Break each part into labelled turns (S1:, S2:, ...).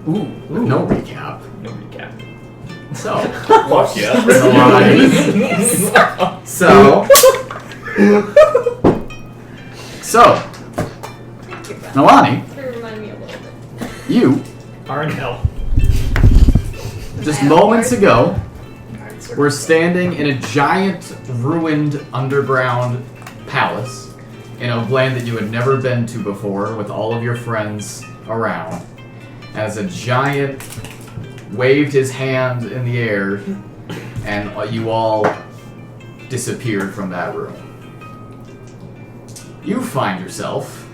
S1: Ooh. No recap.
S2: No recap.
S1: So.
S2: Fuck yeah.
S1: So. Nalane,
S3: Remind me a little bit.
S1: you,
S2: Are in hell.
S1: just moments ago, were standing in a giant, ruined, underground palace in a land that you had never been to before with all of your friends around. As a giant waved his hand in the air and you all disappeared from that room. You find yourself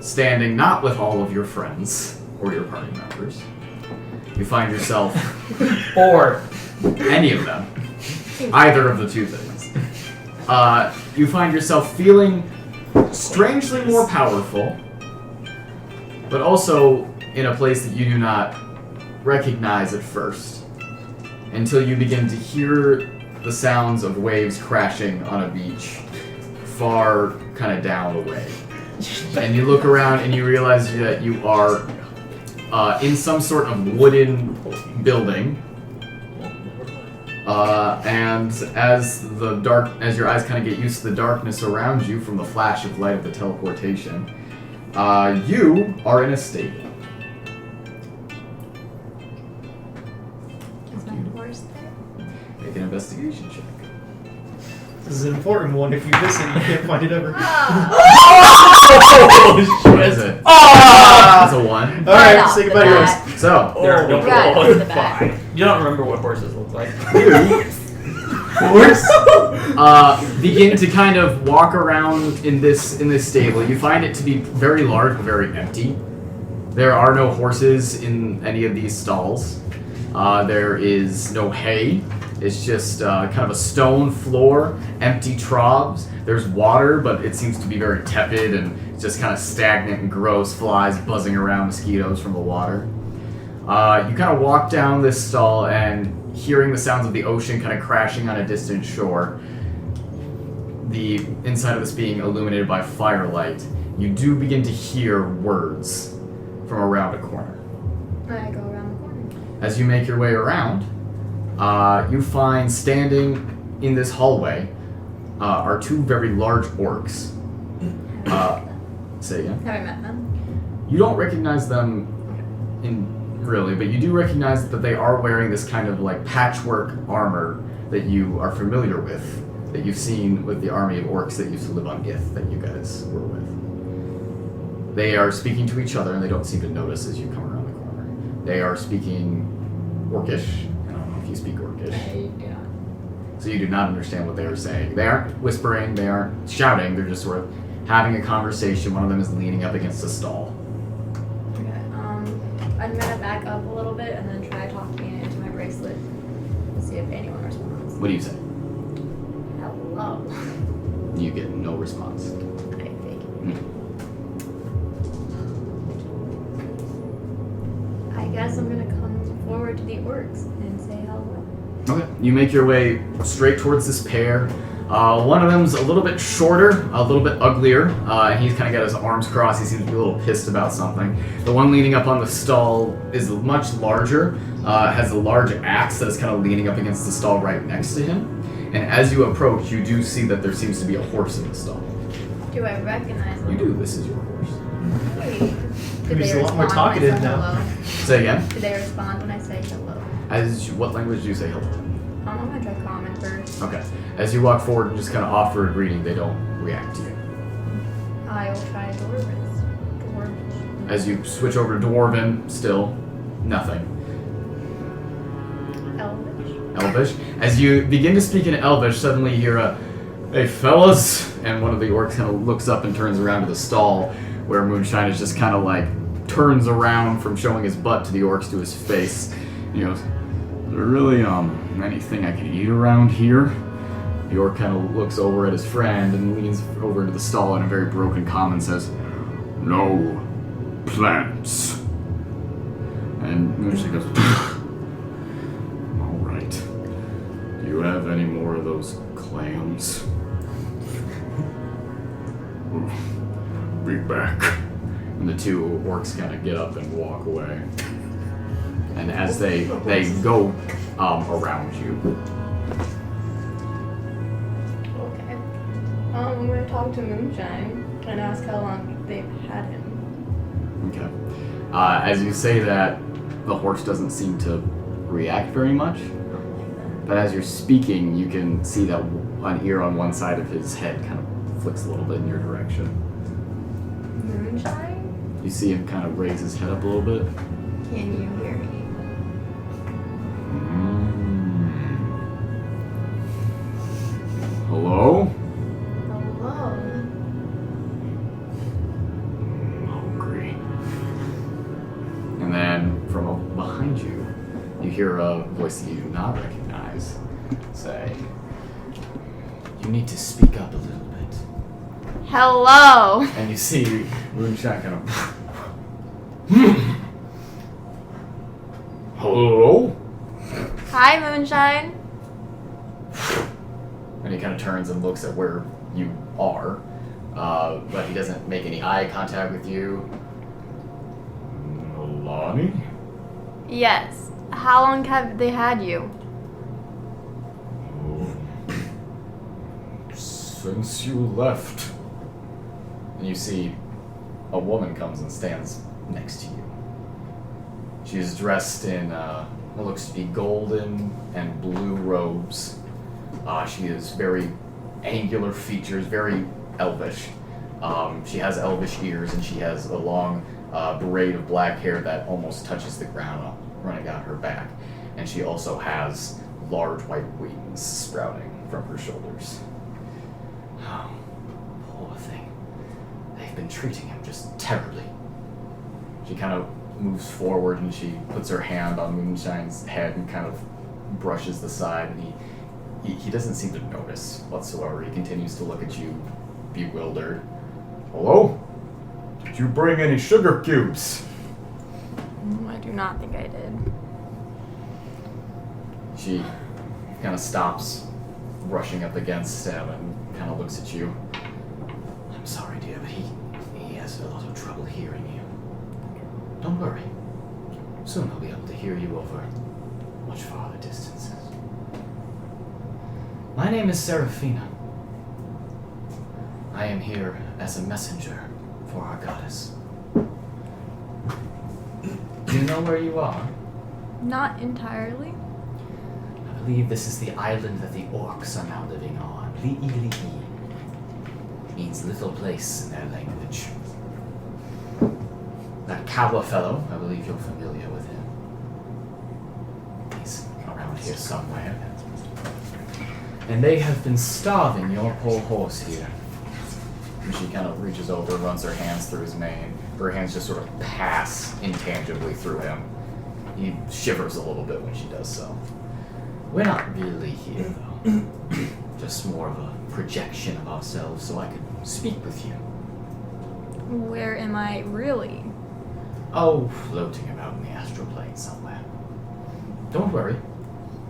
S1: standing not with all of your friends or your party members. You find yourself,
S2: Or
S1: any of them, either of the two things. You find yourself feeling strangely more powerful, but also in a place that you do not recognize at first, until you begin to hear the sounds of waves crashing on a beach far kind of down the way. And you look around and you realize that you are in some sort of wooden building. And as your eyes kind of get used to the darkness around you from the flash of light of the teleportation, you are in a stable.
S3: Is my horse there?
S1: Make an investigation check.
S4: This is an important one. If you miss it, you can't find it ever.
S1: What is it? That's a 1.
S4: Alright, say goodbye to yours.
S1: So,
S2: there are no
S3: Right,
S2: rules.
S3: the back.
S2: Fine. You don't remember what horses look like.
S1: horse begin to kind of walk around in this stable. You find it to be very large but very empty. There are no horses in any of these stalls. There is no hay. It's just kind of a stone floor, empty troughs. There's water, but it seems to be very tepid and just kind of stagnant and gross. Flies buzzing around, mosquitoes from the water. You kind of walk down this stall and hearing the sounds of the ocean kind of crashing on a distant shore, the inside of this being illuminated by firelight, you do begin to hear words from around a corner.
S3: I go around the corner.
S1: As you make your way around, you find standing in this hallway are 2 very large orcs. Say again?
S3: Have I met them?
S1: You don't recognize them really, but you do recognize that they are wearing this kind of like patchwork armor that you are familiar with, that you've seen with the army of orcs that used to live on Gith that you guys were with. They are speaking to each other and they don't seem to notice as you come around the corner. They are speaking Orcish. I don't know if you speak Orcish.
S3: I do not.
S1: So you do not understand what they are saying. They aren't whispering, they aren't shouting, they're just sort of having a conversation. One of them is leaning up against a stall.
S3: Okay, I'm gonna back up a little bit and then try talking into my bracelet to see if anyone responds.
S1: What do you say?
S3: Hello.
S1: You get no response.
S3: I think. I guess I'm gonna come forward to the orcs and say hello.
S1: Okay. You make your way straight towards this pair. One of them's a little bit shorter, a little bit uglier, and he's kind of got his arms crossed. He seems to be a little pissed about something. The one leaning up on the stall is much larger, has a large axe that is kind of leaning up against the stall right next to him. And as you approach, you do see that there seems to be a horse in the stall.
S3: Do I recognize them?
S1: You do. This is your horse.
S3: Wait. Did
S4: He's
S3: they
S4: a lot more
S3: respond when I
S4: talkative
S3: said
S4: now.
S3: hello?
S1: Say again.
S3: Did they respond when I say hello?
S1: What language do you say hello?
S3: I'm gonna try common first.
S1: Okay. As you walk forward and just kind of offer a greeting, they don't react to you.
S3: I will try Dwarven.
S1: As you switch over to Dwarven, still nothing.
S3: Elvish.
S1: Elvish. As you begin to speak in Elvish, suddenly you hear a, "Hey fellas," and one of the orcs kind of looks up and turns around to the stall where Moonshine is just kind of like turns around from showing his butt to the orcs to his face. He goes, "Is there really anything I can eat around here?" The orc kind of looks over at his friend and leans over into the stall in a very broken common and says, "No plants." And Moonshine goes, "All right. Do you have any more of those clams?" "Be back." And the two orcs kind of get up and walk away. And as they go around you,
S3: Okay. I'm gonna talk to Moonshine and ask how long they've had him.
S1: okay. As you say that, the horse doesn't seem to react very much. But as you're speaking, you can see that an ear on one side of his head kind of flicks a little bit in your direction.
S3: Moonshine?
S1: You see him kind of raise his head up a little bit.
S3: Can you hear me?
S1: Hello?
S3: Hello?
S1: Hungry. And then from behind you, you hear a voice that you do not recognize say, "You need to speak up a little bit."
S3: Hello?
S1: And you see Moonshine kind of. Hello?
S3: Hi, Moonshine.
S1: And he kind of turns and looks at where you are, but he doesn't make any eye contact with you. Nalane?
S3: Yes. How long have they had you?
S1: Since you left. And you see a woman comes and stands next to you. She is dressed in what looks to be golden and blue robes. She has very angular features, very elvish. She has elvish ears, and she has a long braid of black hair that almost touches the ground running down her back. And she also has large white wings sprouting from her shoulders. Oh, poor thing. They've been treating him just terribly. She kind of moves forward and she puts her hand on Moonshine's head and kind of brushes the side, and he doesn't seem to notice whatsoever. He continues to look at you, bewildered. Hello? Did you bring any sugar cubes?
S3: I do not think I did.
S1: She kind of stops brushing up against him and kind of looks at you. I'm sorry, dear, but he has a lot of trouble hearing you. Don't worry. Soon I'll be able to hear you over much farther distances. My name is Seraphina. I am here as a messenger for our goddess. Do you know where you are?
S3: Not entirely.
S1: I believe this is the island that the orcs are now living on. Li'ili'i means little place in their language. That Kawa fellow, I believe you're familiar with him. He's around here somewhere. And they have been starving your poor horse here. And she kind of reaches over and runs her hands through his mane. Her hands just sort of pass intangibly through him. He shivers a little bit when she does so. We're not really here, though. Just more of a projection of ourselves so I could speak with you.
S3: Where am I really?
S1: Oh, floating about in the astral plane somewhere. Don't worry.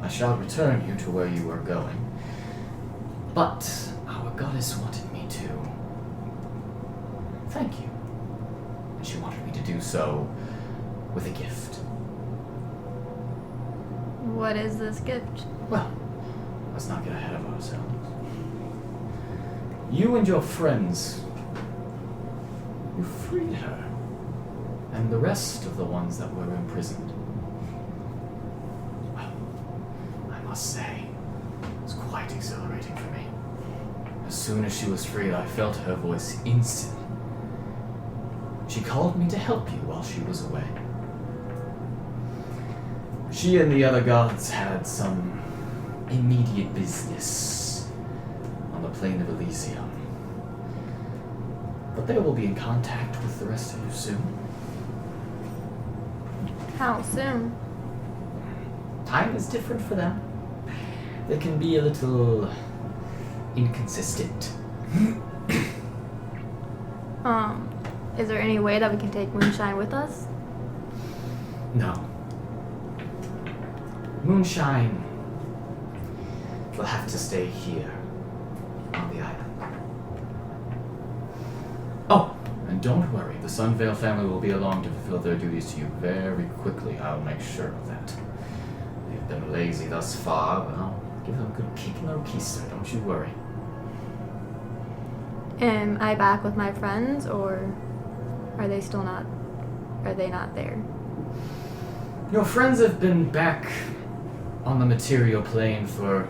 S1: I shall return you to where you are going. But our goddess wanted me to thank you. And she wanted me to do so with a gift.
S3: What is this gift?
S1: Well, let's not get ahead of ourselves. You and your friends, you freed her, and the rest of the ones that were imprisoned. Well, I must say, it was quite exhilarating for me. As soon as she was freed, I felt her voice instantly. She called me to help you while she was away. She and the other gods had some immediate business on the plane of Elysium. But they will be in contact with the rest of you soon.
S3: How soon?
S1: Time is different for them. They can be a little inconsistent.
S3: Is there any way that we can take Moonshine with us?
S1: No. Moonshine will have to stay here on the island. Oh, and Don't worry, the Sunvale family will be along to fulfill their duties to you very quickly. I'll make sure of that. They've been lazy thus far, but I'll give them a good kick in the keister, don't you worry.
S3: Am I back with my friends, or are they still not? Are they not there?
S1: Your friends have been back on the material plane for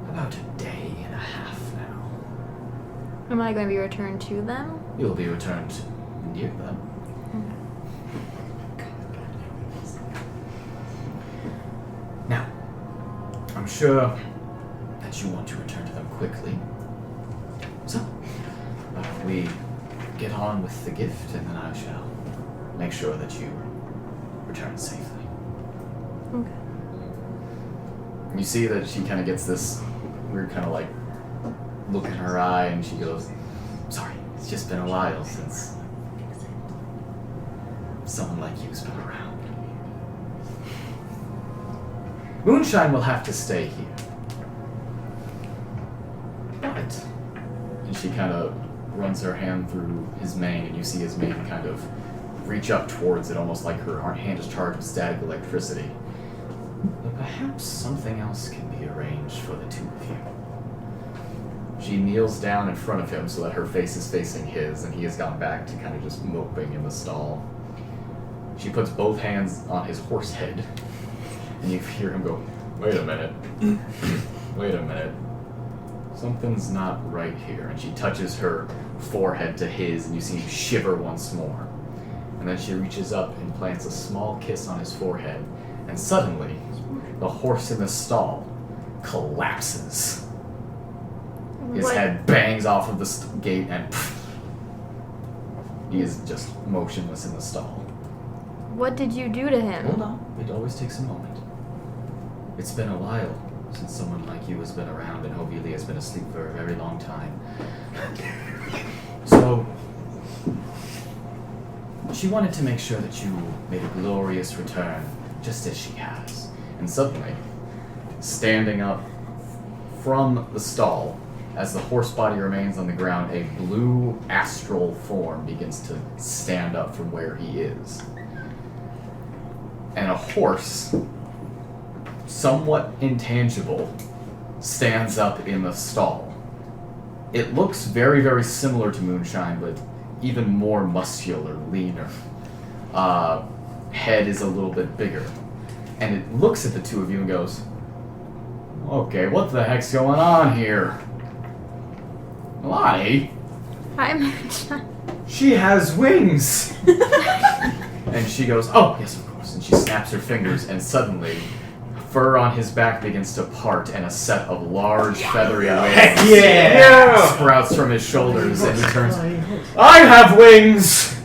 S1: about a day and a half now.
S3: Am I going to be returned to them?
S1: You'll be returned near them. Now, I'm sure that you want to return to them quickly. So, we get on with the gift, and then I shall make sure that you return safely.
S3: Okay.
S1: You see that she kind of gets this weird kind of like look in her eye, and she goes, "Sorry, it's just been a while since someone like you's been around. Moonshine will have to stay here. But," and she kind of runs her hand through his mane, and you see his mane kind of reach up towards it, almost like her hand is charged with static electricity. But perhaps something else can be arranged for the two of you. She kneels down in front of him so that her face is facing his, and he has gone back to kind of just moping in the stall. She puts both hands on his horse head, and you hear him go, "Wait a minute. Wait a minute. Something's not right here." And she touches her forehead to his, and you see him shiver once more. And then she reaches up and plants a small kiss on his forehead, and suddenly, the horse in the stall collapses. His
S3: What?
S1: head bangs off of the gate, and he is just motionless in the stall.
S3: What did you do to him?
S1: Hold on, it always takes a moment. It's been a while since someone like you has been around, and Hovili has been asleep for a very long time. So, she wanted to make sure that you made a glorious return, just as she has. And suddenly, standing up from the stall, as the horse body remains on the ground, a blue astral form begins to stand up from where he is. And a horse, somewhat intangible, stands up in the stall. It looks very, very similar to Moonshine, but even more muscular, leaner. Head is a little bit bigger. And it looks at the two of you and goes, "Okay, what the heck's going on here? Nalane,
S3: Hi, Moonshine.
S1: she has wings!" And she goes, "Oh, yes, of course." And she snaps her fingers, and suddenly, fur on his back begins to part, and a set of large feathery wings sprouts from his shoulders, and he turns, "I have wings!"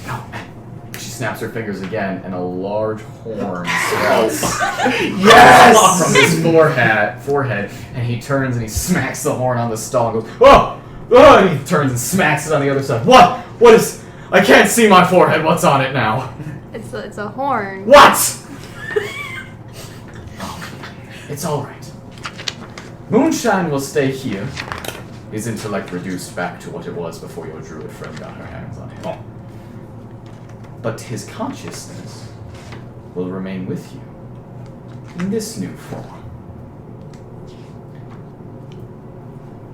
S1: Oh, and she snaps her fingers again, and a large horn sprouts from his forehead, and he turns and he smacks the horn on the stall and goes, "Oh! Oh!" And he turns and smacks it on the other side. What? What is... I can't see my forehead. What's on it now?
S3: It's a horn.
S1: What? It's all right. Moonshine will stay here. His intellect reduced back to what it was before your druid friend got her hands on him. But his consciousness will remain with you in this new form.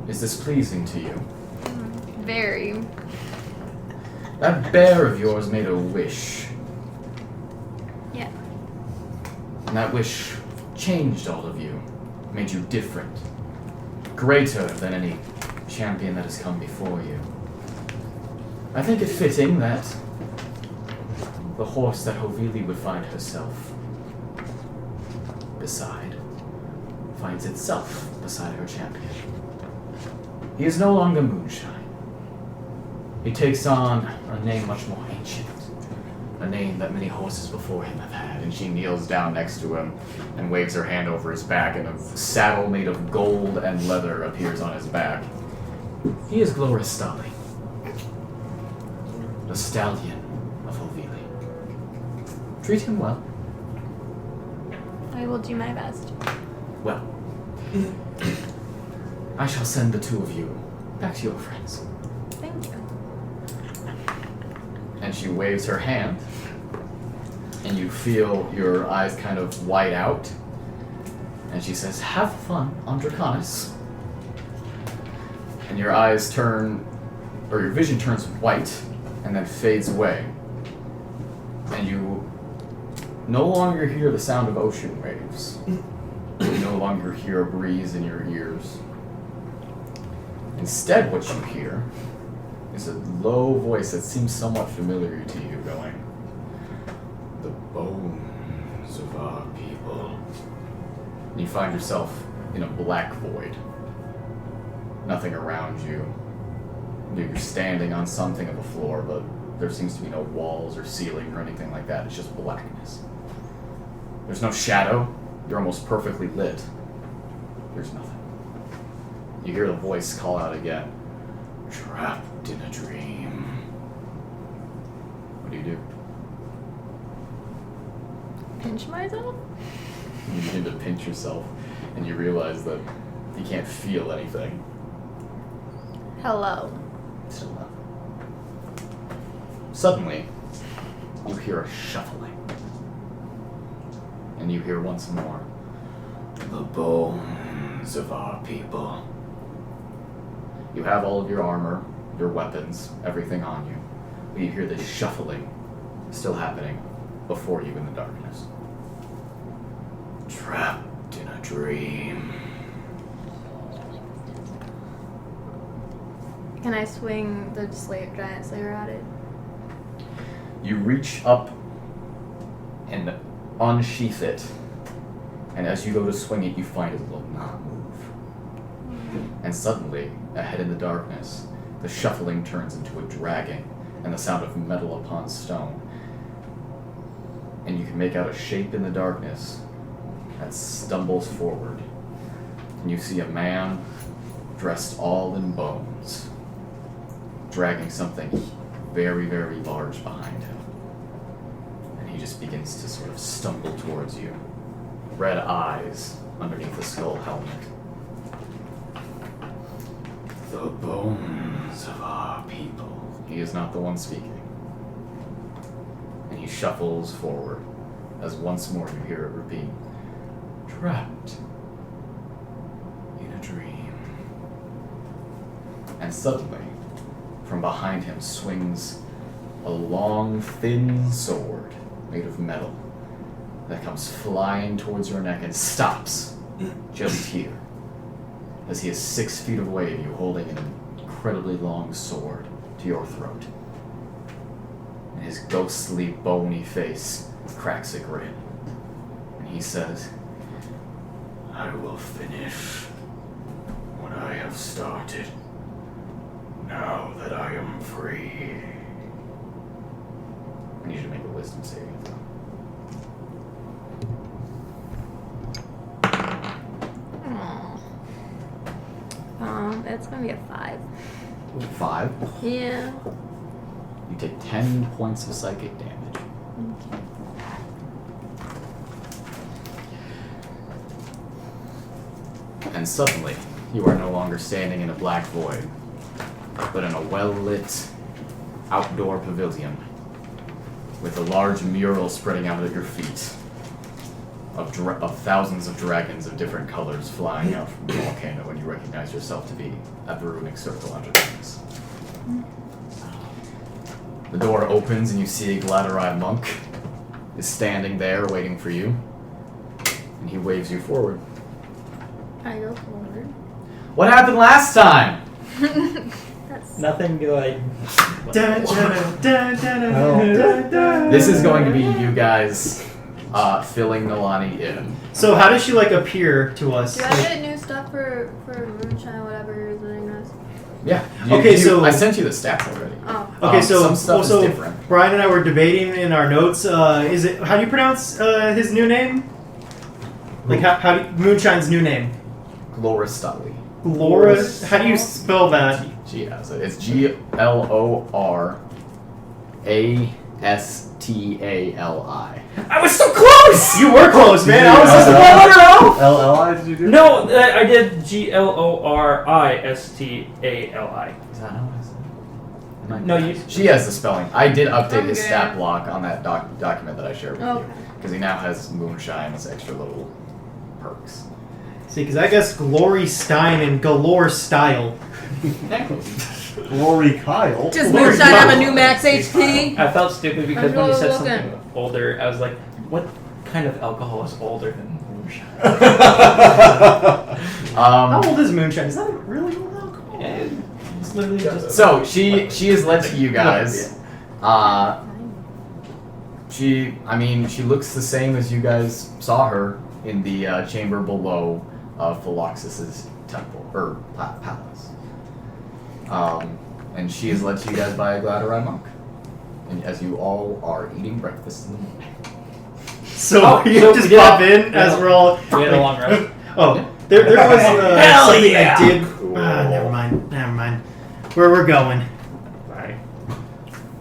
S1: Is this pleasing to you?
S3: Very.
S1: That bear of yours made a wish,
S3: Yeah.
S1: and that wish changed all of you, made you different, greater than any champion that has come before you. I think it fitting that the horse that Hovili would find herself beside finds itself beside her champion. He is no longer Moonshine. He takes on a name much more ancient, a name that many horses before him have had. And she kneels down next to him and waves her hand over his back, and a saddle made of gold and leather appears on his back. He is Gloristali, the stallion of Hovili. Treat him well.
S3: I will do my best.
S1: Well, I shall send the two of you back to your friends.
S3: Thank you.
S1: And she waves her hand, and you feel your eyes kind of white out. And she says, "Have fun on Draconis." And your eyes turn, or your vision turns white, and then fades away. And you no longer hear the sound of ocean waves. You no longer hear a breeze in your ears. Instead, what you hear is a low voice that seems somewhat familiar to you going, "The bones of our people." And you find yourself in a black void. Nothing around you. You're standing on something of a floor, but there seems to be no walls or ceiling or anything like that. It's just blackness. There's no shadow. You're almost perfectly lit. There's nothing. You hear the voice call out again. "Trapped in a dream." What do you do?
S3: Pinch myself?
S1: You begin to pinch yourself, and you realize that you can't feel anything.
S3: Hello.
S1: Still nothing. Suddenly, you hear a shuffling. And you hear once more, "The bones of our people." You have all of your armor, your weapons, everything on you. But you hear this shuffling still happening before you in the darkness. "Trapped in a dream."
S3: Can I swing the giant slayer at it?
S1: You reach up and unsheath it, and as you go to swing it, you find it will not move. And suddenly, ahead in the darkness, the shuffling turns into a dragging, and the sound of metal upon stone. And you can make out a shape in the darkness that stumbles forward, and you see a man dressed all in bones, dragging something very, very large behind him. And he just begins to sort of stumble towards you. Red eyes underneath the skull helmet. "The bones of our people." He is not the one speaking. And he shuffles forward as once more you hear it repeat. "Trapped in a dream." And suddenly, from behind him swings a long, thin sword made of metal that comes flying towards your neck and stops just here, as he is 6 feet away of you, holding an incredibly long sword to your throat. And his ghostly, bony face cracks a grin, and he says, "I will finish what I have started, now that I am free." I need you to make a wisdom saving throw.
S3: It's gonna be a 5.
S1: 5.
S3: Yeah.
S1: You take 10 points of psychic damage.
S3: Okay.
S1: And suddenly, you are no longer standing in a black void, but in a well-lit outdoor pavilion with a large mural spreading out at your feet of thousands of dragons of different colors flying out from the volcano, and you recognize yourself to be at the runic circle under things. The door opens and you see a Gladderai monk is standing there waiting for you, and he waves you forward.
S3: I go forward.
S1: What happened last time?
S3: That's
S2: Nothing like.
S1: This is going to be you guys filling Nalane in.
S4: So how does she like appear to us?
S3: Do I
S4: Like,
S3: get new stuff for moonshine, whatever you're doing guys?
S1: Yeah.
S4: So
S1: I sent you the stats already.
S3: Oh.
S4: okay, so
S1: some stuff
S4: also
S1: is different.
S4: Brian and I were debating in our notes. Is it how do you pronounce his new name? Like how do Moonshine's new name?
S1: Gloristali.
S4: Laura. How do you spell that?
S1: G has it. It's Glorastali.
S2: I was so close!
S4: You were close, man. I was
S2: Is
S4: just
S2: it
S4: about
S2: one letter off?
S5: LLI did you do?
S2: No, I did Gloristali.
S1: Is that how I said
S5: No, you.
S1: She has the spelling. I did update
S3: I'm
S1: his
S3: good.
S1: stat block on that document that I shared with you.
S3: Okay.
S1: Because he now has Moonshine's extra little perks.
S4: See, because I guess Glory Stein and Galore Style.
S6: Glory Kyle.
S7: Does
S4: Glory
S7: Moonshine have a
S4: Kyle.
S7: new max HP?
S5: I felt stupid because when you said
S3: looking.
S5: something older, I was like, what kind of alcohol is older than moonshine?
S4: How old is Moonshine? Is that a really old alcohol?
S5: Yeah, it's literally just.
S1: So she is led to you guys. She looks the same as you guys saw her in the chamber below Philoxis's temple or palace. And she is led to you guys by a Gladderai monk. And as you all are eating breakfast in the morning.
S4: So you
S5: so
S4: just
S5: we did
S4: pop
S5: it.
S4: in as we're all.
S5: We had a long rest.
S4: Oh, there was
S5: Hell
S4: something
S5: yeah!
S4: I did.
S1: Cool.
S4: Never mind. Where we're going?
S5: Bye.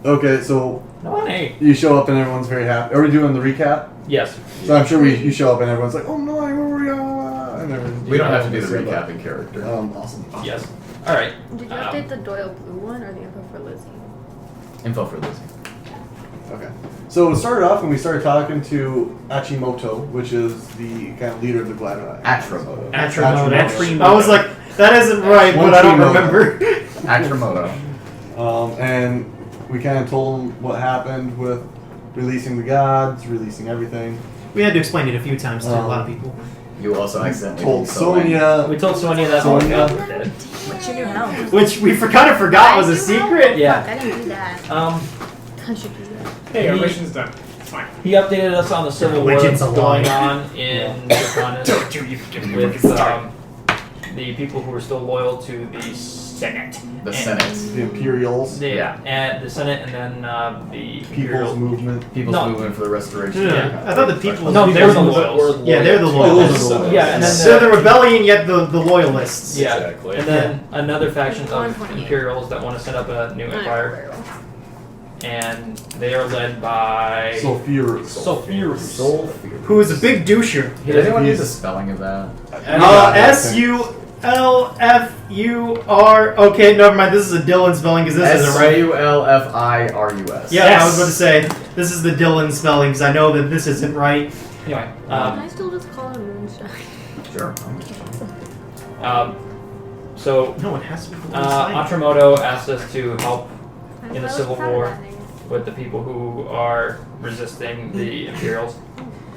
S6: Okay, so
S5: No, hey.
S6: you show up and everyone's very happy. Are we doing the recap?
S5: Yes.
S6: So I'm sure you show up and everyone's like, oh no, where we are. And everyone-
S1: We don't have to do the
S6: say that.
S1: recapping character.
S6: Awesome.
S5: Yes. All right.
S3: Did you update the Doyle Blue one or the info for Lizzie?
S1: Info for Lizzie.
S6: Okay. So it started off and we started talking to Achimoto, which is the kind of leader of the Gladderai.
S1: Atromoto.
S4: Atrimoto. I was like, that isn't right, but I don't remember.
S1: Atromoto.
S6: And we kind of told him what happened with releasing the gods, releasing everything.
S4: We had to explain it a few times to a lot of people.
S1: You also accidentally
S6: Told
S1: Sonia.
S6: Sonia.
S5: We told Sonia that
S6: Sonia.
S5: we did.
S7: What's your new house?
S4: Which we kind of forgot was a secret.
S5: Yeah.
S3: Fuck, I didn't do that. I should do that.
S2: Hey, our
S5: He-
S2: mission's done. It's fine.
S5: He updated us on the civil war
S4: Legends
S5: that's
S4: of
S5: going
S4: Lying.
S5: on in Draconis with the people who are still loyal to the Senate.
S1: The
S5: And-
S1: Senate.
S6: The Imperials.
S5: Yeah, and the Senate, and then the
S6: People's
S5: Imperial.
S6: Movement.
S1: People's
S5: No.
S1: movement for the restoration.
S5: Yeah.
S4: I thought the people.
S5: No, they're the loyals.
S4: Yeah, they're the loyalists.
S6: Oh, those are the
S5: Yeah, and then
S4: So the rebellion, yet the loyalists.
S5: Yeah,
S1: Exactly.
S5: and then another faction of
S3: 128.
S5: Imperials that want to set up a new empire, and they are led by
S6: Sulfurous.
S5: Sulfurous.
S4: Who is a big doucher.
S1: Does anyone need the spelling of that?
S4: SULFUR. Okay, never mind. This is a Dylan spelling because this isn't right.
S1: Sulfirus.
S4: Yeah,
S5: Yes.
S4: I was going to say this is the Dylan spelling because I know that this isn't right.
S5: Anyway,
S3: Can I still just call him Moonshine?
S1: Sure.
S5: so
S4: No, it has to be the Dylan
S5: Atramoto asked us to help
S3: I
S5: in the
S3: was
S5: Civil
S3: proud of
S5: War
S3: that name.
S5: with the people who are resisting the Imperials.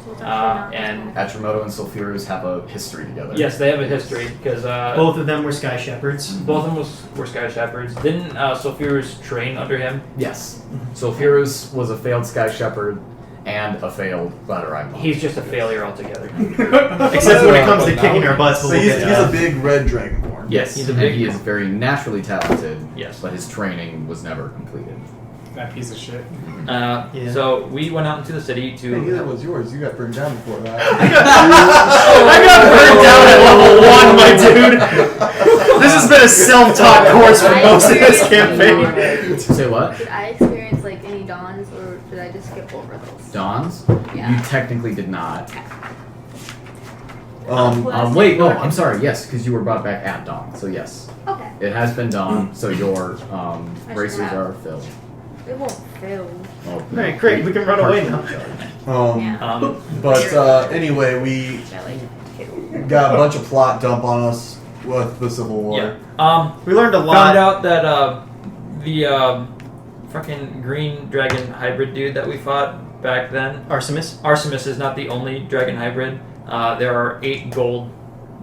S3: So it's actually not
S5: And
S3: bad.
S1: Atromoto and Sulfurus have a history together.
S5: yes, they have a history because
S4: Both of them were Sky Shepherds.
S5: both of them were Sky Shepherds. Didn't Sulfurus train under him?
S1: Yes. Sulfurus was a failed Sky Shepherd and a failed Gladderai monk.
S5: He's just a failure altogether.
S4: Except when it comes to kicking our butts.
S6: So
S4: But we'll
S6: he's
S4: get to
S6: a
S4: that.
S6: big red dragonborn.
S1: Yes,
S5: He's a
S1: and
S5: big
S1: he is
S5: monk.
S1: very naturally talented.
S5: Yes.
S1: But his training was never completed.
S2: That piece of shit.
S4: Yeah.
S5: So we went out into the city to.
S6: Hey, that was yours. You got burned down before that.
S4: I got burned down at level 1, my dude. This has been a self-taught course for most of this campaign.
S1: Say what?
S3: Did I experience like any dawns or did I just skip over those?
S1: Dawns?
S3: Yeah.
S1: You technically did not.
S6: Wait,
S1: no, I'm sorry. Yes, because you were brought back at dawn. So yes,
S3: Okay.
S1: it has been dawn. So your bracers
S3: have.
S1: are filled.
S3: It won't fail.
S1: Well,
S4: Alright, great. We can run away now.
S3: Yeah.
S6: But anyway, we got a bunch of plot dump on us with the Civil War.
S5: Yeah.
S4: We learned a
S5: Found
S4: lot.
S5: out that the fucking green dragon hybrid dude that we fought back then. Arsemis is not the only dragon hybrid. There are 8 gold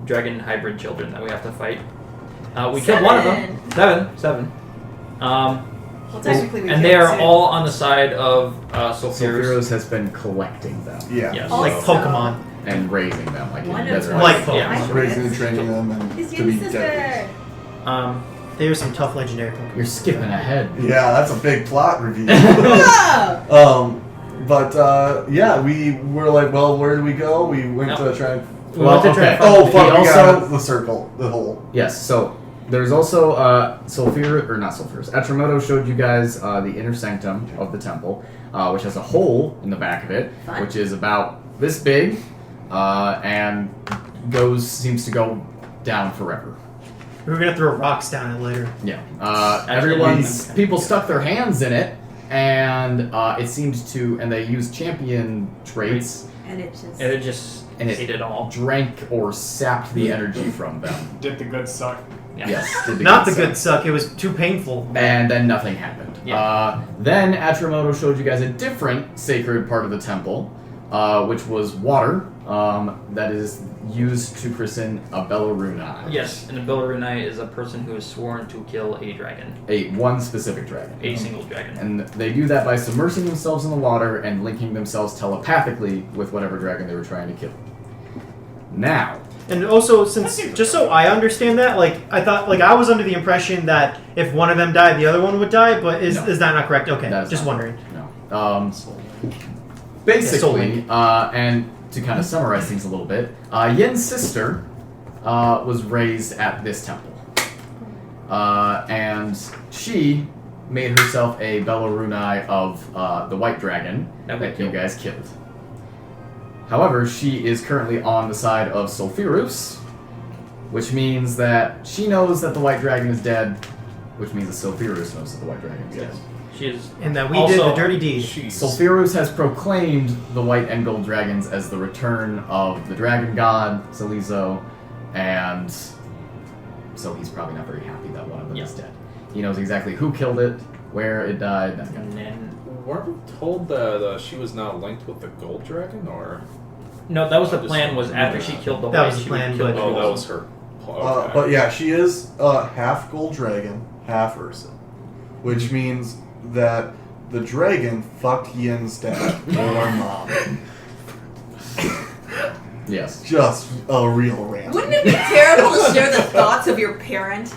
S5: dragon hybrid children that we have to fight. We killed one of them. Seven.
S7: Well, technically we
S5: And they are all on the side of Sulfurus.
S1: Sulfurus has been collecting them.
S6: Yeah.
S5: Yes.
S4: Like
S7: Also-
S4: Pokemon.
S1: And raising them like
S7: One
S1: in
S7: of
S1: desert.
S7: them-
S4: Like
S5: Yeah.
S4: Pokemon.
S6: Raising and training them and
S7: His
S6: to be
S7: younger
S6: deadly.
S7: sister.
S4: They are some tough legendary Pokemon.
S1: You're skipping ahead.
S6: Yeah, that's a big plot review.
S7: Oh!
S6: Yeah, we were like, well, where do we go? We went
S5: No.
S6: to try and.
S5: We went to try and
S6: Oh,
S5: find-
S6: fuck,
S1: He
S6: we got
S1: also-
S6: the circle, the hole.
S1: Yes, so there's also Sulfurus, or not Sulfurus. Atromoto showed you guys the inner sanctum of the temple, which has a hole in the back of it,
S7: Fun.
S1: which is about this big, and seems to go down forever.
S4: We were gonna throw rocks down it later.
S1: Yeah.
S5: Actually,
S1: People stuck their hands in it, and it seemed to, and they used champion traits,
S7: And it just.
S5: And it just
S1: and it
S5: ate it all.
S1: drank or sapped the energy from them.
S2: Did the good suck?
S5: Yeah.
S1: Yes, did
S4: Not the
S1: suck.
S4: good suck. It was too painful.
S1: And then nothing happened.
S5: Yeah.
S1: Then Atramoto showed you guys a different sacred part of the temple, which was water that is used to christen a Bellaruna.
S5: Yes, and a Bellaruna is a person who is sworn to kill a dragon.
S1: One specific dragon.
S5: A single dragon.
S1: And they do that by submersing themselves in the water and linking themselves telepathically with whatever dragon they were trying to kill. Now,
S4: And also, just so I understand that, I thought, I was under the impression that if one of them died, the other one would die. But is that not correct? Okay,
S1: that is
S4: just
S1: not-
S4: wondering.
S1: No.
S4: Soul
S1: Basically, and to kind of summarize things a little bit, Yin's sister was raised at this temple. And she made herself a Bellaruna of the white dragon that you guys killed. However, she is currently on the side of Sulfurus, which means that she knows that the white dragon is dead, which means that Sulfurus knows that the white dragon is dead.
S5: She is
S4: And that we
S5: also,
S4: did the dirty deed.
S1: Sulfurus has proclaimed the white and gold dragons as the return of the dragon god, Salizo, and so he's probably not very happy that one of them is dead. He knows exactly who killed it, where it died, that kind of
S5: And
S1: thing.
S5: then,
S8: Weren't we told that she was now linked with the gold dragon, or?
S5: no, that was the
S8: Just-
S5: plan. Was after she killed the
S4: That
S5: white,
S4: was the
S5: she would
S4: plan,
S5: kill
S4: but-
S5: the
S8: Oh, that
S5: gold.
S8: was her. Okay.
S6: But yeah, she is half gold dragon, half Ursa, which means that the dragon fucked Yin's dad or mom.
S1: Yes.
S6: Just a real rant.
S7: Wouldn't it be terrible to share the thoughts of your parent?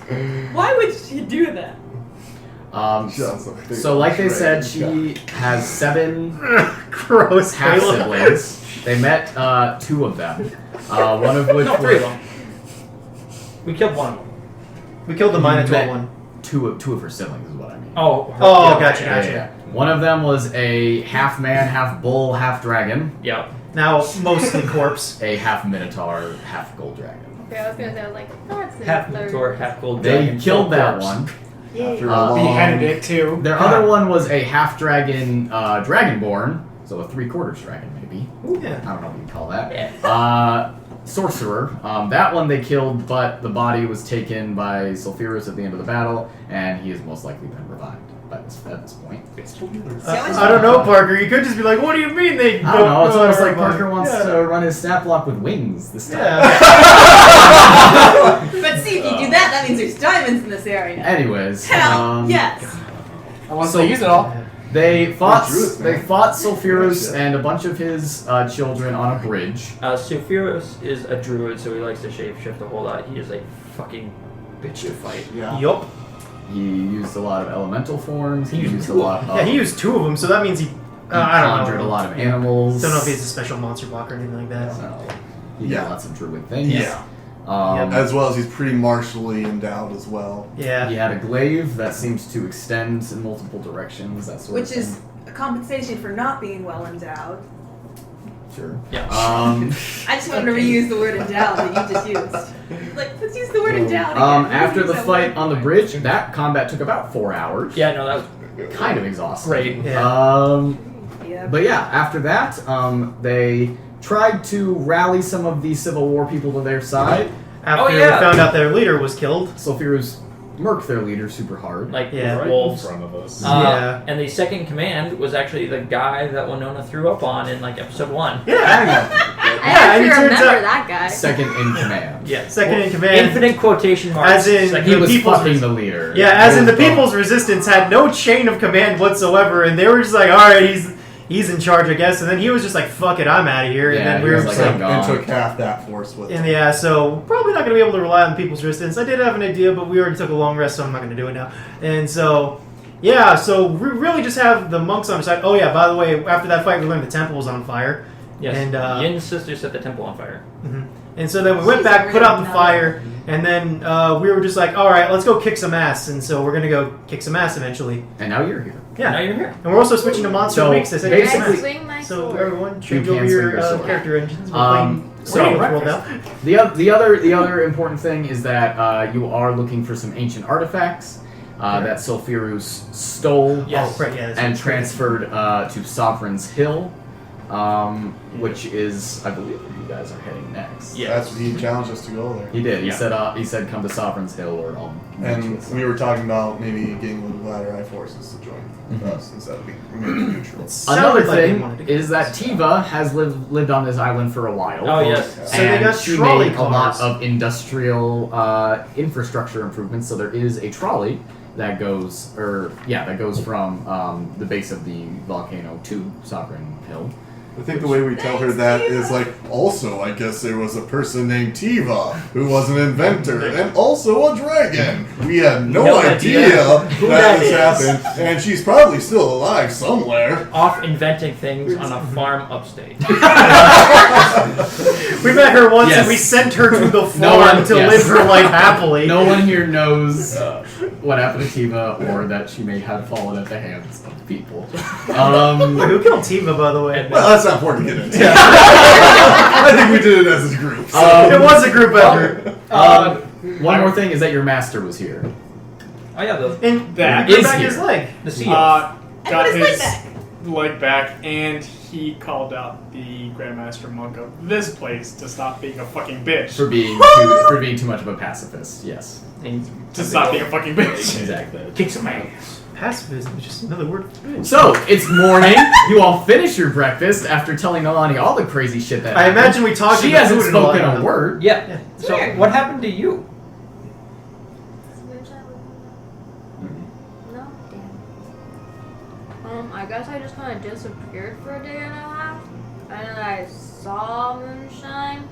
S7: Why would you do that?
S6: Just a big
S1: So, like they said,
S6: dragon.
S1: she has 7
S4: Gross.
S1: half
S4: Caleb.
S1: siblings. They met 2 of them. One of which
S5: No, 3 of
S1: was
S5: them. We killed one of them.
S4: We killed the Minotaur
S1: met
S4: one.
S1: two of her siblings is what I mean.
S5: Oh, her,
S4: Oh,
S5: yeah,
S4: gotcha,
S1: Yeah,
S4: gotcha.
S1: yeah. One of them was a half man, half bull, half dragon.
S5: Yeah.
S4: Now, mostly corpse.
S1: A half minotaur, half gold dragon.
S3: Okay, I was gonna say, I was like, that's the
S5: Half
S3: third.
S5: Minotaur, half gold
S1: They
S5: dragon.
S1: killed
S5: full
S1: that
S5: corpse.
S1: one.
S6: After a
S1: Uh,
S6: long-
S2: Beheaded it too.
S1: Their other one was a half dragon, dragonborn, so a 3/4 dragon maybe.
S4: Yeah.
S1: I don't know what you call that.
S5: Yeah.
S1: Sorcerer. That one they killed, but the body was taken by Sulfurus at the end of the battle, and he has most likely been revived at this point.
S4: I don't know, Parker. You could just be like, what do you mean they
S1: I don't know. It's almost like
S4: everybody?"
S1: Parker wants
S4: Yeah.
S1: to run his snap block with wings this time.
S4: Yeah.
S7: But see, if you do that, that means there's diamonds in this area.
S1: Anyways,
S7: Hell, yes.
S2: Once
S1: So-
S2: they use it all.
S1: They fought.
S6: druids, man.
S1: They fought Sulfurus
S6: Yeah.
S1: and a bunch of his children on a bridge.
S5: Sulfurus is a druid, so he likes to shapeshift a whole lot. He is a fucking bitch to fight.
S6: Yeah.
S4: Yup.
S1: He used a lot of elemental forms. He
S5: He used
S1: used a
S5: two.
S1: lot of.
S4: Yeah, he used 2 of them, so that means he.
S1: he
S4: I don't
S1: conjured
S4: know.
S1: a lot of animals.
S4: Don't know if he's a special monster block or anything like that.
S1: So, he
S6: Yeah.
S1: got lots of druid things.
S6: Yeah.
S1: Um,
S6: As well as he's pretty martially endowed as well.
S4: Yeah.
S1: He had a glaive that seems to extend in multiple directions. That sort of
S7: Which
S1: thing.
S7: is a compensation for not being well endowed.
S1: Sure.
S5: Yeah.
S7: I just wanted to reuse the word endowed that you just used. Like, let's use the word endowed again.
S1: After
S7: Use
S1: the
S7: that
S1: fight
S7: word.
S1: on the bridge, that combat took about 4 hours.
S5: Yeah, no, that was
S1: Kind of exhausting.
S5: great.
S4: Yeah.
S7: Yeah.
S1: But yeah, after that, they tried to rally some of the Civil War people to their side.
S4: After
S5: Oh, yeah.
S4: they found out their leader was killed.
S1: Sulfurus murked their leader super hard.
S5: Like
S4: Yeah.
S8: Right in
S5: wolves.
S8: front of us.
S4: Yeah.
S5: And the second command was actually the guy that Winona threw up on in like episode 1.
S4: Yeah.
S3: I
S4: and
S3: actually
S4: it turns
S3: remember
S4: out-
S3: that guy.
S1: Second in command.
S5: Yeah.
S4: Second in command.
S5: Infinite quotation marks.
S4: As in-
S5: Second-
S1: He was
S4: People's
S1: fucking
S4: res-
S1: the leader.
S4: Yeah, as in the
S1: It was
S4: People's Resistance had no chain of command whatsoever, and they were just like, all right, he's in charge, I guess. And then he was just like, fuck it, I'm out of here.
S1: Yeah,
S4: And then
S1: he
S4: we were
S1: was
S4: just
S1: like,
S4: like,
S1: I'm
S6: And
S1: gone.
S6: took half that force with him.
S4: and yeah, so probably not going to be able to rely on the People's Resistance. I did have an idea, but we already took a long rest, so I'm not going to do it now. And so, yeah, so we really just have the monks on our side. Oh yeah, by the way, after that fight, we learned the temple was on fire.
S5: Yes.
S4: And
S5: Yin's sister set the temple on fire.
S4: And so then we went
S7: She's
S4: back,
S7: a
S4: put
S7: real
S4: out the
S7: nut.
S4: fire, and then we were just like, all right, let's go kick some ass. And so we're going to go kick some ass eventually.
S1: And now you're here.
S4: Yeah.
S5: Now you're here.
S4: And we're also switching to Monster
S1: So,
S4: Weeks. I said
S3: Can I
S1: basically-
S3: swing my
S4: So
S3: sword?
S4: everyone, change
S1: You
S4: over
S1: can
S4: your
S1: swing your sword.
S4: character engines. We're playing
S1: So
S2: breakfast.
S1: the other important thing is that you are looking for some ancient artifacts that Sulfurus stole
S4: Yes. Oh, right, yeah, that's
S1: and
S4: right.
S1: transferred to Sovereign's Hill, which is, I believe, where you guys are heading next.
S5: Yeah.
S6: That's what he challenged us to go there.
S1: He did.
S5: Yeah.
S1: He said come to Sovereign's Hill or I'll meet you
S6: And
S1: with
S6: we were talking about maybe getting the Gladrai forces to join us instead of being neutral.
S1: Another
S4: Sounded like they
S1: thing
S4: wanted to
S1: is that Tiva has lived on this island for a while.
S5: Oh, yes.
S4: So they
S1: And
S4: got
S1: she
S4: trolley
S1: made a lot
S4: cars.
S1: of industrial infrastructure improvements. So there is a trolley that goes, from the base of the volcano to Sovereign Hill.
S6: I think the way we tell her that is like, also, I guess there was a person named Tiva who was an inventor and also a dragon. We had no idea
S5: who
S6: that
S5: that
S6: this
S5: is.
S6: happened, and she's probably still alive somewhere.
S5: Off inventing things on a farm upstate.
S4: We met her once
S1: Yes.
S4: and we sent her to the farm
S1: No one-
S4: to
S1: yes.
S4: live her life happily.
S1: No one here knows what happened to Tiva or that she may have fallen at the hands of people.
S4: Wait, who killed Tiva, by the way?
S6: Well, that's not important to get into. I think we did it as a group.
S4: It was a group effort.
S1: One more thing is that your master was here.
S5: Oh yeah, the
S4: And
S2: That
S4: he
S1: is
S4: back
S1: here.
S4: his leg.
S5: the seal.
S2: Got
S7: put his leg
S2: his
S7: back.
S2: leg back, and he called out the Grandmaster Monk of this place to stop being a fucking bitch.
S1: For being too much of a pacifist, yes.
S2: To stop being a fucking bitch.
S1: Exactly.
S5: Kick some ass.
S4: Pacifism is just another word for bitch.
S1: So, it's morning. You all finish your breakfast after telling Nalane all the crazy shit that
S4: I
S1: happened.
S4: imagine we talked
S1: She
S4: about
S1: hasn't
S4: food and all
S1: spoken
S4: that.
S1: a word.
S5: Yeah.
S4: Yeah.
S5: So
S7: Weird.
S5: what happened to you?
S3: No, damn. I guess I just kind of disappeared for a day and a half, and then I saw Moonshine,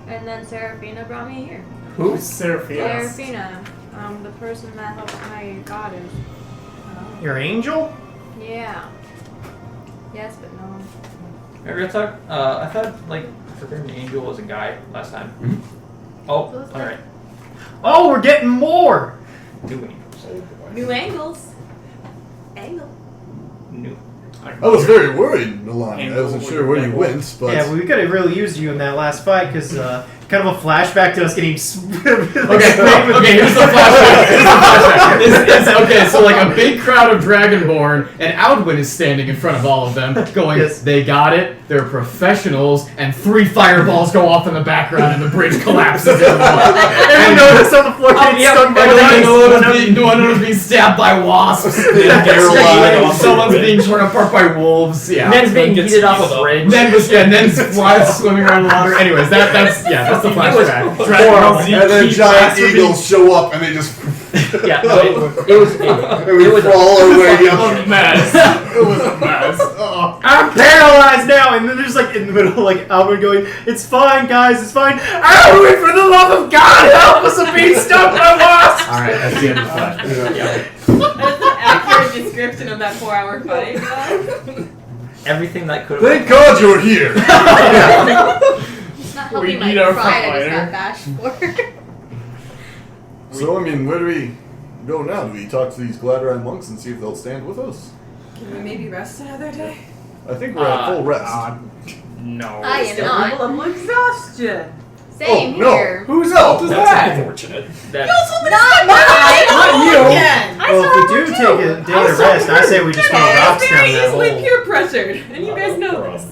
S3: and then Seraphina brought me here.
S5: Who?
S2: Seraphina.
S3: Seraphina, the person that helps my goddess.
S4: Your angel?
S3: Yeah. Yes, but no.
S5: Real talk. I thought Forbidden Angel was a guy last time.
S1: Mhm.
S5: Oh,
S3: Who's
S5: all right.
S4: Oh, we're getting more!
S5: New angels.
S7: New angles. Angle.
S5: New.
S6: I was very worried, Nalane. I wasn't sure where you went, but
S4: Yeah, we could have really used you in that last fight because kind of a flashback to us getting
S1: Okay, here's the flashback. Okay, so like a big crowd of Dragonborn, and Alduin is standing in front of all of them, going,
S4: Yes.
S1: they got it, they're professionals, and 3 fireballs go off in the background and the bridge collapses into one.
S4: Everyone noticed on the floor getting
S5: yeah,
S4: stung by
S1: Everyone knows being stabbed by wasps. Someone's being torn apart by wolves. Yeah.
S5: Nen's being
S8: gets
S5: heated off
S8: healed
S5: a
S8: up.
S5: bridge.
S1: Nen's flies swimming around the water. Anyways, that's the flashback.
S5: horrible.
S6: and then giant eagles show up and they just
S5: Yeah, no, it was
S6: and we
S5: it was
S6: crawl our way
S2: A
S6: up.
S2: mess. It was a mess. Oh.
S4: I'm paralyzed now, and then there's like in the middle, like Albert going, "It's fine, guys, it's fine." Albert, for the love of God, help us! I'm being stung by wasps.
S1: All right, that's the end of the flashback.
S7: That's an accurate description of that 4-hour fight.
S5: everything that could
S6: Thank God you're here.
S3: It's not
S2: We
S3: helping
S2: need
S3: my
S2: our
S3: pride, I just
S2: fighter.
S3: got bashed for.
S6: So I mean, where do we go now? Do we talk to these Gladrai monks and see if they'll stand with us?
S7: Can we maybe rest another day?
S6: I think we're at full rest.
S2: No.
S3: I am not.
S7: Level of exhaustion.
S3: Same
S6: Oh, no.
S3: here.
S2: Whose fault is
S8: That's
S2: that?
S8: unfortunate.
S5: that
S3: Not mine!
S2: Not you.
S7: Again.
S4: Well, if we do take a day to rest, I say we just throw rocks down
S7: very
S4: that
S7: easily
S4: hole.
S7: peer pressured, and you guys know this.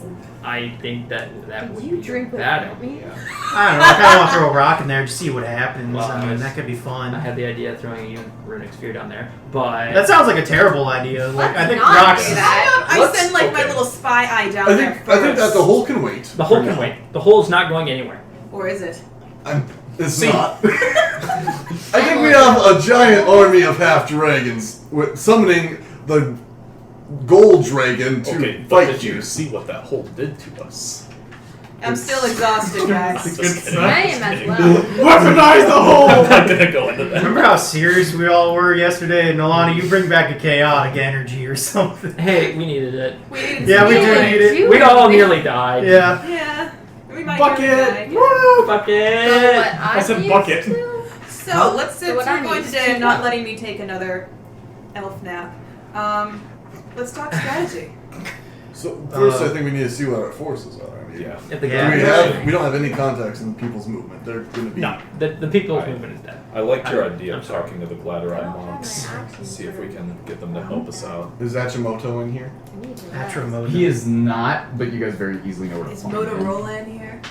S5: I think that would
S3: You
S5: be
S3: drink
S5: a bad
S3: without me?
S5: idea.
S4: I don't know. I kind of want to throw a rock in there to see what happens.
S5: Well,
S4: I mean, that could be
S5: I
S4: fun.
S5: had the idea of throwing a runic sphere down there, but
S4: That sounds like a terrible idea. Like I
S3: Let's
S4: think
S3: not
S4: rocks.
S3: do that.
S7: I
S8: Let's-
S7: send like my
S8: okay.
S7: little spy eye down
S6: I
S7: there
S6: think
S7: first.
S6: that the hole can wait.
S5: the hole
S6: for
S5: can
S6: now.
S5: wait. The hole's not going anywhere.
S7: Or is it?
S6: It's not. I think we have a giant army of half dragons summoning the gold dragon to
S8: Okay, but
S6: fight
S8: did you
S6: you.
S8: see what that hole did to us?
S7: I'm still exhausted, guys.
S8: Just
S2: Good
S8: kidding.
S3: I am as well.
S2: Weaponize the
S8: I'm
S2: hole!
S8: not gonna go into that.
S4: Remember how serious we all were yesterday? Nalane, you bring back a chaotic energy or something.
S5: Hey, we needed it.
S7: We didn't
S4: Yeah, we
S7: see
S4: do
S7: it.
S4: need it.
S5: We all nearly died.
S4: Yeah.
S7: Yeah. We might
S2: Bucket!
S7: die.
S2: Woo!
S5: Fuck
S3: So
S5: it.
S3: what
S2: I said
S3: I'm
S2: bucket.
S3: used to-
S7: So let's
S3: So
S7: since
S3: what
S7: we're
S3: I'm
S7: going
S3: used
S7: today
S3: to-
S7: not letting me take another elf nap. Let's talk strategy.
S6: So So first, I think we need to see what our forces are. I mean,
S8: Yeah.
S5: If the
S6: we don't have any contacts in people's movement. They're going to be.
S5: No, the people's
S8: Right.
S5: movement is dead.
S8: I liked your idea
S5: I'm
S8: of
S5: sorry.
S8: talking to the
S3: I
S8: Gladderite
S3: don't have
S8: monks.
S3: my axes
S8: See if we
S3: for-
S8: can get them to help us out.
S6: Is Achimoto in here?
S3: I need to rest.
S4: Atromoda.
S1: He is not, but you guys very easily know where to
S7: Is
S1: find him.
S7: Motorola in here?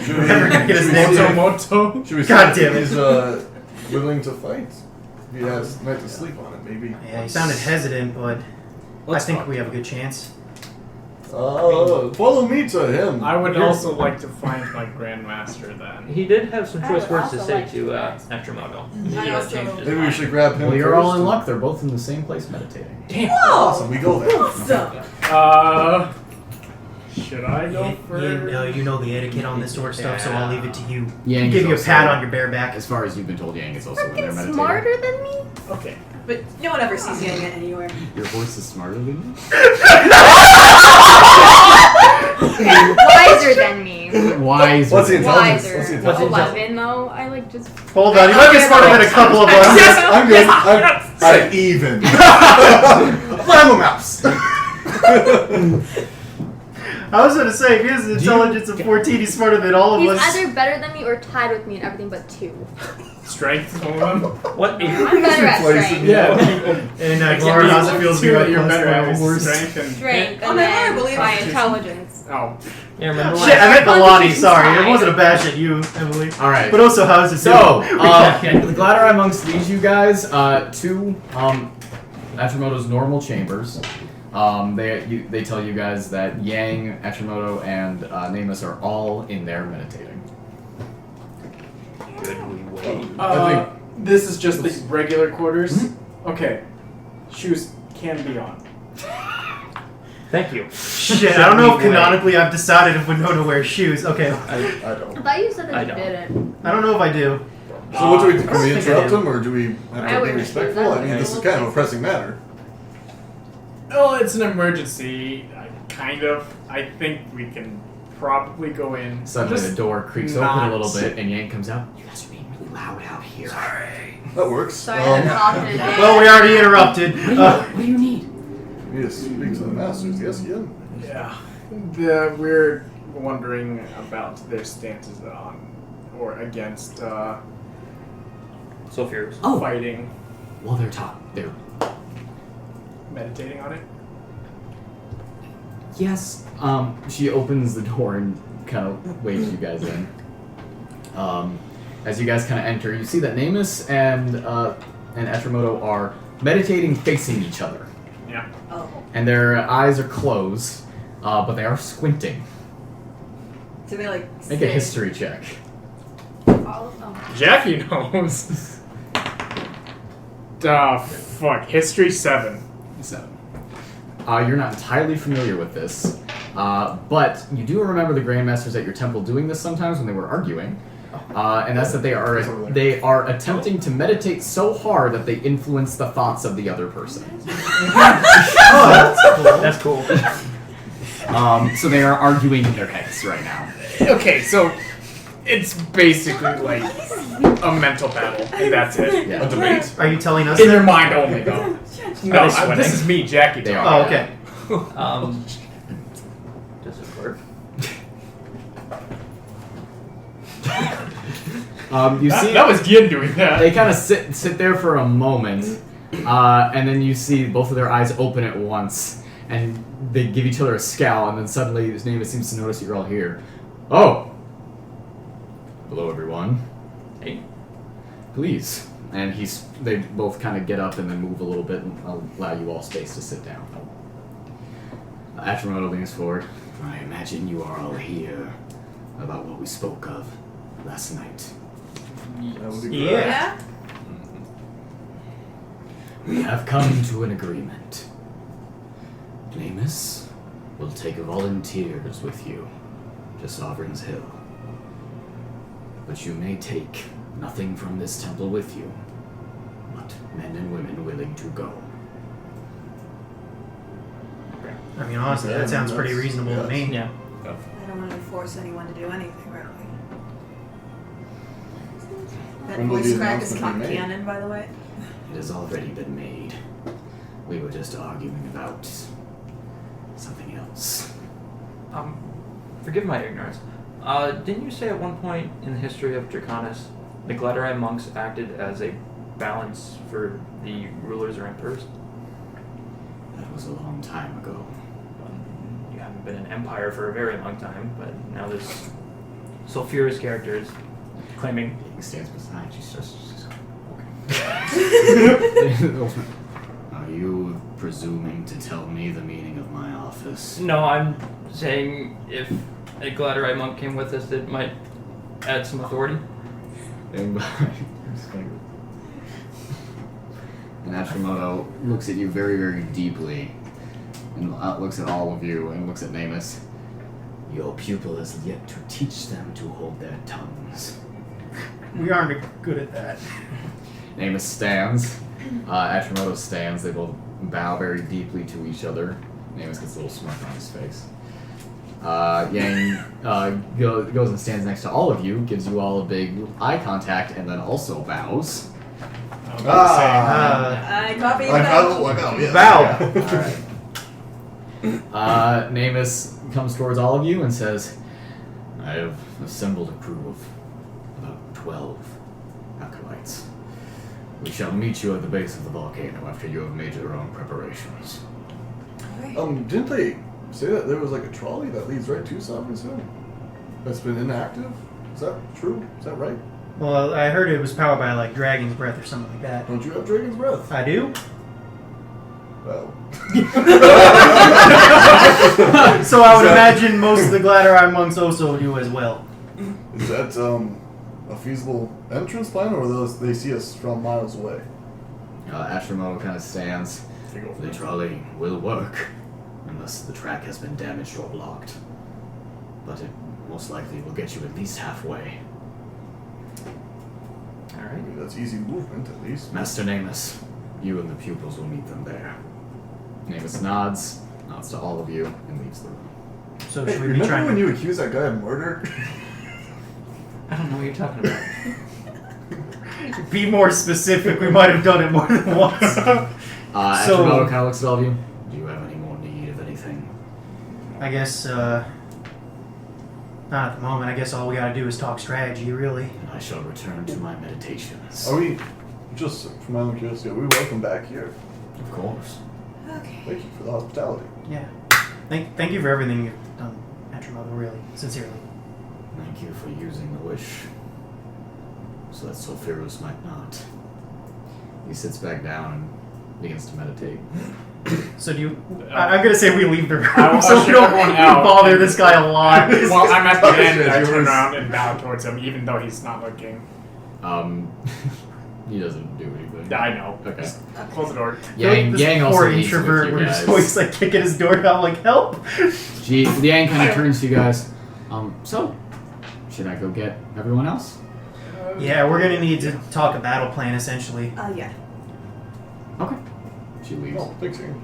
S6: Should we,
S4: Never gonna get his
S6: should
S4: name
S6: we see-
S4: right.
S2: Moto.
S6: should we see
S4: God
S6: if
S4: damn it.
S6: he's willing to fight? If he has night to sleep on it, maybe.
S4: Yeah, he sounded hesitant, but
S8: Let's
S4: I think
S8: talk
S4: we
S8: to
S4: have a good chance.
S6: Follow me to him.
S2: I would also like to find my Grandmaster then.
S5: He did have some
S3: I
S5: choice
S3: would
S5: words to
S3: also
S5: say
S3: like
S5: to
S3: to rest.
S5: Atromoto.
S7: I
S5: He
S7: also-
S5: changed his
S6: Maybe we
S5: mind.
S6: should grab him
S1: Well, you're
S6: first.
S1: all in luck. They're both in the same place meditating.
S5: Damn.
S6: Awesome, we go there.
S7: Awesome.
S2: Should I go first?
S4: You know the etiquette on this sort of stuff, so I'll leave it to you.
S1: Yang
S4: Give
S1: is
S4: you a
S1: also-
S4: pat on your bare back.
S1: As far as you've been told, Yang is also in there
S3: Fucking
S1: meditating.
S3: smarter than me?
S2: Okay.
S7: But no one ever sees Yang anywhere.
S1: Your horse is smarter than you?
S3: Wiser than me.
S1: Wise.
S6: What's the
S1: with-
S6: intelligence?
S3: Wiser.
S6: What's the
S5: What's the
S3: 11 though. I like just.
S4: Hold on, you might be smarter than a couple of us.
S6: I'm good. I'm even. Flam mouse.
S4: I was gonna say, if he has an intelligence of 14, he's smarter than all of
S3: He's
S4: us.
S3: either better than me or tied with me in everything but 2.
S2: Strength one.
S5: What?
S3: I'm better at
S6: Replacing
S3: strength.
S4: And
S2: I
S4: Laura,
S2: can't
S4: how's it
S2: be
S4: feel to be
S2: two
S4: right
S2: that you're
S4: plus
S2: better at is
S4: horse?
S2: strength and
S3: Strength
S7: Oh,
S3: and
S7: no, I
S3: then
S7: believe
S3: my
S7: it.
S3: intelligence.
S2: oh.
S5: Yeah, remember when
S4: Shit, I meant Milani,
S3: Constitution's
S4: sorry.
S3: high.
S4: It wasn't a bash at you, Emily.
S1: All right.
S4: But also, how is it
S1: So,
S4: doing?
S1: the Gladderite monks lead you guys to Atromoto's normal chambers. They tell you guys that Yang, Atromoto, and Namus are all in there meditating.
S5: good we wait.
S6: I think
S2: This is just the regular quarters. Okay. Shoes can be on.
S5: Thank you.
S4: Shit, I don't know if canonically I've decided if Winona wears shoes. Okay.
S6: I don't.
S3: I thought you said
S5: I
S3: that you
S5: don't.
S3: didn't.
S4: I don't know if I do.
S6: So what do we do? Can we
S4: I think I
S6: interrupt
S4: do.
S6: him, or do we
S3: I
S6: have to
S3: wear
S6: be
S3: shoes,
S6: respectful?
S3: I
S6: I mean,
S3: wear
S6: this is
S3: shoes.
S6: kind of a pressing matter.
S2: Oh, it's an emergency. I think we can probably go in.
S1: Suddenly,
S2: Just
S1: the door creaks
S2: not-
S1: open a little bit, and Yang comes out. You guys are being really loud out here.
S6: That works.
S3: Sorry I interrupted it.
S4: Well, we already interrupted.
S1: What do you need?
S6: We need to speak to the masters. Yes, Yin.
S2: Yeah. We're wondering about their stances on or against
S5: Sulfurous.
S1: Oh,
S2: fighting,
S1: well, they're
S2: meditating on it.
S1: Yes. She opens the door and kind of waves you guys in. As you guys kind of enter, you see that Namus and Atromoto are meditating facing each other.
S2: Yeah.
S7: Oh.
S1: And their eyes are closed, but they are squinting.
S7: So they like.
S1: Make a history check.
S3: Oh.
S2: Jacky knows. Fuck. History 7.
S1: 7. You're not entirely familiar with this, but you do remember the Grandmasters at your temple doing this sometimes when they were arguing. And that's that they are attempting to meditate so hard that they influence the thoughts of the other person.
S5: That's cool.
S1: So they are arguing in their heads right now.
S2: Okay, so it's basically like a mental battle, and that's it.
S1: Yeah.
S6: A debate.
S4: Are you telling us?
S2: In their mind only, though. No,
S5: Are they sweating?
S2: this is me, Jacky.
S1: They
S2: talking.
S1: are.
S4: Oh, okay.
S5: Does it work?
S1: You see,
S2: That was Yin doing that.
S1: they kind of sit there for a moment, and then you see both of their eyes open at once, and they give each other a scowl, and then suddenly his name seems to notice you're all here. Oh! Hello, everyone.
S5: Hey.
S1: Please. And they both kind of get up and then move a little bit and allow you all space to sit down. Atromoto leans forward. I imagine you are all here about what we spoke of last night.
S6: That would be
S4: Yeah.
S6: good.
S7: Yeah?
S1: We have come to an agreement. Namus will take volunteers with you to Sovereign's Hill. But you may take nothing from this temple with you, but men and women willing to go.
S4: I mean, honestly, that sounds pretty reasonable to me.
S5: Yeah.
S7: I don't want to force anyone to do anything, really. That
S6: When will
S7: voice
S6: the
S7: crack is
S6: announcement be made?
S7: canon, by the way.
S1: It has already been made. We were just arguing about something else.
S5: Forgive my ignorance. Didn't you say at one point in the history of Draconis, the Gladeri monks acted as a balance for the rulers or emperors?
S1: That was a long time ago.
S5: You haven't been an empire for a very long time, but now there's sulfurous characters claiming.
S1: He stands beside you, okay. Are you presuming to tell me the meaning of my office?
S5: No, I'm saying if a Gladeri monk came with us, it might add some authority.
S1: And Hashimoto looks at you very, very deeply, and looks at all of you, and looks at Namus. Your pupil has yet to teach them to hold their tongues.
S4: We aren't good at that.
S1: Namus stands. Hashimoto stands. They both bow very deeply to each other. Namus gets a little smirk on his face. Yang goes and stands next to all of you, gives you all a big eye contact, and then also bows.
S7: I copy
S6: I
S7: that.
S6: bow, yes.
S4: Bow.
S1: Alright. Namus comes towards all of you and says, I have assembled a crew of about 12 acolytes. We shall meet you at the base of the volcano after you have made your own preparations.
S6: Didn't they say that there was like a trolley that leads right to Sovereign's Home that's been inactive? Is that true? Is that right?
S4: Well, I heard it was powered by like Dragon's Breath or something like that.
S6: Don't you have Dragon's Breath?
S4: I do?
S6: Well.
S4: So I would imagine most of the Gladeri monks also do as well.
S6: Is that a feasible entrance plan, or they see us from miles away?
S1: Ashimoto kind of stands. The trolley will work, unless the track has been damaged or blocked. But it most likely will get you at least halfway.
S6: I mean, that's easy movement, at least.
S1: Master Namus, you and the pupils will meet them there. Namus nods to all of you, and leaves the room.
S4: So
S6: Hey,
S4: should we be
S6: remember
S4: trying
S6: when
S4: to...
S6: you accused that guy of murder?
S5: I don't know what you're talking about.
S4: Be more specific, we might have done it more than once.
S1: Ashimoto kind of looks at all of you. Do you have any more need of anything?
S4: I guess, not at the moment. I guess all we gotta do is talk strategy, really.
S1: And I shall return to my meditations.
S6: Are we, just for my own curiosity, are we welcome back here?
S1: Of course.
S7: Okay.
S6: Thank you for the hospitality.
S4: Yeah. Thank you for everything you've done, Matrimonial, really. Sincerely.
S1: Thank you for using the wish, so that Sulfurus might not. He sits back down and begins to meditate.
S4: So do you... I'm gonna say we leave the room
S2: I will
S4: so we
S2: usher
S4: don't
S2: everyone out.
S4: bother this guy a lot.
S2: Well, I'm at the end, and I
S6: Yours.
S2: turn around and bow towards him, even though he's not looking.
S1: He doesn't do anything.
S2: Yeah, I know.
S1: Okay.
S2: Just close the door.
S1: Yang
S4: This
S1: also
S4: poor
S1: leaves with
S4: introvert,
S1: you
S4: we're just
S1: guys.
S4: always like kicking his door down like, help!
S1: Yang kind of turns to you guys. So, should I go get everyone else?
S4: Yeah, we're gonna need to talk a battle plan, essentially.
S7: Yeah.
S1: Okay. She leaves.
S6: Oh, thanks, Ian.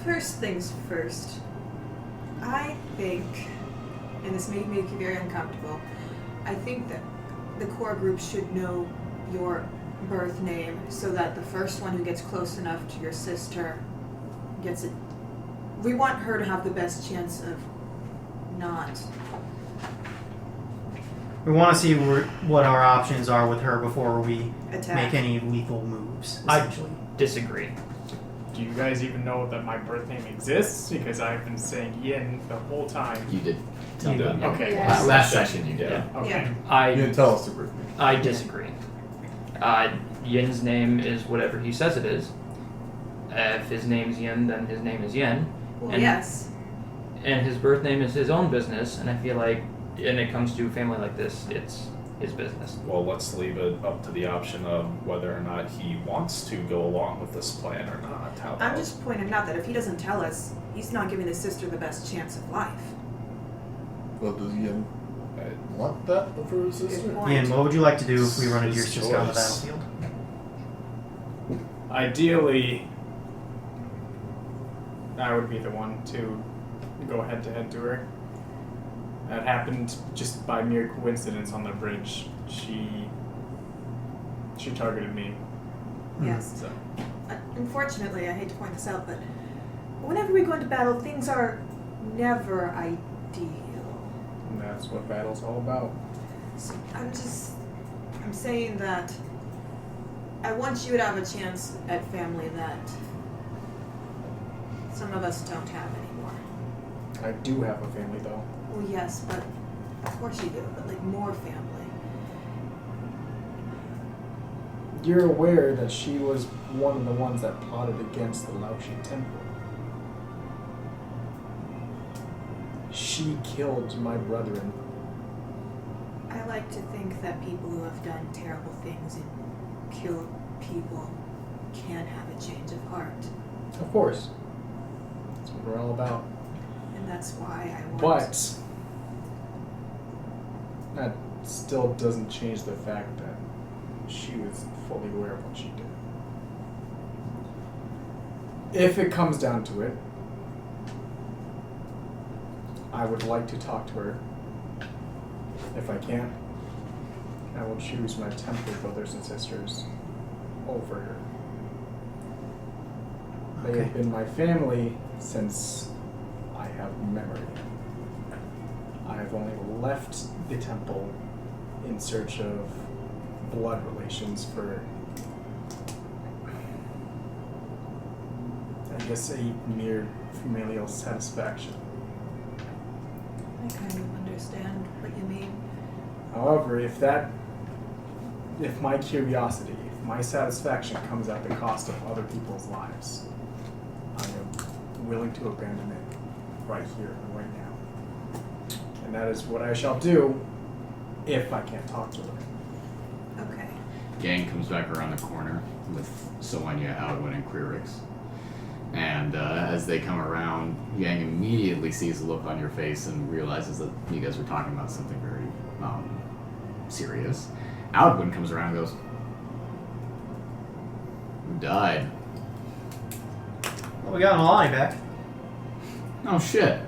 S7: First things first. I think, and this may make you very uncomfortable, I think that the core group should know your birth name so that the first one who gets close enough to your sister gets it. We want her to have the best chance of not.
S4: We want to see what our options are with her before we
S7: Attack.
S4: make any lethal moves,
S5: I
S4: essentially.
S5: disagree.
S2: Do you guys even know that my birth name exists? Because I've been saying Yin the whole time.
S1: You did tell
S5: You
S1: them.
S5: did.
S2: Okay.
S7: Yeah.
S1: Last session you did.
S5: Yeah.
S2: Okay.
S7: Yeah.
S6: You didn't tell us the birth name.
S5: I disagree. Yin's name is whatever he says it is. If his name's Yin, then his name is Yin.
S7: Well,
S5: And-
S7: yes.
S5: And his birth name is his own business, and I feel like when it comes to a family like this, it's his business.
S8: Well, let's leave it up to the option of whether or not he wants to go along with this plan or not. How
S7: I'm
S8: about-
S7: just pointing out that if he doesn't tell us, he's not giving his sister the best chance of life.
S6: Well, does Ian want that for his sister?
S7: Good point.
S4: Ian, what would you like to do if we run into your
S8: His
S4: sister on the
S8: choice.
S4: battlefield?
S2: Ideally, I would be the one to go head to head to her. That happened just by mere coincidence on the bridge. She targeted me.
S7: Yes.
S2: So
S7: Unfortunately, I hate to point this out, but whenever we go into battle, things are never ideal.
S2: And that's what battle's all about.
S7: So I'm saying that I want you to have a chance at family that some of us don't have anymore.
S2: I do have a family, though.
S7: Well, yes, but of course you do, but like more family.
S2: You're aware that she was one of the ones that plotted against the Laoshi Temple. She killed my brethren.
S7: I like to think that people who have done terrible things and killed people can have a change of heart.
S2: Of course. That's what we're all about.
S7: And that's why I want...
S2: But that still doesn't change the fact that she was fully aware of what she did. If it comes down to it, I would like to talk to her. If I can, I will choose my temple brothers and sisters over her. They have been my family since I have memory. I have only left the temple in search of blood relations for, I guess, a mere familial satisfaction.
S7: I kind of understand what you mean.
S2: However, if my curiosity, if my satisfaction comes at the cost of other people's lives, I am willing to abandon it right here and right now. And that is what I shall do if I can't talk to her.
S7: Okay.
S1: Gang comes back around the corner with Soanya, Alwyn, and Quirix. And as they come around, Yang immediately sees the look on your face and realizes that you guys were talking about something very serious. Alwyn comes around and goes, "Who died?"
S4: Well, we got Nalane back.
S1: Oh shit.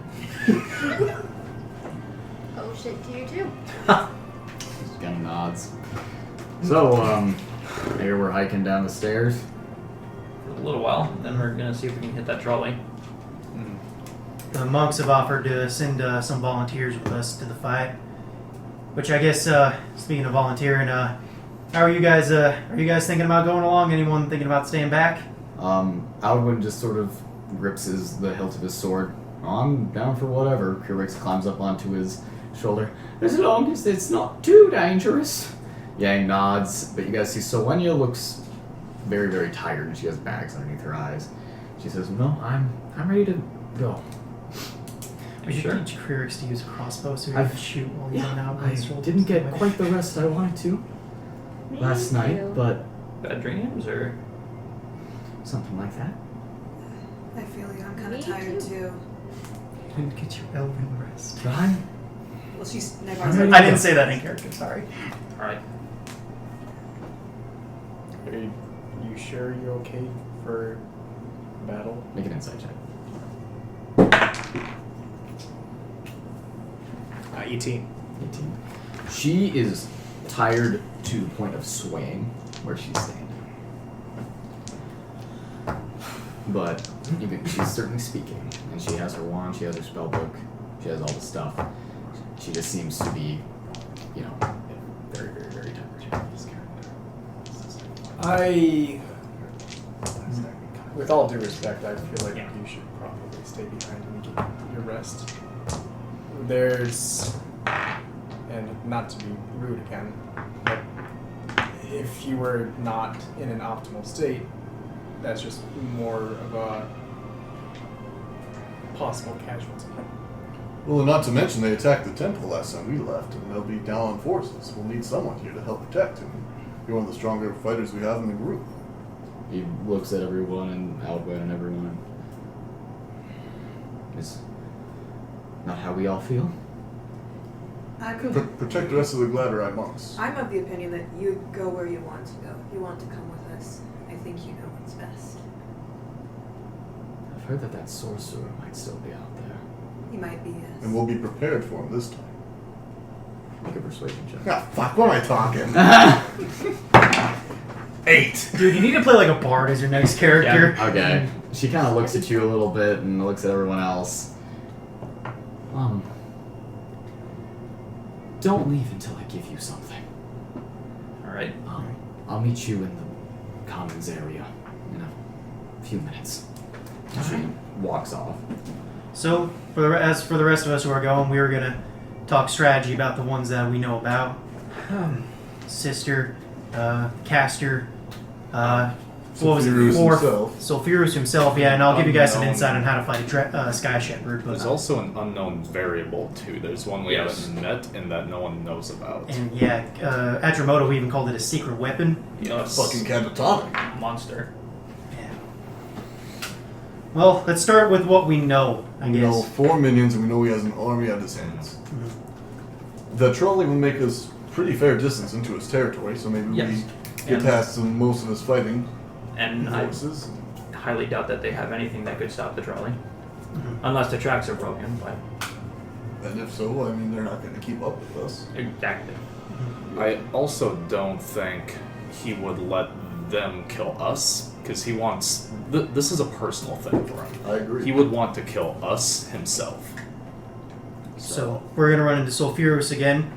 S3: Oh shit to you too.
S1: Just kind of nods. So, here we're hiking down the stairs.
S5: For a little while, then we're gonna see if we can hit that trolley.
S4: The monks have offered to send some volunteers with us to the fight. Which I guess, speaking of volunteering, how are you guys? Are you guys thinking about going along? Anyone thinking about staying back?
S1: Alwyn just sort of grips the hilt of his sword. I'm down for whatever. Quirix climbs up onto his shoulder. As long as it's not too dangerous. Yang nods, but you guys see Soanya looks very, very tired and she has bags underneath her eyes. She says, "No, I'm ready to go."
S4: We should
S5: Sure.
S4: teach Quirix to use a crossbow so he
S1: I've-
S4: can shoot while he's out.
S1: I didn't get quite the rest I wanted to
S3: Me
S1: last night,
S3: too.
S1: but
S5: Bad dreams, or
S1: something like that.
S7: I feel you. I'm kind
S3: Me
S7: of tired
S3: too.
S7: too.
S4: Didn't get your elven rest.
S1: But I'm
S7: Well, she's
S1: I'm
S7: Naivara's
S1: ready.
S7: like,
S4: I didn't say that in character. Sorry.
S5: all right.
S2: Are you sure you're okay for battle?
S1: make an insight check.
S2: 18.
S1: 18. She is tired to the point of swaying where she's standing. But she's certainly speaking. And she has her wand, she has her spell book, she has all the stuff. She just seems to be, very, very, very tired. This character.
S2: With all due respect, I feel like you should probably stay behind and get your rest. And not to be rude again, but if you were not in an optimal state, that's just more of a possible casualty.
S6: Well, not to mention they attacked the temple last time we left, and they'll be down on forces. We'll need someone here to help protect him. You're one of the stronger fighters we have in the group.
S1: He looks at everyone and Alwyn and everyone. It's not how we all feel.
S6: Protect the rest of the Gladderite monks.
S7: I'm of the opinion that you go where you want to go. You want to come with us. I think you know what's best.
S1: I've heard that sorcerer might still be out there.
S7: He might be, yes.
S6: And we'll be prepared for him this time.
S1: Make a persuasion check.
S6: Ah, fuck, what am I talking? 8.
S4: Dude, you need to play like a bard as your next character.
S1: Okay. She kind of looks at you a little bit and looks at everyone else. Don't leave until I give you something.
S5: Alright.
S1: I'll meet you in the commons area in a few minutes. She walks off.
S4: So, as for the rest of us who are going, we were gonna talk strategy about the ones that we know about. Sister, Caster, what was it?
S6: Sulfurus
S4: Fourth,
S6: himself.
S4: Sulfurus himself. Yeah, and I'll give you guys some
S8: Unknown.
S4: insight on how to fight a Sky Shepherd. But,
S8: There's also an unknown variable too. There's one we
S5: Yes.
S8: haven't met and that no one knows about.
S4: and yeah, at Tramoto we even called it a secret weapon.
S5: Yes.
S6: Fucking catatonic.
S5: monster.
S4: Yeah. Well, let's start with what we know, I
S6: We know
S4: guess.
S6: 4 minions and we know he has an army at his hands. The trolley will make us pretty fair distance into his territory, so maybe
S5: Yes.
S6: we get
S5: Yeah.
S6: past most of his fighting
S5: And I
S6: forces.
S5: highly doubt that they have anything that could stop the trolley.
S4: Mhm.
S5: Unless the tracks are broken, but
S6: And if so, I mean, they're not going to keep up with us.
S5: exactly.
S8: I also don't think he would let them kill us because he wants. This is a personal thing for him.
S6: I agree.
S8: He would want to kill us himself.
S4: So we're gonna run into Sulfurus again.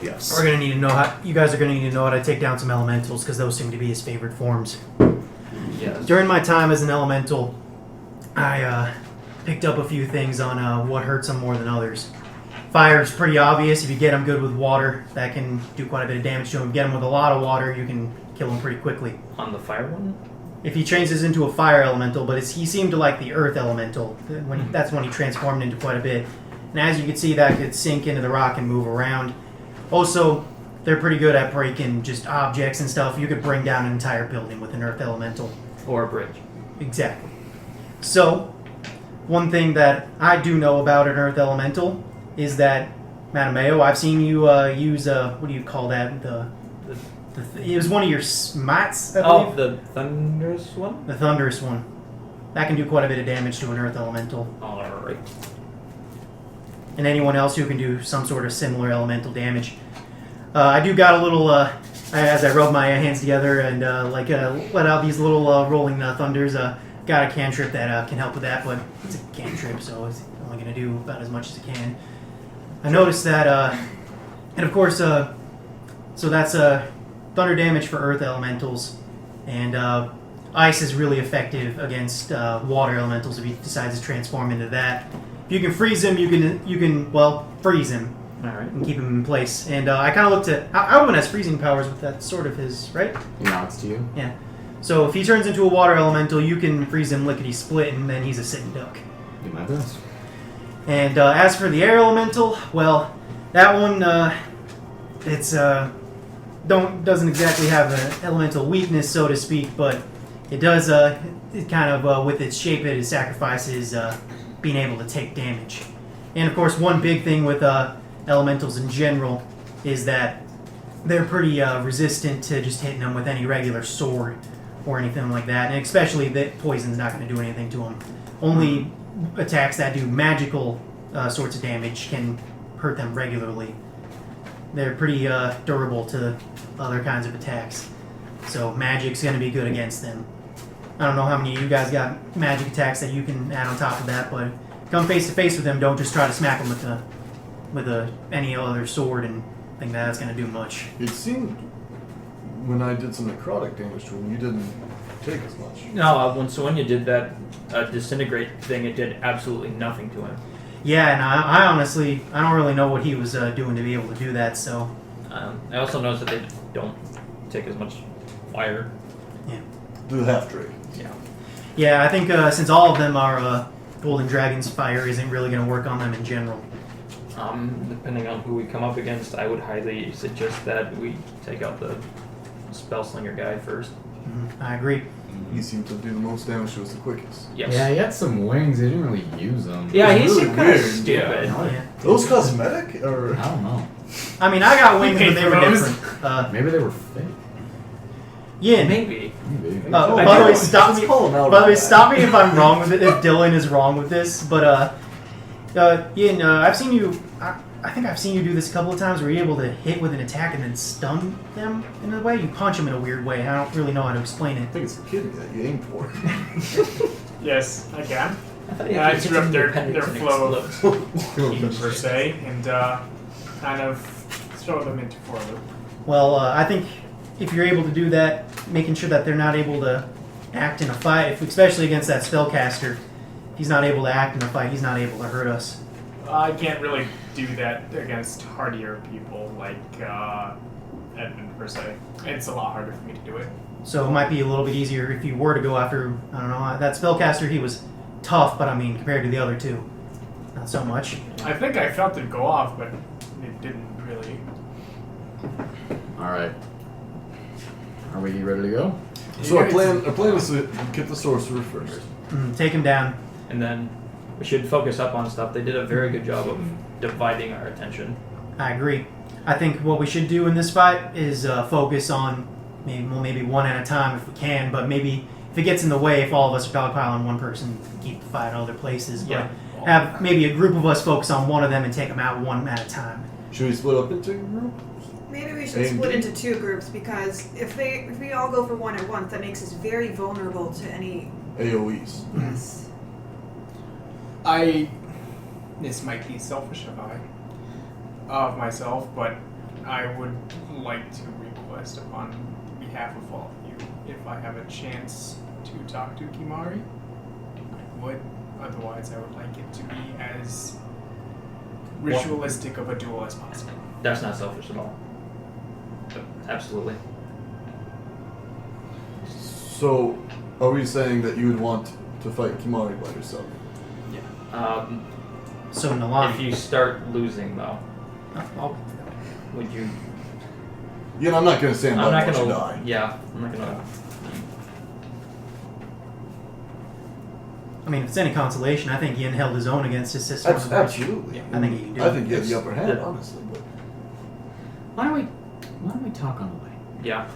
S8: Yes.
S4: We're gonna need to know how. You guys are gonna need to know how to take down some elementals because those seem to be his favorite forms.
S5: Yes.
S4: During my time as an elemental, I picked up a few things on what hurts them more than others. Fire's pretty obvious. If you get them good with water, that can do quite a bit of damage to them. Get them with a lot of water, you can kill them pretty quickly.
S5: On the fire one?
S4: If he changes into a fire elemental, but he seemed to like the earth elemental. That's when he transformed into quite a bit. And as you can see, that could sink into the rock and move around. Also, they're pretty good at breaking just objects and stuff. You could bring down an entire building with an earth elemental.
S5: Or a bridge.
S4: Exactly. So, one thing that I do know about an earth elemental is that, Mattimeo, I've seen you use, what do you call that? It was one of your smites, I believe?
S5: Oh, the thunderous one?
S4: The thunderous one. That can do quite a bit of damage to an earth elemental.
S5: Alright.
S4: And anyone else who can do some sort of similar elemental damage. I do got a little, as I rub my hands together and let out these little rolling thunders, got a cantrip that can help with that, but it's a cantrip, so it's only going to do about as much as it can. I noticed that, and of course, so that's thunder damage for earth elementals, and ice is really effective against water elementals if he decides to transform into that. If you can freeze him, you can freeze him
S5: Alright.
S4: and keep him in place. And I kind of looked at Alvin has freezing powers with that sort of his, right?
S1: He nods to you.
S4: Yeah. So if he turns into a water elemental, you can freeze him lickety split, and then he's a sitting duck.
S1: Do my best.
S4: And as for the air elemental, well, that one doesn't exactly have an elemental weakness, so to speak, but it does it kind of with its shape, it sacrifices being able to take damage. And of course, one big thing with elementals in general is that they're pretty resistant to just hitting them with any regular sword or anything like that, and especially that poison's not going to do anything to them. Only attacks that do magical sorts of damage can hurt them regularly. They're pretty durable to other kinds of attacks, so magic's going to be good against them. I don't know how many of you guys got magic attacks that you can add on top of that, but come face to face with them. Don't just try to smack them with any other sword and think that's going to do much.
S6: It seemed when I did some necrotic damage to him, you didn't take as much.
S5: No, when you did that disintegrate thing, it did absolutely nothing to him.
S4: Yeah, and I honestly, I don't really know what he was doing to be able to do that, so...
S5: I also noticed that they don't take as much fire.
S4: Yeah.
S6: The half drake.
S5: Yeah.
S4: Yeah, I think since all of them are Golden Dragon's fire isn't really going to work on them in general.
S5: Depending on who we come up against, I would highly suggest that we take out the Spellslinger guy first.
S4: I agree.
S6: He seemed to do the most damage to us the quickest.
S5: Yes.
S1: Yeah, he had some wings. They didn't really use them.
S5: Yeah,
S6: It's
S5: he
S6: really
S5: seemed kind of
S6: weird.
S5: stupid.
S4: Yeah.
S6: Those cosmetic or
S1: I don't know.
S4: I mean, I got wings,
S2: paid
S4: but they
S2: for
S4: were
S2: those.
S4: different.
S1: Maybe they were fake.
S4: Yin.
S5: Maybe.
S1: Maybe.
S4: By the way,
S6: Let's
S4: stop me.
S6: call him out
S4: By the
S6: on
S4: way,
S6: that.
S4: stop me if I'm wrong with it. If Dylan is wrong with this, but Yin, I've seen you. I think I've seen you do this a couple of times where you're able to hit with an attack and then stun them in a way. You punch them in a weird way. I don't really know how to explain it.
S6: I think it's the kid that you aim for.
S2: Yes, I can.
S5: I thought you
S2: Yeah, I
S5: had to hit
S2: disrupt
S5: some
S2: their
S5: appendix and
S2: flow
S5: explode.
S2: per se, and kind of throw them into for a loop.
S4: Well, I think if you're able to do that, making sure that they're not able to act in a fight, especially against that spellcaster, if he's not able to act in a fight, he's not able to hurt us.
S2: I can't really do that against hardier people like Edmund per se. It's a lot harder for me to do it.
S4: So it might be a little bit easier if you were to go after, I don't know, that spellcaster, he was tough, but I mean, compared to the other two, not so much.
S2: I think I felt it go off, but it didn't really.
S1: All right. Are we ready to go?
S6: So our plan is to get the sorcerer first.
S4: Take him down.
S5: And then we should focus up on stuff. They did a very good job of dividing our attention.
S4: I agree. I think what we should do in this fight is focus on maybe one at a time if we can, but maybe if it gets in the way, if all of us are dogpiling one person, keep the fight other places. But have maybe a group of us focus on one of them and take them out one at a time.
S6: Should we split up into a group?
S7: Maybe we should split into two groups because if we all go for one at once, that makes us very vulnerable to any.
S6: AoEs.
S7: Yes.
S2: This might be selfish of myself, but I would like to request upon behalf of all of you, if I have a chance to talk to Kimari, I would. Otherwise, I would like it to be as ritualistic of a duel as possible.
S5: That's not selfish at all. Absolutely.
S6: So, are we saying that you would want to fight Kimari by yourself?
S4: So Nalane.
S5: If you start losing, though, would you?
S6: Yeah, I'm not going to stand
S5: I'm
S6: up
S5: not
S6: once you
S5: gonna.
S6: die.
S5: Yeah, I'm not gonna.
S4: I mean, if it's any consolation, I think Yin held his own against his sister.
S6: Absolutely.
S4: I think he can do
S6: I
S4: it.
S6: think he had the upper hand, honestly. But
S1: Why don't we talk on the way?
S5: Yeah.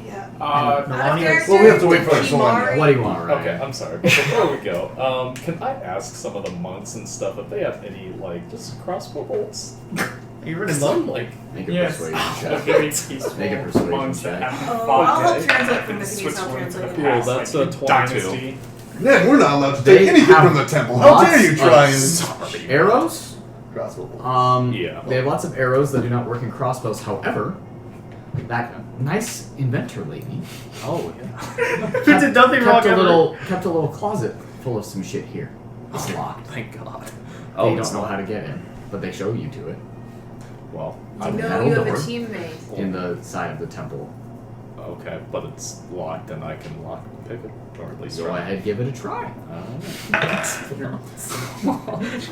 S7: Yeah.
S4: Nalane,
S6: well, we have to wait for our sword.
S7: Kimari.
S1: What do you want, Ryan?
S8: Okay, I'm sorry. But before we go, can I ask some of the monks and stuff if they have any just crossbow bolts?
S4: Are you running
S8: Some
S4: low?
S1: Make a
S2: Yes,
S1: persuasion
S2: a
S1: check.
S2: very peaceful
S1: Make a persuasion
S2: monks
S1: check.
S2: that haven't
S7: Oh,
S2: fought
S7: I'll
S8: Okay.
S7: translate from
S2: in
S7: the I'll
S2: Switzerland for
S7: translate.
S2: the
S8: Cool,
S2: past
S8: that's
S2: like,
S8: a 22.
S2: dynasty.
S6: Ned, we're not allowed to
S1: They
S6: take anything
S1: have
S6: from the temple. How
S1: lots
S6: dare you
S1: of
S6: try and
S1: arrows?
S6: crossbow bolts.
S8: Yeah.
S1: They have lots of arrows that do not work in crossbows. However, that nice inventor lady
S8: Oh yeah.
S4: He did nothing wrong ever.
S1: kept a little closet full of some shit here. It's locked.
S8: Thank God.
S1: They
S8: it's
S1: don't know
S8: not.
S1: how to get in, but they show you to it
S8: Well,
S7: You know
S1: metal
S7: you have a
S1: door
S7: teammate.
S1: in the side of the temple.
S8: okay, but it's locked and I can lock pick it, or at least
S1: Go
S8: try.
S1: ahead, give it a try.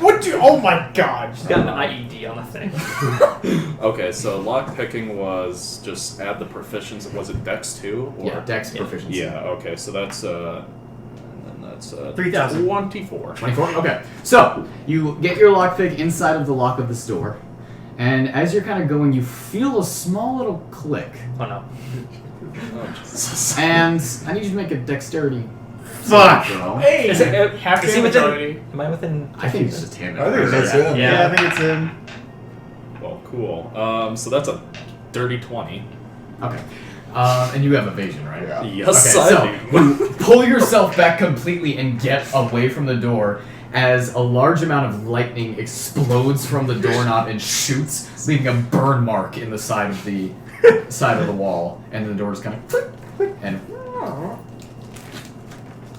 S2: What do? Oh my God!
S5: She's got an IED on the thing.
S8: Okay, so lock picking was just add the proficiency. Was it Dex 2? Or?
S1: Yeah, Dex proficiency.
S8: Yeah. Okay, so that's and then that's
S4: 3,000.
S8: 24.
S1: 24? Okay. So, you get your lockpick inside of the lock of this door, and as you're kind of going, you feel a small little click.
S5: Oh no.
S8: Oh, Jesus.
S1: And I need you to make a dexterity
S4: Fuck.
S1: throw.
S2: Hey,
S5: Is it-
S2: half
S5: is
S2: the
S5: he within-
S2: majority.
S5: Am I within?
S1: I think it's just him.
S6: I think that's
S1: Yeah.
S6: him.
S4: Yeah, I think it's him.
S8: Well, cool. So that's a dirty 20.
S1: Okay. And you have evasion, right?
S6: Yeah.
S8: Yes,
S1: Okay,
S8: I do.
S1: you pull yourself back completely and get away from the door as a large amount of lightning explodes from the doorknob and shoots, leaving a burn mark in the side of the wall, and the door's kind of click, click, and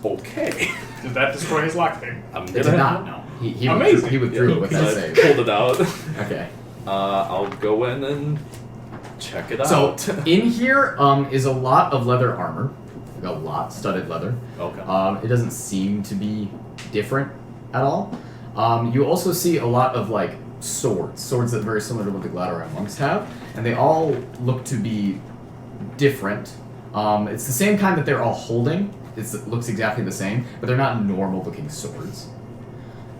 S8: Okay.
S2: Did that destroy his lockpick?
S8: I'm
S1: it did not. No, he
S2: Amazing.
S1: He withdrew it with that
S8: I
S1: save.
S8: pulled it out.
S1: Okay.
S8: I'll go in and check it
S1: So
S8: out.
S1: in here is a lot of leather armor, like a lot studded leather.
S8: Okay.
S1: It doesn't seem to be different at all. You also see a lot of like swords that are very similar to what the Gladorite monks have, and they all look to be different. It's the same kind that they're all holding. It looks exactly the same, but they're not normal-looking swords.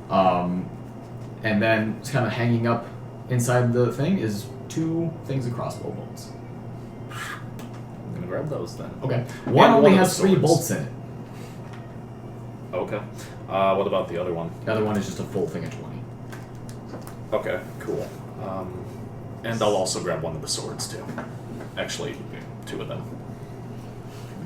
S1: And then it's kind of hanging up inside the thing is 2 things of crossbow bolts.
S8: I'm gonna grab those then.
S1: Okay.
S8: And
S1: One only
S8: of
S1: has
S8: the
S1: 3
S8: swords.
S1: bolts in it.
S8: Okay. What about the other one?
S1: The other one is just a full thing of 20.
S8: Okay, cool. And I'll also grab one of the swords too. Actually, 2 of them.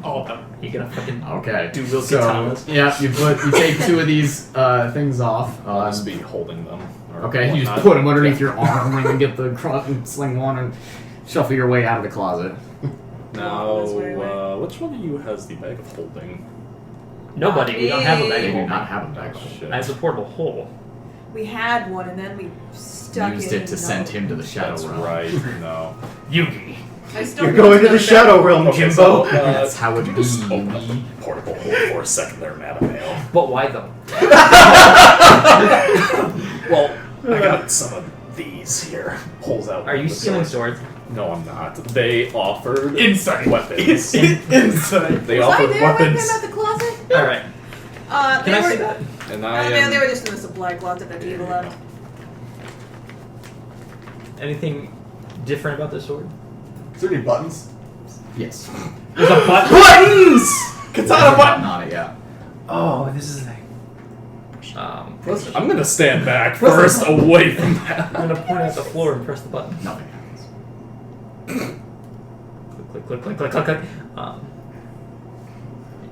S5: All of them. You gonna fucking
S1: Okay.
S5: do real
S1: So,
S5: katanas?
S1: yeah, you take 2 of these things off.
S8: I'll just be holding them. Or
S1: Okay, you just
S8: whatnot.
S1: put them underneath your arm and then get the and sling one and shuffle your way out of the closet.
S8: Now,
S7: This way, way.
S8: which one of you has the bag of holding?
S5: Nobody. We don't have a
S1: They
S5: bag
S1: do
S5: of holding.
S1: not have a bag of holding.
S8: Shit.
S5: I have the portable hole.
S7: We had one, and then we stuck
S1: Used
S7: it
S1: it to
S7: in
S1: send
S7: the-
S1: him to the shadow
S8: That's
S1: realm.
S8: right. No.
S5: Yugi.
S7: I still
S4: You're
S7: need
S4: going to the
S7: another
S4: Shadow
S7: bag.
S4: Realm,
S8: Okay,
S4: Jimbo.
S8: so,
S1: That's how it
S8: can you
S1: be.
S8: just open up the portable hole for a second there, Mattimeo?
S5: But why though?
S8: Well, I got some of these here. Pulls out.
S5: Are you
S8: the
S5: stealing
S8: sword.
S5: swords?
S8: No, I'm not. They offered
S2: Inside.
S8: weapons.
S2: Inside.
S8: They
S7: Was I
S8: offered
S7: there with
S8: weapons,
S7: him at the closet?
S5: All right.
S7: They
S5: Can I
S7: were,
S5: see that?
S8: and
S7: Oh
S8: I
S7: man,
S8: am.
S7: they were just in the supply closet at the evil end.
S5: Anything different about this sword?
S6: Is there any buttons?
S1: Yes.
S5: There's a button.
S2: Buttons! Katana button!
S1: On it, yeah.
S4: Oh, this is the thing.
S8: I'm gonna stand back first, away from that.
S5: I'm gonna point at the floor and press the button.
S1: Nothing happens.
S5: Click, click, click, click, click, click.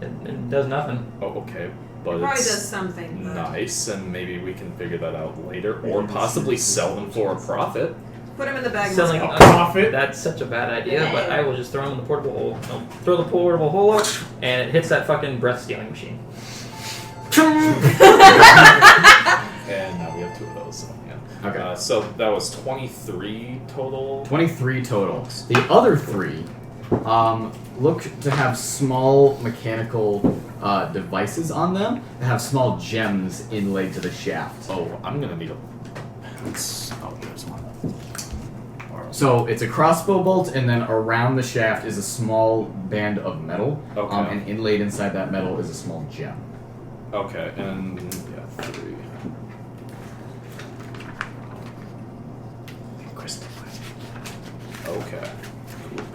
S5: It does nothing.
S8: Oh, okay,
S7: It
S8: but
S7: probably
S8: it's
S7: does something. But
S8: nice, and maybe we can figure that out later, or possibly sell them for a profit.
S7: put him in the bag. and
S5: Selling
S7: let's go.
S2: Profit.
S5: That's such a bad idea, but I will just throw him in the portable hole. I'll throw the portable hole up, and it hits that fucking breath stealing machine.
S8: And now we have 2 of those. So yeah.
S1: Okay.
S8: So that was 23 total.
S1: 23 total. The other 3 look to have small mechanical devices on them that have small gems inlaid to the shaft.
S8: Oh, I'm gonna need a. Oh, there's one.
S1: So it's a crossbow bolt, and then around the shaft is a small band of metal.
S8: Okay.
S1: And inlaid inside that metal is a small gem.
S8: Okay, and yeah, 3.
S1: Crystal.
S8: Okay. Cool.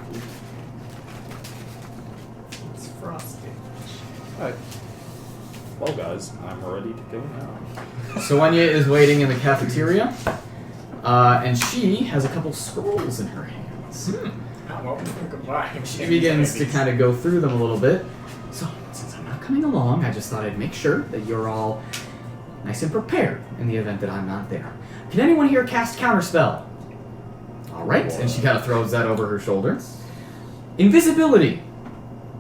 S2: It's frosty.
S8: Alright. Well, guys, I'm ready to go now.
S1: Soenia is waiting in the cafeteria, and she has a couple scrolls in her hands.
S2: Well, goodbye.
S1: She begins to kind of go through them a little bit. So, since I'm not coming along, I just thought I'd make sure that you're all nice and prepared in the event that I'm not there. Can anyone here cast Counterspell? Alright, and she kind of throws that over her shoulder. Invisibility,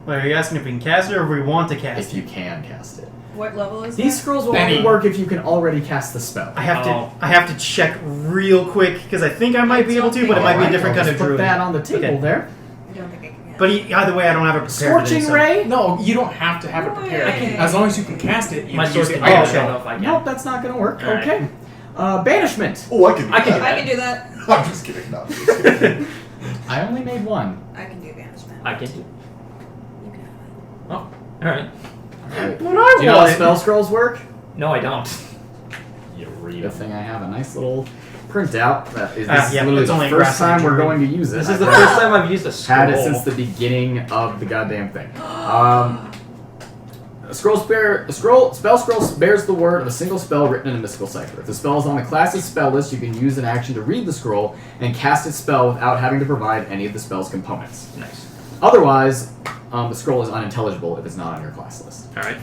S4: Wait, are you asking if we can cast it or if we want to cast
S1: if
S4: it?
S1: you can cast it.
S7: What level is
S1: These
S7: that?
S1: scrolls will
S2: Benny.
S1: only work if you can already cast the spell.
S4: I have
S5: Oh.
S4: to check real quick because I think I might be able to, but it might be a
S1: Alright,
S4: different
S1: I'll
S4: kind of
S1: just put
S4: druid.
S1: that on the table
S4: Okay.
S1: there.
S7: I don't think I can.
S4: But either way, I don't have it prepared.
S1: Scorching
S4: today, so-
S1: Ray?
S2: No, you don't have to have it prepared.
S7: I can-
S2: As long as you can cast it, you
S5: My
S2: can
S5: sword
S2: use
S5: can
S2: the
S5: do it.
S2: item
S5: I don't know
S2: shell.
S5: if I can.
S1: Nope, that's not going to work.
S5: Alright.
S1: Okay. Banishment.
S6: Oh, I can do
S5: I can
S6: that.
S5: do
S7: I can do that.
S6: I'm just kidding. No, I'm just kidding.
S1: I only made one.
S7: I can do banishment.
S5: I can do.
S7: You can have it.
S5: Oh, alright.
S1: Alright.
S4: What I
S1: Do you know how
S4: want.
S1: spell scrolls work?
S5: No, I don't.
S8: You read
S1: Good
S8: them.
S1: thing I have a nice little printout. That is
S4: Ah,
S1: this is
S4: yeah,
S1: literally
S4: it's
S1: the
S4: only
S1: first
S4: grass
S1: time we're
S4: injury.
S1: going to use it.
S5: This is the
S1: I've
S5: first time I've used a scroll.
S1: had it since the beginning of the goddamn thing. A spell scroll bears the word of a single spell written in a mystical cipher. If the spell is on the class's spell list, you can use an action to read the scroll and cast its spell without having to provide any of the spell's components.
S5: Nice.
S1: Otherwise, the scroll is unintelligible if it's not on your class list.
S5: Alright.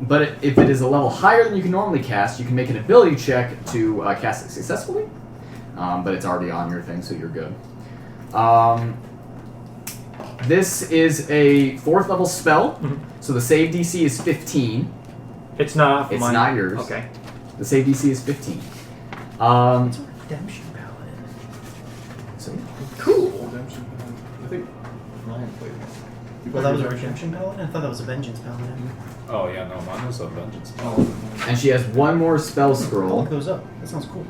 S1: But if it is a level higher than you can normally cast, you can make an ability check to cast it successfully. But it's already on your thing, so you're good. This is a 4th level spell,
S5: Mhm.
S1: so the save DC is 15.
S5: It's not
S1: It's
S5: mine.
S1: not yours.
S5: Okay.
S1: The save DC is 15.
S4: Redemption Paladin.
S1: So
S2: Cool. I think Ryan played it.
S4: Well, that was a Redemption Paladin? I thought that was a Vengeance Paladin.
S8: Oh yeah, no, mine was a vengeance.
S2: Oh.
S1: and she has one more spell
S4: I'll
S1: scroll.
S4: look those up. That sounds cool.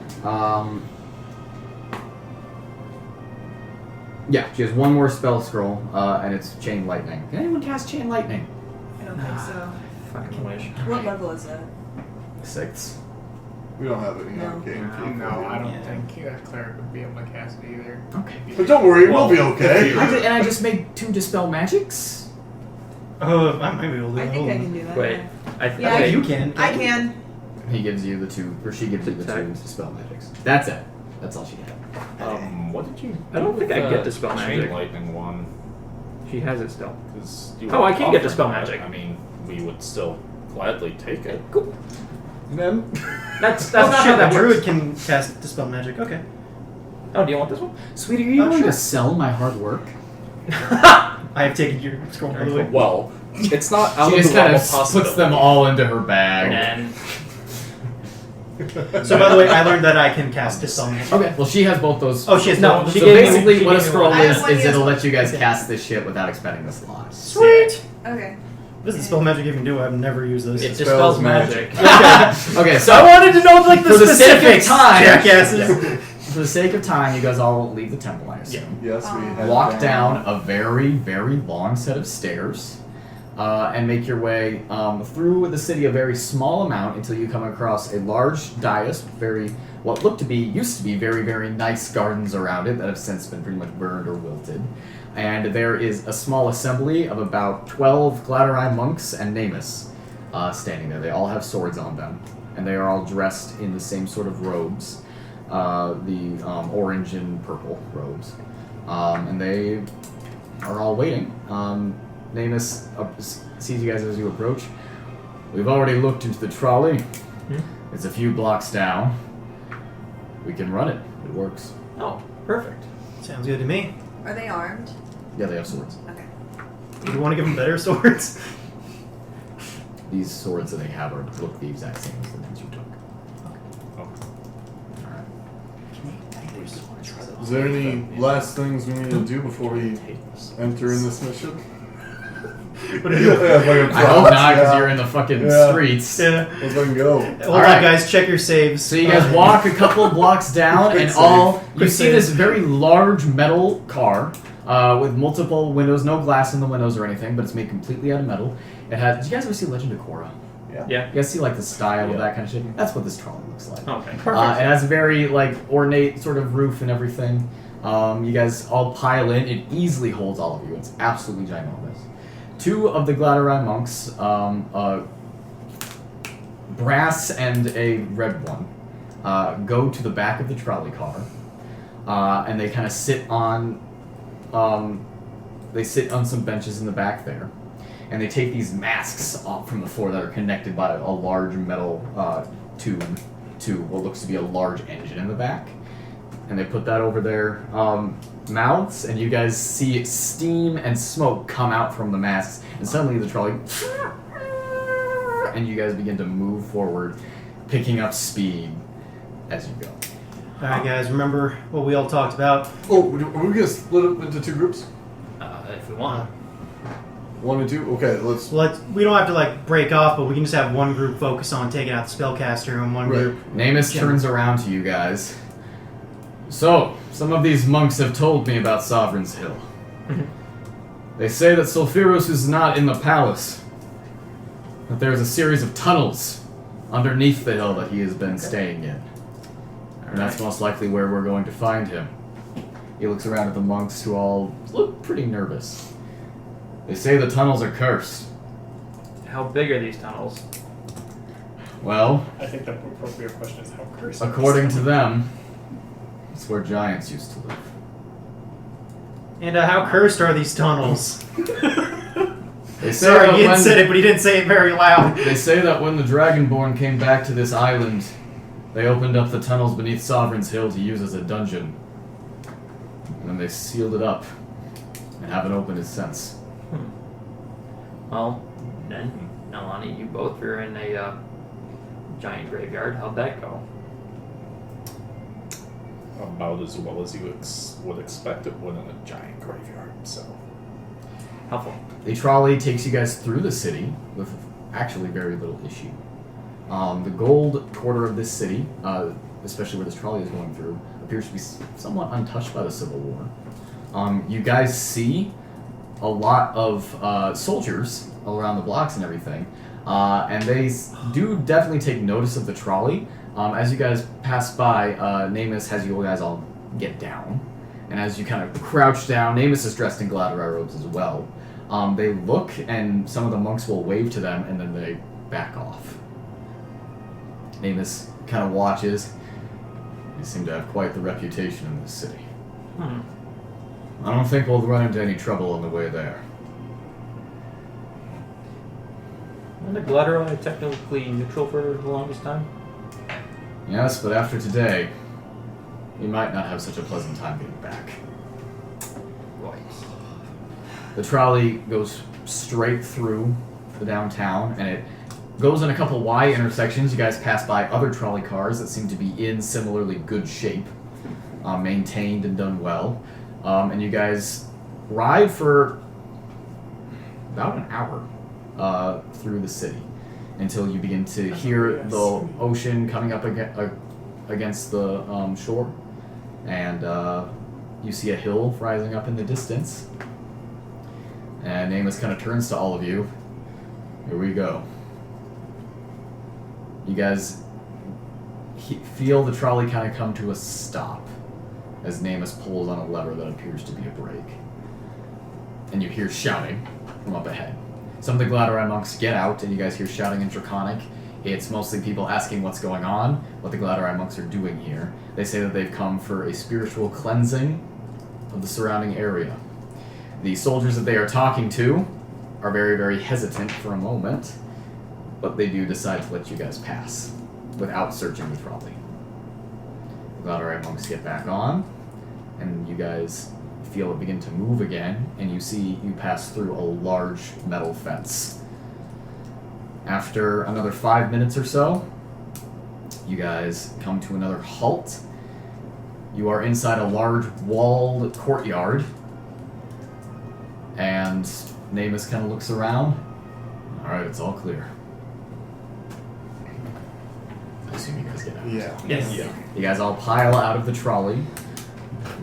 S1: Yeah, she has one more spell scroll, and it's Chain Lightning. Can anyone cast Chain Lightning?
S7: I don't think so.
S5: Fucking wish.
S7: What level is that?
S1: 6th.
S6: We don't have any
S7: No.
S6: game.
S2: No, I don't
S4: Yeah.
S2: think a cleric would be able to cast it either.
S1: Okay.
S6: But don't worry,
S8: Well,
S6: we'll be okay.
S1: I just made 2 Dispel Magics.
S4: Oh, I might be able to do
S7: I
S4: that.
S7: think
S4: Hold
S7: I
S4: on.
S7: can do that.
S5: Wait.
S7: Yeah,
S4: I think you can.
S7: I can.
S1: He gives you the 2, or she gives you the 2
S5: Detect.
S1: Dispel Magics. That's it. That's all she had.
S8: What did you?
S5: I don't
S8: do
S5: think
S8: with
S5: I get
S8: the
S5: Dispel
S8: chain
S5: Magic.
S8: lightning one.
S5: She has it still.
S8: 'Cause you
S5: Oh,
S8: were
S5: I can get
S8: offering
S5: Dispel
S8: it.
S5: Magic.
S8: I mean, we would still gladly take it.
S5: Cool.
S8: Then
S5: That's
S4: Oh,
S5: not
S4: shit,
S5: how that
S4: the druid
S5: works.
S4: can cast Dispel Magic. Okay.
S5: Oh, do you want this one?
S1: Sweetie, are you
S4: Oh,
S1: going
S4: sure.
S1: to sell my hard work?
S4: I have taken your scroll, by the way.
S8: well, it's not out
S1: She
S8: of
S1: just
S8: the
S1: kind
S8: realm
S1: of
S8: of
S1: puts
S8: possibility.
S1: them all into her bag.
S5: And
S4: So, by the way, I learned that I can cast Dispel Magic.
S1: Okay, well, she has both those.
S4: Oh, she has
S5: No,
S4: no.
S5: she
S1: So
S5: gave me-
S1: basically,
S5: she
S1: what a
S5: gave me
S1: scroll
S5: one.
S7: I have
S1: is
S7: one
S1: it'll
S7: yes.
S1: let you guys cast this shit without expending the slot.
S4: Sweet.
S7: Okay.
S4: What does Dispel Magic even do? I've never used this.
S5: it
S6: Dispels
S5: dispels magic.
S1: Okay,
S4: So I
S1: so
S4: wanted to know like the
S1: For the sake of
S4: specifics,
S1: time.
S4: jackasses.
S1: for the sake of time, you guys all leave the temple, I assume.
S6: Yes, we head
S1: Walk down a very, very long set of stairs, and make your way through the city a very small amount until you come across a large dais with what used to be very, very nice gardens around it that have since been pretty much burned or wilted. And there is a small assembly of about 12 Gladderine monks and Namus standing there. They all have swords on them, and they are all dressed in the same sort of robes, the orange and purple robes. And they are all waiting. Namus sees you guys as you approach. We've already looked into the trolley. It's a few blocks down. We can run it. It works.
S5: Oh, perfect.
S4: Sounds good to me.
S7: Are they armed?
S1: Yeah, they have swords.
S7: Okay.
S4: Do you want to give them better swords?
S1: These swords that they have look the exact same as the ones you took. Alright.
S6: Is there any last things we need to do before we enter in this mission?
S4: What are you doing?
S1: I hope not, because you're in the fucking streets.
S4: Yeah.
S6: Let's fucking go.
S4: Hold
S1: Alright.
S4: on, guys. Check your saves.
S1: So you guys walk a couple of blocks down,
S6: Quick
S1: and
S6: save.
S1: you
S4: Quick
S1: see
S4: save.
S1: this very large metal car with multiple windows, no glass in the windows or anything, but it's made completely out of metal. It has. Did you guys ever see Legend of Korra?
S5: Yeah.
S1: You guys see like the style of
S8: Yeah.
S1: that kind of shit? That's what this trolley looks like.
S5: Okay.
S1: It has a very like ornate sort of roof and everything. You guys all pile in. It easily holds all of you. It's absolutely ginormous. Two of the Gladderine monks, a brass and a red one, go to the back of the trolley car, and they kind of sit on. They sit on some benches in the back there, and they take these masks off from the floor that are connected by a large metal tube to what looks to be a large engine in the back. And they put that over their mouths, and you guys see steam and smoke come out from the masks, and suddenly the trolley, and you guys begin to move forward, picking up speed as you go.
S4: All right, guys. Remember what we all talked about?
S6: Oh, are we gonna split up into two groups?
S5: If we want.
S6: 1 and 2? Okay, let's.
S4: We don't have to like break off, but we can just have one group focus on taking out the spellcaster, and one
S6: Right.
S4: group.
S1: Namus
S4: Yeah.
S1: turns around to you guys. So, some of these monks have told me about Sovereign's Hill. They say that Sulfurus is not in the palace, that there's a series of tunnels underneath the hill that he has been staying in. And that's most likely where we're going to find him. He looks around at the monks who all look pretty nervous. They say the tunnels are cursed.
S5: How big are these tunnels?
S1: Well,
S2: I think the appropriate question is how cursed.
S1: according to them, it's where giants used to live.
S4: And how cursed are these tunnels?
S1: They say
S4: Sorry,
S1: that
S4: he
S1: when-
S4: said it, but he didn't say it very loud.
S1: They say that when the Dragonborn came back to this island, they opened up the tunnels beneath Sovereign's Hill to use as a dungeon. And then they sealed it up and haven't opened it since.
S5: Well, then, Nalane, you both were in a giant graveyard. How'd that go?
S8: About as well as you would expect it would in a giant graveyard. So
S5: Helpful.
S1: The trolley takes you guys through the city with actually very little issue. The gold quarter of this city, especially where this trolley is going through, appears to be somewhat untouched by the Civil War. You guys see a lot of soldiers around the blocks and everything, and they do definitely take notice of the trolley. As you guys pass by, Namus has you guys all get down, and as you kind of crouch down, Namus is dressed in Gladderine robes as well. They look, and some of the monks will wave to them, and then they back off. Namus kind of watches. You seem to have quite the reputation in this city.
S5: Hmm.
S1: I don't think we'll run into any trouble on the way there.
S5: Wasn't the Gladdereye technically neutral for the longest time?
S1: Yes, but after today, you might not have such a pleasant time getting back.
S5: Right.
S1: The trolley goes straight through the downtown, and it goes in a couple Y intersections. You guys pass by other trolley cars that seem to be in similarly good shape, maintained and done well. And you guys ride for about an hour through the city until you begin to hear the ocean coming up against the shore, and you see a hill rising up in the distance. And Amos kind of turns to all of you. Here we go. You guys feel the trolley kind of come to a stop as Namus pulls on a lever that appears to be a brake. And you hear shouting from up ahead. Some of the Gladdereye monks get out, and you guys hear shouting in Draconic. It's mostly people asking what's going on, what the Gladdereye monks are doing here. They say that they've come for a spiritual cleansing of the surrounding area. The soldiers that they are talking to are very, very hesitant for a moment, but they do decide to let you guys pass without searching the trolley. The Gladdereye monks get back on, and you guys feel it begin to move again, and you pass through a large metal fence. After another 5 minutes or so, you guys come to another halt. You are inside a large walled courtyard, and Namus kind of looks around. Alright, it's all clear. I assume you guys get out.
S6: Yeah.
S5: Yes.
S1: Yeah. You guys all pile out of the trolley.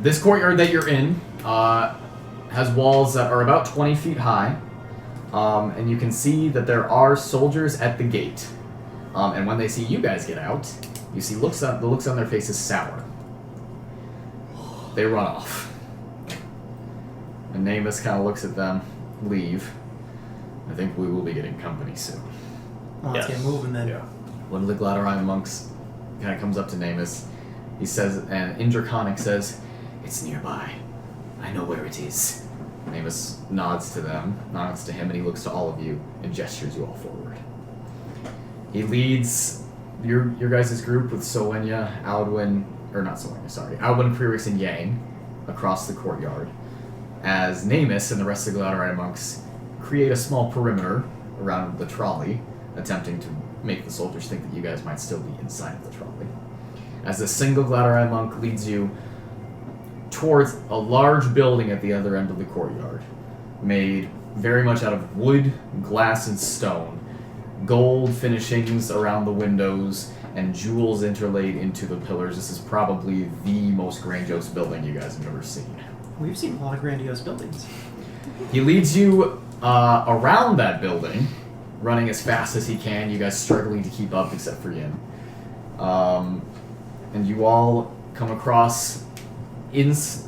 S1: This courtyard that you're in has walls that are about 20 feet high, and you can see that there are soldiers at the gate. And when they see you guys get out, you see the looks on their faces sour. They run off. And Namus kind of looks at them, leave. I think we will be getting company soon.
S4: Well, let's
S5: Yes.
S4: get moving then.
S8: Yeah.
S1: One of the Gladdereye monks kind of comes up to Namus. He says, and in Draconic says, "It's nearby. I know where it is." Namus nods to them, nods to him, and he looks to all of you and gestures you all forward. He leads your guys' group with Soenya, Alwyn, Krierix, and Yang across the courtyard, as Namus and the rest of the Gladdereye monks create a small perimeter around the trolley, attempting to make the soldiers think that you guys might still be inside of the trolley. As a single Gladdereye monk leads you towards a large building at the other end of the courtyard, made very much out of wood, glass, and stone, gold finishings around the windows, and jewels interlaid into the pillars. This is probably the most grandiose building you guys have ever seen.
S4: We've seen a lot of grandiose buildings.
S1: He leads you around that building, running as fast as he can, you guys struggling to keep up except for Yin. And you all come across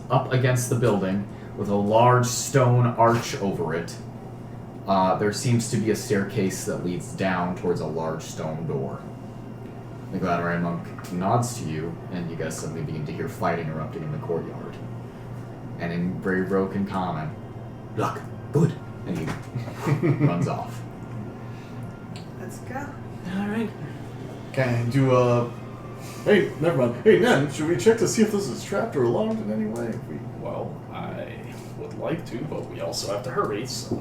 S1: up against the building with a large stone arch over it. There seems to be a staircase that leads down towards a large stone door. The Gladdereye monk nods to you, and you guys suddenly begin to hear fighting erupting in the courtyard. And in very broken common, "Luck, good," and he runs off.
S7: Let's go.
S4: Alright.
S6: Can I do Hey, never mind. Hey, Nen, should we check to see if this is trapped or alarmed in any way?
S8: Well, I would like to, but we also have to hurry, so...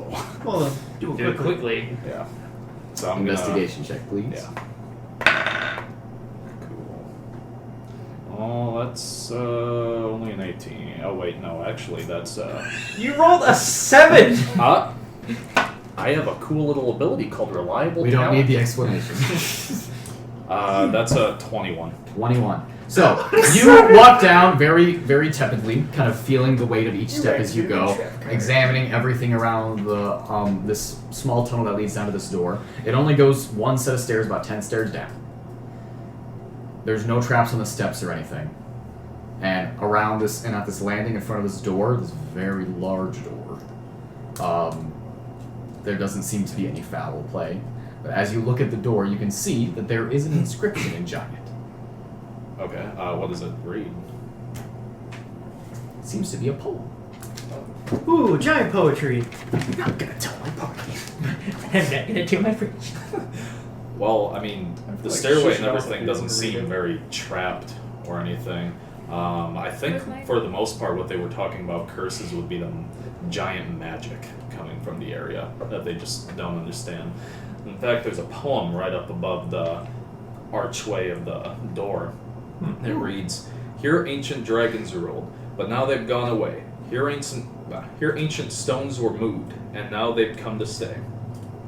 S4: Well, do
S5: Do
S4: it
S5: it
S4: quickly.
S5: quickly.
S8: Yeah. So I'm
S1: Investigation check, please.
S8: Yeah. Cool. Oh, that's only an 18. Oh, wait, no, actually, that's...
S5: You rolled a 7!
S8: I have a cool little ability called Reliable
S1: We don't
S8: Talent.
S1: need the explanation.
S8: That's a 21.
S1: 21. So, you walk down very, very tepidly, kind of feeling the weight of each step as you go, examining everything around the this small tunnel that leads down to this door. It only goes one set of stairs, about 10 stairs down. There's no traps on the steps or anything. And around this, and at this landing in front of this door, this very large door, there doesn't seem to be any foul play. But as you look at the door, you can see that there is an inscription in Giant.
S8: Okay. What does it read?
S1: Seems to be a poem.
S4: Ooh, giant poetry.
S5: I'm not gonna tell my party. I'm not gonna do my preach.
S8: Well, I mean,
S2: I feel
S8: the
S2: like
S8: stairway
S2: she
S8: and
S2: should also
S8: everything
S2: be able
S8: doesn't
S2: to
S8: seem
S2: read it.
S8: very trapped or anything. I think
S3: Where's my-
S8: for the most part, what they were talking about curses would be the giant magic coming from the area that they just don't understand. In fact, there's a poem right up above the archway of the door. It reads, "Here ancient dragons ruled, but now they've gone away. Here ancient stones were moved, and now they've come to stay.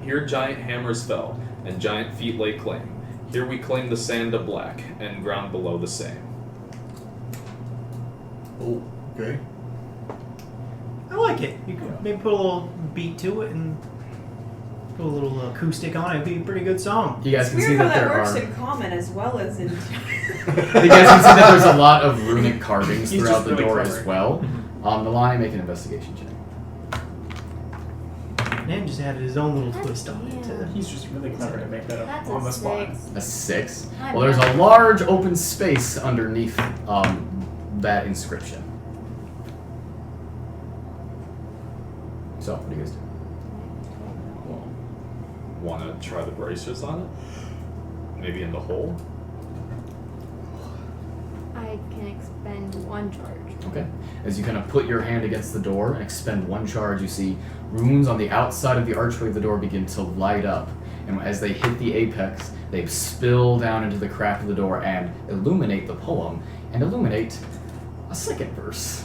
S8: Here giant hammers fell, and giant feet lay claim. Here we claim the sand of black, and ground below the same."
S6: Oh, okay.
S4: I like it. You could maybe put a little beat to it and put a little acoustic on it. It'd be a pretty good song.
S1: You guys
S7: It's
S1: can see
S7: weird how
S1: that
S7: that
S1: there
S7: works
S1: are.
S7: in common as well as in.
S1: You guys can see that there's a lot of runic carvings
S2: He's
S1: throughout
S2: just
S1: the
S2: really
S1: door
S2: clever.
S1: as well. Nalane, make an investigation check.
S4: Dan just added his own little twist on it.
S3: Yeah.
S2: He's just really clever to make that up
S3: That's
S2: on
S3: a
S2: the spot.
S3: 6.
S1: A 6.
S3: I'm
S1: Well, there's a
S3: not.
S1: large open space underneath that inscription. So, what do you guys do?
S8: Want to try the bracers on it? Maybe in the hole?
S3: I can expend 1 charge.
S1: Okay. As you kind of put your hand against the door and expend 1 charge, you see runes on the outside of the archway of the door begin to light up. And as they hit the apex, they spill down into the crack of the door and illuminate the poem and illuminate a second verse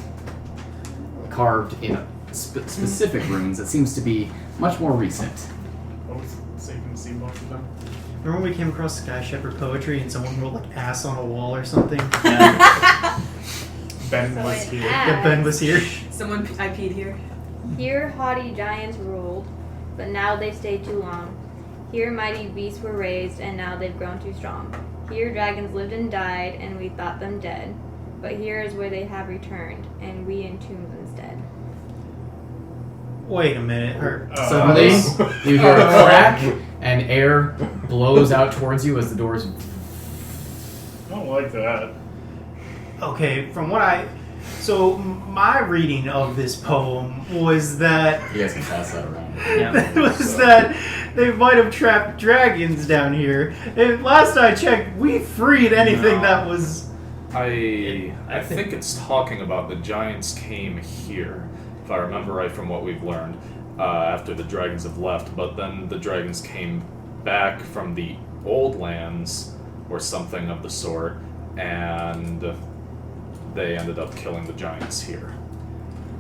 S1: carved in specific runes that seems to be much more recent.
S2: So you can see both of them.
S4: Remember when we came across Sky Shepherd poetry and someone wrote like ass on a wall or something?
S2: Ben
S3: So
S2: was
S3: it
S2: here.
S3: adds-
S4: Yeah, Ben was here.
S7: Someone I peed here.
S3: Here haughty giants ruled, but now they've stayed too long. Here mighty beasts were raised, and now they've grown too strong. Here dragons lived and died, and we thought them dead. But here is where they have returned, and we entomb them instead.
S4: Wait a minute.
S1: Suddenly, you hear a crack and air blows out towards you as the doors.
S2: I don't like that.
S4: Okay, from what so my reading of this poem was that
S1: You guys can pass that around.
S4: was that they might have trapped dragons down here. And last I checked, we freed anything
S8: No.
S4: that was.
S8: I think it's talking about the giants came here, if I remember right from what we've learned, after the dragons have left. But then the dragons came back from the old lands, or something of the sort, and they ended up killing the giants here.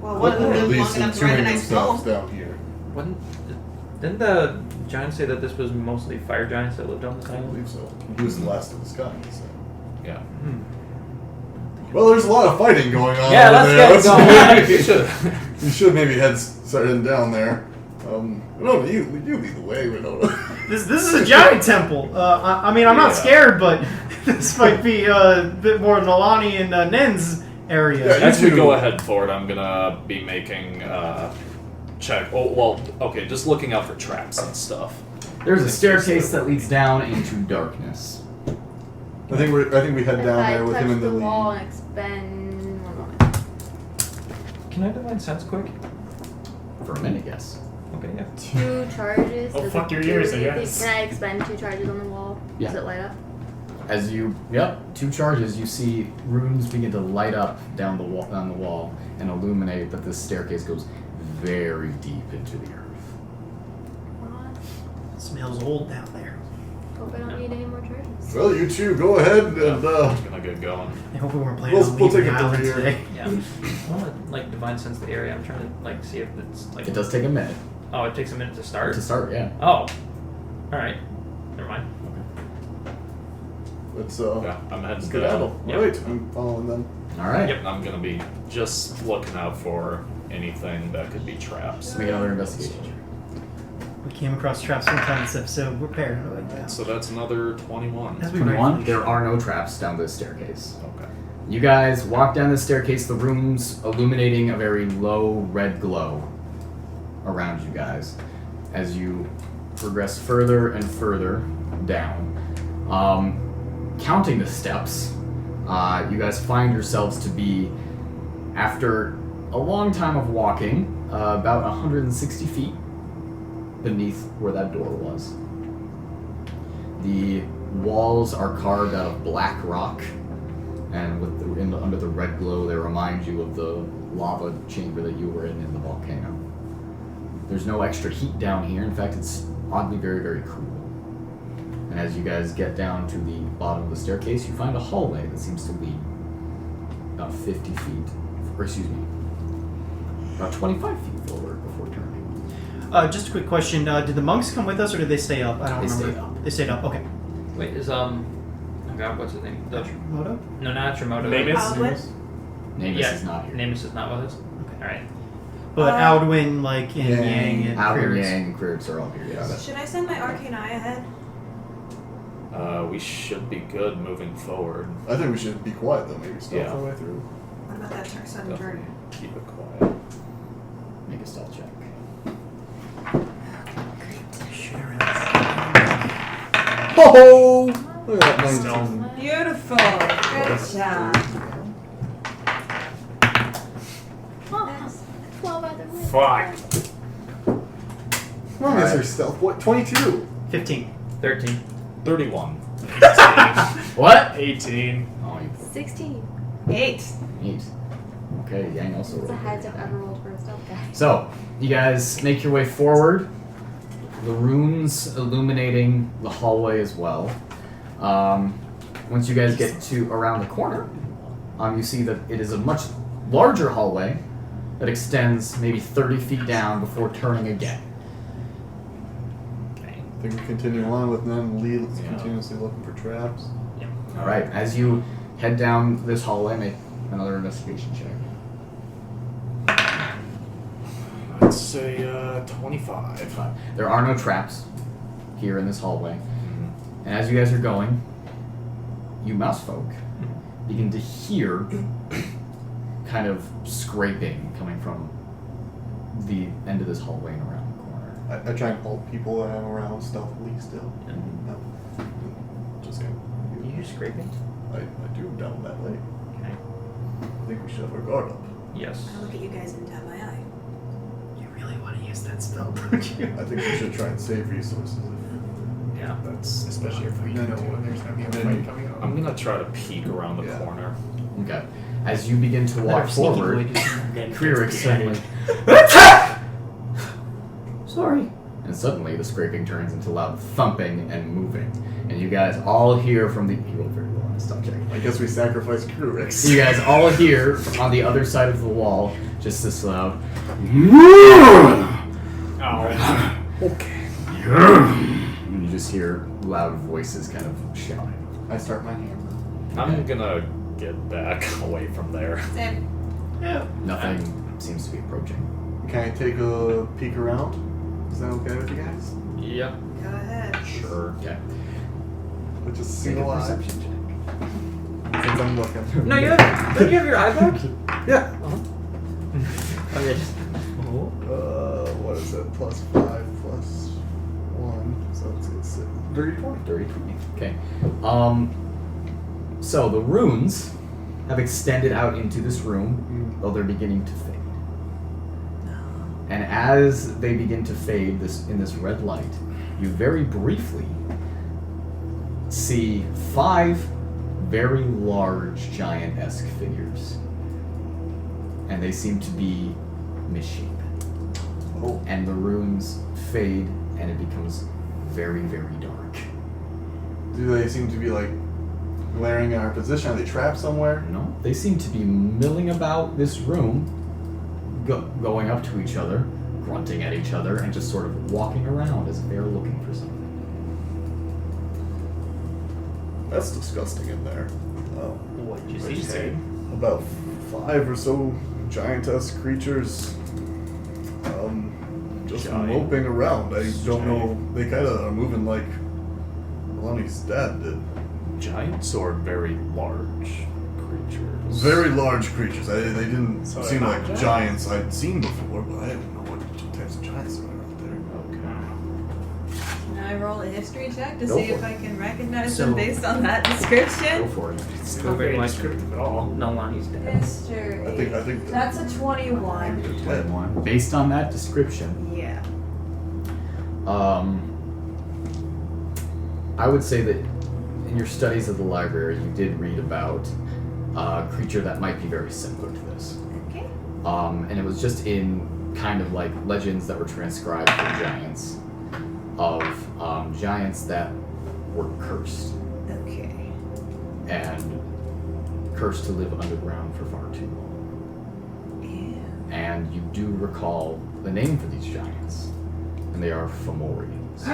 S7: Well, one of them
S6: Or at
S7: lived long
S6: least
S7: enough to write a
S6: entombing
S7: nice
S6: themselves
S7: poem.
S6: down here.
S5: Didn't the giants say that this was mostly fire giants that lived on this
S6: I
S5: island?
S6: believe so. He was the last of his kind, so.
S8: Yeah.
S6: Well, there's a lot of fighting going on.
S5: Yeah,
S6: over
S5: let's
S6: there.
S5: get it going.
S8: You should.
S6: You should maybe started down there. Winona, you lead the way, Winona.
S4: This is a giant temple. I mean, I'm not
S8: Yeah.
S4: scared, but this might be a bit more Nalane and Nen's area.
S6: Yeah,
S8: As we
S6: too.
S8: go ahead forward, I'm gonna be making check. Oh well, okay. Just looking out for traps and stuff.
S1: There's a staircase that leads down into darkness.
S6: I think we head
S3: If
S6: down
S3: I
S6: there with
S3: touch
S6: him in the
S3: the wall
S6: lead.
S3: and expend 1 moment.
S5: Can I divine sense quick?
S1: For a minute, yes.
S5: Okay, yeah.
S3: 2 charges.
S2: Oh,
S3: Does
S2: fuck
S3: it
S2: your
S3: do
S2: ears, I
S3: anything?
S2: guess.
S3: Can I expend 2 charges on the wall?
S1: Yeah.
S3: Does it light up?
S1: As you, 2 charges, you see runes begin to light up down the wall and illuminate that this staircase goes very deep into the earth.
S3: What?
S4: It smells old down there.
S3: Hope I don't need any more charges.
S6: Well, you two go ahead and
S8: I'm gonna get going.
S4: I hope we weren't planning on
S6: we'll
S4: leaving
S6: take
S4: the
S6: it from
S4: island
S6: here.
S4: today.
S5: Yeah. I want to like divine sense the area. I'm trying to like see if it's like.
S1: It does take a minute
S5: Oh, it takes a minute to start.
S1: to start, yeah.
S5: Oh. All right. Never mind.
S6: Let's
S8: Yeah, I'm heading
S6: let's
S8: to
S6: get
S8: that.
S6: out. All
S5: Yep.
S6: right, I'm following them.
S1: All right.
S5: Yep.
S8: I'm gonna be just looking out for anything that could be traps.
S1: Make another investigation check.
S4: We came across traps one time this episode. We're paranoid now.
S8: So that's another 21.
S4: As we
S1: 21.
S4: rightfully
S1: There
S4: should.
S1: are no traps down this staircase.
S8: Okay.
S1: You guys walk down the staircase, the rooms illuminating a very low red glow around you guys as you progress further and further down. Counting the steps, You guys find yourselves to be, after a long time of walking, about 160 feet beneath where that door was. The walls are carved out of black rock, and under the red glow, they remind you of the lava chamber that you were in the volcano. There's no extra heat down here. In fact, it's oddly very, very cool. And as you guys get down to the bottom of the staircase, you find a hallway that seems to lead about 50 feet, or excuse me, about 25 feet forward before turning.
S4: Just a quick question. Did the monks come with us, or did they stay up? I don't remember.
S1: Stayed up.
S4: They stayed up, okay.
S5: Wait, is oh god, what's his name?
S4: Moto?
S5: No, not Trimoto.
S8: Namus?
S1: Namus
S5: Yeah,
S1: is not here.
S5: Namus is not with us.
S4: Okay.
S5: Alright.
S4: But Aldwin, like, and
S6: Yang,
S4: Yang, and
S1: Alvin,
S4: Kriegs.
S1: Yang, and Kriegs are all here. Yes.
S7: Should I send my arcane eye ahead?
S8: We should be good moving forward.
S6: I think we should be quiet though. Maybe stop
S8: Yeah.
S6: our way through.
S7: What about that sudden turn?
S8: Keep it quiet.
S1: Make a stealth check.
S6: Oh! Look at that 19.
S7: Beautiful. Good job.
S3: Oh, 12 other wins.
S8: Fuck.
S6: Come on, that's our stealth. What? 22.
S4: 15.
S5: 13.
S8: 31.
S1: What?
S2: 18.
S1: Oh, you
S3: 16.
S7: 8.
S1: neat. Okay, Yang also
S3: It's the
S1: rolled.
S3: highest I've ever rolled for a stealth guy.
S1: So, you guys make your way forward. The runes illuminating the hallway as well. Once you guys get to around the corner, you see that it is a much larger hallway that extends maybe 30 feet down before turning again.
S5: Okay.
S6: I think we continue on with them. Lee
S8: Yeah.
S6: continuously looking for traps.
S1: All right, as you head down this hallway, make another investigation check.
S8: I'd say 25.
S1: There are no traps here in this hallway. And as you guys are going, you mouse folk begin to hear kind of scraping coming from the end of this hallway and around the corner.
S6: I try and hold people that I'm around stealthily still. No. Just saying.
S5: You hear scraping?
S6: I do down that way.
S5: Okay.
S6: I think we should have our guard up.
S5: Yes.
S7: I look at you guys and tap my eye.
S4: You really want to use that spell, don't you?
S6: I think we should try and save resources.
S5: Yeah.
S2: That's especially if we know when there's going to be a
S6: Then
S2: fight coming up.
S8: I'm gonna try to peek around the
S6: Yeah.
S8: corner.
S1: Okay. As you begin to walk forward, Krierig suddenly. Sorry. And suddenly the scraping turns into loud thumping and moving. And you guys all hear from the. You rolled very well on a stealth check.
S6: I guess we sacrificed Kriegs.
S1: You guys all hear on the other side of the wall just this loud.
S2: Okay.
S1: And you just hear loud voices kind of shouting.
S6: I start my hammer.
S8: I'm gonna get back away from there.
S7: Same.
S4: Yeah.
S1: Nothing seems to be approaching.
S6: Can I take a peek around? Is that okay with you guys?
S5: Yep.
S7: Go ahead.
S8: Sure.
S1: Okay.
S6: With just
S1: Make a
S6: single eye.
S1: perception check.
S6: Since I'm looking.
S5: No, you have. Don't you have your eye back?
S6: Yeah.
S5: Oh yeah. Just. Oh.
S6: What is it? +5 +1. So it's dirty 20.
S1: Dirty 20. Okay. So the runes have extended out into this room, though they're beginning to fade. And as they begin to fade in this red light, you very briefly see 5 very large giant-esque figures. And they seem to be misshapen.
S6: Oh.
S1: And the runes fade and it becomes very, very dark.
S6: Do they seem to be like glaring at our position? Are they trapped somewhere?
S1: No, they seem to be milling about this room, going up to each other, grunting at each other, and just sort of walking around as if they're looking for something.
S6: That's disgusting in there.
S5: What did
S6: What'd
S5: you see?
S6: About 5 or so giantess creatures. Just
S8: Giant.
S6: moping around. I don't know. They kind of are moving like Lonnie's dad did.
S8: Giants or very large creatures?
S6: Very large creatures. They didn't
S2: So
S6: seem
S2: they're
S6: like
S2: not
S6: giants I'd seen before, but I didn't know what types of giants there are out there.
S8: Okay.
S7: Now I roll a history check to
S1: Go
S7: see
S1: for
S7: if
S1: it.
S7: I can recognize
S4: So-
S7: them based on that
S1: Go
S7: description?
S1: for it.
S2: It's
S5: Go
S2: not very
S5: very
S2: descriptive at all.
S5: Nalane's dead.
S7: History.
S6: I think
S7: That's a 21.
S1: 21. Based on that description,
S7: Yeah.
S1: I would say that in your studies of the library, you did read about a creature that might be very similar to this.
S7: Okay.
S1: And it was just in kind of like legends that were transcribed from giants of giants that were cursed
S7: Okay.
S1: and cursed to live underground for far too long.
S7: Ew.
S1: And you do recall the name for these giants, and they are Fomorians.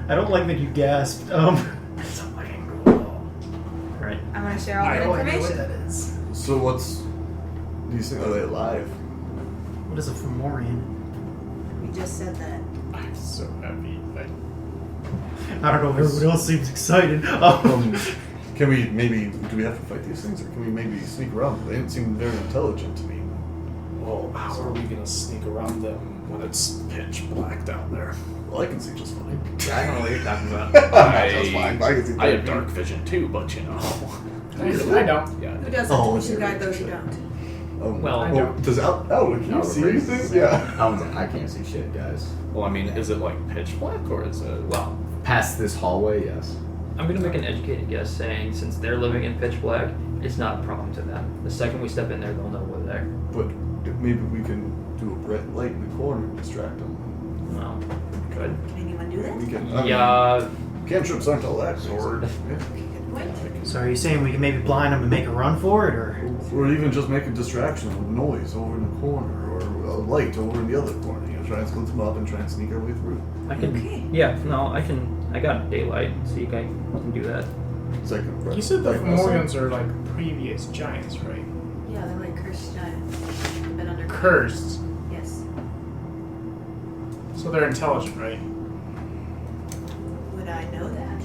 S4: I don't like that you gasped.
S1: It's a fucking cool.
S5: Right.
S7: I'm gonna share all
S2: I
S7: that
S2: don't know what
S7: information.
S2: that is.
S6: So what's these things? Are they alive?
S4: What is a Fomorian?
S7: We just said that.
S8: I'm so happy.
S4: I don't know. Everyone else seems excited.
S6: Can we maybe do we have to fight these things, or can we maybe sneak around? They didn't seem very intelligent to me.
S8: Well, how are we gonna sneak around them when it's pitch black down there?
S6: Well, I can see just fine.
S5: I don't know what you're talking about.
S6: That's fine. I can see.
S8: I have dark vision too, but you know.
S2: I don't.
S8: Yeah.
S7: Who doesn't?
S6: Oh,
S7: Would you
S6: okay,
S7: guide
S6: right,
S7: those who
S6: sure.
S7: don't?
S5: Well,
S2: I don't.
S6: Does can you
S1: Out
S6: see
S1: of
S6: anything?
S1: race.
S6: Yeah.
S1: I can't see shit, guys.
S8: Well, I mean, is it like pitch black or is it?
S5: Well,
S1: Past this hallway, yes.
S5: I'm gonna make an educated guess saying since they're living in pitch black, it's not a problem to them. The second we step in there, they'll know we're there.
S6: But maybe we can do a bright light in the corner and distract them.
S5: Well, good.
S7: Can anyone do that?
S6: We can.
S5: Yeah,
S6: Cantrips aren't all that crazy.
S5: Sword.
S6: Yeah.
S7: Okay, good point.
S4: So are you saying we can maybe blind them and make a run for it, or?
S6: Or even just make a distraction with noise over in the corner, or a light over in the other corner. You know, try and split them up and try and sneak our way through.
S5: I can.
S7: Okay.
S5: Yeah, no, I can. I got daylight, so you can do that.
S6: Second.
S2: You said the
S6: like
S2: Fomorians are like previous giants, right?
S7: Yeah, they're like cursed giants. They've been under
S2: Cursed.
S7: Yes.
S2: So they're intelligent, right?
S7: Would I know that?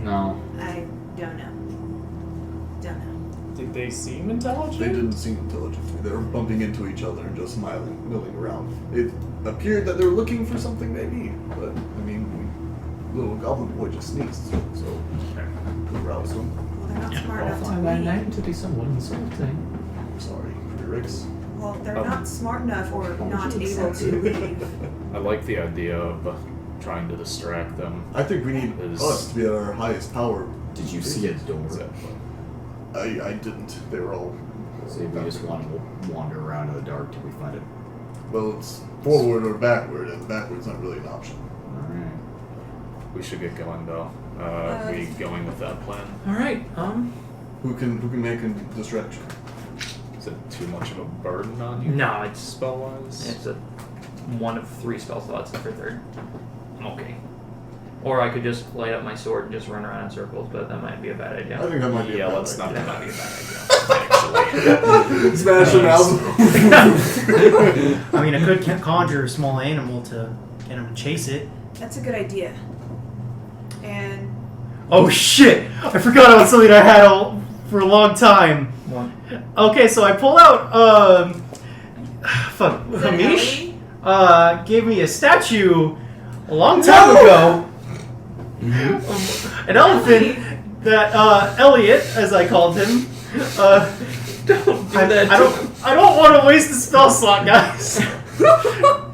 S1: No.
S7: I don't know. Don't know.
S2: Did they seem intelligent?
S6: They didn't seem intelligent to me. They were bumping into each other and just smiling, milling around. It appeared that they were looking for something, maybe. But, I mean, little goblin boy just sneezed, so we roused him.
S7: Well, they're not smart
S1: I'll
S7: enough
S1: find
S7: to
S1: that
S7: leave.
S1: name to be somewhat insulting.
S6: Sorry, Rix.
S7: Well, they're not smart enough or not able to leave.
S8: I like the idea of trying to distract them.
S6: I think we need
S8: Is-
S6: us to be at our highest power.
S1: Did you see a door?
S6: I didn't. They were all.
S1: See, we just want to wander around in the dark till we find it.
S6: Well, it's forward or backward, and backward's not really an option.
S1: Alright.
S8: We should get going though. We going with that plan?
S5: All right.
S6: Who can make a distraction?
S8: Is it too much of a burden on you?
S5: No, it's
S8: Spell wise?
S5: it's a one of 3 spell slots for third. I'm okay. Or I could just light up my sword and just run around in circles, but that might be a bad idea.
S6: I think that might be.
S8: Yeah,
S6: a bad
S8: let's not
S6: idea.
S5: That might be a bad idea.
S6: Smash him out.
S4: I mean, I could conjure a small animal to get him to chase it.
S7: That's a good idea. And
S4: Oh shit! I forgot about something I had for a long time.
S5: One.
S4: Okay, so I pull out fuck,
S7: is that
S4: Hamish
S7: Ellie?
S4: gave me a statue a long time ago. An elephant that Elliot, as I called him.
S5: Don't do that.
S4: I don't want to waste the spell slot, guys.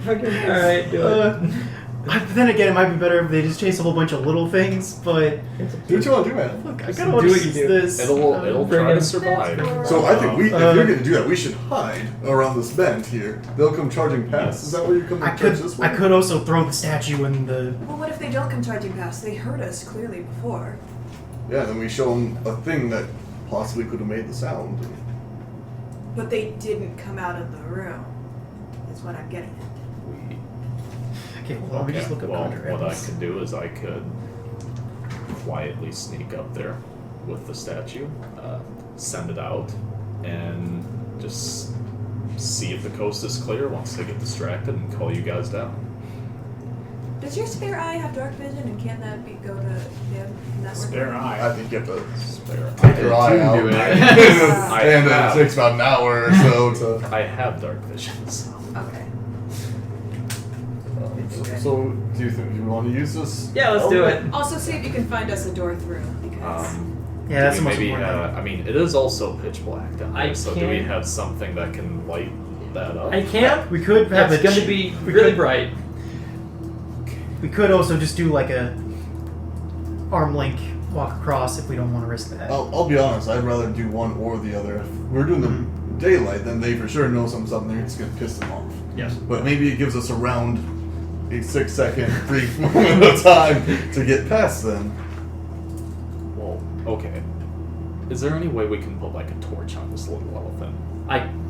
S5: Okay. All right, do it.
S4: But then again, it might be better if they just chase a whole bunch of little things. But
S6: Do what you want to do, man.
S4: look, I
S5: Just
S4: kind of want
S5: do
S4: to
S5: what you
S4: use
S5: do.
S4: this.
S8: It'll
S5: bring
S8: try
S5: it.
S8: to survive.
S6: So I think if
S4: Uh,
S6: you're going to do that, we should hide around this bend here. They'll come charging past. Is that where you come
S4: I
S6: charge this way?
S4: I could also throw the statue in the.
S7: Well, what if they don't come charging past? They heard us clearly before.
S6: Yeah, then we show them a thing that possibly could have made the sound.
S7: But they didn't come out of the room. Is what I'm getting at.
S4: Okay, well, let me just look up
S8: Well,
S4: conjure
S8: what I
S4: items.
S8: could do is I could quietly sneak up there with the statue, send it out, and just see if the coast is clear once they get distracted and call you guys down.
S7: Does your spare eye have dark vision, and can that go to the again? Can that work?
S2: Spare eye.
S6: I think you have to
S8: Spare.
S6: take your eye out.
S1: do it.
S6: And it takes about an hour or so to.
S8: I have dark vision, so.
S7: Okay.
S6: So, do you think you want to use this?
S5: Yeah, let's do it.
S7: Also, see if you can find us a door through, because
S4: Yeah, that's
S8: do
S4: the
S8: we
S4: most
S8: maybe,
S4: important thing.
S8: I mean, it is also pitch black down
S5: I
S8: there, so do we
S5: can't-
S8: have something that can light that up?
S5: I can't.
S4: We could have
S5: It's
S4: a
S5: going to be really bright.
S4: We could also just do like a arm length walk across if we don't want to risk that.
S6: I'll be honest, I'd rather do one or the other. If we're doing the daylight, then they for sure know something, they're just going to piss them off.
S5: Yes.
S6: But maybe it gives us around a 6-second brief moment of time to get past them.
S8: Well, okay. Is there any way we can put like a torch on this little elephant?
S5: I can,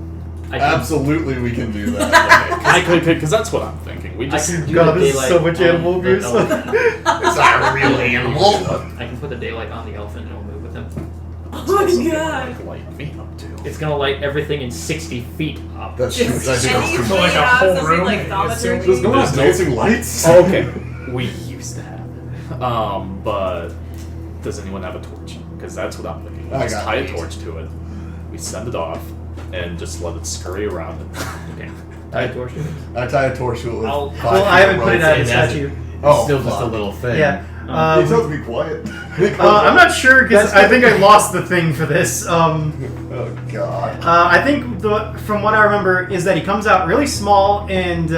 S6: Absolutely, we can do that.
S8: Because that's what I'm thinking. We
S5: I
S8: just
S5: can do
S4: God,
S5: the
S4: this is
S5: daylight
S4: so much
S5: on
S4: animal
S5: the
S4: abuse.
S5: elephant.
S6: It's not a real animal.
S5: I can put the daylight on the elephant and it'll move with him.
S7: oh
S8: something
S7: my
S8: to,
S7: god.
S8: like, light me up to.
S5: It's gonna light everything in 60 feet up.
S6: That's true.
S7: Just
S6: I think that's
S7: anything
S6: true.
S2: like a
S7: else,
S2: whole
S7: something
S2: room,
S7: like
S2: it's
S7: thaumaturgy.
S6: There's no dancing lights.
S8: Oh, okay. We used to have it. But does anyone have a torch? Because that's what I'm thinking. We
S6: I
S8: just
S6: got
S8: tie a
S6: it.
S8: torch to it. We send it off and just let it scurry around.
S5: Okay. Tie a torch to it.
S6: I tie a torch to it with
S5: I'll-
S6: 5
S4: Well, I haven't put it
S6: ropes.
S4: out of the
S1: That's-
S4: statue.
S6: Oh,
S1: Still just a
S6: fuck.
S1: little thing.
S4: Yeah.
S6: He tells me quiet.
S4: I'm not sure because I think I lost the thing for this.
S6: Oh god.
S4: I think from what I remember is that he comes out really small and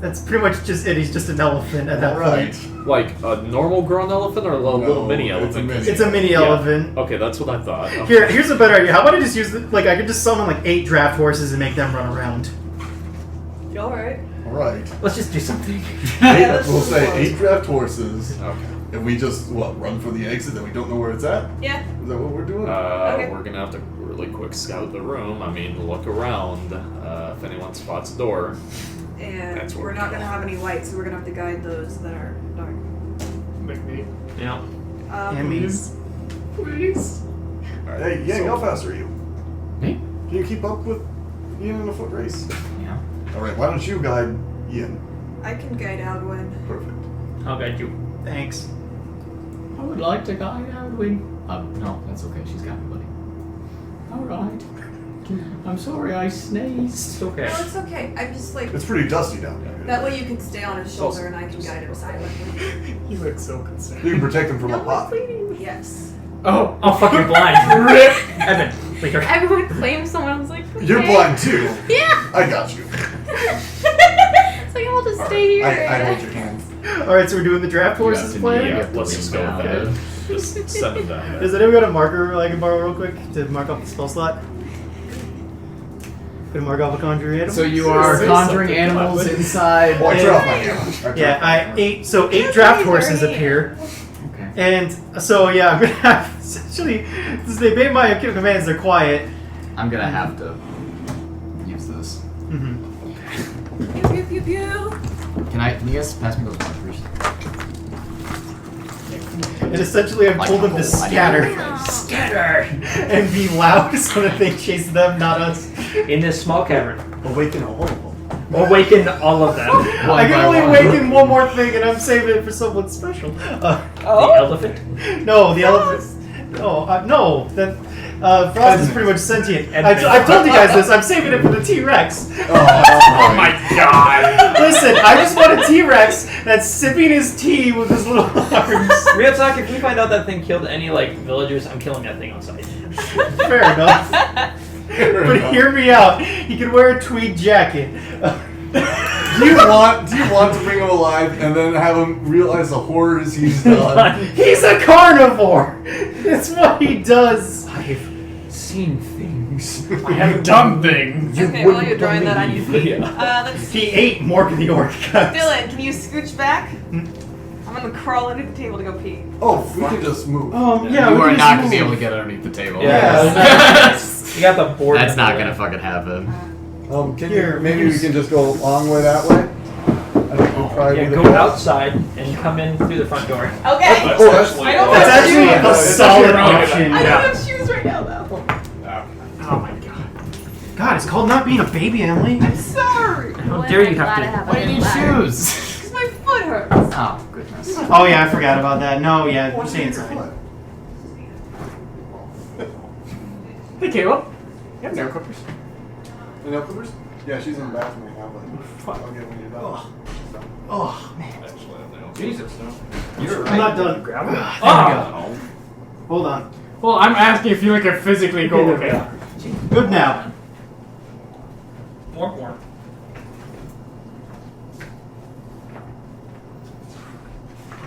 S4: that's pretty much just it. He's just an elephant at that
S6: Alright.
S4: point.
S8: Like a normal grown elephant or a little
S6: No,
S8: mini
S6: it's a
S8: elephant?
S6: mini.
S4: It's a mini
S8: Yeah.
S4: elephant.
S8: Okay, that's what I thought.
S4: Here's a better idea. How about I just use I could just summon like 8 draft horses and make them run around.
S7: Alright.
S6: Alright.
S5: Let's just do something.
S7: let's
S6: We'll
S7: move
S6: say
S7: on.
S6: 8 draft horses,
S8: Okay.
S6: and we just, run for the exit that we don't know where it's at?
S7: Yeah.
S6: Is that what we're doing?
S7: Okay.
S8: We're gonna have to really quick scout the room. I mean, look around. If anyone spots a door.
S7: And
S8: That's what
S7: we're
S8: we
S7: not
S8: do.
S7: going to have any lights, so we're going to have to guide those that are dark.
S2: McNeil.
S5: Yeah.
S4: Amy's.
S2: Please.
S8: Alright,
S6: Hey, Yang,
S8: so-
S6: how fast are you?
S1: Me?
S6: Can you keep up with Ian in a foot race?
S1: Yeah.
S6: Alright, why don't you guide Ian?
S7: I can guide Alwyn.
S6: Perfect.
S5: I'll guide you.
S4: Thanks.
S1: I would like to guide Edwin. No, that's okay. She's got me, buddy. All right. I'm sorry I sneezed.
S5: It's okay.
S7: No, it's okay. I'm just like,
S6: It's pretty dusty down there.
S7: that way you can stay on his shoulder and I can guide him silently.
S2: You look so concerned.
S6: You can protect him from a
S7: No
S6: pot.
S7: one's bleeding. Yes.
S5: Oh, fuck, you're blind.
S2: Rip.
S5: Edmund, leave her.
S3: Everyone claims someone. I was like,
S6: You're
S3: okay.
S6: blind too.
S3: Yeah.
S6: I got you.
S3: It's like I'll just stay here.
S6: I hold your hand.
S4: Alright, so we're doing the draft horses
S1: to
S4: plan?
S1: knee
S8: Yeah,
S1: up.
S8: let's just go with that. Just send them down there.
S4: Does anyone got a marker I can borrow real quick to mark off the spell slot? Could mark off a conjuring animal?
S1: So you are
S8: Say
S1: conjuring
S8: something,
S1: animals
S8: Clem.
S1: inside.
S6: Oh, I turned off my camera.
S4: Yeah, I 8 draft horses appear.
S1: Okay.
S4: And so yeah, I'm gonna have essentially since they obey my commands, they're quiet.
S1: I'm gonna have to use this.
S4: Mm-hmm.
S7: Pew, pew, pew, pew.
S1: Can you guys pass me those markers?
S4: And essentially I've
S1: Like
S4: told them to
S1: a whole
S4: scatter. Scatter! And be loud so that they chase them, not us.
S5: In this small cavern.
S6: Awaken all of them.
S5: Awaken all of them.
S4: I can only awaken one more thing and I'm saving it for someone special.
S5: The elephant.
S4: No, the elephant. No, that Frost is pretty much sentient.
S5: Edmund.
S4: I've told you guys this. I'm saving it for the T-Rex.
S5: Oh my god.
S4: Listen, I just want a T-Rex that's sipping his tea with his little arms.
S5: Real talk, if we find out that thing killed any, villagers, I'm killing that thing on sight.
S4: Fair enough. But hear me out. He could wear a tweed jacket.
S6: Do you want to bring him alive and then have him realize the horrors he's done?
S4: He's a carnivore. That's what he does.
S5: I've seen things.
S2: I haven't done things.
S7: Okay, while you're drawing that, I need
S5: Yeah.
S7: let's see.
S4: He ate Mork the Orc.
S7: Dylan, can you scooch back? I'm gonna crawl under the table to go pee.
S6: Oh, we can just move.
S4: Yeah,
S1: You
S4: we
S1: are
S4: can
S1: not
S4: just
S1: gonna be
S4: move.
S1: able to get underneath the table.
S4: Yes.
S5: You got the board.
S1: That's not gonna fucking happen.
S4: Here,
S6: maybe we can just go a long way that way? I think we'll probably
S5: Yeah,
S6: be
S5: go
S6: the
S5: outside and come in through the front door.
S7: Okay.
S6: Oh, that's
S7: I don't
S4: That's
S7: have
S4: actually
S7: shoes.
S4: a solid
S2: really good.
S4: option.
S7: I
S2: Yeah.
S7: don't have shoes right now, though.
S2: Oh my god.
S4: God, it's called not being a baby, Emily.
S7: I'm sorry.
S5: How dare you have to?
S1: Why do you need shoes?
S7: Because my foot hurts.
S1: Oh, goodness.
S4: Oh yeah, I forgot about that. No, yeah, stay inside.
S2: Hey, Caleb. You have nail clippers?
S6: The nail clippers? Yeah, she's in the bathroom right now, but I'll get it when you're done.
S4: Oh man.
S8: Actually, I don't know.
S5: Jesus, no. You're
S4: I'm not done.
S2: Grab them?
S4: There we go. Hold on.
S2: Well, I'm asking if you can physically go
S4: Okay,
S2: okay.
S4: Good now.
S5: More porn.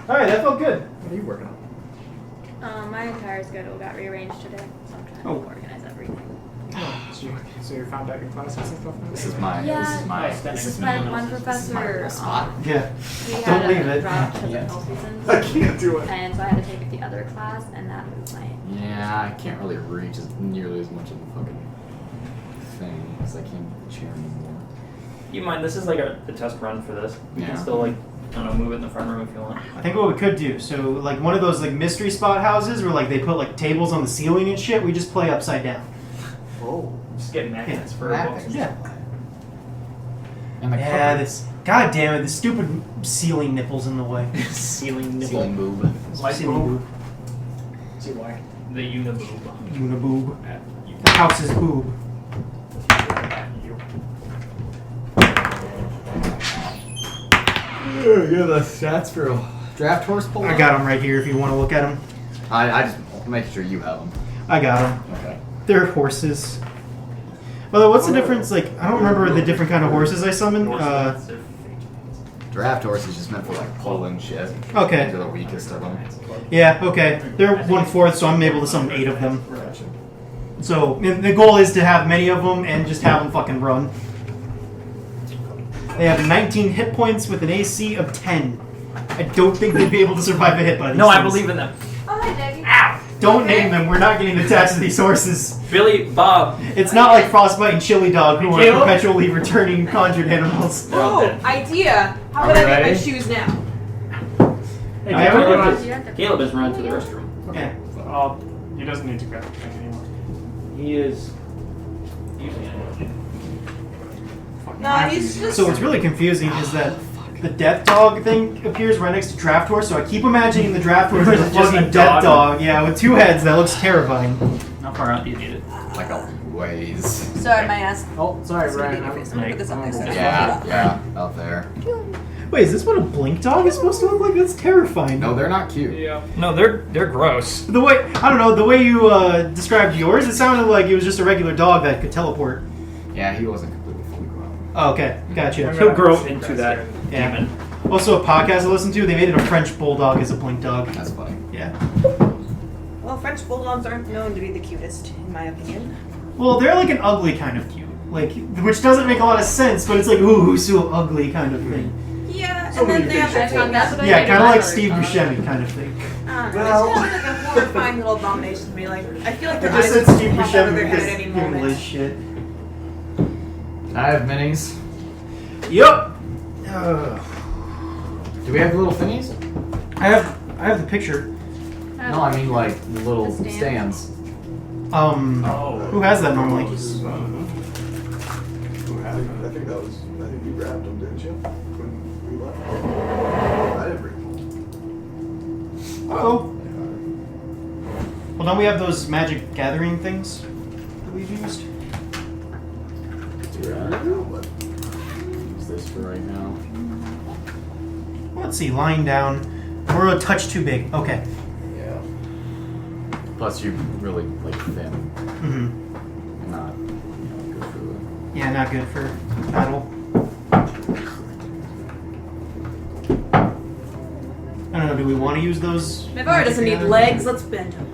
S4: Alright, that felt good.
S2: What are you working on?
S3: My entire schedule got rearranged today, so I'm trying to organize everything.
S2: So you're found out your classes and stuff now?
S1: This is my.
S3: This is my one professor.
S1: spot.
S4: Yeah.
S3: He
S4: Don't
S3: had
S4: leave
S3: a
S4: it.
S3: drop because
S1: Yeah.
S3: of health reasons,
S6: I can't do it.
S3: and so I had to take the other class, and that was my.
S1: Yeah, I can't really reach nearly as much of the fucking thing because I can't chair anymore.
S5: You mind? This is like a test run for this. We can
S1: Yeah.
S5: still like, I don't know, move it in the front room if you want.
S4: I think what we could do, so like one of those like mystery spot houses where like they put like tables on the ceiling and shit, we just play upside down.
S6: Oh.
S5: Just get magnets for
S1: Magnets.
S5: books.
S4: Yeah.
S1: And the
S4: Yeah,
S1: cupboard.
S4: this god damn it, the stupid ceiling nipples in the way.
S5: Ceiling nipple.
S1: Ceiling boob.
S4: Ceiling boob.
S2: See why?
S5: The uniboob.
S4: Uniboob.
S5: At
S4: The house is boob.
S1: Yeah, the stats for draft horse pull.
S4: I got them right here if you want to look at them.
S1: I just make sure you have them.
S4: I got them.
S1: Okay.
S4: They're horses. Although, what's the difference? Like, I don't remember the different kind of horses I summoned.
S1: Draft horse is just meant for like pulling shit.
S4: Okay.
S1: These are the weakest of them.
S4: Yeah, okay. They're 1/4, so I'm able to summon 8 of them. So, and the goal is to have many of them and just have them fucking run. They have 19 hit points with an AC of 10. I don't think they'd be able to survive a hit by these
S5: No, I
S4: things.
S5: believe in them.
S3: Oh, hi, Jacky.
S4: Don't name them. We're not getting attached to these horses.
S5: Billy, Bob.
S4: It's not like Frostbite and Chili Dog, who are
S2: Caleb?
S4: perpetually returning conjured animals.
S5: They're all
S7: Oh,
S5: dead.
S7: idea! How
S1: Are
S7: about
S1: we
S7: I make my
S1: ready?
S7: shoes now?
S2: Hey,
S4: I
S2: Caleb,
S4: haven't-
S2: you
S3: You have to-
S5: Caleb has run to the restroom.
S4: Okay.
S2: he doesn't need to grab the thing anymore.
S5: He is using it.
S2: Fucking
S7: No,
S2: happy
S7: he's
S2: to
S7: just-
S4: So what's really confusing is that the death dog thing appears right next to draft horse, so I keep imagining the draft horse as a
S5: Just a
S4: fucking death
S5: dog.
S4: dog. Yeah, with 2 heads. That looks terrifying.
S5: How far out do you need it?
S1: Like a ways.
S7: Sorry, my ass.
S2: Oh, sorry,
S7: It's gonna be in
S2: Brian.
S7: your face. I'm gonna put this up next to you.
S1: Yeah, out there.
S4: Wait, is this what a blink dog is supposed to look like? That's terrifying.
S1: No, they're not cute.
S2: Yeah.
S5: No, they're gross.
S4: The way I don't know the way you described yours, it sounded like it was just a regular dog that could teleport.
S1: Yeah, he wasn't completely fully grown.
S4: Oh, okay, gotcha.
S5: He'll grow into that
S4: Yeah.
S5: demon.
S4: Also, a podcast I listened to, they made it a French bulldog as a blink dog.
S1: That's funny.
S4: Yeah.
S7: Well, French bulldogs aren't known to be the cutest, in my opinion.
S4: Well, they're like an ugly kind of cute, like which doesn't make a lot of sense, but it's like ooh, who's so ugly kind of thing.
S7: Yeah,
S6: So
S7: and then
S6: many
S7: they have
S6: things
S7: that
S6: to
S3: That's what I
S4: Yeah,
S3: did
S4: kind of
S3: in my
S4: like
S3: first
S4: Steve
S3: one.
S4: Buscemi kind of thing.
S7: I don't know,
S6: Well-
S7: it's kind of like a horrifying little abomination to me. Like, I feel like
S4: I
S7: their
S4: just
S7: eyes
S4: said
S7: would
S4: Steve
S7: pop out of
S4: Buscemi
S7: their
S4: because
S7: head at any
S4: giving Liz
S7: moment.
S4: shit.
S1: I have minis.
S4: Yup.
S1: Do we have little thingies?
S4: I have the picture.
S1: No, I mean like little
S3: The stand.
S1: stands.
S4: Who has that normally?
S6: Who had it? I think you grabbed them, didn't you? When we left. I didn't bring them.
S4: Oh. Well, don't we have those magic gathering things that we've used?
S6: But
S1: Use this for right now.
S4: Let's see, lying down. We're a touch too big. Okay.
S1: Yeah. Plus, you're really like thin,
S4: Mm-hmm.
S1: not good for the.
S4: Yeah, not good for battle. I don't know, do we want to use those?
S7: Naivara doesn't need legs, let's bend him.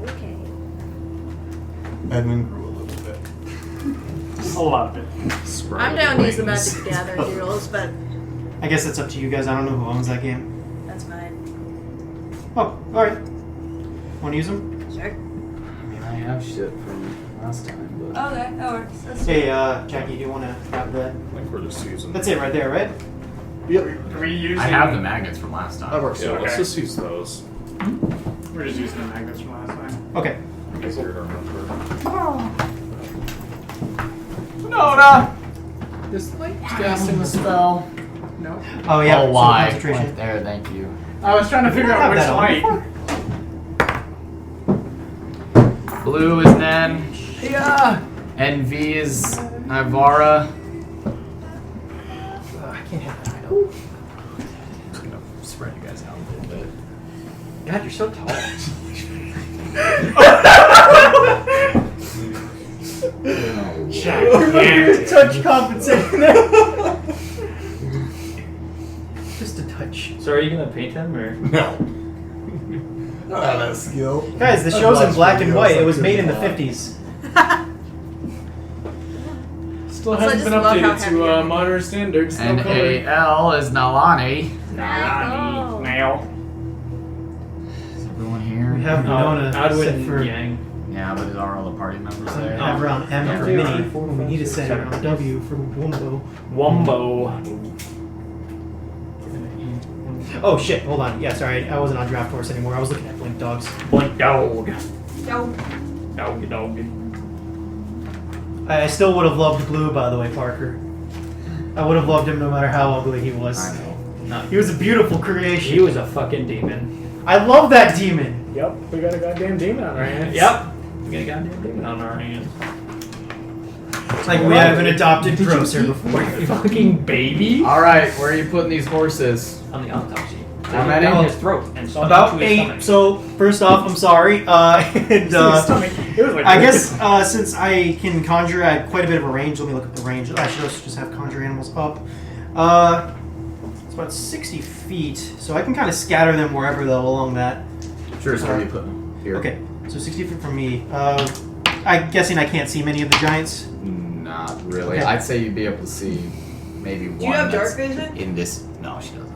S3: Okay.
S6: Edmund grew a little bit.
S2: A lot of it.
S7: I'm down to use the magic gathering heroes, but
S4: I guess that's up to you guys. I don't know who owns that game.
S7: that's fine.
S4: Oh, alright. Want to use them?
S7: Sure.
S1: I mean, I have shit from last time, but.
S7: Okay, that works. That's
S4: Hey, Jackie, do you want to have that?
S8: I think we're just using.
S4: That's it right there, right?
S6: Yep.
S2: Are we using?
S1: I have the magnets from last time.
S6: That works.
S8: Yeah, let's
S2: Okay.
S8: just use those.
S2: We're just using the magnets from last time.
S4: Okay.
S8: Easier to remember.
S1: Winona! Just casting the spell.
S2: No.
S4: Oh yeah.
S1: Oh, why?
S4: Concentration.
S1: Right there, thank you.
S2: I was trying to figure out which light.
S1: Blue is Nen.
S2: Yeah.
S1: NV is Naivara.
S4: I can't have that.
S1: I'm just gonna spread you guys out a little bit.
S5: God, you're so tall.
S4: Touch compensating. Just a touch.
S5: So are you gonna paint him or?
S6: No. I don't have that skill.
S4: Guys, the show's in black and white. It was made in the 50s.
S2: Still
S7: Also, I
S2: hasn't
S7: just
S2: been
S7: love how
S2: updated
S7: heavy
S2: to
S7: it is.
S2: modern standards. Still colored.
S1: NAL is Nalane.
S3: Nalane.
S2: Nail.
S1: Is everyone here?
S4: We have Winona
S5: Adwin
S4: set for
S5: Yang.
S1: Yeah, but are all the party members there?
S4: have round M for
S5: Yeah.
S4: mini. We need to set round W for Wumbo.
S5: Wumbo.
S4: Oh shit! Hold on. Yeah, sorry. I wasn't on Draft Horse anymore. I was looking at Blink Dogs.
S5: Blink dog.
S7: No.
S5: Doggy doggy.
S4: I still would have loved Blue, by the way, Parker. I would have loved him no matter how ugly he was.
S1: I know.
S5: No.
S4: He was a beautiful creation.
S5: He was a fucking demon.
S4: I love that demon.
S2: Yep, we got a goddamn demon on our hands.
S5: Yep. We got a goddamn demon on our hands.
S4: It's like we have an adopted grocer before.
S5: You fucking baby.
S1: Alright, where are you putting these horses?
S5: On the autopsy.
S1: How many?
S5: Down his throat and saw
S4: About
S5: into his
S4: 8.
S5: stomach.
S4: So first off, I'm sorry. And
S2: Stomach. It was like
S4: I guess since I can conjure at quite a bit of a range, let me look at the range. I should also just have conjure animals up. It's about 60 feet, so I can kind of scatter them wherever though along that.
S1: Sure, so where are you putting them? Here.
S4: Okay, so 60 feet from me. I'm guessing I can't see many of the giants.
S1: Not really.
S4: Okay.
S1: I'd say you'd be able to see maybe one.
S7: Do you have dark
S1: that's
S7: vision?
S1: in this? No, she doesn't.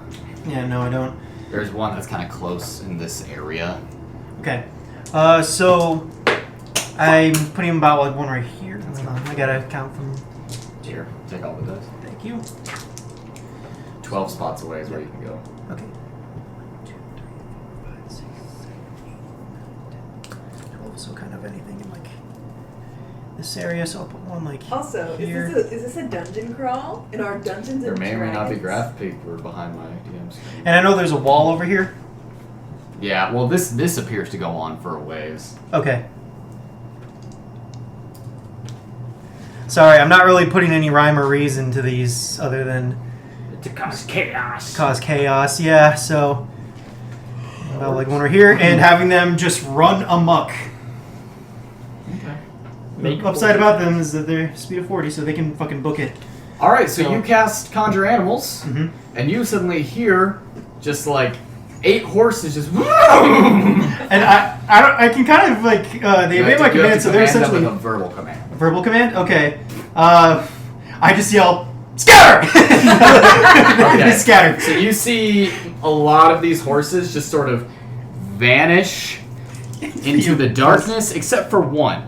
S4: Yeah, no, I don't.
S1: There's one that's kind of close in this area.
S4: Okay, so I'm putting them about like one right here. Hold on, I gotta count from.
S1: Here, take all the dice.
S4: Thank you.
S1: 12 spots away is where you can go.
S4: Okay. 1, 2, 3, 4, 5, 6, 7, 8, 9, 10, 12. So kind of anything in like this area. So I'll put one like
S7: Also,
S4: here.
S7: is this a dungeon crawl? In our Dungeons
S1: There
S7: and
S1: may or may not be
S7: Dragons?
S1: graph paper behind my DMs.
S4: And I know there's a wall over here.
S1: Yeah, well, this appears to go on for a ways.
S4: Okay. Sorry, I'm not really putting any rhyme or reason to these other than
S5: To cause chaos.
S4: cause chaos. Yeah, so about like one right here and having them just run amok.
S1: Okay.
S5: Make
S4: The upside about them is that they're speed of 40, so they can fucking book it.
S1: All right, so
S4: So-
S1: you cast Conjure Animals,
S4: Mm-hmm.
S1: and you suddenly hear just like 8 horses just.
S4: And I can kind of like they obey my command, so they're essentially
S1: with a verbal command.
S4: verbal command. Okay, I just yell scatter.
S1: Okay.
S4: They scatter.
S1: So you see a lot of these horses just sort of vanish into the darkness, except for one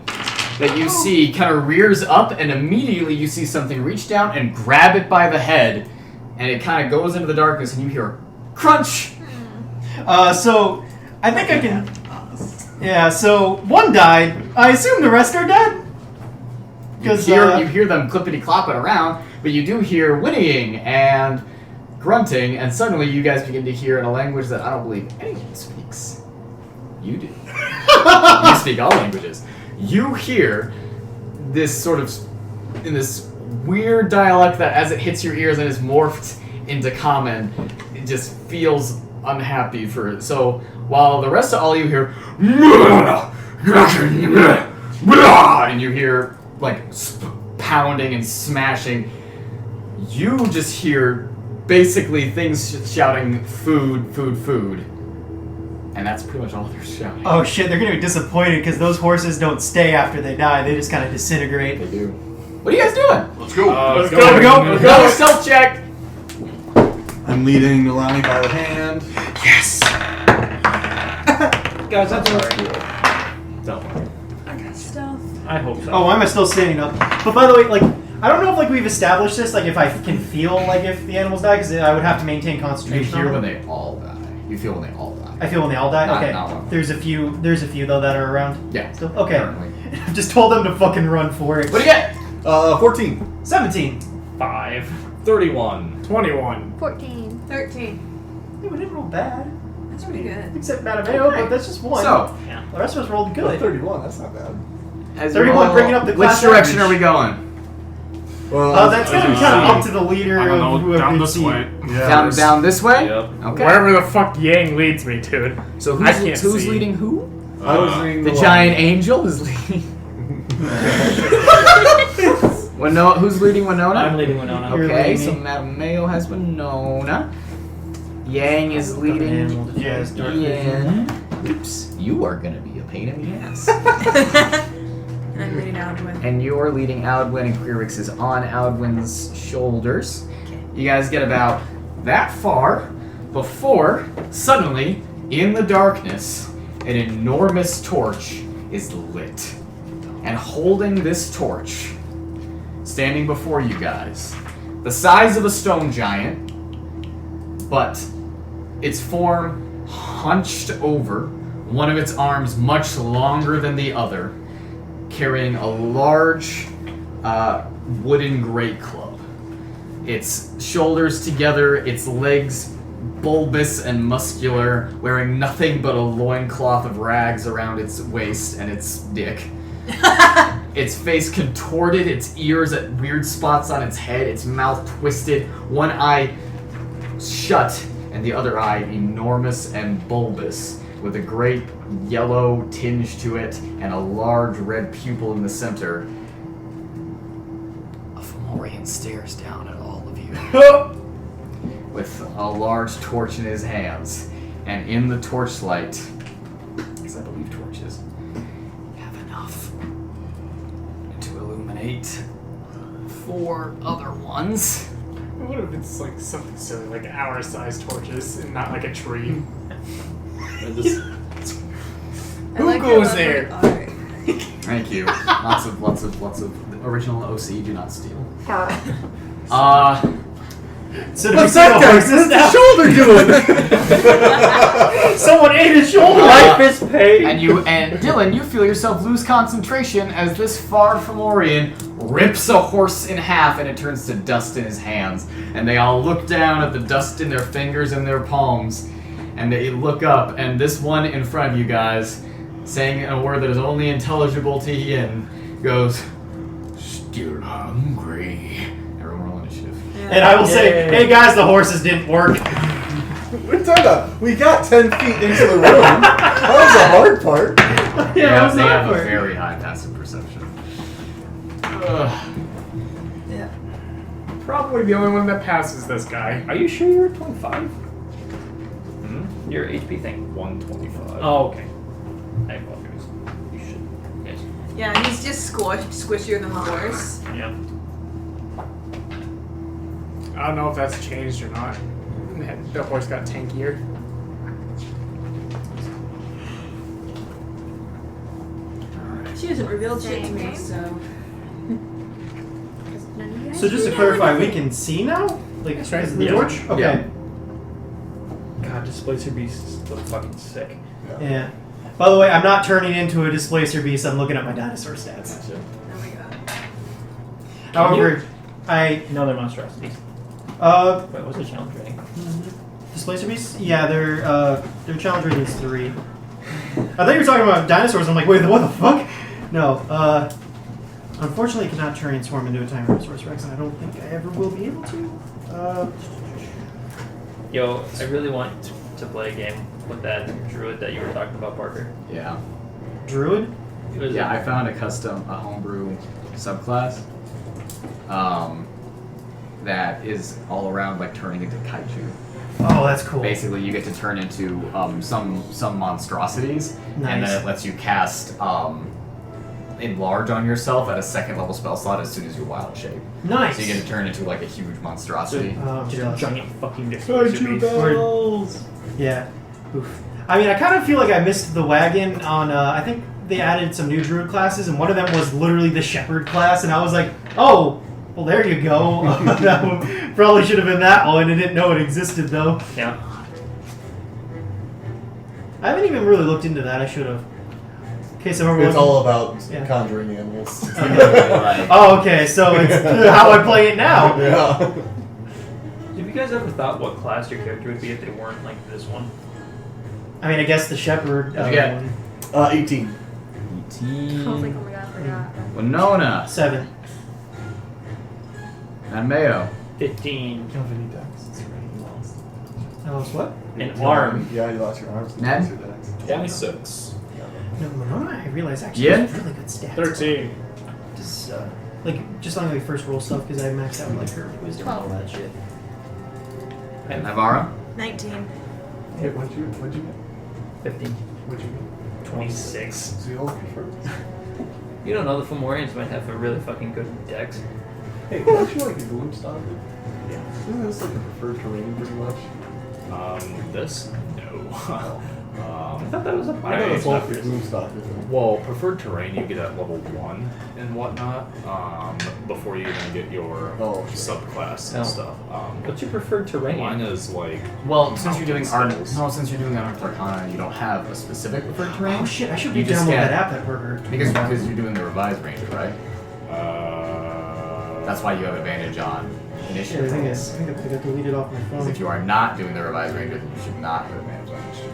S1: that you see kind of rears up, and immediately you see something reach down and grab it by the head, and it kind of goes into the darkness, and you hear a crunch.
S4: So I think I can. Yeah. So one died. I assume the rest are dead.
S1: You hear them clippity clopping around, but you do hear whinnying and grunting, and suddenly you guys begin to hear in a language that I don't believe anyone speaks. You do. You speak all languages. You hear this sort of in this weird dialect that, as it hits your ears and is morphed into common, it just feels unhappy for it. So while the rest of all you hear, and you hear like pounding and smashing, you just hear basically things shouting food, food, food. And that's pretty much all they're shouting.
S4: Oh shit! They're gonna be disappointed because those horses don't stay after they die. They just kind of disintegrate.
S1: They do. What are you guys doing?
S6: Let's go.
S2: Let's
S4: Go, go,
S1: Go
S4: go!
S1: stealth check!
S6: I'm leading Nalane by the hand.
S4: Yes.
S5: Guys, that's
S8: Don't worry.
S7: I got stuff.
S5: I hope so.
S4: Oh, why am I still standing up? But by the way, like, I don't know if like we've established this. Like, if I can feel like if the animals die, because I would have to maintain
S1: You
S4: concentration.
S1: hear
S4: on
S1: when
S4: them.
S1: they all die. You feel when they all die.
S4: I feel when they all die.
S1: Not-
S4: Okay.
S1: not one.
S4: There's a few though that are around.
S1: Yeah.
S4: Still? Okay.
S1: Currently.
S4: I've just told them to fucking run for it.
S1: What do you get?
S6: 14.
S4: 17.
S5: 5.
S8: 31.
S2: 21.
S3: 14.
S7: 13.
S4: Yeah, we didn't roll bad.
S7: That's pretty good.
S4: Except Mattimeo, but that's just one.
S1: So,
S5: Yeah.
S4: The rest of us rolled
S6: Well,
S4: good.
S6: 31, that's not bad.
S1: as
S4: 31
S1: you
S4: bringing up the
S1: which
S4: class
S1: direction
S4: average.
S1: are we going?
S6: Well,
S4: That's going to be kind of up to the leader
S2: I don't know,
S4: of whoever
S2: down
S4: you
S2: this
S4: see.
S2: way.
S6: yeah,
S1: Down this way?
S8: Yep.
S1: Okay.
S2: Wherever the fuck Yang leads me, dude.
S1: So
S2: I can't
S1: who's
S2: see.
S1: leading who?
S6: I was reading
S1: The
S6: line.
S1: giant angel is leading. Who's leading Winona?
S5: I'm leading Winona.
S4: You're
S1: Okay,
S4: leading
S1: so
S4: me.
S1: Mattimeo has Winona. Yang is leading
S4: Animal defense, dark vision.
S1: Ian. Oops, you are gonna be a pain in the ass.
S7: I'm reading Alduin.
S1: And you're leading Alduin, and Queerix is on Alduin's shoulders. You guys get about that far before suddenly, in the darkness, an enormous torch is lit. And holding this torch, standing before you guys, the size of a stone giant, but its form hunched over, one of its arms much longer than the other, carrying a large wooden great club. Its shoulders together, its legs bulbous and muscular, wearing nothing but a loincloth of rags around its waist and its dick. Its face contorted, its ears at weird spots on its head, its mouth twisted, one eye shut, and the other eye enormous and bulbous, with a great yellow tinge to it and a large red pupil in the center. A Fomorian stares down at all of you with a large torch in his hands, and in the torchlight, because I believe torches have enough to illuminate 4 other ones.
S2: What if it's like something silly, like our-sized torches, and not like a tree?
S8: And just,
S7: I
S2: Who
S7: like your
S2: goes
S7: love
S2: there?
S7: for art.
S1: Thank you. Lots of original OC. Do not steal.
S4: So did you
S6: What's
S4: see
S6: that
S4: the
S6: guy?
S4: horses now?
S6: What's the shoulder doing?
S4: Someone ate his shoulder.
S5: Life is pain.
S1: And Dylan, you feel yourself lose concentration as this far Fomorian rips a horse in half and it turns to dust in his hands. And they all look down at the dust in their fingers and their palms. And they look up, and this one in front of you guys, saying a word that is only intelligible to Ian, goes, "Still hungry." Everyone roll initiative.
S4: And I will say, hey guys, the horses didn't work.
S6: We're talking about, we got 10 feet into the room. That was the hard part.
S4: Yeah, that was
S1: they have a
S4: awkward.
S1: very high passive perception. Ugh.
S7: Yeah.
S2: Probably the only one that passes this guy.
S5: Are you sure you're at 25? Your HP thing.
S8: 125.
S5: Oh, okay. I apologize. You should. Yes.
S7: Yeah, he's just squishier than the horse.
S5: Yeah.
S2: I don't know if that's changed or not. The horse got tankier.
S7: She hasn't revealed shit to me,
S3: Same.
S7: so.
S4: So just to clarify, we can see now? Like,
S2: That's right.
S4: the
S5: Yeah.
S4: torch? Okay.
S1: Yeah.
S5: God, Displacer Beasts look fucking sick.
S4: Yeah. By the way, I'm not turning into a displacer beast. I'm looking at my dinosaur stats.
S7: Oh my god.
S4: However, I
S5: No, they're monstrosities.
S4: Wait,
S5: What's the challenge rating?
S4: displacer beasts? Yeah, their challenge rating is 3. I thought you were talking about dinosaurs. I'm like, wait, what the fuck? No. Unfortunately, I cannot transform into a Tyrannosaurus Rex, and I don't think I ever will be able to.
S5: Yo, I really want to play a game with that druid that you were talking about, Parker.
S1: Yeah.
S4: Druid?
S5: It was
S1: Yeah, I found a homebrew subclass that is all around like turning into kaiju.
S4: Oh, that's cool.
S1: Basically, you get to turn into some monstrosities, and
S4: Nice.
S1: then it lets you cast enlarge on yourself at a 2nd level spell slot as soon as you wild shape.
S4: Nice.
S1: So you get to turn into like a huge monstrosity.
S5: just a
S4: jealous.
S5: giant fucking displacer beast.
S4: Yeah. Oof. I mean, I kind of feel like I missed the wagon on. I think they added some new druid classes, and one of them was literally the shepherd class, and I was like, oh, well, there you go. That one probably should have been that one. I didn't know it existed though.
S5: Yeah.
S4: I haven't even really looked into that. I should have. Okay, so we're
S6: It's all about
S4: Yeah.
S6: conjuring animals.
S1: Right.
S4: Oh, okay. So it's how I play it now.
S6: Yeah.
S5: guys ever thought what class your character would be if they weren't like this one?
S4: I mean, I guess the shepherd.
S1: What'd you get?
S4: One.
S6: 18.
S3: I was like, oh my god, I forgot.
S1: Winona.
S4: 7.
S1: And Mayo.
S5: 15.
S2: You don't have any decks. It's already lost.
S4: I lost what?
S5: An arm.
S6: Yeah, you lost your arms.
S1: Ned?
S6: You lost your decks.
S8: 26.
S4: No, Winona, I realize actually
S1: Yeah?
S4: has really good stats.
S2: 13.
S4: Just, just on the first roll stuff because I maxed out like her wisdom and all that shit.
S1: And Naivara.
S7: 19.
S6: Hey, what'd you get?
S5: 15.
S6: What'd you get?
S5: 26.
S6: So you all prefer.
S5: You don't know, the Fomorians might have a really fucking good dex.
S6: Hey, don't you like a gloom stock? Yeah. Isn't this like a preferred terrain pretty much?
S8: This? No.
S5: I thought that was a
S6: I got a
S5: nice
S6: full
S5: numbers.
S6: gloom stock with them.
S8: Well, preferred terrain you get at level 1 and whatnot, before you even get your
S6: Oh, sure.
S8: subclass
S5: Oh.
S8: and stuff.
S5: What's your preferred terrain?
S8: Mine is like
S1: Well, since you're doing art,
S8: Mountain
S1: no, since you're doing art Arcana, you don't have a specific preferred terrain.
S4: Oh shit! I should
S1: You
S4: be
S1: just
S4: download
S1: get-
S4: that app that Burger.
S1: Because you're doing the revised ranger, right?
S8: uh
S1: That's why you have advantage on
S4: Shit, I
S1: initiative.
S4: think
S1: rolls.
S4: I got deleted off my
S1: Because
S4: phone.
S1: if you are not doing the revised ranger, then you should not have advantage on initiative.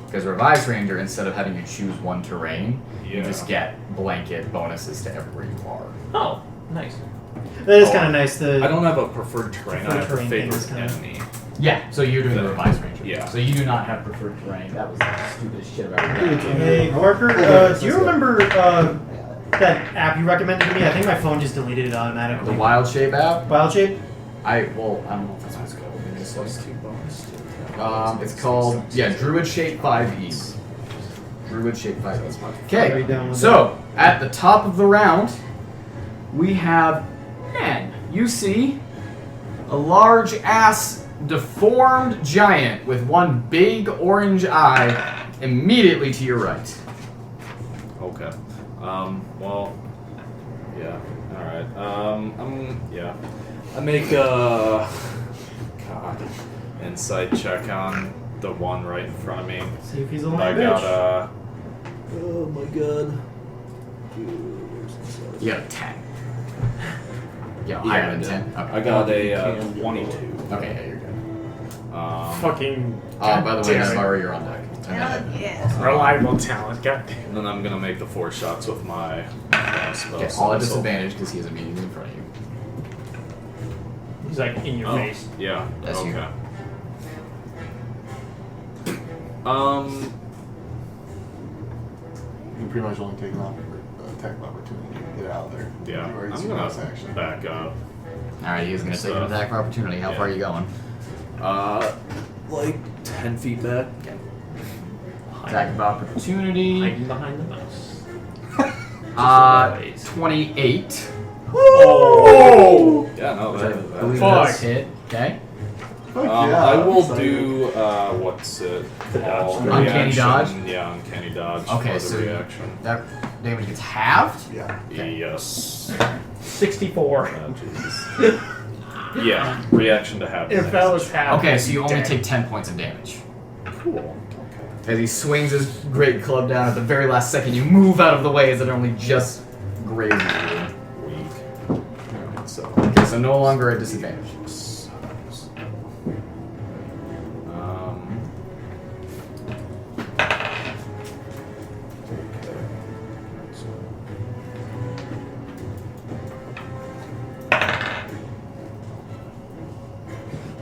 S1: Because revised ranger, instead of having you choose one terrain, you
S8: Yeah.
S1: just get blanket bonuses to everywhere you are.
S5: Oh, nice.
S4: That is
S8: Oh,
S4: kind of nice.
S8: I don't have a preferred terrain, I
S4: Preferred
S8: have a
S4: terrain thing is
S8: favorite
S4: kinda-
S8: enemy.
S1: Yeah, so you're doing the revised ranger.
S8: Yeah.
S1: So you do not have preferred terrain. That was the stupidest shit I've ever done.
S4: Hey Parker, do you remember that app you recommended to me? I think my phone just deleted it
S1: The
S4: automatically.
S1: wild shape app.
S4: Wild shape?
S1: I don't know if that's what it's called. Maybe it's
S8: Plus
S1: like-
S8: 2 bonus to attack.
S1: It's called Druid Shape 5e. Druid Shape 5e.
S4: Very
S1: Okay,
S4: down with
S1: so at the top of the round, we have Nen. You see a large ass deformed giant with one big orange eye immediately to your right.
S8: Okay. Well, yeah. Alright. Yeah. I make a insight check on the one right in front of me.
S4: See if he's a
S8: I
S4: little
S8: got
S4: bitch.
S8: oh my god.
S1: You got a 10. Yeah, higher than 10. Okay.
S8: I got a 22.
S1: Okay, yeah, you're good.
S2: Fucking.
S1: By the way,
S2: damn it.
S1: Naivara, you're on deck.
S7: Hell yeah.
S2: Reliable talent. God damn.
S8: And then I'm gonna make the 4 shots with my spell.
S1: Okay, all at disadvantage because he is immediately in front of you.
S5: He's like in your
S8: Oh,
S5: face.
S8: yeah.
S1: That's you.
S8: okay.
S6: You can pretty much only take an attack of opportunity to get out of there.
S8: Yeah.
S6: You already
S8: I'm
S6: see
S8: gonna
S6: bonus action.
S8: back up.
S1: Alright, he's gonna take an
S8: So-
S1: attack of opportunity. How
S8: yeah.
S1: far are you going?
S8: Like 10 feet back.
S1: Attack of opportunity.
S5: Hiding behind the mouse.
S1: 28.
S2: Oh!
S8: Yeah, no,
S1: Which I
S8: that,
S1: believe
S2: Fuck.
S1: does hit. Okay.
S6: Fuck yeah,
S8: I
S6: I'm
S8: will
S6: excited.
S8: do what's it called?
S1: Uncanny
S8: Reaction.
S1: dodge?
S8: Yeah, uncanny dodge.
S1: Okay,
S8: for the
S1: so
S8: reaction.
S1: that damage gets halved.
S6: Yeah.
S1: Okay.
S8: Yes.
S5: 64.
S8: Oh, Jesus. Yeah, reaction to happen.
S2: If that was half.
S1: Okay, so you only
S2: dead.
S1: take 10 points of damage.
S8: Cool. Okay.
S1: As he swings his great club down at the very last second, you move out of the way as it only just grazes you.
S8: Weak. Alright, so.
S1: Okay, so no longer at disadvantage.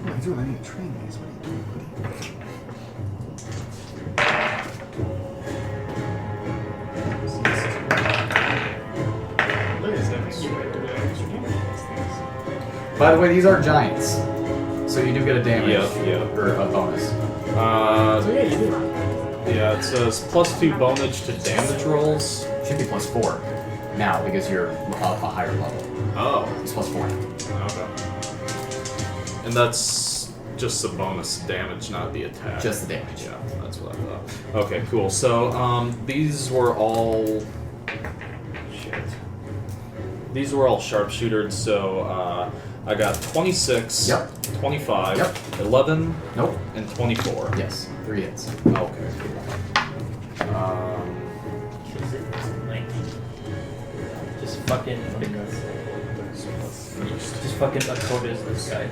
S6: What are you doing? I need to train these. What are you doing, buddy?
S1: By the way, these are giants, so you do get a damage
S8: Yeah.
S1: or a bonus.
S2: So yeah, you do.
S8: Yeah, it says +2 bonus to damage rolls.
S1: Should be +4 now because you're up a higher level.
S8: Oh.
S1: It's +4.
S8: Okay. And that's just the bonus damage, not the attack.
S1: Just the damage.
S8: Yeah, that's what I thought. Okay, cool. So, these were all... Shit. These were all sharpshooters, so, I got 26,
S1: Yep.
S8: 25,
S1: Yep.
S8: 11,
S1: Nope.
S8: and 24.
S1: Yes. 3 hits.
S8: Okay, cool.
S5: Just fucking. Just fucking Dakota's this guy.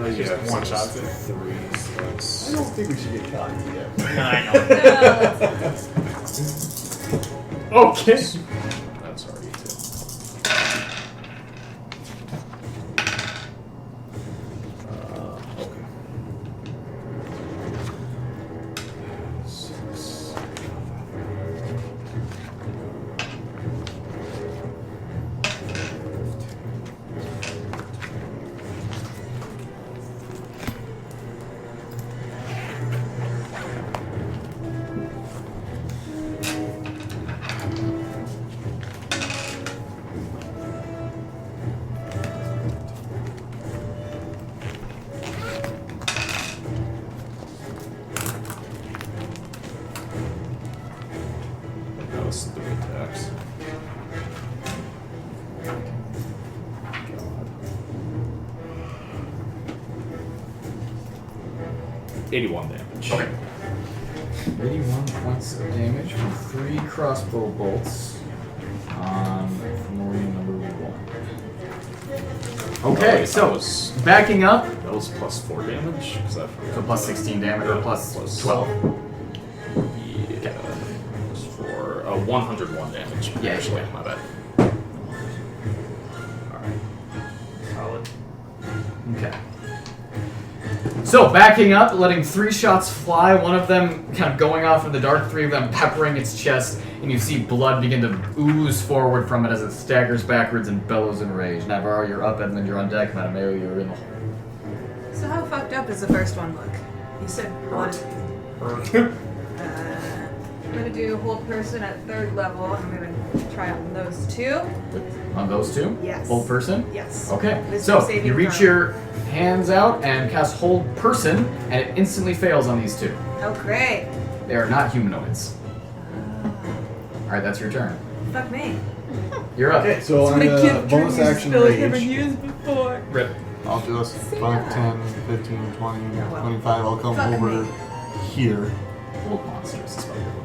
S2: Just
S6: yeah,
S2: one
S6: so
S2: shot
S6: it's
S2: it.
S6: 3, so that's... I don't think we should get cocky yet.
S2: Okay.
S8: That's already 2. Okay. 6. That was 3 attacks. God. 81 damage.
S1: Okay. 81 points of damage from 3 crossbow bolts on Marine number 1. Okay,
S8: That
S1: so
S8: was,
S1: backing up,
S8: that was plus 4 damage. Cause I forgot.
S1: so plus 16 damage or plus 12.
S8: Yeah. Plus 4. 101 damage.
S1: Yeah,
S8: actually.
S1: yeah.
S8: My bad.
S5: Alright. Solid.
S1: Okay. So backing up, letting 3 shots fly, one of them kind of going off in the dark, 3 of them peppering its chest, and you see blood begin to ooze forward from it as it staggers backwards and bellows in rage. Naivara, you're up. Edmund, you're on deck. Mattimeo, you're in the hole.
S7: So how fucked up does the first one look? You said hurt. I'm gonna do hold person at 3rd level. I'm gonna try on those 2.
S1: On those 2?
S7: Yes.
S1: Hold person?
S7: Yes.
S1: Okay.
S7: Wisdom
S1: So
S7: saving
S1: you reach
S7: throw.
S1: your hands out and cast hold person, and it instantly fails on these 2.
S7: Oh great.
S1: They are not humanoids. Alright, that's your turn.
S7: Fuck me.
S1: You're up.
S6: Okay, so I'm gonna bonus action rage.
S7: used before.
S5: Rip.
S6: I'll do this 5, 10, 15, 20,
S7: Oh, well.
S6: 25. I'll come
S7: Fuck
S6: over
S7: me.
S6: here.
S1: Hold monsters is what you're looking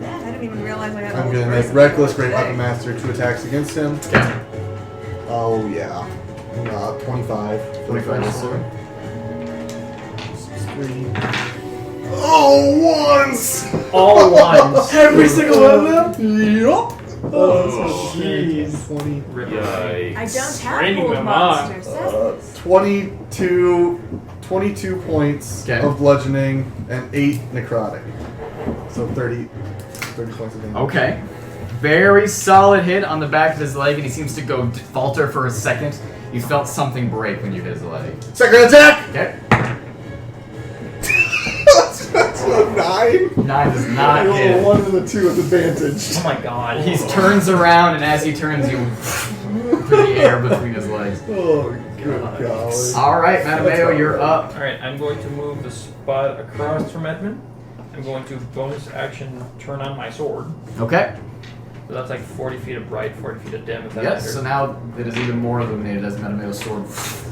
S7: I didn't even realize I had.
S6: I'm
S7: hold
S6: gonna make
S7: person.
S6: Reckless Great Weapon Master 2 attacks against him.
S1: for. Okay.
S6: Oh yeah. 25.
S1: 25
S6: yes,
S1: sir.
S6: 3. Oh, once!
S5: All ones.
S2: Every single one of them?
S6: Yup!
S2: Oh,
S6: jeez. 20.
S5: Rip.
S8: Yikes.
S7: I don't have
S2: Training
S7: hold
S2: them on.
S7: monsters. That's
S6: 22 points
S1: Okay.
S6: of bludgeoning and 8 necrotic. So 30 points of damage.
S1: Okay. Very solid hit on the back of his leg, and he seems to go falter for a second. You felt something break when you hit his leg.
S6: Second attack!
S1: Okay.
S6: That's a 9.
S1: 9 does not
S6: Roll
S1: hit.
S6: 1 and a 2 with advantage.
S5: Oh my god.
S1: He turns around, and as he turns, you put the air between his legs.
S6: Oh, good golly.
S1: All right, Mattimeo, you're up.
S5: Alright, I'm going to move the spot across from Edmund. I'm going to bonus action turn on my sword.
S1: Okay.
S5: So that's like 40 feet of bright, 40 feet of dim, if that
S1: Yes.
S5: matters.
S1: So now it is even more illuminated as Mattimeo's sword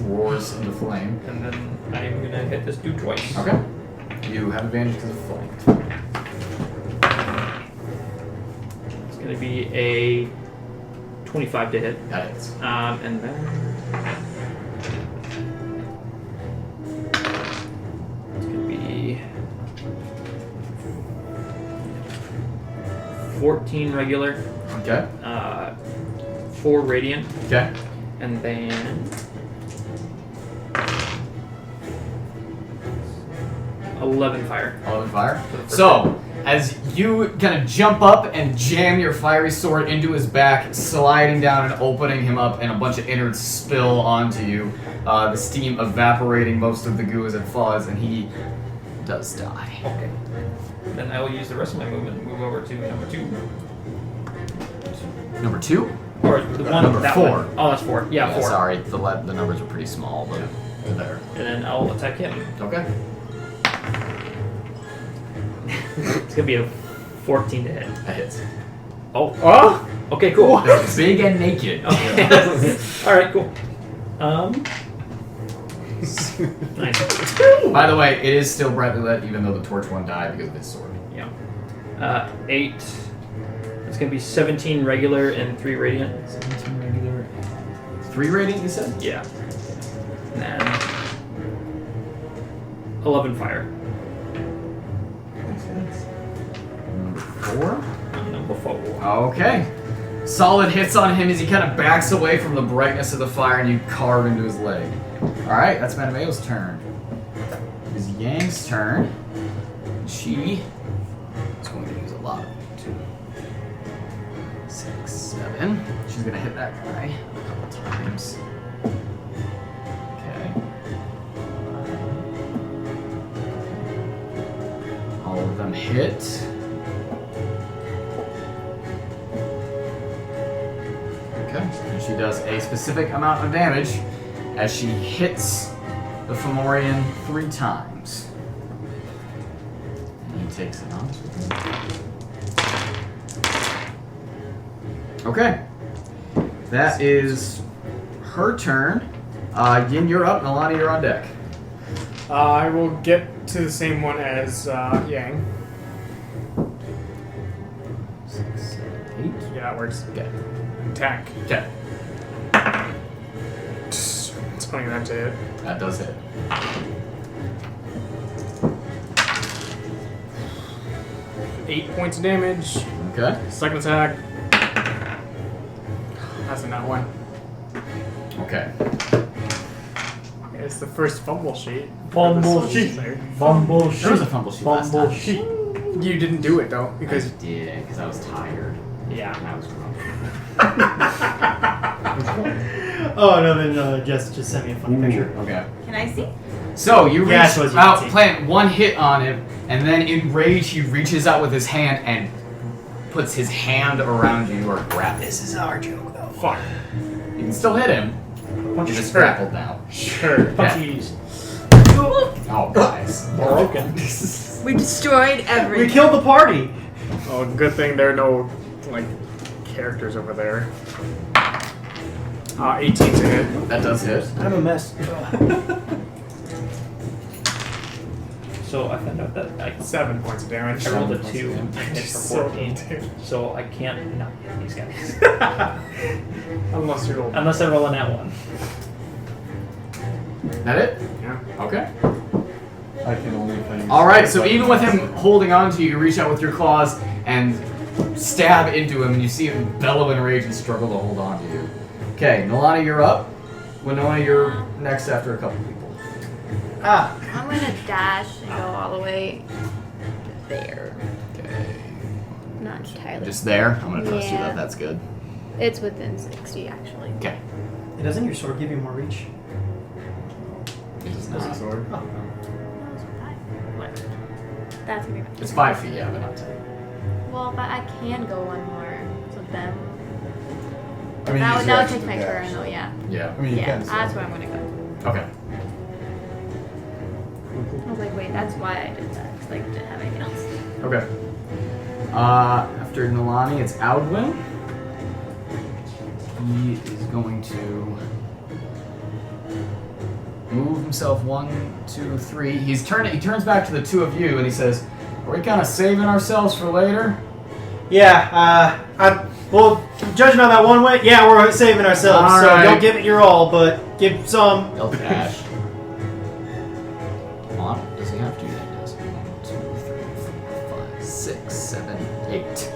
S1: roars into flame.
S5: And then I'm going to hit this dude twice.
S1: Okay. You have advantage because of flank.
S5: It's going to be a 25 to hit.
S1: That hits.
S5: And then it's going to be 14 regular,
S1: Okay.
S5: 4 radiant,
S1: Okay.
S5: and then 11 fire.
S1: 11 fire. So, as you kind of jump up and jam your fiery sword into his back, sliding down and opening him up, and a bunch of innards spill onto you, the steam evaporating most of the goo as it falls, and he does die.
S5: Okay. Then I will use the rest of my movement and move over to number 2.
S1: Number 2?
S5: Or the one
S1: Number
S5: that
S1: 4.
S5: one. Oh, that's 4. Yeah, 4.
S1: Sorry, the numbers are pretty small, but they're there.
S5: And then I'll attack him.
S1: Okay.
S5: It's gonna be a 14 to hit.
S1: That hits.
S5: Oh. Okay, cool.
S1: They're big and naked.
S5: Okay. All right, cool. Nice.
S1: By the way, it is still brightly lit, even though the torch one died because of his sword.
S5: Yeah. 8. It's gonna be 17 regular and 3 radiant.
S1: 17 regular. 3 radiant, you said?
S5: Yeah. And then 11 fire.
S1: Number 4.
S5: Number 4.
S1: Okay. Solid hits on him as he kind of backs away from the brightness of the fire and you carve into his leg. Alright, that's Mattimeo's turn. It is Yang's turn. She is going to use a lot of it, too. 6, 7. She's going to hit that guy a couple times. Okay. All of them hit. Okay. And she does a specific amount of damage as she hits the Fomorian 3 times. And he takes it on. Okay. That is her turn. Yin, you're up. Nalane, you're on deck.
S2: I will get to the same one as Yang.
S1: 6, 7, 8.
S2: Yeah, that works.
S1: Okay.
S2: Attack.
S1: Okay.
S2: 20 that to hit.
S1: That does hit.
S2: 8 points of damage.
S1: Okay.
S2: Second attack. That's a nat 1.
S1: Okay.
S2: It's the first fumble sheet.
S4: Fumble sheet. Fumble sheet.
S1: There was a fumble sheet last
S4: Fumble
S1: time.
S4: sheet.
S2: You didn't do it though,
S1: I
S2: because
S1: did, because I was tired.
S2: yeah.
S1: And I was drunk.
S4: Oh no! Then just send me a funny picture.
S1: Okay.
S3: Can I see?
S1: So you
S4: Yeah,
S1: reach
S4: so as you
S1: out,
S4: can see.
S1: plant one hit on him, and then in rage he reaches out with his hand and puts his hand around you or grab.
S4: This is our joke, though.
S2: Fuck.
S1: You can still hit him. He's just grappled now.
S2: Sure.
S4: Jeez.
S1: Oh, guys.
S4: Broken.
S3: We destroyed
S4: We
S3: everything.
S4: killed the party.
S2: Oh, good thing there are no like characters over there. 18 to hit.
S1: That does hit.
S4: I'm a mess.
S5: So I found out that I
S2: 7 points of damage.
S5: I rolled a
S1: 7
S5: 2 and hit for
S2: So
S5: 14.
S2: damn.
S5: So I can't not hit these guys.
S2: Unless you roll.
S5: Unless I roll a nat 1.
S1: That it?
S2: Yeah.
S1: Okay.
S6: I can only think.
S1: Alright, so even with him holding on to you, you reach out with your claws and stab into him, and you see him bellow in rage and struggle to hold on to you. Okay, Nalane, you're up. Winona, you're next after a couple people.
S4: Ah.
S3: I'm gonna dash and go all the way there.
S1: Okay.
S3: Not entirely.
S1: Just there? I'm gonna trust you
S3: Yeah.
S1: that that's good.
S3: It's within 60 actually.
S1: Okay.
S4: Hey, doesn't your sword give you more reach?
S1: It does
S6: That's a
S1: not.
S6: sword.
S4: Oh.
S3: Whatever. That's gonna be fine.
S1: It's 5 feet, yeah, but not 10.
S3: Well, but I can go one more. So then
S6: I mean,
S3: that
S6: use
S3: would
S6: your
S3: take
S6: action
S3: my
S6: to
S3: turn
S6: dash.
S3: though. Yeah.
S1: Yeah.
S6: I mean, you
S3: Yeah.
S6: can.
S3: That's
S6: so.
S3: where I'm gonna go.
S1: Okay.
S3: I was like, wait, that's why I did that. Because I didn't have anything else.
S1: Okay. After Nalane, it's Aldwin. He is going to move himself 1, 2, 3. He turns back to the two of you and he says, "Are we kind of saving ourselves for later?"
S4: Yeah. Well, judging on that one way, yeah, we're saving ourselves.
S1: All
S4: so
S1: right.
S4: don't give it your all, but give some.
S1: He'll dash. Come on. Does he have to? Yeah, he does. 1, 2, 3, 4, 5, 6, 7, 8.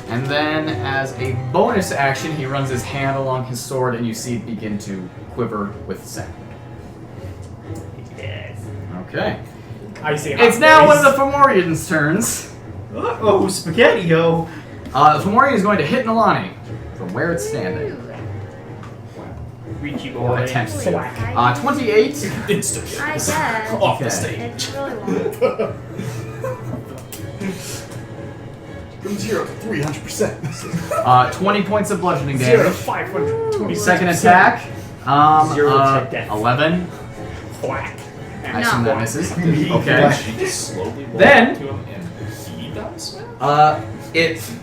S1: And then, as a bonus action, he runs his hand along his sword, and you see it begin to quiver with sound.
S5: Yes.
S1: Okay.
S2: I see.
S1: It's now one of the Fomorian's turns.
S4: Oh, spaghetti-o.
S1: The Fomorian is going to hit Nalane from where it's standing.
S5: Reachy
S1: Or
S5: boy.
S1: attempt to.
S3: Whack.
S1: 28.
S8: Instant.
S3: I guess.
S8: Off the
S1: Okay.
S8: stage.
S3: It's really long.
S6: From 0 to 300%.
S1: 20 points of bludgeoning
S2: 0 to
S1: damage.
S2: 520.
S1: Second attack.
S5: 0 to death.
S1: 11.
S2: Whack.
S1: I assume that misses.
S6: Okay.
S1: Okay.
S8: She just slowly walked
S1: Then-
S8: up to him and he does.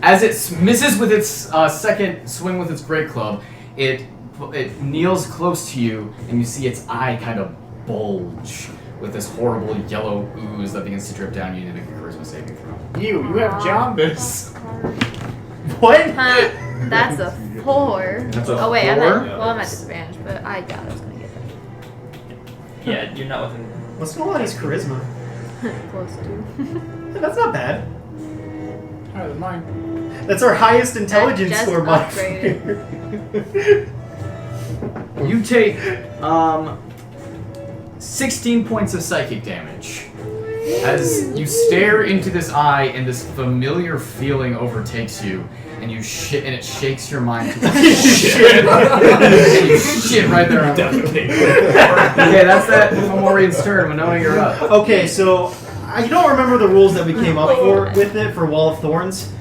S1: As it misses with its second swing with its great club, it kneels close to you, and you see its eye kind of bulge with this horrible yellow ooze that begins to drip down. You need to make a charisma saving throw.
S2: You have jaundice.
S4: What?
S3: Huh, that's a 4.
S1: That's a
S3: Oh wait, I'm
S1: 4?
S3: at, well, I'm at disadvantage, but I doubt I was gonna get
S5: Yeah, you're not within.
S4: What's Nalane's charisma?
S3: that. Close to.
S4: That's not bad.
S2: Higher than mine.
S4: That's our highest intelligence
S3: just
S4: score
S3: upgraded.
S1: You take 16 points of psychic damage. As you stare into this eye and this familiar feeling overtakes you, and you shit, and it shakes your mind to shit. And you shit right there on
S8: Definitely.
S1: Okay, that's that Fomorian's turn. Winona, you're up.
S4: Okay, so I don't remember the rules that we came up with it for Wall of Thorns.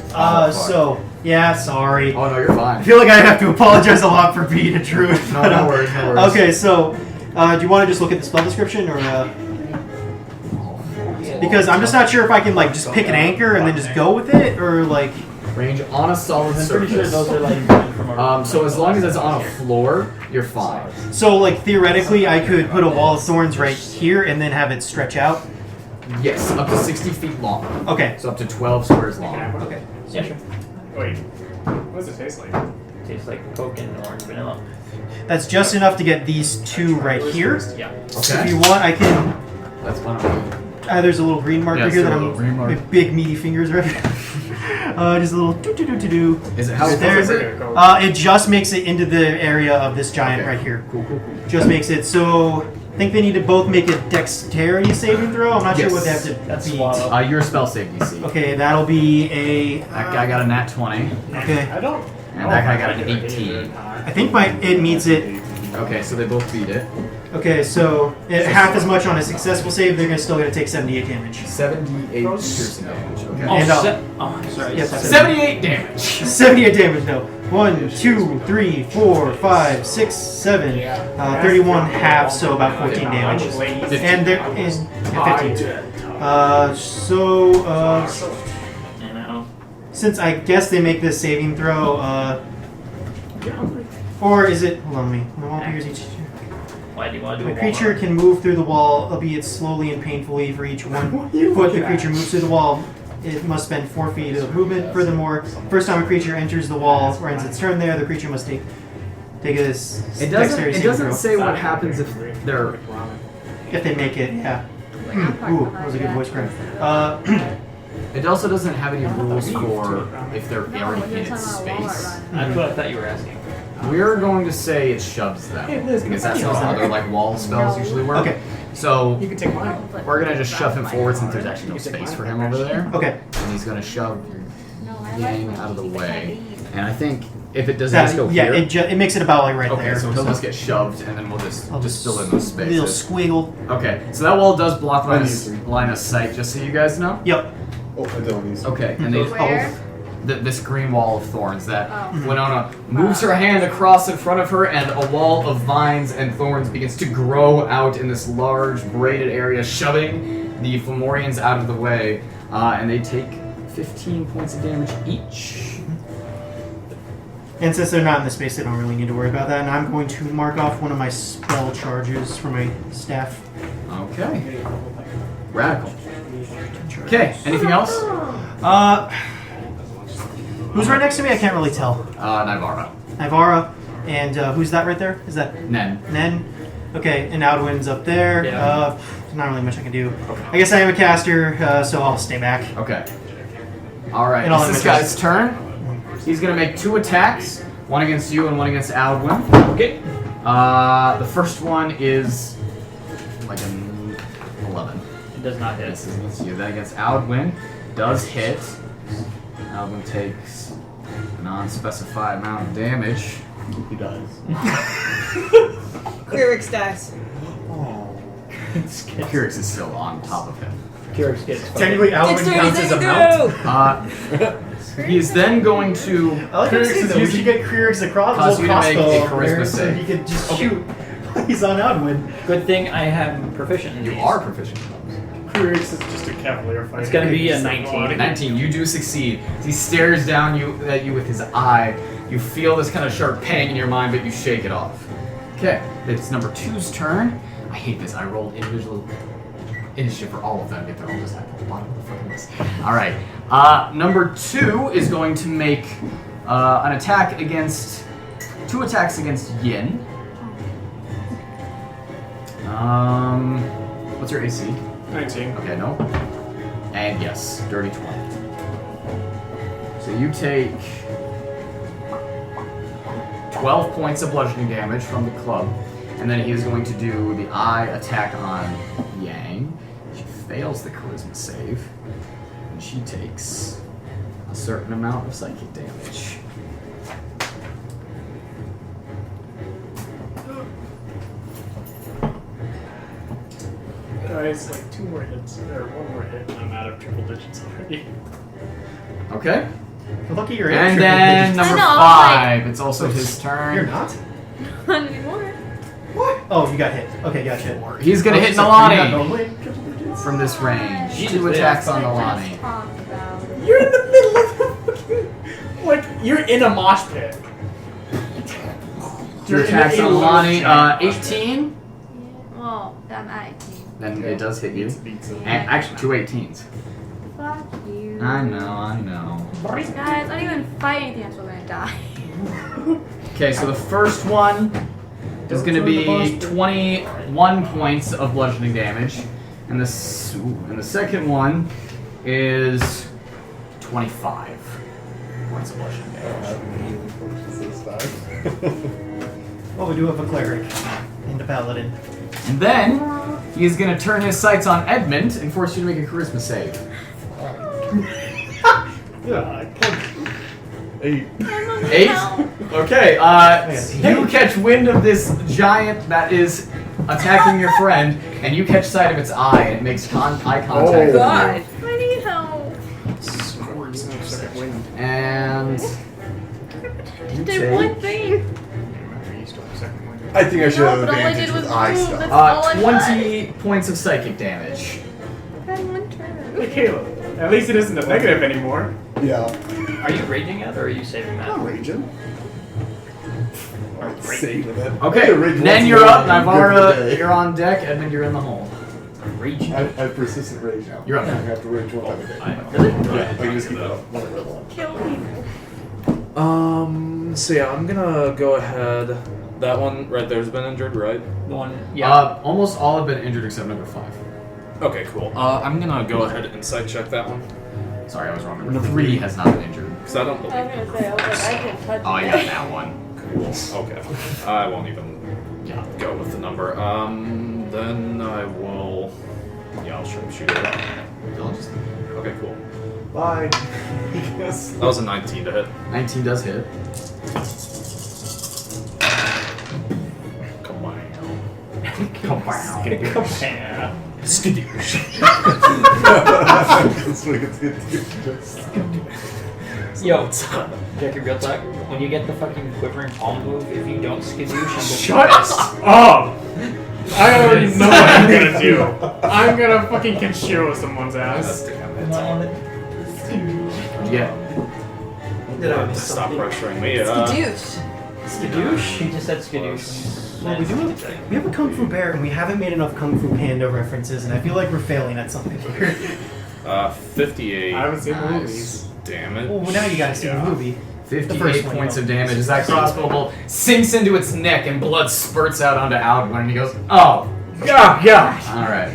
S1: fuck.
S4: So yeah, sorry.
S1: Oh no, you're
S4: I
S1: fine.
S4: feel like I have to apologize a lot for being a druid.
S1: No, no worries, no worries.
S4: Okay, so do you want to just look at the spell description, or because I'm just not sure if I can like just pick an anchor and then just go with it, or like.
S1: Range on a solid
S5: I'm
S1: surface.
S5: pretty sure those are like from a.
S1: So as long as it's on a floor, you're fine.
S4: So like theoretically, I could put a Wall of Thorns right here and then have it stretch out.
S1: Yes, up to 60 feet long.
S4: Okay.
S1: So up to 12 squares long.
S4: Okay.
S5: Yeah, sure.
S2: Wait, what does it taste like?
S5: Tastes like Coke and orange vanilla.
S4: That's just enough to get these two right here.
S5: Yeah.
S4: If you want, I can.
S1: That's fine.
S4: There's a little green marker
S1: Yes,
S4: here
S1: a
S4: that
S1: little green mark.
S4: with big meaty fingers right here. Just a little do.
S1: Is it how
S4: Right
S1: close
S4: there.
S1: is it?
S4: It just makes it into the area of this giant
S1: Okay.
S4: right here.
S1: Cool.
S4: Just makes it so. I think they need to both make a dexterity saving throw. I'm not sure what they have to
S5: That's
S4: beat.
S5: swallow.
S1: Your spell save DC.
S4: Okay, that'll be a.
S1: That guy got a nat 20,
S4: Okay,
S2: I don't.
S1: and that guy got an 18.
S4: I think it meets it.
S1: Okay, so they both beat it.
S4: Okay, so half as much on a successful save. They're still gonna take 78 damage.
S1: 78 piercing damage. Okay.
S5: Oh,
S4: And,
S5: I'm sorry.
S4: Yes,
S1: 78 damage.
S4: 78 damage. No. 1, 2, 3, 4, 5, 6, 7. 31 half, so about 14 damage. And there is 15.
S5: You know.
S4: Since I guess they make this saving throw, or is it? Hold on, me. No figures each.
S5: Why do you want to do
S4: A
S5: a
S4: creature can move through the wall, albeit slowly and painfully. For each 1 foot the creature moves through the wall, it must spend 4 feet of movement. Furthermore, first time a creature enters the wall or ends its turn there, the creature must take a
S1: It doesn't.
S4: dexterity
S1: It
S4: saving
S1: doesn't
S4: throw.
S1: say what happens if they're.
S4: If they make it, yeah. Ooh, that was a good voice crack.
S1: It also doesn't have any rules for if they're already in its space.
S5: That's what I thought you were asking.
S1: We're going to say it shoves them because that's how other like wall spells usually work.
S4: Okay.
S1: So
S2: You can take mine.
S1: we're gonna just shove him forward since there's actually no space for him over there.
S4: Okay.
S1: And he's gonna shove your yang out of the way. And I think if it doesn't just go
S4: Yeah,
S1: here.
S4: it makes it about like right
S1: Okay,
S4: there.
S1: so he'll just get shoved, and then we'll
S4: I'll
S1: just fill in those
S4: Little
S1: spaces.
S4: squiggle.
S1: Okay, so that wall does block line of sight, just so you guys know.
S4: Yep.
S6: Oh, I don't need
S1: Okay, and they
S3: Where?
S1: this green wall of thorns that
S3: Oh.
S1: Winona moves her hand across in front of her, and a wall of vines and thorns begins to grow out in this large braided area, shoving the Fomorians out of the way, and they take 15 points of damage each.
S4: And since they're not in the space, they don't really need to worry about that. And I'm going to mark off one of my spell charges for my staff.
S1: Okay. Radical. Okay, anything else?
S4: Who's right next to me? I can't really tell.
S1: Naivara.
S4: Naivara. And who's that right there? Is that
S1: Nen.
S4: Nen? Okay, and Outwind's up there.
S5: Yeah.
S4: Not really much I can do. I guess I am a caster, so I'll stay back.
S1: Okay. Alright,
S4: And I'll
S1: it's this
S4: let my
S1: guy's turn. He's gonna make 2 attacks, one against you and one against Alwyn.
S5: Okay.
S1: The first one is like an 11.
S5: It does not hit.
S1: This is against you. Then against Alwyn does hit. Alwyn takes a non-specified amount of damage.
S6: He does.
S7: Clerics dice.
S1: Kyrix is still on top of him.
S5: Kyrix gets
S4: Technically, Outwind counts as a mount.
S1: He is then going to.
S4: I like him saying that we should get Krierix across
S1: Cause
S4: the
S1: you to make a
S4: crossbow
S1: charisma
S4: there, so
S1: save.
S4: he could just shoot. He's on Outwind.
S5: Good thing I am proficient in
S1: You
S5: these.
S1: are proficient.
S2: Kyrix is just a cavalier fighter.
S5: It's gonna be a
S2: He's
S5: 19.
S1: 19. You do succeed. He stares down at you with his eye. You feel this kind of sharp pang in your mind, but you shake it off. Okay, it's number 2's turn. I hate this. I rolled individual initiative for all of them. Yet they're all just at the bottom of the fucking list. All right. Number 2 is going to make an attack against 2 attacks against Yin. What's your AC?
S2: 19.
S1: Okay, no. And yes, dirty 20. So you take 12 points of bludgeoning damage from the club, and then he is going to do the eye attack on Yang. She fails the charisma save, and she takes a certain amount of psychic damage.
S2: It's like 2 more hits, or 1 more hit, and I'm out of triple digits already.
S1: Okay.
S4: Well, lucky you're
S1: And
S4: triple
S1: then
S4: digits.
S1: number
S3: I know,
S1: 5. It's also his turn.
S4: You're not?
S3: Not anymore.
S4: What? Oh, you got hit. Okay, gotcha.
S1: He's gonna
S4: I was
S1: hit
S4: just like, you're not
S1: Nalane
S4: normally triple digits?
S1: from this range.
S5: Jesus,
S1: 2
S5: yeah.
S1: attacks on
S3: Let's
S1: Nalane.
S3: talk about it.
S2: You're in the middle of the fucking... Like, you're in a mosh pit.
S1: 2
S2: You're in
S1: attacks
S2: a
S1: on
S2: large
S1: Nalane.
S2: giant mosh
S1: 18.
S3: Well, I'm at 18.
S1: Then it does hit you.
S2: pit.
S1: And actually, 2 18s.
S3: Fuck you.
S1: I know.
S3: Guys, I don't even fight anything, I'm still gonna die.
S1: Okay, so the first one is going to be 21 points of bludgeoning damage, and the second one is 25 points of bludgeoning damage.
S4: Well, we do have a cleric and a paladin.
S1: And then he is going to turn his sights on Edmund and force you to make a charisma save.
S6: Eight.
S1: 8. Okay, you catch wind of this giant that is attacking your friend, and you catch sight of its eye, and it makes eye contact with you.
S7: God.
S3: I need help.
S1: And you
S3: Did one
S1: take
S3: thing.
S6: I think I should have
S3: No, but all I
S6: advantage
S3: did
S6: with
S3: was
S6: eye
S3: move.
S6: stuff.
S3: That's all I
S1: 20 points of psychic damage.
S3: I had one turn.
S2: Hey, Caleb. At least it isn't a negative anymore.
S6: Yeah.
S5: Are you raging yet, or are you saving that?
S6: I'm raging. Saving it.
S1: Okay,
S6: I rage
S1: then
S6: once
S1: you're
S6: in a
S1: up.
S6: while, I'm good for the
S1: Naivara,
S6: day.
S1: you're on deck. Edmund, you're in the hole.
S5: Raging.
S6: I have persistent rage now.
S1: You're up.
S6: I have to rage one time a day.
S5: Really?
S6: Yeah, I can just keep it up. One red one.
S3: Kill people.
S8: So yeah, I'm gonna go ahead. That one right there's been injured, right?
S5: The one, yeah.
S1: Almost all have been injured except number 5.
S8: Okay, cool. I'm gonna go ahead and insight check that one.
S1: Sorry, I was wrong. Number 3 has not been injured.
S8: Because I don't
S3: I
S8: believe
S3: was gonna say, I was like, I can touch
S1: Oh,
S3: it.
S1: yeah, that one.
S8: Cool. Okay. I won't even
S1: Yeah.
S8: go with the number. Then I will. Yeah, I'll shoot it up.
S1: Don't just-
S8: Okay, cool.
S6: Bye. Yes.
S8: That was a 19 to hit.
S1: 19 does hit.
S8: Come on.
S2: Skadoosh.
S6: That's what it's good to
S5: Yo, Jacky, real talk. When you get the fucking quivering palm move, if you don't skadoosh, I'm
S2: Shut up! I already know what I'm gonna do. I'm gonna fucking Kenshiro someone's ass.
S1: Yeah.
S4: Did I miss
S8: Stop
S4: something?
S8: pressuring me.
S7: Skadoosh.
S5: skadoosh. He just said skadoosh.
S4: Well, we have a Kung Fu bear, and we haven't made enough Kung Fu Panda references, and I feel like we're failing at something here.
S8: 58
S2: I haven't seen the
S1: Nice.
S2: movies.
S8: damage.
S4: Well, now you gotta see the movie.
S1: 58
S4: one,
S1: points
S4: you
S1: of
S4: know.
S1: damage as that crossbow bolt sinks into its neck and blood spurts out onto Alduin, and he goes, "Oh,
S2: God.
S1: all right."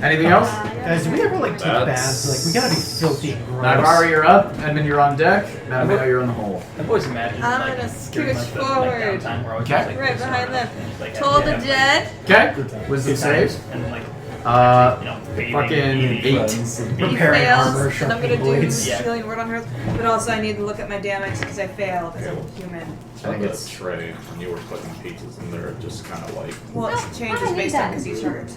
S1: Anything else?
S4: Guys, do we ever like take
S8: That's-
S4: baths? Like, we gotta be filthy and gross.
S1: Naivara, you're up. Edmund, you're on deck. Mattimeo, you're in the hole.
S5: I've always imagined
S7: I'm
S5: like,
S7: gonna
S5: during,
S7: scooch
S5: the,
S7: forward.
S5: downtime where I was
S1: Okay.
S5: just, like,
S7: Right
S5: pissing
S7: behind
S5: around
S7: them.
S5: and, like,
S7: Toll the
S5: have, like,
S7: dead.
S1: Okay.
S5: good times.
S1: Wisdom
S5: Good times,
S1: save.
S5: and like bathing,
S1: Fucking
S5: eating.
S1: 8.
S7: He
S4: Repairing
S7: fails,
S4: armor,
S7: and I'm
S4: sharpening
S7: gonna do
S4: blades.
S5: Yeah.
S7: healing word on her. But also, I need to look at my damage because I failed as a human.
S1: I think
S8: the
S1: it's
S8: tray, when you were putting pieces in there, it just kind of like.
S7: Well, it changes based on because he's hurt.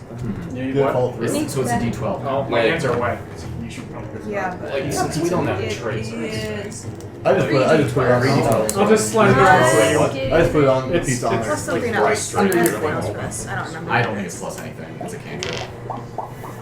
S2: You need
S6: Yeah,
S2: what?
S6: follow through.
S1: so it's a D12.
S2: My hands are wet. You should probably.
S7: Yeah, but
S8: Like, since we don't have
S7: it
S8: trays,
S7: is.
S6: I just put it on
S1: Read it.
S2: I'll just slide it over for you.
S6: I just put it on the
S2: It's-
S6: piece on
S2: it's-
S6: there.
S7: Plus something
S8: Like,
S7: else.
S8: right
S7: I
S8: straight
S7: have
S8: to
S7: a
S8: the
S7: bonus
S8: wall.
S7: for this. I don't remember.
S1: I don't think it's plus anything. It's a cantrip.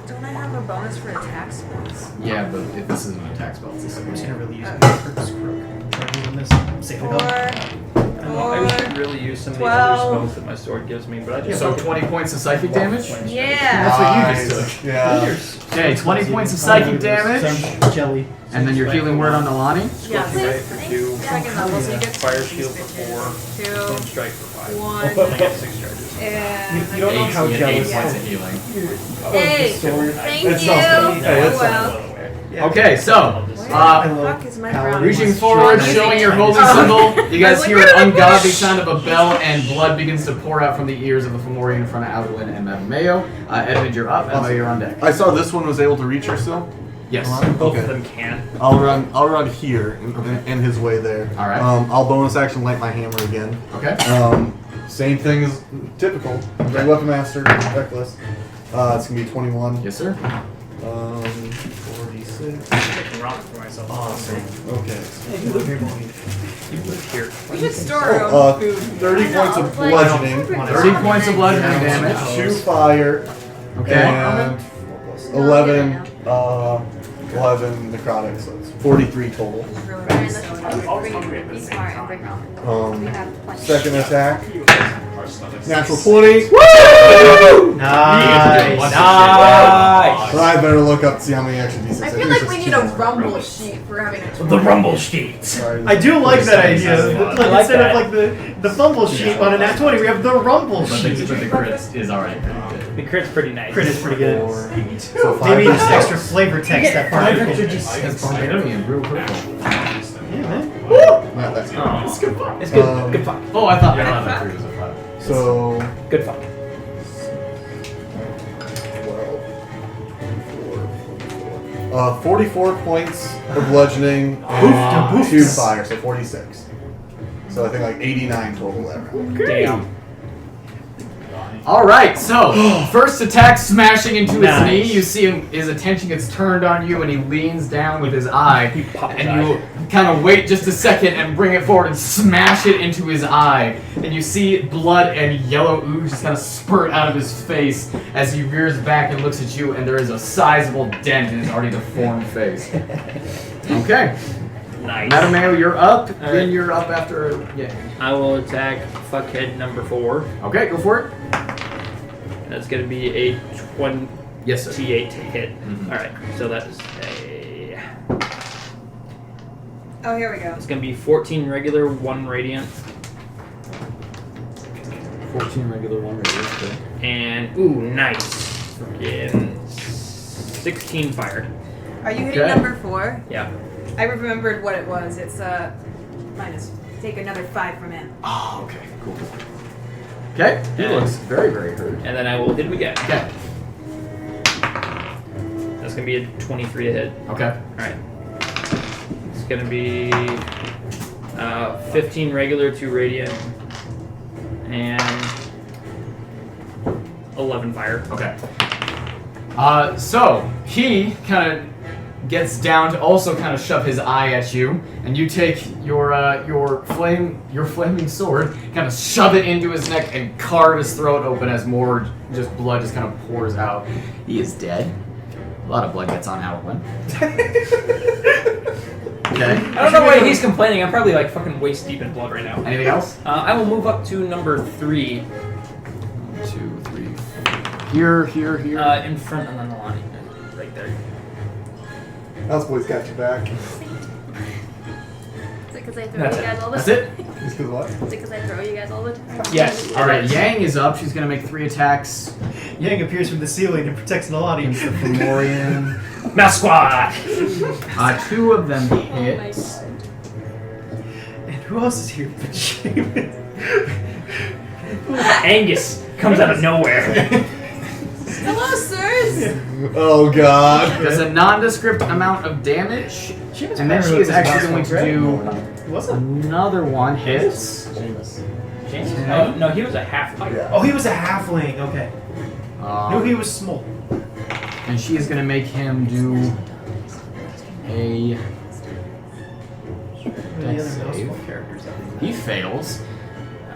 S7: Don't I have a bonus for attack spells?
S1: Yeah, but if this isn't an attack spell, it's a
S4: I'm just
S1: single.
S4: gonna really use it for this crook. Try to do this. Save it
S7: Or
S4: up.
S7: bonus
S5: I should really use some of the
S7: 12.
S5: other spells that my sword gives me, but I just
S1: So 20 points of psychic damage.
S3: Yeah.
S4: That's what you
S6: Nice.
S4: just took.
S6: Yeah.
S1: Okay, 20 points of psychic damage.
S4: Some jelly.
S1: And then your healing word on Nalane.
S7: Yeah.
S5: Scorching Ray for 2,
S7: Second level, so you get
S5: Fire
S7: these
S5: Shield for
S7: bitches.
S5: 4, Stone
S7: 2,
S5: Strike for 5.
S7: 1,
S5: I get 6 charges.
S7: and
S4: You don't know how
S1: Eight
S4: jealous
S1: points
S4: I
S1: of healing.
S7: Hey,
S4: sword.
S7: thank
S6: It's
S7: you.
S6: not funny. Hey,
S7: Oh
S6: it's
S7: well.
S1: Okay, so
S4: I
S7: Where the
S4: love
S7: fuck is my
S4: Paladin.
S7: brown
S1: reaching
S7: one?
S1: forward,
S7: Showing
S1: showing your
S7: it.
S1: holy
S7: Oh.
S1: symbol, you guys
S7: I was
S1: hear
S7: like,
S1: an
S7: where did I
S1: ungodly
S7: push?
S1: sound of a bell, and blood begins to pour out from the ears of the Fomorian in front of Alduin and Mattimeo. Edmund, you're up. Emma, you're on deck.
S6: I saw this one was able to reach her still.
S1: Yes.
S5: Both of
S6: Okay.
S5: them can.
S6: I'll run here in his way there.
S1: All right.
S6: I'll bonus action light my hammer again.
S1: Okay.
S6: Same thing as typical. Great Weapon Master, Reckless. It's gonna be 21.
S1: Yes, sir.
S6: 46.
S4: Picking rock for myself.
S6: Awesome. Okay.
S5: You live here.
S7: We should store our own food.
S6: 30
S3: I know,
S6: points of
S3: it's like-
S6: bludgeoning.
S1: 30 points of bludgeoning damage.
S6: 2 fire.
S1: Okay.
S6: And 11, 11 necrotic, so it's 43 total.
S3: Ryan, let's just be smart and break off. We have plenty.
S6: Second attack,
S8: Our stomachs.
S6: natural 20.
S4: Nice.
S5: Nice!
S6: But I better look up to see how many extra d6.
S7: I
S6: think
S7: feel like
S6: it's
S7: we
S6: just
S7: need
S6: two
S7: a
S6: more.
S7: rumble sheet for having a
S5: The rumble sheets.
S6: Sorry.
S4: I do like that idea. Like,
S5: I like
S4: instead
S5: that.
S4: of like the fumble sheet on a nat 20, we have the rumble
S1: But
S4: sheet.
S1: the crit is alright.
S5: The crit's pretty nice.
S4: Crit is pretty good.
S6: So 5
S4: Maybe just
S6: d6.
S4: extra flavor text that part.
S1: That's Barbarian, real purple.
S4: Yeah, man.
S6: Not that good.
S5: Oh, it's good fun. It's good. Good fun.
S1: Oh, I thought that 3 was a 5.
S6: So
S5: Good fun.
S6: 44 points of bludgeoning and 2 fire, so 46. So I think like 89 total that round.
S5: Damn.
S1: Alright, so first attack smashing into his
S5: Nice.
S1: knee. You see him, his attention gets turned on you, and he leans down with his eye. And you kind of wait just a second and bring it forward and smash it into his eye. And you see blood and yellow ooze just kind of spurt out of his face as he rears back and looks at you, and there is a sizable dent in his already deformed face. Okay.
S5: Nice.
S1: Mattimeo, you're up. Then
S5: Alright.
S1: you're up after. Yeah.
S5: I will attack fuckhead number 4.
S1: Okay, go for it.
S5: That's going to be a 28
S1: Yes, sir.
S5: to hit.
S1: Mhm.
S5: Alright, so that is a.
S7: Oh, here we go.
S5: It's going to be 14 regular, 1 radiant,
S1: 14 regular, 1 radius. Okay.
S5: and. Ooh, nice. Freaking 16 fire.
S7: Are you hitting
S1: Okay.
S7: number 4?
S5: Yeah.
S7: I remembered what it was. It's minus. Take another 5 from it.
S1: Oh, okay, cool. Okay, he
S5: And-
S1: looks very, very hurt.
S5: And then I will hit him again.
S1: Okay,
S5: That's going to be a 23 to hit.
S1: okay.
S5: Alright. It's going to be 15 regular, 2 radiant, and 11 fire.
S1: Okay. So he kind of gets down to also kind of shove his eye at you, and you take your flaming sword, kind of shove it into his neck and carve his throat open as more just blood just kind of pours out. He is dead. A lot of blood gets on Alwyn. Okay.
S5: I don't know why he's complaining. I'm probably like fucking waist deep in blood right now.
S1: Anything else?
S5: I will move up to number 3,
S1: 1, 2, 3. Here.
S5: in front of Nalane. Right there.
S6: House boy's got your back.
S3: Is it because I throw
S5: That's
S3: you
S5: it.
S3: guys all the
S1: That's
S3: time?
S1: it.
S6: Just because what?
S3: Is it because I throw you guys all the time?
S5: Yes.
S1: All right. Yang is up. She's gonna make 3 attacks.
S4: Yang appears from the ceiling and protects Nalane.
S6: Against the Fomorian.
S5: Mouse Squad!
S1: 2 of them
S3: Oh my
S1: hit.
S3: god.
S4: And who else is here but Shaman?
S5: Angus comes out of nowhere.
S7: Hello, sirs.
S6: Oh god.
S1: Does a nondescript amount of damage,
S4: Shaman's
S1: and then she is actually going to do
S4: Was it?
S1: another one. Hits.
S5: No, he was a halfling.
S6: Yeah.
S4: Oh, he was a halfling. Okay. No, he was small.
S1: And she is going to make him do a dex save. He fails,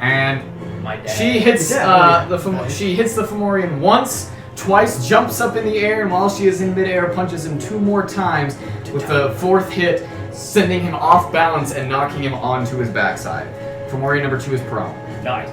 S1: and
S5: My dad.
S1: she hits
S4: Yeah,
S1: she hits the Fomorian once, twice, jumps up in the air, and while she is in midair, punches him 2 more times with the 4th hit, sending him off balance and knocking him onto his backside. Fomorian number 2 is prone.
S5: Nice.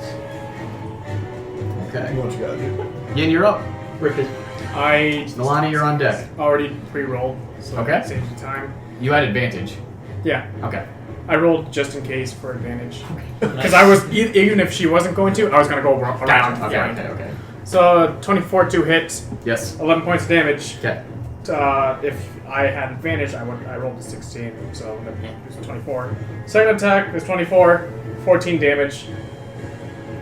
S1: Okay.
S6: What you gotta do?
S1: Yin, you're up.
S5: Rip it.
S2: I
S1: Nalane, you're on deck.
S2: already pre-rolled, so
S1: Okay.
S2: that saves you time.
S1: You had advantage.
S2: Yeah,
S1: Okay.
S2: I rolled just in case for advantage. Because I was, even if she wasn't going to, I was going to go around.
S1: Okay,
S2: Yeah.
S1: okay.
S2: So 24 to hit,
S1: Yes.
S2: 11 points of damage.
S1: Okay.
S2: If I had advantage, I rolled a 16, so it was 24. Second attack is 24, 14 damage.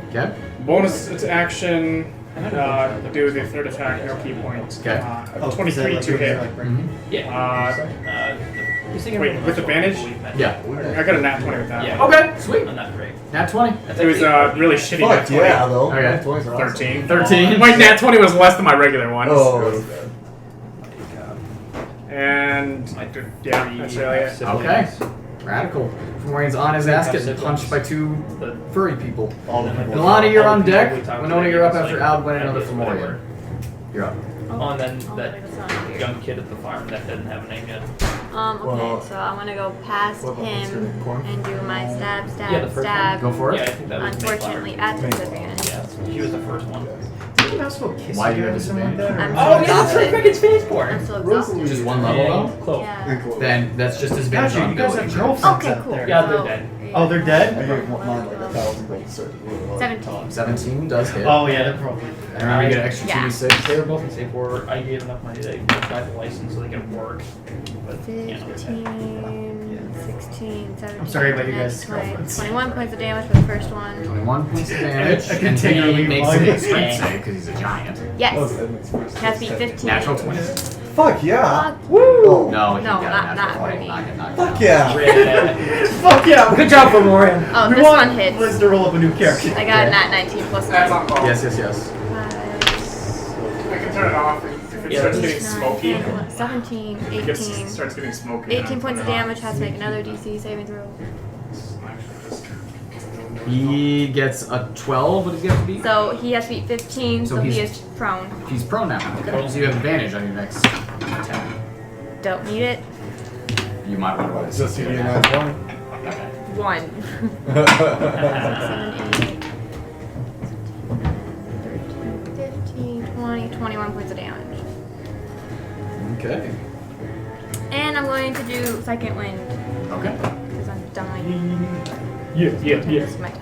S1: Okay.
S2: Bonus action, do the third attack, no key points.
S1: Okay.
S2: 23 to hit.
S1: Mm-hmm.
S5: Yeah.
S2: Wait, with advantage?
S1: Yeah.
S2: I got a nat 20 with that.
S5: Yeah.
S1: Okay, sweet.
S5: I'm not great.
S1: Nat 20.
S2: It was really shitty nat
S6: Fuck
S2: 20.
S6: yeah, though.
S1: Okay.
S6: 20's are awesome.
S2: 13.
S1: 13.
S2: My nat 20 was less than my regular one.
S6: Oh,
S2: And yeah, that's really it.
S1: Okay. Radical. Fomorian's on his ass, getting punched by 2 furry people.
S6: all the people.
S1: Nalane, you're on deck. Winona, you're up after Alwyn and another Fomorian. You're up.
S5: Oh, and then
S3: Oh,
S5: that
S3: it's on here.
S5: young kid at the farm that didn't have a name yet.
S3: Okay,
S6: Well,
S3: so I'm gonna go past
S6: what about what's
S3: him
S6: your corn?
S3: and do my stab,
S5: Yeah,
S3: stab,
S5: the first
S3: stab.
S1: Go for
S5: Yeah, I
S1: it.
S5: think that was
S3: Unfortunately, at disadvantage.
S5: Yeah, she was the first one.
S4: You're not supposed to kiss
S1: Why
S4: you
S1: do you have
S4: or something like
S1: disadvantage?
S4: that,
S3: I'm
S4: or-
S3: so
S5: Oh, yeah, that's right.
S3: exhausted.
S5: Cricket's face for
S3: I'm
S5: it.
S3: so exhausted.
S1: Just one level though?
S5: Close.
S3: Yeah.
S1: Then that's just disadvantage
S4: Gotcha,
S1: on
S4: you guys have
S1: ability.
S4: girlfriends
S3: Okay,
S4: out
S3: cool.
S4: there.
S5: Yeah, they're dead.
S4: Oh, they're
S6: I
S4: dead?
S6: gave mine like 1,000 gold to start the little
S3: 17.
S1: 17 does hit.
S4: Oh, yeah, they're probably.
S1: And remember, you get an extra
S3: Yeah.
S1: 2d6.
S5: They were both in safe order. I gave enough money to buy the license so they can work. But, you know,
S3: 15, 16, 17.
S4: I'm sorry about you
S3: 19,
S4: guys'
S3: 20,
S4: girlfriends.
S3: 21 points of damage for the first one.
S1: 21 points of damage.
S4: I can
S1: and
S4: take or
S1: he
S4: leave
S1: makes
S4: mine.
S1: a strength save because he's a giant.
S6: That was
S3: Yes.
S6: Edmund's first.
S3: Has to be 15.
S1: Natural 20.
S6: Fuck yeah!
S3: Fuck.
S6: Woo!
S1: No, he
S3: No,
S1: got a
S3: not
S1: natural 20.
S3: really.
S1: Not gonna knock
S6: Fuck
S1: it out.
S6: yeah!
S4: Fuck yeah! Good job, Fomorian.
S3: Oh,
S4: We
S3: this
S4: want
S3: one hits.
S4: Liz to roll up a new character.
S3: I got a nat 19 plus 9.
S2: That's on
S1: Yes, yes, yes.
S2: 5. I can turn it off if it
S5: Yeah,
S2: starts
S5: that's
S2: getting smoky.
S3: 17,
S2: It
S3: 18.
S2: starts getting smoky.
S3: 18 points of damage, has to make another DC saving throw.
S1: He gets a 12. What does he have to beat?
S3: So he has to beat 15,
S1: So
S3: so he
S1: he's-
S3: is prone.
S1: He's prone now. Okay. So you have advantage on your next attack.
S3: Don't need it.
S1: You might want to roll
S6: It's just you and I one.
S3: 1. 7, 8, 13, 15, 20, 21 points of damage.
S1: Okay.
S3: And I'm going to do Second Wind,
S1: Okay.
S3: because I'm dying.
S2: Yeah.
S3: This is my attack.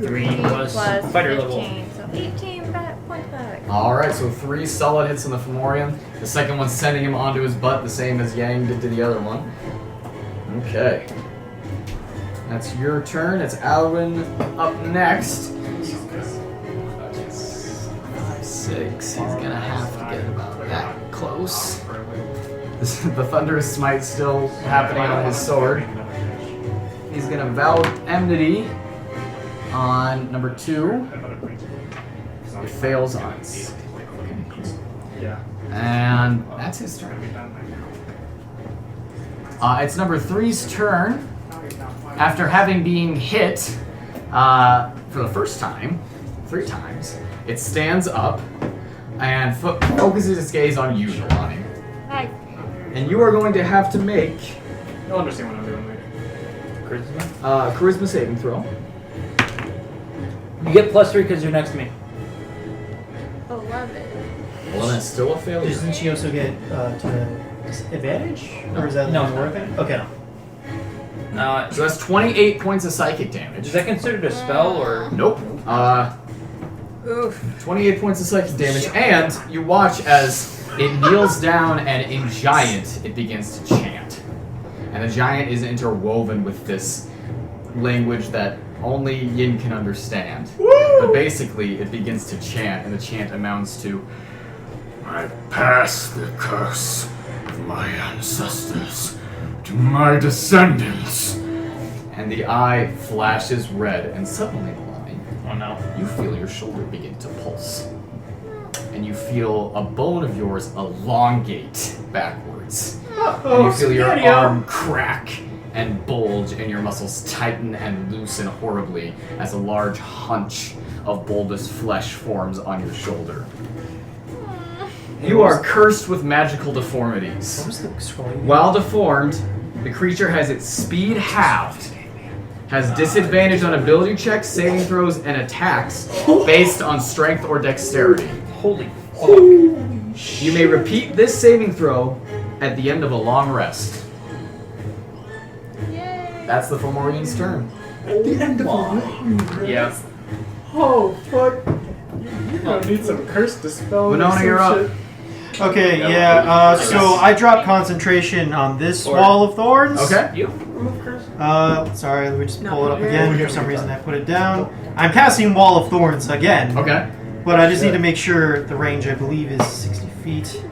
S5: 3 plus fighter level.
S3: 15, so 18 points back.
S1: Alright, so 3 solid hits on the Fomorian. The second one sending him onto his butt, the same as Yang did to the other one. Okay. That's your turn. It's Alwyn up next. 5, 6. He's gonna have to get about that close. The Thunderous Smite still happening on his sword. He's gonna vow enmity on number 2. It fails on its.
S2: Yeah.
S1: And that's his turn. It's number 3's turn. After having been hit for the first time, 3 times, it stands up and focuses its gaze on you, Nalane.
S3: Hi.
S1: And you are going to have to make
S2: You'll understand what I'm doing later.
S5: Charisma.
S1: charisma saving throw.
S5: You get +3 because you're next to me.
S3: 11.
S1: Well, then it's still a failure.
S4: Doesn't she also get to advantage? Or is that
S5: No.
S4: more advantage? Okay.
S1: So that's 28 points of psychic damage.
S5: Is that considered a spell or?
S1: Nope.
S7: Oof.
S1: 28 points of psychic damage, and you watch as it kneels down and in giant it begins to chant. And the giant is interwoven with this language that only Yin can understand. But basically it begins to chant, and the chant amounts to, I pass the curse of my ancestors to my descendants. And the eye flashes red, and suddenly, Nalane,
S5: Oh no.
S1: you feel your shoulder begin to pulse. And you feel a bone of yours elongate backwards. And you feel your arm crack and bulge, and your muscles tighten and loosen horribly as a large hunch of bulbous flesh forms on your shoulder. You are cursed with magical deformities.
S4: What was the scrolling?
S1: While deformed, the creature has its speed halved has disadvantage on ability checks, saving throws, and attacks based on strength or dexterity.
S5: Holy fuck.
S1: You may repeat this saving throw at the end of a long rest.
S3: Yay!
S1: That's the Fomorian's turn.
S6: At the end of a long rest.
S5: Yeah.
S2: Oh, fuck. You're gonna need some curse dispel.
S1: Winona, you're up.
S4: Okay, yeah. So I dropped concentration on this wall of thorns.
S1: Okay.
S5: You remove curse?
S4: Sorry, let me just pull it up
S7: No.
S4: again. For some reason, I put it down. I'm casting Wall of Thorns again.
S1: Okay.
S4: But I just need to make sure the range, I believe, is 60 feet.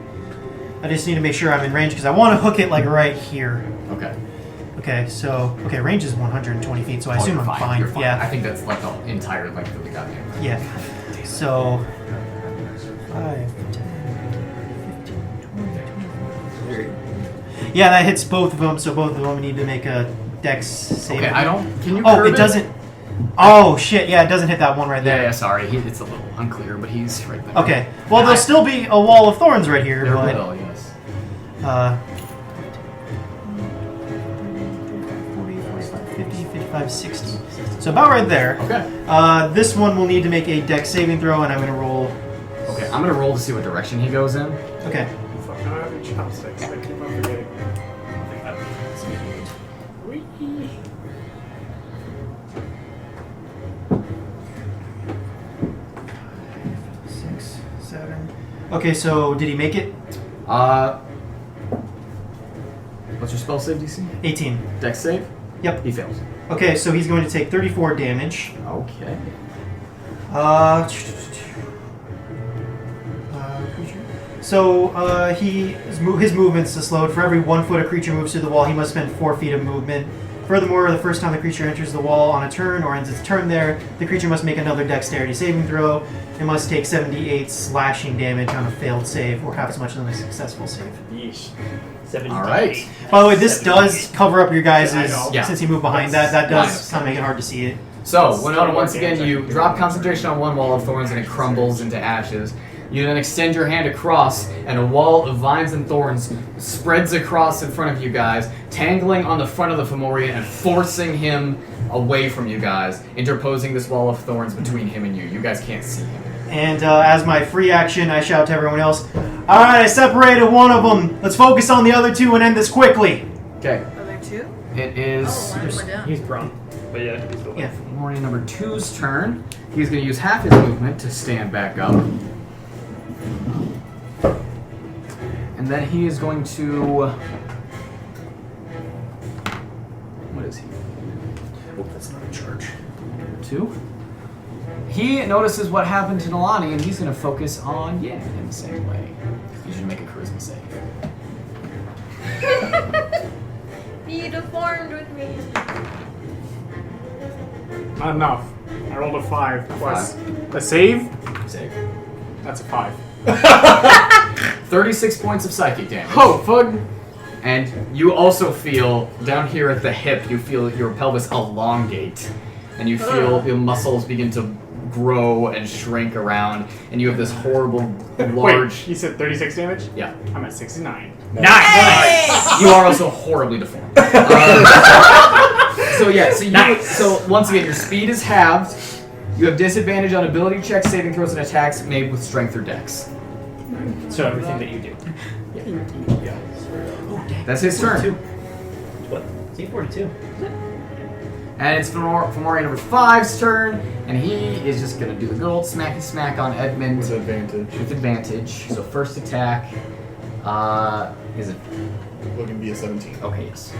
S4: I just need to make sure I'm in range because I want to hook it like right here.
S1: Okay.
S4: Okay, so range is 120 feet, so I assume
S1: you're
S4: I'm fine.
S1: You're fine. I
S4: Yeah,
S1: think that's like the entire length of the goddamn.
S4: yeah. So 5, 10, 15, 20, 30. Yeah, that hits both of them. So both of them need to make a Dex save.
S1: Okay, I don't. Can you?
S4: Oh,
S1: curve
S4: it doesn't. Oh shit! Yeah, it doesn't hit that one right
S1: Yeah,
S4: there.
S1: yeah. Sorry, it's a little unclear, but he's right there.
S4: Okay. Well, there'll still be a wall of thorns right here,
S1: There
S4: but
S1: will, yes.
S4: 40, 45, 50, 55, 60. So about right there.
S1: Okay.
S4: This one will need to make a Dex saving throw, and I'm gonna roll.
S1: Okay, I'm gonna roll to see what direction he goes in.
S4: Okay.
S2: Fuck, I don't have any chopsticks. I keep on forgetting. Whee!
S4: 6, 7. Okay, so did he make it?
S1: What's your spell save DC?
S4: 18.
S1: Dex save?
S4: Yep.
S1: He fails.
S4: Okay, so he's going to take 34 damage.
S1: Okay.
S4: Creature. So his movements are slowed. For every 1 foot a creature moves through the wall, he must spend 4 feet of movement. Furthermore, the first time the creature enters the wall on a turn or ends its turn there, the creature must make another dexterity saving throw. It must take 78 slashing damage on a failed save, or half as much on a successful save.
S2: Yeesh.
S5: 70.
S1: All right.
S4: By the way, this does cover up your guys'
S2: I know.
S1: Yeah.
S4: since you move behind that. That
S1: Line
S4: does
S1: of
S4: kind of make it hard to see it.
S1: So, Winona, once again, you drop concentration on one wall of thorns and it crumbles into ashes. You then extend your hand across, and a wall of vines and thorns spreads across in front of you guys, tangling on the front of the Fomorian and forcing him away from you guys, interposing this wall of thorns between him and you. You guys can't see him.
S4: And as my free action, I shout to everyone else, "All right, I separated one of them. Let's focus on the other two and end this quickly."
S1: Okay.
S7: Other two?
S1: It is
S7: Oh, one more down.
S5: He's prone. But yeah, he's still
S4: Yeah.
S1: Fomorian number 2's turn. He's going to use half his movement to stand back up. And then he is going to... What is he?
S4: Oh, that's not a charge.
S1: 2. He notices what happened to Nalane, and he's going to focus on Yin in the same way. You should make a charisma save.
S3: Be deformed with me.
S2: Not enough. I rolled a 5 plus a save.
S1: Save.
S2: That's a 5.
S1: 36 points of psychic damage.
S2: Oh, fuck.
S1: And you also feel, down here at the hip, you feel your pelvis elongate. And you feel the muscles begin to grow and shrink around. And you have this horrible, large...
S2: Wait, you said 36 damage?
S1: Yeah.
S2: I'm at 69.
S1: Nice! You are also horribly deformed. So yeah, so once again, your speed is halved. You have disadvantage on ability checks, saving throws, and attacks made with strength or dex.
S5: So everything that you do.
S1: Yeah.
S4: Oh, dang.
S1: That's his turn.
S5: What? See, 42.
S1: And it's Fomorian number 5's turn, and he is just gonna do the good old smacky smack on Edmund
S6: With advantage.
S1: with advantage. So first attack, is it?
S6: Looking to be a 17.
S1: Okay, yes.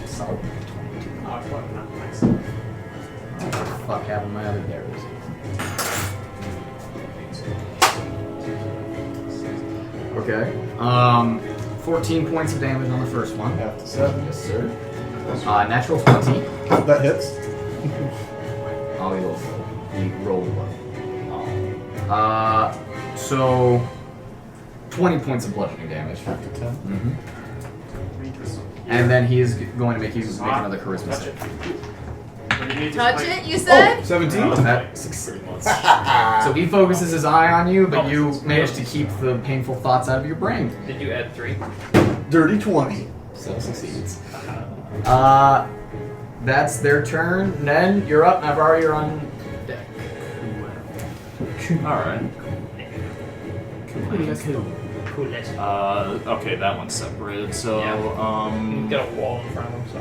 S1: Solid. 22.
S2: Oh, fuck, not nice.
S1: What the fuck happened to my other arrows? Okay. 14 points of damage on the first one.
S6: Half to 7.
S1: Yes, sir. Natural 20.
S6: That hits.
S1: Oh, he rolled one. So 20 points of bludgeoning damage.
S6: Half to 10.
S1: Mm-hmm. And then he is going to make another charisma save.
S7: Touch it, you said?
S6: 17.
S1: That succeeds. So he focuses his eye on you, but you manage to keep the painful thoughts out of your brain.
S5: Did you add 3?
S6: Dirty 20.
S1: So succeeds. That's their turn. Nen, you're up. Naivara, you're on deck.
S8: Alright. Okay, that one's separated, so,
S5: You've got a wall in front of him, so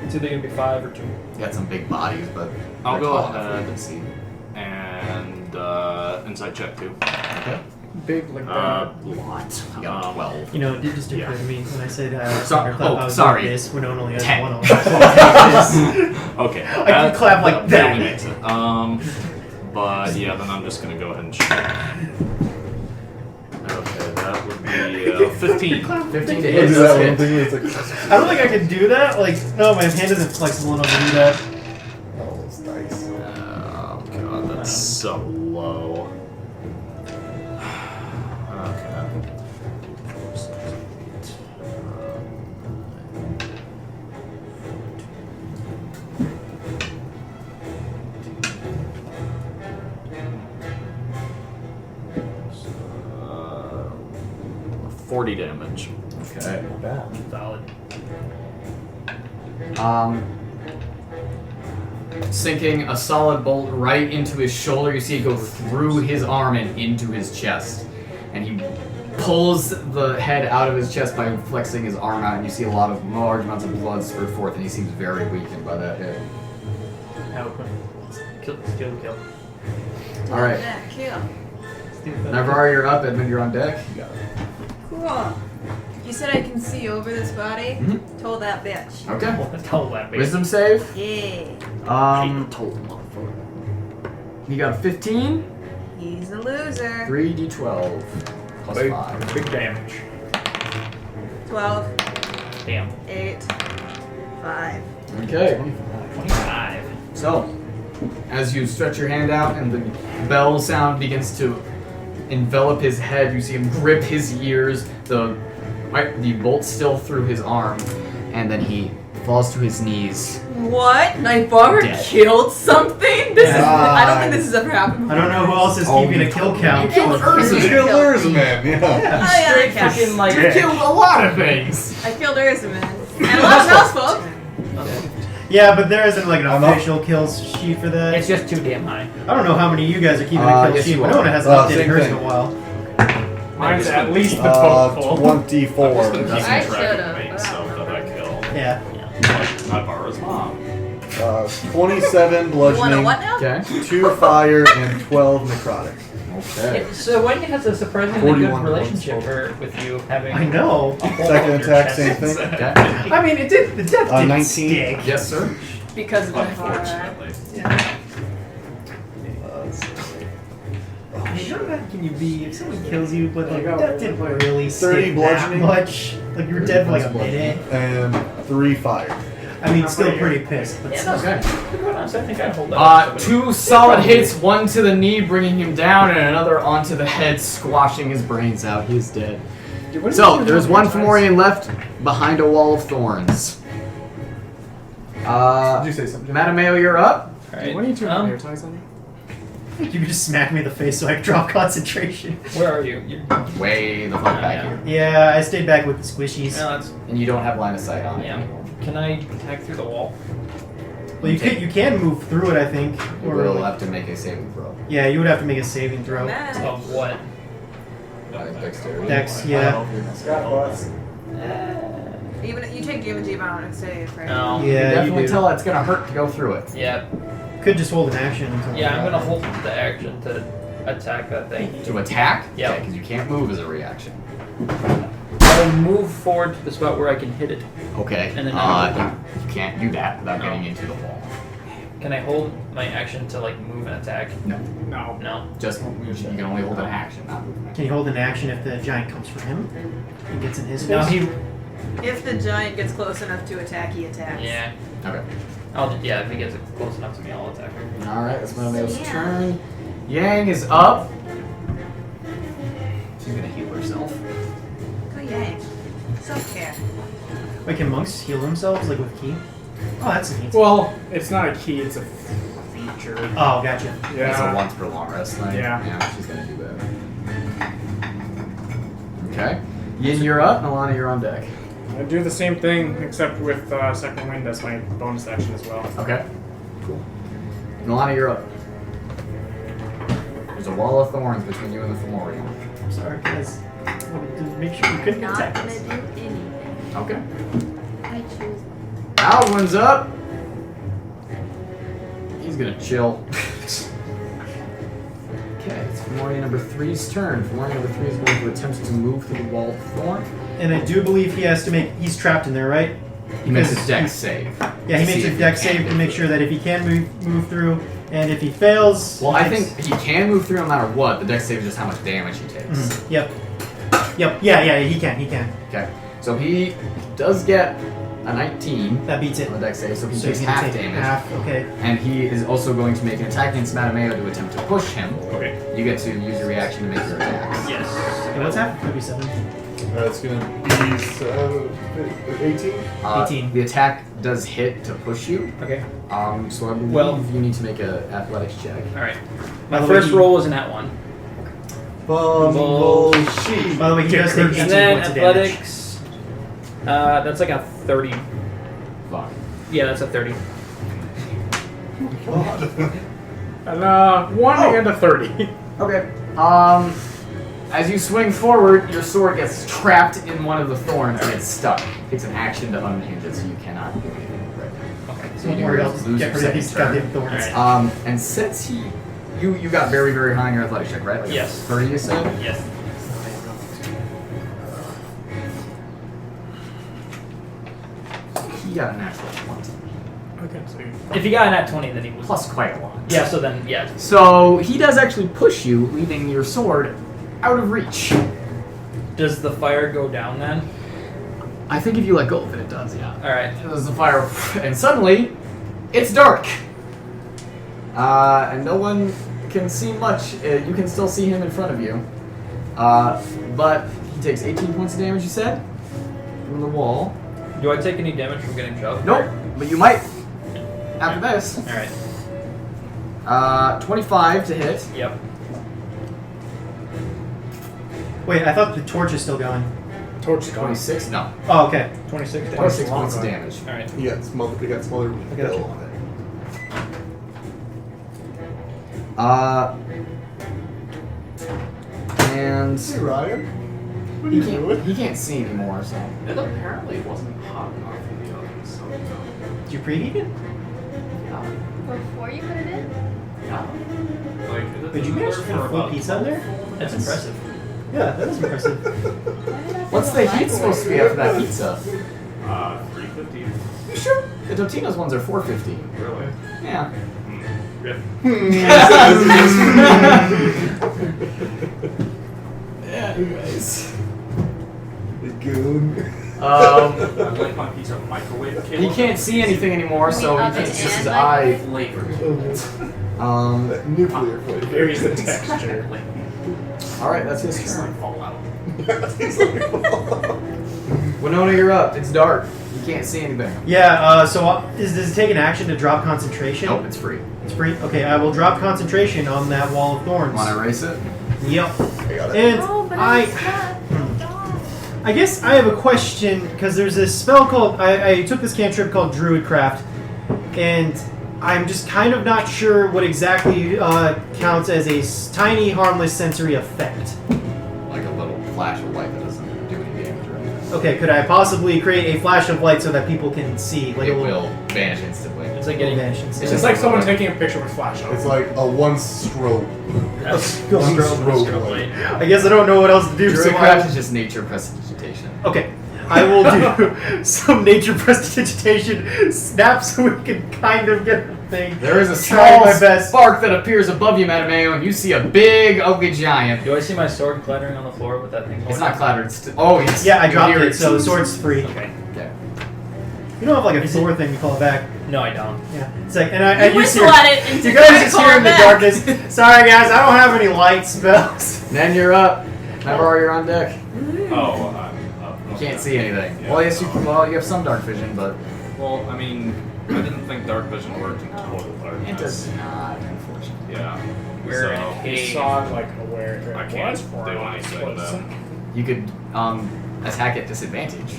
S5: it's either gonna be 5 or 2.
S1: Got some big bodies, but
S8: I'll
S1: they're
S8: go
S1: tall enough for
S8: ahead.
S1: you to see.
S8: and insight check too.
S1: Okay.
S2: Big like
S8: Lot.
S1: You got 12.
S4: You know, it did just occur to me when I said
S1: Sorry.
S4: this when only has
S1: 10.
S4: one on.
S8: Okay.
S4: I can clap like that.
S8: Barely makes it. But yeah, then I'm just gonna go ahead and shoot. Okay, that would be 15.
S1: 15 to
S6: I'll
S1: hit.
S6: do
S1: That's
S6: that one
S1: hit.
S6: thing where it's like,
S4: I don't think I can do that. Like, no, my hand isn't flexible enough to do that.
S6: oh, it's nice.
S8: Oh god, that's so low. Okay. 4, 6, 40 damage.
S1: Okay.
S6: Not bad.
S4: Solid.
S1: Sinking a solid bolt right into his shoulder. You see it go through his arm and into his chest. And he pulls the head out of his chest by flexing his arm out, and you see a lot of large amounts of blood spurt forth, and he seems very weakened by that hit.
S4: Kill.
S1: Alright.
S7: Yeah, kill.
S1: Naivara, you're up. Edmund, you're on deck.
S7: Cool. You said I can see over this body?
S1: Mhm.
S7: Told that bitch.
S1: Okay.
S4: Tell that bitch.
S1: Wisdom save.
S7: Yeah.
S1: He got a 15.
S7: He's a loser.
S1: 3d12 plus 5.
S5: Big damage.
S7: 12,
S5: Damn.
S7: 8, 5.
S1: Okay.
S5: 25.
S1: So, as you stretch your hand out and the bell sound begins to envelop his head, you see him grip his ears, the bolt still through his arm, and then he falls to his knees.
S7: What? Naivara
S1: Dead.
S7: killed something? This is. I don't think
S6: Nice.
S7: this has ever happened
S4: I
S7: before.
S4: don't know who else is keeping a kill count.
S1: You killed Urza.
S6: Killers, man. Yeah.
S7: Oh, yeah,
S5: Straight
S7: that counts.
S5: fucking like.
S1: You killed a lot of things.
S7: I killed Urzaman. And a lot of housefolk.
S4: Yeah, but there isn't like an
S6: I'm up.
S4: official kills sheet for that.
S5: It's just too damn high.
S4: I don't know how many of you guys are keeping a kill
S1: Yes,
S4: sheet.
S1: you are.
S4: Winona hasn't updated
S6: Same
S4: hers
S6: thing.
S4: in a while.
S2: Mine's at least the total.
S6: 24.
S8: I've just been keeping
S7: I
S8: track of
S7: should've,
S8: mates
S7: but
S8: that I kill.
S4: Yeah.
S8: Like Naivara's mom.
S6: 27
S7: You want a
S6: bludgeoning,
S7: what now?
S1: Okay.
S6: 2 fire, and 12 necrotic.
S1: Okay.
S5: So Wendy has a surprisingly
S6: 41
S5: good relationship
S6: points
S5: with you having.
S4: I know.
S5: a hole
S6: Second
S5: in your
S6: attack,
S5: chest.
S6: same thing.
S1: Okay.
S4: I mean, it did. The death didn't
S6: 19.
S4: stick.
S1: Yes, sir.
S7: Because of Naivara.
S8: Unfortunately.
S4: I mean, how bad can you be if someone kills you, but like that didn't really
S6: 30
S4: stick that
S6: bludgeoning.
S4: much? Like you were dead for like a minute.
S6: And 3 fire.
S4: I mean, still pretty pissed, but
S5: Yeah,
S4: still.
S5: no, to be honest, I think I'd hold that.
S1: 2 solid hits, one to the knee, bringing him down, and another onto the head, squashing his brains out. He's dead. So, there's one Fomorian left behind a wall of thorns.
S2: Did you say something?
S1: Mattimeo, you're up.
S5: Alright.
S2: What are you doing with your ties on you?
S4: You could just smack me in the face so I could drop concentration.
S5: Where are you? You're,
S1: Way the fuck back here.
S4: Yeah, I stayed back with the squishies.
S5: no, that's.
S1: And you don't have line of sight on it
S5: Yeah.
S1: anymore.
S5: Can I attack through the wall?
S4: Well, you can move through it, I think.
S1: You
S4: Or
S1: will have to make a saving throw.
S4: yeah, you would have to make a saving throw.
S7: Man.
S5: Of what?
S1: I think dexterity.
S4: Dex, yeah.
S7: Even you take damage even on a save, right?
S5: No.
S1: You
S4: Yeah, you
S1: definitely
S4: do.
S1: tell it's gonna hurt to go through it.
S5: Yeah.
S4: Could just hold an action until.
S5: Yeah, I'm gonna hold the action to attack that thing.
S1: To attack?
S5: Yeah.
S1: Because you can't move as a reaction.
S5: I'll move forward to the spot where I can hit it.
S1: Okay.
S5: And then
S1: you can't do that without
S5: No.
S1: getting into the wall.
S5: Can I hold my action to like move and attack?
S1: No.
S2: No.
S5: No.
S1: Just you can only hold an action, not movement.
S4: Can you hold an action if the giant comes for him and gets in his face?
S5: No, he.
S7: If the giant gets close enough to attack, he attacks.
S5: Yeah.
S1: Okay.
S5: Yeah, if he gets close enough to me, I'll attack him.
S1: Alright, that's Mattimeo's
S7: Yeah.
S1: turn. Yang is up. She's gonna heal herself.
S7: Go Yang. Self-care.
S4: Wait, can monks heal themselves like with ki? Oh, that's neat.
S2: Well, it's not a key, it's a feature.
S4: Oh, gotcha.
S1: It's a
S2: Yeah.
S1: once per long rest thing.
S2: Yeah.
S1: Yeah, she's gonna do that. Okay. Yin, you're up. Nalane, you're on deck.
S2: I do the same thing, except with second wind as my bonus action as well.
S1: Okay. Cool. Nalane, you're up. There's a wall of thorns between you and the Fomorian.
S4: I'm sorry, guys. I wanted to make sure you couldn't
S3: Not
S4: attack
S3: gonna
S4: us.
S3: do anything.
S1: Okay.
S3: I choose.
S1: Alwyn's up. He's gonna chill. Okay, it's Fomorian number 3's turn. Fomorian number 3 is going to attempt to move through the wall of thorn.
S4: And I do believe he has to make. He's trapped in there, right?
S1: He makes a
S4: Because
S1: dex
S4: he's-
S1: save.
S4: Yeah, he
S1: to
S4: makes
S1: see
S4: a
S1: if
S4: dex
S1: he can
S4: save to
S1: move
S4: make
S1: through.
S4: sure that if he can move through, and if he fails.
S1: Well,
S4: he
S1: I
S4: takes-
S1: think he can move through no matter what. The dex save is just how much damage he takes.
S4: Yep. Yep. Yeah. He can.
S1: Okay, so he does get a 19
S4: That beats it.
S1: on the dex save, so he
S4: So
S1: takes
S4: he's gonna
S1: half
S4: take
S1: damage.
S4: half. Okay.
S1: And he is also going to make an attack against Mattimeo to attempt to push him.
S8: Okay.
S1: You get to use your reaction to make your attacks.
S5: Yes.
S4: Okay, what's half? 37.
S6: It's gonna be 18.
S4: 18.
S1: The attack does hit to push you.
S5: Okay.
S1: So I believe
S5: Well-
S1: you need to make an athletics check.
S5: All right.
S4: By
S5: My
S4: the way,
S5: first
S4: he-
S5: roll was an at 1.
S6: Bullshit.
S4: By the way, he does take 18
S5: And then
S4: points of damage.
S5: athletics. That's like a 30.
S1: Fuck.
S5: Yeah, that's a 30.
S6: God.
S2: And 1 and a 30.
S1: Okay. As you swing forward, your sword gets trapped in one of the thorns and it's stuck. It takes an action to unhinge it, so you cannot do anything right now.
S5: Okay.
S1: So
S4: Don't
S1: you
S4: worry,
S1: do
S4: I'll just
S1: lose
S4: get
S1: your
S4: rid of
S1: second
S4: these
S1: turn.
S4: goddamn thorns.
S5: Alright.
S1: And since you got very, very high in your athletics check, right? Like
S5: Yes.
S1: 30, you said?
S5: Yes.
S1: He got a natural 20.
S2: Okay, so
S5: If he got an at 20, then he was.
S1: Plus quite a lot.
S5: Yeah, so then, yeah.
S1: So he does actually push you, leaving your sword out of reach.
S5: Does the fire go down then?
S1: I think if you let go of it, it does, yeah.
S5: Alright.
S1: There's the fire, and suddenly, it's dark. And no one can see much. You can still see him in front of you. But he takes 18 points of damage, you said? From the wall.
S5: Do I take any damage from getting shoved?
S1: Nope, but you might after this.
S5: Alright.
S1: 25 to hit.
S5: Yep.
S4: Wait, I thought the torch is still going.
S2: torch is going.
S1: 26? No.
S4: Oh, okay.
S2: 26 damage.
S1: 26
S2: long
S1: points of
S2: gun.
S1: damage.
S5: Alright.
S6: He got smothered
S4: got
S6: bill
S4: you.
S6: on it.
S1: And
S6: Hey Ryder, what are you doing?
S1: he can't see anymore, so.
S8: It apparently wasn't hot enough in the oven, so
S4: Did you preheat it?
S3: Before you put it in?
S8: yeah. Like,
S4: Did you manage to put a full pizza in there?
S5: That's impressive.
S4: Yeah, that is impressive.
S1: What's the heat supposed to be after that pizza?
S8: 350.
S1: You sure? The Totino's ones are 450.
S8: Really?
S1: Yeah.
S8: Rip.
S1: Yeah, anyways.
S6: The goon.
S8: I like my pizza microwave.
S1: He can't see anything anymore, so he
S3: oven
S1: can't see his
S3: and
S1: eye.
S8: Flavors.
S6: That nuclear flavor.
S2: Varies the texture.
S1: Alright, that's his
S8: It's
S1: turn.
S8: like Fallout.
S1: Winona, you're up. It's dark. You can't see anything.
S4: Yeah, so does it take an action to drop concentration?
S1: Nope, it's free.
S4: It's free? Okay, I will drop concentration on that wall of thorns.
S1: Want to erase it?
S4: Yep.
S6: I got it.
S4: And
S3: Oh, but
S4: I guess I have a question, because there's this spell called, I took this cantrip called Druidcraft, and I'm just kind of not sure what exactly counts as a tiny, harmless sensory effect.
S1: Like a little flash of light that doesn't do any damage or anything.
S4: Okay, could I possibly create a flash of light so that people can see? Like
S1: It
S4: a little
S1: will vanish instantly.
S5: It's like
S4: little
S5: getting.
S4: vanish
S1: It's
S2: It's
S1: just
S2: like someone taking a picture with flash on.
S6: It's like a one stroke.
S5: That's
S4: Go
S6: One
S4: stroke.
S6: stroke light.
S4: I guess I don't know what else to do. So
S1: Druidcraft is just nature prestidigitation.
S4: okay, I will do some nature prestidigitation snap so we can kind of get the thing.
S1: There is a
S4: Try
S1: small
S4: my best.
S1: spark that appears above you, Mattimeo, and you see a big, ugly giant.
S5: Do I see my sword clattering on the floor with that thing?
S1: It's not clattered. It's oh, yes.
S4: Yeah, I
S1: You
S4: dropped
S1: hear
S4: it, so the
S1: toots.
S4: sword's free.
S5: Okay.
S1: Okay.
S4: You don't have like a Thor thing to call it back.
S5: No, I don't.
S4: Yeah, it's like, and I
S3: You
S4: just
S3: whistle
S4: hear,
S3: at it and
S4: you
S3: try
S4: guys
S3: to
S4: just
S3: call
S4: hear
S3: it
S4: in the
S3: back.
S4: darkness. Sorry guys, I don't have any light spells.
S1: Then you're up. Naivara, you're on deck.
S8: Oh, I'm up.
S1: You can't see anything.
S8: Yeah.
S1: Well, yes, you have some dark vision, but
S8: Well, I mean, I didn't think dark vision worked in total darkness.
S1: it does not, unfortunately.
S8: Yeah.
S5: We're in a
S8: So,
S2: You
S5: cave.
S2: saw like where it
S8: I can't
S2: was for
S8: do
S2: a
S8: anything
S2: split
S8: then.
S2: second.
S1: You could attack at disadvantage.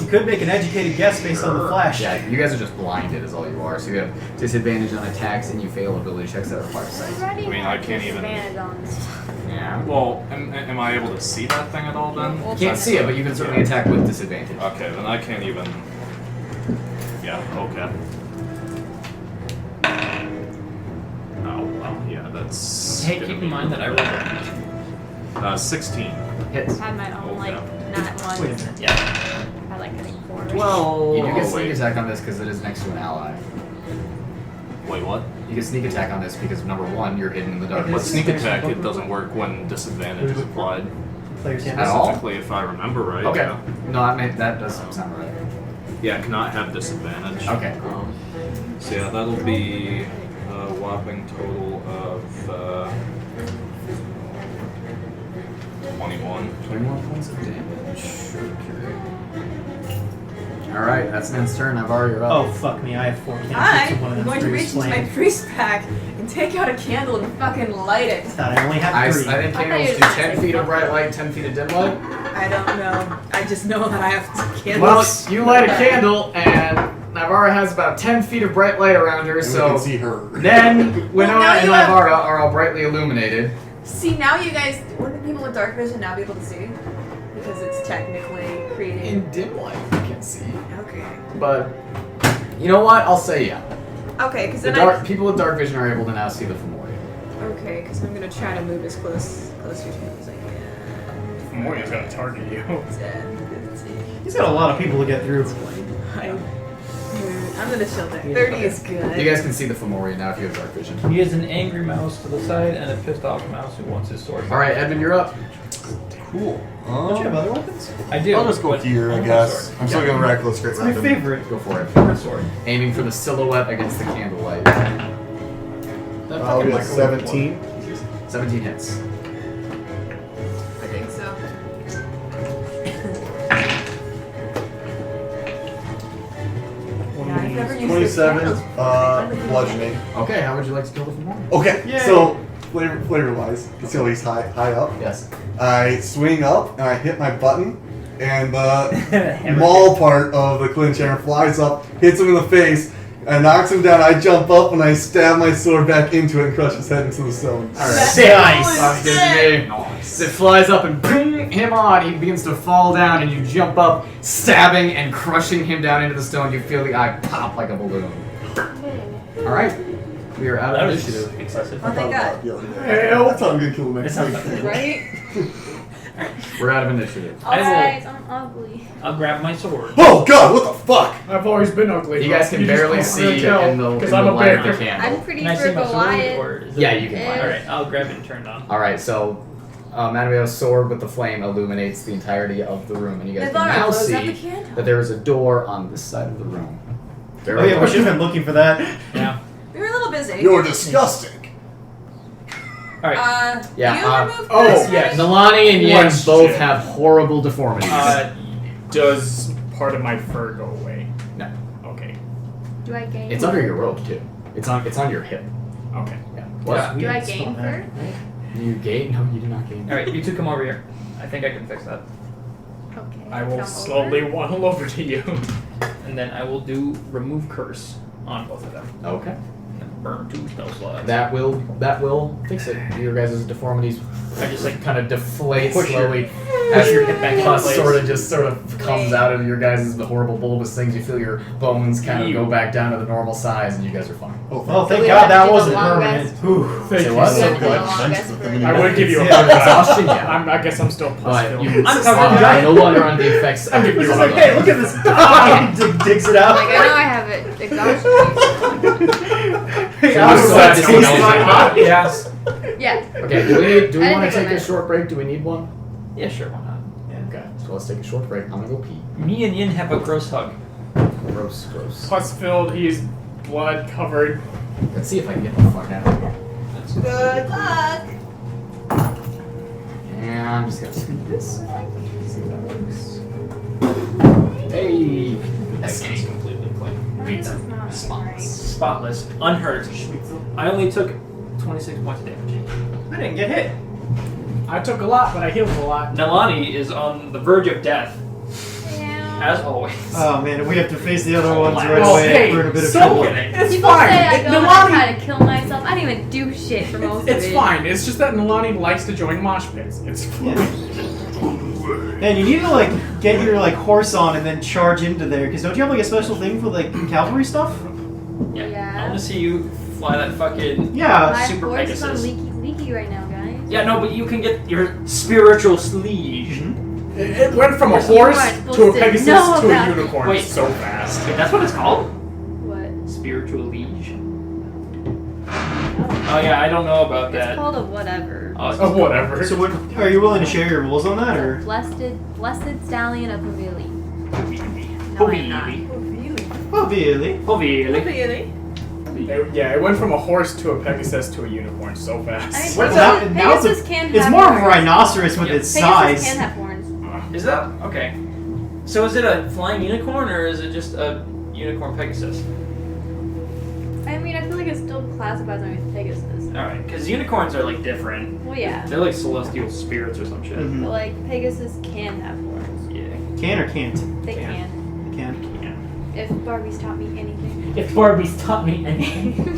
S4: You could make an educated guess based on the flash.
S1: Yeah, you guys are just blinded is all you are. So you have disadvantage on attacks and you fail ability checks that require sight.
S8: I mean, I can't even-
S3: Disadvantage on this stuff.
S1: Yeah.
S8: Well, am I able to see that thing at all then?
S1: You can't see it, but you can certainly attack with disadvantage.
S8: Okay, then I can't even. Yeah, okay. Oh, well, yeah, that's.
S5: Hey,
S8: gonna
S5: keep
S8: be-
S5: in mind that I rolled a
S8: 16.
S1: Hits.
S3: I had my own, like,
S8: Okay.
S3: not one.
S4: Wait a minute.
S5: Yeah.
S3: I had, like, I think 4.
S8: Well,
S1: You do get
S8: oh,
S1: sneak
S8: wait.
S1: attack on this because it is next to an ally.
S8: Wait, what?
S1: You get sneak attack on this because number one, you're hidden in the dark.
S8: But
S4: This is
S8: sneak
S4: there's
S8: attack,
S4: some
S8: it doesn't work when disadvantage is applied.
S4: Players
S1: At all?
S8: Specifically, if I remember right.
S1: Okay.
S8: Yeah.
S1: No, that doesn't sound right.
S8: Yeah, cannot have disadvantage.
S1: Okay.
S8: So yeah, that'll be a whopping total of 21.
S1: 21 points of damage. Okay. Alright, that's Nan's turn. I've you're up.
S4: Oh, fuck me. I have 4 cantrips of one of
S7: I'm
S4: them
S7: going to reach
S4: freeze
S7: into my
S4: flame.
S7: priest pack and take out a candle and fucking light it.
S4: Thought I only
S1: I
S4: had 3.
S1: think
S3: I thought
S1: candles
S3: you
S1: do
S3: were
S1: 10
S3: saying
S1: feet of
S3: something.
S1: bright light, 10 feet of dim light.
S7: I don't know. I just know that I have candles.
S1: Well, you light a candle, and Naivara has about 10 feet of bright light around her,
S6: And we
S1: so
S6: can see her.
S1: then Winona
S7: now
S1: and
S7: you have-
S1: Naivara are all brightly illuminated.
S7: See, now you guys, wouldn't people with dark vision now be able to see? Because it's technically creating.
S1: In dim light, you can see.
S7: Okay.
S1: But, you know what? I'll say yeah.
S7: Okay, because
S1: The
S7: then
S1: people with dark vision are able to now see the Fomori.
S7: Okay, because I'm gonna try to move as closer to him as I can.
S2: Moria's gonna target you.
S7: 10, 15.
S4: He's got a lot of people to get through.
S7: I'm gonna chill there. 30 is good.
S1: You guys can see the Fomori now if you have dark vision.
S5: He has an angry mouse to the side and a pissed off mouse who wants his sword.
S1: Alright, Edmund, you're up.
S6: Cool.
S4: Don't you have other weapons?
S5: I do.
S6: I'll just go
S5: but
S6: here, I
S5: only
S6: guess.
S5: sword.
S6: I'm still going reckless great
S4: It's my
S6: weapon.
S4: favorite.
S1: Go for it.
S5: Favorite sword.
S1: Aiming for the silhouette against the candlelight. That
S6: I'll
S1: fucking
S6: get
S1: microwave
S6: 17.
S1: one. 17 hits.
S7: I think so. Yeah, I've never used this
S6: 27,
S7: candle.
S6: bludgeoning.
S1: Okay, how would you like to kill the Fomori?
S6: Okay,
S4: Yay.
S6: so flavor wise, you see how he's high up?
S1: Yes.
S6: I swing up and I hit my button, and the maul part of the clinch hammer flies up, hits him in the face, and knocks him down. I jump up and I stab my sword back into it and crush his head into the stone.
S1: Alright.
S4: Nice.
S1: Sounds good to me. Nice. It flies up and boom, him on. He begins to fall down, and you jump up, stabbing and crushing him down into the stone. You feel the eye pop like a balloon. Alright. We are out
S5: That
S1: of
S5: was
S1: initiative.
S5: excessive.
S7: Oh, thank God.
S6: That's how I'm gonna kill him next
S5: That
S6: week.
S5: sounds like
S7: Right?
S1: We're out of initiative.
S5: I will-
S3: Alright, I'm ugly.
S5: I'll grab my sword.
S6: Oh god, what the fuck?
S2: I've always been ugly.
S1: You guys can barely see in the light of the
S3: I'm
S1: candle.
S3: pretty
S5: Can I
S3: sure
S5: see my sword?
S3: Goliath.
S5: Or is
S1: Yeah,
S5: it...
S1: you can
S3: Yeah.
S1: find it.
S5: Alright, I'll grab it and turn it on.
S1: Alright, so Mattimeo's sword with the flame illuminates the entirety of the room, and you guys can
S7: Naivara,
S1: now
S7: close out the
S1: see
S7: candle.
S1: that there is a door on this side of the room. Very
S4: Oh yeah, we
S1: large.
S4: should have been looking for that.
S5: Yeah.
S7: We were a little busy.
S6: You're disgusting.
S5: Alright.
S1: Yeah,
S7: you remove
S2: oh,
S7: this,
S5: yes.
S7: right?
S1: Nalane and Yen
S2: Question.
S1: both have horrible deformities.
S2: Does part of my fur go away?
S1: No.
S2: Okay.
S3: Do I gain?
S1: It's under your robe too. It's on your hip.
S2: Okay.
S1: Yeah.
S5: Yeah.
S3: Do I gain fur?
S1: You gain? No, you do not gain.
S5: Alright, you two come over here. I think I can fix that.
S3: Okay.
S2: I will
S3: come
S2: slowly
S3: over.
S2: waddle over to you.
S5: And then I will do remove curse on both of them.
S1: Okay.
S5: And then burn 2 spell slots.
S1: That will fix it. Your guys' deformities
S5: I just like
S1: kind of deflate
S5: Push your-
S1: slowly
S5: push your hip back into
S1: pus
S5: place.
S1: sort of comes out of your guys' horrible bulbous things. You feel your bones kind of go back down to the normal size, and you guys are fine.
S4: Oh, thank
S3: we
S4: God
S3: have
S4: that
S3: to do
S4: wasn't
S3: the
S4: permanent.
S3: longest.
S4: Whew.
S2: Thank
S1: Say
S2: you
S1: what?
S2: so
S3: Yeah,
S2: much.
S3: the
S2: I would give you a
S1: Yeah,
S2: hard time.
S1: exhaustion, yeah.
S2: I guess I'm still plus
S1: But
S2: filled.
S1: you
S5: I'm covered in
S1: are no longer under the effects of
S2: giving you
S4: It's
S2: a
S4: like,
S2: hard
S4: hey, look at this dog. Digs it out.
S3: Like, I know I have it. Exhaustion.
S4: Hey,
S1: So
S4: I was
S1: you still
S4: glad
S1: have
S4: to
S1: to
S4: see
S1: see
S4: my
S1: those.
S5: Yes.
S3: Yeah.
S1: Okay, do we
S3: I
S1: want to
S3: didn't think
S1: take
S3: of
S1: a
S3: it.
S1: short break? Do we need one?
S5: Yeah, sure, why not?
S1: Okay, so let's take a short break. I'm gonna go pee.
S5: Me and Yin have a gross hug.
S1: Gross, gross.
S2: Plus filled, he's blood covered.
S1: Let's see if I can get the fuck out of here.
S7: Good luck.
S1: And I'm just gonna scoot this. See if that works. Hey!
S8: Escape completely clean.
S3: That's not
S1: Spotless.
S5: Spotless. Unhurt. I only took 26 points of damage.
S4: I didn't get hit.
S2: I took a lot, but I healed a lot.
S5: Nalane is on the verge of death.
S3: Yeah.
S5: As always.
S4: Oh man, we have to face the other ones right
S8: Well,
S4: away.
S8: hey,
S4: We're in a bit of
S2: so-
S4: trouble.
S2: It's
S3: People
S2: fine.
S3: say I
S2: It-
S3: go and I
S2: Nalane-
S3: try to kill myself. I didn't even do shit for most of it.
S2: It's fine. It's just that Nalane likes to join mosh pits. It's fine.
S4: Man, you need to like get your like horse on and then charge into there. Because don't you have like a special thing for like cavalry stuff?
S5: Yeah.
S3: Yeah.
S5: I want to see you fly that fucking.
S4: Yeah.
S3: My
S5: Super
S3: horse is on
S5: Pegasus.
S3: leaky right now, guys.
S5: Yeah, no, but you can get your spiritual sleege.
S2: It went from a
S3: You
S2: horse
S3: weren't supposed
S2: to a
S3: to
S2: Pegasus
S3: know
S2: to a
S3: about
S2: unicorn
S5: Wait.
S2: so fast.
S5: Wait, that's what it's called?
S3: What?
S5: Spiritual liege. Oh yeah, I don't know about
S3: It's
S5: that.
S3: called a whatever.
S5: Oh, it's
S2: Oh, whatever.
S4: So what? Are you willing to share your rules on that,
S3: It's a
S4: or?
S3: blessed stallion of Pavili. No,
S5: Oh,
S3: I'm not.
S7: Oh, really?
S4: Oh, really?
S5: Oh, really?
S7: Really?
S2: Yeah, it went from a horse to a Pegasus to a unicorn so
S3: I mean,
S2: fast.
S4: Well,
S3: Pegasus,
S4: now it's a-
S3: Pegasus can
S4: It's
S3: have
S4: more of a
S3: horns.
S4: rhinoceros with
S5: Yep.
S4: its
S3: Pegasus
S4: size.
S3: can have horns.
S5: Is that okay? So is it a flying unicorn or is it just a unicorn Pegasus?
S3: I mean, I feel like it still classifies under Pegasus.
S5: All right, because unicorns are like different.
S3: Well, yeah.
S5: They're like celestial spirits or some shit.
S4: Mhm.
S3: But like Pegasus can have horns.
S5: Yeah.
S4: Can or can't?
S3: They
S5: Yeah.
S3: can.
S4: Can.
S3: If Barbie's taught me anything.
S5: If Barbie's taught me anything.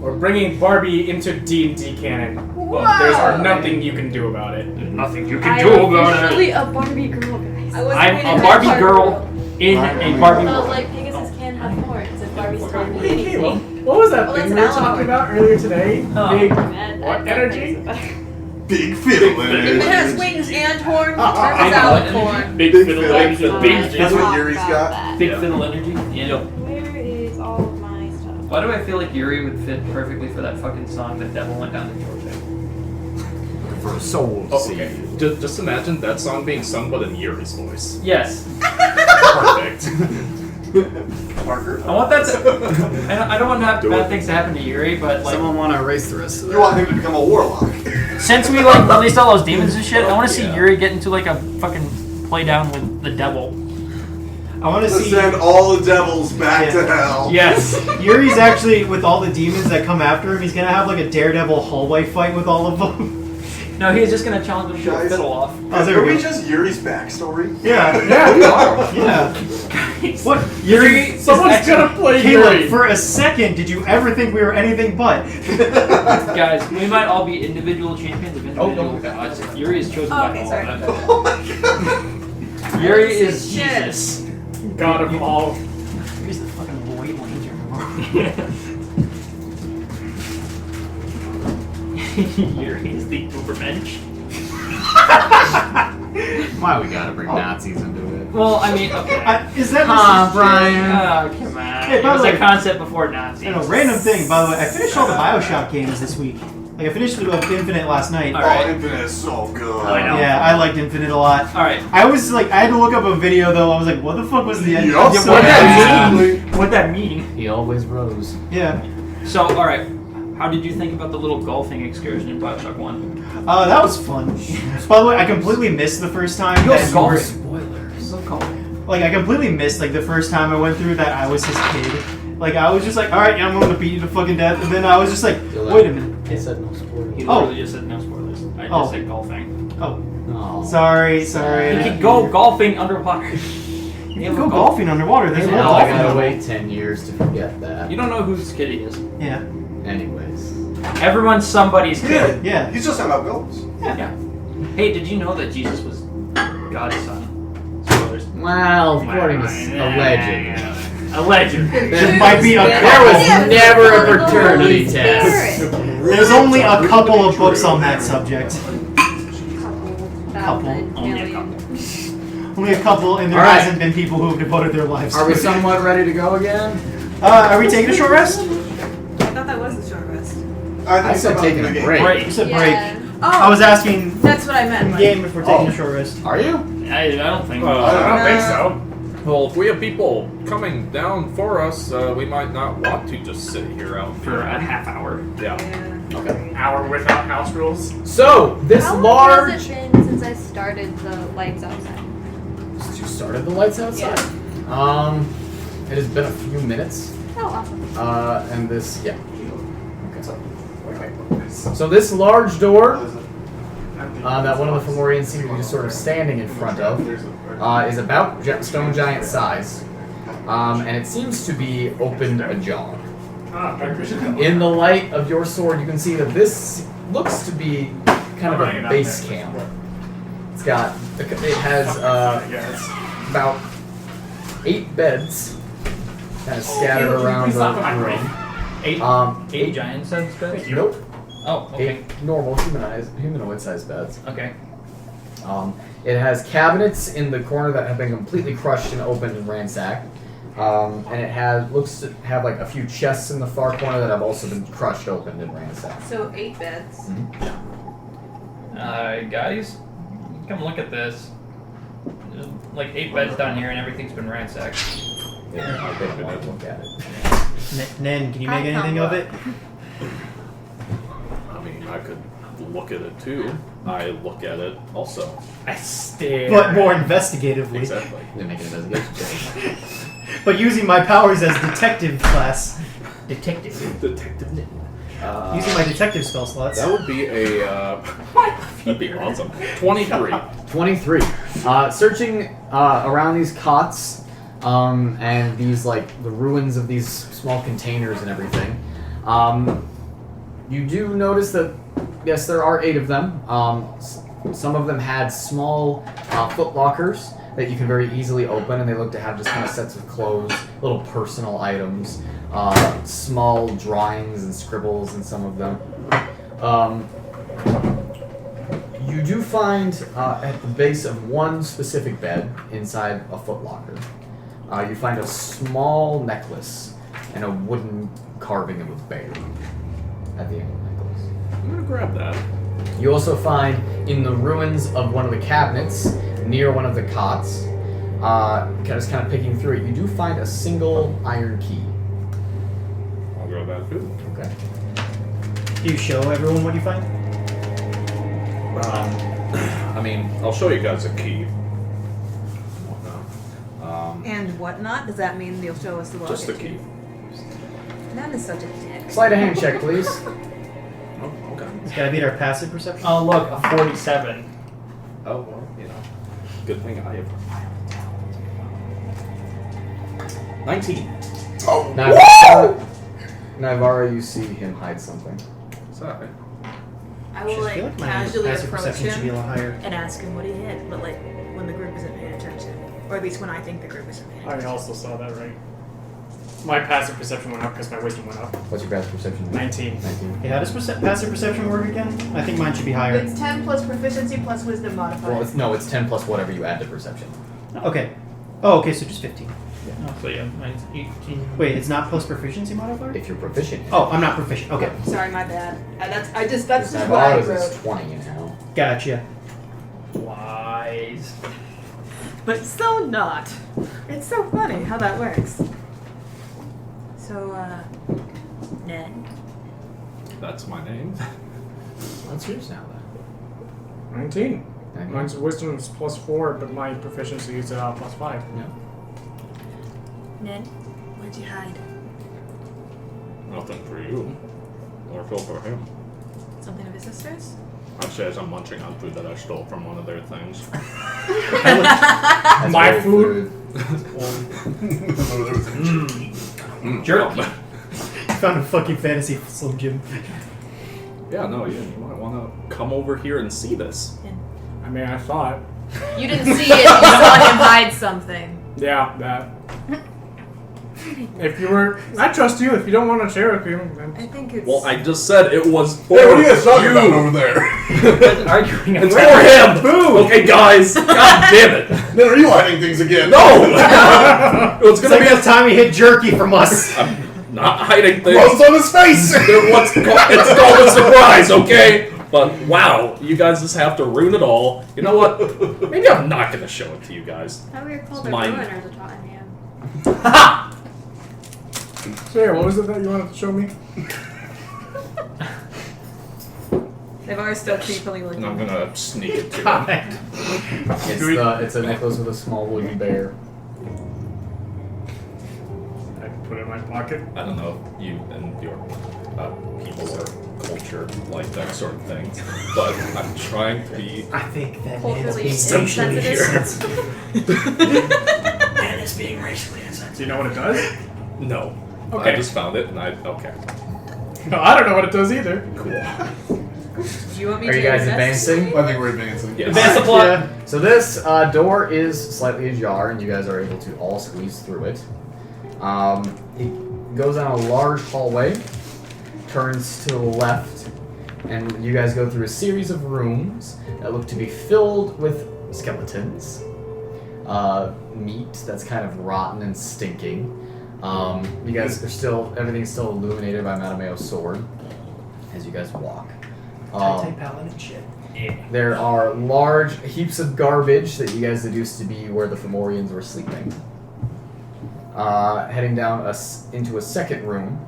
S2: We're bringing Barbie into D&D canon. Well, there's nothing you can do about it.
S5: There's nothing you
S3: I
S5: can do
S3: am
S5: about
S3: officially
S5: it.
S3: a Barbie girl, guys.
S7: I wasn't
S5: I'm
S7: reading
S5: a
S7: that
S5: Barbie
S7: part.
S5: girl in a Barbie
S3: So
S5: world.
S3: like Pegasus can have horns if Barbie's taught me
S2: Hey,
S3: anything.
S2: Caleb, what was that
S7: Oh,
S2: thing
S7: that's
S2: we were
S7: an
S2: talking
S7: alicorn.
S2: about earlier today?
S5: Oh.
S2: Big
S3: That-
S2: what
S3: that
S2: energy?
S3: makes it better.
S6: Big fiddle.
S7: If it has wings and horns,
S2: I
S7: it's
S2: know.
S7: alicorn.
S5: Big
S6: Big
S5: fiddle
S6: fiddle.
S5: energy.
S3: Let's
S5: Big
S3: not
S6: That's
S5: fiddle.
S6: what Yuri's
S3: talk
S6: got.
S3: about that.
S5: Big fiddle energy. Yeah.
S3: Where is all of my stuff?
S5: Why do I feel like Yuri would fit perfectly for that fucking song, The Devil Went Down to Georgia?
S1: For soul
S8: Oh,
S1: seed.
S8: okay. Just imagine that song being sung but in Yuri's voice.
S5: Yes.
S8: Perfect.
S6: Parker.
S5: I want that to. I don't want to have bad things to happen to Yuri, but like.
S1: Someone want to erase the rest of
S6: You
S1: that?
S6: want him to become a warlock.
S5: Since we like released all those demons and shit, I want to see
S8: Yeah.
S5: Yuri get into like a fucking play down with the devil.
S4: I want to
S6: Let's
S4: see.
S6: send all the devils back to hell.
S5: Yes.
S4: Yuri's actually with all the demons that come after him. He's gonna have like a daredevil hallway fight with all of them.
S5: No, he's just gonna challenge him to a
S6: Guys.
S5: fiddle off.
S4: Oh, there
S6: Are
S4: we
S6: we
S4: go.
S6: just Yuri's backstory?
S4: Yeah.
S2: Yeah, we are.
S4: Yeah.
S5: Guys.
S4: What?
S5: Yuri?
S2: Someone's gonna play
S4: Caleb,
S2: Yuri.
S4: for a second, did you ever think we were anything but?
S5: Guys, we might all be individual champions of individual
S8: don't-
S5: gods. Yuri is chosen
S7: Oh,
S5: by
S7: okay,
S5: all
S7: sorry.
S5: of them.
S6: Oh my god.
S5: Yuri is
S7: Shit.
S5: Jesus.
S2: God of all.
S4: Yuri's the fucking Void Ranger.
S5: Yuri is the Ubermensch.
S1: Why we gotta bring Nazis into it?
S5: Well, I mean, okay.
S4: Is that
S1: Brian.
S5: Oh, come on.
S4: Hey,
S5: It
S4: by
S5: was
S4: the
S5: a
S4: way-
S5: concept before Nazis.
S4: And a random thing, by the way, I finished all the Bioshock games this week. Like, I finished Infinite last night.
S5: All right.
S6: Oh, Infinite is so good.
S5: I know.
S4: Yeah, I liked Infinite a lot.
S5: Alright.
S4: I was like, I had to look up a video though. I was like, what the fuck was the end?
S6: Yup.
S4: Yeah,
S5: What that
S6: Exactly.
S5: mean? What that mean?
S1: He always rose.
S4: Yeah.
S5: So, alright. How did you think about the little golfing excursion in Bioshock 1?
S4: That was fun. By the way, I completely missed the first time. that you were-
S1: Spoilers.
S4: Like, I completely missed like the first time I went through that I was his kid. Like, I was just like, all right, yeah, I'm going to beat you to fucking death, and then I was just like, wait a minute.
S1: He said no spoilers.
S5: He
S4: Oh.
S5: literally just said no spoilers. I just
S4: Oh.
S5: said golfing.
S4: Oh,
S1: Oh.
S4: sorry.
S5: You can go golfing underwater.
S4: You can go golfing underwater. There's no
S1: Now I
S4: golfing.
S1: gotta wait 10 years to forget that.
S5: You don't know whose kid he is.
S4: Yeah.
S1: Anyways.
S5: Everyone's somebody's
S6: Yeah.
S5: kid.
S4: Yeah.
S6: He's just how it goes.
S5: Yeah. Hey, did you know that Jesus was God's son? Spoilers.
S1: Well, according to alleged.
S5: Alleged.
S4: There might be a
S1: There
S4: couple.
S1: was never a
S3: Spirit.
S1: paternity test.
S4: There's only a couple of books on that subject. Couple.
S5: Only a couple.
S4: Only a couple, and there
S1: All right.
S4: hasn't been people who have devoted their lives
S1: Are
S4: to
S1: we
S4: it.
S1: somewhat ready to go again?
S4: Are we taking a short rest?
S7: I thought that was the short rest.
S1: I said taking a break.
S5: Break.
S4: You said
S3: Yeah.
S4: break.
S7: Oh,
S4: I was asking
S7: that's what I meant.
S4: in
S7: Like,
S4: game if we're taking
S6: Oh.
S4: a short rest.
S1: Are you?
S5: I don't think.
S2: I don't think so.
S8: Well, if we have people coming down for us, we might not want to just sit here out
S5: For a half hour.
S8: Yeah.
S7: yeah.
S1: Okay.
S2: Hour without house rules.
S1: So, this
S3: How long
S1: large...
S3: has it been since I started the lights outside?
S1: Since you started the lights outside? It has been a few minutes.
S3: Oh, awesome.
S1: And this... Yeah. Okay. So this large door that one of the Fomorians seem to be just sort of standing in front of is about stone giant size, and it seems to be opened ajar. In the light of your sword, you can see that this looks to be kind of a base camp. It has about 8 beds kind of scattered around the room.
S5: 8 giant-sized beds?
S1: Nope.
S5: Oh, okay.
S1: 8 normal humanoid-sized beds.
S5: Okay.
S1: It has cabinets in the corner that have been completely crushed and opened and ransacked. And it looks to have like a few chests in the far corner that have also been crushed, opened, and ransacked.
S7: So 8 beds.
S1: Mm-hmm.
S5: Guys, come look at this. There's like 8 beds down here and everything's been ransacked.
S1: Yeah, they don't want to look at it.
S4: Nen, can you make anything of it?
S8: I mean, I could look at it too. I look at it also.
S5: I stare.
S4: But more investigatively.
S8: Exactly.
S1: They make an investigation check.
S4: But using my powers as detective class.
S5: Detective.
S8: Detective Nick.
S4: Using my detective spell slots.
S8: That would be a. That'd be awesome. 23.
S1: 23. Searching around these cots and these like the ruins of these small containers and everything, you do notice that yes, there are 8 of them. Some of them had small foot lockers that you can very easily open, and they look to have just kind of sets of clothes, little personal items, small drawings and scribbles in some of them. You do find at the base of one specific bed inside a foot locker, you find a small necklace and a wooden carving of a bear at the end of the necklace.
S8: I'm gonna grab that.
S1: You also find in the ruins of one of the cabinets near one of the cots, just kind of picking through it, you do find a single iron key.
S8: I'll grab that too.
S1: Okay.
S4: Do you show everyone what you find?
S8: I mean, I'll show you guys a key.
S7: And whatnot? Does that mean you'll show us the
S8: Just a
S7: location?
S8: key.
S7: That is such a dick.
S1: Sleight of hand check, please.
S8: Oh, okay.
S4: It's gotta beat our passive perception.
S5: Oh, look, a 47.
S8: Oh, well, you know. Good thing I have. 19.
S6: Oh,
S1: Naivara, you see him hide something.
S8: Sorry.
S7: I will
S4: I feel
S7: like
S4: my
S7: casually
S4: passive
S7: approach
S4: perception should be a
S7: him
S4: lot higher.
S7: and ask him what he hit, but like when the group isn't paying attention, or at least when I think the group isn't paying
S2: I
S7: attention.
S2: also saw that, right? My passive perception went up because my wisdom went up.
S1: What's your passive perception?
S2: 19.
S1: 19.
S4: Okay, how does passive perception work again? I think mine should be higher.
S7: It's 10 plus proficiency plus wisdom modifier.
S1: Well, it's 10 plus whatever you add to perception.
S4: Okay. Oh, okay, so just 15.
S5: Oh, so yeah, mine's 18.
S4: Wait, it's not plus proficiency modifier?
S1: If you're proficient.
S4: Oh, I'm not proficient. Okay.
S7: Sorry, my bad. That's just what I
S1: Naivara's is
S7: wrote.
S1: 20 now.
S4: Gotcha.
S5: Wise.
S7: But still not. It's so funny how that works. So, Ned.
S8: That's my name.
S1: What's yours now, then?
S2: 19.
S1: Okay.
S2: Mine's wisdom is plus 4, but my proficiency is plus 5.
S1: Yeah.
S7: Ned, where'd you hide?
S8: Nothing for you. Or for him.
S7: Something of his sisters?
S8: Actually, as I'm munching on food that I stole from one of their things.
S1: That's
S2: My
S1: very
S2: food?
S5: Jerky.
S4: I found a fucking fantasy Slim Jim.
S8: Yeah, no, you might want to come over here and see this.
S2: I mean, I thought.
S7: You didn't see it, you saw him hide something.
S2: Yeah, that. If you were. I trust you. If you don't want to share it, then.
S7: I think it's.
S8: Well, I just said it was for
S6: Hey, what are you guys talking about over there?
S5: Arguing
S8: It's
S5: about
S8: for him! Boo! Okay, guys. God damn it.
S6: Then are you hiding things again?
S8: No! It's
S4: It's
S8: gonna
S4: like
S8: be
S4: that time he hid jerky from us.
S8: I'm not hiding things.
S6: Rose on his face!
S8: It's called a surprise, okay? But wow, you guys just have to ruin it all. You know what? Maybe I'm not gonna show it to you guys.
S3: I thought we were called
S8: It's
S3: the
S8: mine.
S3: ruiners of Tottenham.
S2: So, yeah, what was it that you wanted to show me?
S7: They've always still creepily looking.
S8: And I'm gonna sneak it to them.
S1: It's a necklace with a small wooden bear.
S2: I put it in my pocket.
S8: I don't know if you and your people are cultured culture like that sort of thing. But I'm trying to be.
S4: I think that
S3: Culturally
S4: man is being racially
S3: insensitive.
S4: insensitive. Man is being racially insensitive.
S2: Do you know what it does?
S8: No.
S2: Okay.
S8: I just found it and okay.
S2: No, I don't know what it does either.
S8: Cool.
S7: Do you want me
S1: Are
S7: to
S1: you guys
S7: invest?
S1: advancing?
S6: I think we're advancing.
S8: Yes.
S5: Advance the plot.
S4: Yeah.
S1: So this door is slightly ajar, and you guys are able to all squeeze through it. It goes down a large hallway, turns to the left, and you guys go through a series of rooms that look to be filled with skeletons, meat that's kind of rotten and stinking. You guys are still, everything's still illuminated by Mattimeo's sword as you guys walk.
S4: Tight paladin shit.
S1: There are large heaps of garbage that you guys deduce to be where the Fomorians were sleeping. Heading down into a second room,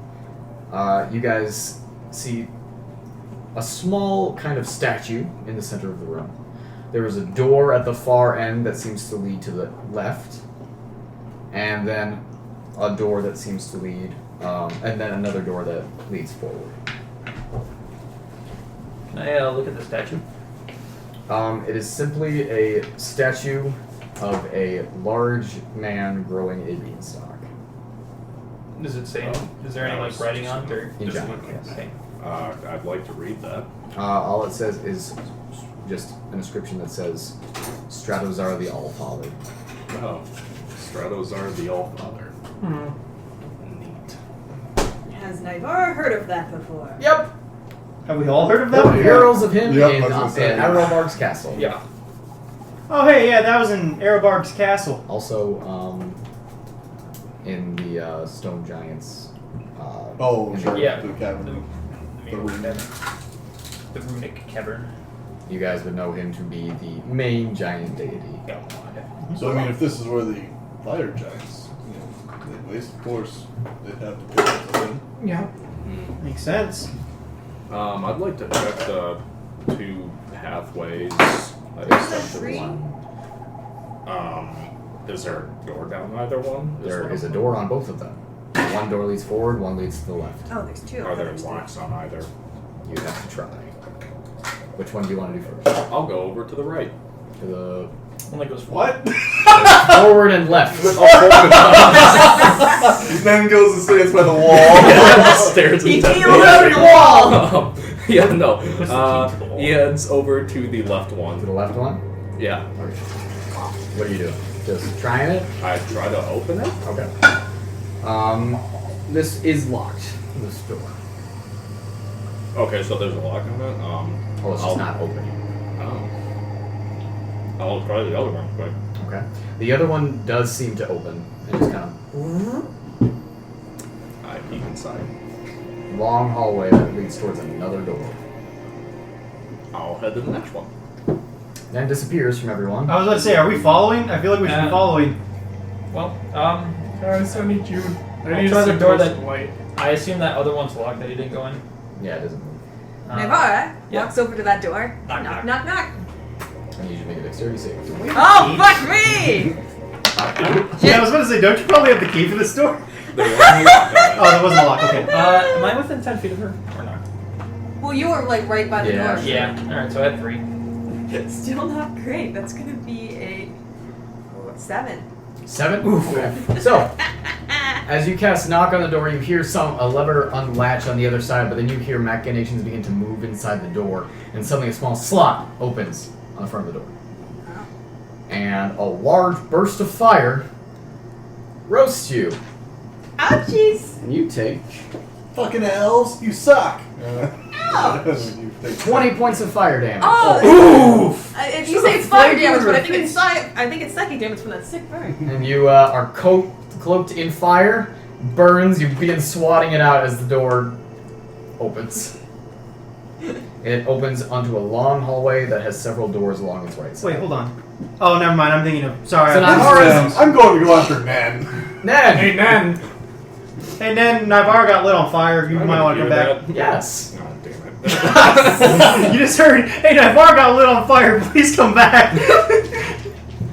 S1: you guys see a small kind of statue in the center of the room. There is a door at the far end that seems to lead to the left, and then a door that seems to lead, and then another door that leads forward.
S5: Can I look at the statue?
S1: It is simply a statue of a large man growing a beanstalk.
S5: Does it say? Is there any like writing on it or?
S1: In
S8: Just
S1: giant,
S8: looking.
S1: yes.
S5: Okay.
S8: I'd like to read that.
S1: All it says is just an inscription that says, Stratozar the Allfather.
S8: Oh, Stratozar the Allfather.
S4: Hmm.
S8: Neat.
S7: Has Naivara heard of that before?
S1: Yep!
S4: Have we all heard of
S1: There
S4: that?
S1: were murals of him
S6: Yep,
S1: in
S6: I was gonna say.
S1: Arobarg's castle.
S8: Yeah.
S4: Oh, hey, yeah, that was in Erebarg's castle.
S1: Also, in the Stone Giants.
S6: Oh,
S1: in
S6: sure.
S5: Yeah.
S6: The cavern.
S5: The runic cavern.
S1: You guys would know him to be the main giant deity.
S6: So I mean, if this is where the fire giants, they waste, of course, they'd have to put something.
S4: Yeah. Makes sense.
S8: I'd like to check the two pathways. I just have to
S7: Three?
S8: one. Is there a door down either one?
S1: There is a door on both of them. One door leads forward, one leads to the left.
S7: Oh, there's two.
S8: Are there locks on either?
S1: You have to try. Which one do you want to do first?
S8: I'll go over to the right.
S1: To the
S5: One that goes forward.
S6: What?
S1: forward and left.
S6: Then goes and stands by the wall.
S8: Stairs
S7: He
S8: and
S7: peeled over the wall!
S8: Yeah, no.
S5: Puts the key to the wall.
S8: He heads over to the left
S1: To
S8: one.
S1: the left one?
S8: Yeah.
S1: Okay. What are you doing? Just trying it?
S8: I try to open it.
S1: Okay. This is locked. This door.
S8: Okay, so there's a lock on it.
S1: Oh, it's just not opening.
S8: Oh. I'll try the other one quick.
S1: Okay. The other one does seem to open. And just kind
S8: I peek inside.
S1: of long hallway that leads towards another door.
S8: I'll head to the next one.
S1: Then disappears from everyone.
S4: I was about to say, are we following? I feel like we should be following.
S5: Well,
S2: I still need you. I
S5: I'll
S2: need
S5: try
S2: to
S5: the door
S2: that
S5: that-
S2: light.
S5: I assume that other one's locked that he didn't go in.
S1: Yeah, it doesn't move.
S7: Naivara
S5: yeah.
S7: walks over to that door.
S5: Knock,
S7: Knock,
S5: knock.
S7: knock, knock.
S1: I need you to make a dexterity save.
S7: Oh, fuck me!
S4: Yeah, I was about to say, don't you probably have the key for this door?
S8: There was no lock on it.
S4: Oh, there wasn't a lock. Okay.
S5: Am I within 10 feet of her or not?
S7: Well, you were like right by the
S1: Yeah.
S7: door.
S5: Yeah. Alright, so I had 3.
S7: Still not great. That's gonna be a 7.
S1: 7? Oof. Okay. So, as you cast knock on the door, you hear a lever unlatch on the other side, but then you hear machinations begin to move inside the door, and suddenly a small slot opens on the front of the door. And a large burst of fire roasts you.
S7: Ouchies!
S1: And you take
S6: Fucking elves, you suck.
S7: Ouch!
S6: You take
S1: 20 points of fire damage.
S7: Oh!
S1: Oof!
S7: If you say it's fire damage, but I think it's psychic damage from that sick burn.
S1: And you are cloaked in fire, burns, you begin swatting it out as the door opens. It opens onto a long hallway that has several doors along its right side.
S4: Wait, hold on. Oh, never mind. I'm thinking of. Sorry.
S1: So
S4: I'm
S1: now-
S6: I'm going to go after Nen.
S1: Ned!
S2: Hey, Nan.
S4: Hey, then Naivara got lit on fire. You
S8: I
S4: might want to
S8: didn't
S4: come
S8: hear
S4: back.
S8: that.
S1: Yes!
S8: God damn it.
S4: You just heard, hey, Naivara got lit on fire. Please come back.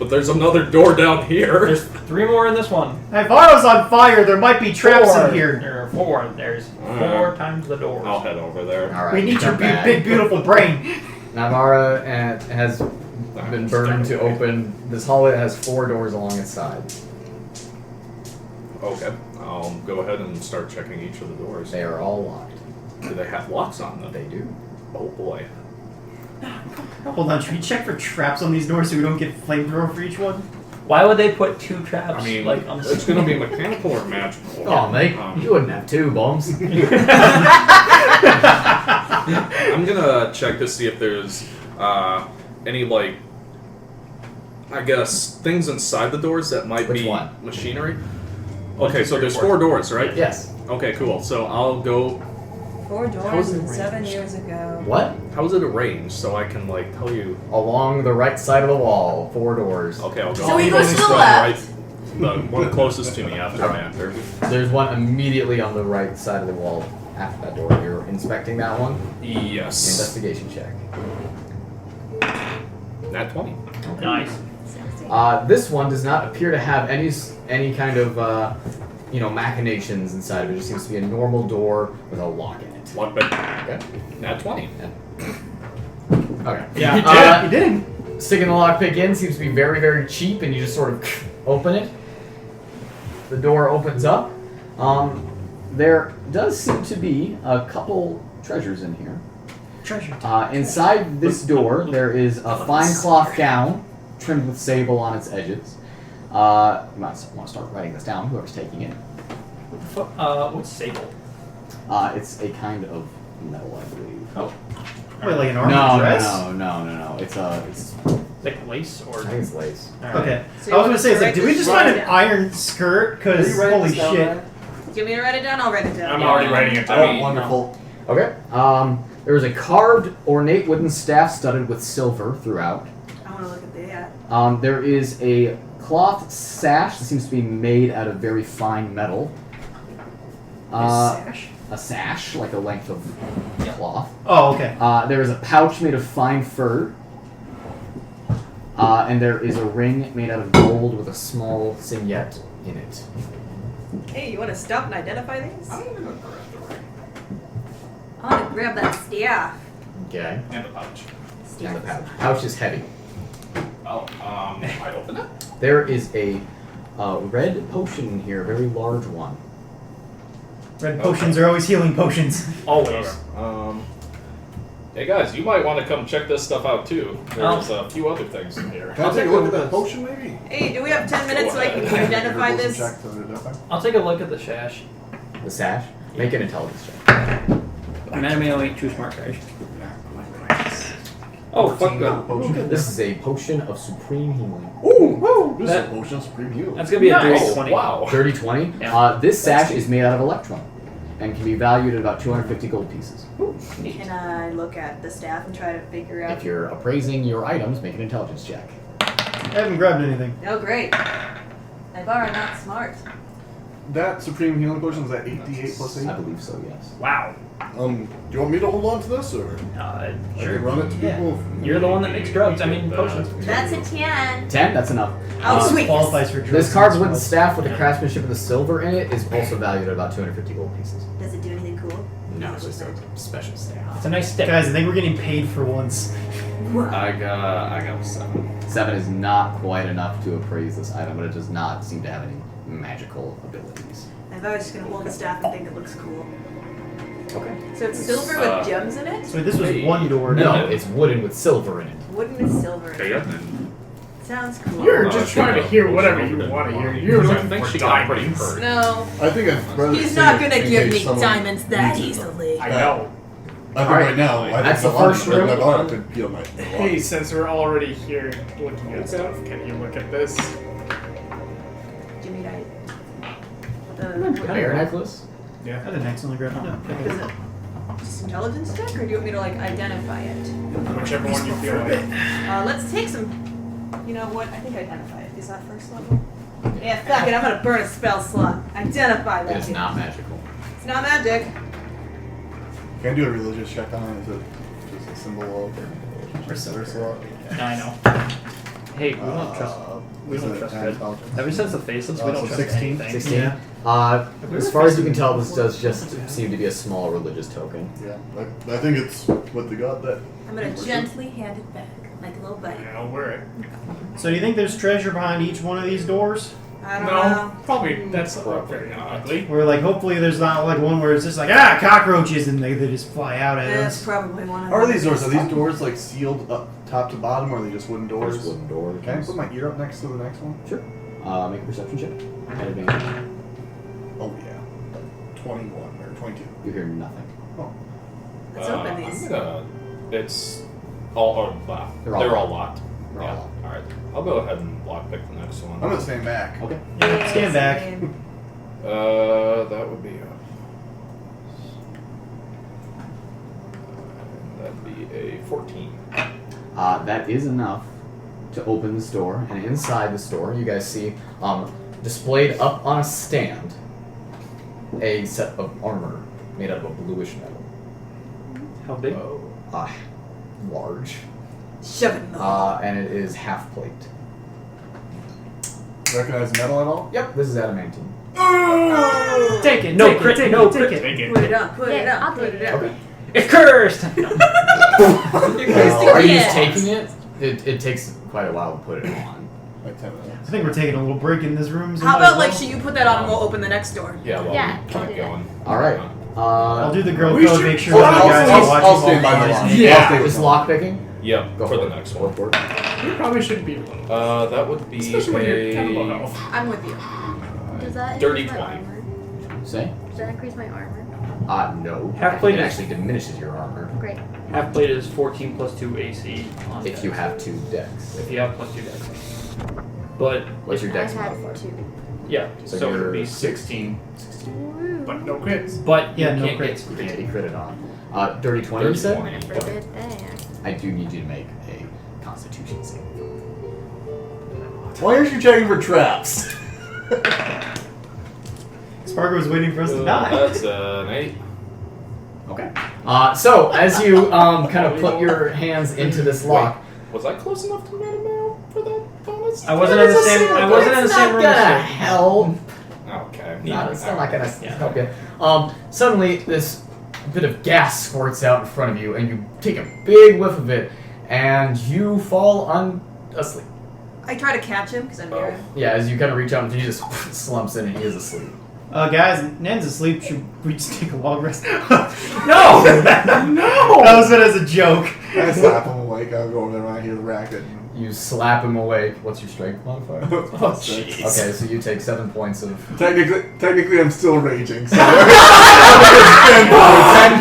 S8: But there's another door down here.
S5: There's 3 more in this one.
S4: Naivara's on fire. There might be traps
S5: 4.
S4: in here.
S5: There are 4. There's 4 times the doors.
S8: I'll head over there.
S1: All right.
S4: We need your
S1: jump back.
S4: big, beautiful brain.
S1: Naivara has been burned to open this hallway that has 4 doors along its side.
S8: Okay. I'll go ahead and start checking each of the doors.
S1: They are all locked.
S8: Do they have locks on them?
S1: They do.
S8: Oh boy.
S4: Hold on, should we check for traps on these doors so we don't get flamethrower for each one?
S5: Why would they put 2 traps?
S8: I mean,
S5: like on the
S8: it's going to be mechanical or magical.
S1: Oh, mate, you wouldn't have 2 bombs.
S8: I'm gonna check to see if there's any, like, I guess, things inside the doors that might
S1: Which
S8: be
S1: one?
S8: machinery. Okay, so there's 4 doors, right?
S1: Yes.
S8: Okay, cool. So I'll go.
S7: 4
S8: How's
S7: doors
S8: it
S7: and 7
S8: arranged?
S7: years ago.
S1: What?
S8: How is it arranged so I can, like, tell you?
S1: Along the right side of the wall, 4 doors.
S8: Okay, I'll go.
S7: So he
S8: I'll
S7: goes
S8: go
S7: to the
S8: one
S7: left.
S8: The one closest to me after I enter.
S1: There's one immediately on the right side of the wall after that door. You're inspecting that one?
S8: Yes.
S1: Investigation check.
S8: Nat 20.
S5: Nice.
S1: This one does not appear to have any kind of machinations inside of it. It just seems to be a normal door with a lock in it.
S8: Lock pick.
S1: Okay.
S8: Nat 20.
S1: Okay.
S4: Yeah, you did.
S1: Sticking the lockpick in seems to be very, very cheap, and you just sort of open it. The door opens up. There does seem to be a couple treasures in here.
S4: Treasure.
S1: Inside this door, there is a fine cloth gown trimmed with sable on its edges. You might want to start writing this down, whoever's taking it.
S5: What's sable?
S1: It's a kind of metal, I believe.
S5: Oh,
S4: Wait, like an armor dress?
S1: No. It's
S5: like lace or?
S1: I think it's lace.
S5: Alright.
S4: Okay.
S7: So
S4: I was gonna say, it's like, did we just find an
S7: Right.
S4: iron skirt? Because holy shit.
S7: Do you want me to write it down? I'll write it down.
S8: I'm already writing it
S6: Oh,
S8: down.
S6: wonderful.
S1: Okay. There is a carved, ornate wooden staff studded with silver throughout.
S7: I want to look at that.
S1: There is a cloth sash that seems to be made out of very fine metal.
S4: Sash?
S1: A sash, like a length of cloth.
S4: Oh, okay.
S1: There is a pouch made of fine fur. And there is a ring made out of gold with a small signet in it.
S7: Hey, you want to stop and identify these?
S6: I'm gonna grab the ring.
S7: I want to grab that staff.
S1: Okay.
S8: And the pouch.
S1: And the pouch. Pouch is heavy.
S8: Oh, I open it?
S1: There is a red potion in here, a very large one.
S4: Red potions are always healing potions.
S5: Always.
S8: Hey guys, you might want to come check this stuff out too. There's a few other things in here.
S6: Can I take a look at that potion, maybe?
S7: Hey, do we have 10 minutes so I can identify this?
S6: Check to identify.
S5: I'll take a look at the sash.
S1: The sash? Make an intelligence check.
S5: Mattimeo ain't too smart, guys. Oh, fuck that.
S6: Potion.
S1: This is a potion of supreme healing.
S6: Ooh, this is
S5: That-
S6: a potion of supreme healing.
S5: That's gonna be a
S8: Nice.
S5: dirty 20.
S8: Wow.
S1: 30-20.
S5: Yeah.
S1: This sash is made out of electrum and can be valued at about 250 gold pieces.
S7: Can I look at the staff and try to figure out?
S1: If you're appraising your items, make an intelligence check.
S4: I haven't grabbed anything.
S7: Oh, great. Naivara, not smart.
S6: That supreme healing potion is at 8d8 plus 8.
S1: I believe so, yes.
S5: Wow.
S6: Do you want me to hold on to this, or I
S5: Sure.
S6: can run it to
S5: Yeah.
S6: people?
S5: You're the one that makes drugs. I mean, potions.
S7: That's a 10.
S1: 10? That's enough.
S7: Oh, sweet.
S4: Qualifies for drugs.
S1: This carved
S4: and
S1: wooden
S4: spells.
S1: staff with the craftsmanship of the silver in it is also valued at about 250 gold pieces.
S7: Does it do anything cool?
S1: No, it's just a special staff.
S5: It's a nice stick.
S4: Guys, I think we're getting paid for once.
S8: I got 7.
S1: 7 is not quite enough to appraise this item, but it does not seem to have any magical abilities.
S7: Naivara's just gonna hold the staff and think it looks cool.
S1: Okay.
S7: So it's silver with gems in it?
S4: So this was one door.
S1: No, it's wooden with silver in it.
S7: Wooden with silver in
S8: Okay,
S7: it.
S8: Edmund.
S7: Sounds cool.
S2: You're just trying to hear whatever you want to hear. You're
S8: I
S2: looking
S8: think
S2: for
S8: she got pretty
S2: diamonds.
S8: hurt.
S7: No,
S6: I think I'd rather
S7: he's
S6: save
S7: not
S6: it
S7: gonna
S6: in
S7: give
S6: case
S7: me
S6: someone
S7: diamonds that
S6: needs it.
S7: easily.
S2: I know.
S6: I think
S1: Alright.
S6: right now, I
S1: That's
S6: think
S1: the first room.
S6: Naivara could heal my
S2: Hey, since we're already here looking at stuff, can you look at this?
S7: Jimmy, the
S1: Bear necklace?
S2: Yeah.
S4: I didn't accidentally grab it. No, okay.
S7: is it just intelligence check, or do you want me to like identify it?
S2: Whichever one you feel like.
S7: Let's take some. You know what? I think identify it. Is that first level? Yeah, fuck it. I'm gonna burn a spell slot. Identify that.
S1: It is not magical.
S7: It's not magic.
S6: Can I do a religious check on it? Is it just a symbol of
S4: Or
S6: silver slot?
S5: I know. Hey, we don't trust. We don't trust red.
S6: Red.
S5: Ever since the faces, we don't
S6: so
S5: trust
S6: 16?
S5: anything.
S1: 16.
S4: Yeah.
S1: As far as you can tell, this does just seem to be a small religious token.
S6: Yeah, I think it's what the god that.
S7: I'm gonna gently hand it back, like a little buddy.
S2: I'll wear it.
S4: So do you think there's treasure behind each one of these doors?
S7: I don't
S2: No,
S7: know.
S2: probably that's very ugly.
S4: Where like hopefully there's not like one where it's just like cockroaches and they just fly out at
S7: That's
S4: us.
S7: probably one of
S6: How are
S7: them.
S6: these doors? Are these doors like sealed up top to bottom, or are they just wooden doors?
S1: Just wooden door.
S6: Can I put my ear up next to the next one?
S1: Sure. Make a perception check. At advantage.
S6: Oh yeah. 21 or 22.
S1: You hear nothing.
S7: Let's open these.
S8: It's all.
S1: They're
S8: They're
S1: all
S8: all locked.
S1: They're all
S8: Yeah.
S1: locked.
S8: All right. I'll go ahead and lockpick the next one.
S6: I'm gonna stand back.
S1: Okay.
S4: Stand back.
S8: That would be that'd be a 14.
S1: That is enough to open the store, and inside the store, you guys see displayed up on a stand a set of armor made out of a bluish metal.
S5: How big?
S1: Large.
S7: Shove it in the hole.
S1: And it is half plate.
S6: Recognize metal at all?
S1: Yep, this is adamantine.
S4: Take it.
S5: No
S4: take
S5: crit,
S4: It, take
S5: no
S4: it, take
S5: crit.
S4: it.
S2: Take it.
S7: Put it up, put it
S3: Yeah,
S7: up,
S3: I'll
S7: put
S3: take
S7: it up.
S1: Okay.
S5: It's cursed!
S1: Are
S7: Cursed
S1: you
S7: again.
S1: taking it? It takes quite a while to put it on.
S6: Like 10 minutes.
S4: I think we're taking a little break in this room. so
S7: How
S4: might as
S7: about like,
S4: well.
S7: should you put that on and we'll open the next door?
S8: Yeah, well,
S3: Yeah,
S8: we
S3: I'll
S8: keep
S3: do that.
S8: going.
S1: Alright.
S4: I'll do the girl
S2: We
S4: code.
S2: should-
S4: Make sure
S6: Well,
S4: that you guys are watching.
S6: I'll stand by the
S4: all
S6: line.
S4: these.
S2: Yeah.
S6: I'll stay with
S1: Just
S6: them.
S1: lock picking?
S8: Yep,
S1: Go
S8: for
S1: for
S8: the
S1: it.
S8: next
S1: Go
S8: one.
S1: for it.
S2: You probably shouldn't be alone.
S8: That would be
S2: Especially when you're kind of low
S8: a
S2: health.
S7: I'm with you.
S3: Does that
S8: Dirty
S3: increase my
S8: 20.
S3: armor?
S1: Say?
S3: Does that increase my armor?
S1: No.
S5: Half plate
S1: It
S5: is-
S1: actually diminishes your armor
S3: Great.
S5: Half plate is 14 plus 2 AC. On
S1: if
S5: dex.
S1: you have 2 decks.
S5: If you have plus 2 dex. But,
S1: What's your dex
S3: I have
S1: modifier?
S3: 2.
S5: yeah,
S1: So
S5: so it would
S1: you're
S5: be 16.
S3: Woo.
S2: But no crits.
S5: But
S4: Yeah,
S5: you
S4: no
S5: can't
S4: crits.
S1: You can't be critted on. Dirty 20 you said?
S8: 20.
S3: For a good thing.
S1: I do need you to make a constitution save.
S6: Why aren't you checking for traps?
S4: Spargo was waiting for us to die.
S8: That's an 8.
S1: Okay. So as you kind of put your hands into this lock,
S8: Was I close enough to Mattimeo for that bonus?
S5: I wasn't in the same. I wasn't in the same room.
S1: It's not gonna
S5: as
S1: help.
S8: Okay.
S1: It's not gonna
S5: Yeah.
S1: help you. Suddenly, this bit of gas squirts out in front of you, and you take a big whiff of it, and you fall asleep.
S7: I try to catch him because I'm near him.
S1: Yeah, as you kind of reach out, and he just slumps in, and he is asleep.
S4: Guys, Nan's asleep. Should we just take a long rest?
S1: No!
S4: No! That was meant as a joke.
S6: I slap him awake. I'll go over there when I hear the racket.
S1: You slap him awake. What's your strength modifier?
S6: Oh,
S8: jeez.
S1: Okay, so you take 7 points of.
S6: Technically, I'm still raging. So
S1: 10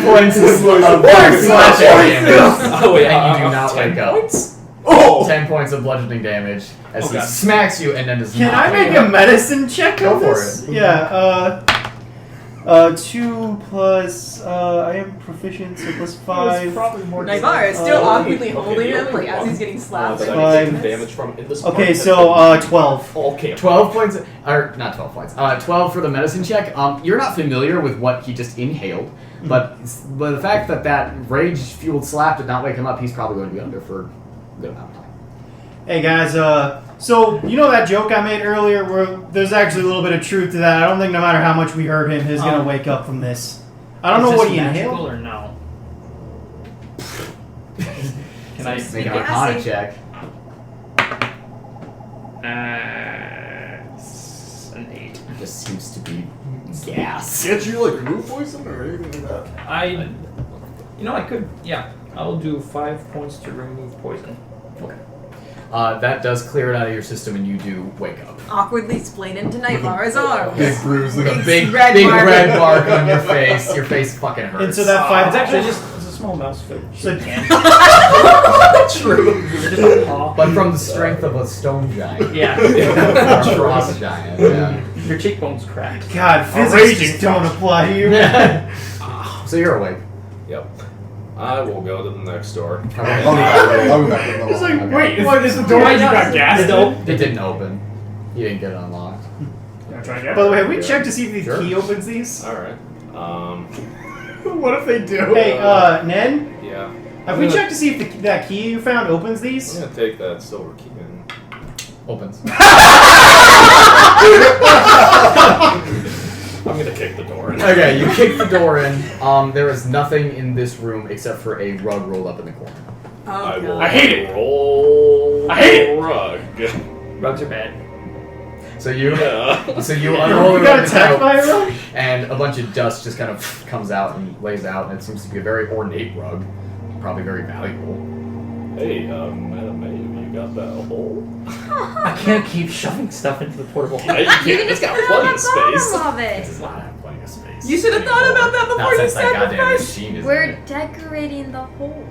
S1: points of slashing damage.
S8: Oh, yeah.
S1: And you do not
S8: 10
S1: wake up.
S8: points?
S6: oh,
S1: 10 points of bludgeoning damage as he
S8: Okay.
S1: smacks you and then does
S4: Can
S1: not
S4: I
S1: wake
S4: make a
S1: up.
S4: medicine check
S1: Go
S4: on
S1: for
S4: this?
S1: it.
S4: Yeah, 2 plus, I am proficient, so plus 5.
S2: Probably more.
S7: Naivara is still
S4: Uh,
S7: awkwardly holding
S8: you're
S7: him like as he's getting slapped.
S8: That
S4: Fine.
S8: I get some damage from in this
S4: Okay,
S8: part.
S4: so, 12.
S8: Okay.
S1: 12 points, or not 12 points, 12 for the medicine check. You're not familiar with what he just inhaled, but the fact that that rage-fueled slap did not wake him up, he's probably going to be under for a good amount of time.
S4: Hey guys, so you know that joke I made earlier where there's actually a little bit of truth to that. I don't think no matter how much we hurt him, he's gonna wake up from this. I don't know what he
S5: magical
S4: inhaled.
S5: or no? Can I
S1: Make an
S7: Yeah,
S1: Arcana
S7: see.
S1: check.
S5: An 8.
S1: It just seems to be gas.
S6: Get you like root poison or anything like that?
S5: I could. Yeah, I'll do 5 points to remove poison.
S1: Okay. That does clear it out of your system, and you do wake up.
S7: Awkwardly splayed into Naivara's arms.
S6: Big bruise. Like a
S1: Big
S7: red
S1: big
S7: mark.
S1: red mark on your face. Your face fucking hurts.
S4: And so that 5.
S5: It's actually just a small mouse foot.
S4: So,
S5: True. Just a paw.
S1: But from the strength of a stone giant.
S5: Yeah.
S1: Or a frost giant. Yeah.
S5: Your cheekbone's cracked.
S4: God, physics just don't apply to you.
S1: So you're awake.
S8: Yep. I will go to the next door.
S6: I'll be back. I'll be back.
S2: It's like,
S1: Okay.
S2: wait, what is the door
S5: Why
S2: you
S5: not?
S2: got gas?
S5: It
S1: It didn't open. You didn't get it unlocked.
S2: Yeah, try again.
S4: By the way, have we checked to see if the
S1: Sure.
S4: key opens these?
S8: Alright.
S2: What if they do?
S4: Hey, Nen,
S8: Yeah.
S4: have we checked to see if that key you found opens these?
S8: I'm gonna take that silver key and
S1: Opens.
S8: I'm gonna kick the door in.
S1: Okay, you kick the door in. There is nothing in this room except for a rug rolled up in the corner.
S8: I
S7: Oh,
S8: will
S7: God.
S2: I hate it.
S8: roll
S2: I hate it.
S8: rug.
S5: Rugs are bad.
S1: So you
S8: Yeah.
S1: unroll
S4: You
S1: the
S4: got
S1: rug
S4: attacked by a rug?
S1: and a bunch of dust just kind of comes out and lays out, and it seems to be a very ornate rug, probably very valuable.
S8: Hey, Mattimeo, you got that hole?
S5: I can't keep shoving stuff into the portable.
S8: Yeah, you can. It's got plenty of space.
S3: Bottom of
S1: It
S3: it.
S1: does not have plenty of space.
S7: You should have thought about that
S1: Not
S7: before you
S1: since that goddamn
S7: sacrificed.
S1: machine is
S3: We're
S1: in it.
S3: decorating the hole.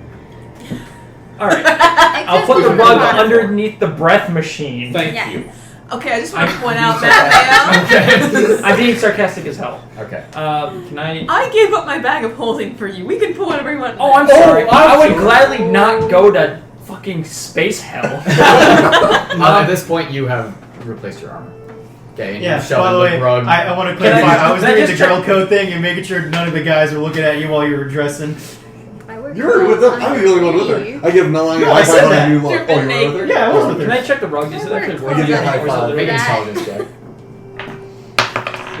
S5: Alright. I'll put the rug underneath the breath machine.
S8: Thank
S3: Yes.
S8: you.
S7: Okay, I just want to point out, Mattimeo.
S1: Okay.
S5: I'm being sarcastic as hell.
S1: Okay.
S5: Can I...
S7: I gave up my bag of holding for you. We can pull whatever you want.
S5: Oh, I'm sorry. I would gladly not go to fucking space hell.
S1: At this point, you have replaced your armor. Okay, and
S4: Yeah,
S1: you've shoved
S4: by the
S1: the
S4: way,
S1: rug.
S4: I want to
S5: Can I
S4: clarify.
S5: just-
S4: I was
S5: can I
S4: doing
S5: just
S4: the girl
S5: check-
S4: code thing and making sure none of the guys were looking at you while you were dressing.
S6: You're with them. I'm the only one with her. I give Nalane a
S4: No, I
S6: high
S4: said
S6: five
S4: that.
S6: on you. Oh, you were with her?
S4: Yeah, I was with
S5: Can
S4: her.
S5: I check the rug? Is it actually
S6: I give you a high
S5: or is it
S6: five.
S1: Make an
S5: literally-
S1: intelligence check.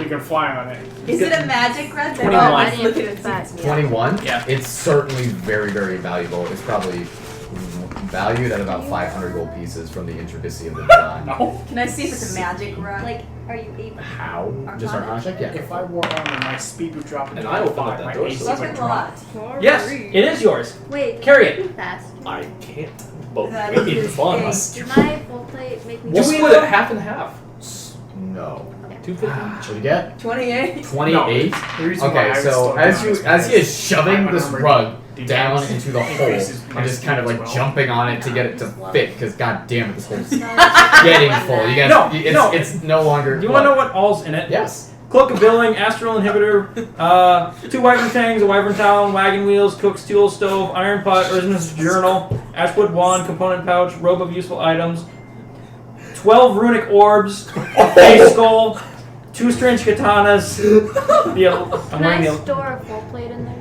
S2: You can fly on it.
S7: Is it a magic red?
S5: 21.
S3: I didn't
S7: Looking
S3: do
S7: at
S3: that.
S7: things.
S1: 21?
S5: Yeah.
S1: It's certainly very, very valuable. It's probably valued at about 500 gold pieces from the intricacy of the design.
S2: No.
S7: Can I see if it's a magic rug?
S3: Like, are you able?
S1: How? Just Arcana check? Yeah.
S2: If I wore armor, my speed would drop.
S8: And I opened up
S2: 5,
S8: that
S2: my
S8: door,
S2: AC
S8: so
S2: would
S8: it's
S7: Fucking
S2: drop.
S7: lot.
S5: Yes, it is yours.
S3: Wait.
S5: Carry
S3: can you
S5: it.
S3: be fast?
S8: I can't. But
S7: That
S8: we
S7: is
S8: fun.
S7: big.
S3: Did my full plate make me?
S8: We'll
S3: jump?
S8: split it half and half.
S1: No.
S8: 250
S1: What do you get?
S7: 28.
S1: 28?
S2: The reason why I
S1: Okay,
S2: would
S1: so
S2: slow
S1: as
S2: down
S1: he is
S2: because
S1: shoving
S2: my
S1: this
S2: armor
S1: rug
S2: defense
S1: down into the hole
S2: increases my
S1: and just kind of
S2: speed
S1: like
S2: as well.
S1: jumping on it to get it to fit, because god damn it, this hole's
S3: No, it's
S1: getting full. You guys,
S5: No,
S1: it's,
S5: no.
S1: it's no longer.
S5: Do you want to know what all's in it?
S1: Yes.
S5: Cloak of Billing, Astral Inhibitor, 2 Wyvern Fangs, a Wyvern Talon, Wagon Wheels, Cook's Tool Stove, Iron Pot, Urzin's Journal, Ashwood Wand, Component Pouch, Robe of Useful Items, 12 Runic Orbs, a Face Skull, 2 Strange Katanas, I'm
S3: Can
S5: wearing
S3: I
S5: the...
S3: store a full plate in there?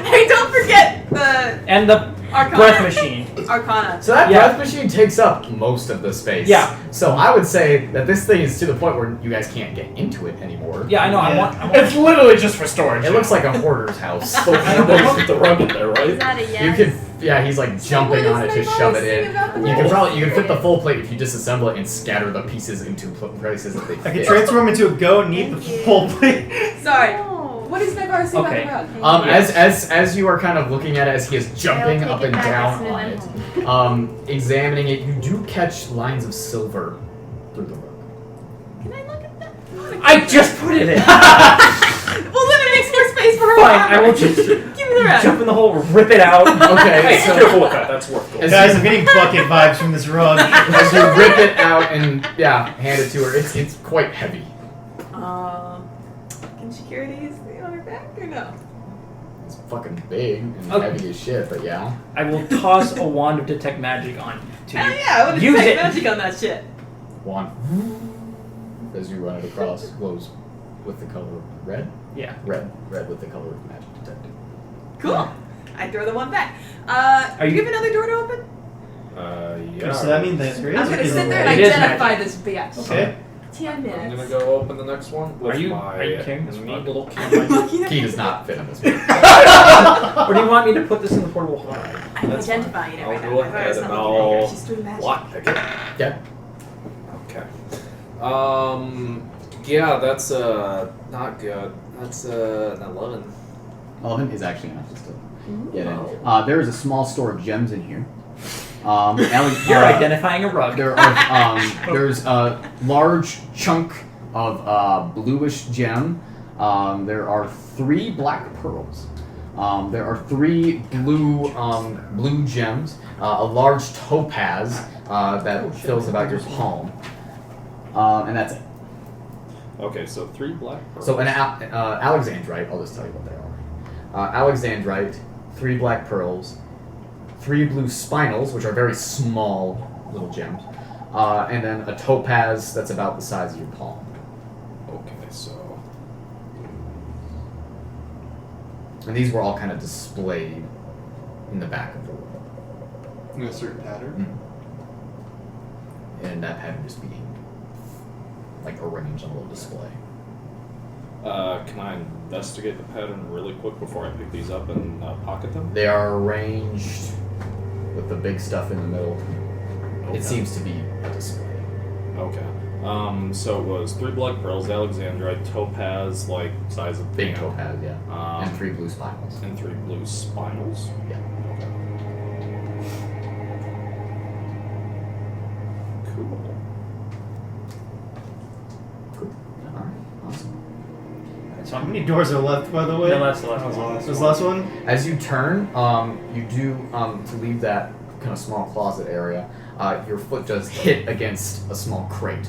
S7: Hey, don't forget the
S5: And the
S7: Arcana.
S5: Breath Machine.
S7: Arcana.
S1: So that
S5: Yeah.
S1: breath machine takes up most of the space.
S5: Yeah.
S1: So I would say that this thing is to the point where you guys can't get into it anymore.
S5: Yeah, I know, I
S4: Yeah.
S5: want
S2: It's literally just for storage.
S1: It looks like a hoarder's house.
S8: I don't know if the rug in there,
S3: Is
S8: right?
S3: that a yes?
S1: You could, yeah, he's like jumping on it to shove it in. You can probably, you can fit the full plate if you disassemble it and scatter the pieces into places that they
S4: I
S1: fit.
S4: can transform into a goat and eat the full plate.
S7: Sorry.
S3: No.
S7: What does Naivara say
S5: Okay.
S7: about the rug?
S1: As you are kind of looking at it as he is jumping
S3: I'll
S1: up
S3: take
S1: and
S3: it back
S1: down
S3: as soon
S1: on
S3: as
S1: it, examining it, you do catch lines of silver through the rug.
S7: Can I look at that?
S5: I just put it in!
S7: Well, then it makes more space for her.
S5: Fine,
S7: armor.
S5: I will just
S7: Give me the rug.
S5: jump in the hole, rip it out.
S1: Okay,
S8: Hey,
S1: so
S8: careful with that. That's worth gold.
S1: As
S4: Guys, I'm getting bucket vibes from this rug.
S1: as you rip it out and hand it to her, it's quite heavy.
S7: Can she carry these on her back or no?
S1: It's fucking big and
S5: Okay.
S1: heavy as shit, but yeah.
S5: I will toss a wand of detect magic on to
S7: Hell
S5: you.
S7: yeah, I would
S5: Use
S7: have
S5: it.
S7: magic on that shit.
S1: Wand. As you run it across, glows with the color of red.
S5: Yeah.
S1: Red with the color of magic detected.
S7: Cool. I throw the one back.
S5: Are
S7: Do you
S5: you-
S7: have another door to open?
S8: Yeah.
S4: So that means that there is
S7: I'm gonna sit there and
S5: It is
S7: identify
S5: magic.
S7: this bitch.
S4: Okay.
S7: 10
S8: I'm gonna
S7: minutes.
S8: go open the next one with
S5: Are you
S8: my
S5: carrying this
S8: neat
S5: rug?
S8: little key.
S1: Key does not fit in this one.
S5: Or do you want me to put this in the portable hole?
S7: I'm
S8: That's
S7: identifying it
S8: I'll
S7: right
S8: go
S7: now.
S8: ahead
S7: Naivara's
S8: and
S7: not looking at her.
S8: I'll
S7: She's doing magic.
S8: Lockpick it.
S1: Yeah.
S8: Okay. Yeah, that's not good. That's an 11.
S1: 11 is actually enough to still get in.
S8: Oh.
S1: There is a small store of gems in here.
S5: You're identifying a rug.
S1: There are there's a large chunk of bluish gem. There are 3 black pearls. There are 3 blue gems. A large topaz that fills about your palm, and that's it.
S8: Okay, so 3 black pearls.
S1: So an alexandrite. I'll just tell you what they are. Alexandrite, 3 black pearls, 3 blue spinels, which are very small little gems, and then a topaz that's about the size of your palm.
S8: Okay, so
S1: And these were all kind of displayed in the back of the room.
S6: In a certain pattern.
S1: and that pattern is being like arranged on a little display.
S8: Can I investigate the pattern really quick before I pick these up and pocket them?
S1: They are arranged with the big stuff in the middle.
S8: Okay.
S1: It seems to be a display.
S8: Okay. So it was 3 black pearls, alexandrite, topaz, like size of
S1: Big
S8: pan,
S1: topaz, yeah. And 3 blue spirals.
S8: and 3 blue spinels.
S1: Yeah.
S8: Okay. Cool.
S1: Alright, awesome.
S4: So how many doors are left, by the way?
S5: No, that's the last
S2: That was the
S5: one.
S2: last
S4: This last one?
S1: As you turn, you do to leave that kind of small closet area. Your foot does hit against a small crate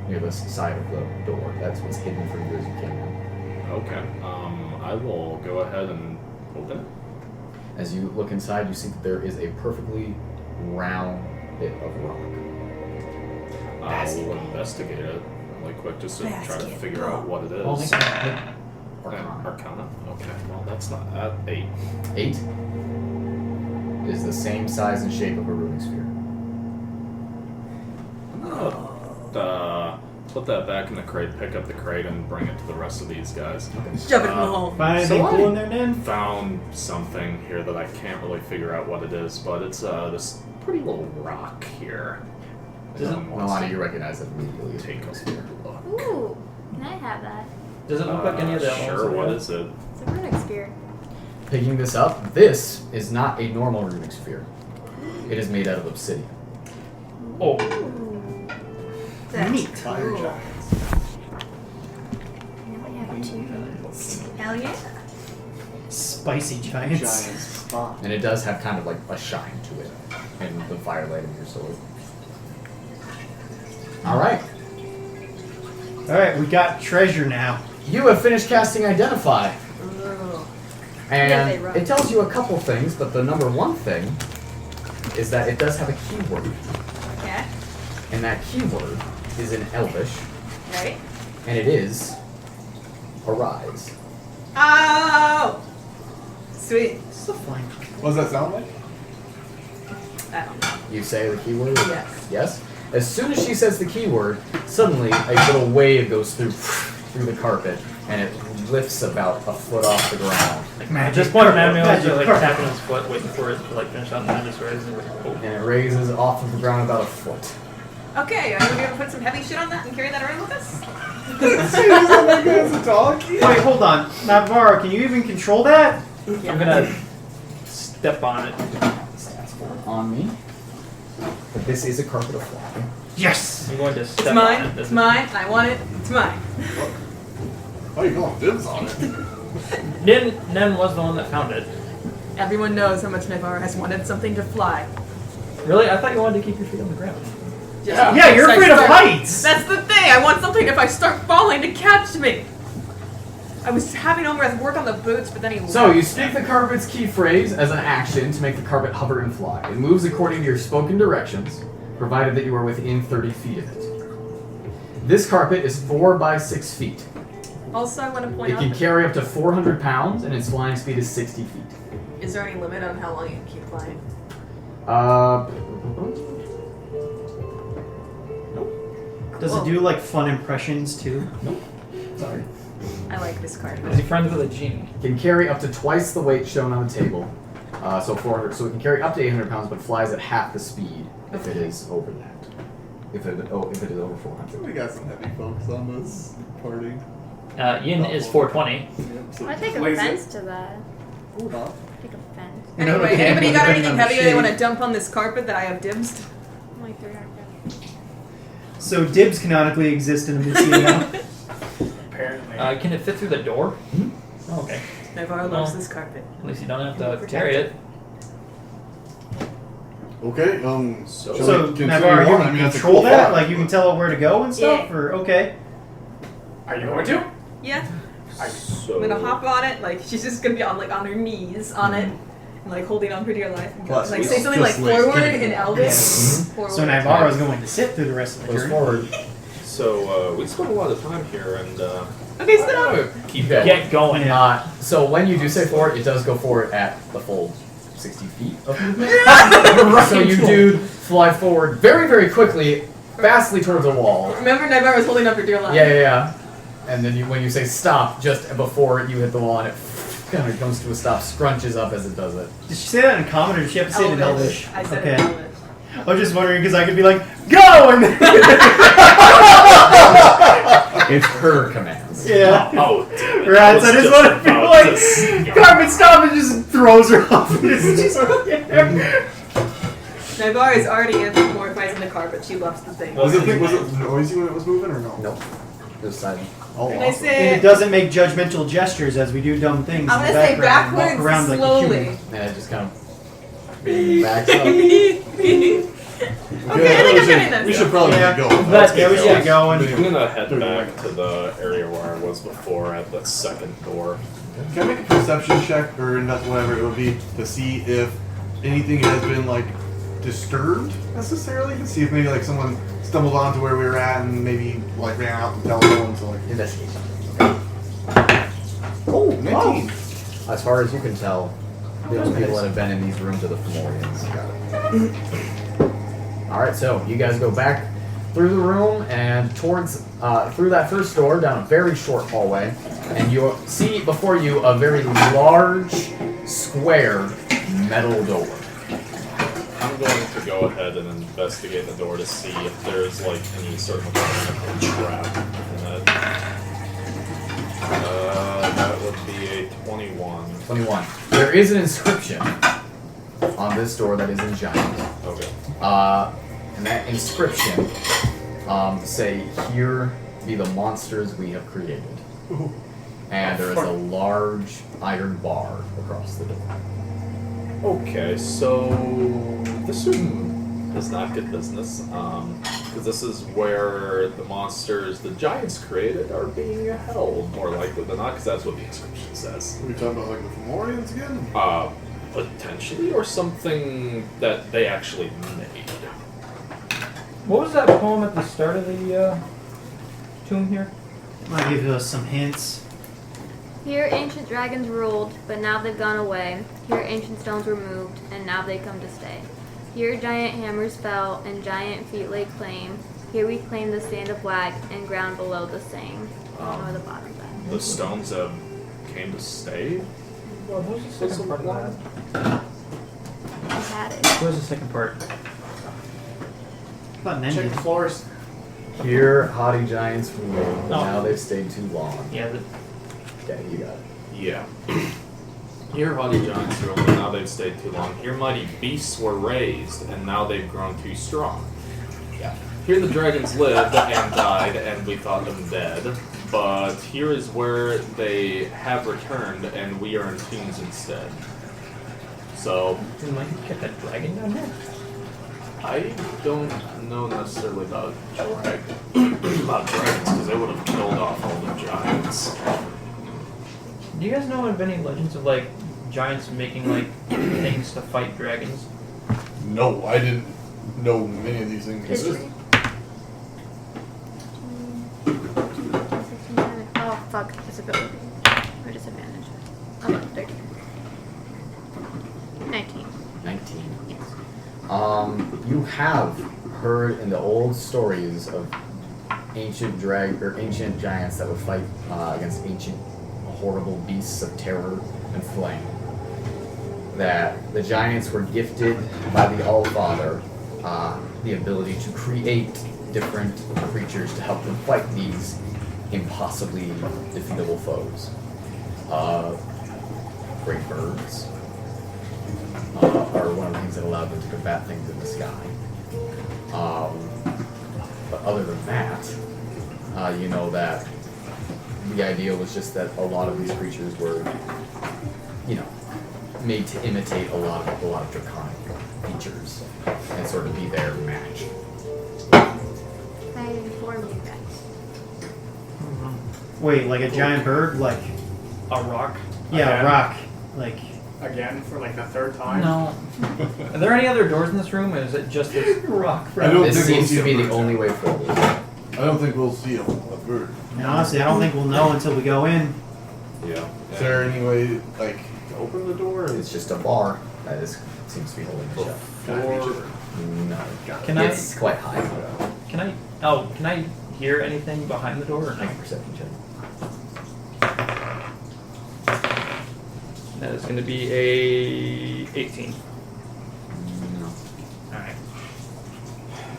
S1: near the side of the door. That's what's hidden from you as you came in.
S8: Okay. I will go ahead and open it.
S1: As you look inside, you see that there is a perfectly round bit of rock.
S8: I will investigate it really quick just to try to figure out what it is.
S1: Oh,
S8: Arcana. Arcana. Okay. Well, that's not at 8.
S1: 8 is the same size and shape of a runic sphere.
S8: Put that back in the crate, pick up the crate, and bring it to the rest of these guys.
S7: Shove it in the hole.
S4: Find anything cool in there, Nen?
S8: Found something here that I can't really figure out what it is, but it's this pretty little rock here.
S1: Nalane, you recognize it immediately.
S8: Take a
S1: sphere.
S8: look.
S3: Ooh, can I have that?
S5: Does it look like any of the other
S8: Sure,
S5: ones?
S8: what is it?
S3: It's a runic spear.
S1: Picking this up, this is not a normal runic sphere. It is made out of obsidian.
S5: Oh,
S7: That's
S4: Neat.
S2: Fire
S7: cool.
S2: giants.
S3: Now we have 2.
S7: Hell yeah.
S4: Spicy giants.
S2: Giants. Spot.
S1: And it does have kind of like a shine to it in the firelight of your sword. Alright.
S4: Alright, we got treasure now.
S1: You have finished casting Identify.
S7: Ugh.
S1: And
S3: Yeah, they run.
S1: it tells you a couple things, but the number one thing is that it does have a keyword.
S7: Okay.
S1: And that keyword is in Elvish,
S7: Right.
S1: and it is arise.
S7: Oh! Sweet.
S4: It's a fine.
S2: What does that sound like?
S7: I don't know.
S1: You say the keyword?
S7: Yes.
S1: Yes? As soon as she says the keyword, suddenly a little wave goes through the carpet, and it lifts about a foot off the ground.
S4: Magic.
S5: just one Mattimeo
S4: Magic.
S5: is like tapping his foot, waiting for it to like finish out, and then just raises it. Oh.
S1: And it raises off of the ground about a foot.
S7: Okay, are you gonna put some heavy shit on that and carry that around with us?
S2: As a dog?
S4: Wait, hold on. Naivara, can you even control that?
S5: I'm gonna step on it.
S1: On me. But this is a carpet of flying.
S4: Yes!
S5: I'm going to step
S7: It's
S5: on
S7: mine.
S5: it.
S7: It's mine. I want it. It's mine.
S6: Oh, you're going dibs on it.
S5: Nen was the one that found it.
S7: Everyone knows how much Naivara has wanted something to fly.
S5: Really? I thought you wanted to keep your feet on the ground.
S4: Yeah, you're
S7: I
S4: afraid of
S7: start-
S4: heights!
S7: That's the thing. I want something if I start falling to catch me. I was having Omrath work on the boots, but then he
S1: So,
S7: left.
S1: you speak the carpet's key phrase as an action to make the carpet hover and fly. It moves according to your spoken directions, provided that you are within 30 feet of it. This carpet is 4 by 6 feet.
S7: Also, I want to point
S1: It
S7: out,
S1: can
S7: that-
S1: carry up to 400 pounds, and its flying speed is 60 feet.
S7: is there any limit on how long you can keep flying?
S4: Does it do like fun impressions too?
S1: Sorry.
S7: I like this card.
S5: Is he friends with a genie?
S1: Can carry up to twice the weight shown on the table. So 400. So it can carry up to 800 pounds, but flies at half the speed if it is over that. If it is over 400.
S6: We got some heavy folks on this party.
S5: Yin is 420.
S6: Yep, so
S3: I take
S2: Laser.
S3: offense to that.
S6: Huh?
S3: Take offense.
S4: You know,
S7: Anyway,
S4: okay,
S7: anybody got
S4: depending
S7: anything
S4: on the
S7: heavy they
S4: shape.
S7: want to dump on this carpet that I have dibs?
S3: I'm like 300 pounds.
S4: So dibs canonically exist in Amyssia now.
S2: Apparently.
S5: Can it fit through the door? Oh, okay.
S7: Naivara loves this carpet.
S5: At least you don't have to
S7: Protect
S5: carry it.
S6: Okay,
S4: So
S6: shall we continue
S4: Naivara, you
S6: on? I
S4: can
S6: mean, that's a
S4: control
S6: cool
S4: that?
S6: thought.
S4: Like you can tell it where to go and stuff?
S7: Yeah.
S4: Or okay.
S2: Are you going to?
S7: Yeah,
S8: So
S7: I'm gonna hop on it. Like she's just gonna be on on her knees on it, and like holding on for dear life. And go,
S6: Plus,
S7: like
S6: we
S7: say something like
S6: just like
S7: forward
S6: kidding.
S7: in Elvish. Forward.
S4: So Naivara is going to sit through the rest of the
S1: Goes
S4: journey.
S1: forward.
S8: So we spent a lot of time here, and
S7: Okay, sit down.
S8: keep
S1: Okay.
S5: Get going.
S1: So when you do say forward, it does go forward at the full 60 feet of movement. So you do fly forward very, very quickly, vastly towards a wall.
S7: Remember, Naivara was holding up her dear life.
S1: Yeah. And then when you say stop, just before you hit the wall, and it kind of comes to a stop, scrunches up as it does it.
S4: Did she say that in common, or did she have to say it in Elvish?
S7: I said
S4: Okay.
S7: it in Elvish.
S4: I was just wondering because I could be like, go! And then
S1: It's her commands.
S4: yeah.
S8: Oh, damn it.
S4: Rats, I just want to feel like
S8: like.
S4: Carmen stop and just throws her off. It's just
S7: Naivara is already anthropomorphizing the carpet. She loves the thing.
S6: Was it noisy when it was moving or no?
S1: Nope. Just silent.
S6: Oh,
S7: And I
S6: awesome.
S7: say,
S4: And it doesn't make judgmental gestures as we do dumb things.
S7: I'm
S4: in
S7: gonna
S4: the
S7: say
S4: background and walk
S7: backwards
S4: around like a
S7: slowly.
S4: human.
S1: Yeah, it just kind of backs up.
S7: Okay, I think I'm getting this.
S6: We should probably
S4: Yeah.
S6: get going.
S4: Let's get we should get going.
S8: I'm gonna head back to the area where I was before at the second door.
S6: Can I make a perception check or whatever it would be to see if anything has been like disturbed necessarily? To see if maybe like someone stumbled onto where we were at and maybe like ran out and tell no one. So like,
S1: Investigation.
S6: oh, 19.
S1: As far as you can tell, the only people that have been in these rooms are the Fomorians. Alright, so you guys go back through the room and towards through that first door down a very short hallway, and you see before you a very large square metal door.
S8: I'm going to go ahead and investigate the door to see if there's like any sort of mechanical trap in it. That would be a 21.
S1: 21. There is an inscription on this door that is in giant.
S8: Okay.
S1: And that inscription say, "Here be the monsters we have created." And there is a large iron bar across the door.
S8: Okay, so this room is not good business, because this is where the monsters the giants created are being held, more likely than not, because that's what the inscription says.
S6: Are we talking about like the Fomorians again?
S8: Potentially, or something that they actually made.
S5: What was that poem at the start of the tomb here?
S4: Might give us some hints.
S3: Here ancient dragons ruled, but now they've gone away. Here ancient stones were moved, and now they come to stay. Here giant hammers fell, and giant feet lay claim. Here we claim the sand of Wag, and ground below the same. I don't know where the bottom's at.
S8: The stones came to stay?
S5: What was the second part of that?
S3: I had it.
S5: What was the second part?
S4: About an
S2: Check
S4: engine.
S2: the floors.
S1: Here, haughty giants rule, but
S5: Oh.
S1: now they've stayed too long.
S5: Yeah,
S1: Okay, you got it.
S8: Yeah. Here haughty giants ruled, and now they've stayed too long. Here mighty beasts were raised, and now they've grown too strong.
S1: Yeah.
S8: Here the dragons lived and died, and we thought them dead. But here is where they have returned, and we are in tombs instead. So,
S5: didn't like get that dragon down there?
S8: I don't know necessarily about dragons, because they would have killed off all the giants.
S5: Do you guys know of any legends of like giants making like things to fight dragons?
S6: No, I didn't know many of these things.
S3: History. Oh, fuck. Disability. Or disadvantage. Oh, no, 13. 19.
S1: 19.
S3: Yes.
S1: You have heard in the old stories of ancient giants that would fight against ancient horrible beasts of terror and flame. That the giants were gifted by the All-Father the ability to create different creatures to help them fight these impossibly defeatable foes. Great birds are one of the things that allowed them to combat things in the sky. But other than that, you know that the idea was just that a lot of these creatures were, made to imitate a lot of draconic features and sort of be their match.
S3: I informed you guys.
S4: Wait, like a giant bird? Like,
S5: A rock?
S4: yeah,
S2: Again?
S4: a rock. Like,
S2: Again, for like the third time.
S5: No. Are there any other doors in this room, or is it just this rock?
S6: I don't
S1: This
S6: think we'll
S1: seems
S6: see
S1: to
S6: a
S1: be the
S6: bird.
S1: only way forward.
S6: I don't think we'll see a bird.
S4: and honestly, I don't think we'll know until we go in.
S8: Yeah.
S6: Is there any way, like, to open the door?
S1: It's just a bar that seems to be holding it shut.
S6: Can I reach it?
S1: No.
S5: Can
S1: It's quite high.
S5: Can I hear anything behind the door or
S1: Make a
S5: no?
S1: perception check.
S5: That is going to be a 18.
S1: No.
S5: Alright.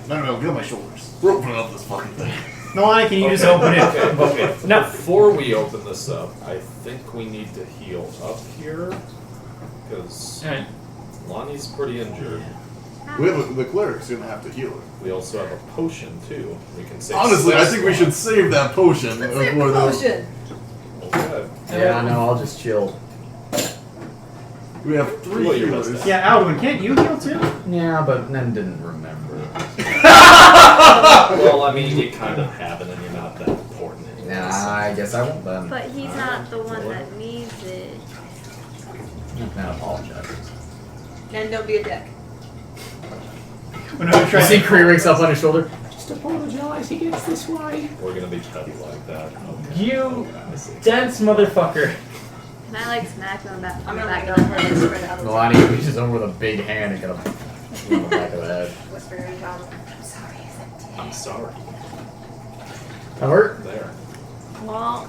S6: No, get on my shoulders. We're opening up this fucking thing.
S4: Nalane, can you just open it?
S8: Okay.
S5: No.
S8: Before we open this up, I think we need to heal up here because
S5: Alright.
S8: Lonnie's pretty injured.
S6: The cleric's gonna have to heal her.
S8: We also have a potion too. We can save.
S6: Honestly, I
S8: 6
S6: think we should save that potion
S7: Let's save
S6: before
S7: the
S6: the.
S7: potion.
S8: Okay.
S1: Yeah, no, I'll just chill.
S6: We have 3
S8: Well, you're
S6: healers.
S8: best
S4: Yeah, Alduin, can't you heal too?
S1: Yeah, but then didn't remember.
S8: Well, I mean, you kind of have it, and you're not that important anymore.
S1: Nah, I guess I won't then.
S3: But he's not the one that needs it.
S1: You can apologize.
S7: And don't be a dick.
S4: When I
S1: You
S4: try
S1: see Kree up on his shoulder. Just apologize, he gets this way.
S8: We're gonna be petty like that. Okay.
S5: You dense motherfucker.
S3: Can I like smack him on the
S7: I'm
S3: back
S7: gonna
S3: of
S7: make
S3: the
S7: it
S3: head?
S7: over and
S1: Nalane reaches over with a big hand and get him in the back of the head.
S7: whisper in Tom. I'm sorry, I said dick.
S8: I'm sorry.
S1: That hurt?
S8: There.
S3: Well,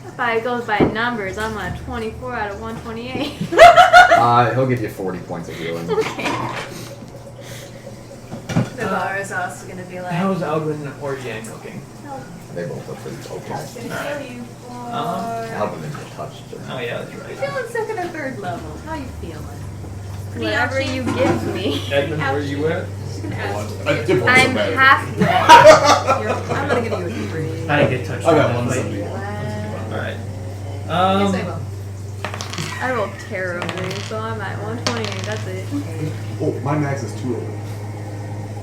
S3: if I goes by numbers, I'm on 24 out of 128.
S1: He'll give you 40 points of healing.
S3: Okay.
S7: The bar is also gonna be like,
S5: How's Alvin or Jan cooking?
S1: They both look pretty okay.
S7: that's gonna
S5: Alright.
S7: kill you for.
S1: Alvin didn't get touched.
S5: Oh yeah, that's
S7: You're
S5: right.
S7: feeling second or third level. How you feeling?
S3: Whatever you give me.
S5: Edmund, where you at?
S7: Just gonna ask.
S6: I dip on
S3: I'm
S6: some bad.
S3: half.
S7: I'm gonna give you a 3.
S4: I didn't get touched.
S6: I got
S4: on that
S6: 170.
S4: fight.
S5: Alright.
S7: Yes, I will.
S3: I rolled terribly, so I'm at 128. That's it.
S6: Oh, my max is 208.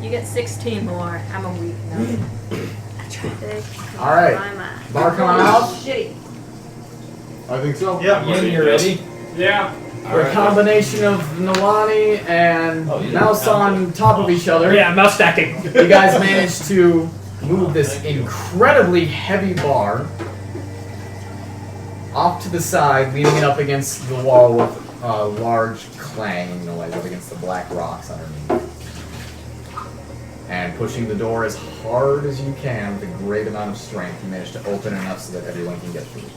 S7: You get 16 more. I'm a weak number.
S1: Alright. Bar coming out.
S7: Shitty.
S6: I think so.
S4: Yeah.
S5: Yin, you ready?
S2: Yeah.
S1: We're a combination of Nalane and Mouse on top of each other.
S5: Yeah, mouse stacking.
S1: You guys managed to move this incredibly heavy bar off to the side, leaning it up against the wall with a large clanging noise up against the black rocks underneath. And pushing the door as hard as you can with a great amount of strength, you manage to open enough so that everyone can get through.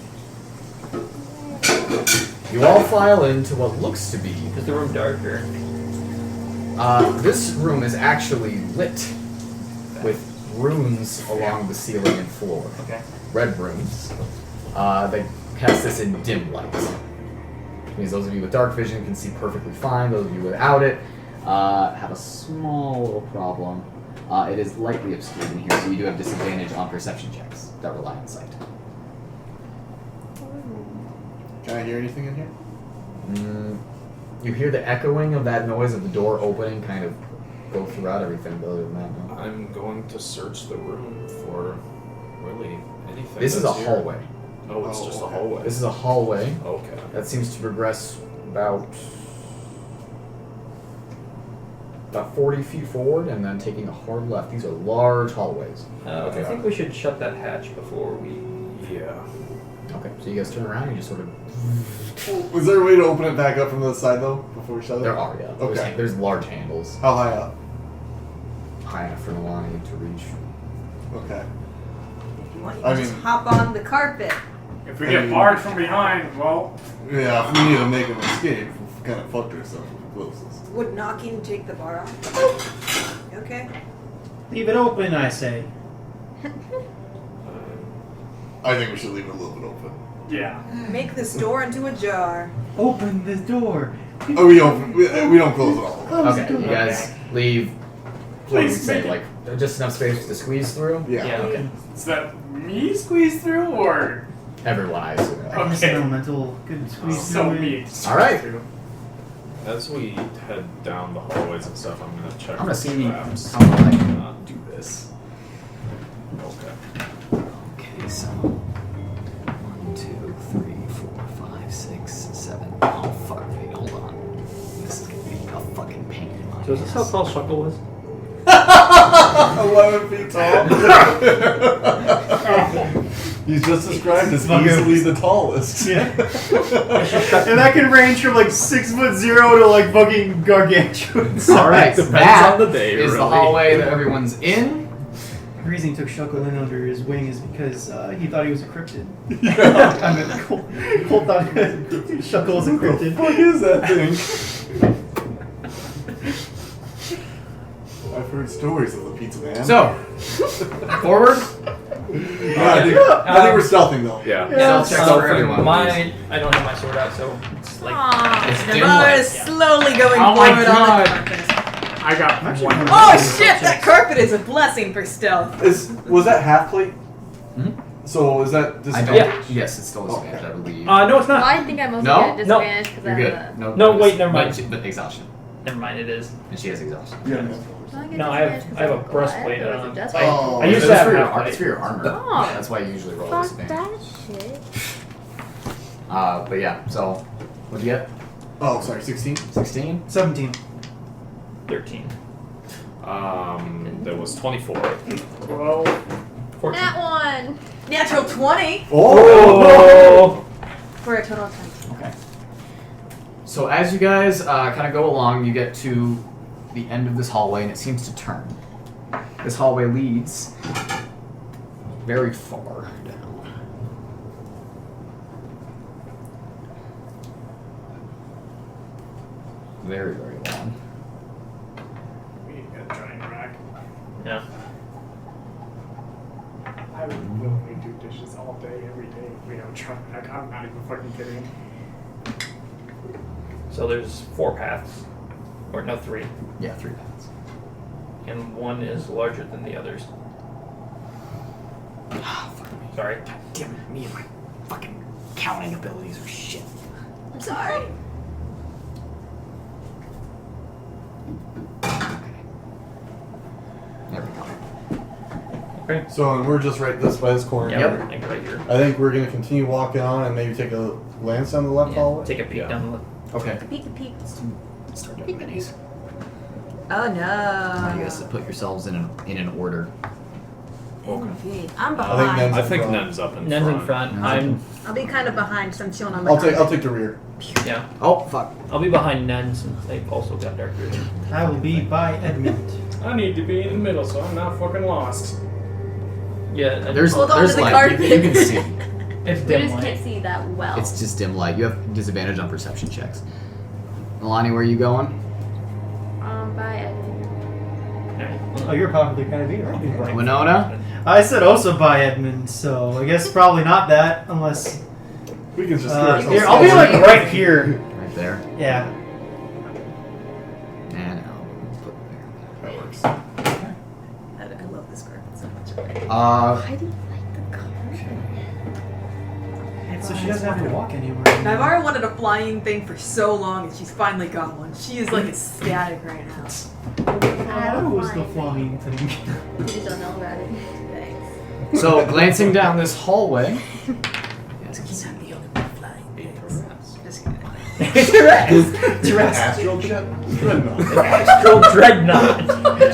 S1: You all file into what looks to be...
S5: Is the room darker?
S1: this room is actually lit with runes along the ceiling and floor.
S5: Okay.
S1: Red runes. They cast this in dim light. Which means those of you with dark vision can see perfectly fine. Those of you without it have a small little problem. It is lightly obscured in here, so you do have disadvantage on perception checks that rely on sight.
S6: Can I hear anything in here?
S1: You hear the echoing of that noise of the door opening kind of go throughout everything, but other than that, no.
S8: I'm going to search the room for really anything.
S1: This is a
S8: that's here.
S1: hallway.
S8: Oh, it's just a
S6: okay.
S8: hallway.
S1: This is a hallway
S8: Okay.
S1: that seems to progress about 40 feet forward and then taking a hard left. These are large hallways.
S5: I think we should shut that hatch before we...
S8: Yeah.
S1: Okay, so you guys turn around and you just sort of...
S6: Was there a way to open it back up from the side though before we shut it?
S1: There are, yeah.
S6: Okay.
S1: There's large handles.
S6: How high up?
S1: High enough for Nalane to reach.
S6: Okay.
S7: Why don't
S6: I
S7: you just
S6: mean-
S7: hop on the carpet?
S2: If we get barred from behind, well,
S6: Yeah, if we need to make an escape, we've kind of fucked ourselves if we close this.
S7: Would knocking take the bar off? Okay.
S4: Leave it open, I say.
S6: I think we should leave it a little bit open.
S2: yeah.
S7: Make this door into a jar.
S4: Open the door.
S6: Oh, we open. We don't close it all.
S4: Close
S1: Okay,
S4: the door.
S1: you guys leave, what do you
S2: Please
S1: say,
S2: make it-
S1: like, just enough space to squeeze through?
S6: Yeah.
S5: okay.
S2: Is that me squeeze through or
S1: Everyone, I assume.
S2: Okay.
S4: Elemental could squeeze
S2: so
S4: through
S2: me?
S4: it.
S2: squeeze
S1: Alright.
S2: through?
S8: As we head down the hallways and stuff, I'm gonna check.
S1: I'm gonna
S8: for
S1: see
S8: traps.
S1: how well I can do this.
S8: Okay.
S1: Okay, so 1, 2, 3, 4, 5, 6, 7. Oh fuck me, hold on. This is gonna be a fucking pain in my
S5: So is this how
S1: ass.
S5: tall Shuckle was?
S6: 11 feet tall. He's just described as easily the tallest.
S4: Yeah. And that can range from like 6'0" to like fucking gargantuan.
S1: All right,
S8: Depends
S1: that
S8: on the day,
S1: is the
S8: really.
S1: hallway that everyone's in.
S4: reason he took Shuckle in under his wing is because he thought he was a cryptid. I mean, Cole thought Shuckle was a cryptid.
S6: What is that thing? I've heard stories of the pizza man.
S1: So, forward.
S6: I think we're stealthing though.
S8: Yeah.
S1: Yeah, check out for
S5: For
S1: everyone.
S5: I don't have my sword out, so it's like.
S3: Aww.
S1: It's dim
S7: Navarra
S1: light.
S7: is slowly going
S1: Oh my
S7: forward on
S1: God.
S7: the carpet.
S2: I got one.
S7: Oh shit! That carpet is a blessing for stealth.
S6: Was that half plate?
S1: Mhm.
S6: So is that
S1: I
S6: disadvantage?
S1: don't. Yes, it's still disadvantage, I believe.
S5: No, it's
S3: Well,
S5: not.
S3: I think I mostly
S1: No?
S3: get a disadvantage because I
S1: You're
S3: have
S1: good.
S5: No, wait, never mind.
S1: But exhaustion,
S5: Never mind, it is.
S1: and she has exhaustion.
S6: Yeah.
S5: No, I have a breastplate on.
S6: Oh,
S5: I used
S1: it's
S5: to have
S1: for your
S5: half plate.
S1: it's for your armor.
S3: Oh.
S1: That's why you usually roll
S3: Fuck
S1: disadvantage.
S3: that shit.
S1: But yeah. So, what'd you get?
S6: Oh, sorry, 16.
S1: 16.
S4: 17.
S5: 13.
S8: There was 24.
S2: 12.
S5: 14.
S3: That one.
S7: Natural 20
S5: Oh!
S7: for a total of 20.
S1: Okay. So as you guys kind of go along, you get to the end of this hallway, and it seems to turn. This hallway leads very far down. Very, very long.
S2: We got a giant rack.
S5: Yeah.
S2: I would willingly do dishes all day, every day if we have a giant rack. I'm not even fucking kidding.
S5: So there's 4 paths. Or no, 3.
S1: Yeah, 3 paths.
S5: And one is larger than the others.
S1: Ah, fuck me.
S5: Sorry.
S1: God damn it, me and my fucking counting abilities are shit.
S7: I'm sorry.
S1: There we go.
S5: Okay.
S6: So and we're just right by this corner.
S5: Yeah,
S1: Yep.
S5: we're like right here.
S6: I think we're gonna continue walking on and maybe take a glance down the left hallway.
S5: Take a peek
S8: Yeah.
S5: down the.
S1: Okay.
S7: Peek a peek.
S1: Start doing minis.
S7: Oh
S1: You
S7: no.
S1: guys put yourselves in an order.
S7: Indeed. I'm
S6: I think
S7: behind.
S6: Nen's
S8: I think
S6: in front.
S8: Nen's up in
S5: Nen's
S8: front.
S5: in front.
S1: Nen's
S5: I'm.
S7: I'll be kind of behind because I'm chilling on my
S6: I'll
S7: carpet.
S6: take the rear.
S5: Yeah.
S1: Oh fuck.
S5: I'll be behind Nen since they've also got dark vision.
S4: I will be by Edmund.
S2: I need to be in the middle so I'm not fucking lost.
S5: Yeah.
S1: There's
S7: Hold on to the
S1: light.
S7: carpet.
S1: You can see.
S5: It's
S3: We
S5: dim
S3: just
S5: light.
S3: can't see that well.
S1: It's just dim light. You have disadvantage on perception checks. Nalane, where are you going?
S3: By Edmund.
S4: Oh, you're probably gonna be right.
S1: Winona?
S4: I said also by Edmund, so I guess probably not that, unless.
S6: We can just get ourselves
S4: Here, I'll be like
S6: started.
S4: right here.
S1: Right there.
S4: Yeah.
S1: And I'll put there.
S6: That works.
S7: I love this carpet so much.
S1: Uh,
S3: I do like the color.
S4: So she doesn't have to walk anywhere.
S7: Naivara wanted a flying thing for so long and she's finally got one. She is like ecstatic right now.
S4: That was the flying thing.
S3: You just don't know about it.
S7: Thanks.
S1: so glancing down this hallway. Yes,
S7: He's not the only one flying things. Just kidding.
S6: Astral jet? Dreadnought.
S5: Astral Dreadnought.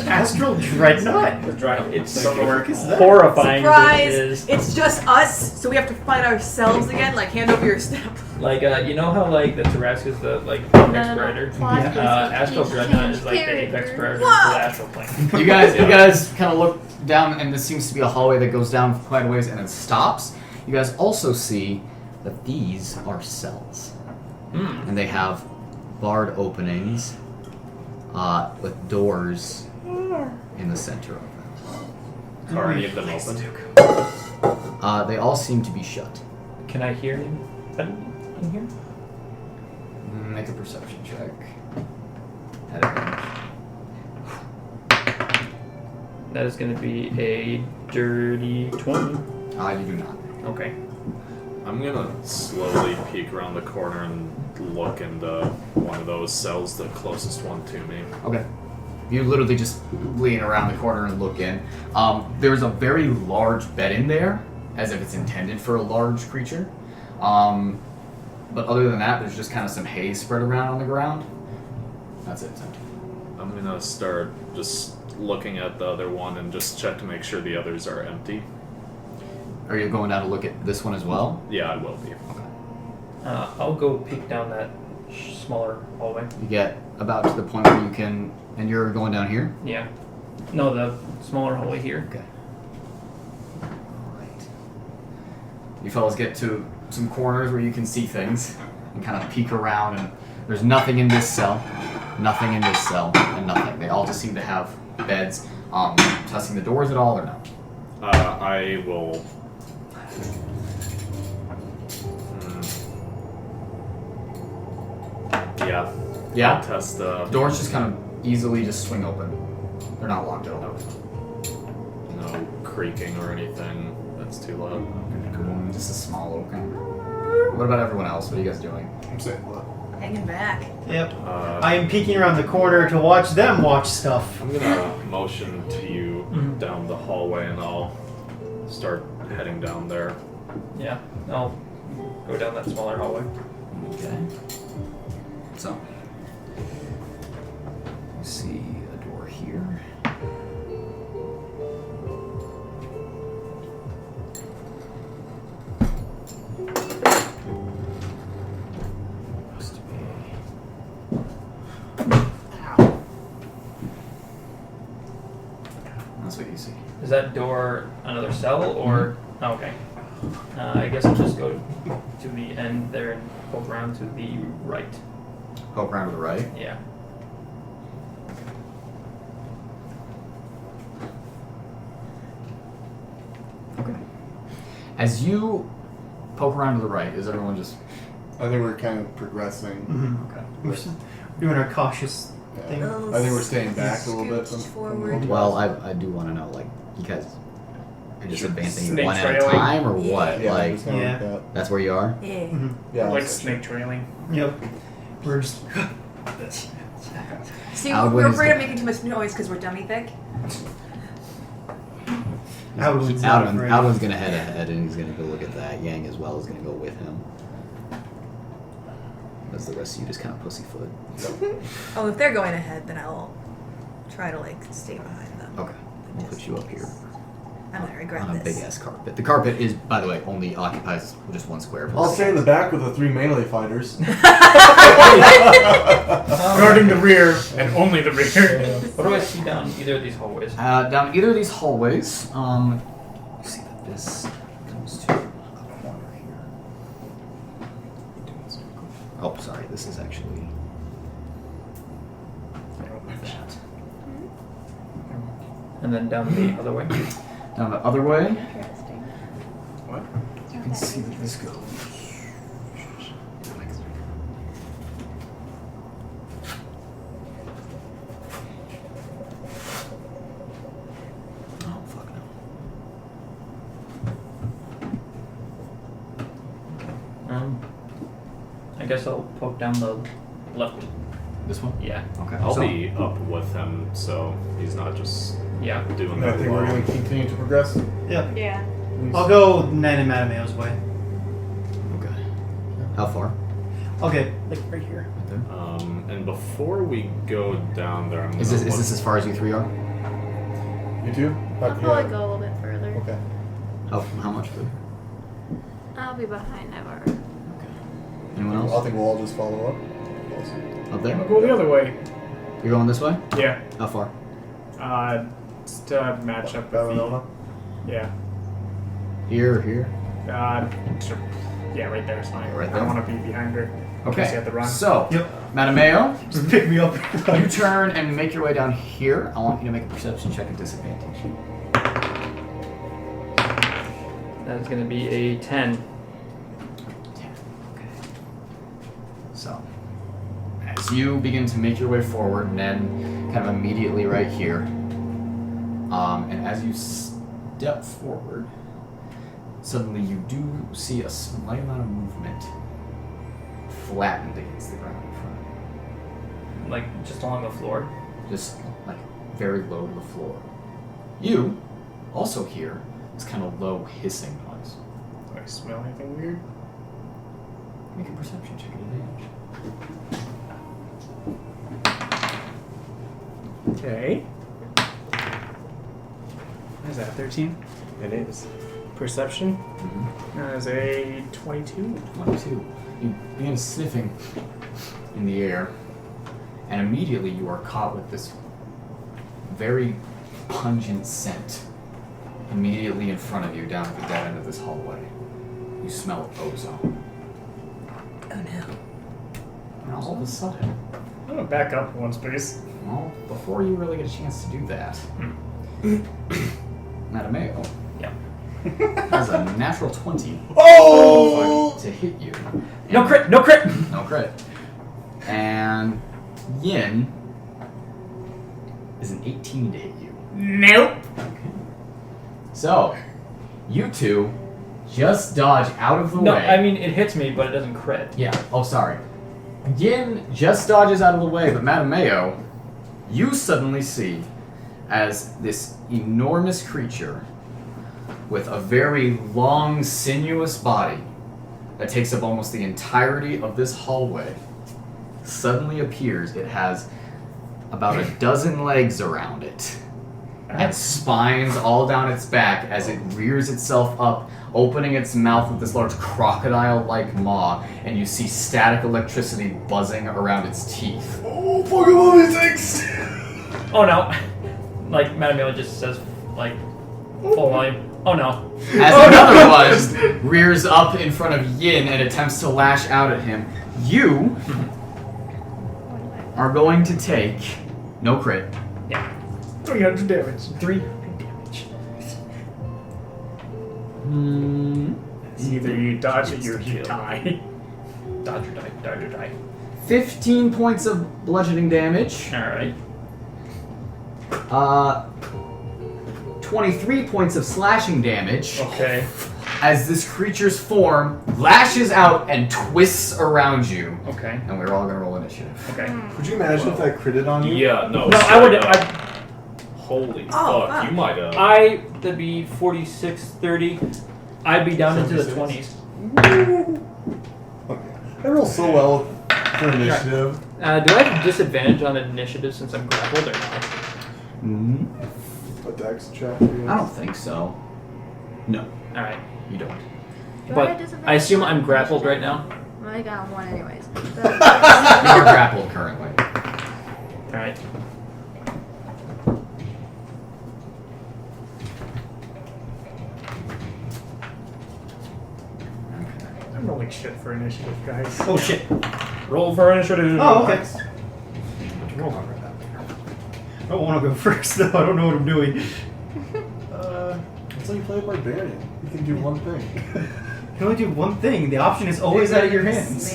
S4: Astral Dreadnought?
S5: It's
S4: What is that?
S5: horrifying. as it
S7: Surprise!
S5: is.
S7: It's just us, so we have to fight ourselves again. Like, hand over your step.
S5: Like, you know how like the Tarrasque is the like apex predator. Astral Dreadnought is like the apex predator for the astral plane.
S1: You guys kind of look down, and this seems to be a hallway that goes down quite a ways and then stops. You guys also see that these are cells, and they have barred openings with doors in the center of them.
S8: Are any of them open?
S1: They all seem to be shut.
S5: Can I hear him in here?
S1: Make a perception check.
S5: That is going to be a dirty 20.
S1: You do not.
S5: Okay.
S8: I'm gonna slowly peek around the corner and look into one of those cells, the closest one to me.
S1: Okay. You literally just lean around the corner and look in. There's a very large bed in there, as if it's intended for a large creature. But other than that, there's just kind of some hay spread around on the ground. That's it. It's empty.
S8: I'm gonna start just looking at the other one and just check to make sure the others are empty.
S1: Are you going down to look at this one as well?
S8: Yeah, I will be.
S5: I'll go peek down that smaller hallway.
S1: You get about to the point where you can, and you're going down here.
S5: Yeah. No, the smaller hallway here.
S1: Okay. You fellas get to some corners where you can see things and kind of peek around, and there's nothing in this cell, nothing in this cell, and nothing. They all just seem to have beds. Testing the doors at all or no?
S8: I will. Yeah.
S1: Yeah?
S8: I'll test the
S1: Doors just kind of easily just swing open. They're not locked at all.
S8: no creaking or anything. That's too loud.
S1: Cool. Just a small little kind of... What about everyone else? What are you guys doing?
S6: I'm saying what?
S7: Hanging back.
S4: Yep. I am peeking around the corner to watch them watch stuff.
S8: I'm gonna motion to you down the hallway, and I'll start heading down there.
S5: Yeah, I'll go down that smaller hallway.
S1: Okay. So, you see a door here. Must be. Ow. That's what you see.
S5: Is that door another cell, or... Oh, okay. I guess I'll just go to the end there and poke around to the right.
S1: Poke around to the right.
S5: Yeah.
S1: Okay. As you poke around to the right, is everyone just...
S6: I think we're kind of progressing.
S1: Okay.
S4: We're just doing our cautious
S6: Yeah.
S4: thing.
S6: I think we're staying back a little bit
S7: Scoot
S6: from
S7: forward.
S1: Well, I do want to know, like, you guys are just advancing
S2: Snake
S1: one at a
S2: trailing.
S1: time, or what?
S6: Yeah,
S1: Like,
S6: just kinda
S4: Yeah.
S6: like that.
S1: that's where you are?
S7: Yeah.
S6: Yeah,
S2: Like
S6: that's-
S2: snake trailing.
S4: Yep. We're just.
S7: See,
S1: Alwyn's
S7: we're afraid of
S1: gonna-
S7: making too much noise because we're dummy thick.
S4: Alwyn's not afraid.
S1: Alwyn's gonna head ahead, and he's gonna go look at that. Yang as well is gonna go with him. As the rest of you just kind of pussyfoot.
S7: Oh, if they're going ahead, then I'll try to like stay behind them.
S1: Okay, we'll put you up here
S7: I'm gonna regret
S1: on a
S7: this.
S1: big ass carpet. The carpet is, by the way, only occupies just one square.
S6: I'll stay in the back with the 3 melee fighters.
S2: Guarding the rear and only the rear.
S5: What do I see down either of these hallways?
S1: Down either of these hallways, you see that this comes to a corner here. Oh, sorry, this is actually that.
S5: And then down the other way?
S1: Down the other way,
S3: Interesting.
S2: What?
S1: you can see that this goes. Oh, fuck no.
S5: I guess I'll poke down the left.
S1: This one?
S5: Yeah.
S1: Okay.
S8: I'll
S1: so-
S8: be up with him, so he's not just
S5: Yeah.
S8: doing
S6: I
S8: that
S6: think we're
S8: alone.
S6: going to continue to progress.
S4: Yep.
S3: Yeah.
S4: I'll go Nen and Mattimeo's way.
S1: Okay. How far?
S4: I'll get like right here.
S1: Right there.
S8: And before we go down there, I'm
S1: Is
S8: gonna
S1: this as far as you three are?
S6: You too?
S3: I'll probably go a little bit further.
S6: Okay.
S1: How much further?
S3: I'll be behind Naivara.
S1: Anyone
S6: I
S1: else?
S6: think we'll all just follow up.
S1: Up there?
S2: I'll go the other way.
S1: You're going this way?
S2: Yeah.
S1: How far?
S2: Just to match up with
S6: Winona?
S2: the. Yeah.
S1: Here or here?
S2: Yeah, right there is fine.
S1: Right
S2: I
S1: there?
S2: don't want to be behind her.
S1: Okay.
S2: You have to run.
S1: So,
S4: Yep.
S1: Mattimeo,
S4: Just pick me up.
S1: you turn and make your way down here. I want you to make a perception check at disadvantage.
S5: That is going to be a 10.
S1: 10. Okay. So, as you begin to make your way forward, and then kind of immediately right here, and as you step forward, suddenly you do see a slight amount of movement flattened against the ground in front of you.
S5: Like, just along the floor.
S1: Just like very low to the floor. You also hear this kind of low hissing noise.
S2: Do I smell anything weird?
S1: Make a perception check at advantage.
S2: Okay. What is that, 13? It is. Perception? That is a 22.
S1: 22. You begin sniffing in the air, and immediately you are caught with this very pungent scent immediately in front of you down at the dead end of this hallway. you smell ozone.
S7: Oh no.
S1: And all of a sudden,
S2: I'm gonna back up one space.
S1: well, before you really get a chance to do that, Mattimeo has a natural 20
S6: Oh!
S1: to hit you.
S5: No crit! No crit!
S1: No crit. And Yin is an 18 to hit you.
S5: Nope.
S1: So, you two just dodge out of the
S5: No,
S1: way.
S5: I mean it hits me, but it doesn't crit.
S1: Yeah. Oh, sorry. Yin just dodges out of the way, but Mattimeo, you suddenly see as this enormous creature with a very long, sinuous body that takes up almost the entirety of this hallway suddenly appears. It has about a dozen legs around it and spines all down its back as it rears itself up, opening its mouth with this large crocodile-like maw, and you see static electricity buzzing around its teeth.
S6: Oh, Pokemon things!
S5: Oh no. Like Mattimeo just says like full volume. Oh no.
S1: As another one rears up in front of Yin and attempts to lash out at him, you are going to take no crit.
S5: Yeah.
S2: 300 damage.
S5: 300 damage.
S2: Either you dodge it or you die.
S5: Dodge or die. Dodge or die.
S1: 15 points of bludgeoning damage.
S5: Alright.
S1: 23 points of slashing damage.
S5: Okay.
S1: As this creature's form lashes out and twists around you.
S5: Okay.
S1: And we're all gonna roll initiative.
S5: Okay.
S6: Could you imagine if that critted on you?
S8: Yeah, no.
S5: No, I
S8: straight
S5: would.
S8: up. Holy
S7: Oh,
S8: fuck,
S7: fuck.
S8: you might have.
S5: That'd be 46, 30. I'd be down into the
S6: 76.
S5: 20s.
S6: Okay. I roll so well for initiative.
S5: Do I have a disadvantage on initiative since I'm grappled or not?
S6: A dex check.
S1: I don't think so. No,
S5: Alright.
S1: you don't.
S3: Do
S5: But
S3: have disadvantage?
S5: I assume I'm grappled right now.
S3: Well, I got one anyways.
S1: You are grappled currently.
S5: Alright.
S2: I'm rolling shit for initiative, guys.
S4: Oh shit.
S5: Roll for initiative.
S4: Oh, okay. I don't want to go first, though. I don't know what I'm doing.
S6: That's how you play a barbarian. You can do one thing.
S4: You can only do one thing. The option is always out of your hands.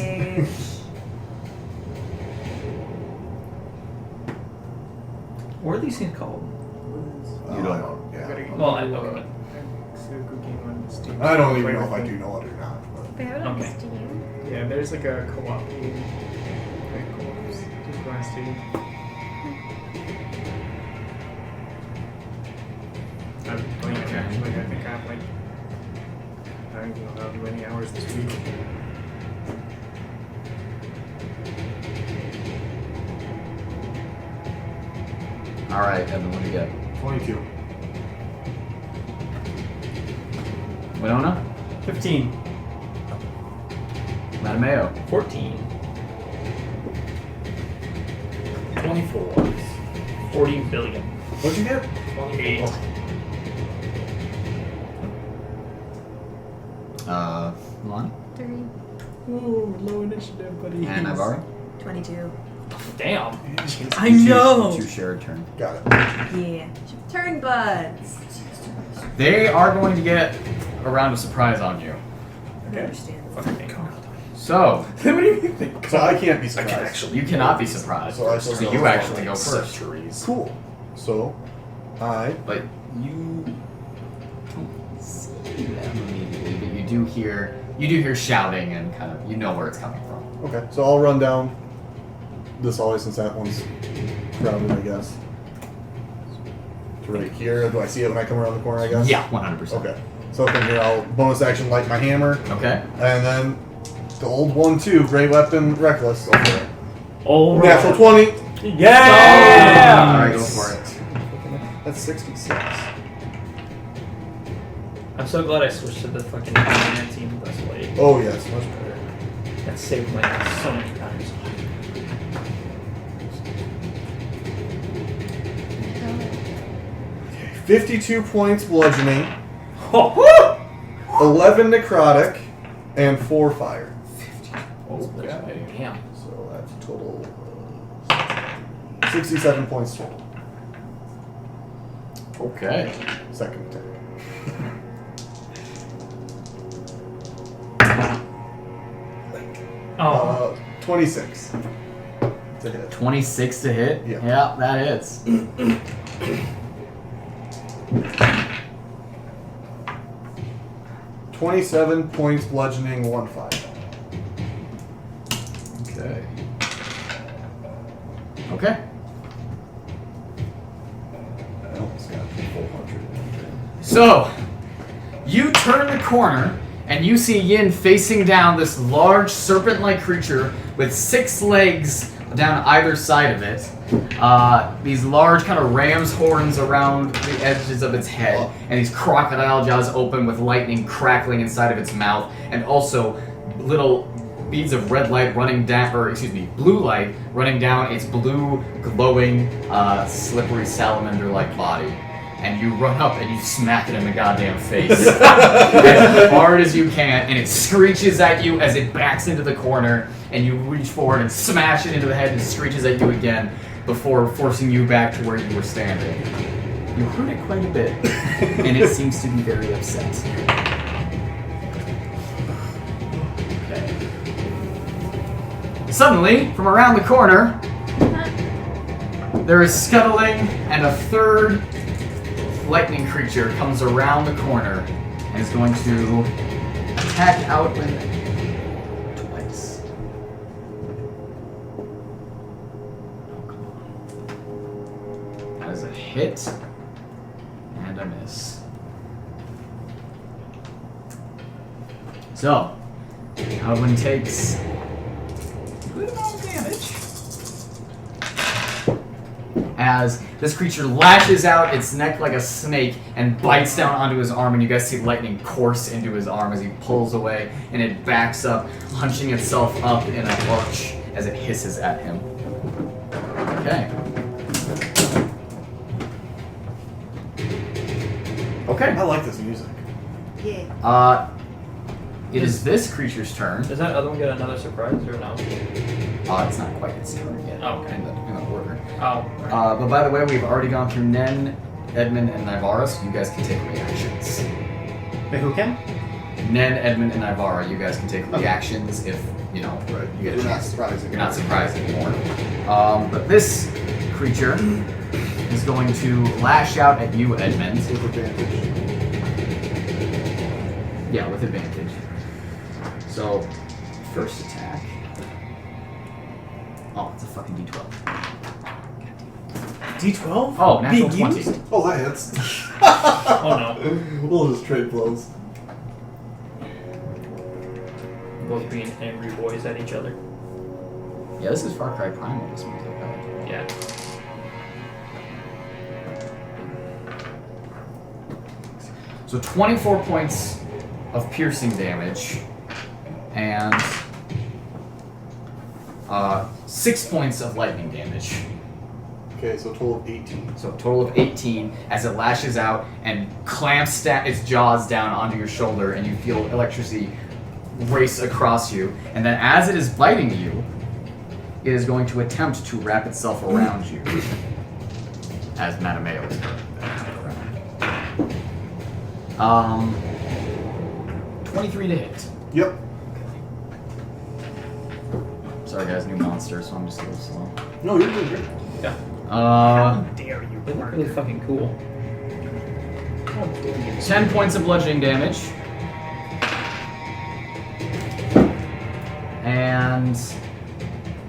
S5: What are these things called?
S1: You don't know.
S6: Yeah.
S5: Well, I know it.
S6: I don't even know if I do know it or not. But
S3: They have it on
S5: Okay.
S3: Steam.
S2: Yeah, there's like a co-op game. Co-ops. Just go on Steam. I've been playing it actually. I think I have like, I don't even know how many hours this week.
S1: Alright, Evan, what do you get?
S6: 22.
S1: Winona?
S4: 15.
S1: Mattimeo?
S5: 14. 24. 40 billion.
S6: What'd you get?
S5: 28.
S1: Nalane?
S3: 3.
S2: Ooh, low initiative, buddy.
S1: And Naivara?
S7: 22.
S5: Damn.
S7: I know.
S1: Two shared turn.
S6: Got it.
S7: Yeah. Turn buds.
S1: They are going to get a round of surprise on you.
S7: I don't understand.
S1: So,
S2: What do you think?
S6: So I can't be
S8: I
S6: surprised.
S8: can actually.
S1: you cannot be surprised.
S6: So I
S1: So
S6: still
S1: you
S6: go
S1: actually go first.
S8: Centuries.
S6: Cool. So, I.
S1: But you don't see them immediately, but you do hear shouting and kind of, you know where it's coming from.
S6: Okay, so I'll run down this hallway since that one's crowded, I guess. To right here. Do I see it when I come around the corner, I guess?
S1: Yeah, 100%.
S6: Okay. So from here, I'll bonus action light my hammer,
S1: Okay.
S6: and then the old one too, great weapon, reckless. Go for it.
S5: Oh,
S6: Natural 20.
S5: Yeah!
S1: Alright, go for it.
S6: That's 66.
S5: I'm so glad I switched to the fucking man team this way.
S6: Oh yes, much better.
S5: That saved my ass so many times.
S6: 52 points bludgeoning,
S5: Oh,
S6: 11 necrotic, And 4 fire.
S8: Okay.
S5: Damn.
S6: So that's a total 67 points total.
S1: Okay.
S6: Second attack.
S5: Oh.
S6: 26 to hit.
S1: 26 to hit?
S6: Yeah.
S1: That hits.
S6: 27 points bludgeoning, 1 fire.
S1: Okay. Okay.
S6: I almost got 400.
S1: So, you turn the corner and you see Yin facing down this large serpent-like creature with 6 legs down either side of it. These large kind of ram's horns around the edges of its head, and these crocodile jaws open with lightning crackling inside of its mouth, and also little beads of red light running down, or excuse me, blue light running down its blue, glowing, slippery salamander-like body. And you run up and you smack it in the goddamn face as hard as you can, and it screeches at you as it backs into the corner, and you reach forward and smash it into the head and it screeches at you again before forcing you back to where you were standing. You hurt it quite a bit, and it seems to be very upset. Okay. Suddenly, from around the corner, there is scuttling, and a third lightning creature comes around the corner and is going to attack Outland twice. Oh, come on. That is a hit and a miss. So, Outland takes a good amount of damage as this creature lashes out its neck like a snake and bites down onto his arm, and you guys see lightning course into his arm as he pulls away, and it backs up, hunching itself up in an arch as it hisses at him. Okay. Okay.
S6: I like this music.
S7: Yeah.
S1: It is this creature's turn.
S5: Does that other one get another surprise or no?
S1: It's not quite its turn yet.
S5: Oh, okay.
S1: In the order.
S5: Oh.
S1: But by the way, we've already gone through Nen, Edmund, and Naivara, so you guys can take reactions.
S4: Wait, who can?
S1: Nen, Edmund, and Naivara, you guys can take reactions if, you know, you get a
S6: You're not
S1: chance.
S6: surprising.
S1: You're not surprised anymore. But this creature is going to lash out at you, Edmund.
S6: With advantage.
S1: Yeah, with advantage. So, first attack. Oh, it's a fucking D12.
S4: D12?
S1: Oh, natural
S4: Big
S1: 20.
S4: used?
S6: Oh, that hits.
S5: Oh no.
S6: We'll just trade blows.
S5: Both being angry boys at each other.
S1: Yeah, this is Far Cry Primal, this music, right?
S5: Yeah.
S1: So 24 points of piercing damage, and 6 points of lightning damage.
S6: Okay, so a total of 18.
S1: So a total of 18 as it lashes out and clamps its jaws down onto your shoulder, and you feel electricity race across you. And then as it is biting you, it is going to attempt to wrap itself around you. As Mattimeo is going. 23 to hit.
S6: Yep.
S1: Sorry guys, new monster, so I'm just a little slow.
S6: No, you're doing great.
S5: Yeah.
S4: How dare you,
S5: They look
S4: Mark?
S5: really fucking cool.
S4: How dare you?
S1: 10 points of bludgeoning damage. And...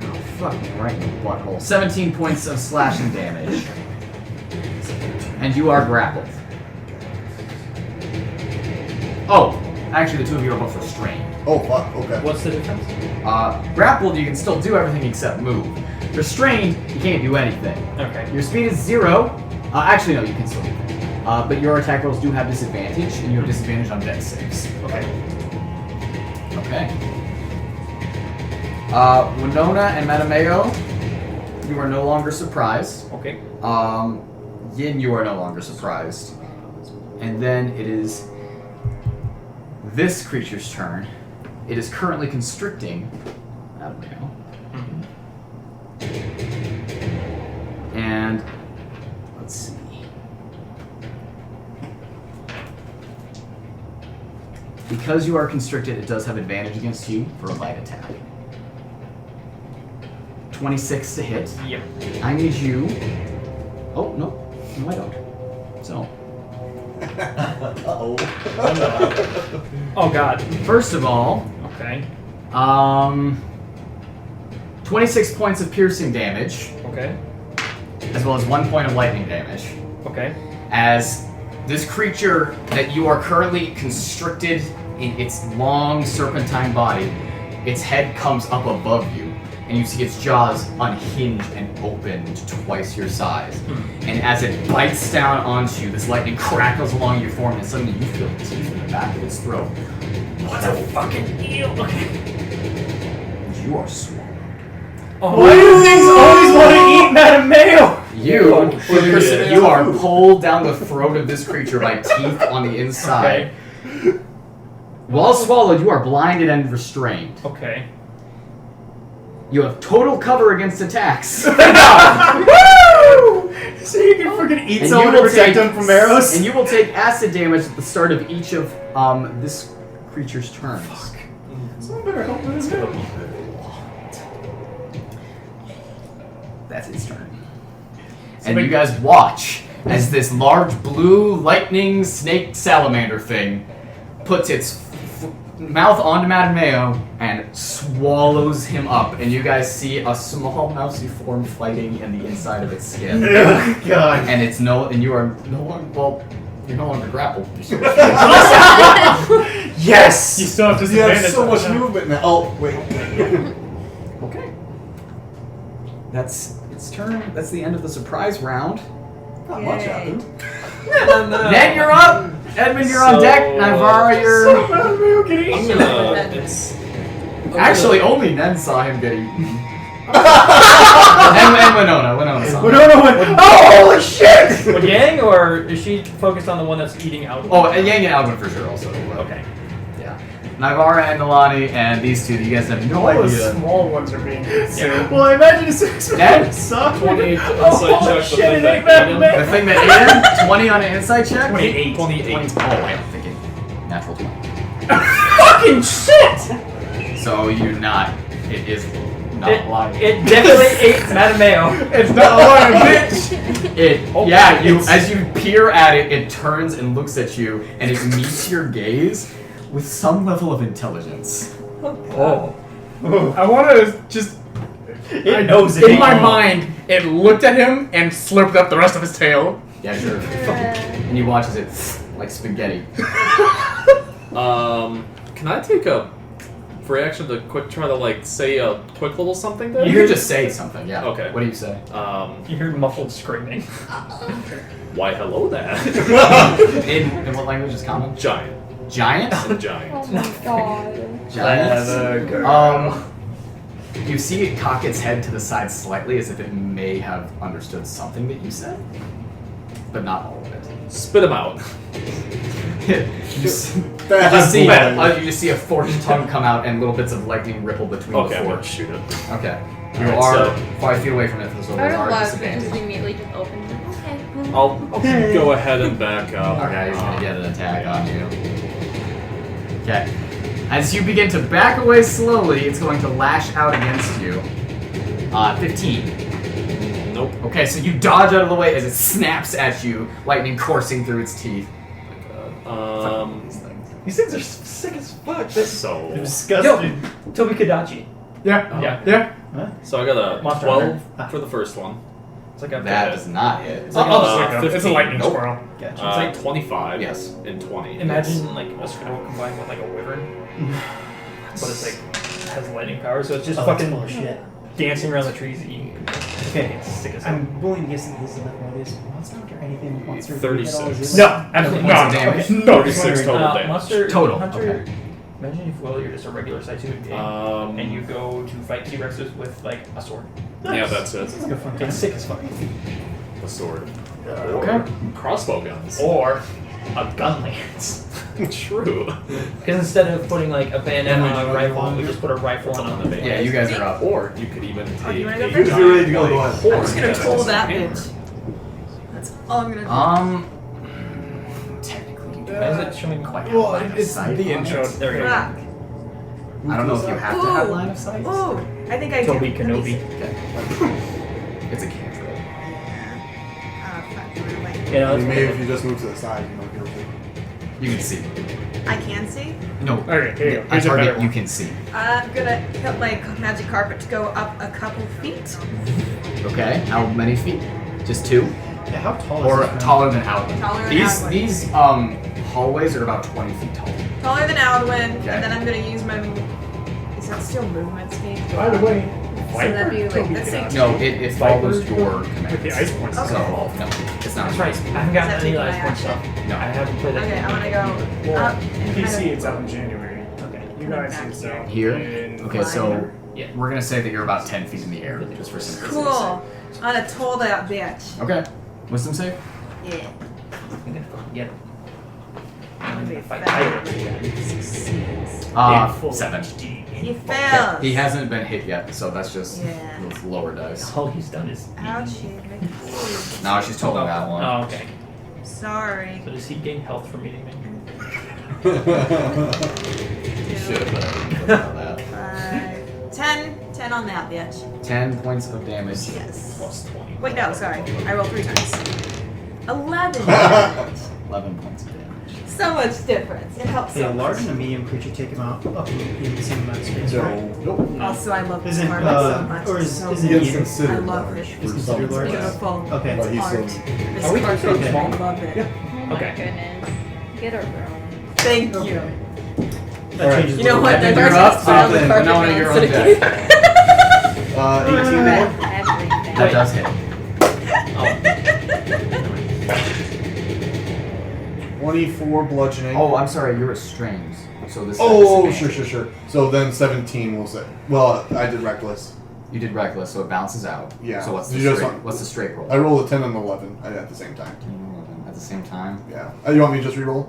S1: oh, fuck me, right in the butthole. 17 points of slashing damage. And you are grappled. Oh, actually the two of you are both restrained.
S6: Oh, fuck. Okay.
S5: What's the difference?
S1: Grappled, you can still do everything except move. Restrained, you can't do anything.
S5: Okay.
S1: Your speed is 0. Actually, no, you can still do that. But your attack rolls do have disadvantage, and you have disadvantage on dex saves.
S5: Okay.
S1: Okay. Winona and Mattimeo, you are no longer surprised.
S5: Okay.
S1: Yin, you are no longer surprised. And then it is this creature's turn. it is currently constricting Mattimeo. And let's see. Because you are constricted, it does have advantage against you for a light attack. 26 to hit.
S5: Yep.
S1: I need you. Oh, no. No, I don't. So.
S6: Uh-oh.
S5: Oh god.
S1: First of all,
S5: Okay.
S1: 26 points of piercing damage,
S5: Okay.
S1: as well as 1 point of lightning damage.
S5: Okay.
S1: As this creature that you are currently constricted in its long serpentine body, its head comes up above you, and you see its jaws unhinged and open to twice your size. And as it bites down onto you, this lightning crackles along your form, and suddenly you feel teeth in the back of its throat.
S5: What's a fucking eel? Okay.
S1: You are swallowed.
S4: Why do things always want to eat Mattimeo?
S1: You are pulled down the throat of this creature by teeth on the inside.
S5: Okay.
S1: While swallowed, you are blinded and restrained.
S5: Okay.
S1: You have total cover against attacks.
S4: Woo! So you can freaking eat
S1: And
S4: someone
S1: you
S4: to
S1: will
S4: protect
S1: take-
S4: them from arrows?
S1: And you will take acid damage at the start of each of this creature's turns.
S2: Someone better help with his head.
S1: That's its turn. And you guys watch as this large blue lightning snake salamander thing puts its mouth onto Mattimeo and swallows him up. And you guys see a small mousy form fighting in the inside of its skin.
S4: Oh, God.
S1: And it's and you are no longer, well, you're no longer grappled.
S4: Yes!
S2: You still have
S6: You
S2: disadvantage.
S6: have so much movement now. Oh, wait.
S1: Okay. That's its turn. That's the end of the surprise round.
S6: Not much
S3: Yay.
S6: happened.
S1: Ned, you're up! Edmund, you're on
S8: So-
S1: deck. Naivara, you're...
S8: I'm gonna. It's.
S1: Actually, only Ned saw him get eaten. and Winona. Winona saw him.
S4: Winona went, oh, holy shit!
S5: With Yang, or is she focused on the one that's eating out?
S1: Oh, and Yang and Alvin for sure also.
S5: Okay.
S1: Yeah. Naivara and Nalane and these two, you guys have no
S2: All the
S1: idea.
S2: small ones are being consumed.
S4: Well, I imagine as soon as
S1: Ned?
S4: saw
S8: 28
S4: oh,
S8: insight
S4: holy
S8: check, the
S4: shit,
S8: thing
S4: it
S8: that
S4: ain't that
S8: ate him.
S1: The
S4: bad.
S1: thing that ate him, 20 on an insight check?
S5: 28.
S8: 28.
S1: Oh, wait, I'm thinking natural 20.
S4: Fucking shit!
S1: So you do not, it is not lying.
S5: It definitely ate Mattimeo.
S2: It's not lying, bitch!
S1: As you peer at it, it turns and looks at you, and it meets your gaze with some level of intelligence.
S5: Oh.
S2: I want to just.
S4: It knows it
S2: In
S4: ain't
S2: my
S4: wrong.
S2: mind, it looked at him and slurped up the rest of his tail.
S1: Yeah, sure. And you watch as it like spaghetti.
S8: Can I take a free action to quick try to like say a quick little something there?
S1: You could just say something, yeah.
S8: Okay.
S1: What do you say?
S5: You hear muffled screaming.
S8: Why hello there.
S1: In what language is common?
S8: Giant.
S1: Giant?
S8: Giant.
S3: Oh my god.
S1: Giant. You see it cock its head to the side slightly as if it may have understood something that you said, but not all of it.
S8: Spit him out.
S1: You just see a forked tongue come out and little bits of lightning ripple between
S8: Okay,
S1: the
S8: I'm gonna
S1: forks.
S8: shoot it.
S1: Okay. You
S8: Alright,
S1: are
S8: so-
S1: 5 feet away from it, so
S3: I
S1: those
S3: would
S1: are
S3: have loved to just
S1: disadvantage.
S3: immediately just open it. Okay.
S8: I'll go ahead and back up.
S1: Okay, he's gonna get an attack on you. Okay. As you begin to back away slowly, it's going to lash out against you. 15.
S8: Nope.
S1: Okay, so you dodge out of the way as it snaps at you, lightning coursing through its teeth. These things.
S4: These things are sick as fuck. They're
S8: So
S4: disgusting.
S5: Toby Kadachi.
S2: Yeah.
S5: Yeah.
S2: Yeah.
S8: I got a
S5: Monster
S8: 12
S4: Hunter.
S8: for the first one.
S5: It's like a
S1: That does not hit.
S2: It's
S8: Uh,
S2: like it's a
S8: 15.
S2: lightning
S1: Nope.
S2: squirrel.
S4: Gotcha.
S5: It's like
S8: 25.
S1: Yes.
S8: And 20.
S5: Imagine like a squirrel combined with like a wyvern, but it's like has lightning power, so it's just fucking
S4: full of shit.
S5: dancing around the trees eating.
S4: Okay,
S5: It's sick as hell.
S4: I'm willing to guess that this is enough of this. Monster Hunter or anything with Monster Hunter?
S8: 36.
S2: No, absolutely
S1: Points of
S2: not.
S1: damage.
S2: No,
S8: 36 total damage.
S5: Monster
S1: Total,
S5: Hunter.
S1: okay.
S5: Imagine if you're just a regular size human being, and you go to fight T-Rexes with like a sword.
S8: Yeah, that's it.
S4: This is like a fun time.
S5: It's sick as fuck.
S8: A sword.
S1: Okay.
S8: Crossbow guns.
S5: Or a gun lance.
S8: True.
S5: Because instead of putting like a bayonet
S6: And
S5: on
S6: we
S5: a
S6: just
S5: rifle,
S6: run
S5: we just put a rifle on the bayonet.
S1: Yeah, you guys are up.
S8: Or you could even take
S7: you wanna go
S8: a
S7: first?
S6: If you're ready to go, go ahead.
S7: I'm just gonna pull that bitch. That's all I'm gonna do.
S1: Technically, you
S5: Why is it showing
S1: quite have
S2: Well,
S1: line of
S2: it's
S1: sight
S2: the
S1: on
S2: intro.
S1: it.
S5: There we go.
S7: Fuck.
S1: I don't know if you have to have
S7: Ooh.
S1: line of sight.
S7: Ooh, I think I do.
S5: Toby
S7: Let me
S5: Kenobi.
S7: see.
S1: Okay. It's a cantrip.
S7: Fuck, where am I?
S5: You know,
S6: Maybe if you just move to the side, you might be able to.
S1: You can see.
S7: I can see.
S1: No.
S2: Okay, here you go.
S1: I
S2: Here's a better
S1: target.
S2: one.
S1: You can see.
S7: I'm gonna hit my magic carpet to go up a couple feet.
S1: Okay. How many feet? Just 2,
S4: Yeah, how tall
S1: or
S4: is this?
S1: taller than Outland?
S7: Taller than
S1: These
S7: Outland.
S1: these hallways are about 20 feet tall.
S7: Taller than Alduin,
S1: Okay.
S7: and then I'm gonna use my. Is that still movement speed?
S2: By the way,
S7: So that'd be like
S2: Toby
S7: that's
S2: Kenobi.
S7: 18.
S1: No, it follows your
S2: With the
S1: commands.
S2: ice points.
S7: Okay.
S1: So no, it's not.
S5: that's right. I haven't gotten
S7: Is that
S5: any
S7: taking
S5: life
S7: my
S5: point stuff.
S1: No.
S5: I haven't played it.
S7: Okay, I'm gonna go
S2: Well,
S7: up and
S2: PC,
S7: kind
S2: it's out in January.
S5: Okay.
S2: You
S7: Coming
S2: guys
S7: back
S2: can sell
S1: Here?
S2: in
S1: Okay, so
S5: Yeah.
S1: we're gonna say that you're about 10 feet in the air, just for
S7: of
S1: simplicity's
S7: cool. I'm gonna toll that bitch.
S1: sake. Okay. Wisdom save.
S7: Yeah.
S5: I'm gonna fucking get it.
S7: I'm gonna be
S5: Fight
S7: fat.
S5: Tiger.
S1: 7.
S7: He
S1: Yeah,
S7: fails.
S1: he hasn't been hit yet, so that's just
S7: Yeah.
S1: those lower dice.
S5: All he's done is.
S7: Ouchie.
S1: Now she's told him that one.
S5: Oh, okay.
S7: Sorry.
S5: So does he gain health from eating me?
S1: Should have that.
S7: 10 on that bitch.
S1: 10 points of damage.
S7: Yes.
S8: plus 20.
S7: Wait, no, sorry. I rolled 3 times. 11 damage.
S1: 11 points of damage.
S7: So much difference. It helps
S4: Hey,
S7: so
S4: a large
S7: much.
S4: and a medium creature take him out up in the same amount of space,
S6: So,
S4: right?
S6: nope.
S7: Also, I love this
S4: Isn't,
S7: carpet so much.
S4: or
S7: It's
S4: is,
S7: so
S4: is
S6: He
S4: it
S6: is
S4: even?
S6: considered
S7: I love
S6: large.
S7: this.
S6: for
S4: It's
S6: some
S4: considered large?
S6: class.
S7: Beautiful.
S4: Okay.
S6: But he's
S7: Art.
S6: still.
S7: This
S5: Are we
S7: carpet,
S5: so
S7: I
S5: small?
S7: love it.
S3: Oh my
S5: Okay.
S3: goodness. Get a room.
S7: Thank you.
S4: That
S6: Alright.
S4: changes
S7: You know
S4: the-
S7: what?
S1: Edmund,
S7: There's
S1: you're up.
S7: pile of
S1: Then
S7: carpet
S1: Winona,
S7: now
S1: you're
S7: instead
S1: on
S7: of
S1: deck.
S6: 18 to hit.
S3: Everything.
S1: That does hit.
S5: Oh.
S6: 24 bludgeoning.
S1: Oh, I'm sorry, you're restrained. So this.
S6: Oh,
S1: is
S6: sure, sure, sure. So then 17 will say. Well, I did reckless.
S1: You did reckless, so it balances out.
S6: Yeah.
S1: So what's
S6: You
S1: the
S6: just
S1: straight?
S6: want-
S1: What's the straight roll?
S6: I rolled a 10 and 11 at the same time.
S1: 10 and 11 at the same time.
S6: Yeah. You want me to just reroll?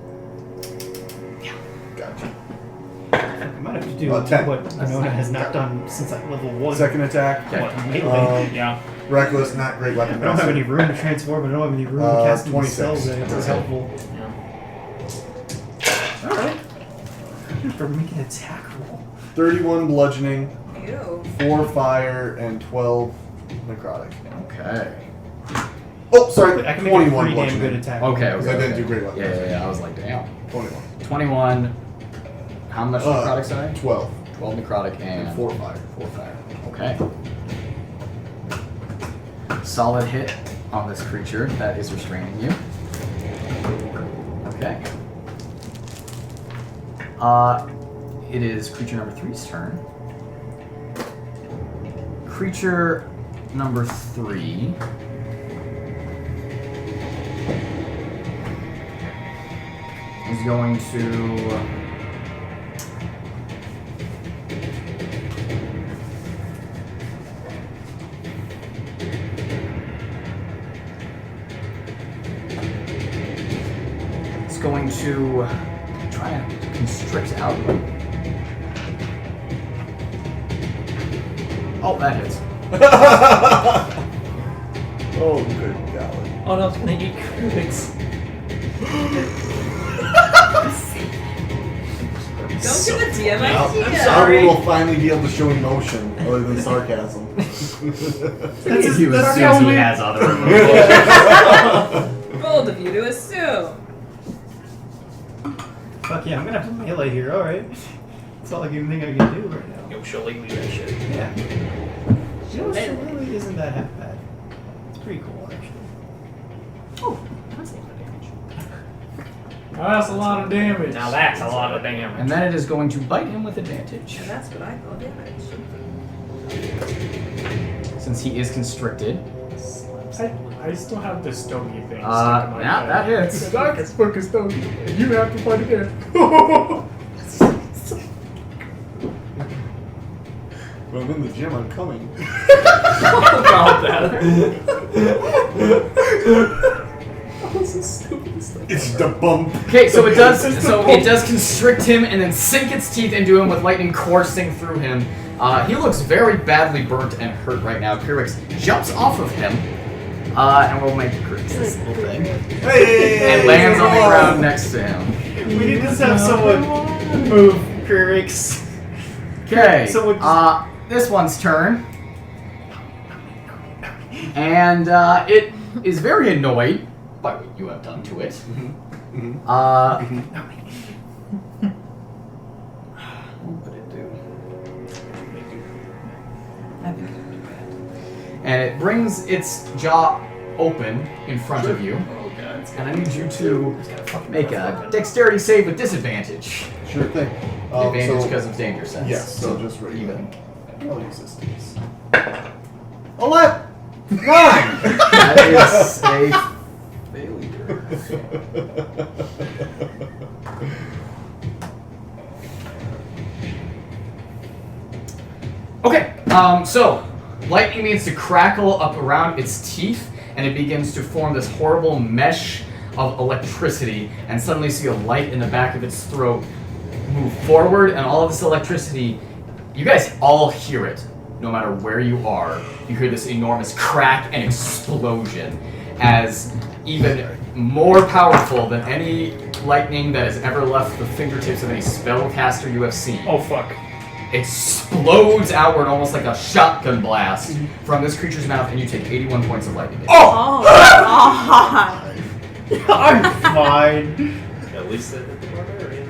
S6: Yeah. Gotcha.
S4: I might have to do
S6: 10.
S4: what Winona has not done since like level 1.
S6: Second attack.
S1: Okay.
S4: What, melee?
S5: Yeah.
S6: Reckless, not great weapon.
S4: I don't have any room to transform, I don't have any room to cast any
S6: 26.
S4: spells that
S1: That's
S4: are
S1: it.
S4: helpful.
S5: Yeah.
S4: Alright. For making an attack roll.
S6: 31 bludgeoning,
S7: Ew.
S6: 4 fire, and 12 necrotic.
S1: Okay.
S6: Oh, sorry.
S4: I can make a
S6: 21
S4: pretty damn good
S6: bludgeoning.
S4: attack.
S1: Okay.
S6: Because I didn't do great weapons.
S1: Yeah. I was like, damn.
S6: 21.
S1: 21. How much necrotic side?
S6: 12.
S1: 12 necrotic and
S6: 4 fire.
S1: 4 fire. Okay. Solid hit on this creature that is restraining you. Okay. It is creature number 3's turn. Creature number 3 is going to going to try and constrict out. Oh, that hits.
S6: Oh, good golly.
S5: Oh no, it's gonna eat crickets.
S7: Don't give the DM
S6: Now,
S7: idea.
S6: Sorry. Will finally be able to show emotion other than sarcasm.
S1: That's he assumes he has other emotions.
S7: Bold of you to assume.
S4: Fuck yeah, I'm gonna have to melee here, alright. That's all I can think I can do right now.
S5: Yo, she'll leave that shit.
S4: Yeah. You know, it really isn't that half bad. It's pretty cool, actually.
S1: Oh, that's a lot of damage.
S2: Oh, that's a lot of damage.
S5: Now that's a lot of damage.
S1: And then it is going to bite him with advantage.
S7: And that's what I call damage.
S1: Since he is constricted.
S2: I still have the stogie thing.
S1: Yeah, that hits.
S2: Because I can spook a stogie, and you have to fight again.
S6: When I'm in the gym, I'm coming.
S5: About that.
S8: is the stupidest thing.
S6: It's
S8: ever.
S6: the bump.
S1: Okay, so it does. So it does constrict him and then sink its teeth into him with lightning coursing through him. He looks very badly burnt and hurt right now. Kuvraz jumps off of him, and we'll make Kuvraz this little thing,
S6: Hey!
S1: and lands on the ground next to him.
S4: We need to just have someone move Krerix.
S1: Okay,
S4: Someone
S1: this one's turn, and it is very annoyed by what you have done to it. What would it do? And it brings its jaw open in front of you.
S8: Oh god.
S1: And I need you to make a dexterity save with disadvantage.
S6: Sure thing.
S1: Advantage because of danger sense.
S6: Yes, so just right
S1: even.
S6: No resistance. 11! 9!
S1: That is a failure. Okay, so lightning begins to crackle up around its teeth, and it begins to form this horrible mesh of electricity, and suddenly see a light in the back of its throat move forward, and all of this electricity, you guys all hear it, no matter where you are. You hear this enormous crack and explosion, as even more powerful than any lightning that has ever left the fingertips of any spellcaster you have seen.
S5: Oh fuck.
S1: Explodes outward almost like a shotgun blast from this creature's mouth, and you take 81 points of lightning damage.
S7: Oh god.
S4: I'm fine.
S8: At least they did the barbarian.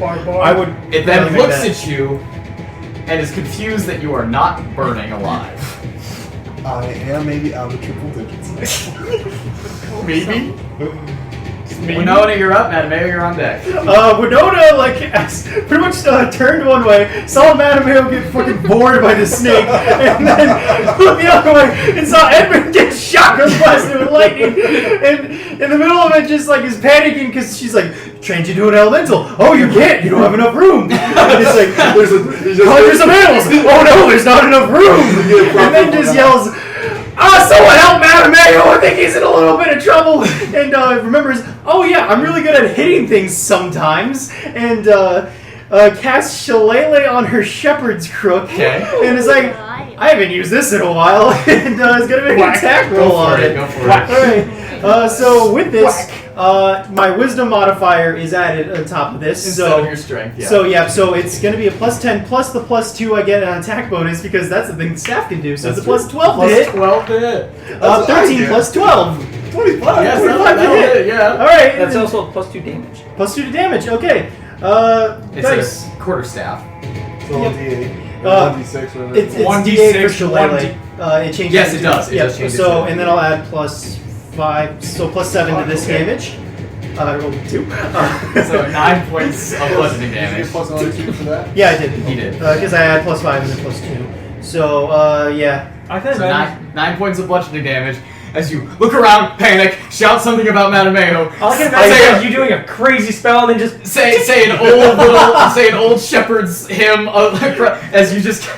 S4: I would.
S1: It then
S4: make
S1: looks
S4: that.
S1: at you and is confused that you are not burning alive.
S6: I am maybe out of triple digits.
S1: Maybe? Winona, you're up. Mattimeo, you're on deck.
S4: Winona, pretty much turned one way, saw Mattimeo get fucking bored by the snake, and then looked the other way and saw Edmund get shotgun blasted with lightning, and in the middle of it just is panicking because she's trained you to an elemental. Oh, you can't, you don't have enough room. And it's there's some animals. Oh no, there's not enough room. And then just yells, someone help Mattimeo! I think he's in a little bit of trouble. And remembers, oh yeah, I'm really good at hitting things sometimes. And casts Shillelagh on her shepherd's crook.
S1: Okay.
S4: And is I haven't used this in a while. And is gonna make an attack roll on it.
S1: Go for it.
S4: Alright. So with this, my wisdom modifier is added on top of this.
S1: Instead
S4: So
S1: of your strength, yeah.
S4: so it's going to be a plus 10 plus the plus 2 I get an attack bonus because that's the thing staff can do. So
S1: That's
S4: it's a plus
S1: true.
S4: 12 to hit.
S1: 12 to hit.
S4: 13 plus 12.
S6: 25!
S1: Yes,
S4: 25
S1: that'll
S4: to hit.
S1: hit, yeah.
S4: Alright.
S5: That's also plus 2 damage.
S4: Plus 2 to damage. Okay.
S1: It's
S4: Dice.
S1: a quarterstaff.
S6: So
S4: Yep.
S6: 1d8.
S4: Uh,
S6: 1d6 or
S4: It's
S1: 1d6,
S4: D8 for Shillelagh. It changes.
S1: Yes, it does. It
S4: Yep,
S1: does change it
S4: so,
S1: to-
S4: and then I'll add plus 5, so plus 7 to this
S6: Okay.
S4: damage. I rolled 2.
S1: So 9 points of bludgeoning
S6: Did you
S1: damage.
S6: get plus another 2 for that?
S4: Yeah, I did.
S1: He did.
S4: Because I had plus 5 and then plus 2. So, yeah.
S5: I think
S1: So 9 points of bludgeoning damage as you look around, panic, shout something about Mattimeo.
S5: I can
S1: Say
S5: imagine you doing a crazy spell and then just
S1: say an old shepherd's hymn as you just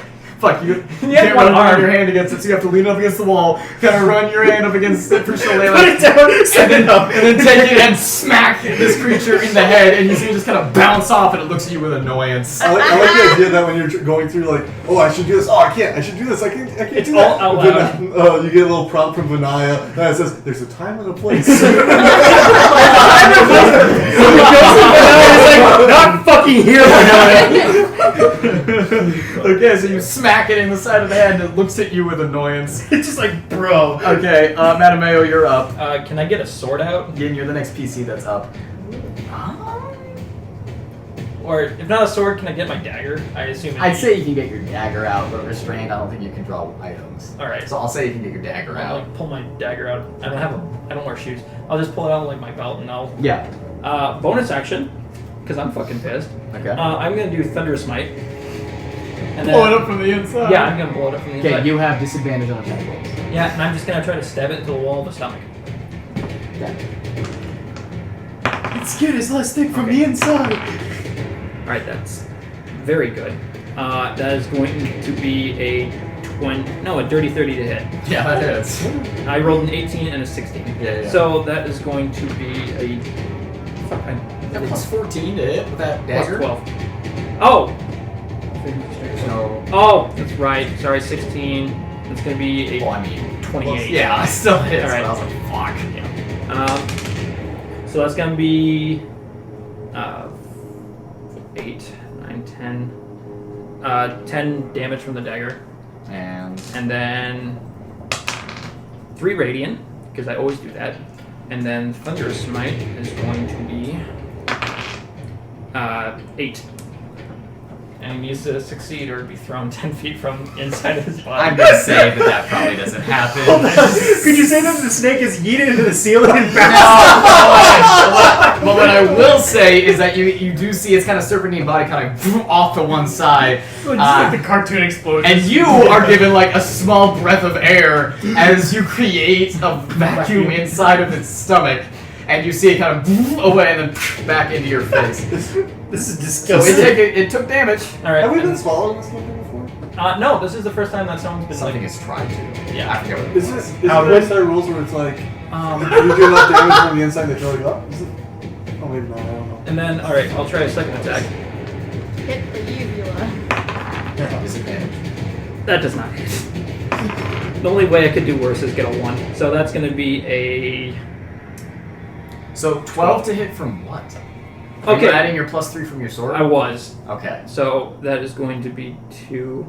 S1: fuck you
S5: have
S1: can't
S5: one
S1: run
S5: arm.
S1: your hand against it, so you have to lean up against the wall, kind of run your hand up against it for Shillelagh,
S4: Put it down, set it up.
S1: and then take it and smack this creature in the head, and you see it just kind of bounce off, and it looks at you with annoyance.
S6: I like the idea that when you're going through, oh, I should do this. Oh, I can't. I should do this. I can't
S5: It's
S6: do that.
S5: all out
S6: But then, you get a little prompt from Vinaya, and it says, "There's a time and a place."
S4: Not fucking here,
S1: Okay, so you smack it in the side of the head, and it looks at you with annoyance.
S4: It's just bro.
S1: Okay, Mattimeo, you're up.
S5: can I get a sword out?
S1: Again, you're the next PC that's up.
S5: Or if not a sword, can I get my dagger? I assume.
S1: I'd say you can get your dagger out, but restrained, I don't think you can draw items.
S5: All right.
S1: So I'll say you can get your dagger
S5: I'll
S1: out.
S5: pull my dagger out. I don't wear shoes. I'll just pull it out my belt and I'll.
S1: Yeah.
S5: Bonus action, because I'm fucking pissed.
S1: Okay.
S5: I'm gonna do Thunder Smite. And then,
S1: Blow it up from the inside.
S5: Yeah, I'm gonna blow it up from the inside.
S1: Okay, you have disadvantage on attack rolls.
S5: Yeah, and I'm just gonna try to stab it into the wall of the stomach.
S1: Okay.
S4: It's good as less thick from the inside.
S5: Alright, that's very good. That is going to be a a dirty 30 to hit.
S1: Yeah, that is.
S5: I rolled an 18 and a 16.
S1: Yeah.
S5: So that is going to be a
S1: Yeah, plus 14 to hit with that
S5: plus
S1: dagger.
S5: 12. Oh,
S1: So,
S5: oh, that's right. Sorry, 16. It's going to be a
S1: well, I mean,
S5: 28.
S1: yeah, I still hit.
S5: Alright.
S1: So I was like, fuck.
S5: So that's going to be 8, 9, 10. 10 damage from the dagger.
S1: And
S5: And then 3 radiant, because I always do that. And then Thunderous Smite is going to be 8. And he needs to succeed or be thrown 10 feet from inside of his body.
S1: I'm gonna say that probably doesn't happen.
S4: Could you say that the snake is yeeted into the ceiling and
S1: No,
S4: bounced?
S1: but what I will say is that you do see its kind of serpentine body kind of off to one side.
S2: Just like the cartoon explosion.
S1: And you are given like a small breath of air as you create a vacuum inside of its stomach, and you see it kind of away and then back into your face.
S4: This is
S1: So
S4: disgusting.
S1: it took damage.
S5: All right.
S6: Have we been swallowing this monkey before?
S5: No, this is the first time that someone's been
S1: Something
S5: like.
S1: has tried to.
S5: Yeah.
S1: I forget what it
S6: Is
S1: was.
S6: it
S4: How
S6: there
S4: would-
S6: side rules where it's like
S5: Um,
S6: if you do enough damage from the inside, they throw you up? Is it? Oh, maybe not. I don't know.
S5: and then, all right, I'll try a second attack.
S3: Hit the uvula.
S1: Disadvantage.
S5: That does not hit. The only way I could do worse is get a 1. So that's going to be a.
S1: So 12 to hit from what? Are
S5: Okay.
S1: you adding your +3 from your sword?
S5: I was.
S1: Okay.
S5: So that is going to be 2,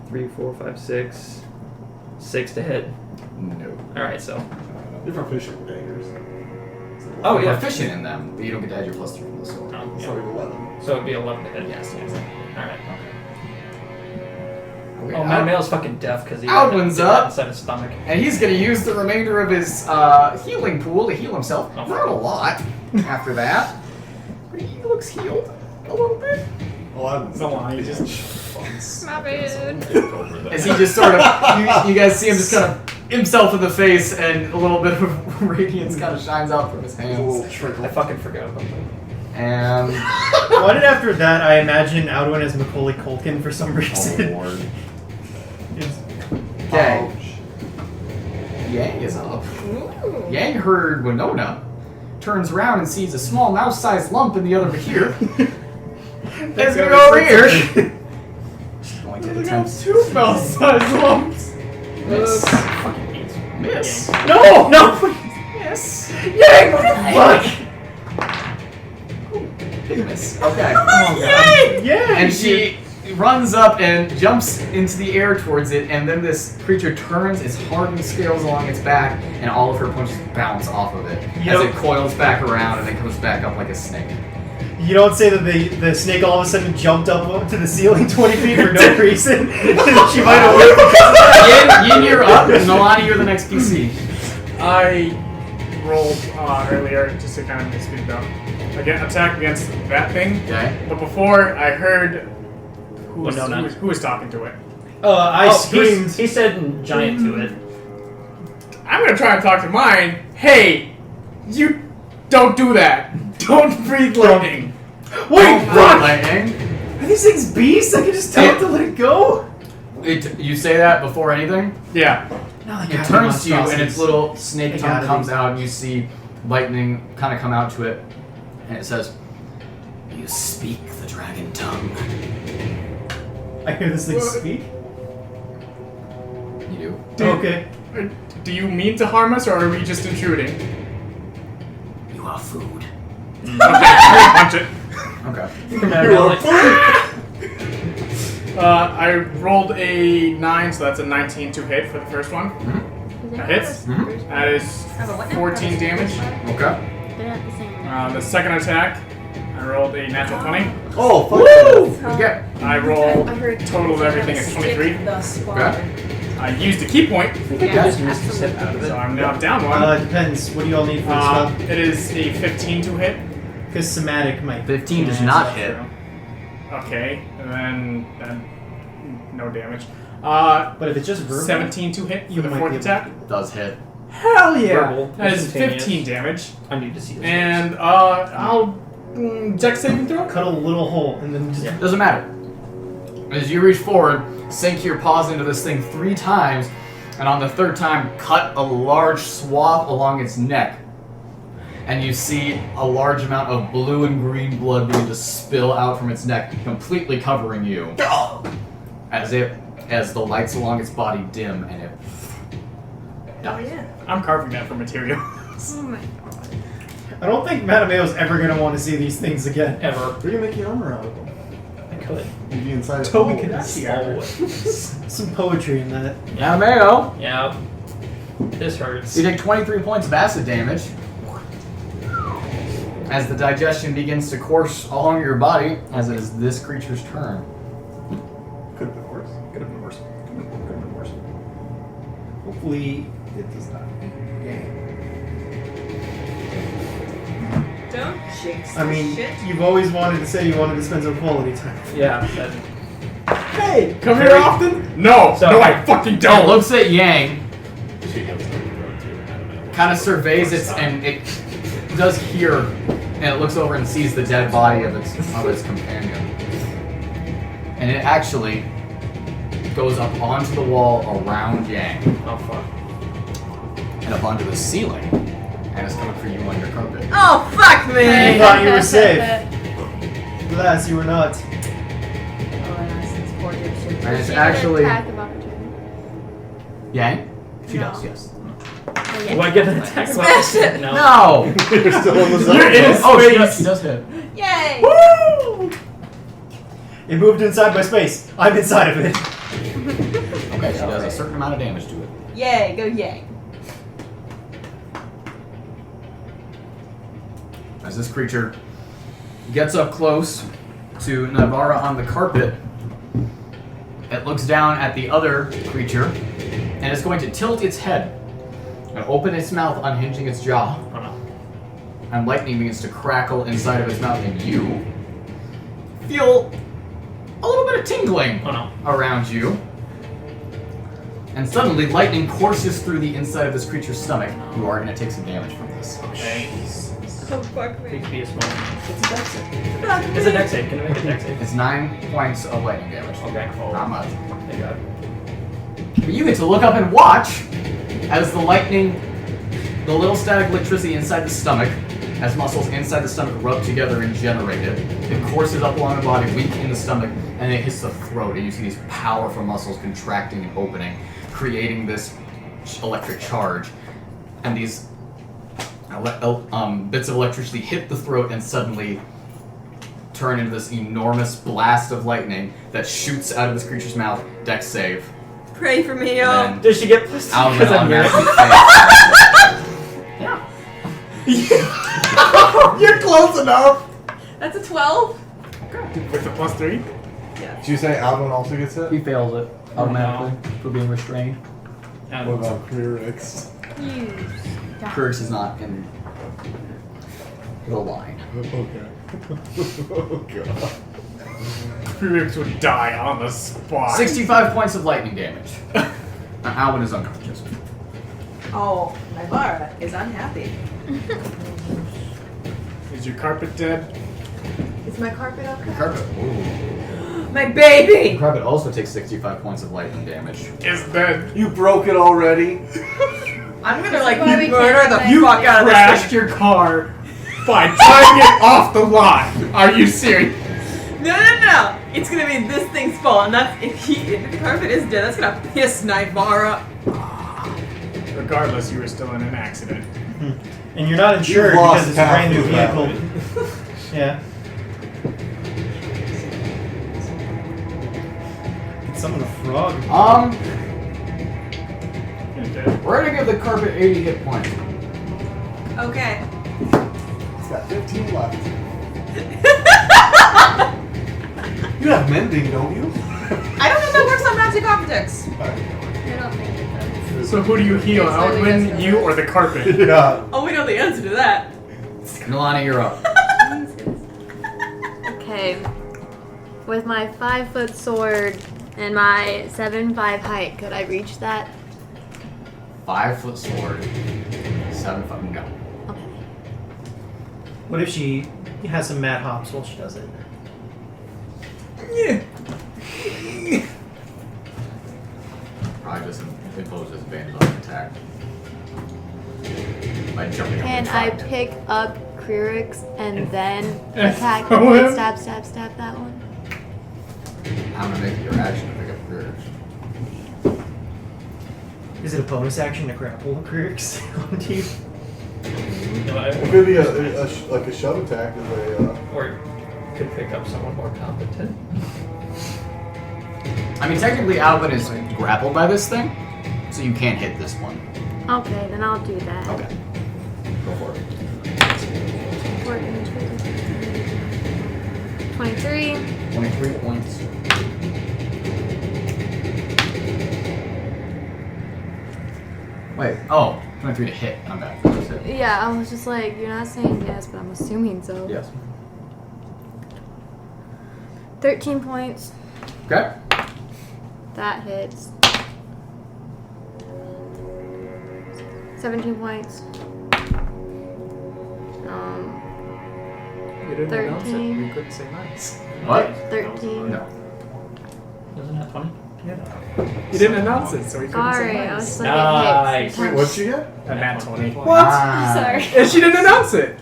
S5: 3, 4, 5, 6. 6 to hit.
S1: No.
S5: Alright, so.
S6: You're proficient with daggers.
S5: Oh,
S1: You're
S5: yeah.
S1: proficient in them, but you don't get to add your +3 from the sword.
S5: Oh,
S6: It's
S5: yeah.
S6: like 11.
S5: So it'd be 11 to hit.
S1: Yes, yes.
S5: Alright.
S1: Okay,
S5: Oh, Mattimeo's fucking deaf because he
S1: Alwyn's
S5: did
S1: up.
S5: that inside his stomach.
S1: And he's going to use the remainder of his healing pool to heal himself.
S5: Oh.
S1: Not a lot after that. But he looks healed a little bit.
S6: Oh, I'm
S2: The line just.
S3: My bad.
S1: As he just sort of, you guys see him just kind of himself in the face, and a little bit of radiance kind of shines out from his
S6: a little
S1: hands.
S6: trickle.
S5: I fucking forgot about that.
S1: And
S4: Why did after that I imagine Alduin as Macaulay Culkin for some
S1: oh
S4: reason?
S1: lord,
S4: It's-
S1: okay,
S6: Ouch.
S1: Yang is up.
S3: Ooh.
S1: Yang heard Winona, turns around and sees a small mouse-sized lump in the other here. It's gonna go over here. She's going to attempt 2 mouse-sized lumps. Miss. Miss.
S4: No! No!
S1: Miss.
S4: Yang! What the fuck?
S1: Big miss. Okay.
S4: Yang! Yeah!
S1: And she runs up and jumps into the air towards it, and then this creature turns its hardened scales along its back, and all of her punches bounce off of it as
S4: Yep.
S1: it coils back around and then comes back up like a snake.
S4: You don't say that the snake all of a sudden jumped up to the ceiling 20 feet for no reason. She might have whipped because of that.
S1: Yin, you're up, and Nalane, you're the next PC.
S2: I rolled earlier just to kind of speed it up. Again, attack against that thing.
S1: Okay.
S2: But before I heard who
S5: Winona.
S2: was talking to it.
S4: I screamed.
S5: He said giant to it.
S2: I'm gonna try and talk to mine. Hey, you don't do that. Don't breathe lightning.
S4: Wait,
S1: Don't
S4: what?
S1: breathe lightning.
S4: Are these things beasts? I can just tell them to let it go?
S1: You say that before anything?
S2: Yeah.
S4: No,
S1: It turns to you, and its little snake
S4: I
S1: tongue
S4: got it.
S1: comes out, and you see lightning kind of come out to it, and it says, "You speak the dragon tongue."
S4: I hear this thing speak.
S1: You do.
S4: Okay.
S2: Do you mean to harm us, or are we just intruding?
S1: You are food.
S2: Okay, punch it.
S1: Okay.
S2: I rolled a 9, so that's a 19 to hit for the first one. That hits.
S1: Mhm.
S2: That is 14 damage.
S1: Okay.
S3: They're not the same.
S2: The second attack, I rolled a natural 20.
S6: Oh, fuck
S1: Woo! Okay.
S2: I rolled total of everything is 23.
S1: Okay.
S2: I used a key point,
S5: I just missed the step out of
S2: so
S5: it.
S2: I'm now down one.
S4: Depends. What do you all need for the spell?
S2: It is a 15 to hit.
S4: Because somatic might.
S1: 15 does not hit.
S2: Okay, and then no damage.
S4: But if it's just verbal,
S2: 17 to hit for
S4: You
S2: the
S4: might
S2: fourth
S4: be able
S2: attack.
S1: Does hit.
S2: Hell yeah!
S5: Verbal,
S2: That is
S5: instantaneous.
S2: 15 damage.
S5: I need to see this.
S2: And I'll deck saving throw.
S4: cut a little hole and then just.
S5: Yeah.
S1: Doesn't matter. As you reach forward, sink your paws into this thing 3 times, and on the 3rd time, cut a large swath along its neck. And you see a large amount of blue and green blood begin to spill out from its neck, completely covering you. As the lights along its body dim and it dies.
S7: yeah.
S2: I'm carving that for material.
S3: Oh my god.
S4: I don't think Mattimeo's ever going to want to see these things again.
S5: Ever.
S6: Where do you make your armor out of them?
S5: I could.
S6: You'd be inside.
S2: Toby
S6: oh,
S2: can
S6: that's-
S2: see armor.
S4: Some poetry in that.
S1: Yeah, Mayo.
S5: Yeah. This hurts.
S1: You take 23 points of acid damage. As the digestion begins to course along your body, as it is this creature's turn.
S6: Could have been worse.
S5: Could have been worse. Could have been worse.
S4: Hopefully, it does not.
S7: Don't jinx
S4: I mean,
S7: shit.
S4: you've always wanted to say you wanted to spend some quality time.
S5: Yeah.
S2: Hey, come here often? No,
S5: So-
S2: no, I fucking
S1: It
S2: don't.
S1: looks at Yang,
S8: She goes down the road too.
S1: kind of surveys it, and it does hear, and it looks over and sees the dead body of its companion. And it actually goes up onto the wall around Yang,
S5: Oh fuck.
S1: and up onto the ceiling, and it's coming for you on your carpet.
S7: Oh, fuck
S4: You
S7: me!
S4: thought you were safe. Alas, you were not.
S1: And it's
S3: She
S1: actually
S3: Attack of opportunity.
S1: Yang? She
S3: No.
S1: does, yes.
S5: Do I get an attack?
S7: Smash it!
S5: No.
S1: No!
S6: You're still in the zone.
S2: You're in
S1: Oh, she
S2: space.
S1: does hit.
S7: Yay!
S2: Woo!
S4: It moved inside my space. I'm inside of it.
S1: Okay, she does a certain amount of damage to it.
S7: Yay, go yay.
S1: As this creature gets up close to Naivara on the carpet, it looks down at the other creature and is going to tilt its head and open its mouth, unhinging its jaw.
S5: Oh no.
S1: And lightning begins to crackle inside of its mouth, and you feel a little bit of tingling
S5: Oh no.
S1: around you. And suddenly, lightning courses through the inside of this creature's stomach. You are going to take some damage from this.
S5: Okay.
S7: Oh, fuck me.
S5: Please be a small.
S1: It's a dex save.
S7: Fuck
S5: It's a
S7: me.
S5: dex save. Can I make a dex save?
S1: It's 9 points of lightning damage.
S5: Okay.
S1: Not much.
S5: Thank God.
S1: But you get to look up and watch as the lightning, the little static electricity inside the stomach, as muscles inside the stomach rub together and generate it. It courses up along the body, weak in the stomach, and it hits the throat. And you see these powerful muscles contracting and opening, creating this electric charge. And these bits of electricity hit the throat and suddenly turn into this enormous blast of lightning that shoots out of this creature's mouth. Dex save.
S7: Pray for me,
S1: And
S7: oh.
S1: then
S5: Does she get plus two?
S1: out of an
S5: Because I'm here.
S1: automatic
S6: You're close enough.
S7: That's a 12?
S2: With the +3?
S7: Yeah.
S6: Did you say Alvin also gets hit?
S1: He fails it automatically for being restrained.
S8: And
S6: What about career X?
S1: Kurix is not in the line.
S6: Okay. Oh god.
S2: Felix would die on the spot.
S1: 65 points of lightning damage. Alwyn is unconscious.
S7: Oh, Naivara is unhappy.
S2: Is your carpet dead?
S7: Is my carpet okay?
S1: Carpet. Ooh.
S7: My baby!
S1: Carpet also takes 65 points of lightning damage.
S2: Is dead.
S6: You broke it already?
S7: I'm gonna like
S3: why we
S7: murder
S3: can't
S7: the
S3: have it.
S7: fuck out of this
S2: Crashed
S7: thing.
S2: your car by tying it off the lot. Are you serious?
S7: No. It's gonna be this thing's fault, and that's if the carpet is dead, that's gonna piss Naivara.
S2: Regardless, you were still in an accident.
S4: And you're not insured
S6: lost
S4: because it's a
S6: half
S4: brand new
S6: of that.
S4: vehicle. Yeah. Can summon a frog.
S1: We're gonna give the carpet 80 hit points.
S7: Okay.
S6: It's got 15 left. You have mending, don't you?
S7: I don't know if that works on magic objects.
S3: I don't think it does.
S2: So who do you heal,
S3: It's really
S2: Alwyn,
S3: just
S2: you, or the carpet?
S6: Yeah.
S7: Oh, we know the answer to that.
S1: Nalane, you're up.
S3: Okay. With my 5-foot sword and my 7'5" height, could I reach that?
S1: 5-foot sword. 7 foot. No.
S3: Okay.
S4: What if she has some mad hops while she does it?
S7: Yeah.
S1: disadvantage on the attack. By jumping up
S3: Can
S1: and
S3: I
S1: trying to-
S3: pick up Krurix and then
S2: and
S3: attack
S2: throw him?
S3: stab that one?
S1: I'm gonna make it your action to pick up Graypaw.
S4: Is it a bonus action to grapple Krurix onto you?
S6: It could be like a shove attack is
S5: Or you could pick up someone more competent.
S1: I mean, technically, Alvin is grappled by this thing, so you can't hit this one.
S3: Okay, then I'll do that.
S1: Okay. Go for it.
S3: 23.
S1: 23 points. Wait, oh, 23 to hit. I'm bad. That's it.
S3: Yeah, I was just like, you're not saying yes, but I'm assuming so.
S1: Yes.
S3: 13 points.
S1: Okay.
S3: That hits. 17 points.
S2: You didn't announce it.
S3: 13.
S2: You couldn't say nice.
S1: What?
S3: 13.
S1: No.
S5: Isn't that funny?
S2: You didn't announce it, so you couldn't
S3: Sorry,
S2: say
S3: I was
S2: nice.
S3: just like, it
S5: Nice.
S3: hits.
S6: Wait, what'd she get?
S2: A nat 20.
S3: What?
S1: Ah.
S3: Sorry.
S2: And she didn't announce it.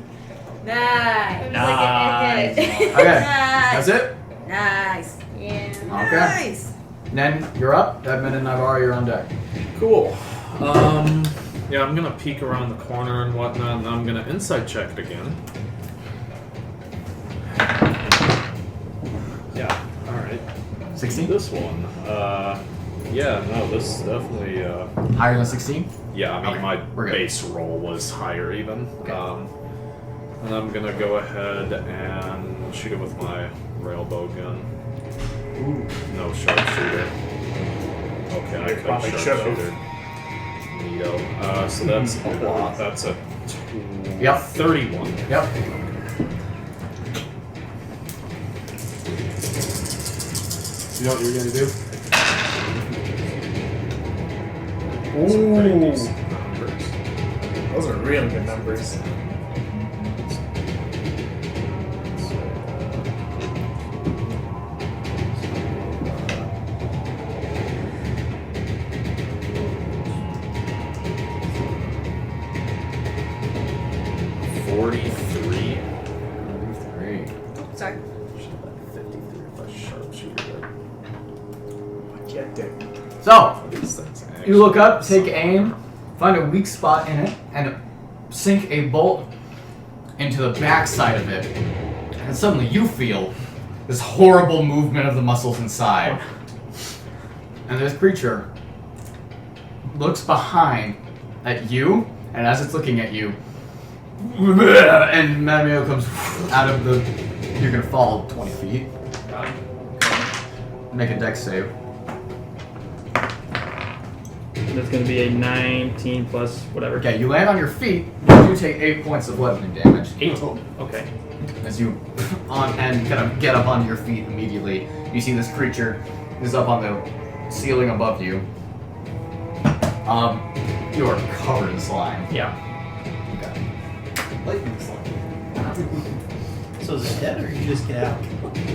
S7: Nice.
S3: Like, it hit.
S1: Okay.
S7: Nice.
S1: That's it?
S7: Nice.
S3: Yeah.
S1: Okay.
S7: Nice.
S1: Then you're up. Edmund and Naivara, you're on deck.
S8: Cool. Yeah, I'm gonna peek around the corner and whatnot, and I'm gonna insight check it again. Yeah. All right.
S1: 16?
S8: This one. Yeah. No. This definitely.
S1: Higher than 16?
S8: Yeah. I mean,
S1: Okay,
S8: my
S1: we're good.
S8: base roll was higher even.
S1: Okay.
S8: And I'm gonna go ahead and shoot it with my railbow gun.
S1: Ooh.
S8: No sharpshooter. Okay, I could
S2: Probably
S8: sharpshooter. Neato. So that's a lot. That's a
S1: Yep.
S8: 31.
S1: Yep.
S6: You know what you're gonna do?
S8: Some pretty
S2: Ooh.
S8: decent numbers.
S2: Those are really good numbers.
S7: Sorry.
S8: 53 with a sharpshooter.
S2: Get dick.
S1: So,
S8: These things
S1: you look up, take aim, find a weak spot in it, and sink a bolt into the backside of it. And suddenly you feel this horrible movement of the muscles inside. And this creature looks behind at you, and as it's looking at you, and Mattimeo comes out of the... You're gonna fall 20 feet. Make a dex save.
S5: That's going to be a 19 plus whatever.
S1: Okay, you land on your feet, you do take 8 points of bludgeoning damage.
S5: 8. Okay.
S1: As you and kind of get up onto your feet immediately, you see this creature is up on the ceiling above you. You are covered in slime.
S5: Yeah.
S1: Okay.
S6: Lightning slime.
S4: So is it dead or you just get out?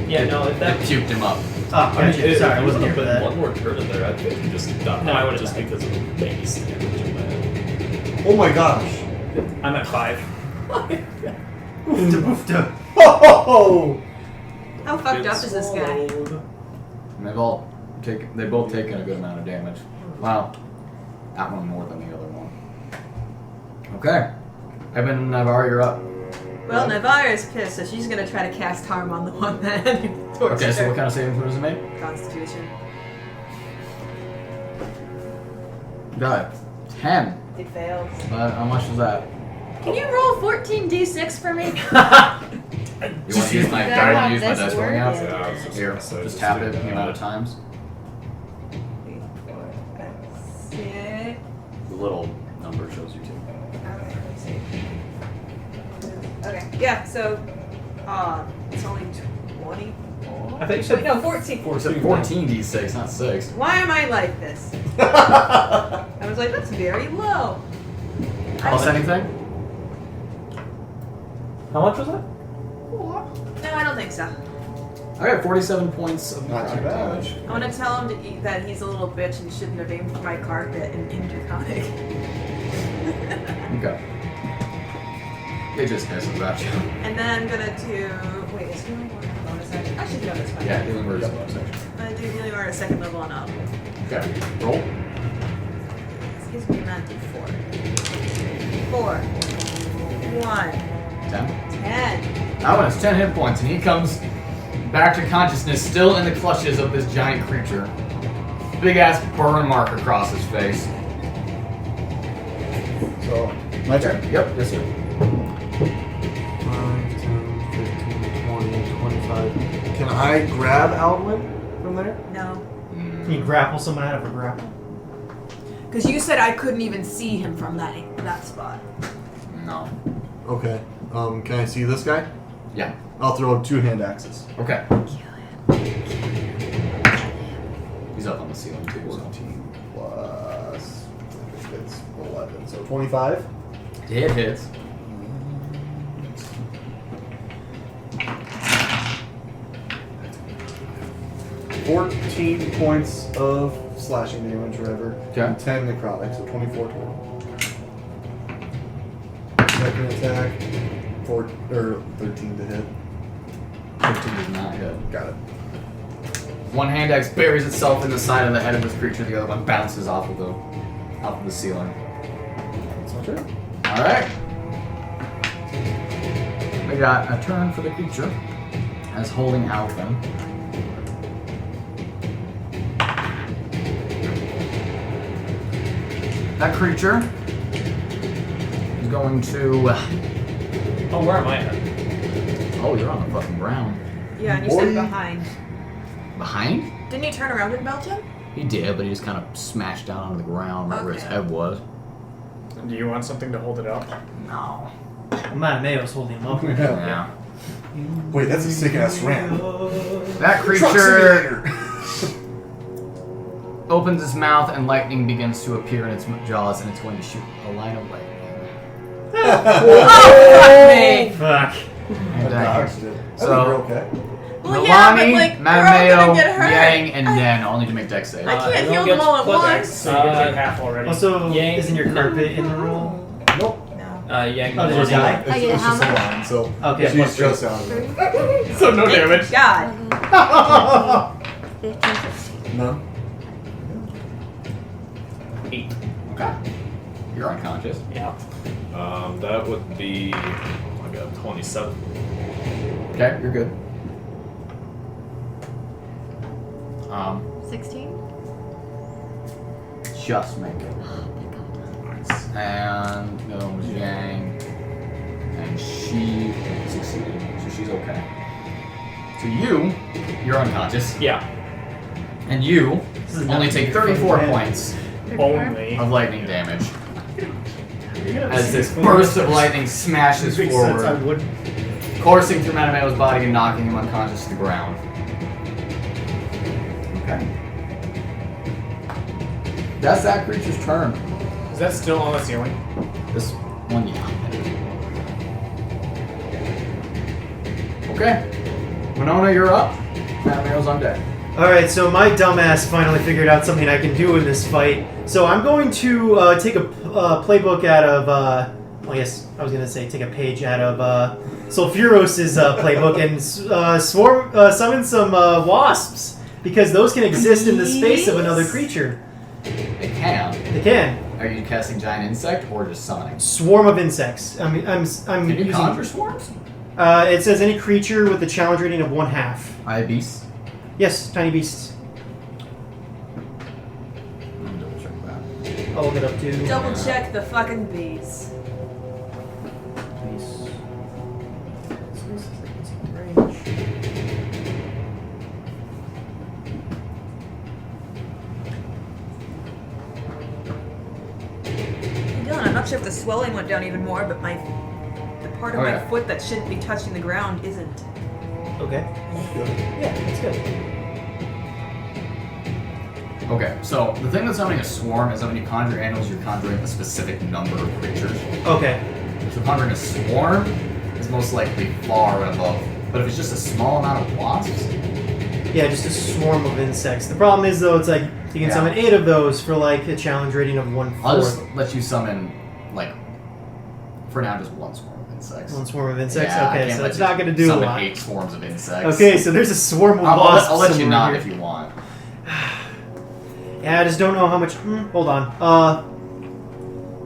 S5: Yeah, no, if
S1: That
S5: that...
S1: puked him up.
S4: Oh, gotcha. Sorry, I wasn't here for that.
S8: One more turn in there, I think you just died.
S5: No, I would've
S8: just
S5: died.
S8: because of the base damage in that.
S6: Oh my gosh.
S5: I'm at 5.
S4: Boofta boofta.
S6: Oh!
S7: How fucked up is this guy?
S1: And they've both taken a good amount of damage. Wow. That one more than the other one. Okay. Edmund and Naivara, you're up.
S7: Well, Naivara is pissed, so she's gonna try to cast harm on the one that tortured
S1: Okay, so
S7: her.
S1: what kind of saving throw does it make?
S7: Constitution.
S1: Got it. 10.
S7: It fails.
S1: How much is that?
S7: Can you roll 14d6 for me?
S1: You want to use my
S3: Does that have
S1: dice
S3: this
S1: rolling
S3: work?
S1: out?
S8: Yeah, I was just
S1: Here,
S8: gonna say,
S1: just tap it
S8: do
S1: the amount of times.
S7: 3, 4, 5, 6.
S1: The little number shows you too.
S7: Okay, yeah, so, it's only 24?
S5: I think you said...
S7: Wait, no, 14.
S1: 14 d6, not 6.
S7: Why am I like this? I was like, that's very low.
S1: Plus anything?
S5: How much was that?
S7: No, I don't think so.
S1: I got 47 points of
S6: Not too
S1: necrotic
S6: bad.
S1: damage.
S7: I want to tell him to eat that he's a little bitch and shouldn't have aimed for my carpet and interconic.
S1: Okay. It just misses that you.
S7: And then I'm gonna do. Wait, is healing word a bonus action? I should know this one.
S1: Yeah, healing word is a bonus action.
S7: I do healing word at second level and up.
S1: Okay. Roll.
S7: This gives me a man d4. 4. 1.
S1: 10.
S7: 10.
S1: That one has 10 hit points, and he comes back to consciousness, still in the clutches of this giant creature. Big ass burn mark across his face.
S6: So, my turn.
S1: Yep, yes sir.
S6: 5, 10, 15, 20, 25. Can I grab Alwyn from there?
S7: No.
S4: Can you grapple someone out of a grapple?
S7: Because you said I couldn't even see him from that spot.
S1: No.
S6: Okay. Can I see this guy?
S1: Yeah.
S6: I'll throw 2 hand axes.
S1: Okay. He's up on the ceiling too. So.
S6: 14 plus. I think it's 11. So 25.
S1: It hits.
S6: 14 points of slashing damage, whatever.
S1: Okay.
S6: And 10 necrotic, so 24 total. Second attack, 13 to hit.
S1: 15 does not hit.
S6: Got it.
S1: One hand axe buries itself in the side of the head of this creature. The other one bounces off of the ceiling.
S6: That's my turn.
S1: All right. We got a turn for the creature as holding out them. That creature is going to.
S5: Oh, where am I at?
S1: Oh, you're on the fucking ground.
S7: Yeah, and you
S6: Boy.
S7: said behind.
S1: Behind?
S7: Didn't he turn around and belt him?
S1: He did, but he just kind of smashed down onto the ground right where his
S7: Okay.
S1: head was.
S2: Do you want something to hold it up?
S1: No.
S4: Mattimeo's holding him up.
S1: Yeah.
S6: Wait, that's a sick ass ramp.
S1: That
S6: Truck
S1: creature
S6: simulator.
S1: opens its mouth and lightning begins to appear in its jaws, and it's going to shoot a line of lightning.
S4: Fuck.
S1: And,
S6: I dodged it. I
S1: so-
S6: think you're okay.
S7: Well, yeah, but like, we're all
S1: Mattimeo,
S7: gonna get hurt.
S1: Yang, and Nen all need to make dex saves.
S7: I can't
S5: everyone
S7: heal them
S5: gets
S7: all at
S5: plus
S7: once.
S5: X.
S2: So you get like half already.
S4: Also,
S5: Yang-
S4: isn't your carpet in the roll?
S6: Nope.
S7: No.
S5: Yang.
S4: Oh, did it die?
S6: It's,
S3: I get
S6: it's
S3: how
S6: just a
S3: much?
S6: line, so
S4: Okay,
S6: she's
S4: plus
S6: just out of it.
S2: So no damage.
S7: God.
S3: 15, 16.
S6: None?
S5: 8.
S1: Okay. You're unconscious.
S5: Yeah.
S8: That would be, oh my god, 27.
S1: Okay, you're good.
S3: 16?
S1: Just make it.
S8: Nice.
S1: And the other one was Yang. And she succeeded, so she's okay. So you're unconscious.
S5: Yeah.
S1: And you
S4: This is
S1: only
S4: not
S1: take
S4: your
S1: 34
S4: fucking
S1: points
S2: Only.
S1: of lightning damage. As this burst of lightning smashes
S2: Makes sense, I
S1: forward,
S2: would.
S1: coursing through Mattimeo's body and knocking him unconscious to the ground. Okay. That's that creature's turn.
S2: Is that still on the ceiling?
S1: This one, yeah. Okay. Winona, you're up. Mattimeo's on deck.
S4: Alright, so my dumbass finally figured out something I can do in this fight. So I'm going to take a playbook out of, well, I guess I was going to say take a page out of Sulfuros' playbook and summon some wasps. Because those can exist in the space of another creature.
S1: They can.
S4: They can.
S1: Are you casting giant insect or just summoning?
S4: Swarm of insects. I'm
S1: Can you
S4: using,
S1: conjure swarms?
S4: it says any creature with a challenge rating of 1/2.
S1: Beasts.
S4: Yes, tiny beasts.
S1: Let me double check that.
S4: I'll look it up too.
S7: Double check the fucking bees.
S4: Beasts.
S7: Dylan, I'm not sure if the swelling went down even more, but the part of
S1: Oh,
S7: my
S1: yeah.
S7: foot that shouldn't be touching the ground isn't.
S4: Okay. Yeah, that's good.
S1: Okay, so the thing that's summoning a swarm is that when you conjure animals, you're conjuring a specific number of creatures.
S4: Okay.
S1: So conjuring a swarm is most likely far above. But if it's just a small amount of wasps,
S4: Yeah, just a swarm of insects. The problem is, though, it's like you can summon 8 of those for like a challenge rating of 1/4.
S1: I'll just let you summon, like, for now, just one swarm of insects.
S4: One swarm of insects?
S1: Yeah, I
S4: okay,
S1: can't
S4: so
S1: let
S4: it's
S1: you
S4: not going to do a
S1: summon
S4: lot.
S1: 8 swarms of insects.
S4: Okay, so there's a swarm of wasps.
S1: I'll let you
S4: somewhere
S1: not
S4: here.
S1: if you want.
S4: Yeah, I just don't know how much. Hold on.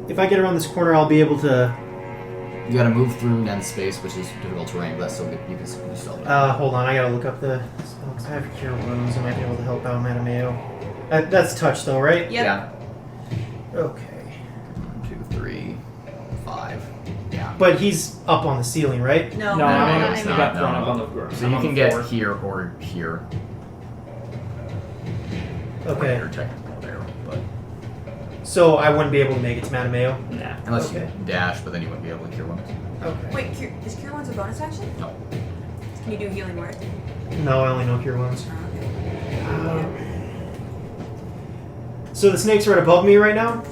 S4: If I get around this corner, I'll be able to.
S1: You gotta move through Nen's space, which is difficult terrain, but that's still good. You can still.
S4: Hold on, I gotta look up the spells. I have Cure Wounds. I might be able to help out Mattimeo. That's touch, though, right?
S7: Yep.
S1: Yeah.
S4: Okay.
S1: 1, 2, 3, 5. Yeah.
S4: But he's up on the ceiling, right?
S7: No,
S5: No,
S3: no,
S5: it's
S3: no,
S5: not
S1: no.
S5: thrown up on the ground.
S1: So you can get here or here.
S4: Okay.
S1: Or technically there, but
S4: So I wouldn't be able to make it to Mattimeo?
S5: Nah.
S1: unless
S4: Okay.
S1: you dash, but then you wouldn't be able to cure wounds.
S4: Okay.
S7: Wait, is Cure Wounds a bonus action?
S1: No.
S7: Can you do Healing Word?
S4: No, I only know Cure Wounds.
S7: Oh, okay.
S4: So the snakes are right above me right now?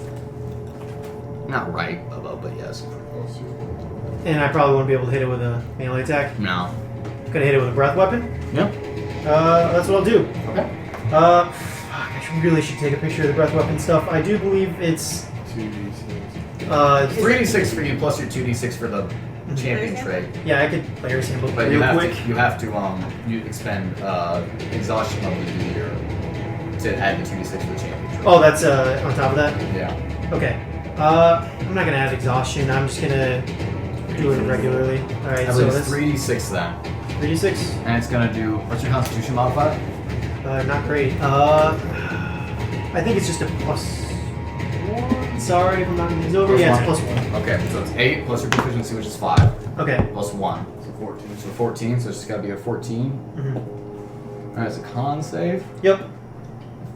S1: Not right above, but yes.
S4: And I probably won't be able to hit it with a melee attack.
S1: No.
S4: Gonna hit it with a breath weapon?
S1: Yep.
S4: That's what I'll do.
S1: Okay.
S4: I really should take a picture of the breath weapon stuff. I do believe it's
S6: 2d6.
S1: 3d6 for you plus your 2d6 for the champion trait.
S4: yeah, I could player sample
S1: But
S4: real quick.
S1: you have to you expend exhaustion level to add the 2d6 to the champion trait.
S4: Oh, that's on top of that?
S1: Yeah.
S4: Okay. I'm not gonna add exhaustion. I'm just gonna do it regularly. Alright,
S1: I
S4: so
S1: believe
S4: that's
S1: it's 3d6 then.
S4: 3d6.
S1: And it's gonna do, what's your constitution modifier?
S4: Not great. I think it's just a +1. Sorry if I'm not gonna use over.
S1: Plus
S4: Yeah,
S1: one.
S4: it's +1.
S1: Okay, so it's 8 plus your proficiency, which is 5,
S4: Okay.
S1: plus 1.
S6: So 14.
S1: So 14, so it's just gotta be a 14.
S4: Mhm.
S1: Alright, it's a con save.
S4: Yep.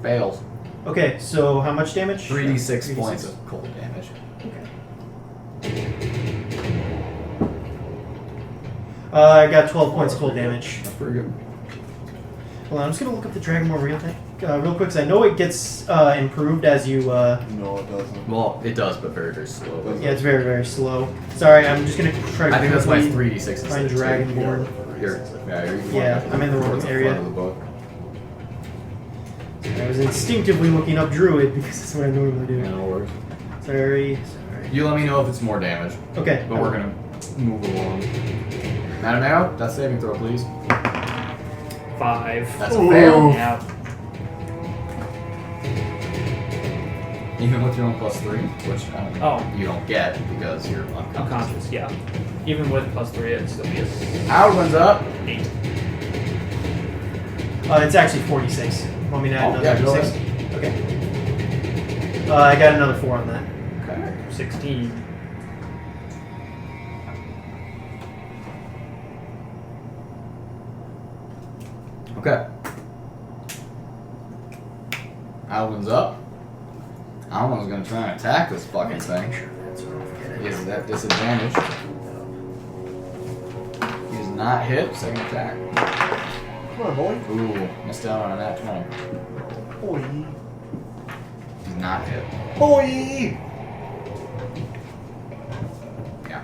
S1: Fails.
S4: Okay, so how much damage?
S1: 3d6
S4: 3d6.
S1: points of cold damage.
S4: I got 12 points of cold damage.
S1: That's pretty good.
S4: Hold on, I'm just gonna look up the Dragonmore real quick, because I know it gets improved as you.
S6: No, it doesn't.
S1: Well, it does, but very, very slowly.
S4: Yeah, it's very, very slow. Sorry, I'm just gonna try to.
S1: I think that's why it's
S4: quickly
S1: 3d6
S4: Find
S1: instead of 2.
S4: Dragonborn.
S1: Here. Yeah, here you can
S4: Yeah,
S1: find it.
S4: I'm in the wrong
S1: Towards
S4: area.
S1: front of the book.
S4: I was instinctively looking up Druid because that's what I normally do.
S1: Yeah, no worries.
S4: Sorry.
S1: You let me know if it's more damage,
S4: Okay.
S1: but we're gonna move along. Mattimeo, that saving throw, please.
S5: 5.
S1: That's a fail.
S5: Yeah.
S1: Even with your own +3, which
S5: Oh.
S1: you don't get because you're unconscious.
S5: Unconscious, yeah. Even with +3, it'd still be a
S1: Howard one's up.
S5: 8.
S4: It's actually 46. Want me to add
S1: Oh,
S4: another
S1: yeah, go
S4: 6? Okay. I got another 4 on that.
S1: Okay.
S5: 16.
S1: Okay. Alvin's up. Alvin's gonna try and attack this fucking thing. He is at disadvantage. He is not hit. Second attack.
S6: Come on, boy.
S1: Ooh, missed out on a nat 20.
S6: Boy.
S1: He's not hit.
S6: Boy.
S1: Yeah.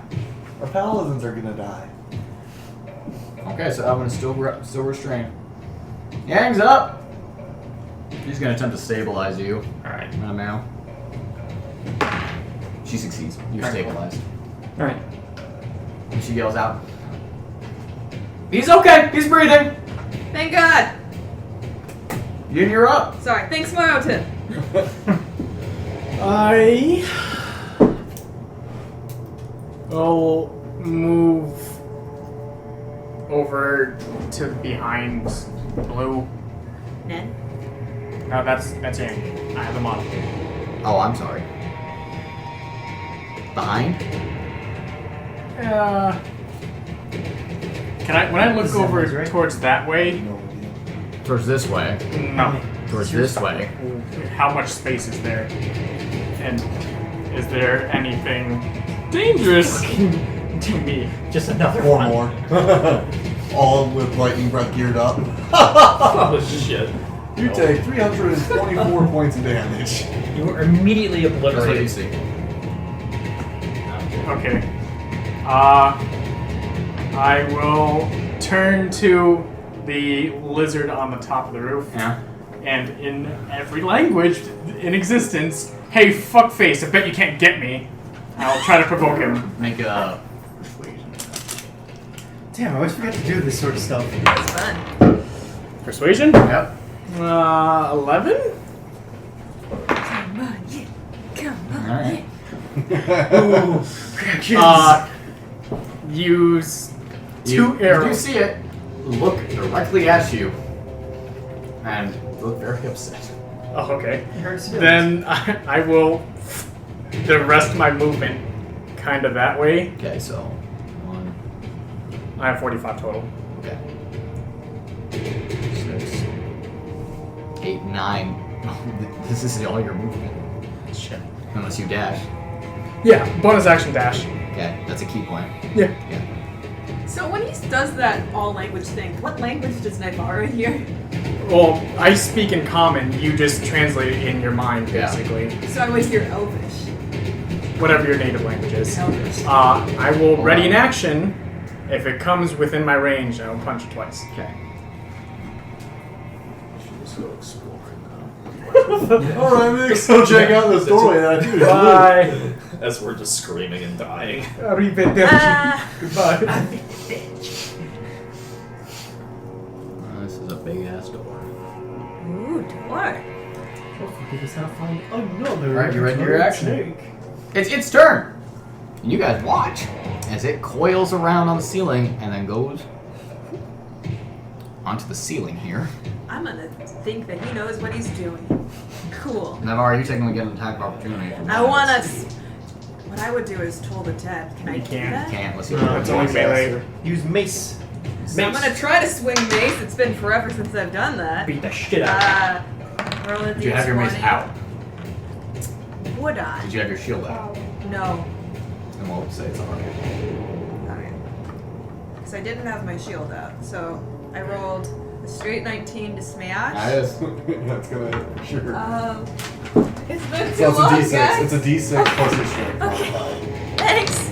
S6: Our paladins are gonna die.
S1: Okay, so Alvin is still restrained. Yang's up. She's gonna attempt to stabilize you.
S5: Alright.
S1: Mattimeo. She succeeds. You're
S5: Alright.
S1: stabilized.
S5: Alright.
S1: And she yells out, "He's okay! He's breathing!
S7: Thank God!
S1: You're up!"
S7: Sorry. Thanks, Morrowton.
S2: I will move over to behind Blue.
S7: Nen?
S2: No, that's Yang. I have him on.
S1: Oh, I'm sorry. Behind?
S2: Can I? When I look
S4: This is
S2: over
S4: right?
S2: towards that way,
S6: No idea.
S1: Towards this way.
S2: no.
S1: Towards this way.
S2: How much space is there? And is there anything dangerous to me?
S5: Just another
S6: Four
S5: one.
S6: more. All with lightning breath geared up.
S5: Oh shit.
S6: You take 324 points of damage.
S5: You were immediately
S1: That's what you
S5: obliterated.
S1: see.
S2: Okay. I will turn to the lizard on the top of the roof.
S1: Yeah.
S2: And in every language in existence, hey, fuckface, I bet you can't get me. I'll try to provoke him.
S1: Make a persuasion.
S4: Damn, I always forget to do this sort of stuff.
S7: It's fun.
S2: Persuasion?
S1: Yep.
S2: 11?
S7: Come on, yeah. Come on.
S1: Alright.
S2: Use
S1: You
S2: 2 arrows.
S1: You see it look directly at you and look very upset.
S2: Oh, okay.
S4: It hurts feelings.
S2: Then I will the rest of my movement kind of that way.
S1: Okay, so 1,
S2: I have 45 total.
S1: okay, 6, 8, 9. This is all your movement.
S2: Shit.
S1: Unless you dash.
S2: Yeah, bonus action dash.
S1: Okay, that's a key point.
S2: Yeah.
S1: Yeah.
S7: So when he does that all language thing, what language does Naivara hear?
S2: Well, I speak in common, you just translate it in your mind,
S1: Yeah.
S2: basically.
S7: So I would hear Elvish.
S2: Whatever your native language is.
S7: Elvish.
S2: I will ready an action. If it comes within my range, I will punch it twice.
S1: Okay.
S8: Let's go exploring now.
S6: Alright, let's go check out this doorway that I do.
S2: Bye.
S8: As we're just screaming and dying.
S2: Arrivederci. Goodbye.
S1: This is a big ass door.
S7: Ooh, door.
S4: Hopefully just not find another.
S1: Alright, you ready for your action?
S4: snake.
S1: It's its turn! And you guys watch as it coils around on the ceiling and then goes onto the ceiling here.
S7: I'm gonna think that he knows what he's doing. Cool.
S1: Naivara, you technically get an attack of opportunity.
S7: I wanna. What I would do is toll the dead. Can I
S2: You
S7: do
S2: can't.
S7: that?
S1: Can't. Let's see
S4: No,
S1: what
S2: It's only melee.
S4: Use mace.
S7: So I'm gonna try to swing mace. It's been forever since I've done that.
S4: Beat the shit out.
S7: Roll a
S1: Did you have your mace
S7: D20.
S1: out?
S7: Would I?
S1: Did you have your shield out?
S7: No.
S1: And we'll say it's alright.
S7: Okay. Because I didn't have my shield out. So I rolled a straight 19 to smash.
S6: That's gonna hit, sure.
S7: It's been too
S6: So it's a
S7: long,
S6: D6.
S7: guys.
S6: It's a D6 plus your strength.
S7: Okay. Thanks.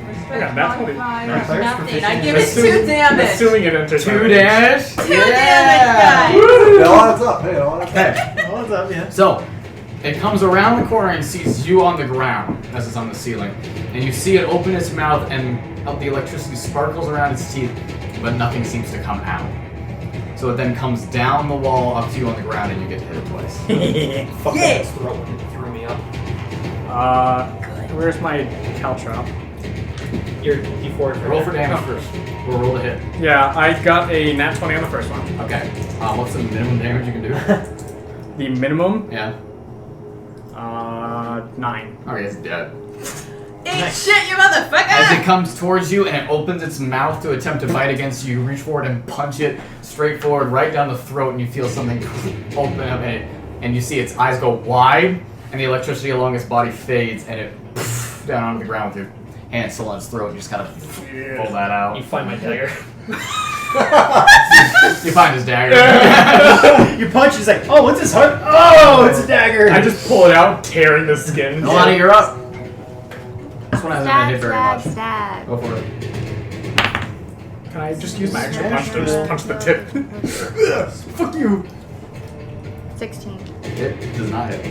S7: Respect
S2: Yeah, that's what it-
S7: modifier,
S4: Alright, player's
S7: nothing. I
S4: proficient.
S7: give it 2 damage.
S2: Assuming it enters my
S1: 2
S2: range.
S1: damage!
S7: 2 damage, guys.
S6: It all adds up. Hey, it all adds up.
S1: Okay,
S4: Oh, what's up, yeah?
S1: so it comes around the corner and sees you on the ground as it's on the ceiling. And you see it open its mouth and the electricity sparkles around its teeth, but nothing seems to come out. So it then comes down the wall up to you on the ground and you get to hit it twice.
S5: Fucking
S7: Yeah.
S5: threw me up.
S2: Where's my caltrop?
S5: Your D4
S1: Roll for damage first. We'll roll to hit.
S2: Yeah, I got a nat 20 on the first one.
S1: Okay. What's the minimum damage you can do?
S2: The minimum,
S1: Yeah.
S2: 9.
S1: Okay, it's dead.
S7: Eat shit, you motherfucker!
S1: As it comes towards you and it opens its mouth to attempt to bite against you, you reach forward and punch it straight forward, right down the throat, and you feel something open up in it, and you see its eyes go wide, and the electricity along its body fades, and it down onto the ground with your hand still on its throat. You just kind of pull that out.
S5: You find my dagger.
S1: You find his dagger.
S4: You punch, it's like, oh, what's this heart? Oh, it's a dagger.
S2: I just pull it out, tearing the skin.
S1: Nalane, you're up. This one hasn't been hit very much.
S3: Stab.
S1: Go for it.
S2: Can I just use my extra punch to just punch the tip? Fuck you.
S3: 16.
S1: It does not hit.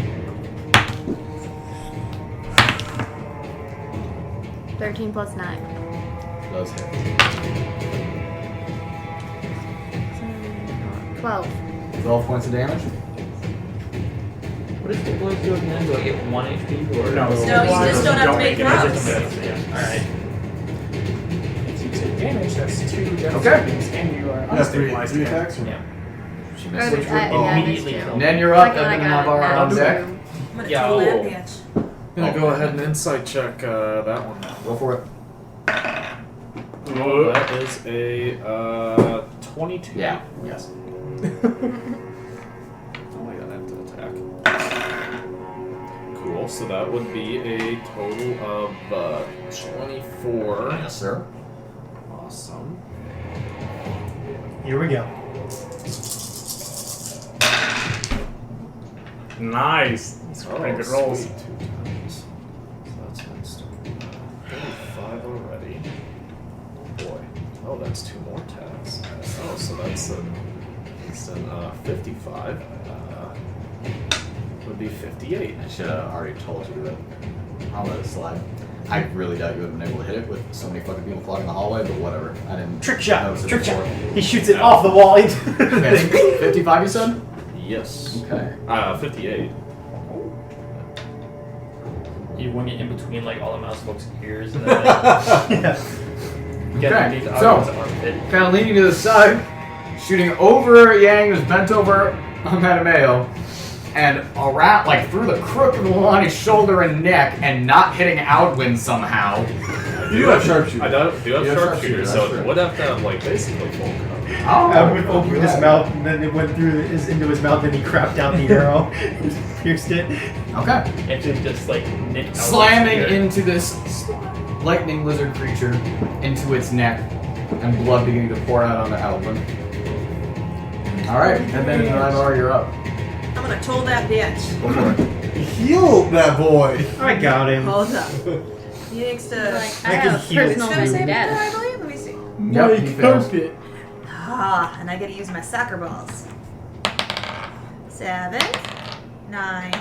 S3: 13 plus 9.
S1: Does hit.
S3: 12.
S1: 12 points of damage.
S5: What does the boy do again? Do I get 1 HP or
S2: No,
S7: No, you just don't have to make
S2: it.
S7: throws.
S5: Alright.
S2: If you take damage, that's 2 death
S1: Okay.
S2: savings, and you are
S6: Yeah, three
S2: unstabilized.
S6: attacks. Or
S5: Yeah.
S1: She
S3: Or
S1: misses.
S3: the- yeah,
S5: immediately
S3: that's
S5: kill.
S3: true.
S1: Then you're up,
S3: Second one I
S1: Edmund
S3: got,
S1: Naivara
S3: now
S1: on deck.
S3: two.
S7: I'm gonna
S5: Yo.
S7: kill that bitch.
S8: Gonna go ahead and insight check that one now.
S1: Go for it.
S8: Oh, that is a 22.
S1: Yeah. Yes.
S8: Oh, I got that to attack. Cool. So that would be a total of 24.
S1: Yes, sir.
S8: Awesome.
S4: Here we go.
S2: Nice. These are pretty good rolls.
S8: Sweet. 2 times. So that's instant. 35 already. Boy. Oh, Oh, that's 2 more attacks. Oh, so that's instead 55. Would be 58.
S1: I should have already told you that. I'll let it slide. I really doubt you would have been able to hit it with so many fucking people clogging the hallway, but whatever. I didn't.
S4: Trick shot!
S1: notice it
S4: Trick shot!
S1: before.
S4: He shoots it off the wall.
S1: Okay, 55 you said?
S8: Yes.
S1: Okay.
S8: 58.
S5: You wing it in between like all the mouse folks' ears and then like,
S4: Yeah.
S5: get
S1: Okay,
S5: underneath the
S1: so-
S5: audience armpit.
S1: Kind of leaning to the side, shooting over Yang, who's bent over on Mattimeo, and around, like through the crook of Nalane's shoulder and neck, and not hitting Outwind somehow.
S6: You do have sharpshooter.
S8: I do have
S6: You have
S8: sharpshooter,
S6: sharpshooter,
S8: so
S6: that's
S8: it
S6: right.
S8: would have to have like basically full cover.
S4: I would open his mouth, and then it went through into his mouth, and he crapped out the arrow. Pierced it.
S1: Okay.
S5: And to just like nick out
S1: Slamming
S5: here.
S1: into this lightning lizard creature, into its neck, and blood beginning to pour out onto Outwind. Alright, and then Naivara, you're up.
S7: I'm gonna toll that bitch.
S1: Go for it.
S6: Heal that boy.
S4: I got him.
S7: Hold up. He needs to.
S3: Like, I
S4: I can
S3: have
S4: heal it
S3: personal
S7: It's gonna save it,
S3: status.
S7: I believe. Let me see.
S1: Yep, he fails.
S7: Ah, and I gotta use my soccer balls. 7, 9,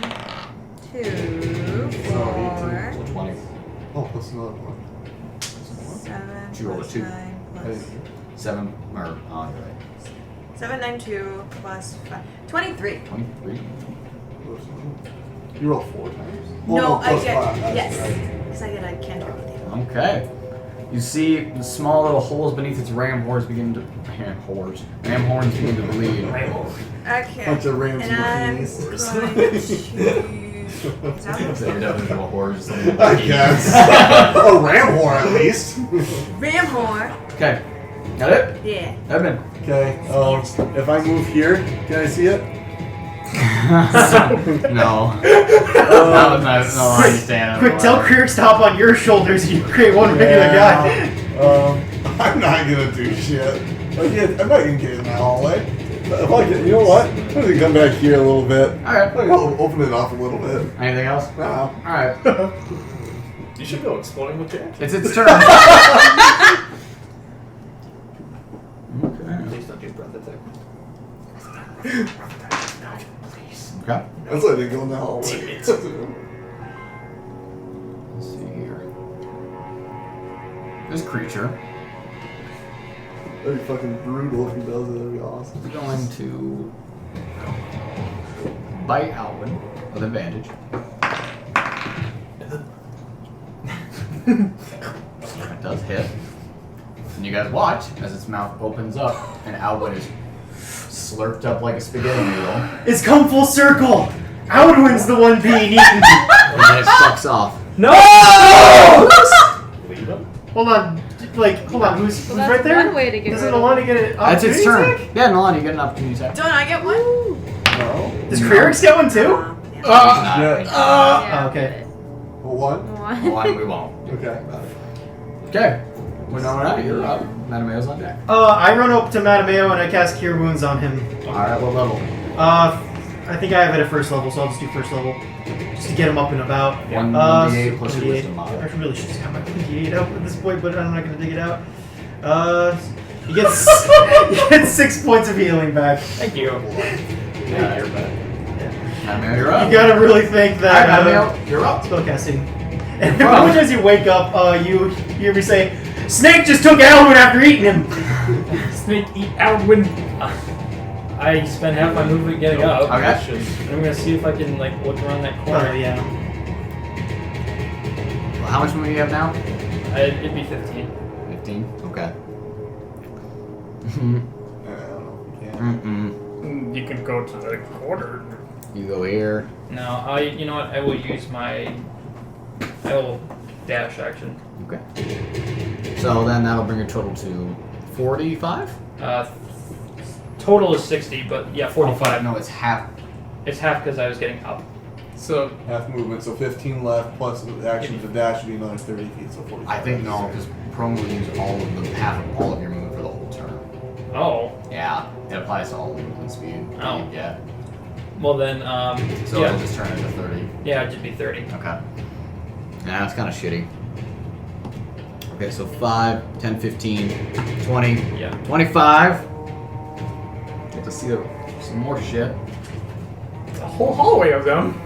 S7: 2, 4,
S1: So 20.
S6: Oh, plus another one.
S7: 7
S1: Did you roll a
S7: plus
S1: 2?
S7: 9 plus
S1: 7, or, oh, you're right.
S7: 7, 9, 2 plus 5. 23.
S1: 23.
S6: You roll 4 times?
S7: No, I
S6: plus
S7: get.
S6: 5, that's
S7: Yes.
S6: right.
S7: Because I get a cantrip with you.
S1: Okay. You see the small little holes beneath its ram horns begin to ram horns begin to bleed.
S7: Okay.
S6: Bunch of rams
S7: and
S6: and
S7: I'm
S6: bees.
S7: going to. Is that what-
S1: So your definition of a whore is something.
S6: I guess. A ram whore at least.
S7: Ram whore.
S1: Okay. Got it?
S7: Yeah.
S1: Edmund.
S6: Okay. If I move here, can I see it?
S1: No. That was not no understanding.
S4: Quick, tell Krieg to hop on your shoulders and you create one regular guy.
S6: I'm not gonna do shit. I'm not gonna get in that hallway. If I get, you know what? I'm gonna come back here a little bit.
S1: Alright.
S6: I'm gonna open it up a little bit.
S1: Anything else?
S6: Nah.
S1: Alright.
S8: You should go exploring with Jack.
S1: It's its turn. Okay.
S5: Please don't do breath attack.
S1: Okay.
S6: That's why I didn't go in the hallway.
S1: Let's see here. This creature
S6: That'd be fucking brutal if he does it. That'd be awesome.
S1: is going to bite Alwyn with advantage. It does hit. And you guys watch as its mouth opens up and Alwyn is slurped up like a spaghetti noodle.
S4: It's come full circle. Outwin's the one being eaten.
S1: And then it sucks off.
S5: No!
S8: Leave him.
S4: Hold on. Hold on. Who's
S3: Well, that's
S4: right there?
S3: one way to get
S4: Doesn't
S3: rid of
S4: Nalane get an
S1: That's its
S4: opportunity
S1: turn.
S4: attack?
S1: Yeah, Nalane, you get an opportunity attack.
S7: Don't I get one?
S6: No.
S4: Does Krieg get one too?
S7: Yeah.
S6: Yeah.
S3: Yeah,
S4: Okay.
S6: Well, what?
S3: One.
S1: One, we won't.
S6: Okay.
S1: Okay. Winona, you're up. Matameo's on deck.
S4: I run up to Mattimeo and I cast Cure Wounds on him.
S1: Alright, what level?
S4: I think I have it at first level, so I'll just do first level. Just to get him up and about.
S1: 1d8 plus your
S4: 1d8.
S1: wisdom mod.
S4: I really should just have my 1d8 out at this point, but I'm not going to dig it out. He gets, he gets 6 points of healing back.
S5: Thank you.
S1: Yeah, you're back. Matameo, you're up.
S4: You gotta really think that
S1: Alright, Matameo, you're up.
S4: spellcasting. And as you wake up, you hear me say, "Snake just took Alwyn after eating him."
S5: Snake eat Outwind. I spent half my movement getting up.
S1: Okay.
S5: I'm gonna see if I can like look around that corner.
S4: Oh yeah.
S1: Well, how much movement do you have now?
S5: It'd be 15.
S1: 15? Okay.
S6: I don't know.
S1: Mm-mm.
S2: You can go to the quarter.
S1: You go here.
S5: No, you know what? I will use I will dash action.
S1: Okay. So then that'll bring your total to 45?
S5: Total is 60, but yeah, 45.
S1: No, it's half.
S5: It's half because I was getting up.
S2: So
S6: Half movement, so 15 left, plus the action to dash would be another 30 feet, so 45.
S1: I think no, because prone will use half of all of your movement for the whole turn.
S5: Oh,
S1: Yeah, it applies to all the movement speed.
S5: Oh.
S1: You get.
S5: well then,
S1: So
S5: yeah,
S1: it'll just turn into 30.
S5: yeah, it'd just be 30.
S1: Okay. Yeah, that's kind of shitty. Okay, so 5, 10, 15, 20,
S5: Yeah.
S1: 25. Get to see some more shit.
S2: It's a whole hallway of them.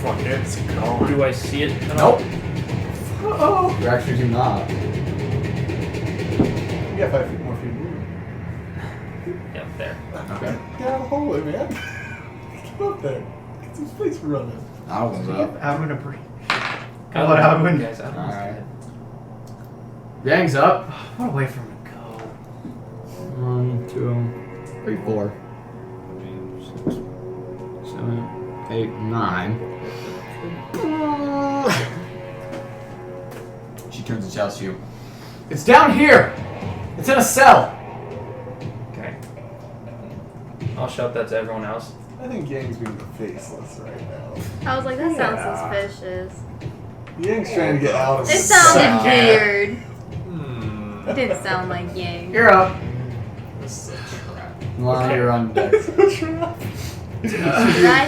S2: Fuck it, it's gone.
S5: Do I see it?
S1: Nope.
S2: Oh.
S1: You actually do not.
S6: You got 5 feet more feet moving.
S5: Yep, there.
S1: Okay.
S6: Get out of the hallway, man. Get up there. Get some space for running.
S1: That one's up.
S4: Alvin a break.
S5: Come
S4: on, Alvin.
S5: Guys, Alvin's
S1: Alright.
S5: dead.
S1: Gang's up.
S4: What a way for him to go.
S1: 1, 2, 3, 4, 6, 7, 8, 9. She turns and shouts to you. It's down here! It's in a cell!
S5: Okay. I'll shout that to everyone else.
S6: I think Yang's being faceless right now.
S3: I was like, that sounds
S2: Yeah.
S3: suspicious.
S6: Yang's trying to get out of
S3: It
S6: the
S3: sounded
S6: cell.
S3: weird.
S8: Hmm.
S3: It didn't sound like Yang.
S1: You're up.
S8: This is a trap.
S1: Well,
S2: Okay.
S1: you're on deck.
S3: Did I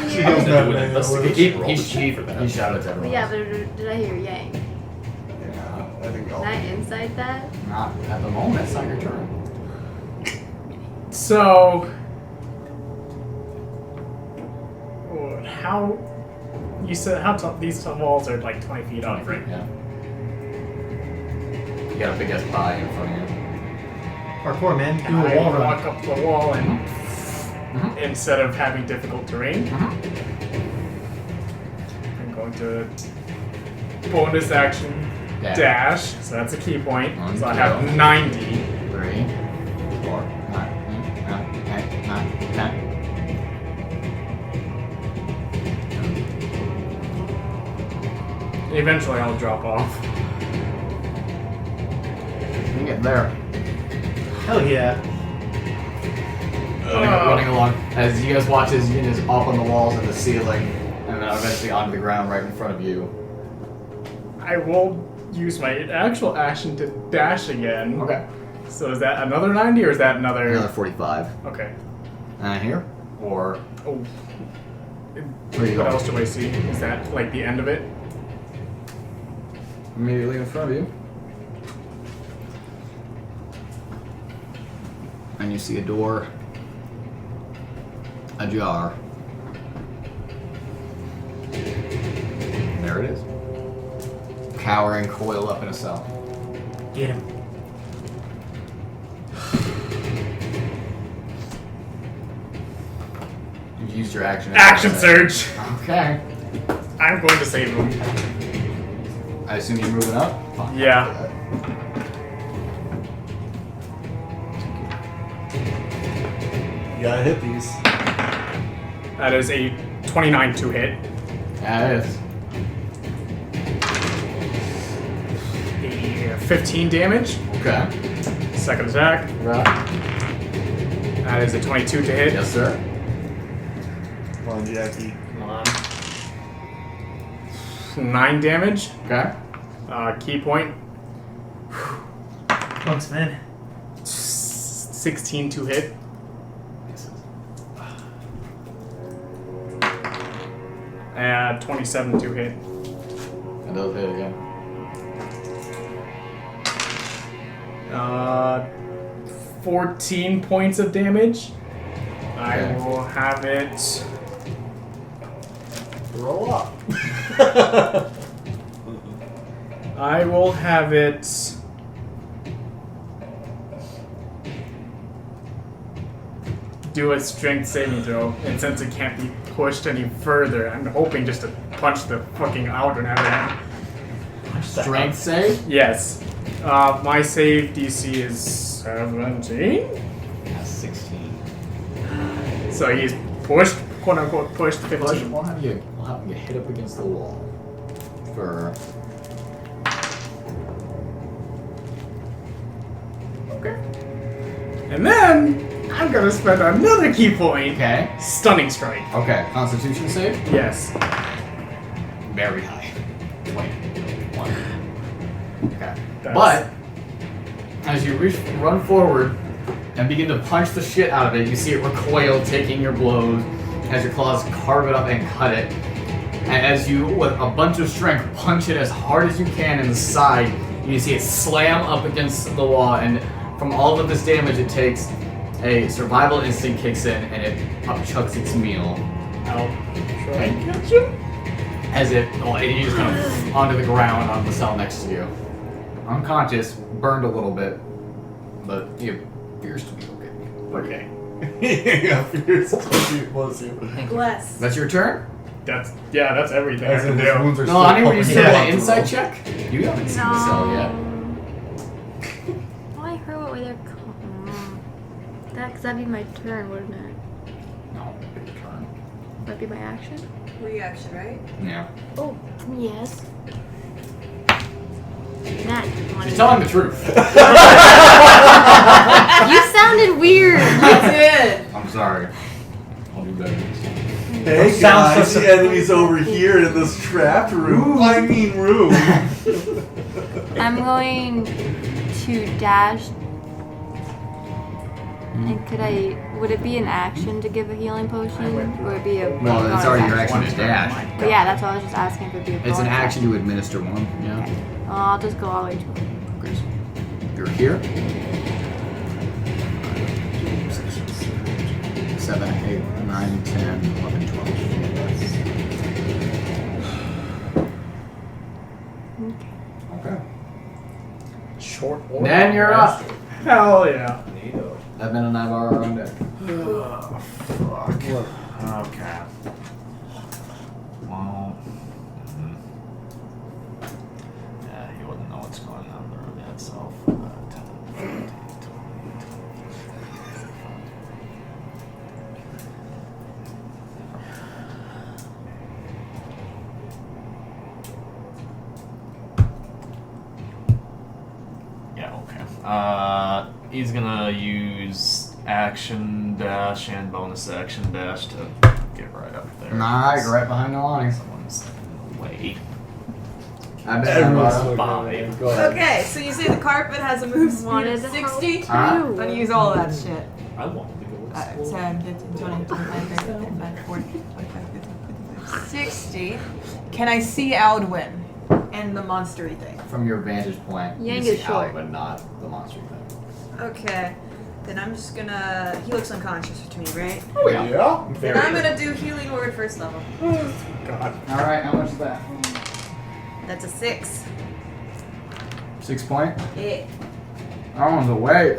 S6: She
S3: hear?
S6: goes
S8: Do
S6: that
S8: an
S6: way.
S8: investigation roll
S1: He
S8: to check for that.
S1: shouted to everyone.
S3: Yeah, but did I hear Yang?
S6: Yeah, I think
S3: Can
S6: I'll.
S3: I insight that?
S1: Not at the moment. It's not your turn.
S2: So, how you said how tall these walls are like 20 feet up, right?
S1: Yeah. You got a big ass pie in front of you.
S4: Parkour, man. Do
S2: And
S4: a
S2: I
S4: wall run.
S2: walk up the wall and
S1: Mhm.
S2: instead of having difficult terrain,
S1: Mhm.
S2: I'm going to bonus action
S1: Yeah.
S2: dash. So that's a key point.
S1: One,
S2: So I
S1: two.
S2: have 90.
S1: 3, 4, 9, 10.
S2: Eventually, I'll drop off.
S1: You get there.
S4: Hell yeah.
S1: Running along. As you guys watch as Yin is up on the walls and the ceiling, and then eventually onto the ground right in front of you.
S2: I will use my actual action to dash again.
S1: Okay.
S2: So is that another 90 or is that another?
S1: Another 45.
S2: Okay.
S1: Here? Or
S2: Oh.
S1: where you
S2: What
S1: going?
S2: else do I see? Is that like the end of it?
S1: Immediately in front of you. And you see a door ajar. There it is. Cowering, coiled up in a cell.
S4: Get him.
S1: You've used your action.
S2: Action surge!
S1: Okay.
S2: I'm going to save him.
S1: I assume you're moving up?
S2: Yeah.
S6: You gotta hit these.
S2: That is a 29 to hit.
S1: Yeah, it is.
S2: A 15 damage.
S1: Okay.
S2: Second attack.
S1: Right.
S2: That is a 22 to hit.
S1: Yes, sir.
S6: Come on, Jacky.
S5: Come on.
S2: 9 damage.
S1: Okay.
S2: Key point.
S4: Thanks, man.
S2: 16 to hit. And 27 to hit.
S1: And does hit again.
S2: 14 points of damage. I
S1: Okay.
S2: will have it.
S6: Roll up.
S2: I will have it. Do a strength saving throw, and since it can't be pushed any further, I'm hoping just to punch the fucking outer net.
S1: Strength save?
S2: Yes. My save DC is 17.
S1: That's 16.
S2: So he's pushed, quote unquote, pushed 15.
S1: We'll have you get hit up against the wall for.
S2: Okay. And then I'm gonna spend another key point.
S1: Okay.
S2: Stunning strike.
S1: Okay. Constitution save?
S2: Yes.
S1: Very high. 21. Okay.
S2: That's-
S1: But as you run forward and begin to punch the shit out of it. You see it recoil, taking your blows as your claws carve it up and cut it. And as you, with a bunch of strength, punch it as hard as you can in the side, you see it slam up against the wall, and from all of this damage it takes, a survival instinct kicks in, and it upchucks its meal.
S2: I'll try and catch him.
S1: As it just kind of onto the ground on the cell next to you. Unconscious, burned a little bit, but he appears to be okay.
S6: Yeah, fierce. Bless you.
S7: Bless.
S1: That's your turn?
S2: That's everything I
S6: As
S2: can
S6: in,
S2: do.
S6: his wounds are
S1: No,
S6: still
S1: honey, were you
S6: pumping
S1: still
S6: blood
S1: an
S6: to
S1: insight
S6: them.
S1: check? You haven't seen the cell yet.
S3: Oh, I heard what way they're that'd be my turn, wouldn't it?
S1: No, pick your turn.
S3: That'd be my action?
S7: Reaction, right?
S1: Yeah.
S3: Oh, yes. Nat,
S1: She's telling the truth.
S3: you sounded weird.
S7: I did.
S1: I'm sorry. I'll do better next time.
S6: Hey
S4: Sounds
S6: guys,
S4: so
S6: the enemy's over here in this trapped room. I mean room.
S3: I'm going to dash. And would it be an action to give a healing potion? Or would it be a
S1: Well, it's already your
S3: bonus
S1: action to dash.
S3: But yeah, that's what I was just asking if it'd be a
S1: It's an
S3: bonus
S1: action to administer one, yeah.
S3: Okay. Well, I'll just go all the way to it.
S1: Okay, so you're here. 7, 8, 9, 10, 11, 12. Okay.
S2: Short order.
S1: Then you're up.
S2: Hell yeah.
S1: Edmund and Naivara are on deck.
S5: Oh, fuck. Okay. Well. Yeah, he wouldn't know what's going on in the room yet, so. 10, 15, 20. Yeah, okay. He's gonna use action dash and bonus action dash to get right up there.
S1: Alright, you're right behind Nalane.
S5: Someone's in the way.
S1: I bet
S6: Everyone's
S1: Naivara.
S6: looking
S5: Five.
S6: at me. Go ahead.
S7: Okay, so you say the carpet has a move speed
S3: Wanted
S7: of
S3: to
S7: 60?
S3: help
S1: Ah.
S3: too.
S7: I'm gonna use all that shit.
S8: I wanted to go explore.
S7: 10, 15, 20, 25, 30, 35, 40, 45, 50, 55, 60. Can I see Aldwin and the monstery thing?
S1: From your vantage point,
S3: Yeah,
S1: you
S3: get
S1: see
S3: short.
S1: out, but not the monster thing.
S7: Okay. Then I'm just gonna. He looks unconscious to me, right?
S1: Oh yeah.
S6: Yeah.
S7: Then I'm gonna do healing word first level.
S2: God.
S1: Alright, how much is that?
S7: That's a 6.
S1: 6 point?
S7: Yeah.
S1: That one's awake.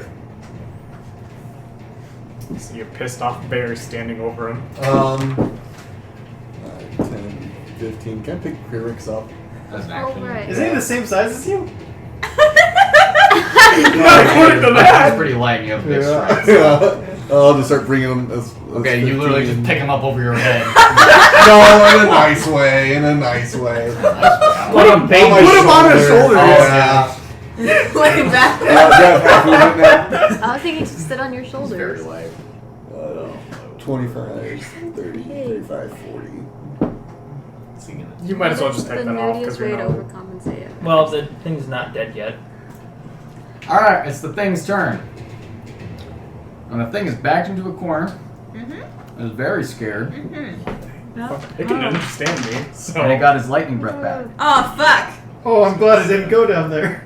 S2: See a pissed off bear standing over him.
S6: 10, 15. Can I pick Kryrix up?
S1: That's an
S3: Oh,
S1: action.
S3: right.
S4: Is he the same size as you?
S2: According to
S1: That's
S2: that.
S1: pretty light. You have big strides.
S6: Yeah. I'll just start bringing them as
S1: Okay, you literally just pick him up over your head.
S6: No, in a nice way. In a nice way.
S4: What a baby.
S6: Put him on his shoulder.
S1: Oh,
S6: Yeah.
S7: Looking back.
S6: Jeff, half movement now.
S3: I was thinking to sit on your
S1: It's very
S3: shoulders.
S1: light.
S6: 25, 30, 35, 40.
S5: Is he gonna-
S2: You might as well just
S3: the
S2: take that off because
S3: nerdiest
S2: we
S3: way to
S2: know.
S3: overcompensate it.
S5: Well, the thing's not dead yet.
S1: Alright, it's the thing's turn. And the thing is backed into a corner.
S7: Mm-hmm.
S1: It's very scared.
S2: It can understand me, so.
S1: And it got his lightning breath back.
S7: Oh, fuck.
S4: Oh, I'm glad I didn't go down there.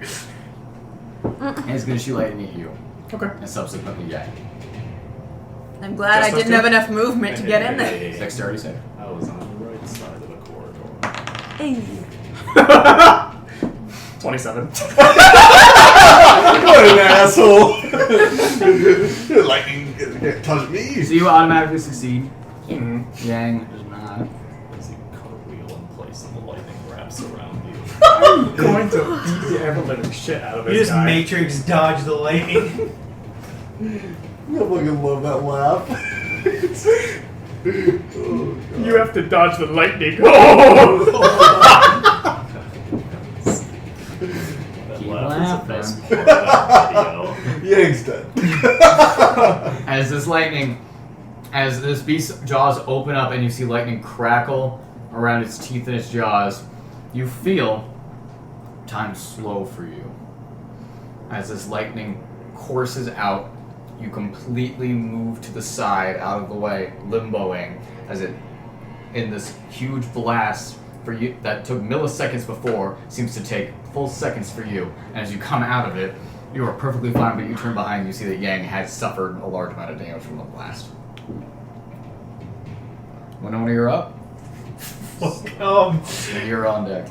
S1: And it's gonna shoot lightning at you.
S2: Okay.
S1: And subsequently Jacky.
S7: I'm glad
S2: Just
S7: I
S2: us
S7: didn't
S2: two?
S7: have enough movement to get in there.
S8: Hey,
S1: Dexterity save.
S8: I was on the right side of the corridor.
S7: Hey.
S2: 27.
S6: What an asshole! Lightning can't touch me.
S1: So you automatically succeed.
S2: Mhm.
S1: Yang does not.
S8: As you cartwheel in place and the lightning wraps around you.
S2: I'm going to beat the ever-living shit out of
S4: You
S2: this
S4: just
S2: guy.
S4: Matrix dodge the lightning.
S6: I fucking love that laugh. Oh, God.
S2: You have to dodge the lightning. Oh!
S8: That
S1: Keep
S8: laugh
S1: laughing.
S8: is the best part of that video.
S6: Yang's dead.
S1: As this lightning, as this beast's jaws open up and you see lightning crackle around its teeth and its jaws, you feel time slow for you. As this lightning courses out you completely move to the side, out of the way, limboing, as it, in this huge blast for you that took milliseconds before, seems to take full seconds for you. And as you come out of it, you are perfectly fine, but you turn behind and you see that Yang has suffered a large amount of damage from the blast. Winona, you're up. And you're on deck.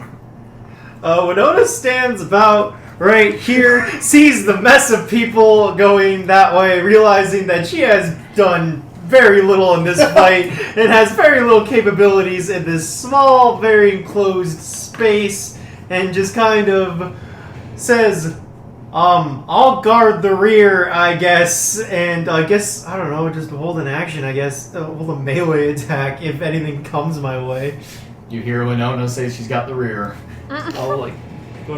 S4: Winona stands about right here, sees the mess of people going that way, realizing that she has done very little in this fight and has very little capabilities in this small, very enclosed space, and just kind of says, I'll guard the rear, I guess, and I don't know, just hold an action, I guess, hold a melee attack if anything comes my way.
S1: You hear Winona say she's got the rear.
S5: I'll like. All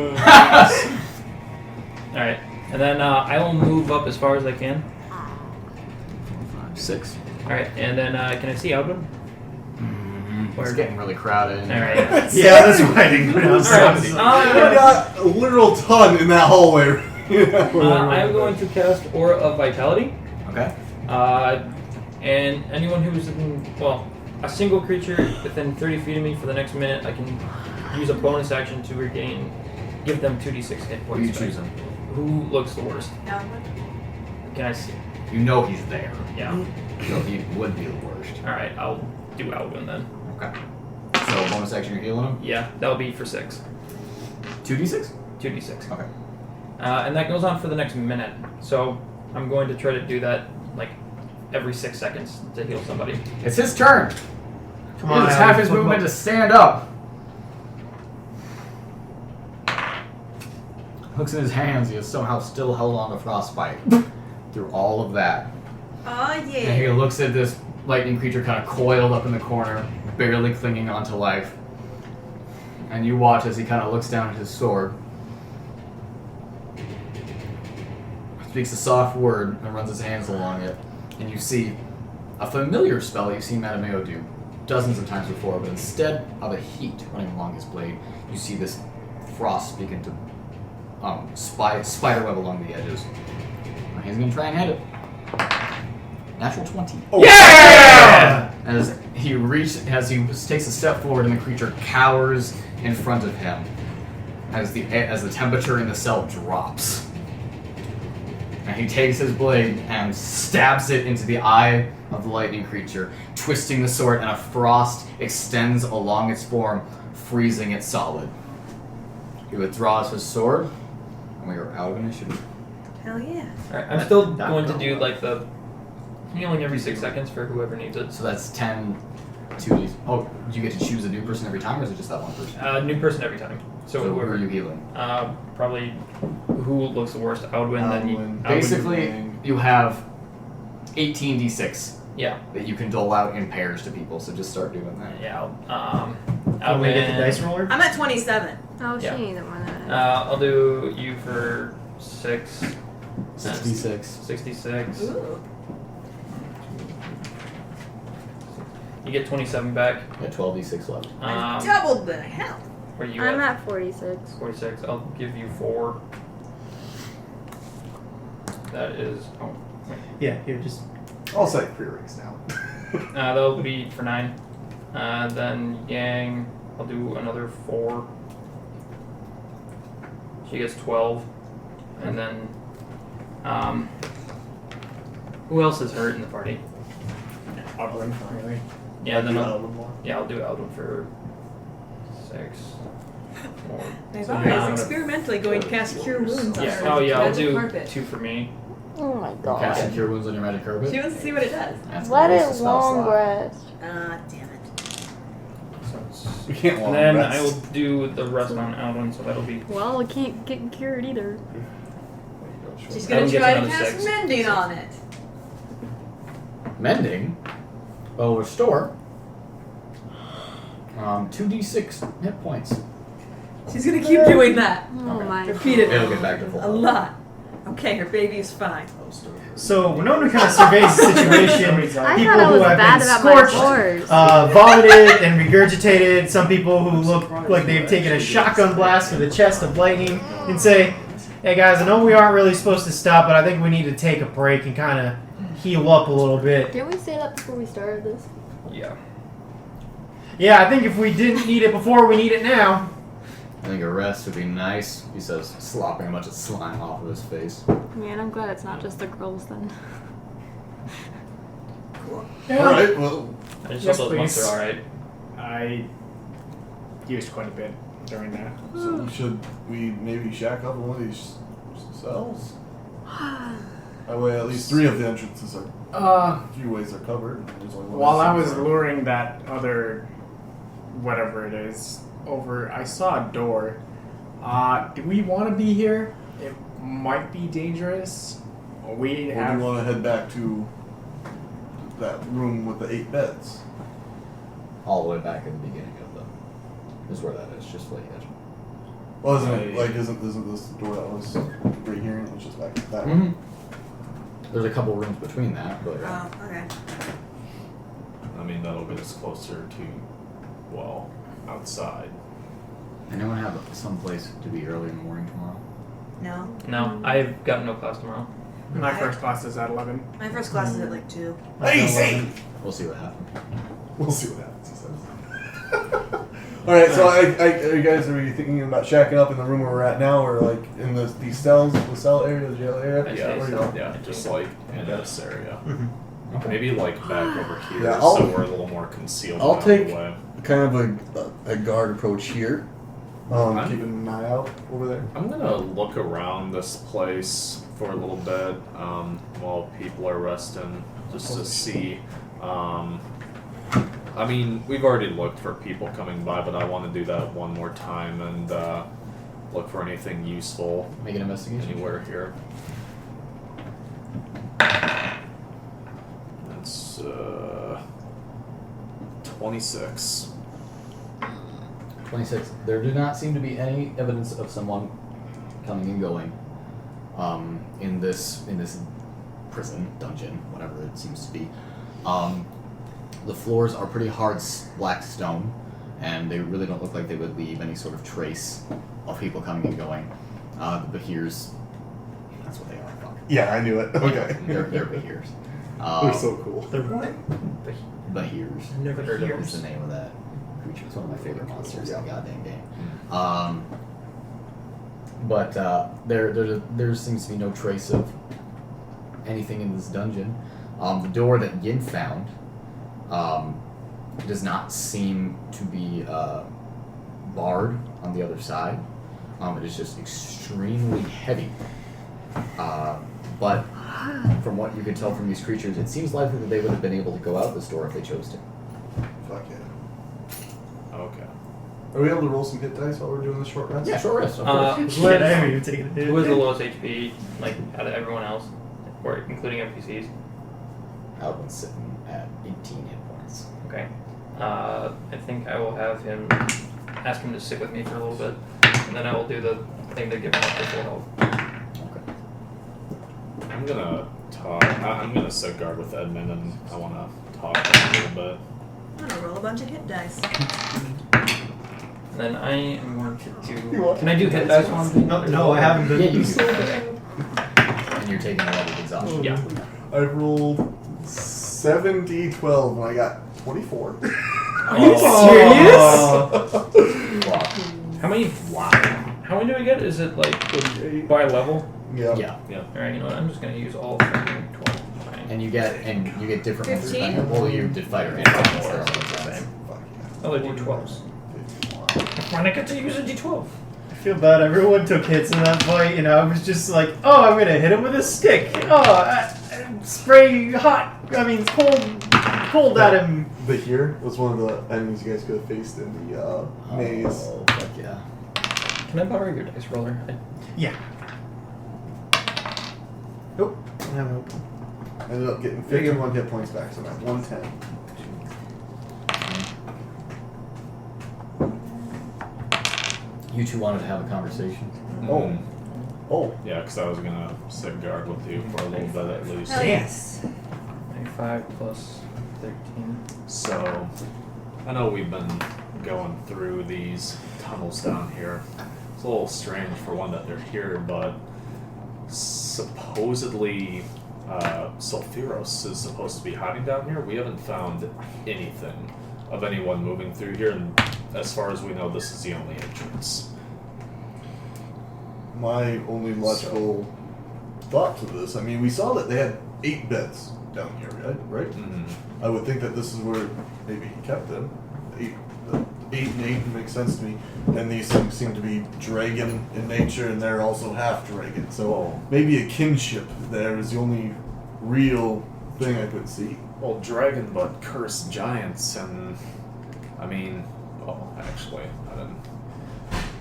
S5: right, and then I will move up as far as I can.
S1: 5, 6.
S5: All right, and then can I see Alvin?
S1: It's getting really crowded.
S5: All right.
S4: Yeah, that's why I didn't go down.
S6: We got a literal ton in that hallway.
S5: I'm going to cast Aura of Vitality.
S1: Okay.
S5: And anyone who's a single creature within 30 feet of me for the next minute, I can use a bonus action to give them 2d6 hit
S1: What are
S5: points.
S1: you choosing?
S5: Who looks the worst?
S7: Alvin?
S5: Can I see?
S1: You know he's there.
S5: Yeah.
S1: So he would be the worst.
S5: All right, I'll do Alvin then.
S1: Okay. So bonus action, you're healing him?
S5: Yeah, that'll be for 6.
S1: 2d6?
S5: 2d6.
S1: Okay.
S5: And that goes on for the next minute. So I'm going to try to do that like every 6 seconds to heal somebody.
S1: It's his turn.
S4: Come on,
S1: It's half
S4: Alvin,
S1: his
S4: flip
S1: movement
S4: up.
S1: to stand up. Hooks in his hands, he is somehow still held on to frostbite through all of that.
S7: Oh,
S1: And he
S7: yeah.
S1: looks at this lightning creature kind of coiled up in the corner, barely clinging onto life. And you watch as he kind of looks down at his sword, speaks a soft word, and runs his hands along it. And you see a familiar spell you've seen Mattimeo do dozens of times before, but instead of a heat running along his blade, you see this frost begin to spiderweb along the edges. And he's going to try and hit it. Natural 20.
S6: Oh.
S1: Yeah! As he takes a step forward, and the creature cowers in front of him as the temperature in the cell drops. And he takes his blade and stabs it into the eye of the lightning creature, twisting the sword, and a frost extends along its form, freezing it solid. He withdraws his sword, and we are out of initiative.
S7: Hell yeah.
S5: Alright, I'm still
S4: Not
S5: going to
S4: wrong.
S5: do like the healing every 6 seconds for whoever needs it.
S1: So that's 10 2d. Oh, do you get to choose a new person every time, or is it just that one person?
S5: New person every time. So
S1: who are
S5: whoever
S1: you healing?
S5: probably who looks the worst. Alwyn, then you.
S6: Alwyn.
S1: Basically, you have 18d6
S5: Yeah.
S1: that you can dole out in pairs to people, so just start doing that.
S5: Yeah.
S4: Can we get the dice roller?
S7: I'm at 27.
S3: Oh,
S5: Yeah.
S3: she needed more than that.
S5: I'll do you for 6.
S1: 66.
S5: 66.
S7: Ooh.
S5: You get 27 back.
S1: You got 12d6 left.
S7: Doubled the hell.
S5: Where you
S3: I'm
S5: at?
S3: at 46.
S5: 46. I'll give you 4. That is. Oh, wait.
S4: Yeah, here, just...
S6: I'll say pre-rings now.
S5: That'll be for 9. Then Yang, I'll do another 4. She gets 12. And then, who else is hurt in the party?
S2: Alvin, finally.
S5: Yeah, then I'll
S2: more.
S5: do Alvin for 6 more.
S7: Naivara is experimentally going to cast Cure Wounds on
S5: Yeah.
S7: her
S5: Oh yeah, I'll
S7: magic
S5: do
S7: carpet.
S5: 2 for me.
S3: Oh my
S1: You casting Cure Wounds on your magic carpet?
S7: She wants to see what it does.
S1: That's
S3: Let
S1: gonna waste
S3: it
S1: a spell
S3: long
S1: slot.
S3: rest.
S7: Ah, damn it.
S5: So it's,
S6: We can't
S5: and
S6: long
S5: then
S6: rest.
S5: I will do the rest on Alvin, so that'll be.
S3: Well, it can't get cured either.
S7: She's
S5: Alvin
S7: going to
S5: gets
S7: try to
S5: another
S7: cast
S5: 6.
S7: Mending on it.
S1: Mending will restore 2d6 hit points.
S7: She's going to keep doing that.
S3: Oh my.
S7: Repeat it
S1: It'll get back to full
S7: a
S1: health.
S7: lot. Okay, her baby is fine.
S4: So, Winona kind of surveys the situation.
S3: I
S4: People
S3: thought I
S4: who
S3: was
S4: have
S3: bad
S4: been
S3: about my
S4: scorched,
S3: floors.
S4: vomited and regurgitated, some people who look like they've taken a shotgun blast to the chest of lightning, and say, Hey guys, I know we aren't really supposed to stop, but I think we need to take a break and kind of heal up a little bit.
S3: Didn't we say that before we started this?
S5: Yeah.
S4: Yeah, I think if we didn't need it before, we need it now.
S1: I think a rest would be nice, he says, slopping a bunch of slime off of his face.
S3: Man, I'm glad it's not just the girls then.
S6: Alright, well,
S5: I just
S2: Yes,
S5: hope those monks
S2: please.
S5: are alright.
S2: I used quite a bit during that.
S6: so should we maybe shack up in one of these cells? That way at least 3 of the entrances are, a few ways are covered. And there's only one
S2: While I
S6: exit
S2: was
S6: for-
S2: luring that other, whatever it is, over, I saw a door. Do we want to be here? It might be dangerous. We
S6: Or do you
S2: have.
S6: want to head back to that room with the 8 beds?
S1: All the way back at the beginning of is where that is, just like edge.
S6: Well, isn't this the door that was right here and it was just back that way?
S1: Mm-hmm. There's a couple rooms between that, but
S7: Oh, okay.
S8: I mean, that'll get us closer to, well, outside.
S1: anyone have some place to be early in the morning tomorrow?
S7: No.
S5: No, I've got no class tomorrow.
S2: My first class is at 11.
S7: My first class is at like 2.
S6: Hey!
S1: We'll see what happens.
S6: We'll see what happens, he says. Alright, so are you guys thinking about shacking up in the room where we're at now, or like in these cells, the cell area, the jail area?
S5: I'd
S8: Yeah,
S5: say
S6: Where you
S5: so.
S6: go?
S8: yeah, just like in this area.
S1: Okay.
S8: Maybe like back over here,
S6: Yeah,
S8: so
S6: I'll-
S8: we're a little more concealed.
S6: I'll
S8: out of
S6: take-
S8: the way.
S6: Kind of a guard approach here.
S8: I'm-
S6: Keeping an eye out over there.
S8: I'm gonna look around this place for a little bit while people are resting, just to see. I mean, we've already looked for people coming by, but I want to do that one more time and look for anything useful
S1: Make an investigation.
S8: anywhere here. That's 26.
S1: 26. There do not seem to be any evidence of someone coming and going in this prison, dungeon, whatever it seems to be. The floors are pretty hard black stone, and they really don't look like they would leave any sort of trace of people coming and going. The Bahirs, that's what they are. Fuck.
S6: Yeah, I knew it. Okay.
S1: They're Bahirs.
S6: They're so cool.
S4: They're what?
S1: Bahirs.
S5: Never heard of
S1: Is
S5: them.
S1: the name of that creature. It's one of my favorite monsters in the goddamn game. But there seems to be no trace of anything in this dungeon. The door that Yin found does not seem to be barred on the other side. It is just extremely heavy. But from what you can tell from these creatures, it seems likely that they would have been able to go out this door if they chose to.
S6: Fuck yeah.
S8: Okay.
S6: Are we able to roll some hit dice while we're doing this short rest?
S1: Yeah, short rest. Of course.
S4: Shit, I haven't even taken it.
S5: Who has the lowest HP, like, out of everyone else? Or including NPCs?
S1: Alvin's sitting at 18 hit points.
S5: Okay. I think I will have him ask him to sit with me for a little bit, and then I will do the thing to give him up to full health.
S1: Okay.
S8: I'm gonna talk. I'm gonna set guard with Edmund, and I want to talk to him a little bit.
S7: I'm gonna roll a bunch of hit dice.
S5: And then I am going to
S6: You
S5: do.
S6: want
S5: Can I do
S6: to
S5: hit
S6: do
S5: dice
S6: this
S5: one?
S4: No, I haven't been.
S1: Yeah, you still and you're taking a level of exhaustion.
S5: Yeah.
S6: I rolled 7d12 and I got 24.
S4: Are you serious?
S1: Wow.
S5: How many? Wow. How many do we get? Is it like by level?
S6: Yeah.
S1: Yeah.
S5: All right. You know what? I'm just gonna use all fucking 12. Fine.
S1: And you get different ones.
S7: 15?
S1: Well, you did fighter and
S5: More
S1: fighter.
S5: or
S1: so
S5: less the
S1: it's
S5: same.
S6: Fuck yeah.
S5: Oh, they're D12s. When I get to use a D12.
S4: I feel bad. Everyone took hits in that fight, and I was just like, "Oh, I'm gonna hit him with a stick. Oh, spray cold at him."
S6: But here was one of the enemies you guys could have faced in the maze.
S1: Oh, fuck yeah.
S5: Can I borrow your dice roller?
S4: Yeah. Nope. No.
S6: Ended up getting 51 hit points back, so I'm at 110.
S1: You two wanted to have a conversation.
S6: Oh. Oh.
S8: Yeah, because I was gonna set guard with you for a little bit at least.
S7: Oh yes.
S5: 95 plus 13.
S8: So, I know we've been going through these tunnels down here. It's a little strange for one that they're here, but supposedly Sulfuros is supposed to be hiding down here. We haven't found anything of anyone moving through here, and as far as we know, this is the only entrance.
S6: My only logical thought to this, I mean, we saw that they had 8 beds down here, right?
S8: Mm-hmm.
S6: I would think that this is where maybe he kept them. 8 and 8 makes sense to me. And these things seem to be dragon in nature, and they're also half dragon. So maybe a kinship there is the only real thing I could see.
S8: Well, dragon, but cursed giants, and I mean, well, actually, I didn't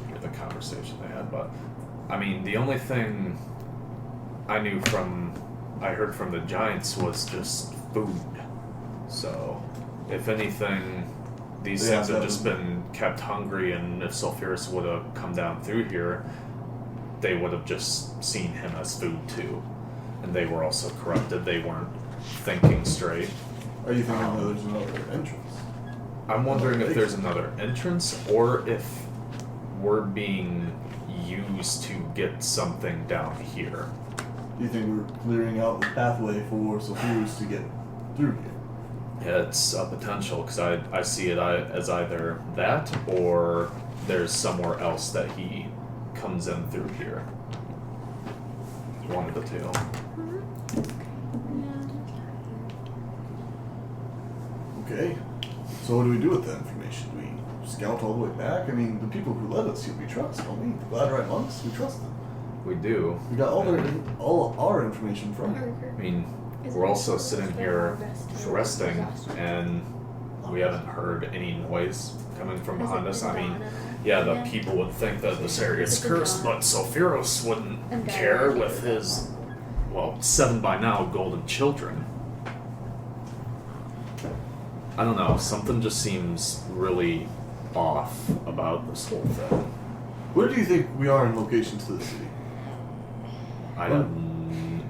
S8: hear the conversation they had, but I mean, the only thing I heard from the giants was just food. So, if anything, these things have just been kept hungry, and if Sulfuros would have come down through here, they would have just seen him as food too. And they were also corrupted. They weren't thinking straight.
S6: Are you thinking that there's another entrance?
S8: I'm wondering if there's another entrance, or if we're being used to get something down here.
S6: Do you think we're clearing out the pathway for Sulfuros to get through here?
S8: Yeah, it's a potential, because I see it as either that, or there's somewhere else that he comes in through here. One of the two.
S6: Okay. So what do we do with that information? Do we scout all the way back? I mean, the people who led us here we trust, don't we? The Gladrite monks, we trust them.
S8: We do.
S6: We got all our information from them.
S8: I mean, we're also sitting here resting, and we haven't heard any noise coming from behind us. I mean, yeah, the people would think that this area is cursed, but Sulfuros wouldn't care with his, 7 by now golden children. I don't know, something just seems really off about this whole thing.
S6: Where do you think we are in location to the city?
S8: I don't.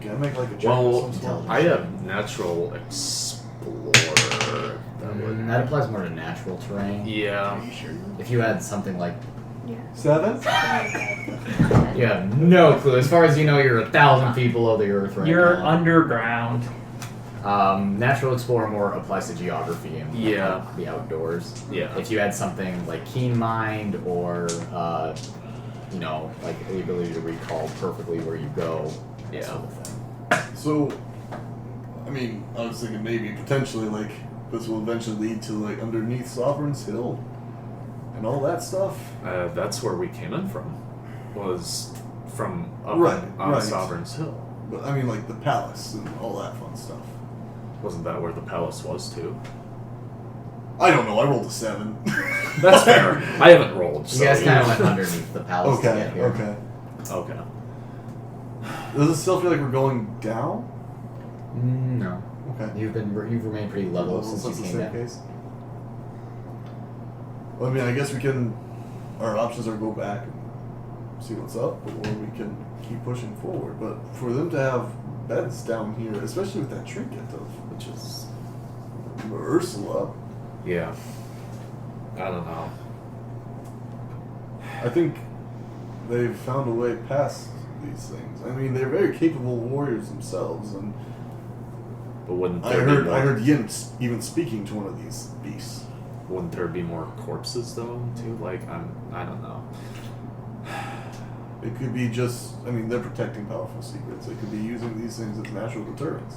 S6: Can I make like a check of some sort?
S8: I have natural explorer.
S1: That applies more to natural terrain.
S8: Yeah.
S1: If you had something like
S6: 7?
S1: you have no clue. As far as you know, you're 1,000 feet below the earth right
S5: You're
S1: now.
S5: underground.
S1: Natural explorer more applies to geography and the outdoors.
S8: Yeah.
S1: If you had something like keen mind or like the ability to recall perfectly where you go, that sort of thing.
S6: So, I mean, I was thinking maybe potentially like this will eventually lead to like underneath Sovereign's Hill and all that stuff.
S8: That's where we came in from. Was from up on
S6: right.
S8: Sovereign's Hill.
S6: But I mean, like the palace and all that fun stuff.
S8: Wasn't that where the palace was too?
S6: I don't know. I rolled a 7.
S8: That's fair. I haven't rolled. So
S1: You guys kind of went underneath the palace to get here.
S6: Okay. Does it still feel like we're going down?
S1: No.
S6: Okay.
S1: You've remained pretty level since you came down.
S6: Well, I mean, I guess our options are go back and see what's up, or we can keep pushing forward. But for them to have beds down here, especially with that trinket which is Ursula.
S8: Yeah. I don't know.
S6: I think they've found a way past these things. I mean, they're very capable warriors themselves, and
S8: But wouldn't
S6: I
S8: there
S6: heard Yin even speaking to one of these beasts.
S8: Wouldn't there be more corpses though too? Like I don't know.
S6: It could be just, I mean, they're protecting powerful secrets. They could be using these things as natural deterrents.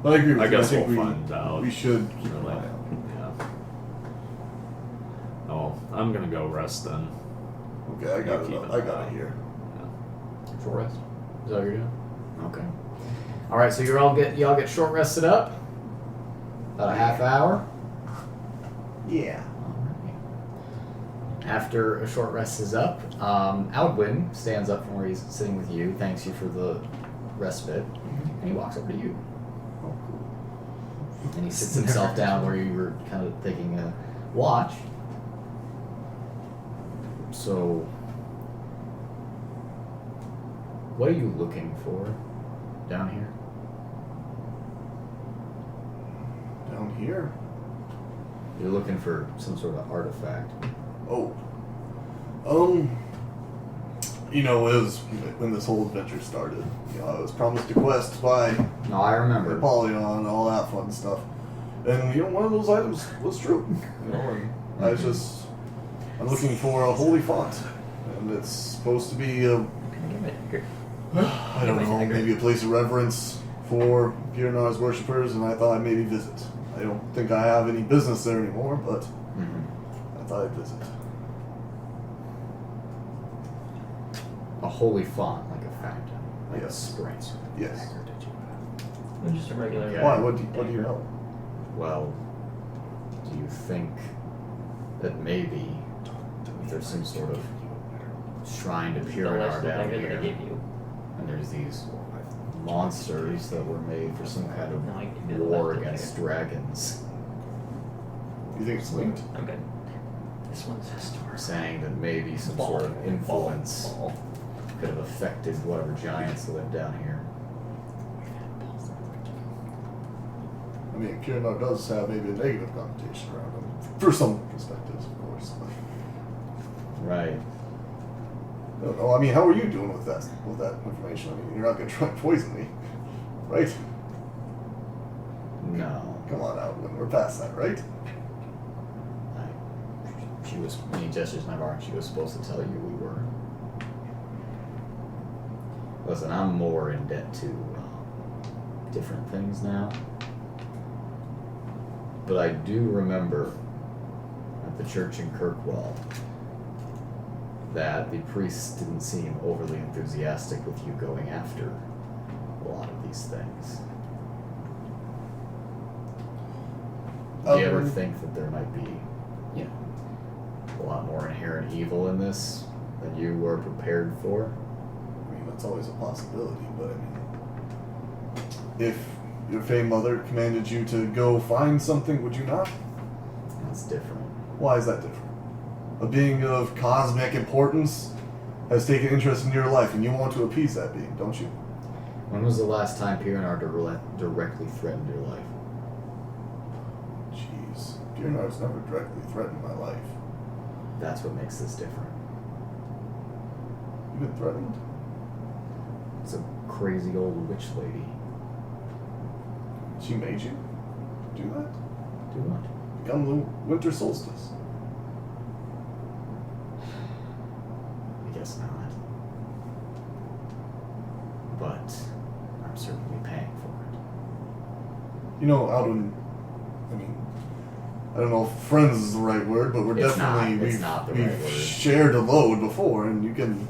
S6: But I agree with you.
S8: guess
S6: I think
S8: we'll find out.
S6: We should keep an
S8: Really.
S6: eye out.
S8: Yeah. Oh, I'm gonna go rest then.
S6: Okay, I got
S8: Keep
S6: it.
S8: an
S6: I got
S8: eye
S6: it
S8: out.
S6: here.
S1: Short rest. Is that what you're doing? Okay. All right. So y'all get short rested up. About a half hour.
S6: Yeah.
S1: After a short rest is up, Aldwin stands up from where he's sitting with you, thanks you for the respite, and he walks over to you.
S6: Oh, cool.
S1: And he sits himself down where you were kind of taking a watch. So, what are you looking for down here?
S6: Down here?
S1: You're looking for some sort of artifact.
S6: Oh. You know, it was when this whole adventure started. You know, I was promised a quest by
S1: No, I remember.
S6: Napoleon and all that fun stuff. And, you know, one of those items was true. You know, and I was just... I'm looking for a holy font. And it's supposed to be a... I don't know, maybe a place of reverence for Bjornar's worshippers, and I thought I'd maybe visit. I don't think I have any business there anymore, but I thought I'd visit.
S1: A holy font, like a fountain, like
S6: Yes.
S1: a spring.
S6: Yes.
S5: Just a regular guy.
S6: Why? What do you know?
S1: Well, do you think that maybe there's some sort of shrine to
S5: The
S1: Purinar
S5: last
S1: down
S5: dagger that I
S1: here,
S5: gave you.
S1: and there's these monsters that were made for some kind
S5: No, I can do
S1: of
S5: the
S1: war
S5: last
S1: against
S5: dagger.
S1: dragons,
S6: You think it's linked?
S5: I'm good. This one's historic.
S1: saying that maybe some sort of influence could have affected whatever giants live down here.
S6: I mean, Purinar does have maybe a negative connotation around him. For some perspectives, of course. But
S1: Right.
S6: I don't know. I mean, how are you doing with that information? I mean, you're not going to try and poison me, right?
S1: No.
S6: Come on, Alvin. We're past that, right?
S1: She was, when he gestures Naivara, she was supposed to tell you we were. Listen, I'm more in debt to different things now. But I do remember at the church in Kirkwall that the priests didn't seem overly enthusiastic with you going after a lot of these things. Do you ever think that there might be, you know, a lot more inherent evil in this than you were prepared for?
S6: I mean, that's always a possibility, but I mean, if your Pham mother commanded you to go find something, would you not?
S1: That's different.
S6: Why is that different? A being of cosmic importance has taken interest in your life, and you want to appease that being, don't you?
S1: When was the last time Pirinar directly threatened your life?
S6: Jeez. Purnar's never directly threatened my life.
S1: That's what makes this different.
S6: You've been threatened?
S1: It's a crazy old witch lady.
S6: She made you do that?
S1: Do what?
S6: Become the winter solstice.
S1: I guess not. But I'm certainly paying for it.
S6: You know, Alduin, I mean, I don't know if friends is the right word, but we're
S1: It's
S6: definitely,
S1: not the right
S6: we've
S1: word.
S6: shared a load before, and you can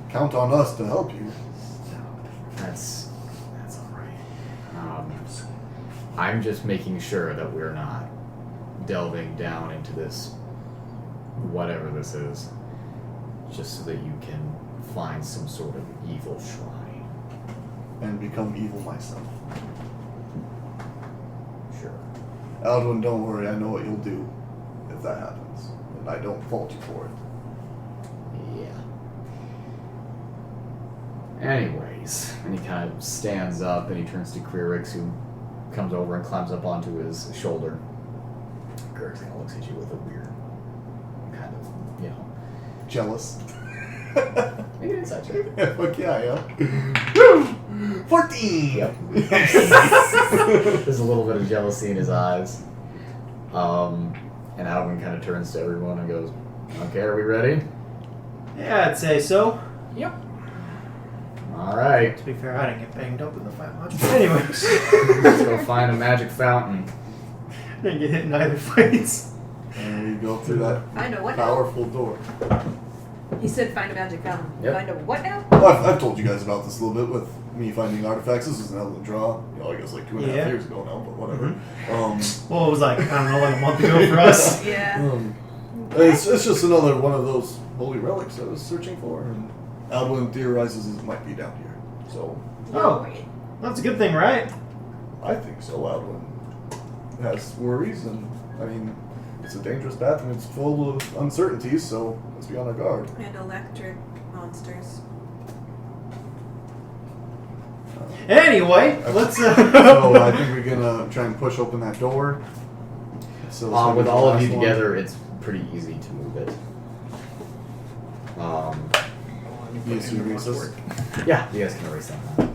S6: count on us to help you.
S1: That's alright. I'm just making sure that we're not delving down into this, whatever this is, just so that you can find some sort of evil shrine.
S6: And become evil myself.
S1: Sure.
S6: Alduin, don't worry, I know what you'll do if that happens. And I don't fault you for it.
S1: Yeah. Anyways, and he kind of stands up and he turns to Quirix, who comes over and climbs up onto his shoulder. Quirix kind of looks at you with a weird kind of, you know,
S6: Jealous.
S1: make an insight check.
S6: Yeah, fuck yeah. Woo! 14!
S1: Yep. There's a little bit of jealousy in his eyes. And Alvin kind of turns to everyone and goes, okay, are we ready?
S4: Yeah, I'd say so.
S5: Yep.
S1: Alright.
S4: To be fair, I didn't get banged up in the fight much. But anyways.
S1: Let's go find a magic fountain.
S4: Didn't get hit in either fights.
S6: And we go through that
S7: Find a what now?
S6: powerful door.
S7: He said find a magic fountain.
S1: Yep.
S7: Find a what now?
S6: I've told you guys about this a little bit with me finding artifacts. This was an Eldritch draw, you know, I guess like 2.5
S4: Yeah.
S6: years ago now, but whatever.
S4: Well, it was like, I don't know, like a month ago for us.
S7: Yeah.
S6: It's just another one of those holy relics I was searching for, and Alduin theorizes it might be down here. So,
S4: Oh, that's a good thing, right?
S6: I think so. Alduin has worries, and I mean, it's a dangerous path and it's full of uncertainties, so let's be on our guard.
S7: And electric monsters.
S4: Anyway, let's.
S6: So I think we're gonna try and push open that door. So it's
S1: With
S6: the
S1: all of
S6: last
S1: you
S6: one.
S1: together, it's pretty easy to move it.
S6: Yes, you erase this.
S1: Yeah, you guys can erase that.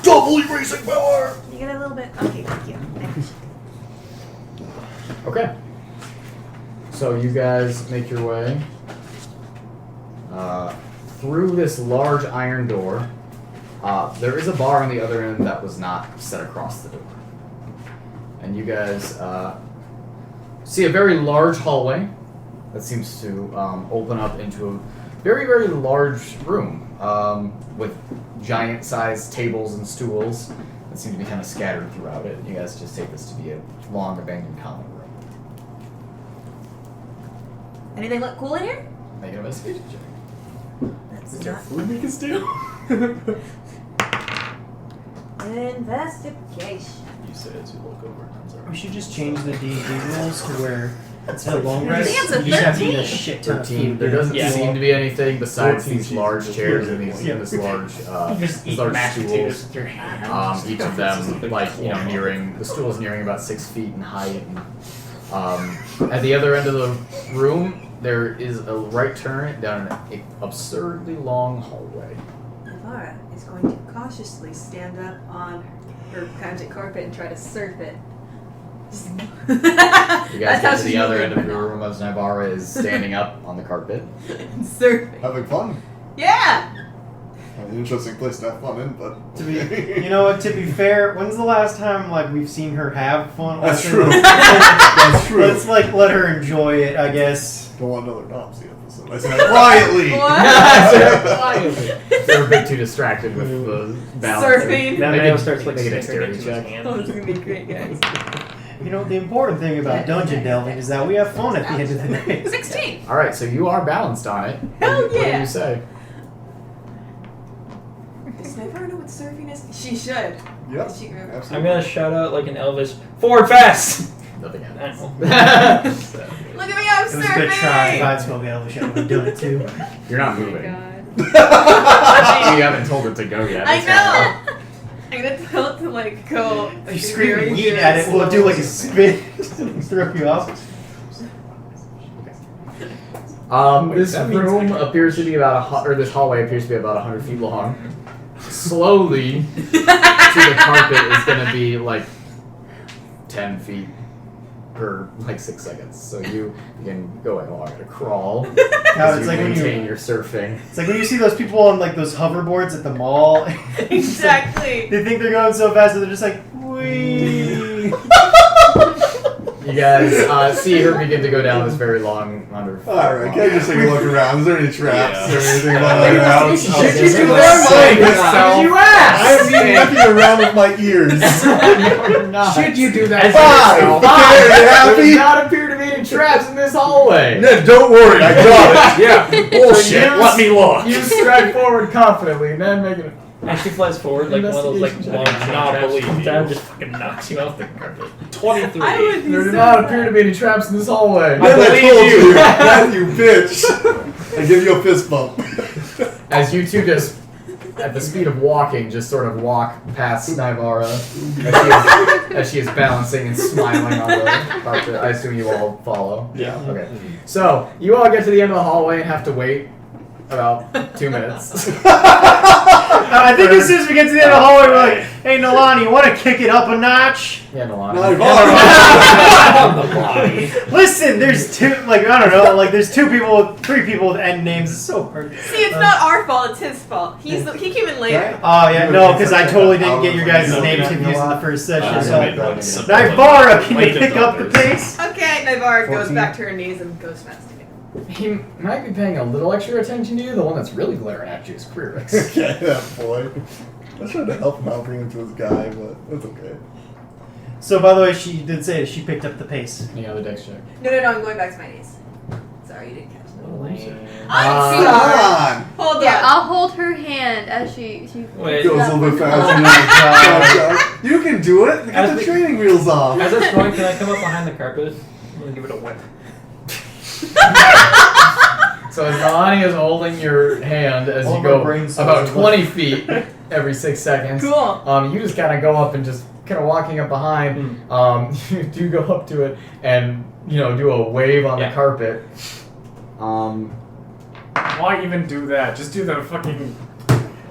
S6: Double erasing power!
S7: You get a little bit. Okay, thank you.
S1: Okay. So you guys make your way through this large iron door. There is a bar on the other end that was not set across the door. And you guys see a very large hallway that seems to open up into a very, very large room with giant-sized tables and stools that seem to be kind of scattered throughout it. You guys just take this to be a long, abandoned common room.
S7: Anything look cool in here?
S1: Make an investigation check.
S7: That's
S2: Is there
S7: not
S2: food we can steal?
S7: investigation.
S8: You say as you look over. I'm sorry.
S4: We should just change the D&D rules to where instead of long rest,
S7: think it's a
S4: you just have to eat a
S7: 13.
S4: shit ton of
S1: 13.
S4: food.
S1: There doesn't
S5: Yeah.
S1: seem to be anything besides
S6: 14
S1: these large
S6: cheeses.
S1: chairs and these
S4: Yeah.
S1: this large
S4: You just
S1: these
S4: eat
S1: large
S4: mashed potatoes
S1: stools.
S4: with your hand.
S1: Each of them nearing the stool is nearing about 6 feet in height. And, at the other end of the room, there is a right turn down an absurdly long hallway.
S7: Naivara is going to cautiously stand up on her magic carpet and try to surf it.
S1: You guys get to the other end of the room as Naivara is standing up on the carpet.
S7: Surf it.
S6: Having fun.
S7: Yeah!
S6: An interesting place to have fun in, but.
S4: To be, you know what? To be fair, when's the last time we've seen her have fun?
S6: That's
S4: Let's-
S6: true. That's true.
S4: Let's let her enjoy it, I guess.
S6: Don't want another Nomsy episode. I said that quietly!
S7: What?
S1: They're a bit too distracted with the balance.
S7: Surfing.
S4: Now
S1: Make
S4: Mayo
S1: it-
S4: starts like
S1: make it a
S4: snickering
S1: dexterity
S4: into his
S1: check.
S7: Oh,
S4: hand.
S7: this is gonna be great, guys.
S4: You know, the important thing about dungeon delving is that we have fun at the end of the night.
S7: 16!
S1: All right, so you are balanced on it.
S7: Hell
S1: What do
S7: yeah.
S1: you say?
S7: Does Naivara know what surfing is? She should.
S6: Yep.
S7: She
S5: I'm
S6: Absolutely.
S5: gonna shout out like an Elvis, forward fast!
S1: Nothing happens.
S7: Look at me, I'm
S4: It was
S7: surfing!
S4: a good try. If I'd spoken Elvish, I would have done it too.
S1: You're not
S3: Oh my
S1: moving.
S3: god.
S1: You haven't told it to go yet.
S7: I
S1: It's fine.
S7: know! I'm gonna tell it to like go.
S4: You scream weed at it, will it do like a spin and throw you off?
S1: This
S5: that means
S1: room
S5: like-
S1: appears to be or this hallway appears to be about 100 feet long. Slowly, to the carpet is going to be like 10 feet per like 6 seconds. So you can go along at a crawl.
S4: No,
S1: as
S4: it's
S1: you
S4: like when
S1: maintain
S4: you.
S1: your surfing.
S4: It's like when you see those people on like those hoverboards at the mall.
S7: Exactly.
S4: They think they're going so fast that they're just like, wee.
S1: You guys see her begin to go down this very long under.
S6: Alright, can I just take a look around? Is there any traps
S8: Yeah.
S6: or anything like that?
S1: Should
S6: you do
S1: that? You asked!
S6: I'm looking around with my ears.
S1: You're not.
S9: Should you do that?
S6: Five! Okay, are you
S1: There
S6: happy?
S1: does not appear to be any traps in this hallway.
S6: Ned, don't worry, I got it.
S8: Yeah, bullshit.
S1: you-
S8: Let me look.
S1: You stride forward confidently, and then make it.
S5: As she flies forward, like one of those like
S1: Investigation
S5: long
S1: check.
S8: Not
S5: traps
S8: believe
S5: comes
S8: you.
S5: down, just fucking knocks you off the carpet.
S8: 23.
S7: I would be
S1: There do
S7: so
S1: not
S7: mad.
S1: appear to be any traps in this hallway.
S6: Ned, I
S8: believe
S6: told
S8: you.
S6: you. Matthew, bitch. I give you a fist bump.
S1: As you two just, at the speed of walking, just sort of walk past Naivara as she is balancing and smiling on the carpet. I assume you all follow.
S8: Yeah.
S1: Okay. So, you all get to the end of the hallway and have to wait about 2 minutes.
S4: I think as soon as we get to the end of the hallway, we're like, hey, Nalane, you want to kick it up a notch?
S1: Yeah, Nalane.
S8: On the body.
S4: Listen, there's two, like, I don't know, like, there's three people with end names. It's so hard.
S7: See, it's not our fault, it's his fault. He came in later.
S4: Oh, yeah, no, because I totally didn't get your guys' names confused in the first session. So, Naivara, can you pick up the pace?
S7: Okay, Naivara goes
S1: 14.
S7: back to her knees and goes fast again.
S1: He might be paying a little extra attention to you. The one that's really glaring at you is Queerix.
S6: Okay, that boy. I was trying to help him out, bring him to his guy, but it's okay.
S4: So, by the way, she did say she picked up the pace.
S1: Any other dex check?
S7: No, I'm going back to my knees. Sorry, you didn't catch that.
S1: Uh,
S6: Come on!
S7: Hold
S3: Yeah,
S7: on.
S3: I'll hold her hand as she
S5: Wait.
S6: Goes a little bit faster. You can do it. Get
S5: As
S6: the
S5: the-
S6: training wheels off.
S5: As it's going, can I come up behind the carpet? I'm gonna give it a whip.
S1: So So as Nalane is holding your hand as
S9: All
S1: you
S9: of our
S1: go
S9: brain cells
S1: about
S9: are
S1: 20 feet every 6 seconds,
S7: Cool.
S1: you just kind of go up and just kind of walking up behind. You do go up to it and do a wave on the carpet.
S2: Why even do that? Just do the fucking.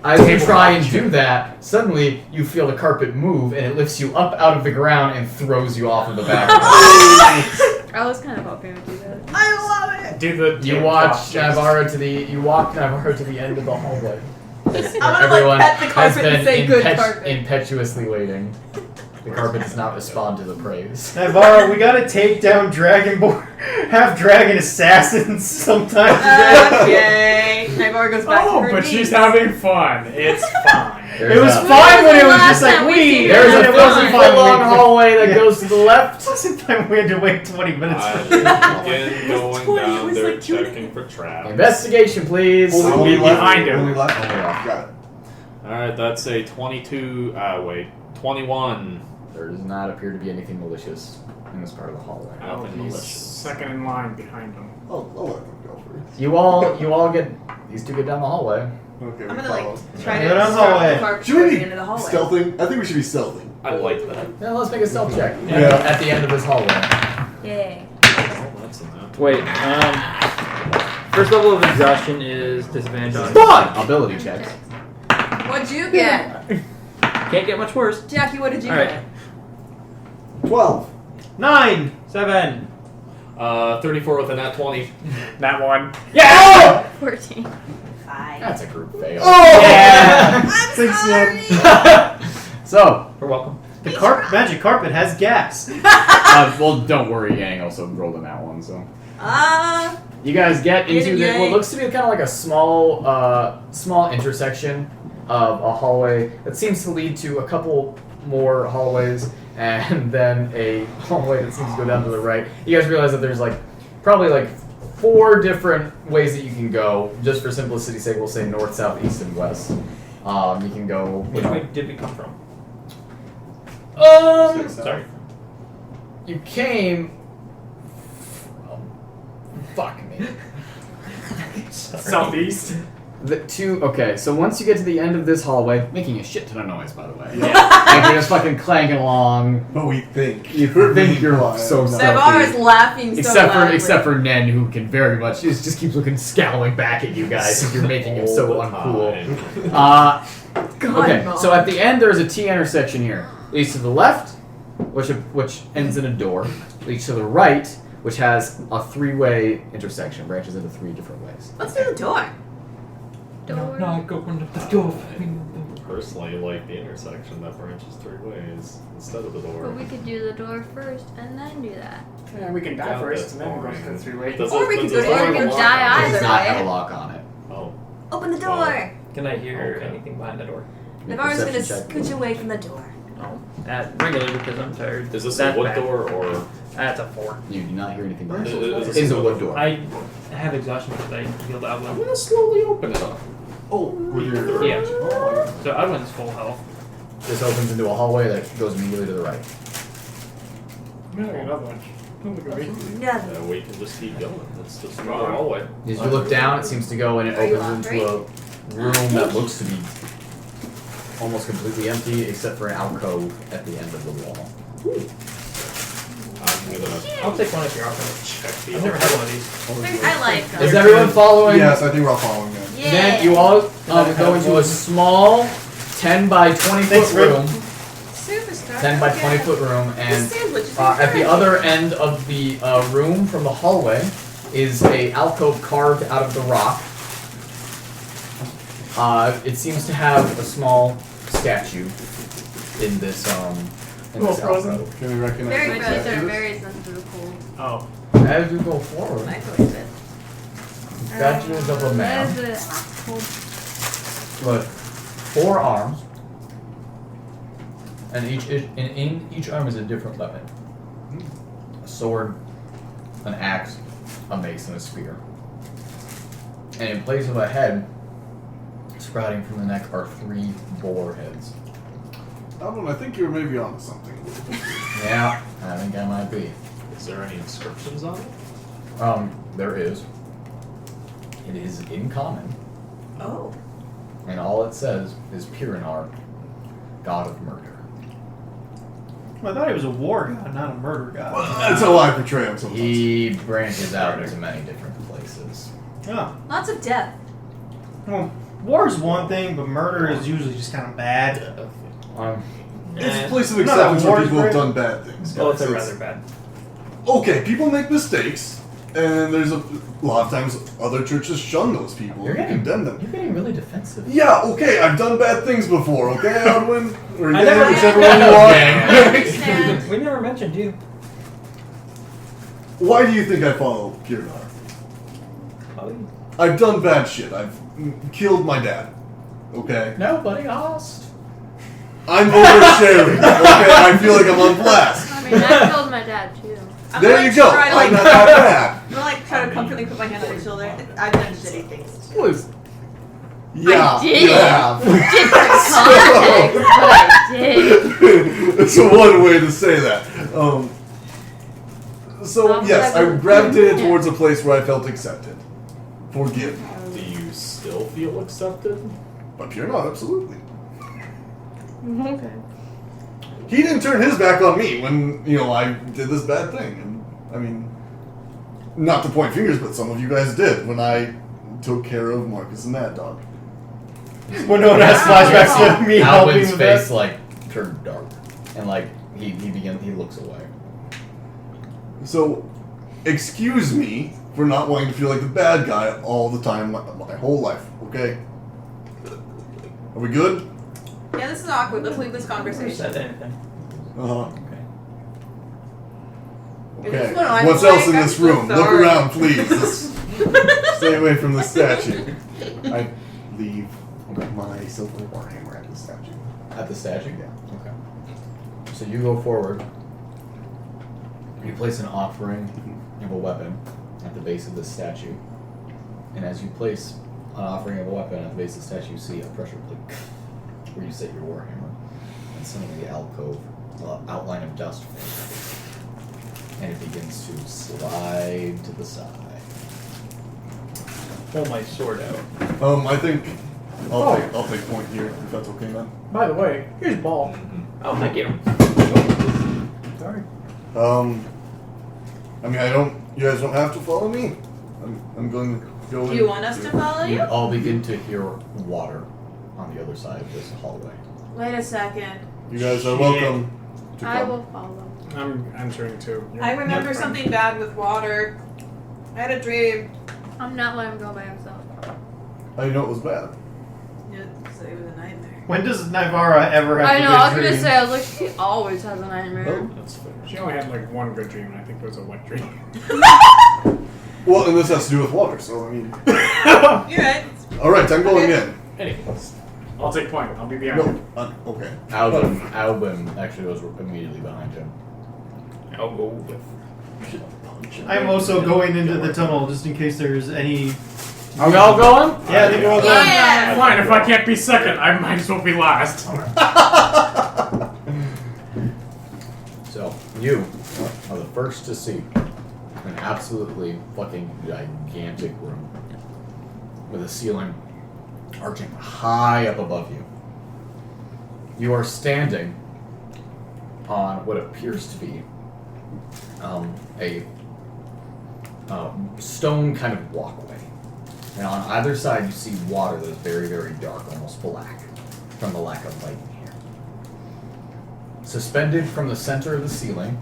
S1: As you try and do that, suddenly you feel the carpet move and it lifts you up out of the ground and throws you off of the back.
S3: I was kind of hoping it would do that.
S7: I love it.
S2: Do the.
S1: You watch Naivara to the. You walk Naivara to the end of the hallway.
S7: I'm gonna like pet the
S1: has
S7: carpet
S1: been
S7: and say good carpet.
S1: impetuously waiting. The carpet does not respond to the praise.
S4: Naivara, we gotta take down Dragonborn, have dragon assassins sometime today.
S7: Okay. Naivara goes back to
S2: Oh,
S7: her
S2: but
S7: knees.
S2: she's having fun. It's fine.
S4: It was
S1: a-
S4: fine when it was
S3: Last
S4: just like
S3: time we
S4: we.
S3: seen
S1: There's
S3: Yeah,
S1: a
S4: and it wasn't
S1: 50-foot
S4: fun
S1: long
S4: when
S1: hallway that goes to the left.
S4: It wasn't fun. We had to wait 20 minutes.
S8: I begin going
S7: 20, it
S8: down
S7: was
S8: there
S7: like 20.
S8: checking for traps.
S1: Investigation, please.
S2: I'll be behind him.
S9: Only left.
S6: Got it.
S8: Alright, that's a 22. 21.
S1: There does not appear to be anything malicious in this part of the hallway.
S2: I'll
S8: Nothing
S2: be
S8: malicious.
S2: second in line behind him.
S6: I'll let them go first.
S1: You all get these two get down the hallway.
S6: Okay,
S7: I'm
S6: we
S7: gonna
S6: follow.
S7: like try
S4: Go
S7: to
S4: down the
S7: start
S4: hallway.
S7: the carpet
S6: Should we
S7: towards
S6: be
S7: the end of the hallway.
S6: stealthing? I think we should be stealthing.
S8: I like that.
S1: Yeah, let's make a stealth check.
S6: Yeah.
S1: At the end of this hallway.
S7: Yay.
S8: Oh, that's enough.
S5: Wait, first level of exhaustion is disadvantage on.
S1: Fun! Ability checks.
S7: What'd you get?
S5: Can't get much worse.
S7: Jacky, what did you
S5: Alright.
S7: get?
S6: 12.
S4: 9.
S5: 7.
S8: 34 with a nat 20.
S2: That one.
S1: Yeah!
S3: 14.
S7: 5.
S1: That's a group fail.
S6: Oh!
S1: Yeah!
S7: I'm
S6: Thanks,
S7: sorry.
S1: So,
S5: You're welcome.
S4: The magic carpet has gas.
S1: well, don't worry, Yang also rolled in that one, so.
S7: Ah.
S1: You guys get into
S7: Get it,
S1: what
S7: Yang.
S1: looks to be kind of like a small intersection of a hallway that seems to lead to a couple more hallways and then a hallway that seems to go down to the right. You guys realize that there's probably 4 different ways that you can go. Just for simplicity's sake, we'll say north, south, east, and west. You can go.
S5: Which way did we come from?
S8: Sorry.
S1: You came. Fuck me.
S2: Southeast.
S1: Okay, so once you get to the end of this hallway, making a shit ton of noise, by the way. Like you're just fucking clanking along.
S6: But we think.
S1: You think you're so
S7: Naivara is
S1: stealthy.
S7: laughing so loudly.
S1: Except for Nen, who can very much just keeps looking scowling back at you guys because you're making him so uncool. Okay, so at the end there's a T intersection here. Leads to the left, which ends in a door. Leads to the right, which has a 3-way intersection, branches into 3 different ways.
S7: Let's do the door.
S3: Door.
S5: go into the door.
S8: Personally, like the intersection that branches 3 ways instead of the door.
S3: But we could do the door first and then do that.
S2: Yeah, we can die
S8: Doubt
S2: first
S8: that's
S2: and then go
S8: boring.
S2: to the 3-way.
S8: Does
S7: Or
S8: it-
S7: we could
S8: does
S7: go
S8: it
S7: to-
S8: have
S7: or we
S8: a
S7: could
S8: lock
S7: die
S8: on it?
S1: It
S7: either
S1: does not
S7: way.
S1: have a lock on it.
S8: Oh.
S7: Open the door.
S5: Can I hear
S8: Okay.
S5: anything behind the door?
S7: Naivara's gonna
S1: Perception check.
S7: scooch away from the door.
S5: No. Regularly because I'm tired.
S8: Is this
S5: That
S8: a wood
S5: bad.
S8: door or?
S5: That's a 4.
S1: You do not hear anything behind
S8: Is
S1: it.
S8: it-
S1: It is a wood door.
S5: I have exhaustion because I healed
S8: I'm
S5: Outland.
S8: gonna slowly open it up.
S6: Oh, with your.
S5: Yeah.
S6: Oh,
S5: So Outland's full health.
S1: This opens into a hallway that goes immediately to the right.
S2: Another one. Don't look at me.
S7: Nothing.
S8: We can just keep going. It's just another hallway.
S1: As you look down, it seems to go and it
S7: Are you
S1: opens
S7: hungry?
S1: into a room that looks to be almost completely empty except for an alcove at the end of the wall.
S8: I'm gonna
S5: I'll take one if you're offering.
S8: check the
S5: I've never had one of these.
S7: I like them.
S1: Is everyone following?
S6: yes, I think we're all following that.
S7: Yeah.
S1: Then you all go into a small 10 by 20
S4: Thanks,
S1: foot
S4: Rick.
S1: room.
S7: Superstar.
S1: 10 by
S7: Okay.
S1: 20 foot room,
S7: The
S1: and
S7: sandwich is
S1: at the
S7: good.
S1: other end of the room from the hallway is a alcove carved out of the rock. It seems to have a small statue in this
S2: frozen?
S1: alcove.
S6: Can we recognize
S3: Very
S6: that?
S3: good. They're very sensitive to cold.
S2: Oh.
S1: As you go forward,
S7: Microwave it.
S1: statues of a man
S3: There's a cold.
S1: with 4 arms, and in each arm is a different weapon: a sword, an axe, a mace, and a spear. And in place of a head, sprouting from the neck are 3 boar heads.
S6: I think you're maybe onto something.
S1: Yeah, I think I might be.
S8: Is there any inscriptions on it?
S1: There is. It is in common,
S7: Oh.
S1: and all it says is Pirinar, god of murder.
S4: Well, I thought he was a war god, not a murder god.
S6: That's how I portray him sometimes.
S1: He branches out into many different places.
S4: Oh.
S7: Lots of death.
S4: Well, war is one thing, but murder is usually just kind of bad.
S6: It's a place of
S4: Not that
S6: acceptance where
S4: war's
S6: people have
S4: great.
S6: done bad things.
S5: Both
S6: guys.
S5: are
S6: It's-
S5: rather bad.
S6: Okay, people make mistakes, and there's a lot of times other churches shun those people
S1: You're
S6: and
S1: getting,
S6: condemn them.
S1: you're getting really defensive.
S6: Yeah, okay, I've done bad things before, okay, Edwin? Or
S5: I
S6: Dan,
S5: never-
S6: whichever
S5: I
S6: one you
S5: never-
S6: are.
S7: I understand.
S5: We never mentioned you.
S6: Why do you think I follow Pirinar? I've done bad shit. I've killed my dad. Okay?
S1: Nobody asked.
S6: I'm oversharing. Okay? I feel like I'm on blast.
S3: I mean, I killed my dad too.
S7: I'm
S6: There
S7: gonna
S6: you go.
S7: Try to,
S6: I'm
S7: like,
S6: not that bad.
S7: I'm gonna like try to comfortably put my hand on his shoulder. I've done shitty things.
S6: Yeah.
S3: I did.
S6: Yeah.
S3: Different context, but I did.
S6: It's one way to say that. So yes, I gravitated towards a place where I felt accepted, forgiven.
S8: Do you still feel accepted?
S6: But Pirinar, absolutely.
S3: Okay.
S6: He didn't turn his back on me when, I did this bad thing. And, I mean, not to point fingers, but some of you guys did when I took care of Marcus and Mad Dog.
S4: Winona has flashbacks to me helping
S1: Alwyn's
S4: with
S1: face
S4: that.
S1: turned dark, and he looks away.
S6: So, excuse me for not wanting to feel like the bad guy all the time, my whole life, okay? Are we good?
S7: Yeah, this is awkward. Let's leave this
S5: Never
S7: conversation.
S5: said anything.
S6: Uh-huh.
S5: Okay.
S6: Okay.
S7: Is this what I'm
S6: What's
S7: like?
S6: else in
S7: I'm
S6: this
S7: so
S6: room? Look
S7: sorry.
S6: around, please. Stay away from the statue. I leave my silver warhammer at the statue.
S1: At the statue?
S6: Yeah.
S1: Okay. So you go forward. You place an offering of a weapon at the base of the statue. And as you place an offering of a weapon at the base of the statue, you see a pressure plate where you set your warhammer. And suddenly the alcove, outline of dust forms. And it begins to slide to the side.
S5: Pull my sword out.
S6: I think I'll take point here if that's okay, man.
S2: By the way, here's Ball.
S5: Oh, thank you.
S2: Sorry.
S6: I mean, you guys don't have to follow me. I'm going to go
S7: Do
S6: in
S7: you want us
S6: here.
S7: to follow
S1: You
S7: you?
S1: all begin to hear water on the other side of this hallway.
S7: Wait a second.
S6: You guys are
S4: Shit.
S6: welcome to come.
S3: I will follow.
S2: I'm entering too.
S7: I remember something bad with water. I had a dream.
S3: I'm not letting him go by himself.
S6: How do you know it was bad?
S7: Yeah, so it was a nightmare.
S4: When does Naivara ever have
S3: I
S4: a
S3: know,
S4: good
S3: I was gonna
S4: dream?
S3: say, I was like, she always has a nightmare.
S6: Oh.
S8: That's fair.
S2: She only had like one good dream, and I think it was a wet dream.
S6: Well, and this has to do with water, so I mean.
S7: You're right.
S6: All right, I'm going
S7: Okay.
S6: in.
S8: Anyways,
S2: I'll take point. I'll be behind.
S6: No, okay.
S1: Albin actually was immediately behind him.
S5: I'll go with.
S4: I'm also going into the tunnel just in case there's any.
S1: Are we all going?
S4: Yeah, I think we're all going.
S3: Yeah!
S2: Fine, if I can't be second, I might as well be last.
S1: So, you are the first to see an absolutely fucking gigantic room with a ceiling arching high up above you. You are standing on what appears to be a stone kind of walkway. And on either side you see water that is very, very dark, almost black, from the lack of light in here. Suspended from the center of the ceiling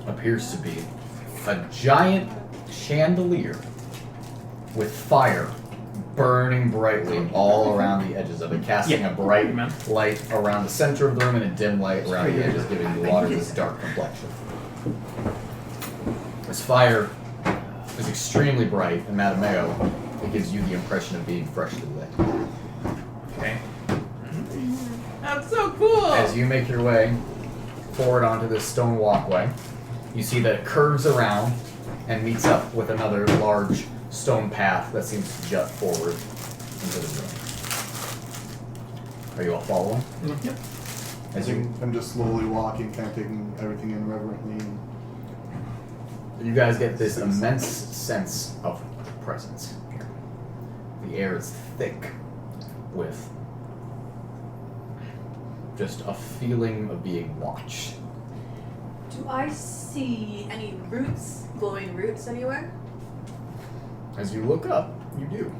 S1: appears to be a giant chandelier with fire burning brightly all around the edges of it, casting a bright light around the center of the room and a dim light around the edges, giving the water this dark complexion. This fire is extremely bright, and Mattimeo, it gives you the impression of being freshly lit. Okay?
S7: That's so cool.
S1: As you make your way forward onto this stone walkway, you see that it curves around and meets up with another large stone path that seems to jut forward into the room. Are you all following?
S2: Yep.
S1: As you
S6: I'm just slowly walking, kind of taking everything in reverently.
S1: You guys get this immense sense of presence. The air is thick with just a feeling of being watched.
S7: Do I see any roots, glowing roots anywhere?
S1: As you look up, you do.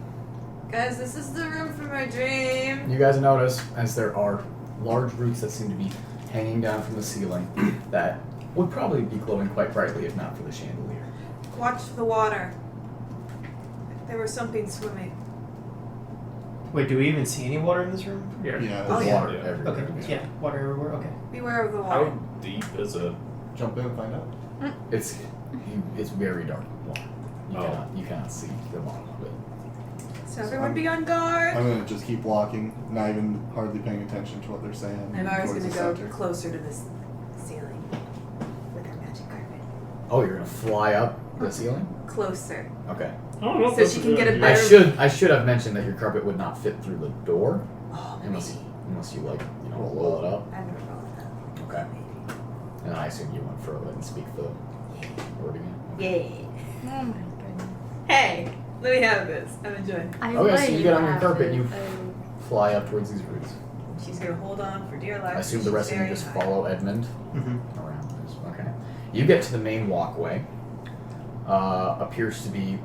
S7: Guys, this is the room for my dream.
S1: You guys notice as there are large roots that seem to be hanging down from the ceiling that would probably be glowing quite brightly if not for the chandelier.
S7: Watch the water. There was something swimming.
S4: Wait, do we even see any water in this room?
S8: Yeah.
S6: Yeah,
S7: Oh,
S6: there's
S7: yeah.
S6: water.
S1: Water everywhere.
S4: Okay, yeah, water everywhere. Okay.
S7: Beware of the
S8: How
S7: water.
S8: deep is it?
S6: Jump in and find out.
S1: It's very dark water.
S8: Oh.
S1: You cannot see the bottom of it.
S7: So everyone be on guard.
S6: I'm gonna just keep walking, not even hardly paying attention to what they're saying.
S7: Naivara's
S6: towards
S7: gonna
S6: the
S7: go
S6: center.
S7: closer to this ceiling with her magic carpet.
S1: Oh, you're gonna fly up the ceiling?
S7: Closer.
S1: Okay.
S7: So she can get a better.
S1: I should have mentioned that your carpet would not fit through the door
S7: Oh,
S1: unless you like
S6: Roll
S1: roll it up.
S7: I've never rolled that.
S1: Okay. And I assume you went further and speak the word again.
S7: Yay.
S3: Oh my goodness.
S7: Hey, let me have this. I'm enjoying.
S3: I
S1: Okay,
S3: let
S1: so you get on your
S3: have
S1: carpet,
S3: it.
S1: you fly up towards these roots.
S7: She's gonna hold on for dear life.
S1: I assume the
S7: She's
S1: rest of you
S7: very
S1: just
S7: high.
S1: follow Edmund
S4: Mm-hmm.
S1: around this. Okay. You get to the main walkway. Appears to be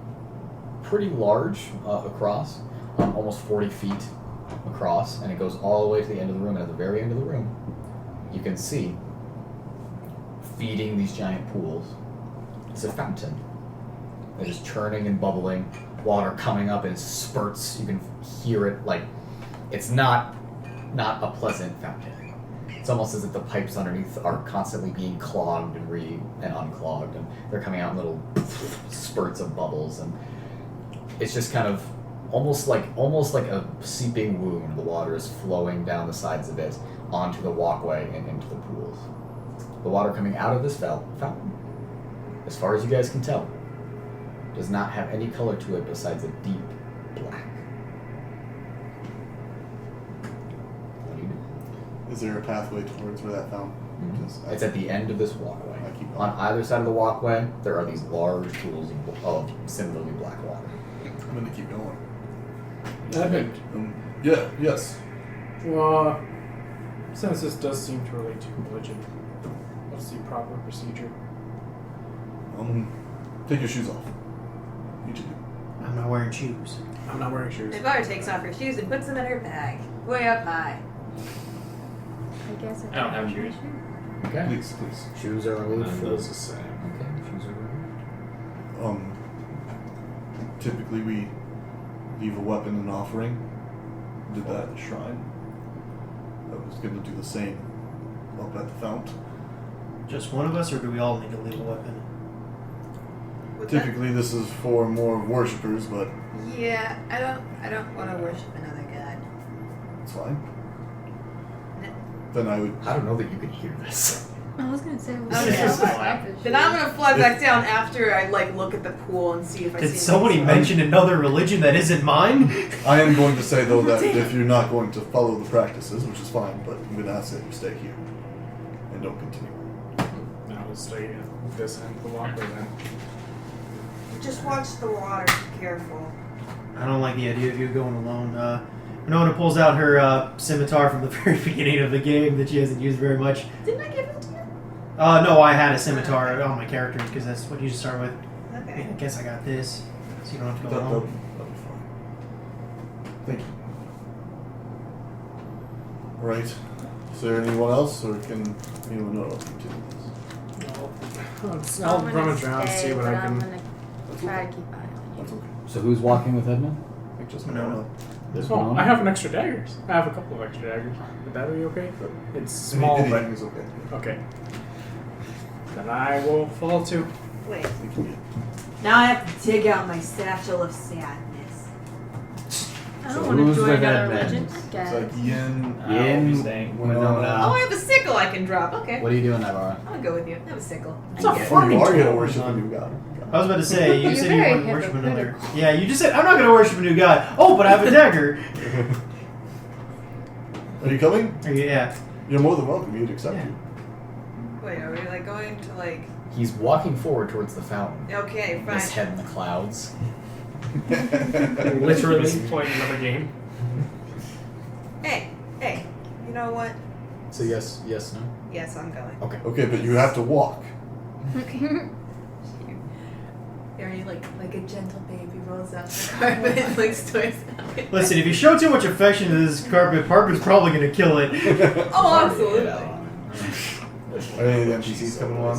S1: pretty large across, almost 40 feet across, and it goes all the way to the end of the room. And at the very end of the room, you can see, feeding these giant pools, is a fountain. It is churning and bubbling, water coming up in spurts. You can hear it like it's not a pleasant fountain. It's almost as if the pipes underneath are constantly being clogged and unclogged, and they're coming out in little spurts of bubbles, and it's just kind of almost like a seeping wound. The water is flowing down the sides of it onto the walkway and into the pools. The water coming out of this fountain, as far as you guys can tell, does not have any color to it besides a deep black. What do you do?
S6: Is there a pathway towards where that fountain? Because
S1: It's at the end of this walkway.
S6: I keep
S1: On
S6: going.
S1: either side of the walkway, there are these large pools of similarly black water.
S6: I'm gonna keep going.
S2: Edmund.
S6: Yeah. Yes.
S2: Well, since this does seem to relate to religion, what's the proper procedure?
S6: Take your shoes off. Each of you.
S4: I'm not wearing shoes.
S2: I'm not wearing shoes.
S7: Naivara takes off her shoes and puts them in her bag, way up high.
S3: I guess
S5: I don't have shoes.
S1: Okay.
S6: Please.
S1: Shoes are removed.
S8: And those the same.
S1: Okay. Shoes are removed.
S6: Typically we leave a weapon and offering. Did that at the shrine. I was gonna do the same up at the fount.
S4: Just one of us, or do we all need to leave a weapon?
S7: With that-
S6: Typically this is for more worshippers, but
S7: Yeah, I don't want to worship another god.
S6: it's fine. Then I would.
S1: I don't know that you can hear this.
S3: I was gonna say.
S7: Then I'm gonna fly back down after I look at the pool and see if I see.
S4: Did somebody
S7: anything.
S4: mention another religion that isn't mine?
S6: I am going to say though that if you're not going to follow the practices, which is fine, but I'm going to ask that you stay here and don't continue.
S2: Now we'll stay at this end of the walkway then.
S7: Just watch the water. Be careful.
S4: I don't like the idea of you going alone. Winona pulls out her scimitar from the very beginning of the game that she hasn't used very much.
S7: Didn't I give it to you?
S4: No, I had a scimitar on my characters because that's what you should start with.
S7: Okay.
S4: I guess I got this, so you don't have to go
S6: That'll
S4: alone.
S6: be fine. Thank you. Right. Is there anyone else, or can anyone else continue this?
S2: I'll rummage around and see what I
S3: I'm
S2: can.
S3: gonna try to keep eye on you.
S6: That's okay.
S1: So who's walking with Edmund?
S6: I think just
S4: Winona.
S1: This
S2: Oh,
S1: one?
S2: I have an extra daggers. I have a couple of extra daggers. Would that be okay? It's small, but
S6: Anything is okay.
S2: okay. Then I will follow too.
S7: Wait.
S6: We can get.
S7: Now I have to dig out my satchel of sadness.
S3: I
S1: So
S3: don't want to
S1: who's
S3: join
S1: with
S3: another
S1: Edmund?
S3: religion.
S6: It's
S3: Guys.
S6: like Yin,
S5: I'll be staying.
S7: Oh,
S1: Winona.
S7: I have a sickle I can drop. Okay.
S1: What are you doing, Naivara?
S7: I'll go with you. I have a sickle.
S2: It's a
S7: I get it.
S2: farming
S6: you are going to
S2: tool.
S6: worship a new god.
S4: I was about to say, you
S3: You're
S4: said you
S3: very
S4: wouldn't worship another.
S3: hypocritical.
S4: Yeah, you just said, I'm not going to worship a new god. Oh, but I have a dagger.
S6: Are you coming?
S4: Yeah.
S6: You're more than welcome. You'd accept
S4: Yeah.
S6: you.
S7: Wait, are we going to
S1: He's walking forward towards the fountain.
S7: Okay, fine.
S1: His head in the clouds.
S5: Literally.
S2: He's playing another game.
S7: Hey, you know what?
S1: So yes, no.
S7: Yes, I'm going.
S1: Okay.
S6: Okay, but you have to walk.
S7: Very like a gentle baby rolls out the carpet and looks towards it.
S4: Listen, if you show too much affection to this carpet, Parker's probably going to kill it.
S7: Oh, absolutely.
S6: Are any NPCs coming along?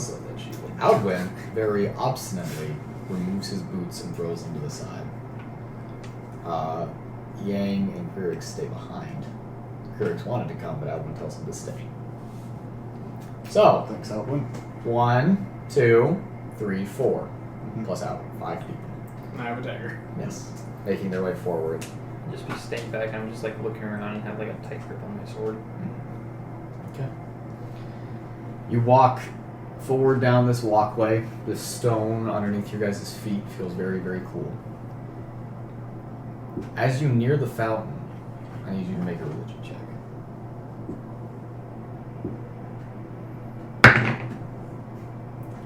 S1: Alwyn very obstinately removes his boots and throws them to the side. Yang and Quirix stay behind. Quirix wanted to come, but Alwyn tells him to stay. So,
S6: Thanks, Alwyn.
S1: 1, 2, 3, 4. Plus Alwyn, 5 people.
S2: And I have a dagger.
S1: Yes. Making their way forward.
S5: Just be staying back. I'm just like looking around and have like a tight grip on my sword.
S1: Okay. You walk forward down this walkway. The stone underneath your guys' feet feels very, very cool. As you near the fountain, I need you to make a religion check.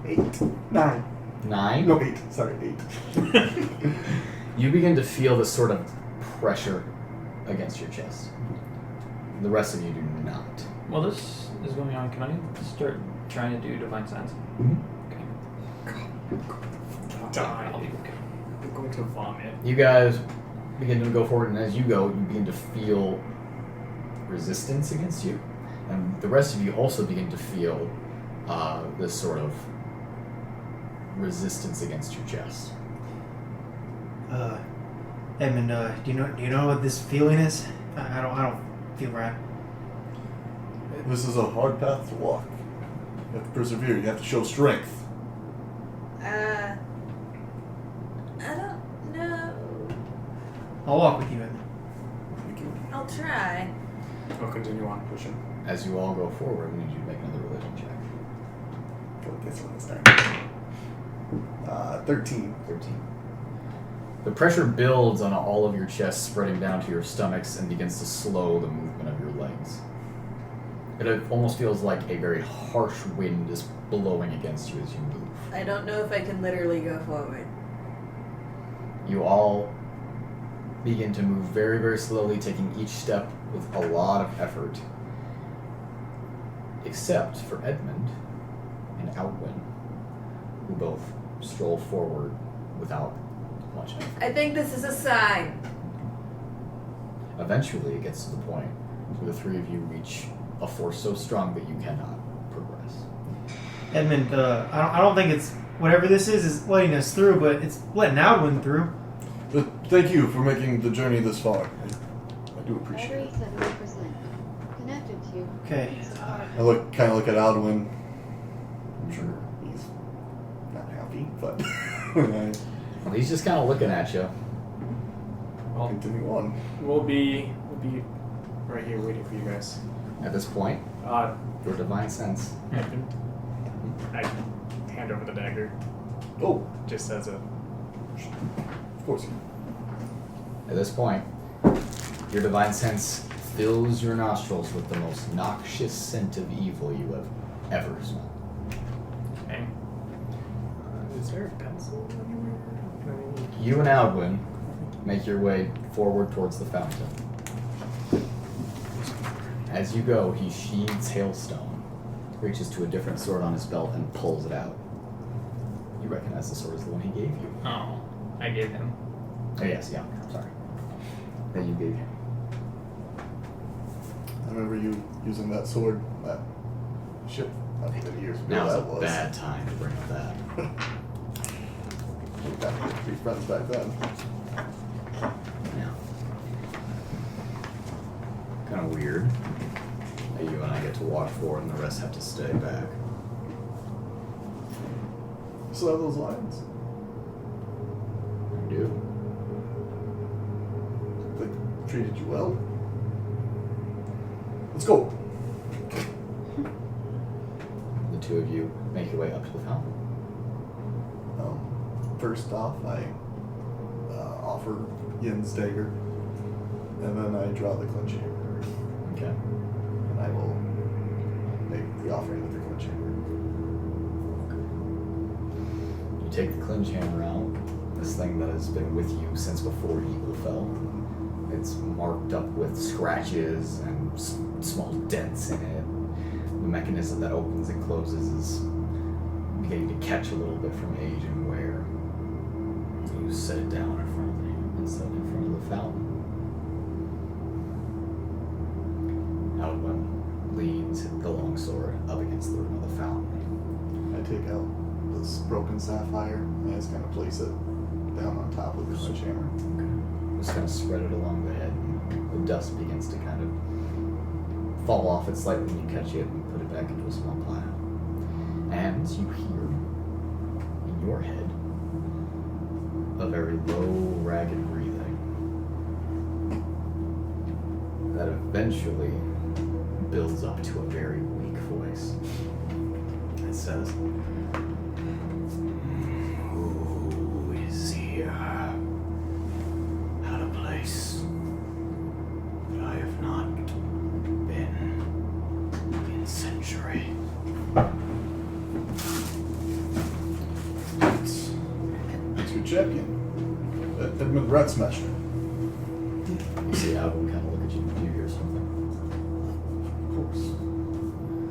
S6: 8. 9.
S1: 9?
S6: No, 8. Sorry, 8.
S1: You begin to feel this sort of pressure against your chest. The rest of you do not.
S5: While this is going on, can I start trying to do divine sense? Okay.
S2: Die.
S5: I'll be okay.
S2: I'm going to vomit.
S1: You guys begin to go forward, and as you go, you begin to feel resistance against you. And the rest of you also begin to feel this sort of resistance against your chest.
S4: Edmund, do you know what this feeling is? I don't feel right.
S6: This is a hard path to walk. You have to persevere. You have to show strength.
S7: I don't know.
S4: I'll walk with you, Edmund.
S6: Thank you.
S7: I'll try.
S2: I'll continue on pushing.
S1: As you all go forward, I need you to make another religion check.
S6: Go with this one this time. 13.
S1: 13. The pressure builds on all of your chests, spreading down to your stomachs, and begins to slow the movement of your legs. It almost feels like a very harsh wind is blowing against you as you move.
S7: I don't know if I can literally go forward.
S1: You all begin to move very, very slowly, taking each step with a lot of effort. Except for Edmund and Outwin, who both stroll forward without much effort.
S7: I think this is a sign.
S1: Eventually, it gets to the point where the three of you reach a force so strong that you cannot progress.
S4: Edmund, I don't think it's whatever this is letting us through, but it's letting Alwyn through.
S6: But thank you for making the journey this far. I do appreciate
S9: Battery
S6: it.
S9: 70%. Connected to.
S4: Okay.
S6: I kind of look at Alduin. I'm sure he's not happy, but
S1: Well, he's just kind of looking at you.
S6: I'll continue on.
S2: We'll be right here waiting for you guys.
S1: At this point, your divine sense.
S2: I hand over the dagger
S6: Oh,
S2: just as a.
S6: of course.
S1: At this point, your divine sense fills your nostrils with the most noxious scent of evil you have ever smelled.
S2: Okay. Is there a pencil anywhere?
S1: You and Alwyn make your way forward towards the fountain. As you go, he sheathes Hailstone, reaches to a different sword on his belt, and pulls it out. You recognize the sword as the one he gave you.
S5: Oh, I gave him.
S1: Oh, yes, yeah, sorry. That you gave him.
S6: I remember you using that sword, that ship, not many years ago
S1: Now's
S6: that
S1: a
S6: was.
S1: bad time to bring up that.
S6: We got to be friends back then.
S1: Yeah. Kind of weird that you and I get to walk forward and the rest have to stay back.
S6: Still have those lines.
S1: You do?
S6: They treated you well. Let's go.
S1: The two of you make your way up to the fountain.
S6: First off, I offer Yin's dagger, and then I draw the clinch hammer,
S1: Okay.
S6: and I will make the offering with the clinch hammer.
S1: You take the clinch hammer out, This thing that has been with you since before Evil fell. It's marked up with scratches and small dents in it. The mechanism that opens and closes is beginning to catch a little bit from age and wear. You set it down in front of him and set it in front of the fountain. Edmund leans the longsword up against the rim of the fountain.
S6: I take out this broken sapphire and I just kind of place it down on top of the sledgehammer.
S1: Just kind of spread it along the head. And the dust begins to kind of fall off its light when you catch it and put it back into a small pile. And you hear in your head a very low, ragged breathing that eventually builds up to a very weak voice. It says, "Who is here? At a place that I have not been in century."
S6: It's your champion, Edmund Ratsmasher.
S1: You see Alvin kind of look at you. Do you hear something?
S6: Of course.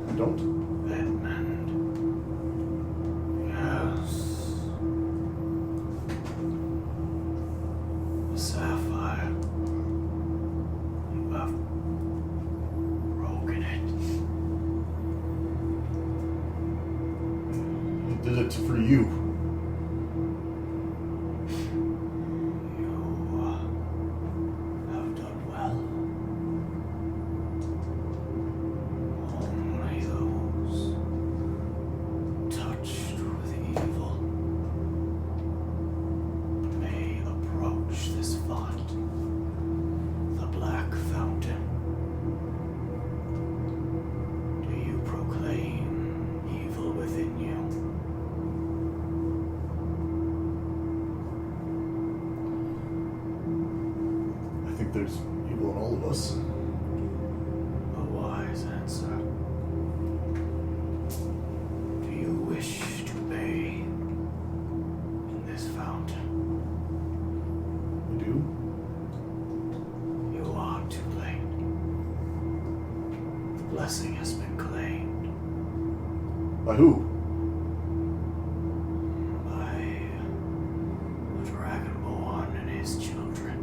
S6: I don't.
S1: Edmund. Yes. The sapphire. You have broken it.
S6: I did it for you.
S1: You have done well. Only those touched with evil may approach this font, the Black Fountain. Do you proclaim evil within you?
S6: I think there's evil in all of us.
S1: A wise answer. Do you wish to bathe in this fountain?
S6: We do.
S1: You are too late. The blessing has been claimed
S6: By who?
S1: by the Dragonborn and his children.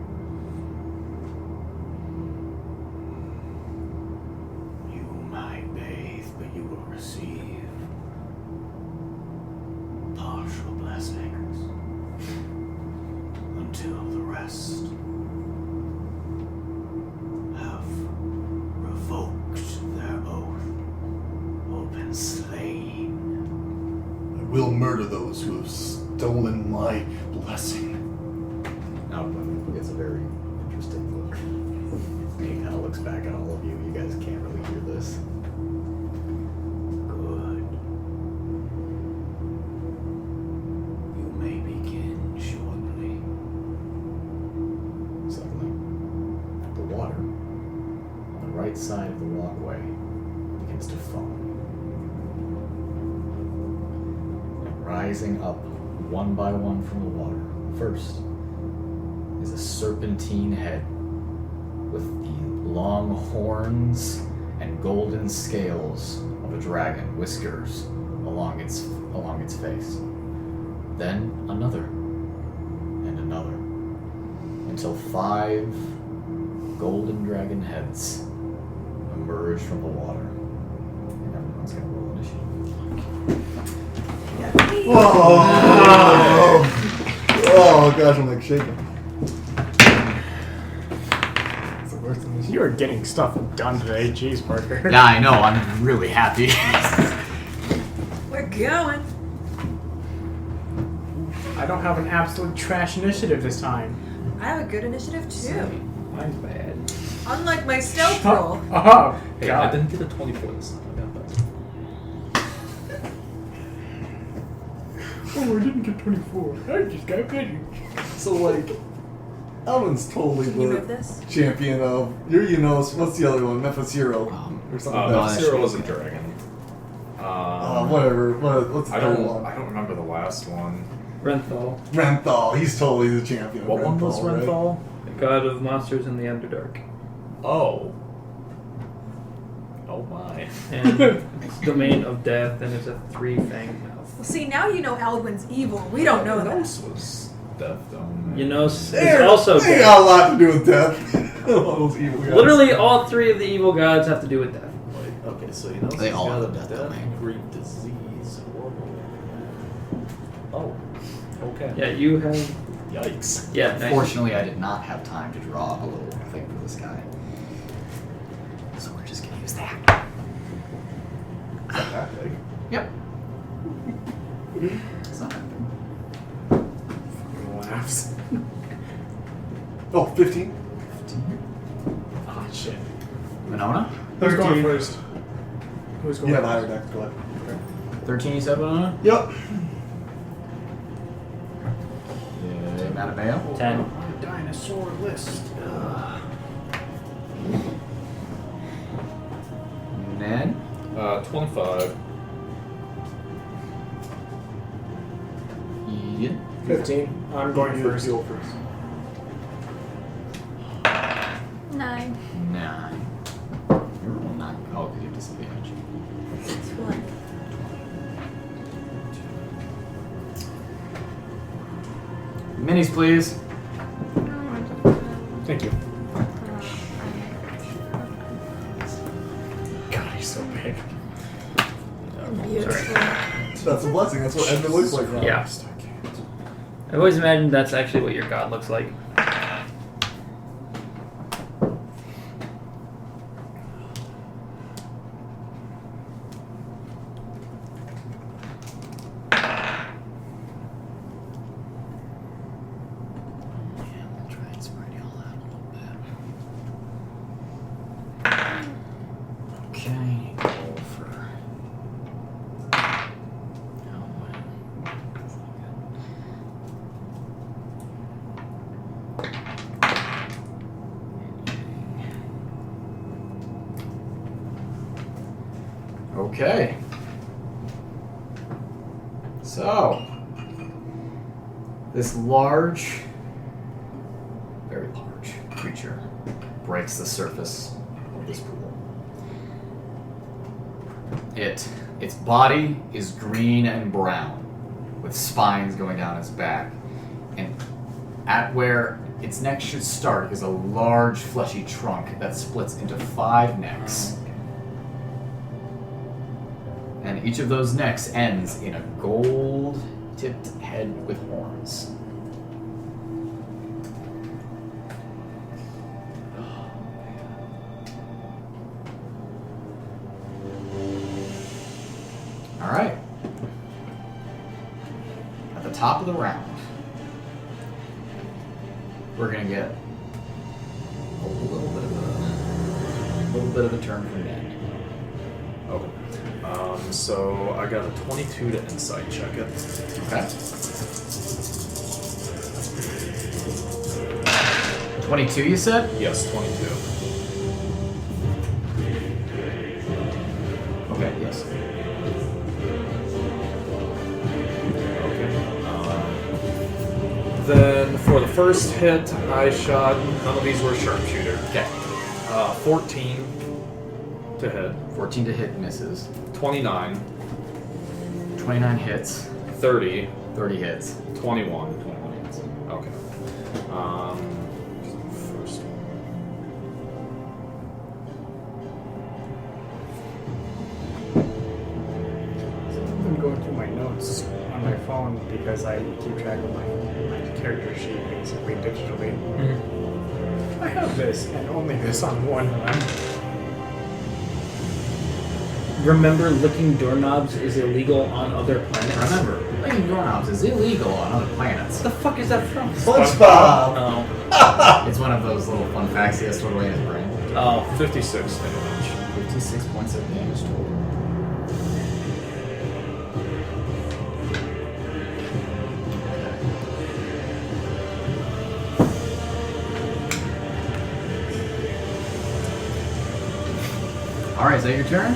S1: You might bathe, but you will receive partial blessings until the rest have revoked their oath or been slain.
S6: I will murder those who have stolen my blessing.
S1: Outman gets a very interesting look. He kind of looks back at all of you. You guys can't really hear this. Good. You may begin shortly. Suddenly, the water on the right side of the walkway begins to foam. And rising up one by one from the water, first is a serpentine head with the long horns and golden scales of a dragon, whiskers along its face. Then another and another, until 5 golden dragon heads emerge from the water. And everyone's gonna roll initiative.
S6: Whoa! Oh gosh, I'm like shaking. It's the worst thing.
S2: You are getting stuff done today, jeez, Parker.
S1: Yeah, I know. I'm really happy.
S7: We're going.
S2: I don't have an absolute trash initiative this time.
S7: I have a good initiative too.
S8: Mine's bad.
S7: Unlike my stealth roll.
S2: Oh,
S8: Hey,
S2: God.
S8: I didn't get a 24 this time. I got that.
S2: Oh, I didn't get 24. I just got better.
S6: So like, Ellen's totally
S7: Can you move
S6: the
S7: this?
S6: champion of what's the other one? Memphis Hero or something like that.
S8: Zero was a dragon.
S6: Whatever. What's the
S8: I
S6: third
S8: don't
S6: one?
S8: remember the last one.
S5: Renthal,
S6: Renthal. He's totally the champion.
S8: What
S6: of
S8: one was
S6: Renthal, right?
S8: Renthal?
S5: the god of monsters in the Underdark.
S8: Oh. Oh my.
S5: And it's domain of death, and it's a 3-fang mouth.
S7: Well, see, now you know Alduin's evil. We don't know that.
S8: This was Death Dome.
S5: You know, it's
S6: They
S5: also
S6: they
S5: death.
S6: got a lot to do with death. All those evil guys.
S5: Literally, all 3 of the evil gods have to do with death.
S8: Wait, okay, so you know
S1: They
S8: he's
S1: all
S8: got
S1: have
S8: a
S1: death
S8: death,
S1: domain.
S8: Greek disease. Oh. Okay.
S5: Yeah, you have.
S8: Yikes.
S5: Yeah, nice.
S1: Fortunately, I did not have time to draw a little thing for this guy. So we're just gonna use that.
S6: Is that that big?
S1: Yep. It's not that big.
S2: Fucking laughs.
S6: Oh, 15.
S2: Ah, shit.
S1: Winona?
S2: Who's going
S4: 13.
S2: first? Who's going
S6: You have a
S2: first?
S6: higher deck. Go ahead. Okay.
S1: 13 you said, Winona?
S6: Yep.
S1: Yeah, Mattimeo?
S5: 10.
S2: Dinosaur list.
S1: Ned?
S8: 25.
S1: Ian?
S2: 15. I'm going first.
S6: You go first.
S3: 9.
S1: 9. You're 9. Oh, because you have disadvantage.
S3: 20.
S1: Minis, please.
S2: Thank you. God, he's so big.
S7: Beautiful.
S6: That's a blessing. That's what Edmund looks like now.
S5: Yeah. I've always imagined that's actually what your god looks like.
S1: Yeah, we'll try and spread you all out a little bit. Okay, roll for. Oh, wow. Okay. So, this large, very large creature breaks the surface of this pool. Its body is green and brown, with spines going down its back, and at where its neck should start is a large fleshy trunk that splits into 5 necks. And each of those necks ends in a gold-tipped head with horns. All right. At the top of the round, we're gonna get a little bit of a turn from Dan.
S8: Okay. So I got a 22 to insight check it.
S1: Okay. 22, you said?
S8: Yes, 22.
S1: Okay, yes.
S8: Okay. Then for the first hit, I shot. None of these were sharpshooter.
S1: Okay.
S8: 14 to hit.
S1: 14 to hit misses.
S8: 29,
S1: 29 hits.
S8: 30,
S1: 30 hits.
S8: 21.
S1: 21 hits.
S8: Okay. First one.
S2: I've been going through my notes on my phone because I keep track of my character sheet basically digitally. I have this and only this on one run.
S5: Remember, licking doorknobs is illegal on other planets?
S1: Remember, licking doorknobs is illegal on other planets.
S5: What the fuck is that from?
S6: SpongeBob!
S5: Oh.
S1: It's one of those little fun facts he has stored away in his brain.
S5: Oh.
S8: 56 damage.
S1: 56 points of damage total. Alright, is that your turn?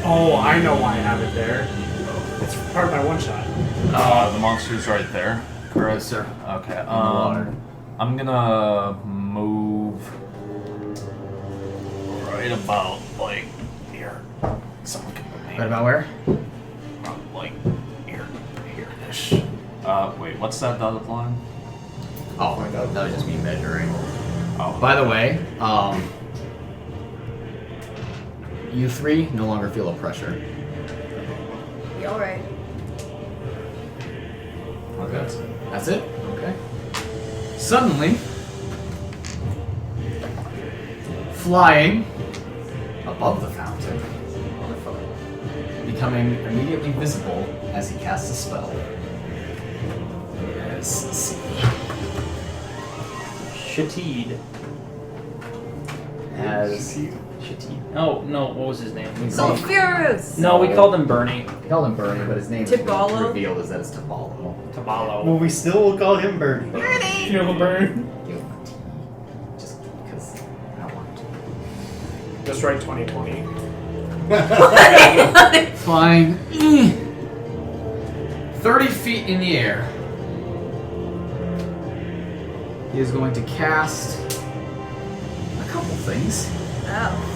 S2: Oh, I know why I have it there. It's part of my one shot.
S8: The monster's right there. Correct,
S1: Yes, sir.
S8: Okay.
S1: In the water.
S8: I'm gonna move right about like here. Someone can put me.
S1: Right about where?
S8: Like here-ish. Wait, what's that dotted line?
S1: Oh, that was just me measuring.
S8: Oh,
S1: By the way, you three no longer feel a pressure.
S7: You alright?
S1: Okay. That's it? Okay. Suddenly, flying above the fountain, becoming immediately visible as he casts a spell. Yes, see.
S5: Shatid.
S1: As
S5: Shatid. Oh, no, what was his name?
S7: Sulfurous!
S5: No, we called him Bernie.
S1: we call him Bernie, but his name is
S7: Tibalo?
S1: revealed as that it's Tabalo.
S5: Tabalo.
S4: Well, we still will call him Bernie.
S7: Bernie!
S2: Feel the burn.
S1: Give him a T. Just because I want to.
S2: Just write 2020.
S1: Flying 30 feet in the air. He is going to cast a couple things.
S7: Oh.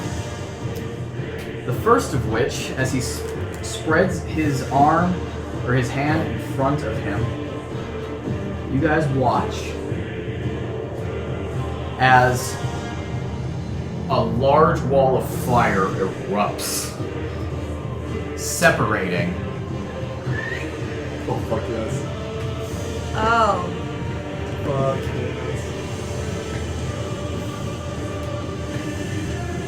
S1: The first of which, as he spreads his arm or his hand in front of him, you guys watch as a large wall of fire erupts, separating.
S6: Oh, fuck yes.
S7: Oh.
S6: Fuck yes.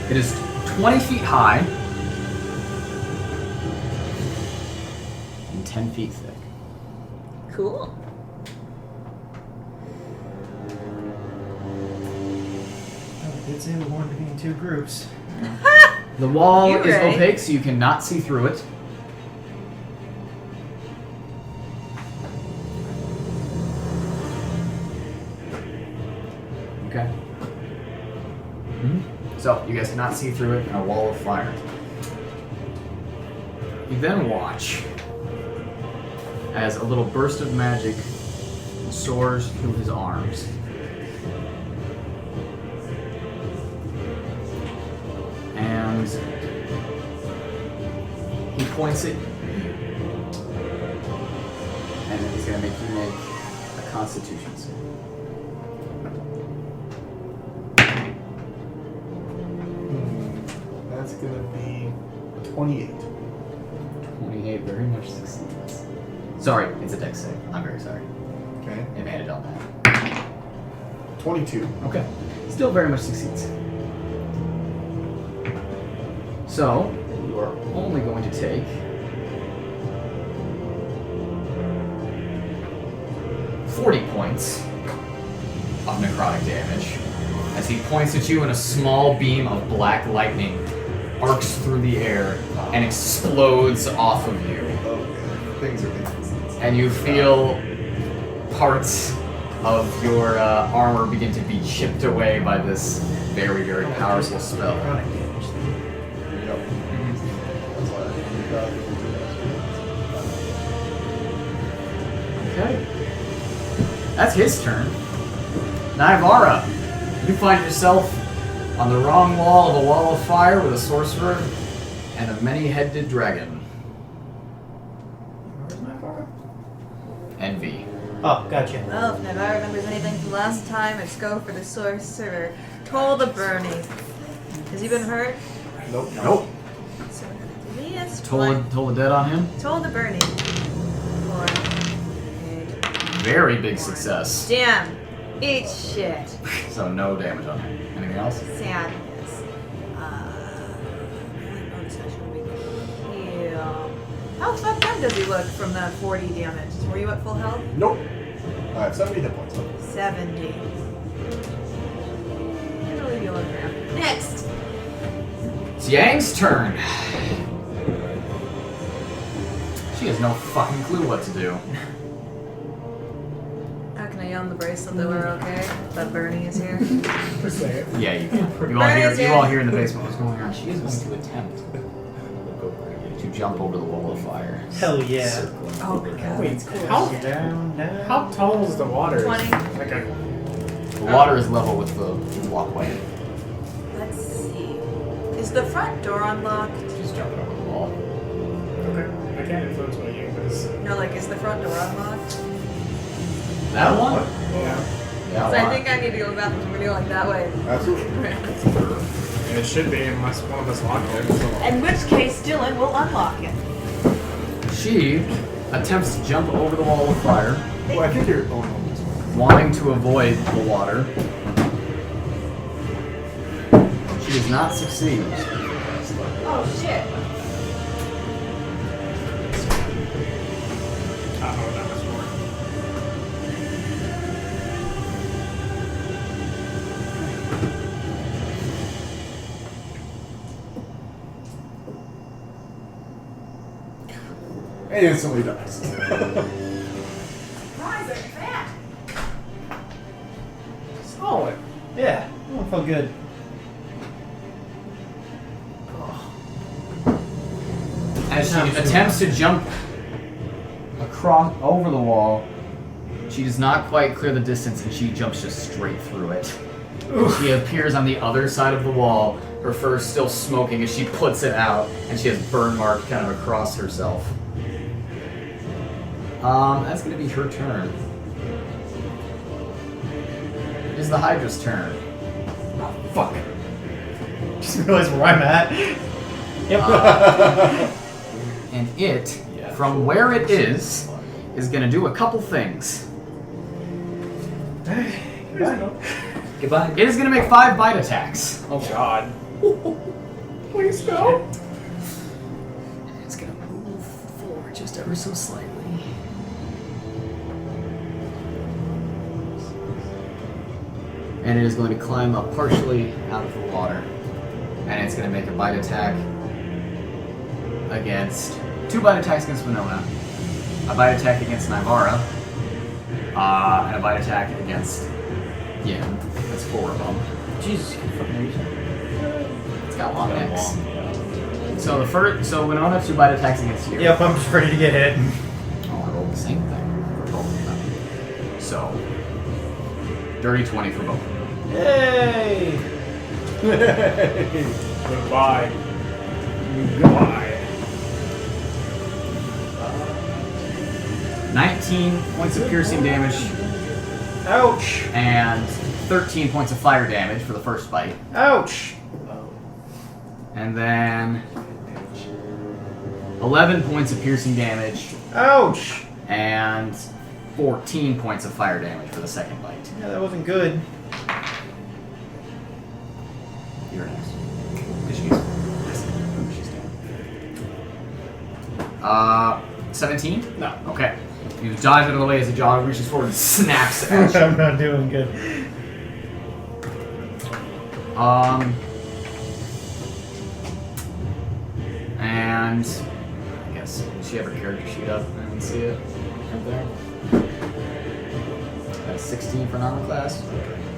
S1: It is 20 feet high and 10 feet thick.
S7: Cool.
S4: I did say we wanted to be in two groups.
S1: The wall
S7: You're
S1: is
S7: right.
S1: opaque, so you cannot see through it. Okay. So, you guys cannot see through it in a wall of fire. You then watch as a little burst of magic soars through his arms. And he points it, and then he's going to make you make a Constitution save.
S6: That's gonna be 28.
S1: 28 very much succeeds. Sorry, it's a dex save. I'm very sorry.
S6: Okay.
S1: Advantage on that.
S6: 22.
S1: Okay. Still very much succeeds. So, you are only going to take 40 points of necrotic damage as he points at you and a small beam of black lightning arcs through the air and explodes off of you.
S6: Okay. Things are inconsistent.
S1: And you feel parts of your armor begin to be chipped away by this very, very powerful spell.
S6: Yep. That's why I
S1: Okay. That's his turn. Naivara, you find yourself on the wrong wall of a wall of fire with a sorcerer and a many-headed dragon.
S4: Where's Naivara?
S1: Envy.
S4: Oh, gotcha.
S7: Well, if Naivara remembers anything from last time, let's go for the sorcerer. Toll the Bernie. Has he been hurt?
S6: Nope.
S1: Nope.
S7: So we're gonna do this.
S1: Toll the dead on him.
S7: Toll the Bernie. 4, 8.
S1: Very big success.
S7: Damn. Eat shit.
S1: So no damage on him. Anything else?
S7: Sadness. Bonus action would be heal. How fucked up does he look from that 40 damage? Were you at full health?
S6: Nope. I have 70 hit points.
S7: 70. I'm gonna leave you alone for now. Next!
S1: It's Yang's turn. She has no fucking clue what to do.
S7: Can I yell on the bracelet that we're okay? That Bernie is here?
S2: Say it.
S1: Yeah, you can. You all hear in the basement what's going on. She is going to attempt to jump over the wall of fire.
S4: Hell yeah.
S1: Circling
S7: Oh
S1: over
S7: my
S1: it.
S7: god.
S2: Wait,
S7: Cool.
S4: Down, down.
S2: how tall is the water?
S3: 20.
S2: Like a,
S1: The water is level with the walkway.
S7: Let's see. Is the front door unlocked?
S1: Just jump it over the wall.
S2: okay, I can't influence what you because
S7: No, like, is the front door unlocked?
S1: That one?
S2: yeah,
S1: Yeah,
S7: So I
S1: why?
S7: think I need to go to the bathroom, so we're going that way.
S6: Absolutely.
S2: and it should be unless one of us locked it.
S7: In which case, Dylan will unlock it.
S1: She attempts to jump over the wall of fire,
S6: Well, I think you're going on this way.
S1: wanting to avoid the water. She does not succeed.
S7: Oh shit.
S2: Uh-oh, that was more.
S6: And instantly dies.
S2: Solid.
S4: Yeah. Oh, felt good.
S1: As she attempts to jump across over the wall, she does not quite clear the distance, and she jumps just straight through it. And she appears on the other side of the wall, her fur still smoking as she puts it out, and she has burn mark kind of across herself. That's going to be her turn. It is the Hydra's turn.
S4: Fuck. Just realized where I'm at. Yep.
S1: And it, from where it is going to do a couple things.
S5: Goodbye.
S1: It is going to make 5 bite attacks.
S2: Oh god. Please no.
S1: It's going to move forward just ever so slightly. And it is going to climb up partially out of the water. And it's going to make a bite attack against 2 bite attacks against Winona, a bite attack against Naivara, and a bite attack against that's 4 of them.
S4: Jesus, you fucking reason.
S1: It's got long necks. So so Winona 2 bite attacks against you.
S4: Yep, I'm just ready to get hit.
S1: Oh, I rolled the same thing for both of them. So dirty 20 for both of them.
S4: Yay!
S2: Goodbye. Goodbye.
S1: 19 points of piercing damage
S4: Ouch!
S1: and 13 points of fire damage for the first bite.
S4: Ouch!
S1: And then 11 points of piercing damage
S4: Ouch!
S1: and 14 points of fire damage for the second bite.
S4: Yeah, that wasn't good.
S1: You're next. She's 17?
S2: No.
S1: Okay. You dodge out of the way as the jaw reaches forward and snaps at you.
S4: I'm not doing good.
S1: And I guess does she have her character sheet up? I didn't see it right there. That's 16 for normal class.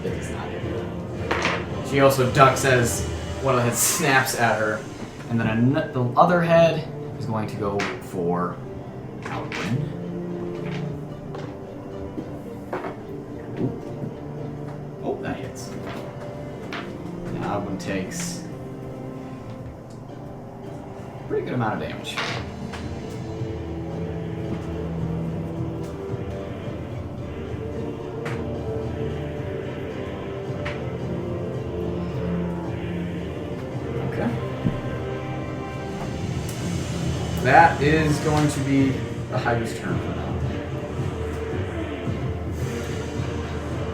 S1: It does not hit her. She also ducks as one of the heads snaps at her, and then the other head is going to go for Alwyn. Oh, that hits. And Alwyn takes a pretty good amount of damage. Okay. That is going to be the Hydra's turn for now.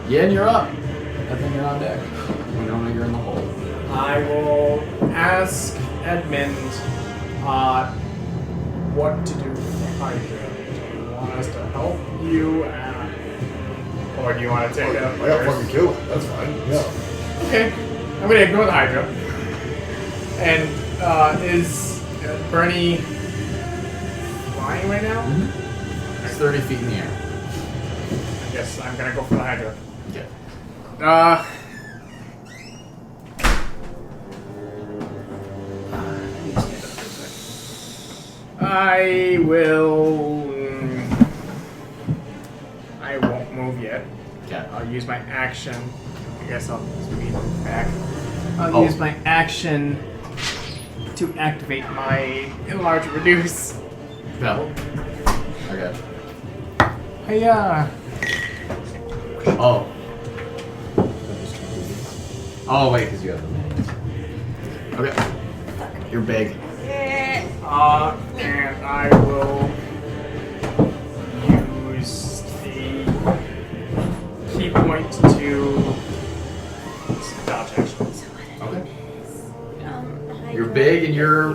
S1: Yen, you're up. I think you're on deck. Winona, you're in the hole.
S2: I will ask Edmund what to do with the Hydra. Do you want us to help you, or do you want to take it up
S6: I got
S2: first?
S6: fucking kill it. That's fine. Yeah.
S2: Okay, I'm gonna ignore the Hydra. And is Bernie flying right now?
S1: It's 30 feet in the air.
S2: I guess I'm gonna go for the Hydra.
S1: Okay.
S2: I will. I won't move yet.
S1: Okay.
S2: I'll use my action. I guess I'll speed back. I'll
S1: Oh.
S2: use my action to activate my enlarge and reduce.
S1: No. Okay.
S2: Hiya!
S1: Oh. Oh wait, because you have the Okay. You're big.
S2: And I will use the key point to dodge action.
S1: Okay.
S3: Hydra.
S1: You're big and you're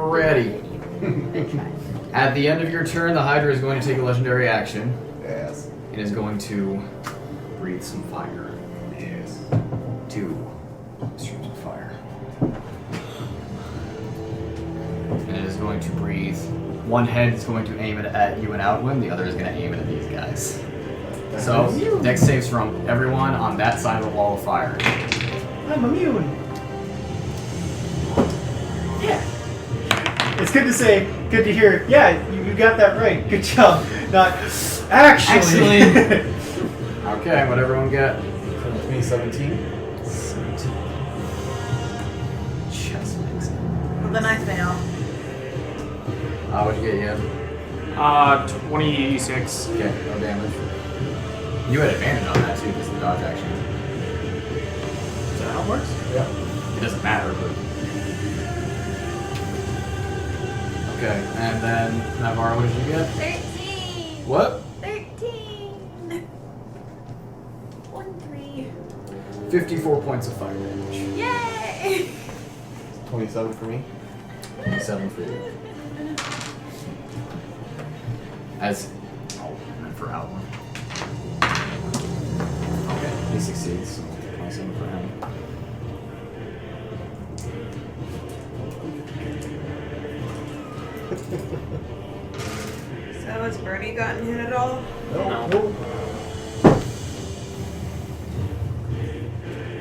S1: ready.
S3: I tried.
S1: At the end of your turn, the Hydra is going to take a legendary action.
S6: Yes.
S1: It is going to breathe some fire.
S6: Yes.
S1: 2 streams of fire. And it is going to breathe. One head is going to aim it at you and Outwin, the other is going to aim it at these guys. So, dex saves from everyone on that side of the wall of fire.
S4: I'm immune. Yeah. It's good to say, good to hear. Yeah, you got that right. Good job. Not actually.
S1: Okay, what everyone get?
S6: Me 17.
S1: Chest makes it.
S7: Well, then I fail.
S1: What'd you get, Ian?
S2: 26.
S1: Okay, no damage. You had advantage on that too, because of the dodge action.
S2: Is that how it works?
S6: Yeah.
S1: It doesn't matter, but. Okay, and then Naivara, what did you get?
S3: 13!
S1: What?
S3: 13! 1, 3.
S1: 54 points of fire damage.
S3: Yay!
S6: 27 for me.
S1: 7 for you. As. Oh, and for Outwin. Okay, he succeeds. So 27 for him.
S7: So has Bernie gotten hit at all?
S6: No.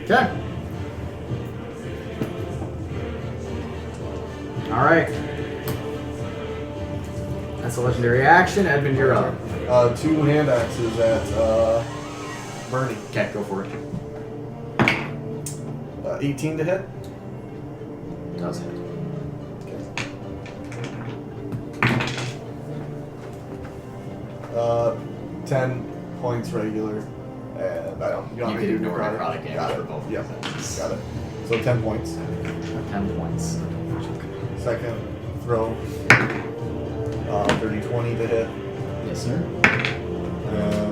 S1: Okay. Alright. That's a legendary action. Edmund, you're up.
S6: 2 hand axes at Bernie.
S1: Okay, go for it.
S6: 18 to hit.
S1: Does hit.
S6: 10 points regular, and I don't.
S1: You can ignore necrotic damage
S6: Got
S1: for
S6: it.
S1: both of
S6: Yep.
S1: these.
S6: Got it. So 10 points.
S1: 10 points.
S6: Second throw. 30-20 to hit,
S1: Yes, sir.
S6: and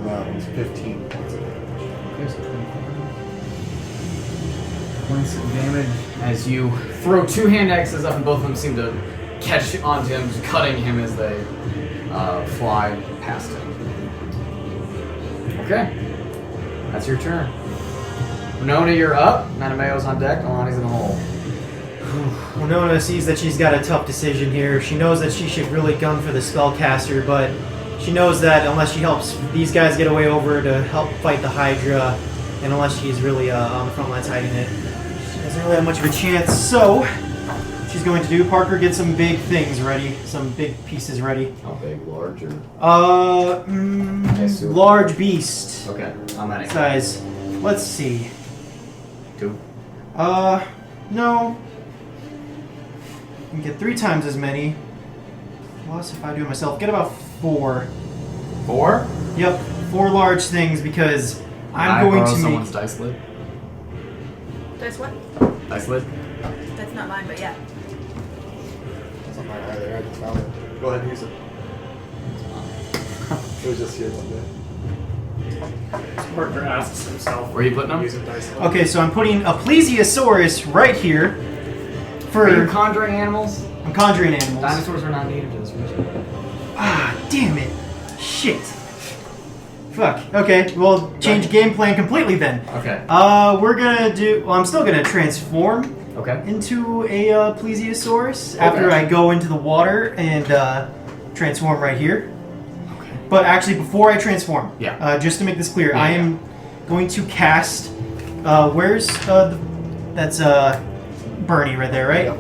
S6: that one's 15 points of damage.
S1: Okay, so 24 points of damage as you throw 2 hand axes up, and both of them seem to catch onto him, just cutting him as they fly past him. Okay, that's your turn. Winona, you're up. Mattimeo's on deck. Nalane's in the hole.
S4: Winona sees that she's got a tough decision here. She knows that she should really gun for the spellcaster, but she knows that unless she helps these guys get away over to help fight the Hydra, and unless she's really on the front lines hiding it, she doesn't really have much of a chance. So, she's going to do, Parker, get some big things ready, some big pieces ready.
S1: How big? Larger?
S4: Large beast
S1: Okay, I'm at it.
S4: size. Let's see.
S1: 2.
S4: No. I can get 3 times as many. Plus, if I do it myself, get about 4.
S1: 4?
S4: Yep, 4 large things because I'm
S1: I
S4: going
S1: borrow
S4: to
S1: someone's
S4: make.
S1: dice lid.
S7: That's what?
S1: Dice lid?
S7: That's not mine, but yeah.
S6: That's not mine either. I just found it. Go ahead and use it. It was just here one day.
S2: Parker asks himself.
S1: Where are you putting them?
S2: Using dice.
S4: Okay, so I'm putting a plesiosaurus right here.
S1: Are you
S4: For
S1: conjuring animals?
S4: I'm conjuring animals.
S1: Dinosaurs are not native to this region.
S4: Ah, damn it! Shit. Fuck. Okay, well, change game plan completely then.
S1: Okay.
S4: We're gonna do. Well, I'm still gonna transform
S1: Okay.
S4: into a plesiosaurus after
S1: Okay.
S4: I go into the water and transform right here.
S1: Okay.
S4: But actually, before I transform,
S1: Yeah.
S4: just to make this clear,
S1: Yeah,
S4: I am going to cast. Where's that's Bernie right there, right?
S6: Yep.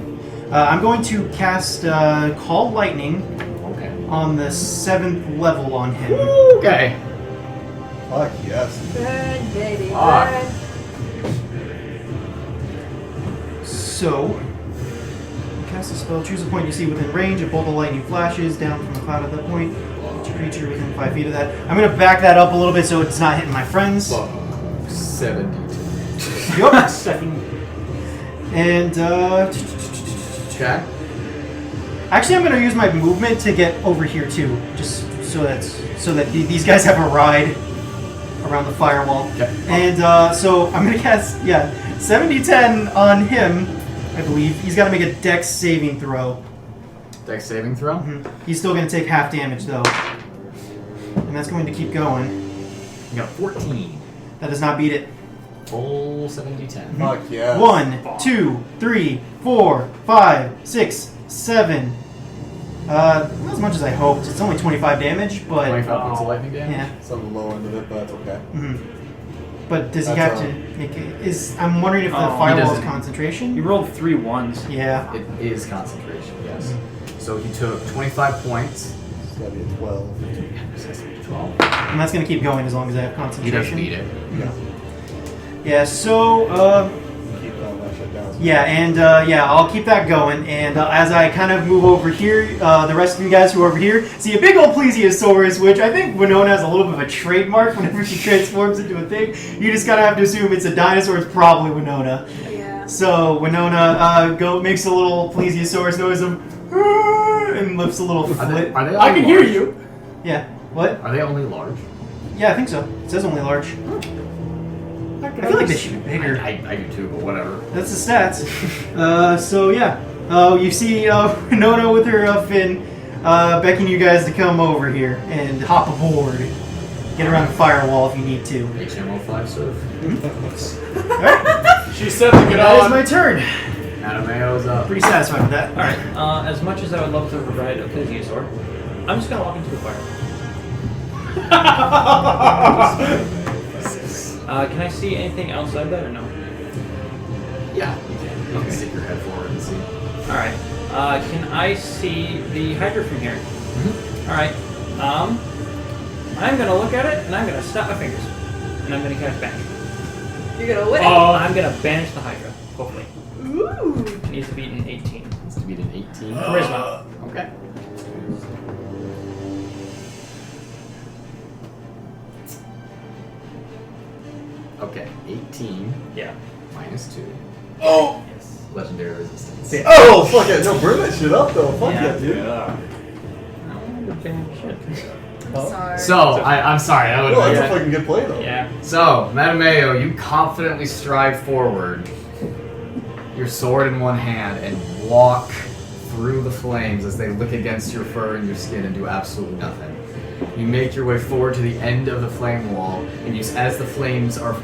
S4: I'm going to cast Call Lightning
S1: Okay.
S4: on the 7th level on him.
S1: Okay.
S6: Fuck yes.
S3: Burn, baby,
S1: Ah.
S3: burn.
S4: So, cast a spell. Choose a point you see within range. A bolt of lightning flashes down from the cloud at that point. Each creature within 5 feet of that. I'm going to back that up a little bit so it's not hitting my friends.
S1: 72.
S4: Yup. And,
S1: Okay.
S4: actually, I'm going to use my movement to get over here too, just so that these guys have a ride around the firewall.
S1: Okay.
S4: And so I'm going to cast 70-10 on him. I believe he's got to make a Dex saving throw.
S1: Dex saving throw.
S4: He's still going to take half damage though, and that's going to keep going.
S1: You got 14.
S4: That does not beat it.
S1: Full 70-10.
S6: Fuck yes.
S4: 1, 2, 3, 4, 5, 6, 7. Not as much as I hoped. It's only 25 damage, but
S1: 25 points of lightning damage.
S4: yeah.
S6: It's on the low end of it, but that's okay.
S4: But does he
S6: That's
S4: have to make it? I'm wondering if the
S5: Oh, he
S4: firewall is
S1: doesn't.
S4: concentration.
S5: You rolled 3 1s.
S4: Yeah.
S1: It is concentration, yes. So he took 25 points.
S6: It's gotta be a 12.
S1: 12.
S4: And that's going to keep going as long as I have
S1: He
S4: concentration.
S1: doesn't beat it.
S6: Yeah.
S4: Yeah, so,
S6: Keep that shit down.
S4: I'll keep that going. And as I kind of move over here, the rest of you guys who are over here see a big old plesiosaurus, which I think Winona has a little bit of a trademark whenever she transforms into a thing. You just kind of have to assume it's a dinosaur. It's probably Winona.
S7: Yeah.
S4: So Winona makes a little plesiosaurus noise of and lifts a little
S1: Are they
S4: foot.
S1: only
S2: I can hear
S1: large?
S2: you.
S4: Yeah. What?
S1: Are they only large?
S4: Yeah, I think so. It says only large. I feel like they should be bigger.
S1: I do too, but whatever.
S4: That's the stats. You see Winona with her fin beckoning you guys to come over here and hop aboard. Get around the firewall if you need to.
S1: HMO5 surf.
S4: Alright,
S2: She said to get
S4: that is
S2: on.
S4: my turn.
S1: Matameo's up.
S4: Pretty satisfied with that.
S5: Alright, as much as I would love to ride a plesiosaur, I'm just gonna walk into the fire. Can I see anything outside that or no?
S1: Yeah, you can. You can stick your head forward and see.
S5: Alright. Can I see the Hydra from here? Alright. I'm gonna look at it and I'm gonna snap my fingers. And I'm gonna cast Banish.
S3: You're gonna win.
S5: I'm gonna banish the Hydra, hopefully.
S3: Ooh.
S5: It needs to beat an 18.
S1: It's to beat an 18.
S5: Charisma.
S1: Okay. Okay, 18
S5: Yeah.
S1: minus 2.
S6: Oh!
S5: Yes.
S1: Legendary resistance.
S5: Yeah.
S6: Oh, fuck it. No, burn that shit up, though. Fuck yeah, dude.
S5: I wanted to banish it.
S7: Sorry.
S1: So, I'm sorry, that would
S6: No, that's
S1: be
S6: a fucking good play, though.
S5: Yeah.
S1: So, Mattimeo, you confidently stride forward, your sword in one hand, and walk through the flames as they lick against your fur and your skin and do absolutely nothing. You make your way forward to the end of the flame wall, and as the flames are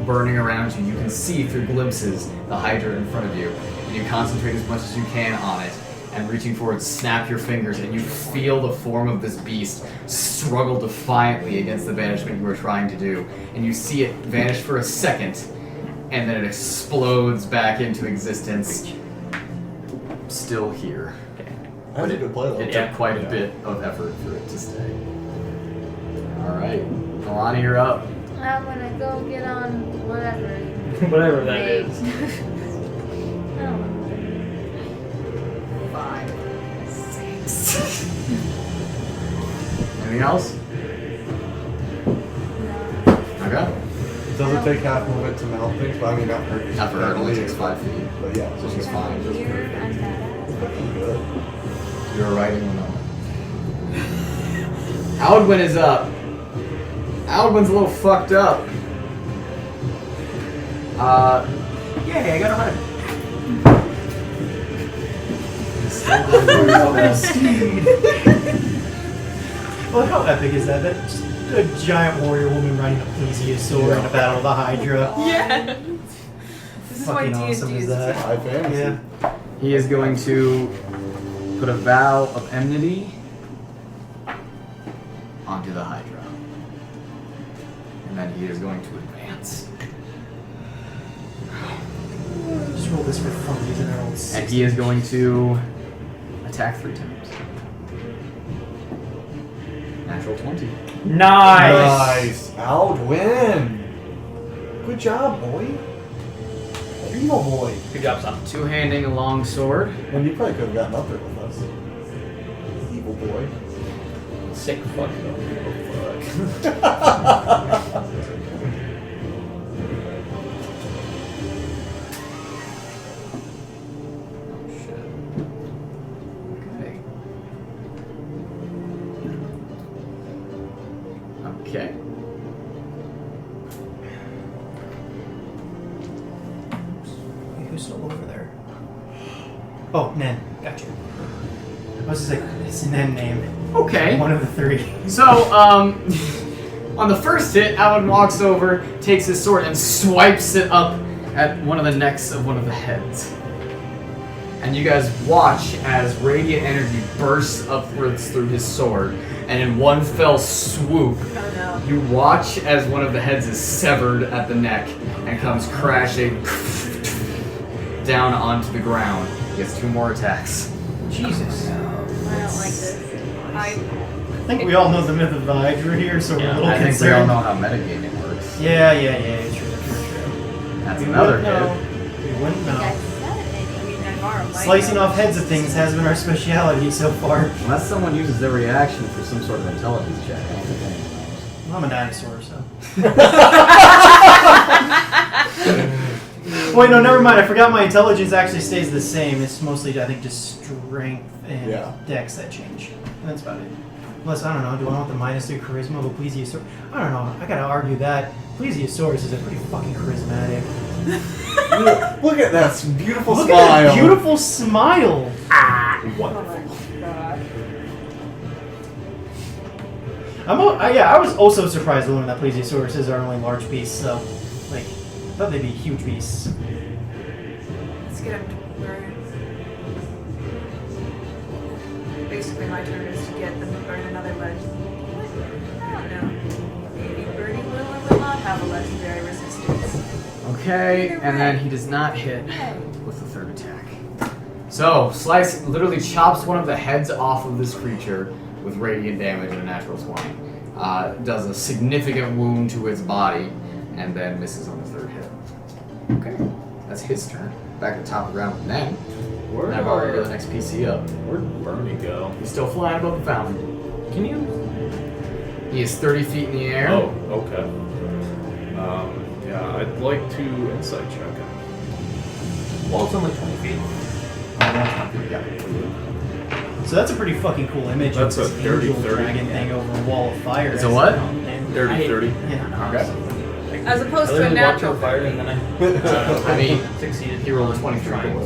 S1: burning around you, you can see through glimpses the Hydra in front of you, and you concentrate as much as you can on it, and reaching forward, snap your fingers, and you feel the form of this beast struggle defiantly against the banishment you were trying to do, and you see it vanish for a second, and then it explodes back into existence, still here.
S6: That's a good play, though.
S1: It took quite a bit of effort for it to stay. Alright, Nalane, you're up.
S3: I'm gonna go get on whatever.
S5: Whatever that
S3: Big.
S5: is.
S3: Oh.
S1: 5, 6. Anything else? Okay.
S6: Does it take half movement to melt things? But I mean, not hurt.
S1: Not for her, it only takes 5 feet.
S6: But yeah,
S1: So she's fine.
S3: Here, I'm badass.
S6: pretty good.
S1: You're riding Winona. Alwyn is up. Alwyn's a little fucked up.
S4: Yay, I got a run. Well, how epic is that? That's just a giant warrior woman riding a plesiosaur in a battle of the Hydra.
S7: Yeah. This is why
S4: Fucking
S7: D&D
S4: awesome is
S7: is
S4: that.
S6: High fantasy.
S4: Yeah.
S1: He is going to put a vow of enmity onto the Hydra. And then he is going to advance.
S4: Just roll this for fun using our old
S1: And he is going to attack 3 times. Natural 20.
S4: Nice.
S6: Out win. Good job, boy. Evil boy.
S5: Good job, son.
S1: Two-handing a long sword.
S6: And you probably could have gotten up there with us. Evil boy.
S5: Sick fuck.
S1: Oh shit. Okay.
S4: Who's still over there? Oh, Nen. Gotcha. I was just like, it's a Nen name.
S1: Okay.
S4: One of the 3.
S1: So, on the first hit, Alan walks over, takes his sword, and swipes it up at one of the necks of one of the heads. And you guys watch as radiant energy bursts upwards through his sword, and in one fell swoop,
S7: Oh no.
S1: you watch as one of the heads is severed at the neck and comes crashing down onto the ground. He gets 2 more attacks.
S4: Jesus.
S3: I don't like this.
S4: I think we all know the myth of the Hydra here, so we're a little
S1: I think we all
S4: concerned.
S1: know how metagaming works.
S4: Yeah, true.
S1: That's
S4: We
S1: another
S4: wouldn't know.
S1: hit.
S4: We wouldn't
S3: I think I
S4: know.
S3: said it.
S7: I mean, Naivara might
S4: Slicing
S7: know.
S4: off heads of things has been our speciality so far.
S1: Unless someone uses their reaction for some sort of intelligence check, I don't think anyone knows.
S4: I'm a dinosaur, so. Wait, no, never mind. I forgot my intelligence actually stays the same. It's mostly, I think, just strength and dex that change. And that's about it. Unless, I don't know, do I want the -3 charisma of a plesiosaurus? I don't know. I gotta argue that. Plesiosaurus is a pretty fucking charismatic.
S6: Look at that beautiful
S4: Look
S6: smile.
S4: at that beautiful smile.
S7: Oh my god.
S4: I was also surprised to learn that plesiosauruses are only large beasts, so, like, I thought they'd be huge beasts.
S7: Let's get him to burn. Basically, my turn is to get them to burn another legend. I don't know. Maybe Birdie will or will not have a legendary resistance.
S1: Okay, and then he does not hit with the 3rd attack. So, Slice literally chops one of the heads off of this creature with radiant damage and a natural 20. Does a significant wound to its body, and then misses on the 3rd hit. Okay, that's his turn. Back at the top of the round with Nen. I've already got the next PC up.
S8: Where'd Bernie go?
S1: He's still flying above the fountain.
S5: Can you?
S1: He is 30 feet in the air.
S8: Oh, okay. Yeah, I'd like to insight check him.
S5: Well, it's only 20 feet.
S1: Yeah.
S4: So that's a pretty fucking cool image.
S8: That's
S4: of
S8: a
S4: this
S8: dirty
S4: angel
S8: 30.
S4: dragon thing over a wall of fire.
S1: It's a what?
S4: And
S8: Dirty 30.
S4: Yeah.
S1: Okay.
S7: As opposed to a
S5: literally walked
S7: natural
S5: on fire and then
S1: I mean,
S5: succeeded.
S1: he rolled a 23.
S5: Trying to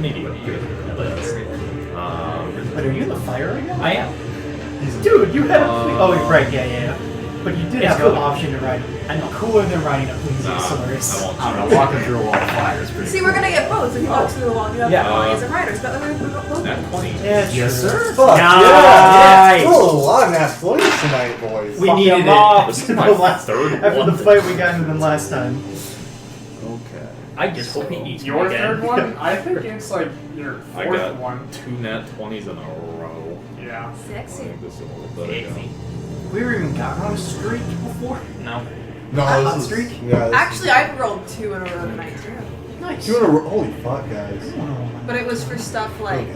S5: maybe.
S4: But are you in the fire right now?
S5: I am.
S4: Dude, you had oh, right, yeah. But you did
S5: It's
S4: have the
S5: good.
S4: option to ride.
S5: I know.
S4: Cooler than riding a
S8: I
S4: plesiosaurus.
S8: won't.
S1: I don't know, walking through a wall of fire is pretty
S7: See,
S1: cool.
S7: we're gonna get both. If he walks through the wall, you have
S5: Yeah.
S7: the as a rider. So that way we both.
S8: Nat 20.
S4: Yeah,
S1: Yes,
S4: true.
S1: sir.
S6: Fuck
S4: Nice.
S6: yeah! Oh, a lot of nat 20s tonight, boys.
S4: We
S5: Fuck
S4: needed
S5: them
S4: it.
S5: off.
S8: This is
S4: The
S8: my
S4: last-
S8: 3rd
S4: After
S8: one.
S4: the fight we got into them last time.
S6: Okay.
S5: I just hope he eats me
S2: Your
S5: again.
S2: 3rd one? I think it's like your
S8: I
S2: 4th
S8: got
S2: one.
S8: 2 nat 20s in a row.
S2: Yeah.
S8: I
S7: Sexy.
S8: think this is a little better.
S5: Sexy.
S4: We were even got on a streak before.
S5: No.
S6: No,
S4: Hot
S6: this is,
S4: streak?
S6: Yeah, this
S7: Actually, I've rolled 2 in a row tonight too.
S4: Nice.
S6: is, holy fuck, guys.
S7: But it was for stuff like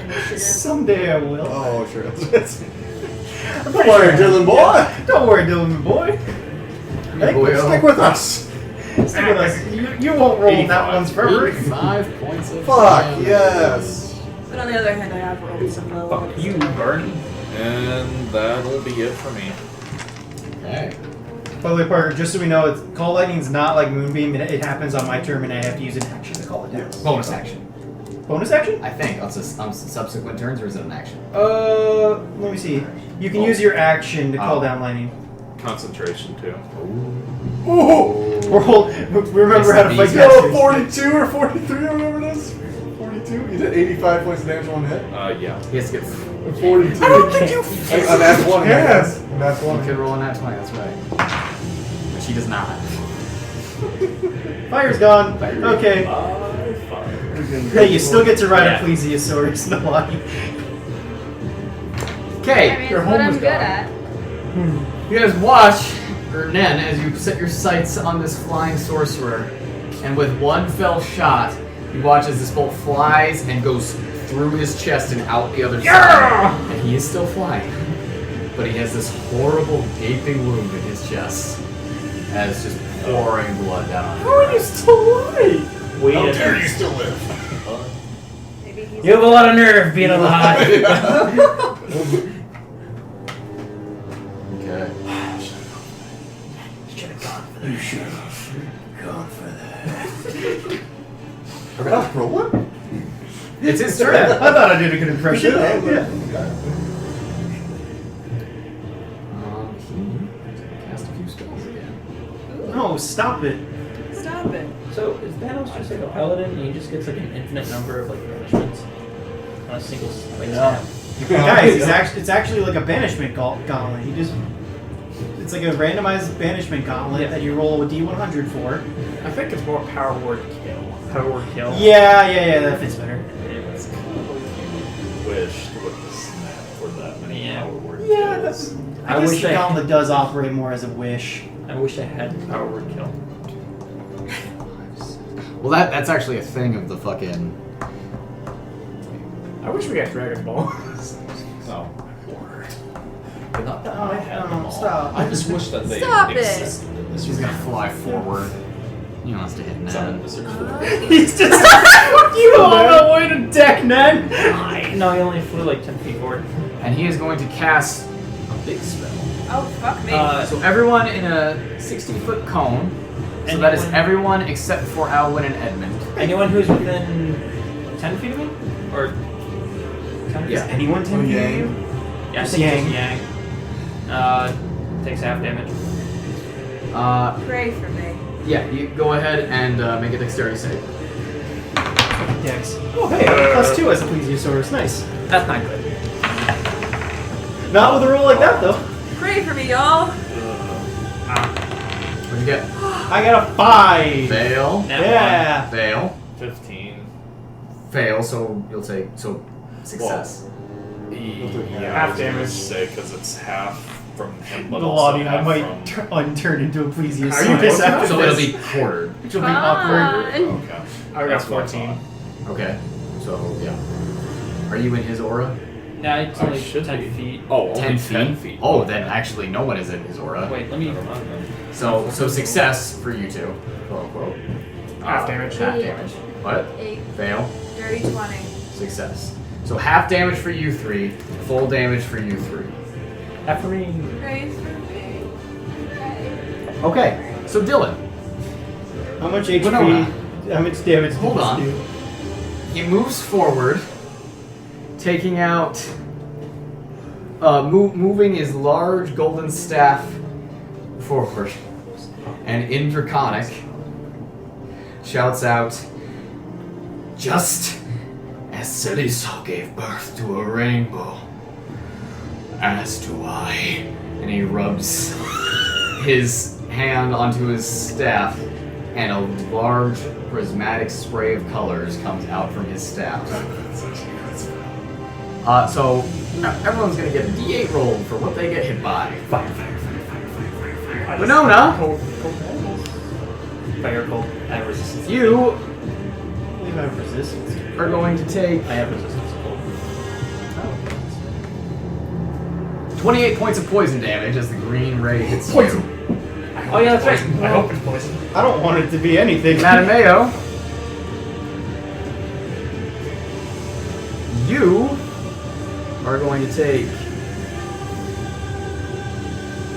S7: initiative.
S4: Someday I will.
S6: Oh, sure. Don't worry, Dylan boy.
S4: Don't worry, Dylan boy.
S6: Stick with us.
S4: Stick with us. You won't roll that ones forever.
S1: 5 points of
S6: Fuck,
S1: damage.
S6: yes.
S7: But on the other hand, I have rolled some low
S5: Fuck
S7: ones.
S5: you, Bernie.
S8: And that'll be it for me.
S1: Okay.
S4: By the way, Parker, just so we know, it's, Call Lightning's not like Moonbeam. It happens on my turn, and I have to use an action to call it down.
S1: Bonus action.
S4: Bonus action?
S1: I think. On subsequent turns, or is it an action?
S4: Let me see. You can use your action to call
S1: Oh.
S4: down lightning.
S8: Concentration, too.
S4: Remember how to fight
S1: It's
S6: You
S1: the
S6: know,
S4: casters.
S6: 42 or 43 or whatever it is? 42? You did 85 points of damage on hit?
S8: Yeah.
S1: He has to get.
S6: 42.
S4: I don't think you.
S6: That's one.
S2: Yes.
S6: That's
S1: You
S6: one.
S1: could roll a nat 20, that's right. Which he does not.
S4: Fire's gone. Okay. Hey, you still get to ride a plesiosaurus, Nalane.
S1: Okay.
S3: I mean,
S2: Your
S3: it's
S2: home
S3: what I'm
S2: is
S3: good
S2: gone.
S3: at.
S1: You guys watch, or Nen, as you set your sights on this flying sorcerer, and with one fell shot, you watch as this bolt flies and goes through his chest and out the other side. And he is still flying. But he has this horrible gaping wound in his chest. And it's just pouring blood down on him.
S2: How are you still alive?
S5: Wait
S6: How
S5: a
S6: dare you
S5: minute.
S6: still live?
S3: Maybe he's
S5: You have a lot of nerve being alive.
S1: Okay.
S5: Should have gone for that.
S6: You should have gone for that. Oh, for what?
S1: It's his
S4: I
S1: turn.
S4: thought I did a good impression.
S6: Yeah.
S1: He cast a few spells again.
S4: No, stop it.
S7: Stop it.
S5: So is Thanos just like a paladin and he just gets like an infinite number of like banishments on a single like snap?
S4: Guys, it's actually like a banishment gauntlet. It's like a randomized banishment gauntlet that you roll a d100 for.
S2: I think it's more power word kill. Power word kill.
S4: Yeah, that fits better.
S8: It's kind of like you wish with the snap for that many
S5: Yeah.
S8: power word
S4: Yeah,
S8: kills.
S4: that's.
S5: I
S4: I guess
S5: wish
S4: the
S5: I-
S4: gauntlet does operate more as a wish.
S5: I wish I had power word kill.
S1: Well, that's actually a thing of the fucking.
S2: I wish we had Dragon Balls.
S8: Oh.
S6: Not that
S4: Oh,
S6: I had them all.
S4: stop.
S8: I just wish that they
S3: Stop it.
S8: existed in this
S1: She's gonna
S8: realm.
S1: fly forward. He wants to hit
S8: Is that
S1: Nen.
S8: a search
S4: He's just you on the way to deck, Nen.
S5: No, he only flew like 10 feet forward.
S1: And he is going to cast a big spell.
S7: Oh, fuck me.
S1: So everyone in a 60-foot cone. So that is
S5: Anyone-
S1: everyone except for Alwyn and Edmund.
S5: Anyone who's within 10 feet of me? Or 10
S1: Yeah.
S4: Anyone 10 feet of you?
S5: Yeah, I
S4: Just
S5: think
S4: Yang.
S5: just Yang. Takes half damage.
S7: Pray for me.
S1: Yeah, you go ahead and make a dexterity save.
S4: Dex. Oh, hey, +2 as a plesiosaurus. Nice.
S5: That's not good.
S4: Not with a roll like that, though.
S7: Pray for me, y'all.
S1: What'd you get?
S4: I got a 5.
S1: Fail.
S5: Nat
S4: Yeah.
S1: Fail.
S8: 15.
S1: Fail, so you'll take success.
S8: Yeah,
S2: Half damage.
S8: Say because it's half from him, but
S4: Nalane,
S8: also
S4: I
S8: half
S4: might
S8: from.
S4: unturn into a plesiosaurus
S2: Are you close enough?
S4: after
S1: So
S4: this.
S1: it'll be quartered.
S4: Which will be awkward.
S8: Okay.
S2: I got
S8: That's what I
S2: 14.
S1: Okay. So yeah. Are you in his aura?
S5: Nah, it's
S8: I
S5: only
S8: should
S5: 10
S8: be.
S5: feet.
S8: Oh, only
S1: 10
S8: 10
S1: feet.
S8: feet.
S1: Oh, then actually no one is in his aura.
S5: Wait, let me.
S8: Never mind then.
S1: So success for you two, quote unquote.
S2: Half damage.
S1: Half damage. What?
S3: 8.
S1: Fail.
S7: Dirty 20.
S1: Success. So half damage for you three, full damage for you three.
S5: Half for me.
S7: Pray for me. Pray.
S1: Okay. So Dylan,
S4: How much HP?
S1: Winona.
S4: How much damage
S1: Hold
S4: did this
S1: on.
S4: do?
S1: he moves forward, taking out, moving his large golden staff forward, and in Draconic shouts out, "Just as Xiloscient gave birth to a rainbow, as do I." And he rubs his hand onto his staff, and a large prismatic spray of colors comes out from his staff. So everyone's gonna get a D8 roll for what they get hit by. Fire. Winona,
S5: Fire cold. I have resistance.
S1: you
S4: I believe I have resistance.
S1: are going to take
S5: I have resistance to cold.
S1: 28 points of poison damage as the green ray hits you.
S5: Oh yeah, that's right.
S2: I hope it's poison.
S4: I don't want it to be anything.
S1: Mattimeo, you are going to take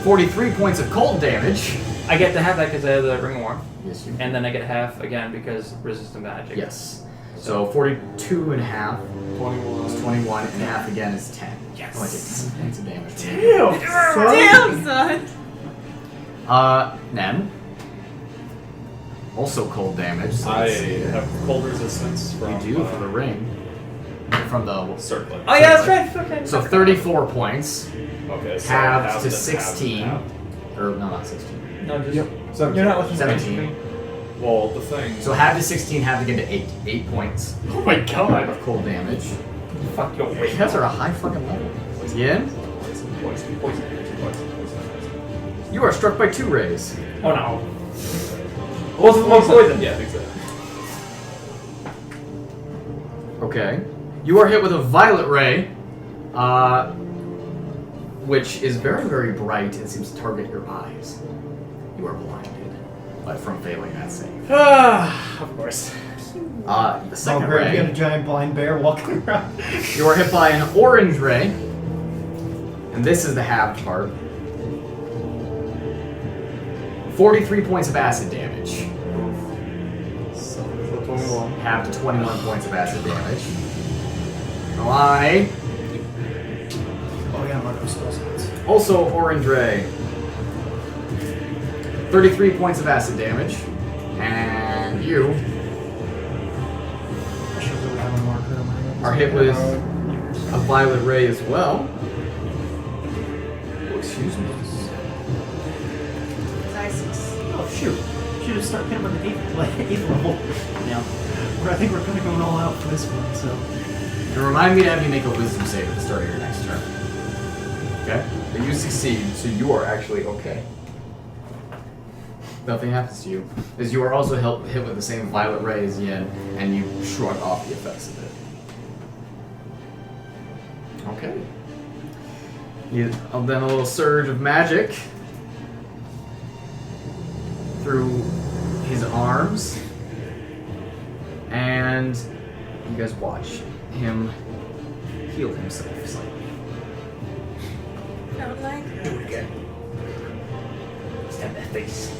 S1: 43 points of cold damage.
S5: I get to have that because I have the ring of warmth,
S1: Yes, you.
S5: and then I get half again because resistant magic.
S1: Yes. So 42 and a half
S8: 21.
S1: is 21, and half again is 10.
S5: Yes.
S1: Oh, I take 10 points of damage.
S2: Damn,
S7: Damn, son.
S1: Nen. Also cold damage. So
S8: I
S1: it's-
S8: have cold resistance from.
S1: you do for the ring. From the.
S8: Circlet.
S5: Oh yeah, that's right. Okay.
S1: So 34 points.
S8: Okay, so
S1: Halved
S8: halved
S1: to
S8: and
S1: 16.
S8: halved.
S1: Or, no, not 16.
S5: No, just
S2: You're not looking
S1: 17.
S8: Well, the thing.
S1: So half to 16, half to get to 8. 8 points
S2: Oh my god.
S1: of cold damage.
S5: Fuck your
S1: You guys are a high fucking level. Yen,
S8: Poison.
S1: you are struck by 2 rays.
S5: Oh no. Both of them are poison.
S8: Yeah, exactly.
S1: Okay. You are hit with a violet ray, which is very, very bright and seems to target your eyes. You are blinded, but from failing that save.
S2: Of course.
S1: The second
S4: You got a
S1: ray,
S4: giant blind bear walking around.
S1: you are hit by an orange ray, and this is the halved part. 43 points of acid damage.
S6: So 21.
S1: Halved to 21 points of acid damage. Nalane,
S4: Oh yeah, Marco's spell slots.
S1: also orange ray. 33 points of acid damage. And you
S4: I should really have a marker on my hand.
S1: are hit with a violet ray as well. Oh, excuse me.
S4: Oh shoot! Should have started him at the 8th level. Now, I think we're kind of going all out for this one. So
S1: And remind me to have you make a wisdom save at the start of your next turn. Okay?
S6: But you succeed, so you are actually okay.
S1: Nothing happens to you. As you are also hit with the same violet ray as Yen, and you shrug off the effects of it. Okay. Then a little surge of magic through his arms, and you guys watch him heal himself slightly.
S7: Don't like
S1: Do it again. Stab that face.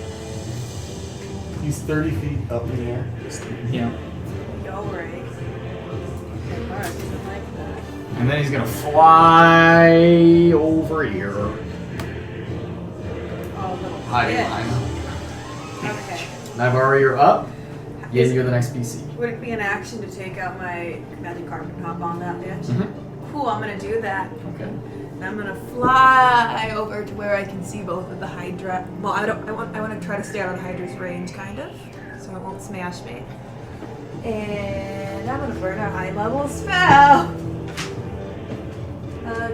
S6: He's 30 feet up in the air.
S5: Yeah.
S7: Go right. Alright, doesn't like that.
S1: And then he's gonna fly over here.
S7: Oh, little
S1: Hiding
S7: bitch.
S1: behind.
S7: Okay.
S1: Naivara, you're up. Yen, you're the next PC.
S7: Would it be an action to take out my magic carpet and hop on that bitch?
S1: Mhm.
S7: Cool, I'm gonna do that.
S1: Okay.
S7: And I'm gonna fly over to where I can see both of the Hydra. Well, I want to try to stay out of the Hydra's range, kind of, so it won't smash me. And I'm gonna burn a high level spell.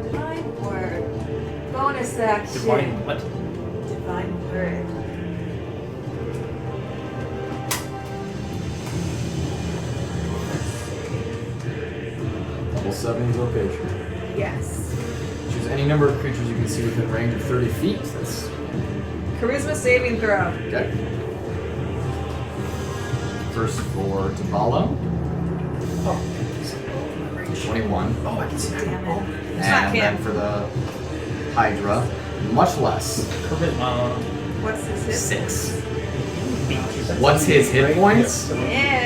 S7: Divine word. Bonus action.
S5: Divine what?
S7: Divine word.
S1: Level 7 is location.
S7: Yes.
S1: Choose any number of creatures you can see within range of 30 feet. That's
S7: Charisma saving throw.
S1: okay. First for Tabalo.
S4: oh,
S1: 21.
S4: oh, I can see that.
S7: Damn it.
S4: Oh,
S7: It's not
S1: And then
S7: him.
S1: for the Hydra, much less.
S5: Charisma.
S7: What's his hit?
S1: 6. What's his hit points?
S7: Yeah.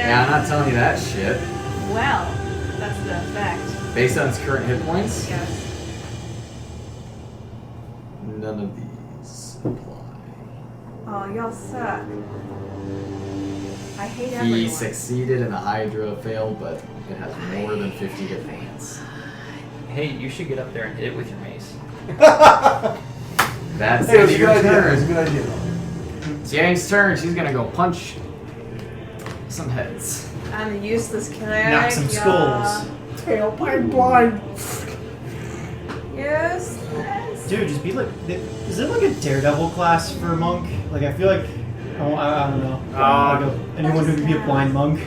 S1: Yeah, I'm not telling you that shit.
S7: Well, that's the effect.
S1: Based on its current hit points,
S7: Yes.
S1: none of these apply.
S7: Oh, y'all suck. I hate
S1: He
S7: everyone.
S1: succeeded and the Hydra failed, but it has more than 50 hit points.
S5: Hey, you should get up there and hit it with your mace.
S1: That's
S6: Hey,
S1: the end
S6: it's a
S1: of
S6: good
S1: your
S6: idea. It's a
S1: turn.
S6: good idea.
S1: It's Yang's turn. She's gonna go punch some heads.
S7: I'm a useless cleric.
S4: knock some skulls.
S2: Tailpipe blind.
S7: Yes.
S4: Dude, just be like, is it like a daredevil class for a monk? Like, I feel like, I don't know. Anyone who could be a blind monk?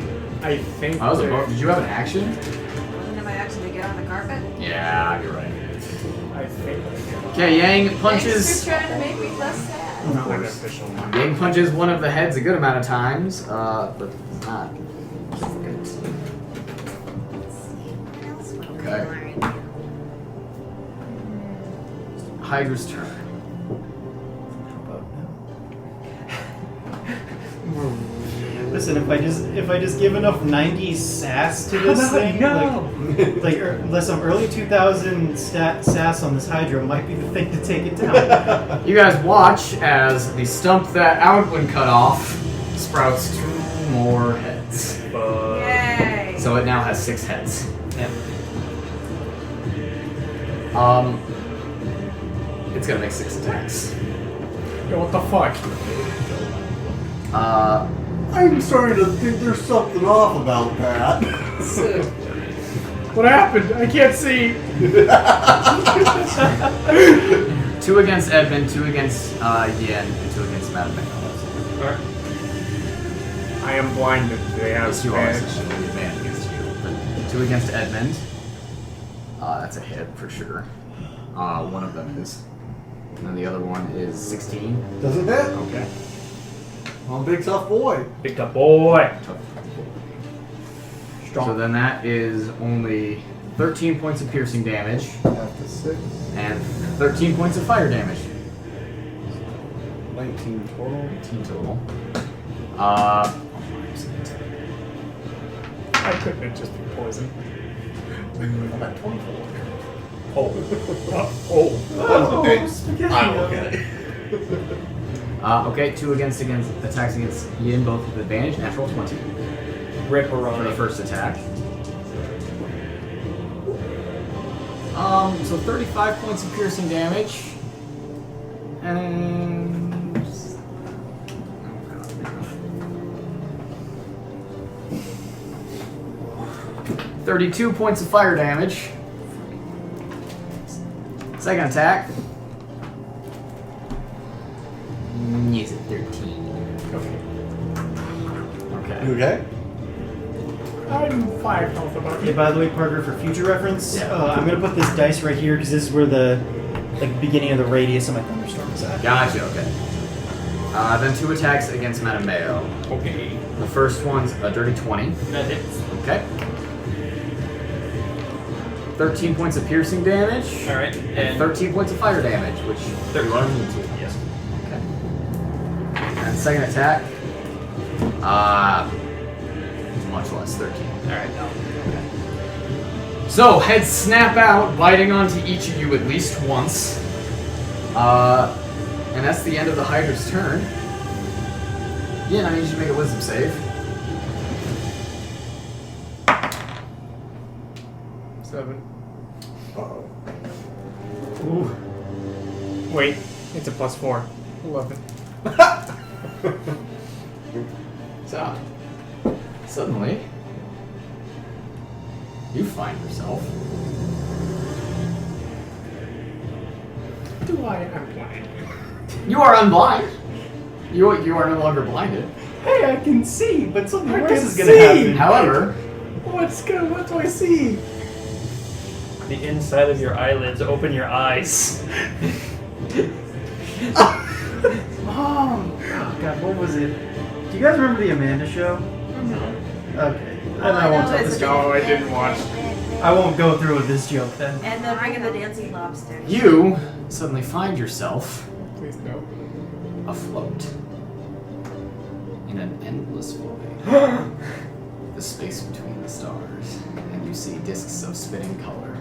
S2: I think.
S1: I was
S2: there-
S1: about. Did you have an action?
S7: Wasn't it my action to get on the carpet?
S1: Yeah, you're right.
S2: I think.
S1: Okay, Yang
S7: Thanks
S1: punches.
S7: for trying to make me less sad.
S2: Not like an official one.
S1: Yang punches one of the heads a good amount of times, but not. Okay. Hydra's turn.
S4: Listen, if I just give enough 90s sass to this thing, like some early 2000 sass on this Hydra might be the thing to take it down.
S1: You guys watch as the stump that Outwin cut off sprouts 2 more heads.
S7: Yay.
S1: So it now has 6 heads.
S5: Yep.
S1: It's gonna make 6 attacks.
S2: Yo, what the fuck?
S6: I'm starting to think there's something off about that.
S2: What happened? I can't see.
S1: 2 against Edmund, 2 against Yen, and 2 against Mattimeo.
S5: Alright.
S2: I am blinded. Do they have
S1: Yes, you are.
S2: advantage?
S1: So it'll be advantage against you. But 2 against Edmund. That's a hit for sure. One of them is. And then the other one is 16.
S6: Doesn't it?
S1: Okay.
S6: I'm a big tough boy.
S5: Big top boy.
S1: So then that is only 13 points of piercing damage
S6: After 6.
S1: and 13 points of fire damage.
S6: 19 total.
S1: 18 total.
S2: I couldn't it just be poison?
S6: I'm at 24.
S2: Oh.
S6: Thanks. I'm okay.
S1: Okay, 2 against attacks against Yin, both with advantage. Natural 20 for the first attack. So 35 points of piercing damage. And 32 points of fire damage. Second attack. Is it 13? Okay.
S6: You okay?
S2: I'm 5 health about
S4: Hey, by the way, Parker, for future reference,
S1: Yeah.
S4: I'm gonna put this dice right here because this is where the beginning of the radius of my thunderstorm is at.
S1: Gotcha, okay. Then 2 attacks against Mattimeo.
S5: Okay.
S1: The first one's a dirty 20.
S5: That hits.
S1: Okay. 13 points of piercing damage.
S5: Alright.
S1: And
S5: And
S1: 13 points of fire damage, which you are immune to.
S5: Yes.
S1: Okay. And second attack. Much less, 13.
S5: Alright, no.
S1: So, heads snap out, biting onto each of you at least once. And that's the end of the Hydra's turn. Yeah, I need you to make a wisdom save.
S2: 7.
S6: Uh-oh.
S2: Ooh. Wait, it's a +4. 11.
S1: So, suddenly, you find yourself.
S2: Do I am blind?
S1: You are unblind. You are no longer blinded.
S2: Hey, I can see, but something
S4: I
S2: worse
S4: can
S2: is
S4: see.
S2: gonna happen.
S1: However,
S2: What do I see?
S5: The inside of your eyelids. Open your eyes.
S4: Oh God, what was it? Do you guys remember the Amanda show? Okay, then I won't tell this joke.
S2: No, I didn't watch.
S4: I won't go through with this joke then.
S7: And the ring of the dancing lobster.
S1: you suddenly find yourself
S2: Please no.
S1: afloat in an endless void. The space between the stars, and you see discs of spinning color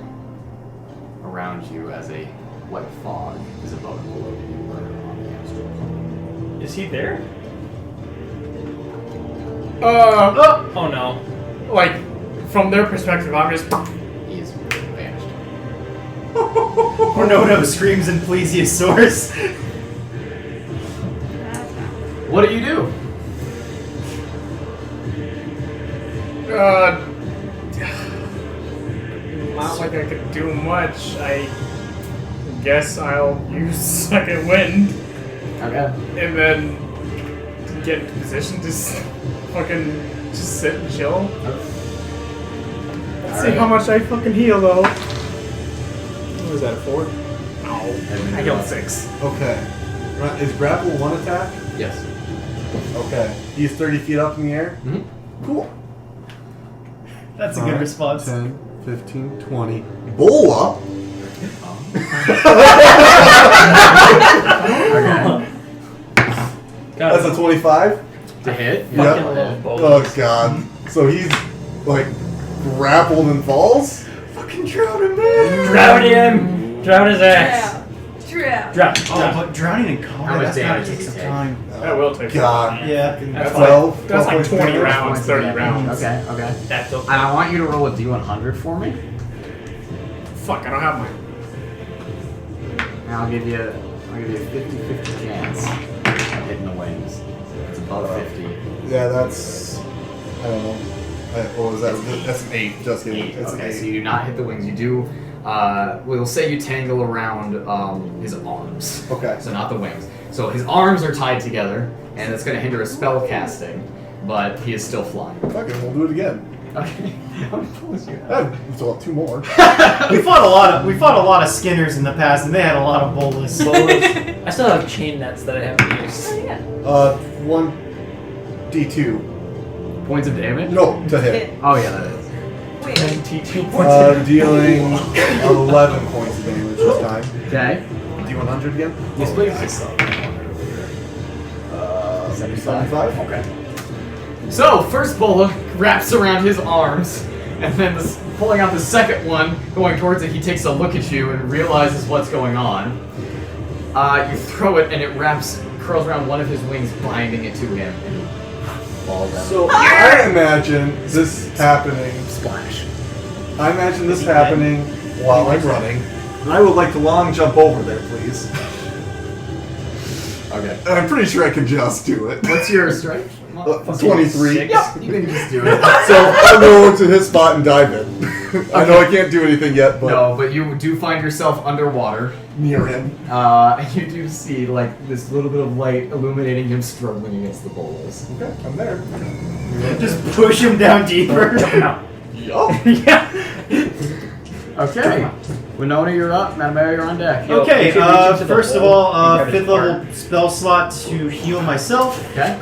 S1: around you as a white fog is above and below you on the astral plane.
S5: Is he there?
S2: Oh,
S5: no.
S2: like from their perspective, I'm just.
S1: He is vanished.
S4: Winona screams in plesiosaurus.
S1: What do you do?
S2: Not like I could do much. I guess I'll use second wind
S1: Okay.
S2: and then get into position to fucking just sit and chill. Let's see how much I fucking heal though. What was that, 4? No. I healed 6.
S6: Okay. Is grapple 1 attack?
S1: Yes.
S6: Okay. He's 30 feet up in the air?
S1: Mhm.
S6: Cool.
S4: That's a good response.
S6: 10, 15, 20. Bola?
S1: Okay.
S6: That's a 25?
S1: To hit?
S6: Yeah.
S5: Fucking love bows.
S6: Oh god. So he's like grappled and falls?
S2: Fucking drown him, man!
S5: Drown him! Drown his ass!
S7: Trap.
S5: Drop.
S4: Oh, but drowning in
S1: How
S4: combat,
S1: much
S4: that's gotta
S1: damage
S4: take
S1: does it
S4: some
S1: take?
S4: time.
S2: That will take
S6: God.
S4: Yeah.
S2: That's
S6: 12?
S2: like, that's like 20
S6: damage?
S2: rounds, 30 rounds.
S1: Okay, okay.
S5: That's okay.
S1: And I want you to roll a d100 for me.
S2: Fuck, I don't have mine.
S1: And I'll give you a 50-50 chance of hitting the wings. It's above 50.
S6: Yeah, that's. I don't know. What was that? That's an 8. Just kidding.
S1: 8.
S6: It's an
S1: Okay,
S6: 8.
S1: so you do not hit the wings. You do. We'll say you tangle around his arms.
S6: Okay.
S1: So not the wings. So his arms are tied together, and it's going to hinder his spell casting, but he is still flying.
S6: Okay, we'll do it again.
S1: Okay. How many bullets do you have?
S6: We still have 2 more.
S4: We fought a lot of Skinners in the past, and they had a lot of bolas.
S5: I still have chain nets that I haven't used.
S6: 1 D2.
S1: Points of damage?
S6: No, to hit.
S1: Oh yeah, that is.
S7: Wait.
S1: 22 points of damage.
S6: Dealing 11 points of damage this time.
S1: Okay.
S6: D100 again?
S1: Yes, please.
S6: 75?
S1: Okay. So, first bullet wraps around his arms, and then pulling out the second one, going towards it, he takes a look at you and realizes what's going on. You throw it, and it curls around one of his wings, binding it to him, and he falls down.
S6: So, I imagine this happening.
S1: Splash.
S6: I imagine this happening while I'm running. And I would like to long jump over there, please.
S1: Okay.
S6: And I'm pretty sure I can just do it.
S1: What's your strike?
S6: 23.
S1: Yep, you can just do it.
S6: So I'll go to his spot and dive in. I know I can't do anything yet, but
S1: No, but you do find yourself underwater.
S6: near him.
S1: And you do see like this little bit of light illuminating him struggling against the boulders.
S6: Okay, I'm there.
S4: Just push him down deeper.
S6: Yup.
S4: Yeah.
S1: Okay. Winona, you're up. Mattimeo, you're on deck.
S4: Okay,
S5: You can reach into the
S4: first of
S5: hole.
S4: all,
S5: You can grab his
S4: 5th level spell slot to heal myself.
S1: Okay.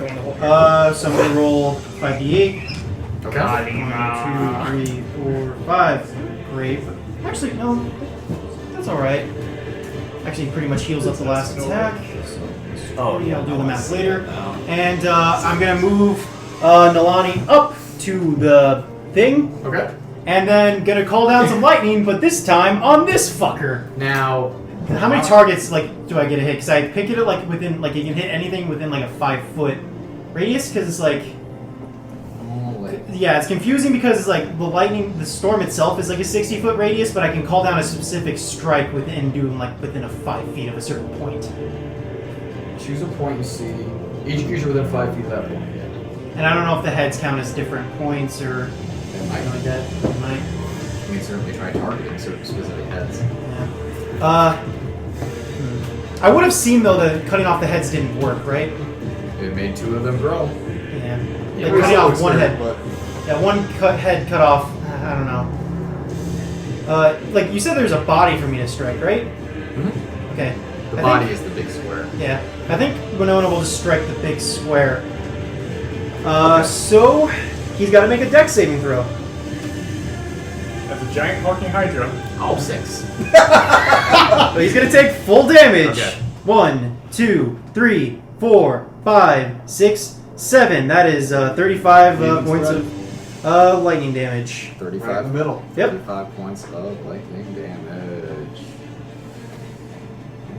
S4: So I'm going to roll 5d8.
S1: Okay.
S4: 1, 2, 3, 4, 5. Great. Actually, no. That's alright. Actually, pretty much heals up the last attack. So I'll do the math later. And I'm going to move Nalane up to the thing.
S1: Okay.
S4: And then gonna call down some lightning, but this time on this fucker.
S1: Now,
S4: How many targets do I get to hit? Because I pick it at within you can hit anything within a 5-foot radius. Because it's yeah, it's confusing because it's the lightning, the storm itself is a 60-foot radius, but I can call down a specific strike within within a 5 feet of a certain point.
S1: choose a point you see. Each creature within 5 feet of that point.
S4: And I don't know if the heads count as different points or
S1: Might.
S4: like that. It might.
S1: You can certainly try targeting certain specific heads.
S4: Yeah. I would have seen though that cutting off the heads didn't work, right?
S1: It made 2 of them grow.
S4: Yeah.
S1: Yeah,
S4: Like cutting off one head.
S6: But
S4: Yeah, one head cut off. I don't know. Like you said, there's a body for me to strike, right?
S1: Mm-hmm.
S4: Okay.
S1: The
S4: I
S1: body
S4: think-
S1: is the big square.
S4: Yeah. I think Winona will just strike the big square. So he's got to make a dex saving throw.
S2: As a giant hulking hydra.
S1: Oh, 6.
S4: But he's gonna take full damage.
S1: Okay.
S4: 1, 2, 3, 4, 5, 6, 7. That is 35 points of lightning damage.
S1: 35.
S6: right in the middle.
S4: Yep.
S1: 35 points of lightning damage.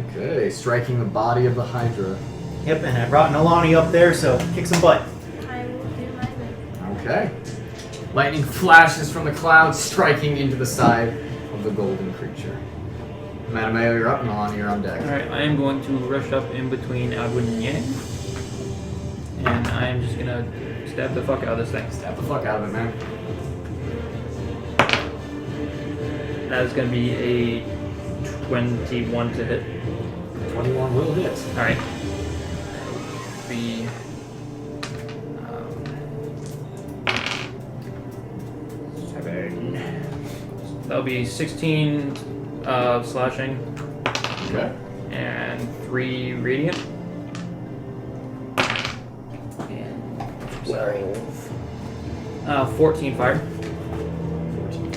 S1: Okay, striking the body of the Hydra.
S4: Yep, and I brought Nalane up there, so kick some butt.
S3: I will do my best.
S1: Okay. Lightning flashes from the clouds, striking into the side of the golden creature. Mattimeo, you're up, Nalane, you're on deck.
S5: Alright, I am going to rush up in between Alvin and Yang. And I am just gonna stab the fuck out of this thing.
S1: Stab the fuck out of it, man.
S5: That is gonna be a 21 to hit.
S1: 21 will hit.
S5: Alright. Be 7. That'll be 16 slashing
S1: Okay.
S5: and 3 radiant. And 14 fire.
S1: 14.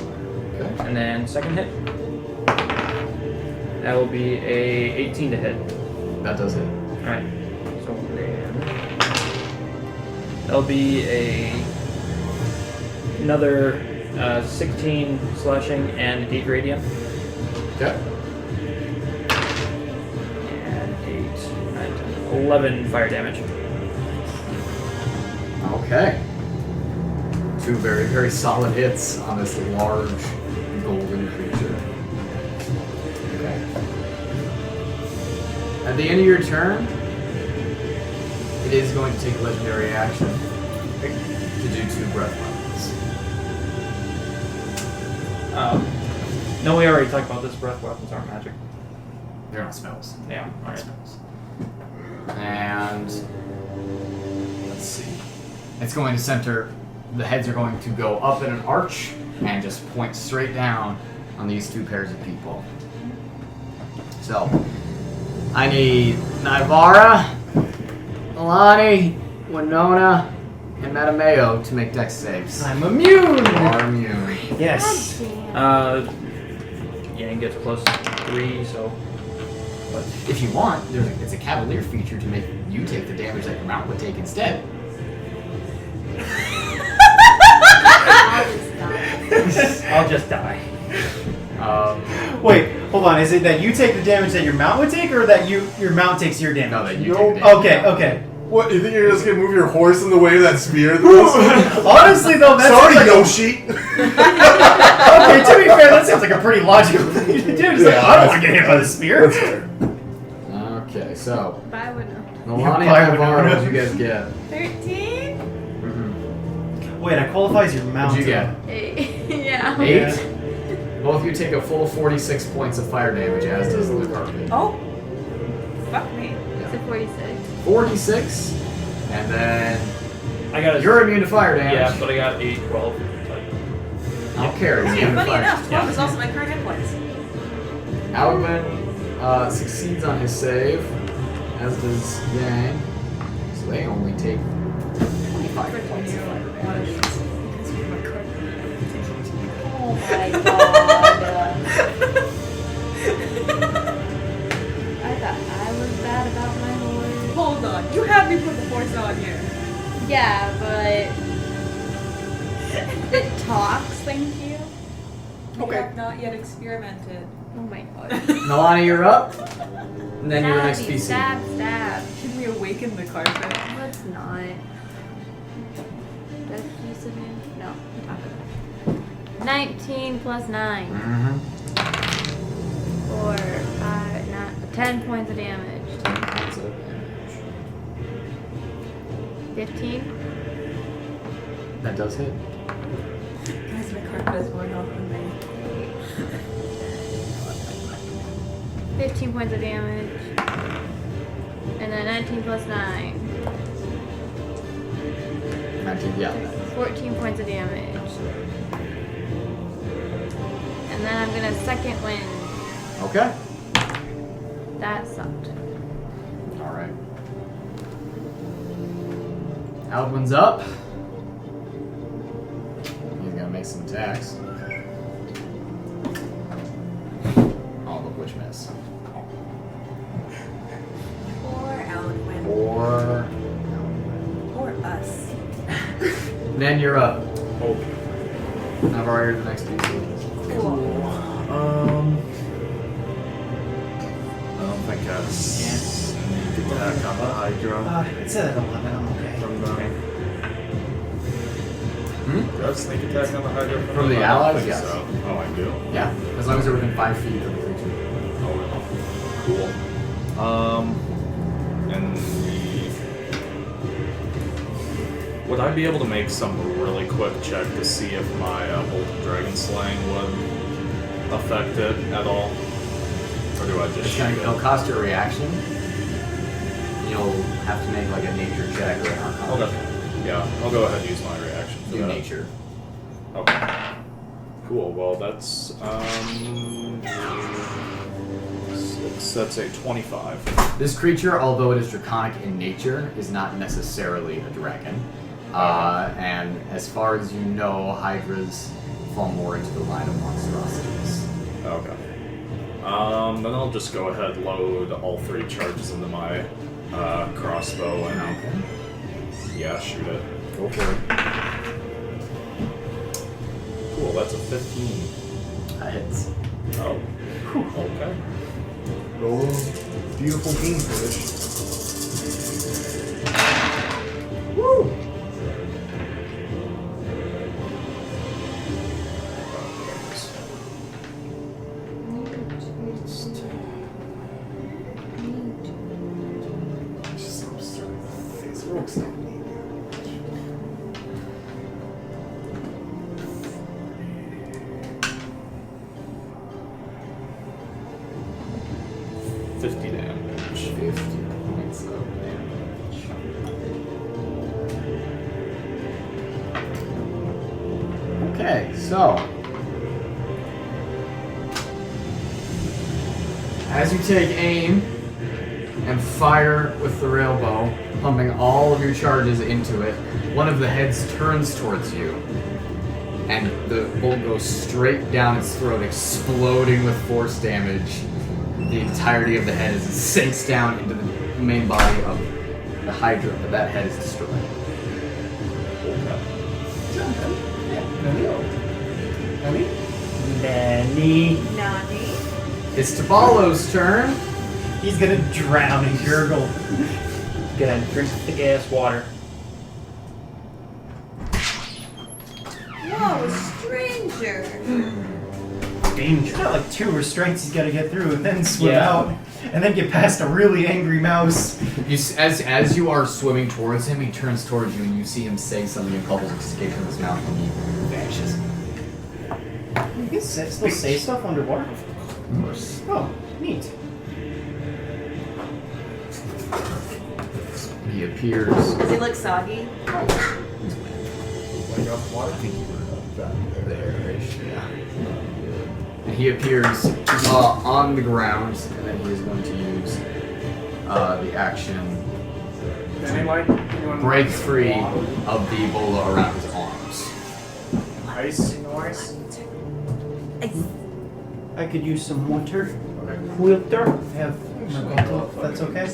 S1: Okay.
S5: And then second hit. That will be a 18 to hit.
S1: That does hit.
S5: Alright. So then that'll be another 16 slashing and 8 radiant.
S1: Okay.
S5: And 8, 9, 10, 11 fire damage.
S1: Okay. 2 very, very solid hits on this large golden creature. Okay. At the end of your turn, it is going to take a legendary action to do 2 breath weapons.
S5: No, we already talked about this. Breath weapons aren't magic.
S1: They're not spells.
S5: Yeah,
S1: Not
S5: alright.
S1: spells. And let's see. It's going to center. The heads are going to go up in an arch and just point straight down on these 2 pairs of people. So I need Naivara, Nalane, Winona, and Mattimeo to make dex saves.
S4: I'm immune!
S1: You are immune.
S4: Yes.
S5: Yang gets plus 3, so.
S1: But if you want, it's a Cavalier feature to make you take the damage that your mount would take instead.
S5: I'll just die.
S4: Wait, hold on. Is it that you take the damage that your mount would take, or that your mount takes your damage?
S1: No, that you take the damage.
S4: Okay.
S6: What, you think you're just gonna move your horse in the way of that spear?
S4: Honestly, though, that
S6: Sorry,
S4: sounds like
S6: Yoshi!
S4: Okay, to be fair, that sounds like a pretty logical thing to do. Just like,
S6: Yeah,
S4: I don't want to get hit by the spear.
S6: That's fair.
S1: Okay, so
S3: But I would know.
S1: Nalane
S4: probably
S1: and
S4: would
S1: Naivara,
S4: know.
S1: what did you guys get?
S3: 13?
S4: Wait, that qualifies your mount.
S1: What'd you get?
S3: 8. Yeah.
S1: 8? Both of you take a full 46 points of fire damage, as does the carpet.
S7: Oh. Fuck me.
S3: It's a 46.
S1: 46, and then
S5: I got
S1: you're immune to fire damage.
S5: Yeah, but I got 8, 12.
S1: I'll carry you.
S7: Hey, funny
S1: Fire.
S7: enough, 12 is also my current hit points.
S1: Alvin succeeds on his save, as does Yang. So they only take 25 points of fire damage.
S3: Oh my god. I thought I was bad about my horse.
S7: Hold on, you have me put the horse on here.
S3: Yeah, but it talks, thank you.
S7: We have not yet experimented.
S3: Oh my god.
S1: Nalane, you're up. And then you're the next
S3: Stabby,
S1: PC.
S3: Stab, stab.
S7: Can we awaken the carpet?
S3: Let's not. Does use of him? No. 19 plus 9.
S1: Mm-hmm.
S3: 4, 5, 9, 10 points of damage. 15.
S1: That does hit.
S7: Guys, my carpet is more off than me.
S3: 15 points of damage. And then 19 plus 9.
S1: 19, yeah.
S3: 14 points of damage. And then I'm gonna second wind.
S1: Okay.
S3: That sucked.
S1: Alright. Alvin's up. He's gonna make some attacks. All of which miss.
S7: Or Eloquent.
S1: Or
S7: Or us.
S1: then you're up.
S8: Oh,
S1: I've already heard the next piece.
S7: Cool.
S8: I don't think that's sneak attack on the Hydra.
S4: It's at 11. I'm okay.
S8: From the,
S1: Hmm?
S8: do I have sneak attack on the Hydra?
S1: From the
S8: I don't
S1: allies?
S8: think
S1: Yes.
S8: So. Oh, I do?
S1: Yeah, as long as they're within 5 feet of the creature.
S8: Oh, cool. And would I be able to make some really quick check to see if my Bolt of Dragon Slaying would affect it at all? Or do I just
S1: It's
S8: shoot
S1: gonna,
S8: it?
S1: it'll cost you a reaction. You'll have to make like a nature check or an arcana
S8: Okay.
S1: check.
S8: Yeah, I'll go ahead and use my reaction for
S1: Do
S8: that.
S1: nature.
S8: Okay. Cool. Well, that's that's a 25.
S1: This creature, although it is draconic in nature, is not necessarily a dragon. And as far as you know, hydras fall more into the line of monstrosities.
S8: Okay. Then I'll just go ahead and load all 3 charges into my crossbow and yeah, shoot it.
S1: Go for it.
S8: Cool. That's a 15.
S1: That hits.
S8: Oh. Okay.
S6: Roll those beautiful kingfish.
S1: Woo!
S8: 50 damage.
S1: 50 points of damage. Okay, so as you take aim and fire with the rail bow, pumping all of your charges into it, one of the heads turns towards you, and the bolt goes straight down its throat, exploding with force damage. The entirety of the head as it sinks down into the main body of the Hydra, but that head is destroyed.
S4: Nanny.
S7: Nani.
S1: It's Tabalo's turn.
S4: He's gonna drown and gurgle.
S5: Gonna drink thick ass water.
S7: Whoa, a stranger.
S4: Danger. Got like 2 restraints he's gotta get through and then swim
S5: Yeah.
S4: out. And then get past a really angry mouse.
S1: As you are swimming towards him, he turns towards you and you see him say something and bubbles escape from his mouth and he vanishes.
S4: You can still say stuff underwater?
S1: Of course.
S4: Oh, neat.
S1: He appears.
S3: Does he look soggy?
S2: Like off water?
S6: I think you were back there.
S1: Yeah. And he appears on the ground, and then he is going to use the action
S2: Anyone
S1: break free of the bola around his arms.
S2: Ice noise?
S4: I could use some water.
S2: Okay.
S4: Water. Have my bottle, if that's okay.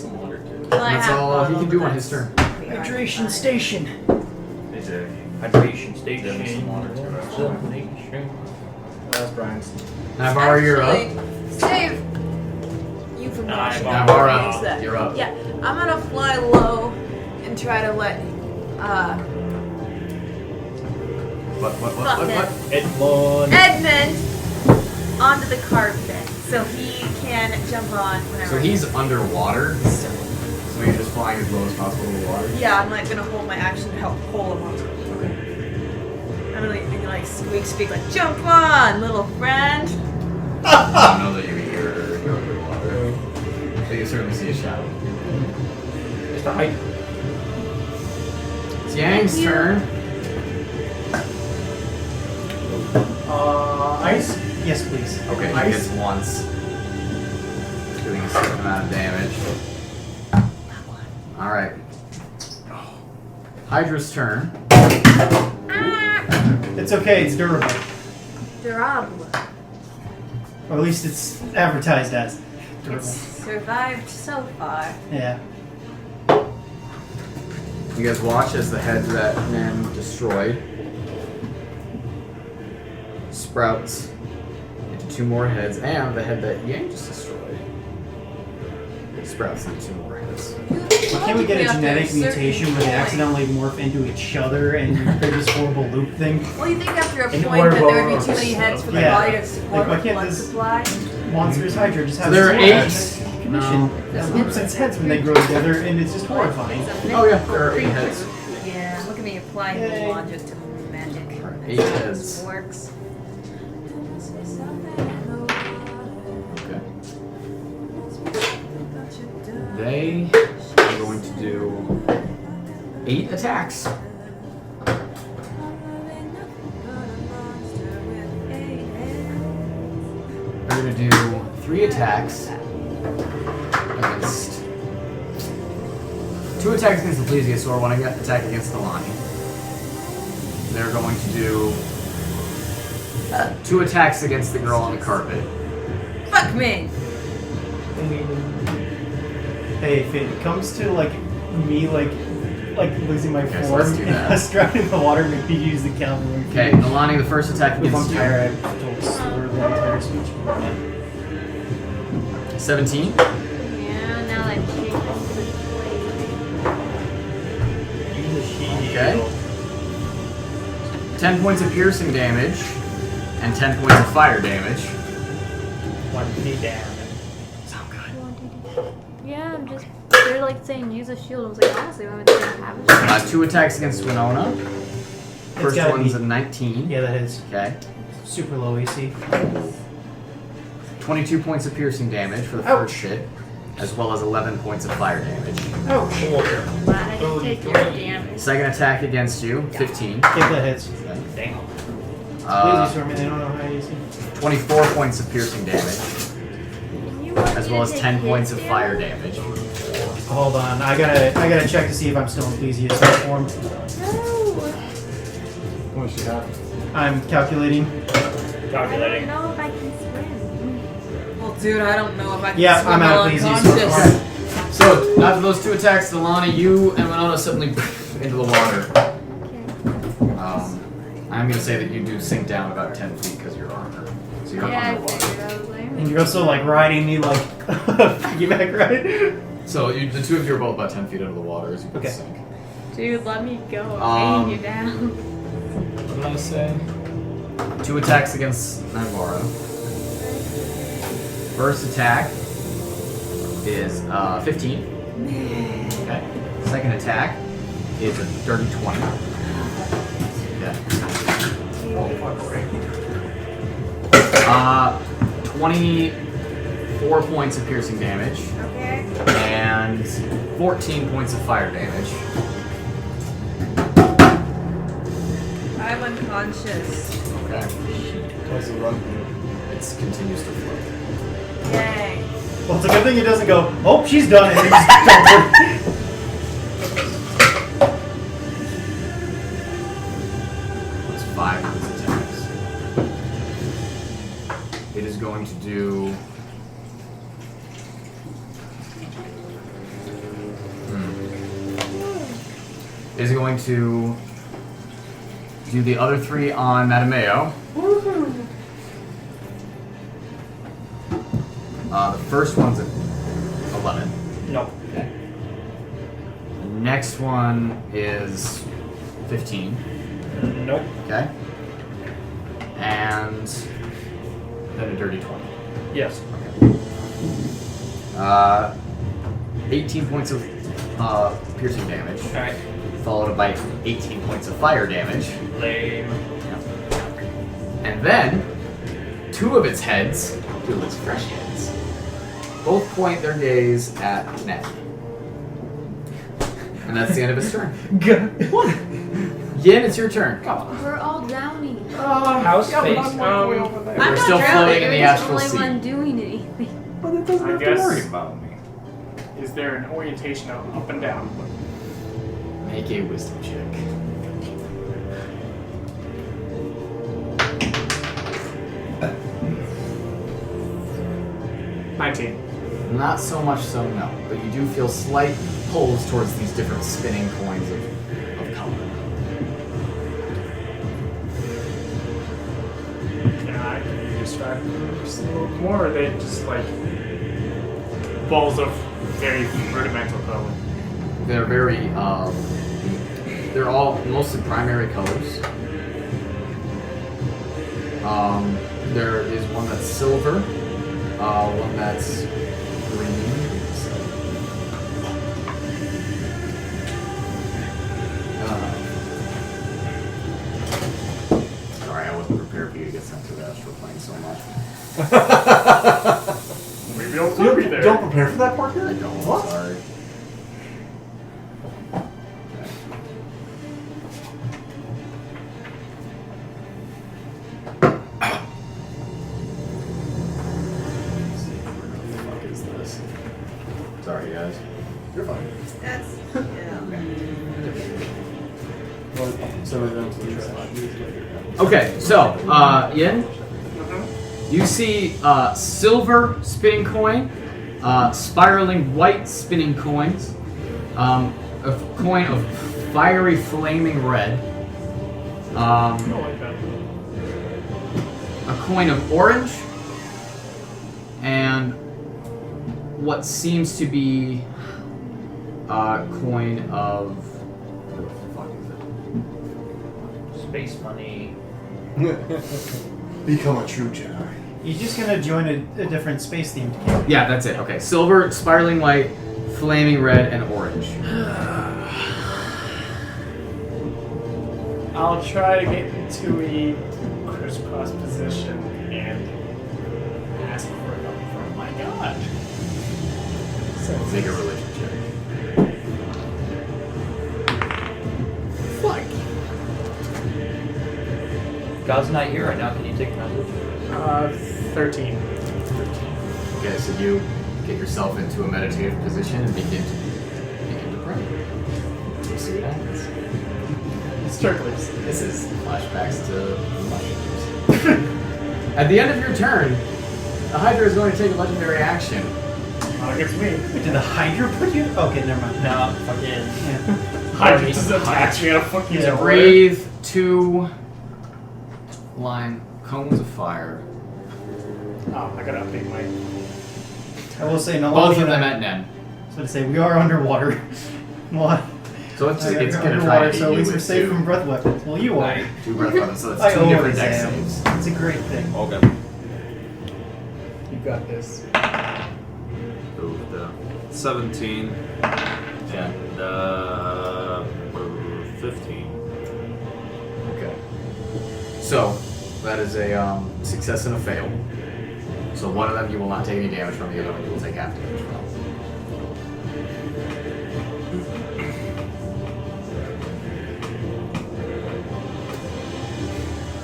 S1: That's all he can do on his turn.
S4: Hydration station.
S2: Hey, Jacky.
S5: Hydration
S2: Give
S5: station.
S2: me some water too, actually. That's Brian's.
S1: Naivara, you're up.
S7: Save you from washing up.
S1: Naivara,
S7: Use that.
S1: you're up.
S7: Yeah, I'm gonna fly low and try to let
S1: What?
S7: Edmund onto the carpet so he can jump on whenever.
S1: So he's underwater, so you're just flying as low as possible in the water?
S7: Yeah, I'm like gonna hold my action to help pull him on.
S1: Okay.
S7: I'm gonna like speak like jump on, little friend.
S1: I don't know that you're underwater. But you certainly see a shadow.
S5: It's the height.
S1: It's Yang's turn.
S2: Ice?
S4: Yes, please.
S1: Okay, he
S2: Ice?
S1: hits once. Doing a certain amount of damage. Alright. Hydra's turn.
S4: It's okay, it's durable.
S7: Durable.
S4: Or at least it's advertised as durable.
S7: It's survived so far.
S4: Yeah.
S1: You guys watch as the head that Nen destroyed sprouts into 2 more heads, and the head that Yang just destroyed sprouts into 2 more heads.
S4: Why can't we get a genetic mutation where they accidentally morph into each other and create this horrible loop thing?
S7: Well, you think after a
S2: In
S7: point that there would be too
S2: Ouroboros.
S7: many heads for the
S4: Yeah.
S7: body to support
S4: Like, why
S7: the
S4: can't
S7: blood
S4: this-
S7: supply?
S4: Monsters Hydra just have
S1: So there are
S4: this
S1: 8.
S4: condition
S1: No.
S4: that loops its heads when they grow together, and it's just horrifying.
S1: Oh yeah, there are 8 heads.
S3: Yeah, look at me applying
S4: Yay.
S3: logic to magic.
S1: Alright,
S3: That's
S1: 8
S3: how
S1: heads.
S3: this works.
S1: Okay. They are going to do 8 attacks. They're going to do 3 attacks against... 2 attacks against the Plesiosaur, 1 attack against the Nalane. They're going to do 2 attacks against the girl on the carpet.
S7: Fuck me!
S4: Hey, if it comes to like me like losing my
S1: Okay, so
S4: form
S1: let's do
S4: and
S1: that.
S4: us drowning in the water, maybe use the counter.
S1: Okay, Nalane, the first attack
S4: If I'm
S1: against you.
S4: tired, I've told slur the entire speech.
S1: 17.
S3: Yeah, now I'm shaking the
S1: Okay. 10 points of piercing damage and 10 points of fire damage.
S5: 1d damage.
S1: Sound good.
S3: blade. Yeah, I'm just. They're like saying use a shield. I was like, honestly, why would they have a shield?
S1: 2 attacks against Winona. First
S4: gotta
S1: one's
S4: be-
S1: a 19.
S4: Yeah, that is
S1: Okay.
S4: super low AC.
S1: 22 points of piercing damage for the
S4: Ouch.
S1: first hit. as well as 11 points of fire damage.
S4: Oh,
S3: Glad I didn't take your damage.
S1: Second attack against you, 15.
S4: If that hits.
S5: Dang.
S1: Uh,
S4: Please, they don't know how easy.
S1: 24 points of piercing damage,
S3: You want
S1: as
S3: me
S1: well
S3: to
S1: as
S3: take
S1: 10
S3: his
S1: points of fire
S3: damage?
S1: damage.
S4: Hold on, I gotta check to see if I'm still in Ecclesiastic form.
S3: No.
S2: What should happen?
S4: I'm calculating.
S3: I don't know if I can swim.
S7: Well, dude, I don't know if I can
S4: Yeah,
S7: swim
S4: I'm out
S7: while
S4: of Ecclesiastic
S7: unconscious.
S4: form.
S1: So, after those 2 attacks, Nalane, you and Winona suddenly into the water. I'm going to say that you do sink down about 10 feet because of your armor. So you're
S3: Yeah, I
S1: underwater.
S3: figured I was like.
S4: And you're also like riding me like piggyback ride.
S1: So the two of you are both about 10 feet under the water as you both
S4: Okay.
S1: sink.
S3: Dude, let me go. I'm paying you down.
S1: What did I say? 2 attacks against Naivara. First attack is 15. Okay. Second attack is a dirty 20. Okay. 24 points of piercing damage
S3: Okay.
S1: and 14 points of fire damage.
S7: I'm unconscious.
S1: Okay.
S6: How's the run?
S1: It continues to float.
S7: Yay.
S4: Well, it's a good thing it doesn't go, oh, she's done it. And just dump
S1: That's 5 of its attacks. It is going to do. It is going to do the other 3 on Mattimeo. The first one's at 11.
S5: No.
S1: Okay. The next one is 15.
S5: Nope.
S1: Okay. And then a dirty 20.
S5: Yes.
S1: 18 points of piercing damage,
S5: Alright.
S1: followed by 18 points of fire damage.
S5: Lame.
S1: And then 2 of its heads, 2 of its fresh heads, both point their gaze at Ned. And that's the end of his turn.
S4: What?
S1: Yin, it's your turn.
S3: We're all drowning.
S5: House face.
S3: I'm
S1: We're
S3: not
S1: still
S3: drowning.
S1: floating in the
S3: You're
S1: astral
S3: the only
S1: sea.
S3: one doing anything.
S2: But it doesn't
S10: I
S2: have
S10: guess.
S2: to worry about me. Is there an orientation of up and down?
S1: Make a wisdom check. Not so much so, no. But you do feel slight pulls towards these different spinning coins of color.
S2: Can I describe them just a little more, or are they just like balls of very rudimental color?
S1: They're very, they're all mostly primary colors. There is one that's silver, one that's green. Sorry, I wasn't prepared for you to get sent to the astral plane so much.
S2: Maybe I'll still be there.
S6: Don't prepare for that part
S1: I
S6: yet?
S1: don't,
S6: What?
S1: sorry. Sorry, guys.
S6: You're fine.
S7: That's yeah.
S6: So we're going to the trash.
S1: Okay, so, Yin, you see silver spinning coin, spiraling white spinning coins, a coin of fiery flaming red,
S2: I don't like that.
S1: a coin of orange, and what seems to be a coin of what the fuck is it?
S5: Space money.
S6: Become a true Jedi.
S4: You're just gonna join a different space themed game.
S1: Yeah, that's it. Okay, silver, spiraling white, flaming red, and orange.
S2: I'll try to get into a crisscross position and ask for help from my god.
S1: Make a religion check. Fuck.
S5: God's not here right now. Can you take the message?
S2: 13.
S1: Okay, so you get yourself into a meditative position and begin to pray. We'll see what happens.
S2: Stricklers.
S1: This is flashbacks to mushrooms. At the end of your turn, the Hydra is going to take a legendary action.
S2: Not against me.
S4: Wait, did the Hydra put you? Okay, never mind.
S5: No, fucking.
S4: Yeah.
S2: Hydra just attached me to fucking
S1: To breathe 2 line cones of fire.
S2: Oh, I gotta update my.
S4: I will say, Nalane.
S1: Both of them at Nen.
S4: So to say, we are underwater. What?
S1: So it's going to try
S4: underwater,
S1: to
S4: so at
S1: hit you
S4: least we're
S1: with
S4: safe
S1: 2.
S4: from breath weapons. Well, you are.
S1: 2 breath weapons, so
S4: I
S1: that's 2 different
S4: always
S1: deck
S4: am.
S1: saves.
S4: It's a great thing.
S8: Okay.
S2: You got this.
S8: Moved 17 and 15.
S1: Okay. So, that is a success and a fail. So one of them you will not take any damage from, the other one you will take half damage from.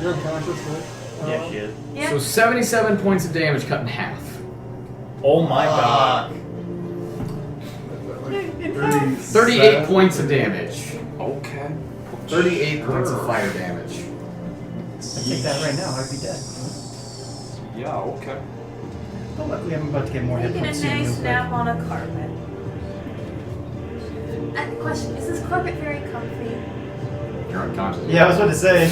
S6: You're unconscious, right?
S5: Yeah, she is.
S7: Yeah.
S1: So 77 points of damage cut in half.
S5: Oh my god.
S1: 38 points of damage.
S8: Okay.
S1: 38 points of fire damage.
S4: I'd take that right now. I'd be dead.
S8: Yeah, okay.
S4: Oh, luckily I'm about to get more hit
S7: Taking a
S4: points soon.
S7: nice
S4: real quick.
S7: nap on a carpet. Question: is this carpet very comfy?
S1: You're unconscious.
S4: Yeah, I was about to say.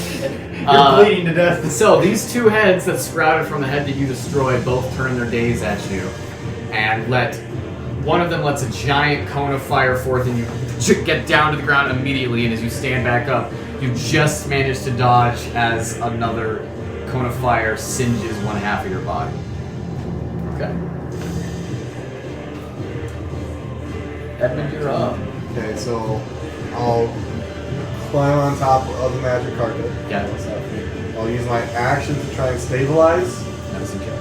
S4: You're bleeding to death.
S1: So these 2 heads that sprouted from the head that you destroyed both turn their gaze at you, and one of them lets a giant cone of fire forth, and you get down to the ground immediately. And as you stand back up, you just manage to dodge as another cone of fire singes one half of your body. Okay. Edmund, you're up.
S6: Okay, so I'll climb on top of the magic carpet.
S1: Yeah, what's up?
S6: I'll use my action to try and stabilize.
S1: Medicine check.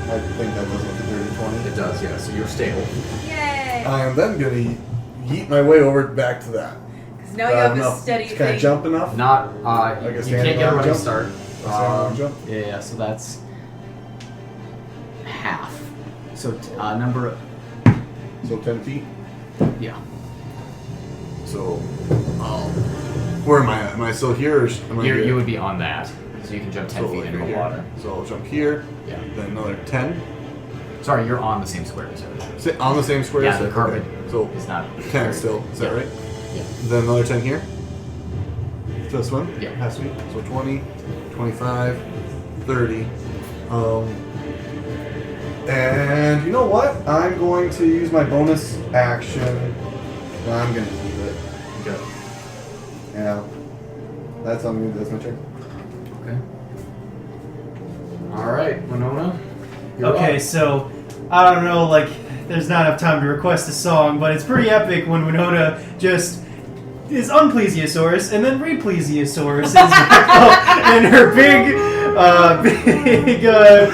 S6: I think that does with the dirty 20.
S1: It does, yeah. So you're stable.
S7: Yay!
S6: I am then going to yeet my way over back to that.
S7: Because now you have a
S6: enough.
S7: steady
S6: Can I
S7: thing.
S6: jump enough?
S1: Not,
S6: Like a
S1: you
S6: standing
S1: can't get a
S6: arm
S1: running
S6: jump?
S1: start.
S6: A standing arm jump?
S1: Yeah, so that's half. So number,
S6: So 10 feet.
S1: yeah.
S6: So, where am I at? Am I still here? Or am I
S1: Here,
S6: here?
S1: you would be on that, so you can jump 10
S6: So,
S1: feet
S6: like
S1: into
S6: right
S1: the
S6: here.
S1: water.
S6: So I'll jump here,
S1: Yeah.
S6: then another 10.
S1: Sorry, you're on the same square as everything.
S6: Sit on the same square.
S1: Yeah,
S6: so-
S1: the carpet
S6: okay. So
S1: is not
S6: 10 still. Is that
S1: Yeah.
S6: right?
S1: Yeah.
S6: Then another 10 here. To swim?
S1: Yeah.
S6: Has to be. So 20, 25, 30. And you know what? I'm going to use my bonus action. Well, I'm going to use it.
S1: Okay.
S6: Yeah. That's all I'm going to do. That's my turn.
S1: Okay. All right, Winona. You're
S4: Okay,
S1: up.
S4: so I don't know, like, there's not enough time to request a song, but it's pretty epic when Winona just is unplesiosaurus and then replesiosaurus and her big plesiosaurus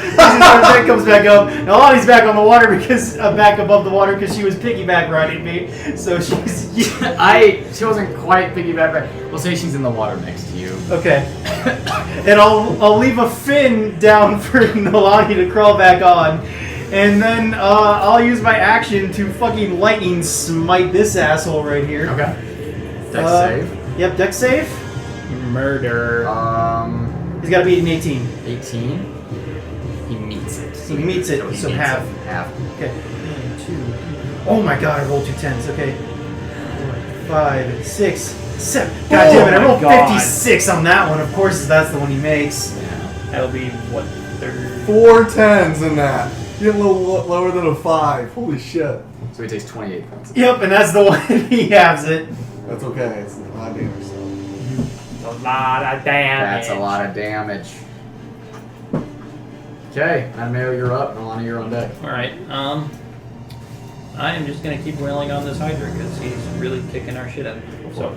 S4: head comes back up. Now Lonnie's back on the water because back above the water because she was piggyback riding me. So she's
S1: She wasn't quite piggyback, but we'll say she's in the water next to you.
S4: okay. And I'll leave a fin down for Nalane to crawl back on. And then I'll use my action to fucking lightning smite this asshole right here.
S1: Okay. Dex save.
S4: Yep, dex save.
S2: Murder.
S4: He's got to beat an 18.
S1: 18. He meets it.
S4: He meets it,
S1: he
S4: so
S1: meets
S4: half.
S1: it. Half.
S4: Okay. 1, 2. Oh my god, I rolled 2 10s. Okay. 4, 5, 6, 7. God damn it, I rolled 56 on that one. Of course, that's the one he makes.
S5: That'll be what, 30?
S6: 4 10s in that. You're a little lower than a 5. Holy shit.
S1: So he takes 28 points.
S4: Yep, and that's the one he halves it.
S6: That's okay. It's a lot of damage. So.
S5: A lot of damage.
S1: That's a lot of damage. Okay, Mattimeo, you're up. Nalane, you're on deck.
S5: Alright, I am just gonna keep wailing on this Hydra because he's really kicking our shit up. So,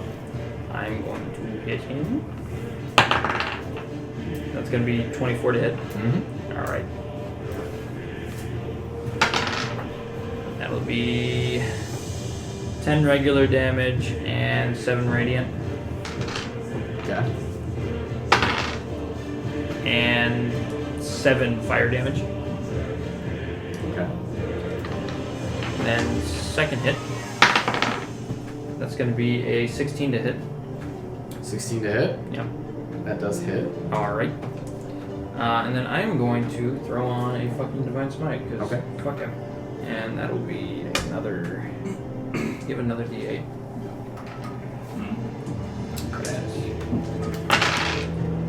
S5: I'm going to hit him. That's gonna be 24 to hit.
S1: Mm-hmm.
S5: Alright. that'll be 10 regular damage and 7 radiant.
S1: Okay.
S5: And 7 fire damage.
S1: Okay.
S5: And then second hit. That's going to be a 16 to hit.
S1: 16 to hit.
S5: Yep.
S1: That does hit.
S5: Alright. And then I am going to throw on a fucking Divine Smite, because
S1: Okay.
S5: fuck him. And that'll be another... give another D8.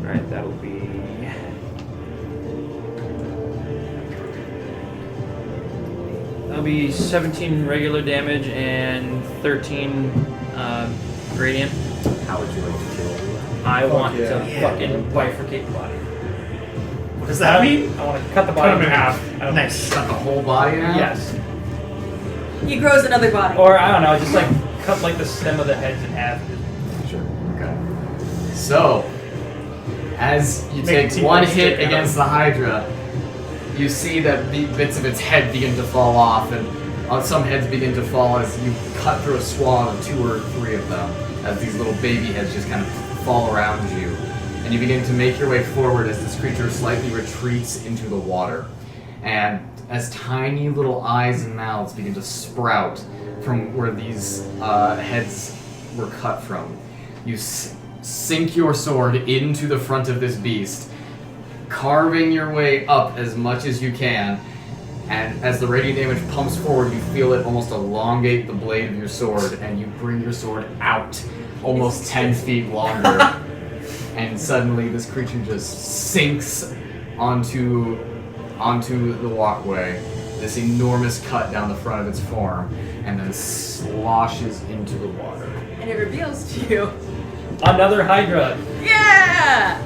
S5: Alright, that'll be... that'll be 17 regular damage and 13 radiant.
S1: How would you like to kill?
S5: I want
S6: yeah.
S5: to fucking bifurcate the body.
S4: What does that mean?
S5: I want to cut the
S2: Cut
S5: body
S2: him in half.
S4: Nice.
S1: Cut the whole body now?
S5: Yes.
S7: He grows another body.
S5: Or, I don't know, just like cut like the stem of the heads in half.
S1: Sure. Okay. So, as you
S2: Make
S1: take
S2: a
S1: one
S2: T-Rex
S1: hit
S2: stick out.
S1: against the Hydra, you see that bits of its head begin to fall off, and some heads begin to fall as you cut through a swath of 2 or 3 of them, as these little baby heads just kind of fall around you. And you begin to make your way forward as this creature slightly retreats into the water. And as tiny little eyes and mouths begin to sprout from where these heads were cut from, you sink your sword into the front of this beast, carving your way up as much as you can. And as the radiant damage pumps forward, you feel it almost elongate the blade of your sword, and you bring your sword out almost 10 feet longer. And suddenly this creature just sinks onto the walkway, this enormous cut down the front of its form, and then sloshes into the water.
S7: And it reveals to you.
S5: Another Hydra!
S7: Yeah!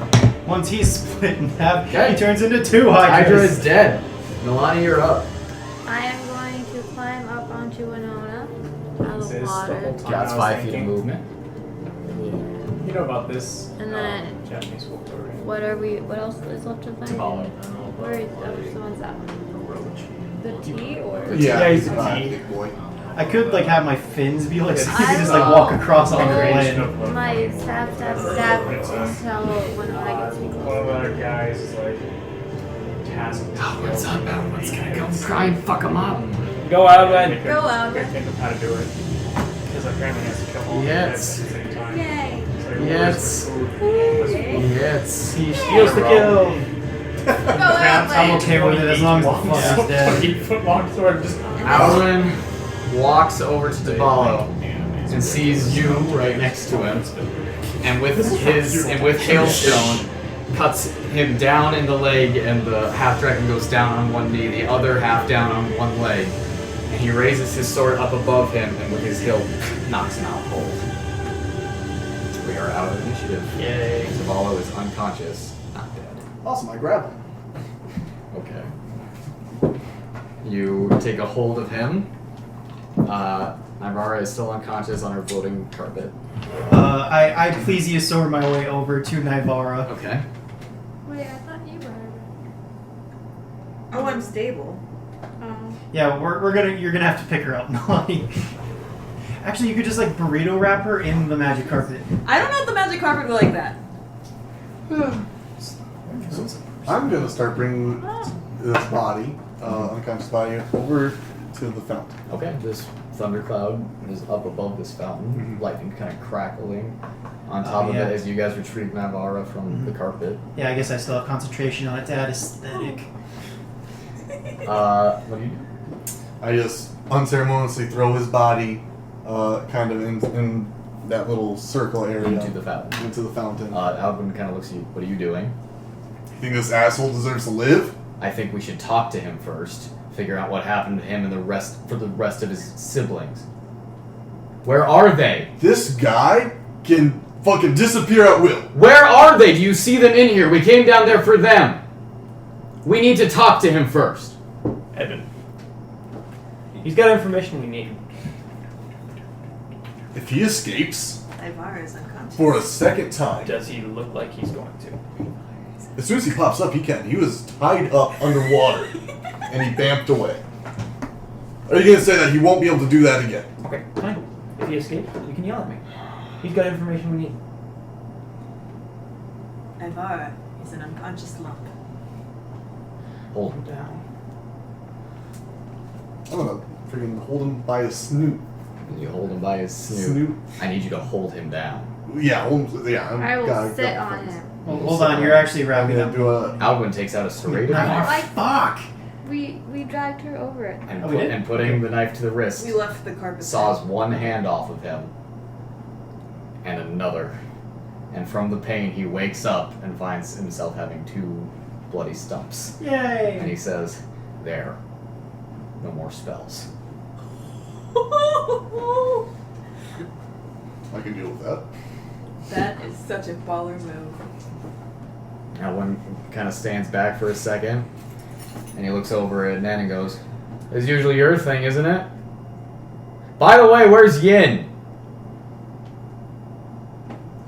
S4: Once he's split in half,
S1: Okay.
S4: he turns into 2 Hydras.
S1: Hydra is dead. Nalane, you're up.
S3: I am going to climb up onto Winona out of the
S2: This the whole
S3: water.
S2: time
S1: Got
S2: I was
S1: 5 feet of
S2: thinking,
S1: movement.
S2: You know about this
S3: And then-
S2: Japanese Worldbuilding.
S3: What else is left to find?
S1: Tabalo.
S3: Where is so what's that one? The T or?
S6: Yeah,
S2: he's a
S6: fine,
S2: T.
S6: big boy.
S4: I could like have my fins be like, so you
S3: I
S4: can just like
S3: will-
S4: walk across on the
S2: Creation
S4: land.
S2: of
S3: My stab until Winona gets me
S2: One of
S3: close.
S2: the other guys is like tasked with
S1: What's up, man? What's gonna go try and fuck him up?
S5: Go out, man.
S7: Go out.
S2: Think of how to do it. Because apparently he has to kill all
S1: Yes.
S2: the heads at the same time.
S7: Yay.
S2: So he
S1: Yes.
S2: orders the food.
S1: Yes.
S4: He steals the kill.
S7: Go out,
S4: I'm
S7: Lane.
S4: okay with it as long as the fuck is dead.
S2: 20-foot long sword just.
S1: Alwyn walks over to Tabalo and sees you right next to him, and with Hailstone cuts him down in the leg, and the half dragon goes down on one knee, the other half down on one leg, and he raises his sword up above him, and with his hilt knocks him out cold. We are out of initiative.
S5: Yay.
S1: Tabalo is unconscious, not dead.
S6: Awesome, I grab him.
S1: Okay. You take a hold of him. Naivara is still unconscious on her floating carpet.
S4: I plesiosaur my way over to Naivara.
S1: Okay.
S3: Wait, I thought you were.
S7: Oh, I'm stable.
S3: Oh.
S4: Yeah, you're gonna have to pick her up. Actually, you could just like burrito wrap her in the magic carpet.
S7: I don't know if the magic carpet will like that.
S6: I'm gonna start bringing this body, unconscious body, over to the fountain.
S1: Okay. This thundercloud is up above this fountain,
S6: Mhm.
S1: lightning kind of crackling on top of
S4: yeah.
S1: it as you guys retrieve Naivara from the carpet.
S4: Yeah, I guess I still have concentration on it to add aesthetic.
S1: What do you do?
S6: I just unceremoniously throw his body, kind of in that little circle area
S1: Into the fountain.
S6: into the fountain.
S1: Alvin kind of looks at you. What are you doing?
S6: You think this asshole deserves to live?
S1: I think we should talk to him first. Figure out what happened to him and the rest of his siblings. Where are they?
S6: This guy can fucking disappear at will.
S1: Where are they? Do you see them in here? We came down there for them. We need to talk to him first.
S5: Edmund. He's got information we need.
S6: If he escapes
S7: Naivara is unconscious.
S6: for a second time,
S5: Does he look like he's going to?
S6: as soon as he pops up, he can. He was tied up underwater, and he bamped away. Are you gonna say that he won't be able to do that again?
S5: Okay, fine. If he escapes, you can yell at me. He's got information we need.
S7: Naivara is an unconscious lump.
S1: Hold him down.
S6: I'm gonna freaking hold him by his snoot.
S1: And you hold him by his snoot. I need you to hold him down.
S6: Yeah, hold him. Yeah,
S3: I will sit on him.
S4: Well, hold on, you're actually
S6: I'm
S4: wrapping
S6: gonna
S4: up.
S6: do a.
S1: Alwyn takes out a serrated
S3: I
S1: knife
S4: Fuck!
S3: We dragged her over it.
S1: and,
S4: Oh, we did?
S1: and putting the knife to the wrist,
S7: We left the carpet.
S1: saws one hand off of him and another. And from the pain, he wakes up and finds himself having 2 bloody stumps. And
S4: Yay!
S1: he says, "There. No more spells."
S6: I can deal with that.
S7: That is such a baller move.
S1: Alwyn kind of stands back for a second, and he looks over at Nen and goes, "It's usually your thing, isn't it? By the way, where's Yin?"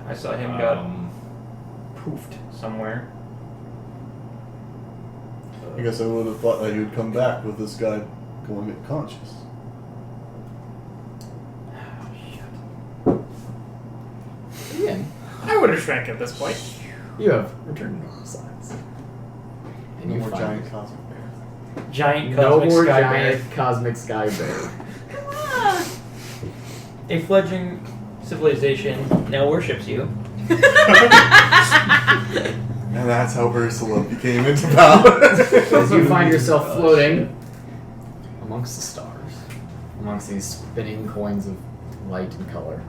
S5: I saw him got poofed somewhere.
S6: I guess I would have thought that you'd come back with this guy going unconscious.
S1: Yin,
S2: I would have shrank at this point.
S1: you have returned to normal size. And
S6: No
S1: you
S6: more
S1: find
S6: giant cosmic bear.
S5: Giant
S1: no
S5: cosmic
S1: more
S5: sky
S1: giant
S5: bear.
S1: cosmic sky bear.
S5: A fledgling civilization now worships you.
S6: And that's how Ursula became into power.
S1: As you find yourself floating amongst the stars, amongst these spinning coins of light and color,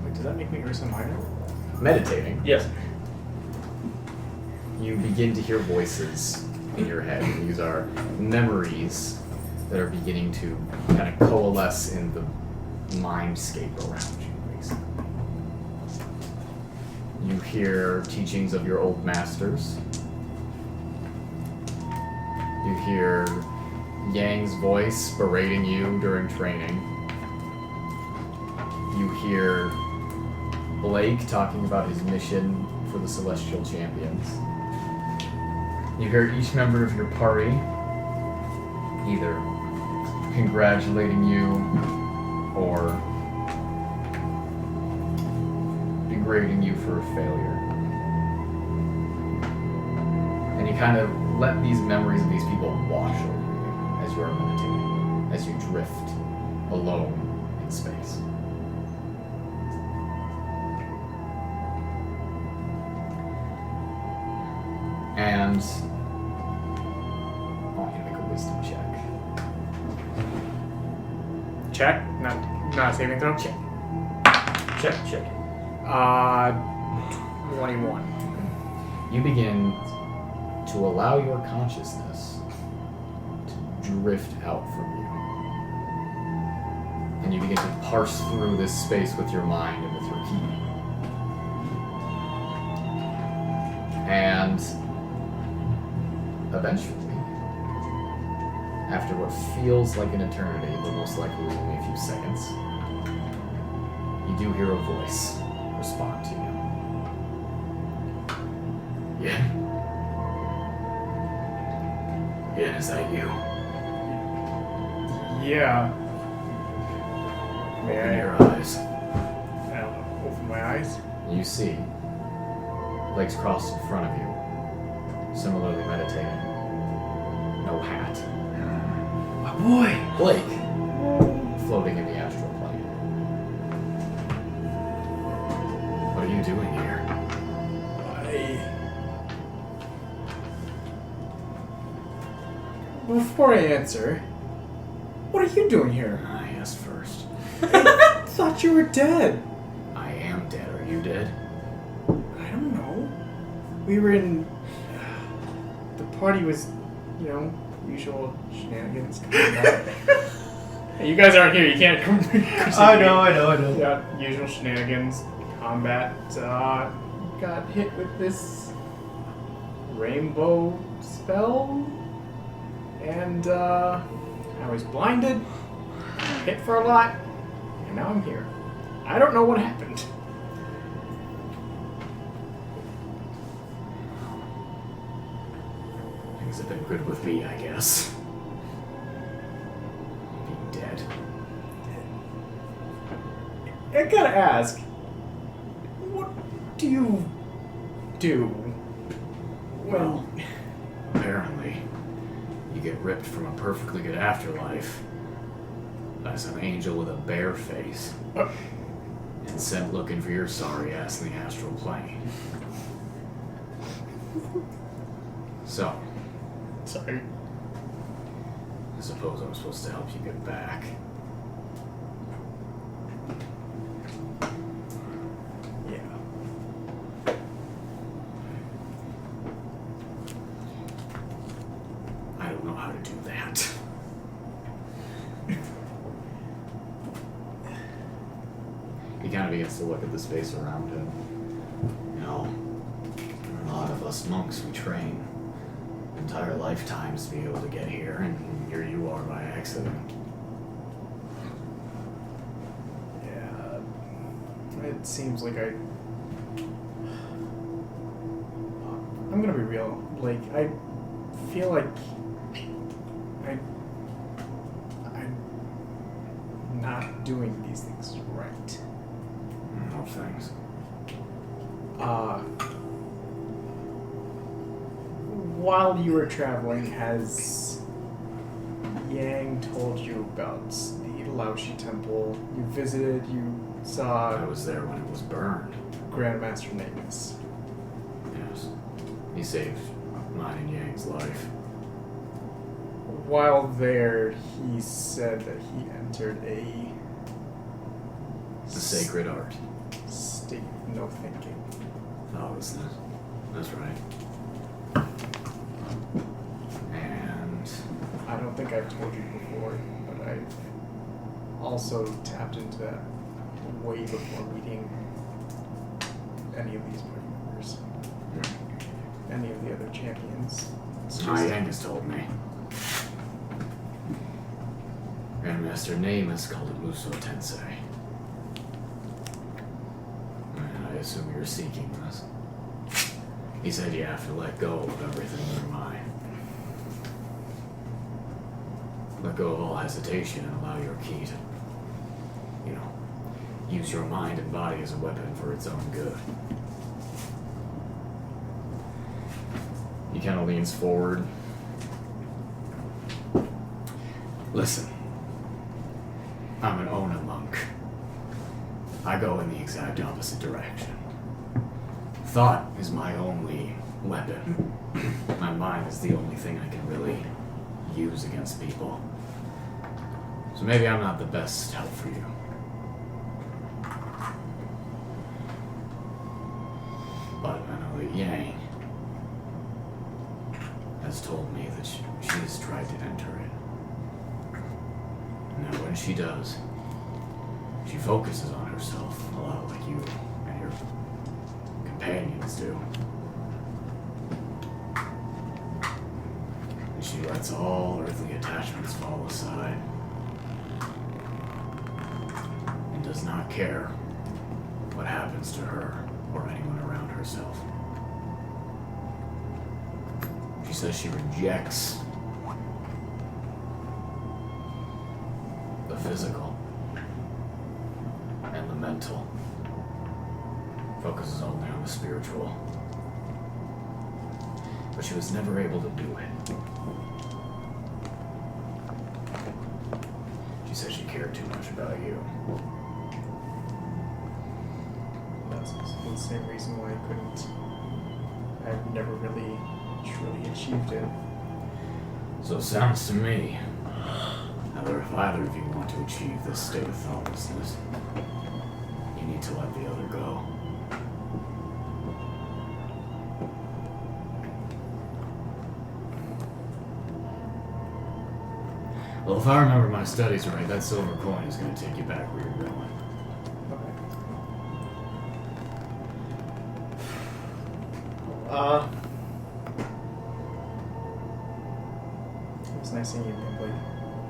S2: Wait, does that make me Ursa Minor?
S1: meditating,
S5: Yes.
S1: you begin to hear voices in your head. And these are memories that are beginning to kind of coalesce in the mindscape around you, basically. You hear teachings of your old masters. You hear Yang's voice berating you during training. You hear Blake talking about his mission for the Celestial Champions. You hear each member of your party either congratulating you or degrading you for a failure. And you kind of let these memories of these people wash over you as you are meditating, as you drift alone in space. And I want you to make a wisdom check.
S2: Check. Not a saving throw. Check.
S5: Check.
S2: 21.
S1: You begin to allow your consciousness to drift out from you. And you begin to parse through this space with your mind and with your ki. And eventually, after what feels like an eternity, but most likely only a few seconds, you do hear a voice respond to you. Yeah. Yeah, is that you?
S2: Yeah. May
S1: Open
S2: I?
S1: your eyes.
S2: I don't know. Open my eyes.
S1: You see legs crossed in front of you, similarly meditating. No hat.
S4: My boy!
S1: Blake, floating in the astral plane. What are you doing here?
S2: Before I answer, what are you doing here?
S1: I asked first.
S2: I thought you were dead.
S1: I am dead. Are you dead?
S2: I don't know. We were in. The party was, usual shenanigans. Hey, you guys aren't here. You can't come.
S4: I know.
S2: Yeah, usual shenanigans, combat. Got hit with this rainbow spell, and I was blinded, hit for a lot, and now I'm here. I don't know what happened.
S1: Things have been good with me, I guess. Being dead.
S2: I gotta ask, what do you do
S1: Well, apparently, you get ripped from a perfectly good afterlife by some angel with a bear face and sent looking for your sorry ass in the astral plane. So,
S2: Sorry.
S1: I suppose I'm supposed to help you get back.
S2: Yeah.
S1: I don't know how to do that. He kind of begins to look at the space around him. You know, a lot of us monks, we train entire lifetimes to be able to get here, and here you are by accident.
S2: Yeah. It seems like I'm gonna be real. Like, I feel like I'm not doing these things right.
S1: No thanks.
S2: While you were traveling, has Yang told you about the Laoshi Temple? You visited, you saw
S1: I was there when it was burned.
S2: Grandmaster Nagus.
S1: Yes. He saved mine and Yang's life.
S2: While there, he said that he entered a
S1: The sacred art.
S2: state of no thinking.
S1: Thoughtlessness. That's right. And
S2: I don't think I've told you before, but I've also tapped into that way before meeting any of these party members. Any of the other champions. It's just-
S1: Yang has told me. Grandmaster name is called Muso Tensei. And I assume you're seeking this. He said you have to let go of everything in your mind. Let go of all hesitation and allow your ki to, you know, use your mind and body as a weapon for its own good. He kind of leans forward. Listen, I'm an Ona monk. I go in the exact opposite direction. Thought is my only weapon. My mind is the only thing I can really use against people. So maybe I'm not the best help for you. But I know that Yang has told me that she has tried to enter it. And that when she does, she focuses on herself a lot like you and your companions do. And she lets all earthly attachments fall aside. And does not care what happens to her or anyone around herself. She says she rejects the physical and the mental. Focuses only on the spiritual. But she was never able to do it. She said she cared too much about you.
S2: That's the same reason why I couldn't. I've never really truly achieved it.
S1: So it sounds to me, either if either of you want to achieve this state of thoughtlessness, you need to let the other go. Well, if I remember my studies right, that silver coin is going to take you back where you're going.
S2: It was nice seeing you, Blake.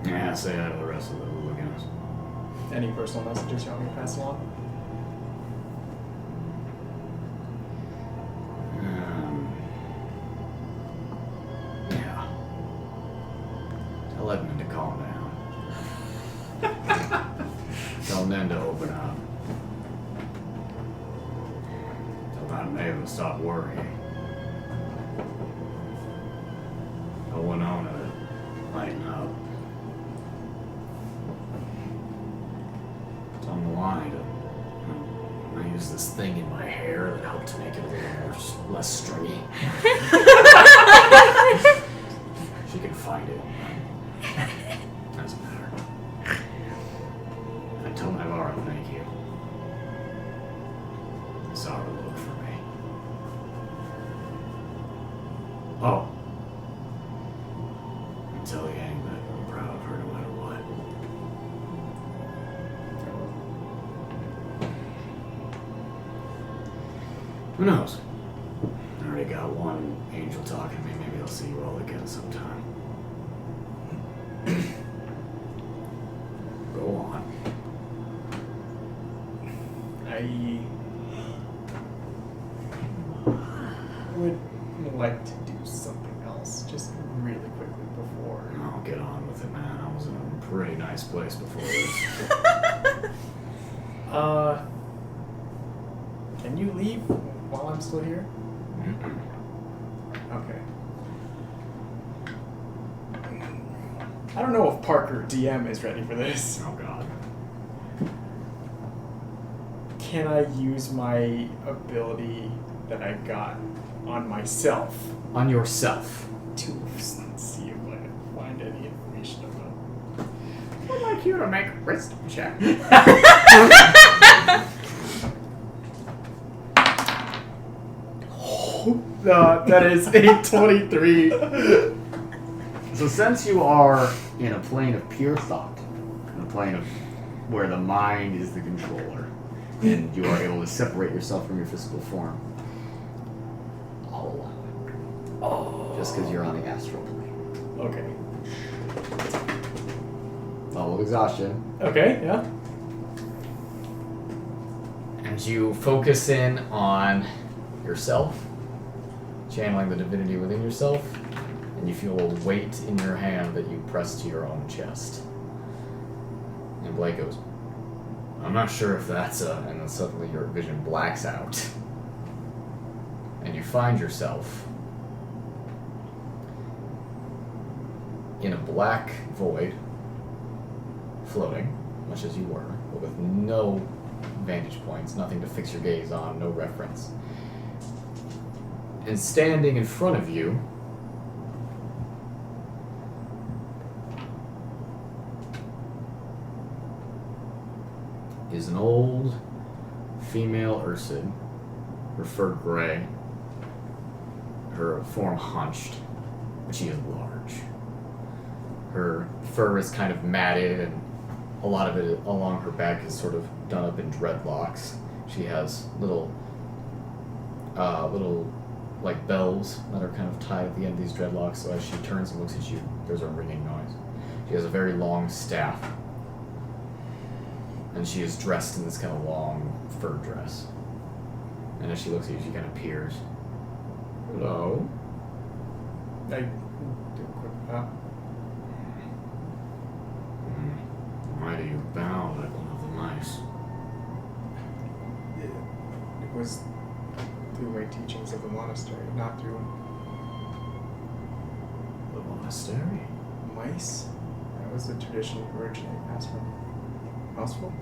S1: Yeah, say hi to the rest of the hooligans.
S2: Any personal messages you want me to pass along?
S1: Yeah. Tell Edmund to calm down. Tell Nen to open up. to stop worrying. Tell Winona to lighten up. Tell Nalane to... I use this thing in my hair that helped to make it a little more, less stringy. She can find it. Doesn't matter. And tell Naivara thank you. You saw her look for me. Oh. And tell Yang that I'm proud of her no matter what. Who knows? I already got one angel talking to me. Maybe I'll see you all again sometime. Go on.
S2: I would like to do something else, just really quickly before.
S1: I'll get on with it, man. I was in a pretty nice place before this.
S2: Can you leave while I'm still here? Okay. I don't know if Parker DM is ready for this.
S1: Oh god.
S2: Can I use my ability that I got on myself
S1: On yourself.
S2: to see if I can find any information about?
S1: I'd like you to make a wisdom check.
S2: That is a 23.
S1: So since you are in a plane of pure thought, in a plane of where the mind is the controller, and you are able to separate yourself from your physical form, I'll allow it. Oh. Just because you're on the astral plane.
S2: Okay.
S1: Level of exhaustion.
S2: Okay, yeah.
S1: And you focus in on yourself, channeling the divinity within yourself, and you feel a weight in your hand that you press to your own chest. And Blake goes, I'm not sure if that's and then suddenly your vision blacks out. And you find yourself in a black void, floating, much as you were, but with no vantage points, nothing to fix your gaze on, no reference. And standing in front of you is an old female Ursid, her fur gray, her form hunched, but she is large. Her fur is kind of matted, and a lot of it along her back is sort of done up in dreadlocks. She has little like bells that are kind of tied at the end of these dreadlocks, so as she turns and looks at you, there's a ringing noise. She has a very long staff, and she is dressed in this kind of long fur dress. And as she looks at you, she kind of peers. Hello?
S2: I do a quick bow.
S1: Why do you bow like one of the mice?
S2: It was through my teachings of the monastery, not through
S1: The monastery?
S2: mice. That was the tradition originally passed from Houseful.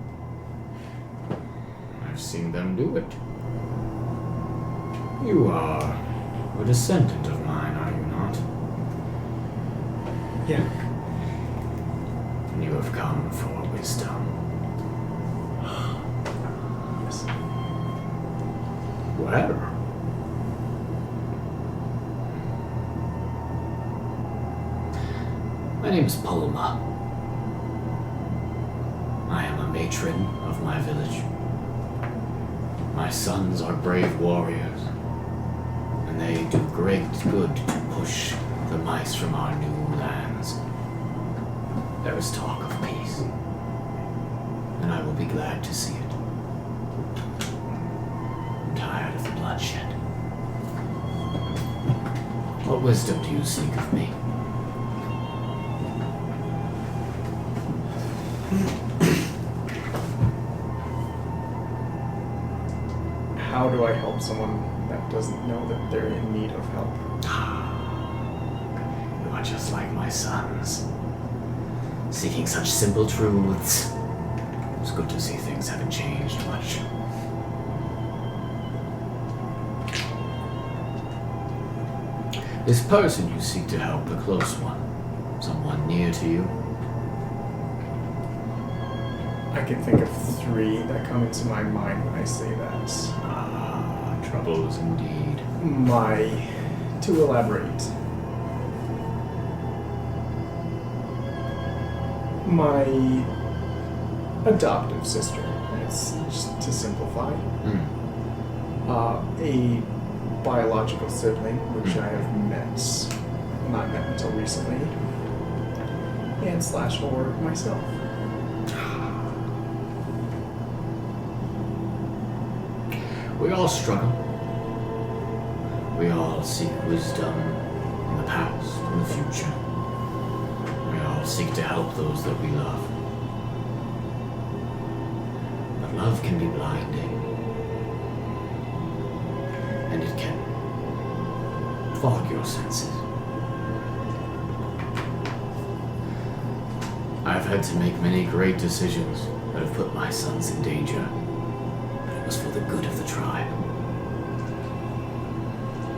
S1: I've seen them do it. You are a descendant of mine, are you not?
S2: Yeah.
S1: And you have come for wisdom.
S2: Yes.
S1: Where? My name is Paloma. I am a matron of my village. My sons are brave warriors, and they do great good to push the mice from our new lands. There is talk of peace, and I will be glad to see it. I'm tired of the bloodshed. What wisdom do you seek of me?
S2: How do I help someone that doesn't know that they're in need of help.
S1: You are just like my sons, seeking such simple truths. It's good to see things haven't changed much. This person you seek to help, a close one, someone near to you.
S2: I can think of 3 that come into my mind when I say that.
S1: Troubles indeed.
S2: To elaborate, my adoptive sister, it's just to simplify. A biological sibling, which I have not met until recently, and / or myself.
S1: We all struggle. We all seek wisdom in the past and the future. We all seek to help those that we love. But love can be blinding. And it can fog your senses. I've had to make many great decisions that have put my sons in danger. But it was for the good of the tribe.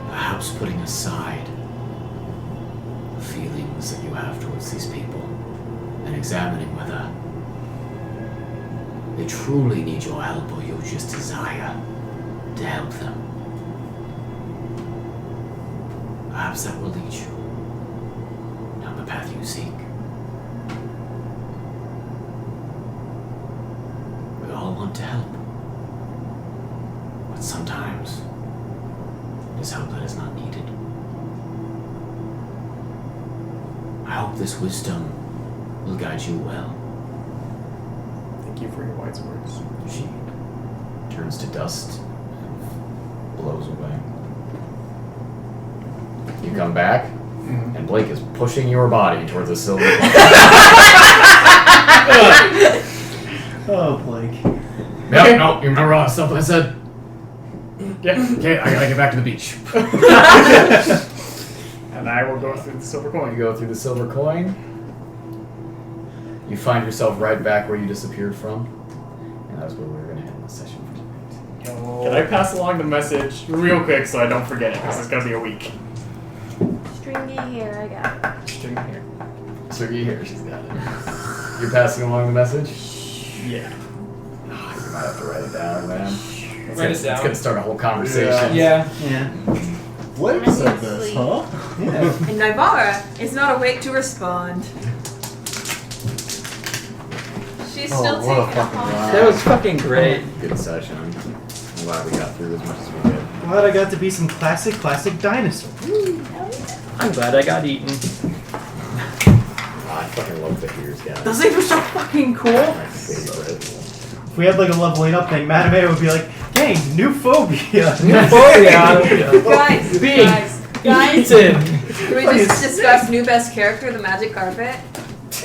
S1: Perhaps putting aside the feelings that you have towards these people and examining whether they truly need your help or you just desire to help them. Perhaps that will lead you down the path you seek. We all want to help, but sometimes it is help that is not needed. I hope this wisdom will guide you well.
S2: Thank you for your wise words.
S1: She turns to dust and blows away. You come back, and Blake is pushing your body towards a silver coin.
S4: Oh, Blake.
S1: Yep, no, you remember all the stuff I said? Yeah, okay, I gotta get back to the beach. And I will go through the silver coin. You go through the silver coin. You find yourself right back where you disappeared from. And that's where we're gonna end the session for tonight.
S2: Can I pass along the message real quick so I don't forget it? Because it's gonna be a week.
S3: Stringy hair, I got it.
S2: String here.
S1: Sergey here, she's got it. You're passing along the message?
S2: Yeah.
S1: Oh, you might have to write it down, man.
S5: Write it down.
S1: It's gonna start a whole conversation.
S5: Yeah.
S6: Blake said this, huh?
S4: Yeah.
S7: And Naivara is not awake to respond.
S3: She's
S6: Oh,
S3: still
S6: what a
S3: taking a
S6: fucking
S3: home.
S6: ride.
S5: That was fucking great.
S1: Good session. I'm glad we got through as much as we did.
S4: Glad I got to be some classic dinosaur.
S5: I'm glad I got eaten.
S1: I fucking love the Here's guy.
S5: Those things were so fucking cool.
S1: My favorite.
S4: If we had like a level 8 up thing, Mattimeo would be like, "Gang, new phobia."
S7: Guys,
S5: Being
S7: guys,
S5: eaten.
S7: can we just discuss new best character, the magic carpet?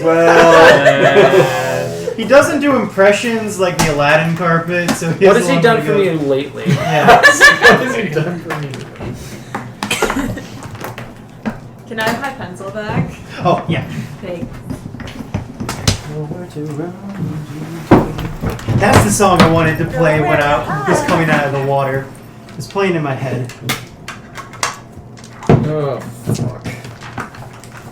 S6: Well,
S4: He doesn't do impressions like the Aladdin carpet, so he
S5: What
S4: has
S5: has he
S4: long
S5: done
S4: to
S5: for
S4: go.
S5: me lately?
S4: Yeah.
S1: What has he done for me?
S7: Can I have my pencil back?
S4: Oh yeah.
S7: Thanks.
S4: That's the song I wanted to play when I was coming out of the water. It's playing in my head.
S1: Oh, fuck.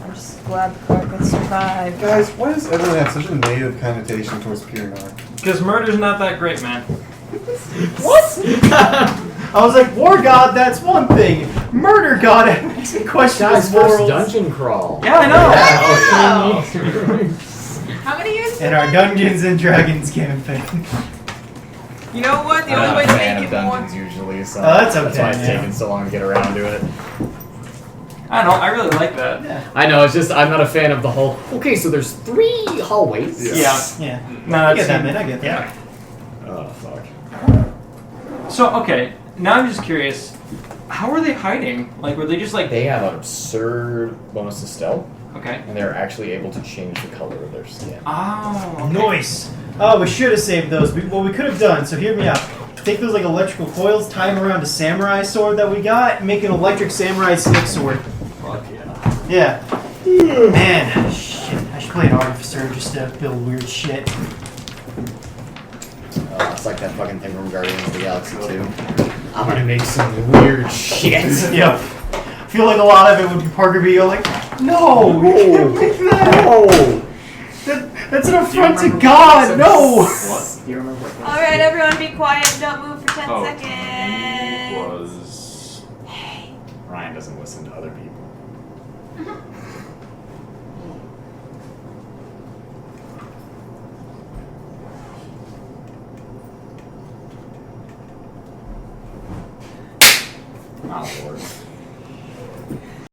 S7: I'm just glad the carpet survived.
S6: guys, why does everyone have such a negative connotation towards Piranha?
S5: Because murder's not that great, man.
S4: What? I was like, War God, that's one thing. Murder God, it makes me question
S1: Guy's
S4: his
S1: first
S4: morals.
S1: dungeon crawl.
S5: Yeah, I know.
S7: How many years?
S4: In our Dungeons and Dragons campaign.
S7: You know what? The
S1: I'm
S7: only
S1: not
S7: way
S1: a
S7: to
S1: fan
S7: make
S1: of
S7: it more.
S1: dungeons usually, so
S4: Oh, that's
S1: that's why
S4: okay,
S1: it's
S4: yeah.
S1: taken so long to get around to it.
S5: I don't know. I really like that.
S4: Yeah.
S1: I know, it's just I'm not a fan of the whole. Okay, so there's 3 hallways.
S5: Yeah.
S4: Yeah.
S5: No,
S4: I
S5: that's
S4: get that, man. I get that.
S5: Yeah.
S1: Oh fuck.
S5: So okay, now I'm just curious. How were they hiding? Like, were they just like?
S1: They have an absurd bonus to stealth.
S5: Okay.
S1: and they're actually able to change the color of their skin.
S5: Oh. Okay.
S4: Nice. Oh, we should have saved those. What we could have done. So hear me out. Take those like electrical coils, tie them around a samurai sword that we got, and make an electric samurai stick sword.
S8: Fuck yeah.
S4: Yeah. Man, shit. I should play an artificer just to build weird shit.
S1: It's like that fucking thing from Guardians of the Galaxy 2. I'm gonna make some weird shit.
S4: Yep. I feel like a lot of it would be Parker being like, no, you can't make that.
S1: No!
S4: That's an affront to God. No.
S8: What?
S1: Do you remember what
S3: All right, everyone, be quiet. Don't move for 10
S8: Oh,
S3: seconds.
S8: was
S1: Ryan doesn't listen to other people. Oh, Lord.